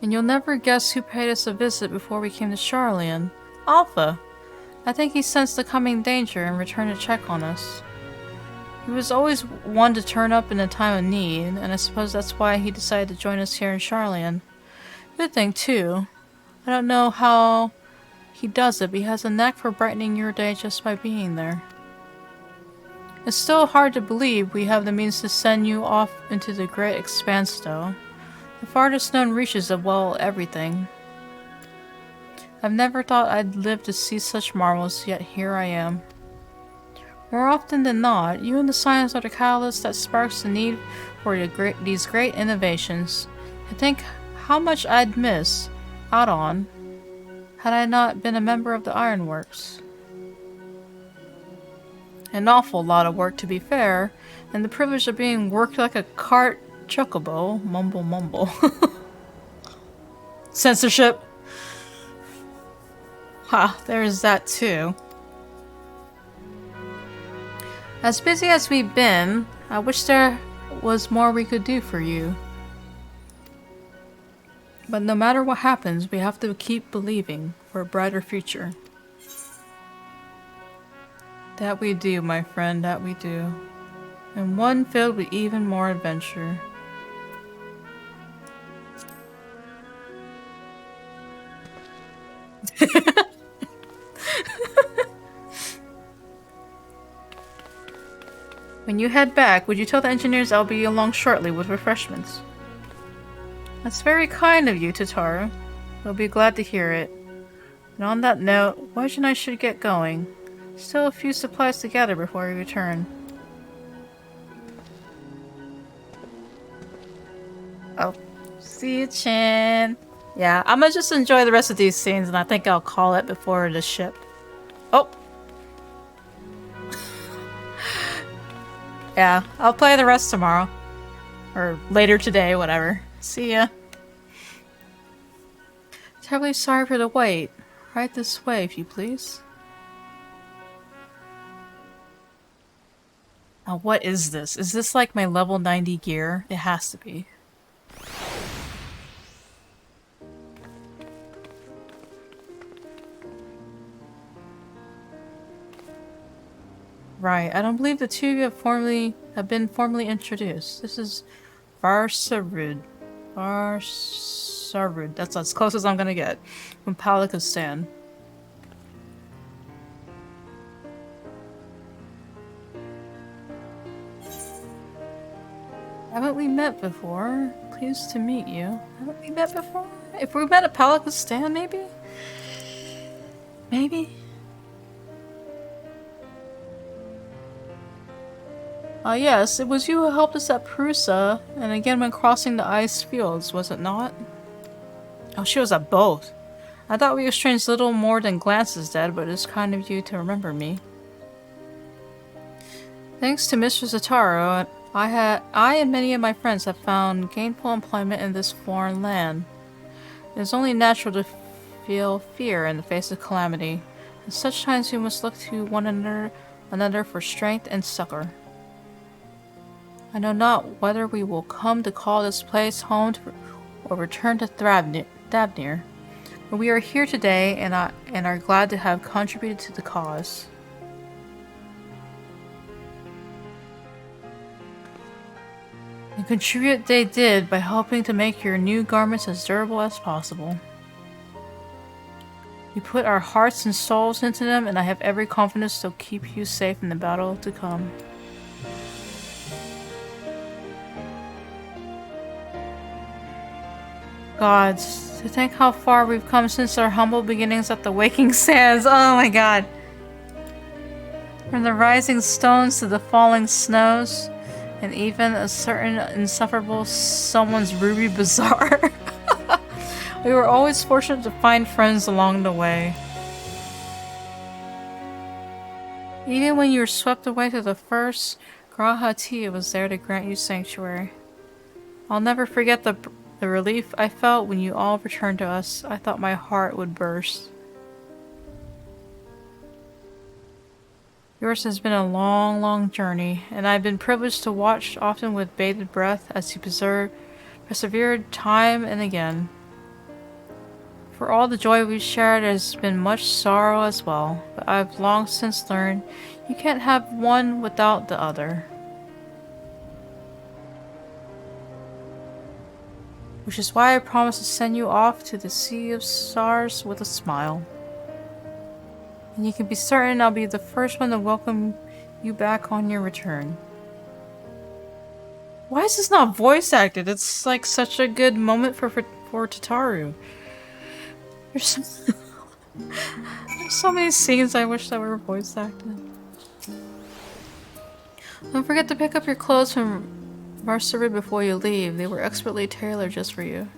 And you'll never guess who paid us a visit before we came to Charlian. Alpha. I think he sensed the coming danger and returned to check on us. He was always one to turn up in a time of need, and I suppose that's why he decided to join us here in Charlian. Good thing, too. I don't know how he does it, but he has a knack for brightening your day just by being there. It's still hard to believe we have the means to send you off into the great expanse, though. The farthest known reaches of, well, everything. I've never thought I'd live to see such marvels, yet here I am. More often than not, you and the science are the catalyst that sparks the need for these great innovations. I think how much I'd miss out on had I not been a member of the Ironworks. An awful lot of work, to be fair, and the privilege of being worked like a cart chocobo. Mumble mumble. Censorship. Ha, there's that too. As busy as we've been, I wish there was more we could do for you. But no matter what happens, we have to keep believing for a brighter future. That we do, my friend, that we do. And one filled with even more adventure. When you head back, would you tell the engineers I'll be along shortly with refreshments? That's very kind of you, Tataru. We'll be glad to hear it. And on that note, Wedge and I should get going. Still a few supplies to gather before we return. Oh, see you, Chin. Yeah, I'm gonna just enjoy the rest of these scenes, and I think I'll call it before the ship. Oh! Yeah, I'll play the rest tomorrow. Or later today, whatever. See ya. Terribly sorry for the wait. Right this way, if you please. Now, what is this? Is this like my level 90 gear? It has to be. Right, I don't believe the two of you have been formally introduced. This is Varsarud. Varsarud. That's as close as I'm gonna get. From Palakistan. Haven't we met before? Pleased to meet you. Haven't we met before? If we met at Palakistan, maybe? Maybe? Yes, it was you who helped us at Prusa, and again when crossing the ice fields, was it not? Oh, she was at both. I thought we exchanged little more than glances, Dad, but it's kind of you to remember me. Thanks to Mr. Zataro, I and many of my friends have found gainful employment in this foreign land. It is only natural to feel fear in the face of calamity. At such times we must look to one another for strength and succor. I know not whether we will come to call this place home or return to Thavnir, but we are here today and are glad to have contributed to the cause. And contribute they did by helping to make your new garments as durable as possible. We put our hearts and souls into them, and I have every confidence they'll keep you safe in the battle to come. Gods, to think how far we've come since our humble beginnings at the Waking Sands. Oh my god. From the rising stones to the falling snows, and even a certain insufferable someone's Ruby Bazaar. We were always fortunate to find friends along the way. Even when you were swept away to the first, Grahati was there to grant you sanctuary. I'll never forget the relief I felt when you all returned to us. I thought my heart would burst. Yours has been a long, long journey, and I've been privileged to watch, often with bated breath, as you persevered time and again. For all the joy we've shared, there's been much sorrow as well, but I've long since learned you can't have one without the other. Which is why I promised to send you off to the Sea of Stars with a smile. And you can be certain I'll be the first one to welcome you back on your return. Why is this not voice acted? It's like such a good moment for Tataru. There's so many scenes I wish that were voice acted. Don't forget to pick up your clothes from Marsarid before you leave. They were expertly tailored just for you.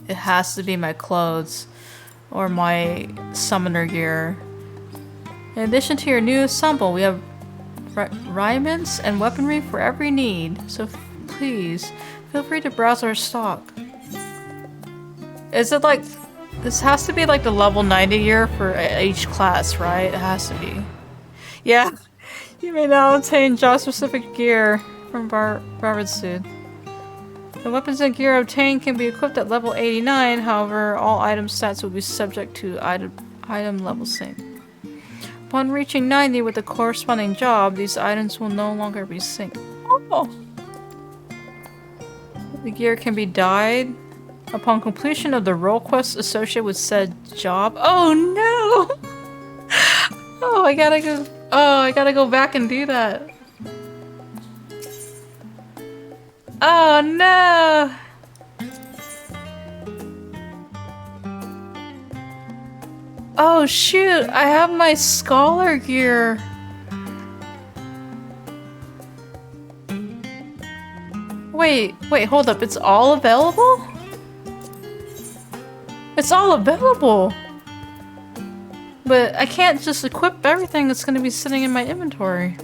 It has to be my clothes or my summoner gear. In addition to your new ensemble, we have raiments and weaponry for every need, so please feel free to browse our stock. Is it like this has to be like the level 90 gear for each class, right? It has to be. Yeah, you may now obtain job-specific gear from Baradsud. The weapons and gear obtained can be equipped at level 89, however, all item stats will be subject to item level sync. Upon reaching 90 with the corresponding job, these items will no longer be synced. Oh! The gear can be dyed upon completion of the role quest associated with said job. Oh no! Oh, I gotta go back and do that. Oh no! Oh shoot, I have my scholar gear. Wait, hold up, it's all available? It's all available! But I can't just equip everything that's gonna be sitting in my inventory.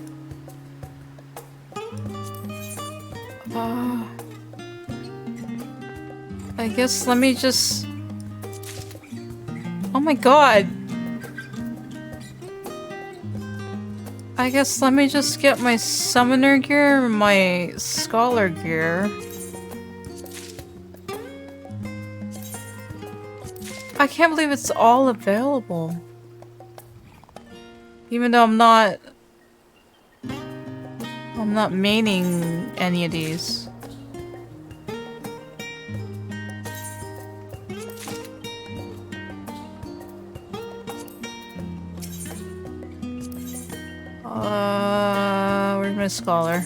I guess let me just... Oh my god! I guess let me just get my summoner gear and my scholar gear. I can't believe it's all available. Even though I'm not maining any of these. Where's my scholar?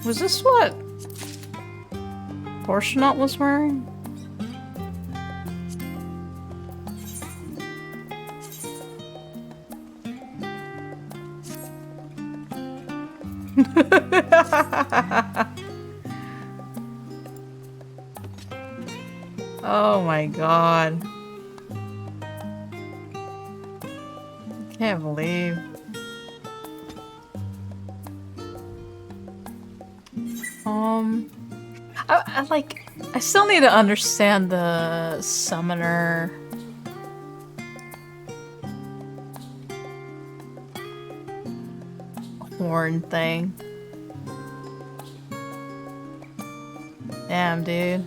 Was this what Portionot was wearing? Oh my god. I can't believe. I still need to understand the summoner horn thing. Damn, dude.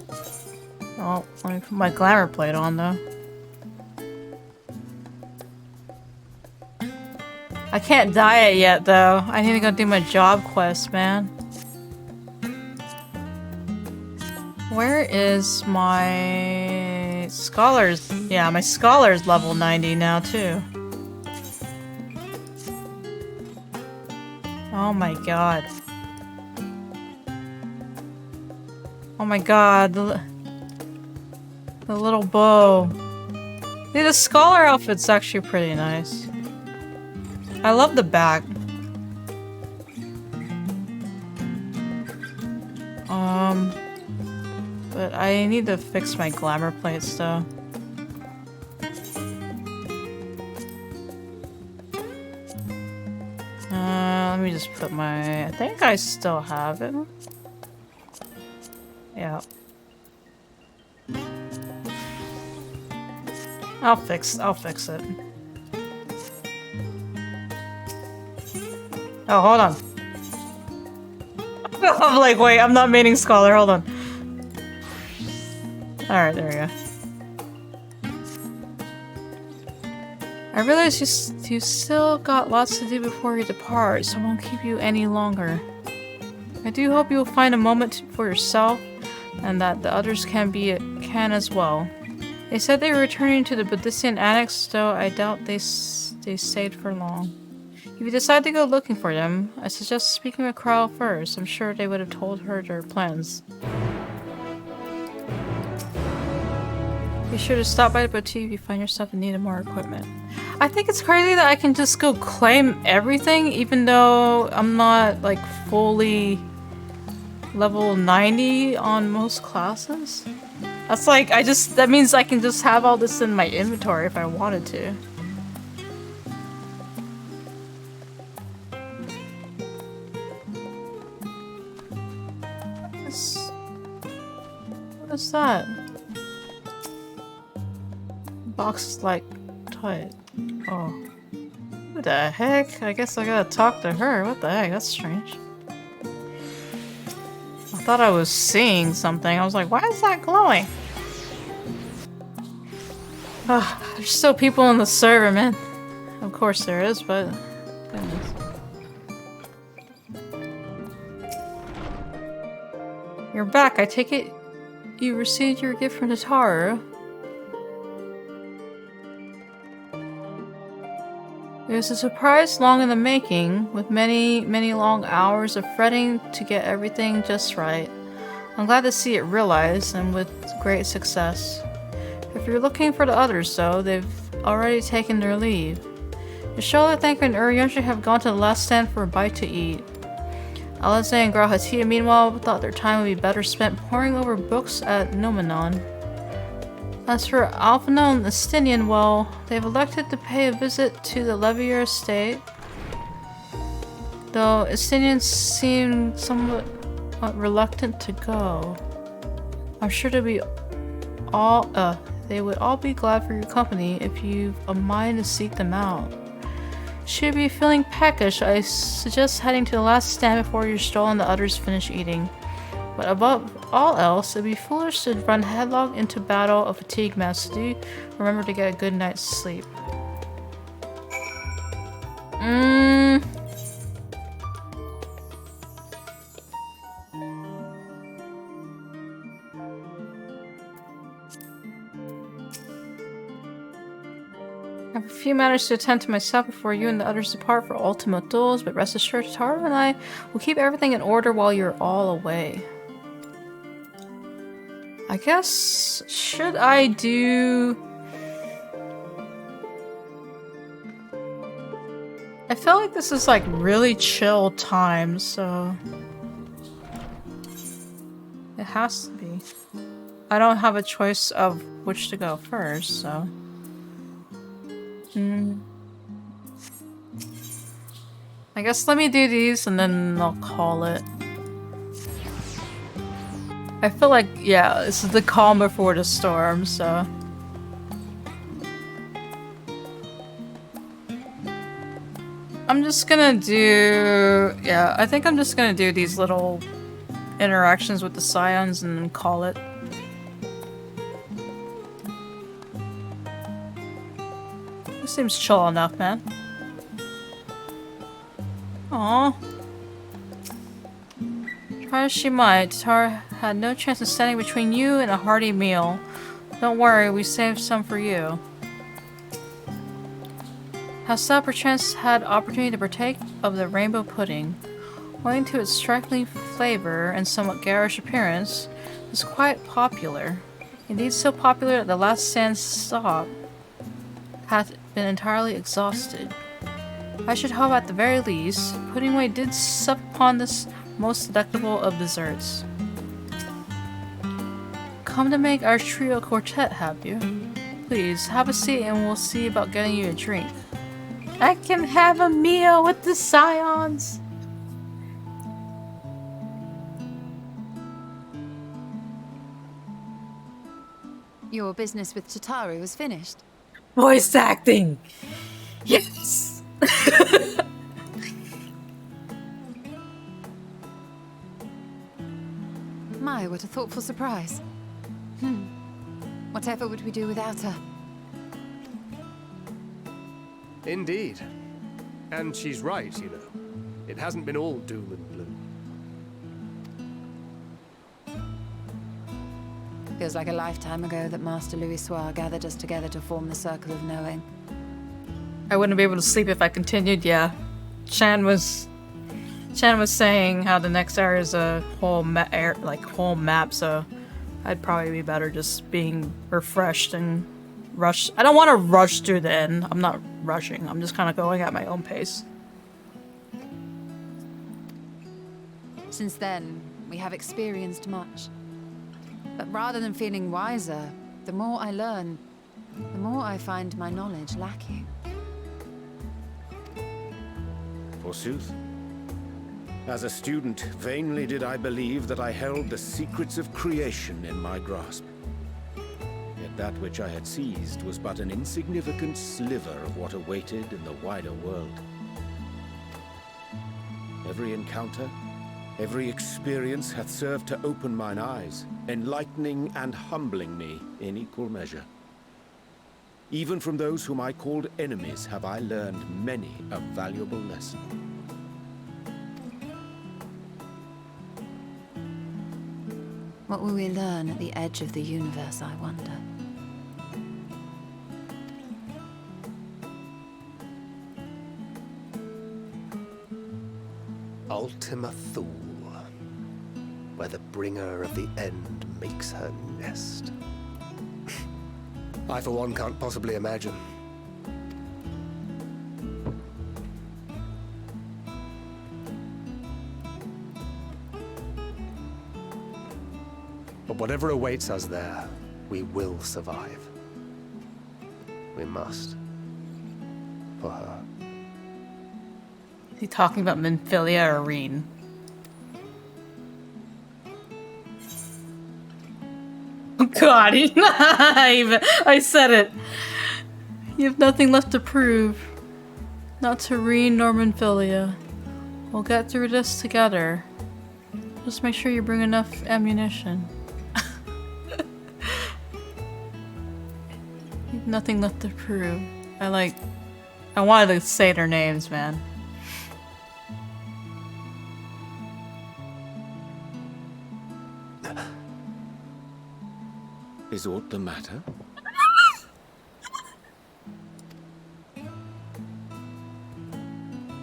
Oh, let me put my glamour plate on though. I can't diet yet though. I need to go do my job quest, man. Where is my scholars? Yeah, my scholar's level 90 now too. Oh my god. Oh my god, the little bow. Dude, the scholar outfit's actually pretty nice. I love the back. But I need to fix my glamour plates though. Let me just put my... I think I still have it. Yeah. I'll fix it. Oh, hold on. I'm like, wait, I'm not maining scholar, hold on. Alright, there we go. I realize you still got lots to do before you depart, so I won't keep you any longer. I do hope you will find a moment for yourself, and that the others can as well. They said they were returning to the Buddhistian Annex, though I doubt they stayed for long. If you decide to go looking for them, I suggest speaking with Kryle first. I'm sure they would have told her their plans. Be sure to stop by the boutique if you find yourself in need of more equipment. I think it's crazy that I can just go claim everything even though I'm not like fully level 90 on most classes. That's like, that means I can just have all this in my inventory if I wanted to. What is that? Box is like tight. Oh. What the heck? I guess I gotta talk to her. What the heck? That's strange. I thought I was seeing something. I was like, why is that glowing? There's still people in the server, man. Of course there is, but... goodness. You're back. I take it you received your gift from Tataru. It was a surprise long in the making, with many, many long hours of fretting to get everything just right. I'm glad to see it realized, and with great success. If you're looking for the others, though, they've already taken their leave. Charlotte, Thanker, and Urianger have gone to the last stand for a bite to eat. Alize and Grauhatia, meanwhile, thought their time would be better spent poring over books at Nomenon. As for Alphina and Estinian, well, they've elected to pay a visit to the Levier estate. Though Estinian seemed somewhat reluctant to go. I'm sure they would all be glad for your company if you've a mind to seek them out. Should you be feeling peckish, I suggest heading to the last stand before your stroll and the others finish eating. But above all else, it'd be foolish to run headlong into battle of fatigue mass. Do remember to get a good night's sleep. I have a few matters to attend to myself before you and the others depart for ultimate duels, but rest assured, Taro and I will keep everything in order while you're all away. I guess, should I do... I feel like this is like really chill time, so... It has to be. I don't have a choice of which to go first, so... I guess let me do these and then I'll call it. I feel like, yeah, this is the calm before the storm, so... I'm just gonna do... Yeah, I think I'm just gonna do these little interactions with the Scions and then call it. This seems chill enough, man. Aww. Try as she might, Tara had no chance of standing between you and a hearty meal. Don't worry, we saved some for you. Hast thou perchance had opportunity to partake of the rainbow pudding? Owing to its striking flavor and somewhat garish appearance, it is quite popular. Indeed so popular that the last stand stop hath been entirely exhausted. I should hope at the very least, Puddingway did sup upon this most delectable of desserts. Come to make our trio quartet, have you? Please, have a seat and we'll see about getting you a drink. I can have a meal with the Scions! Your business with Tataru is finished. Voice acting! Yes! My, what a thoughtful surprise. Whatever would we do without her? Indeed. And she's right, you know. It hasn't been all doom and gloom. Feels like a lifetime ago that Master Louis Soir gathered us together to form the Circle of Knowing. I wouldn't be able to sleep if I continued, yeah. Chan was saying how the next area is a whole whole map, so I'd probably be better just being refreshed and rushed. I don't want to rush through the end. I'm not rushing. I'm just kind of going at my own pace. Since then, we have experienced much. But rather than feeling wiser, the more I learn, the more I find my knowledge lacking. Forsooth. As a student, vainly did I believe that I held the secrets of creation in my grasp. Yet that which I had seized was but an insignificant sliver of what awaited in the wider world. Every encounter, every experience hath served to open mine eyes, enlightening and humbling me in equal measure. Even from those whom I called enemies have I learned many a valuable lesson. What will we learn at the edge of the universe, I wonder? him a thule, where the bringer of the end makes her nest. I, for one, can't possibly imagine. But whatever awaits us there, we will survive. We must. For her. Is he talking about Minfilia or Reen? God, I said it. You have nothing left to prove. Not to Reen nor Minfilia. We'll get through this together. Just make sure you bring enough ammunition. You have nothing left to prove. I wanted to say their names, man. Is aught the matter?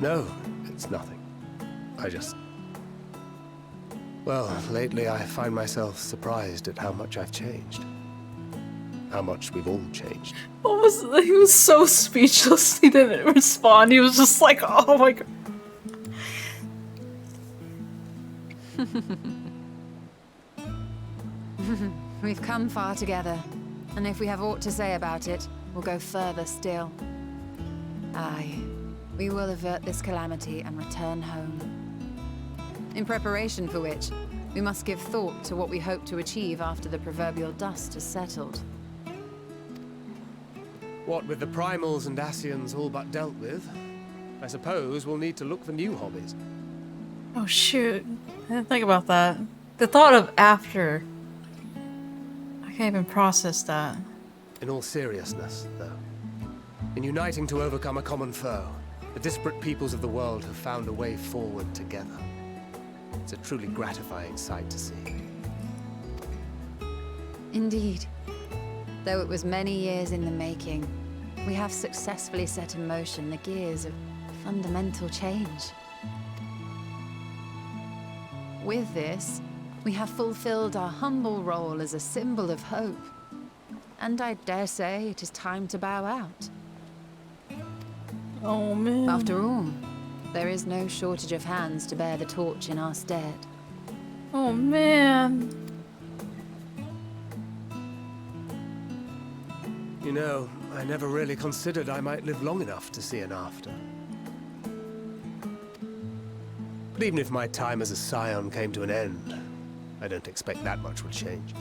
No, it's nothing. I just... Well, lately I find myself surprised at how much I've changed. How much we've all changed. He was so speechless, he didn't respond. He was just like, oh my god. We've come far together, and if we have aught to say about it, we'll go further still. Aye, we will avert this calamity and return home. In preparation for which, we must give thought to what we hope to achieve after the proverbial dust has settled. What with the primals and Ascians all but dealt with, I suppose we'll need to look for new hobbies. Oh shoot, I didn't think about that. The thought of after. I can't even process that. In all seriousness, though, in uniting to overcome a common foe, the disparate peoples of the world have found a way forward together. It's a truly gratifying sight to see. Indeed. Though it was many years in the making, we have successfully set in motion the gears of fundamental change. With this, we have fulfilled our humble role as a symbol of hope. And I dare say it is time to bow out. Oh man. After all, there is no shortage of hands to bear the torch in our stead. Oh man. You know, I never really considered I might live long enough to see an after. But even if my time as a scion came to an end, I don't expect that much will change.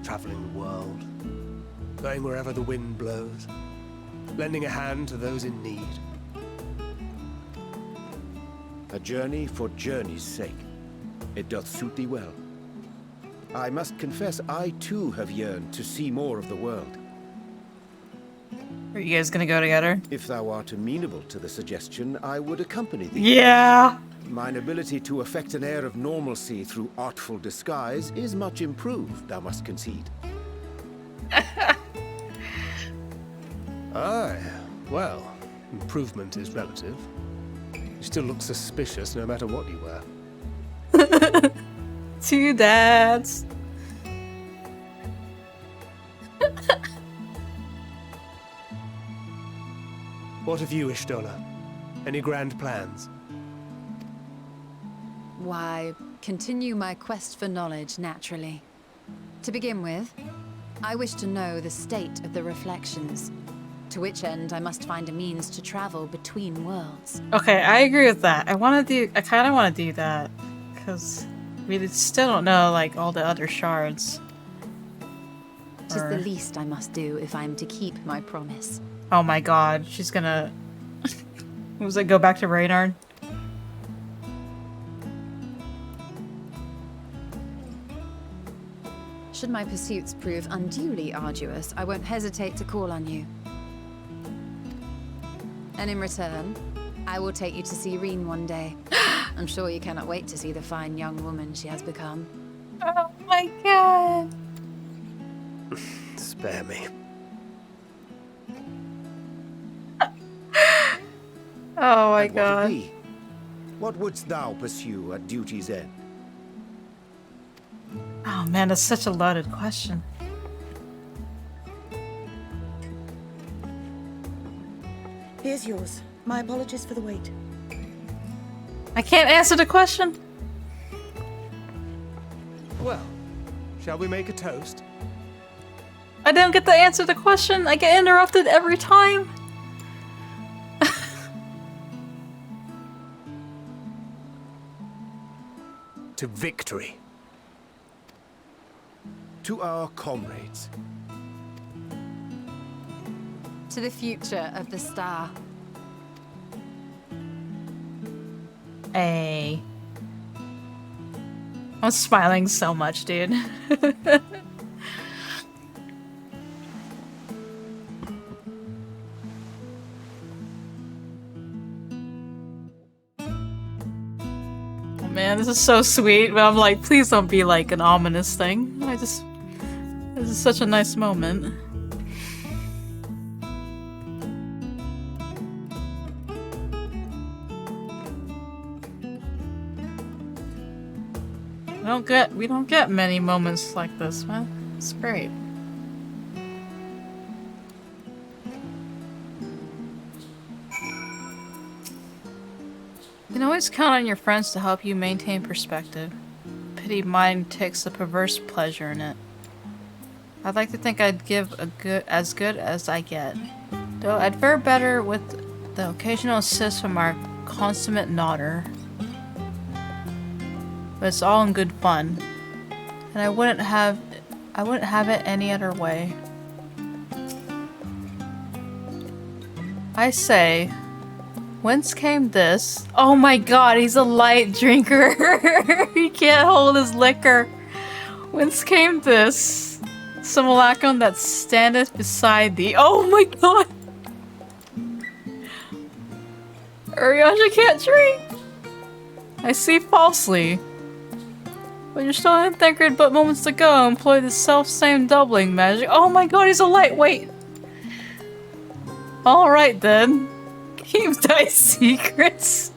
Traveling the world, going wherever the wind blows, lending a hand to those in need. A journey for journey's sake. It doth suit thee well. I must confess, I too have yearned to see more of the world. Are you guys gonna go together? If thou art amenable to the suggestion, I would accompany thee. Yeah! Mine ability to affect an air of normalcy through artful disguise is much improved, thou must concede. Aye, well, improvement is relative. You still look suspicious no matter what you wear. Two dads. What of you, Ishtola? Any grand plans? Why, continue my quest for knowledge, naturally. To begin with, I wish to know the state of the reflections, to which end I must find a means to travel between worlds. Okay, I agree with that. I kind of want to do that, because we still don't know, like, all the other shards. Tis the least I must do if I am to keep my promise. Oh my god, she's gonna... Was it go back to Reynard? Should my pursuits prove unduly arduous, I won't hesitate to call on you. And in return, I will take you to see Reen one day. I'm sure you cannot wait to see the fine young woman she has become. Oh my god! Spare me. Oh my And what of god. thee? What wouldst thou pursue at duty's end? Oh man, that's such a loaded question. Here's yours. My apologies for the wait. I can't answer the question. Well, shall we make a toast? I don't get to answer the question. I get interrupted every time. To victory. To our comrades. To the future of the star. Hey. I'm smiling so much, dude. Oh man, this is so sweet, but I'm like, please don't be like an ominous thing. This is such a nice moment. We don't get many moments like this, man. It's great. You can always count on your friends to help you maintain perspective. Pity mine takes a perverse pleasure in it. I'd like to think I'd give as good as I get. Though I'd fare better with the occasional assist from our consummate nodder. But it's all in good fun. And I wouldn't have it any other way. I say, whence came this? Oh my god, he's a light drinker. He can't hold his liquor. Whence came this? Simulacrum that standeth beside thee. Oh my god! Urianger can't drink! I see falsely. But you're still in Thinkered but moments ago employ the self-same doubling magic. Oh my god, he's a lightweight! Alright then. Keep thy secrets.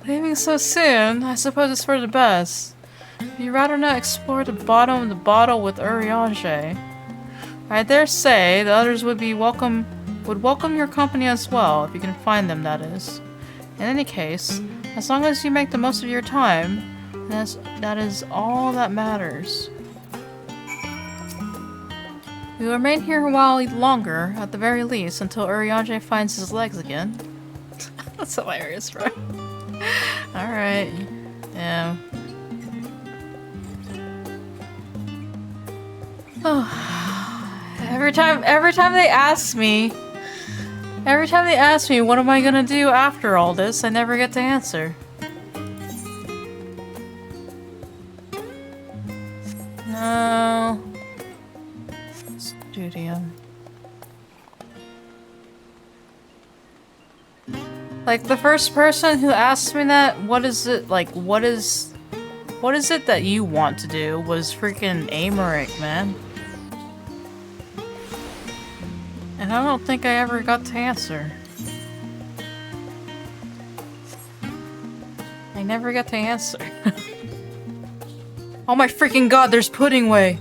Leaving so soon, I suppose it's for the best. Would you rather not explore the bottom of the bottle with Urianger? I dare say the others would welcome your company as well, if you can find them, that is. In any case, as long as you make the most of your time, that is all that matters. We will remain here a while longer, at the very least, until Urianger finds his legs again. That's hilarious, right? Alright. Yeah. Oh. Every time they ask me what am I gonna do after all this, I never get to answer. No. Studio. Like, the first person who asked me that, what is it that you want to do, was freaking Amaric, man. And I don't think I ever got to answer. I never got to answer. Oh my freaking god, there's Puddingway!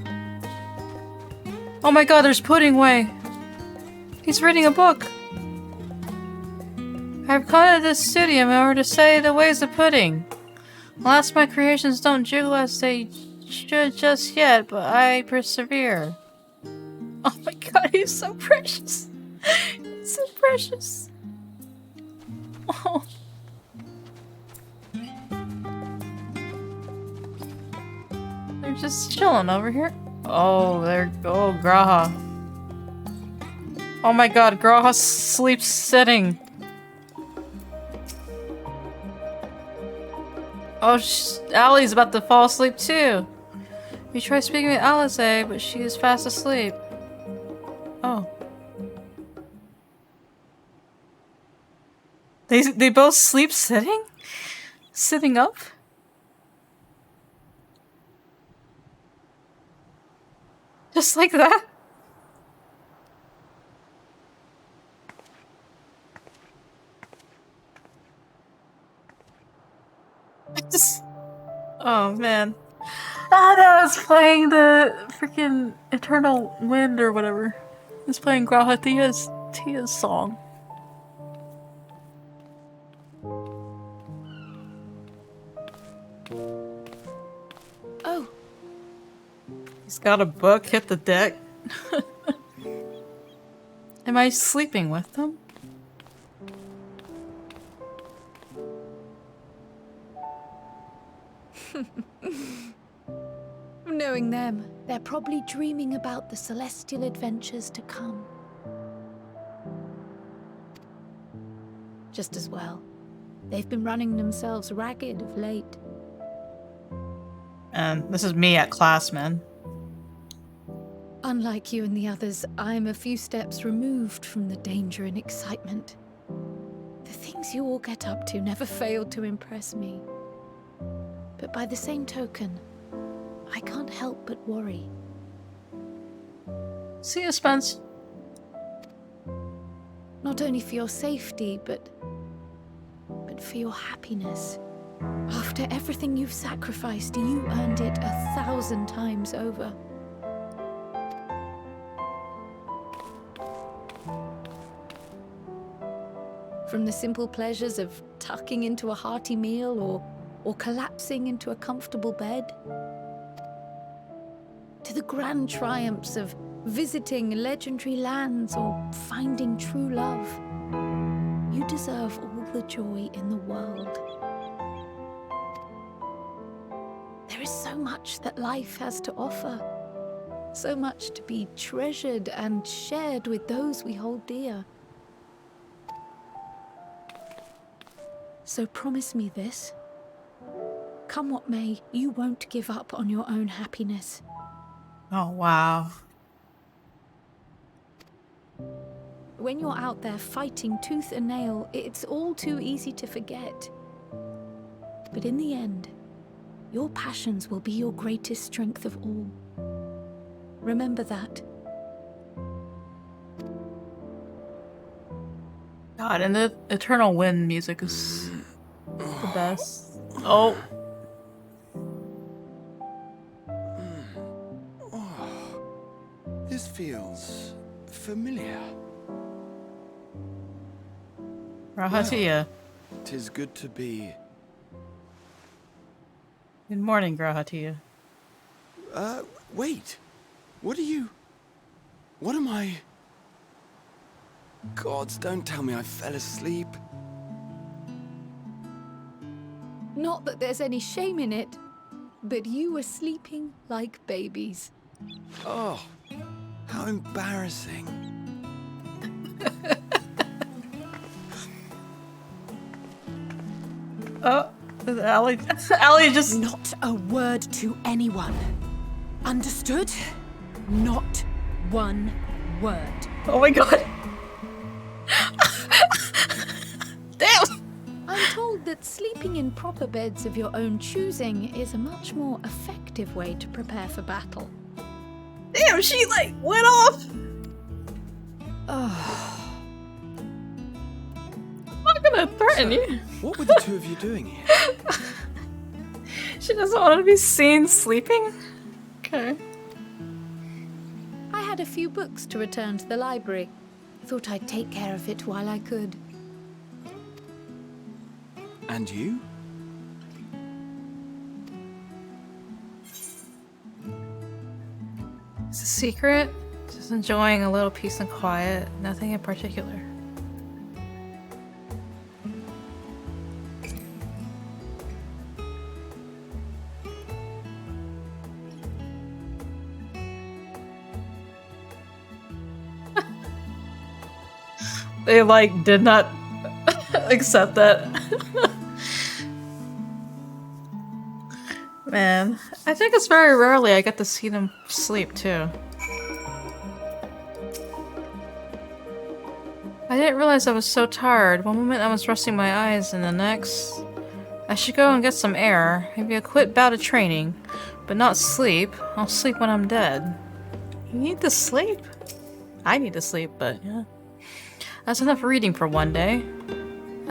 Oh my god, there's Puddingway! He's reading a book! I've come to this studio in order to study the ways of pudding. Alas, my creations don't jiggle as they should just yet, but I persevere. Oh my god, he's so precious! He's so precious! Oh. They're just chilling over here. Oh, Graha. Oh my god, Graha sleeps sitting. Oh, Allie's about to fall asleep too. We tried speaking with Alice, but she is fast asleep. Oh. They both sleep sitting? Sitting up? Just like that? Oh man. Ah, no, I was playing the freaking Eternal Wind or whatever. I was playing Tia's song. Oh. He's got a book, hit the deck. Am I sleeping with them? Knowing them, they're probably dreaming about the celestial adventures to come. Just as well. They've been running themselves ragged of late. And this is me at class, man. Unlike you and the others, I'm a few steps removed from the danger and excitement. The things you all get up to never failed to impress me. But by the same token, I can't help but worry. See you, Spence. Not only for your safety, but for your happiness. After everything you've sacrificed, you earned it 1,000 times over. From the simple pleasures of tucking into a hearty meal or collapsing into a comfortable bed, to the grand triumphs of visiting legendary lands or finding true love, you deserve all the joy in the world. There is so much that life has to offer, so much to be treasured and shared with those we hold dear. So promise me this. Come what may, you won't give up on your own happiness. Oh, wow. When you're out there fighting tooth and nail, it's all too easy to forget. But in the end, your passions will be your greatest strength of all. Remember that. God, and the Eternal Wind music is the best. Oh. This feels familiar. Grahatia. Well, 'tis good to be. Good morning, Grahatia. Wait. What am I? Gods, don't tell me I fell asleep. Not that there's any shame in it, but you were sleeping like babies. Oh, how embarrassing. Oh, Allie. Allie just. Not a word to anyone. Understood? Not one word. Oh my god. Damn! I'm told that sleeping in proper beds of your own choosing is a much more effective way to prepare for battle. Damn, she like went off! Oh. I'm not gonna threaten you. What were the two of you doing here? She doesn't want to be seen sleeping? Okay. I had a few books to return to the library. Thought I'd take care of it while I could. And you? It's a secret. Just enjoying a little peace and quiet. Nothing in particular. They like did not accept that. Man, I think it's very rarely I get to see them sleep too. I didn't realize I was so tired. One moment I was resting my eyes and the next... I should go and get some air. Maybe a quick bout of training. But not sleep. I'll sleep when I'm dead. You need to sleep? I need to sleep, but yeah. That's enough reading for one day.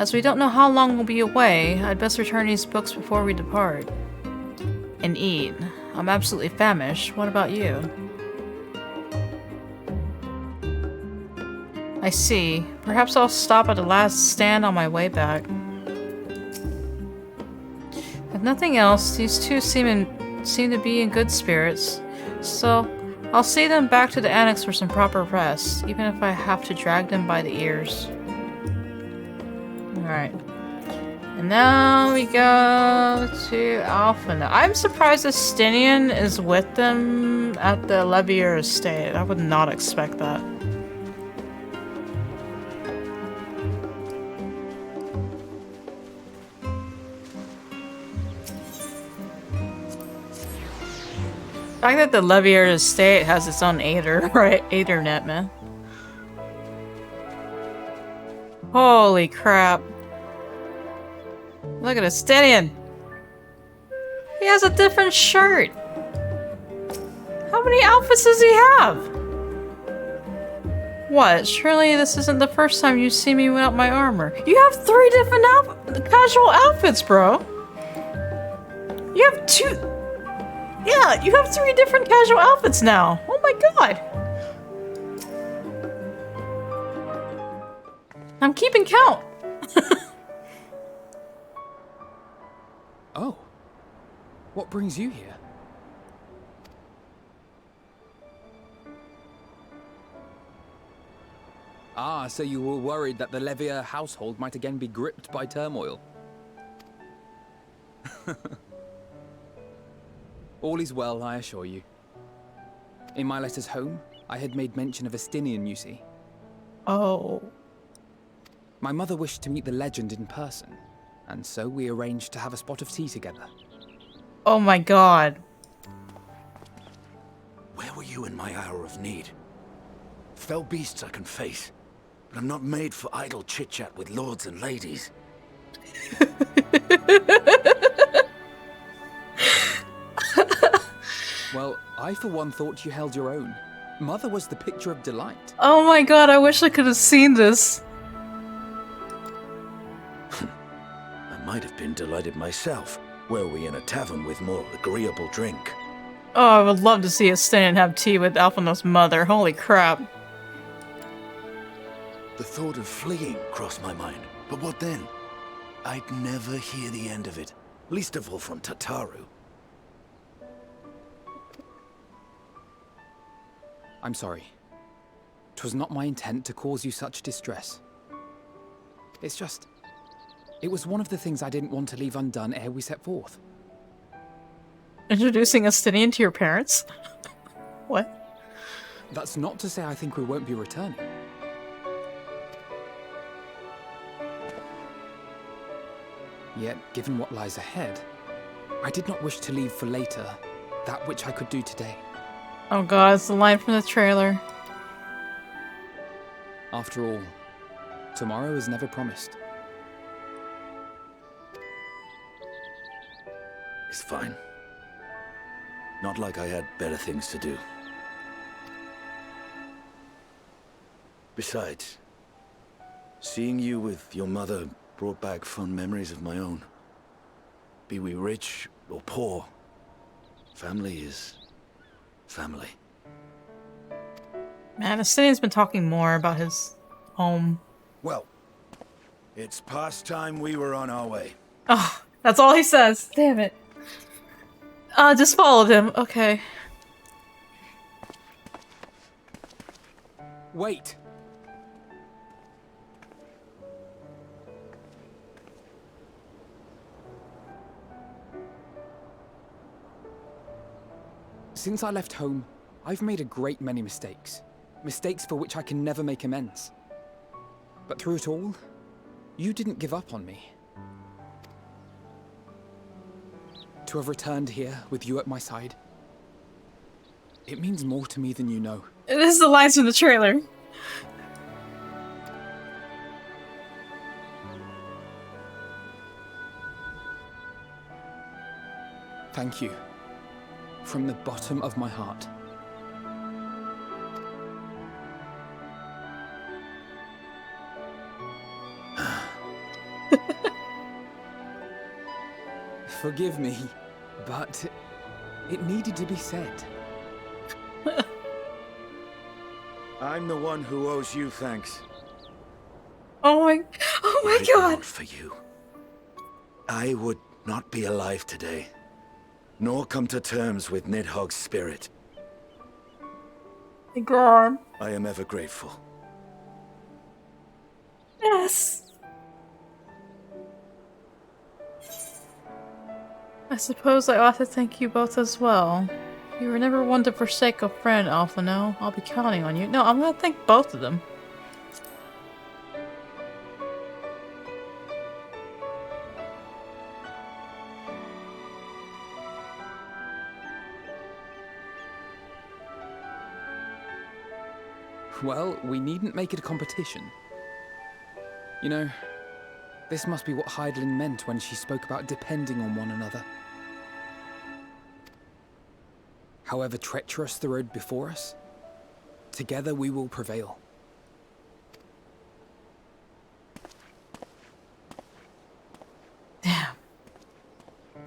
As we don't know how long we'll be away, I'd best return these books before we depart. And eat. I'm absolutely famished. What about you? I see. Perhaps I'll stop at the last stand on my way back. If nothing else, these two seem to be in good spirits, so I'll see them back to the annex for some proper rest, even if I have to drag them by the ears. Alright. And now we go to Alpha. I'm surprised Estinian is with them at the Levier estate. I would not expect that. The fact that the Levier estate has its own Aethernet, man. Holy crap. Look at Estinian. He has a different shirt. How many outfits does he have? What? Surely this isn't the first time you see me without my armor. You have 3 different casual outfits, bro. You have 2... Yeah, you have 3 different casual outfits now. Oh my god. I'm keeping count. Oh. What brings you here? Ah, so you were worried that the Levier household might again be gripped by turmoil. All is well, I assure you. In my letters home, I had made mention of Estinian, you see. Oh. My mother wished to meet the legend in person, and so we arranged to have a spot of tea together. Oh my god. Where were you in my hour of need? Fell beasts I can face, but I'm not made for idle chit-chat with lords and ladies. Well, I for one thought you held your own. Mother was the picture of delight. Oh my god, I wish I could have seen this. I might have been delighted myself, were we in a tavern with more agreeable drink. Oh, I would love to see Estinian have tea with Alphinaud's mother. Holy crap. The thought of fleeing crossed my mind, but what then? I'd never hear the end of it, least of all from Tataru. I'm sorry. 'Twas not my intent to cause you such distress. It's just... it was one of the things I didn't want to leave undone ere we set forth. Introducing Estinian to your parents? What? That's not to say I think we won't be returning. Yet, given what lies ahead, I did not wish to leave for later that which I could do today. Oh god, it's the line from the trailer. After all, tomorrow is never promised. It's fine. Not like I had better things to do. Besides, seeing you with your mother brought back fond memories of my own. Be we rich or poor, family is family. Man, Estinian's been talking more about his home. Well, it's past time we were on our way. Oh, that's all he says. Damn it. Just followed him. Okay. Wait! Since I left home, I've made a great many mistakes. Mistakes for which I can never make amends. But through it all, you didn't give up on me. To have returned here with you at my side, it means more to me than you know. This is the lines from the trailer. Thank you. From the bottom of my heart. Forgive me, but it needed to be said. I'm the one who owes you thanks. Oh my Were it god! not for you, I would not be alive today, nor come to terms with Nidhogg's spirit. My god. I am ever grateful. Yes! I suppose I ought to thank you both as well. You were never one to forsake a friend, Alphino. I'll be counting on you. No, I'm gonna thank both of them. Well, we needn't make it a competition. You know, this must be what Hydaelyn meant when she spoke about depending on one another. However treacherous the road before us, together we will prevail. Damn.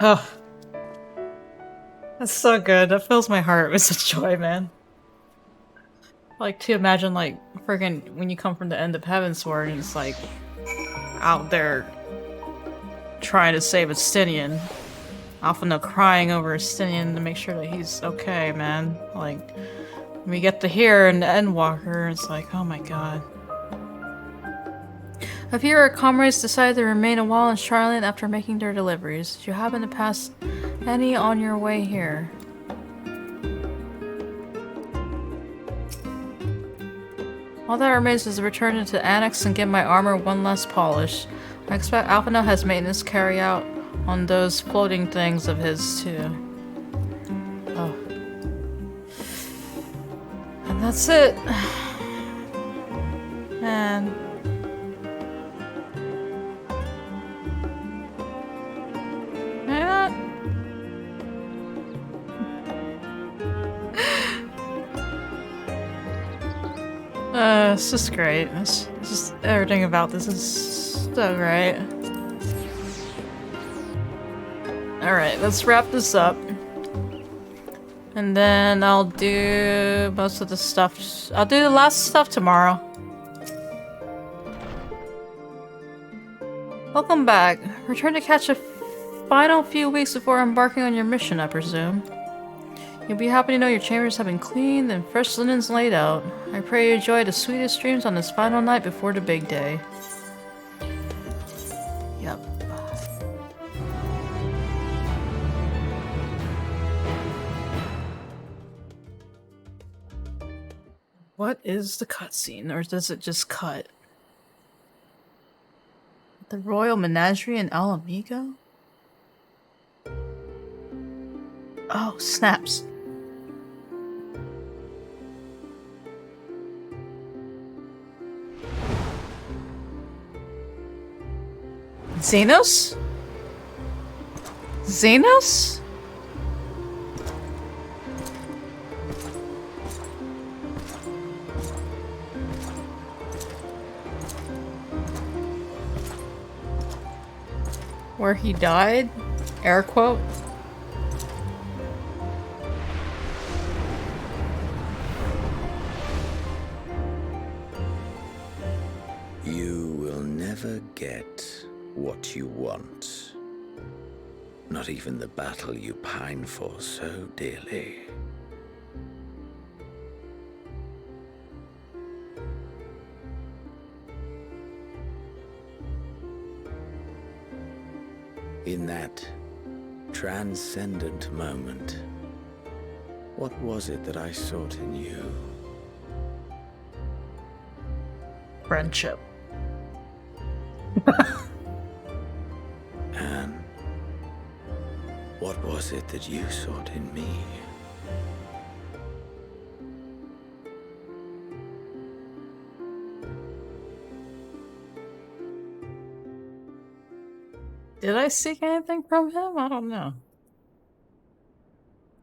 Oh. That's so good. That fills my heart with such joy, man. I like to imagine, like, friggin' when you come from the end of Heavensward and it's like out there trying to save Estinian. Alphino crying over Estinian to make sure that he's okay, man. Like, we get to hear in the Endwalker, it's like, oh my god. A few of our comrades decided to remain a while in Charlotte after making their deliveries. Did you happen to pass any on your way here? All that remains is to return to the Annex and give my armor one last polish. I expect Alphino has maintenance carry out on those floating things of his too. Oh. And that's it. Man. It's just great. It's just everything about this is so great. Alright, let's wrap this up. And then I'll do most of the stuff. I'll do the last stuff tomorrow. Welcome back. Return to catch a final few weeks before embarking on your mission, I presume. You'll be happy to know your chambers have been cleaned and fresh linens laid out. I pray you enjoy the sweetest dreams on this final night before the big day. Yep. What is the cutscene, or does it just cut? The Royal Menagerie in Alamigo? Oh, snaps. Xenos? Xenos? Where he died? Air quote. You will never get what you want. Not even the battle you pine for so dearly. In that transcendent moment, what was it that I sought in you? Friendship. And what was it that you sought in me? Did I seek anything from him? I don't know.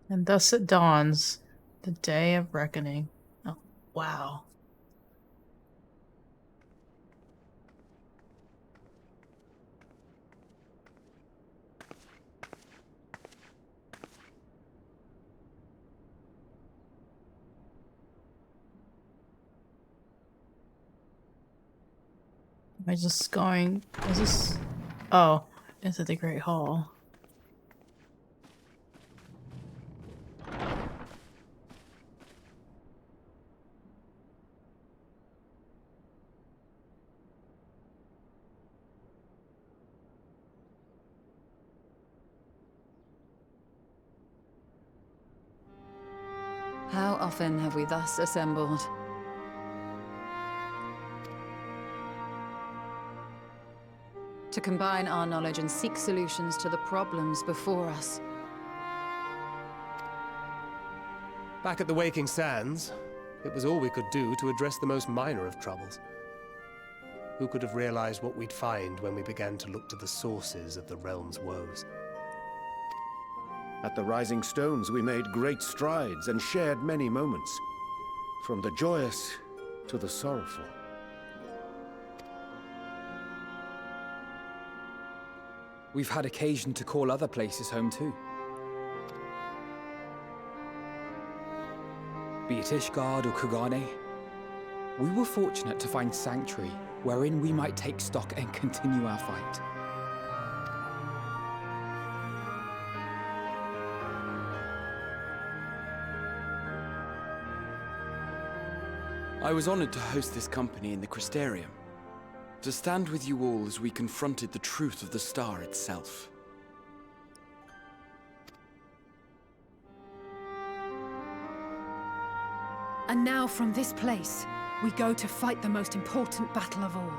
And thus it dawns, the day of reckoning. Oh, wow. Am I just going... Is this... Oh, into the Great Hall. How often have we thus assembled? To combine our knowledge and seek solutions to the problems before us. Back at the Waking Sands, it was all we could do to address the most minor of troubles. Who could have realized what we'd find when we began to look to the sources of the realm's woes? At the Rising Stones, we made great strides and shared many moments, from the joyous to the sorrowful. We've had occasion to call other places home too. Be it Ishgard or Kugane, we were fortunate to find sanctuary wherein we might take stock and continue our fight. I was honored to host this company in the Crystarium, to stand with you all as we confronted the truth of the star itself. And now from this place, we go to fight the most important battle of all.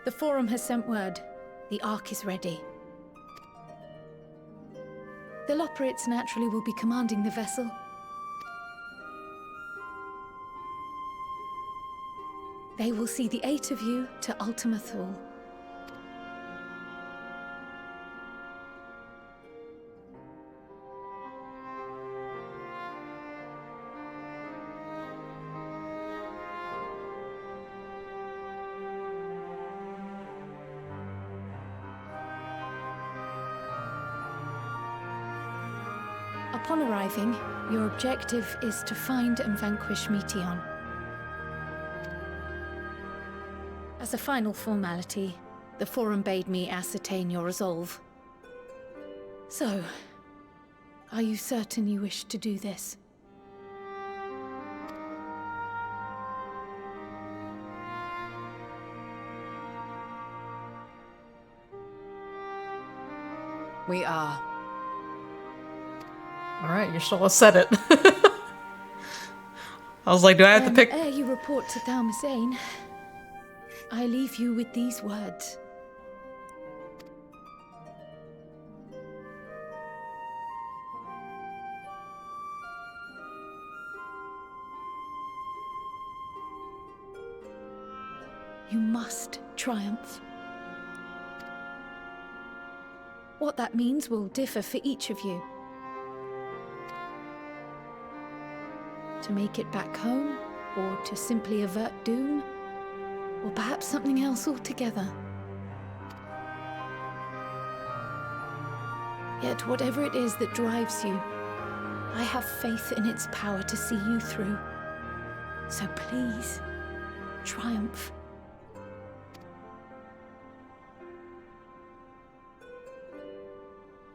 The Forum has sent word. The Ark is ready. The Loporrits naturally will be commanding the vessel. They will see the 8 of you to Ultima Thule. Upon arriving, your objective is to find and vanquish Meteon. As a final formality, the Forum bade me ascertain your resolve. So, are you certain you wish to do this? We are. Alright, your soul has said it. I was like, do I have to pick? Ere you report to Thalmasane, I leave you with these words. You must triumph. What that means will differ for each of you. To make it back home, or to simply avert doom, or perhaps something else altogether. Yet whatever it is that drives you, I have faith in its power to see you through. So please, triumph.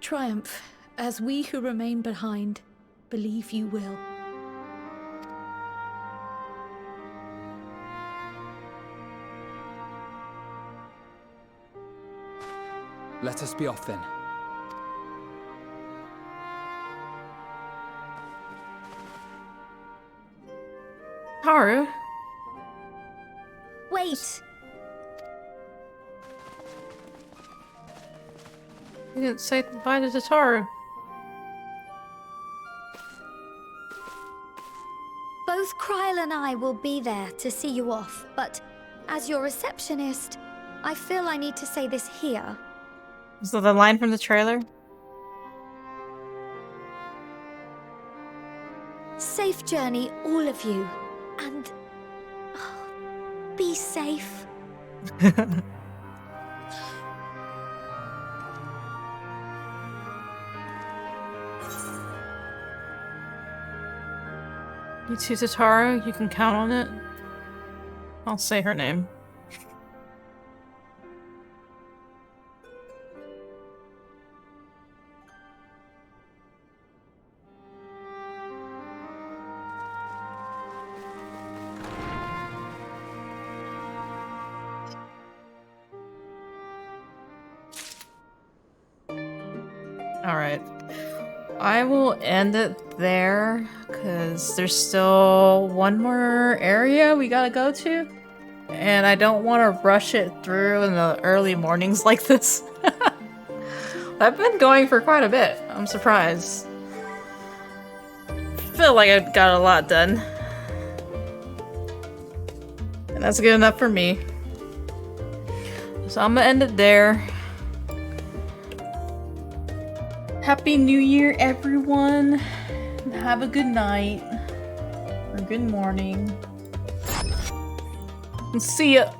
Triumph, as we who remain behind believe you will. Let us be off then. Haru? Wait! You didn't say goodbye to Tataru. Both Kryl and I will be there to see you off, but as your receptionist, I feel I need to say this here. Is that the line from the trailer? Safe journey, all of you. And... be safe. You too, Tatara. You can count on it. I'll say her name. Alright. I will end it there, because there's still one more area we gotta go to. And I don't want to rush it through in the early mornings like this. I've been going for quite a bit. I'm surprised. Feel like I got a lot done. And that's good enough for me. So I'm gonna end it there. Happy New Year, everyone. And have a good night. Or good morning. And see ya.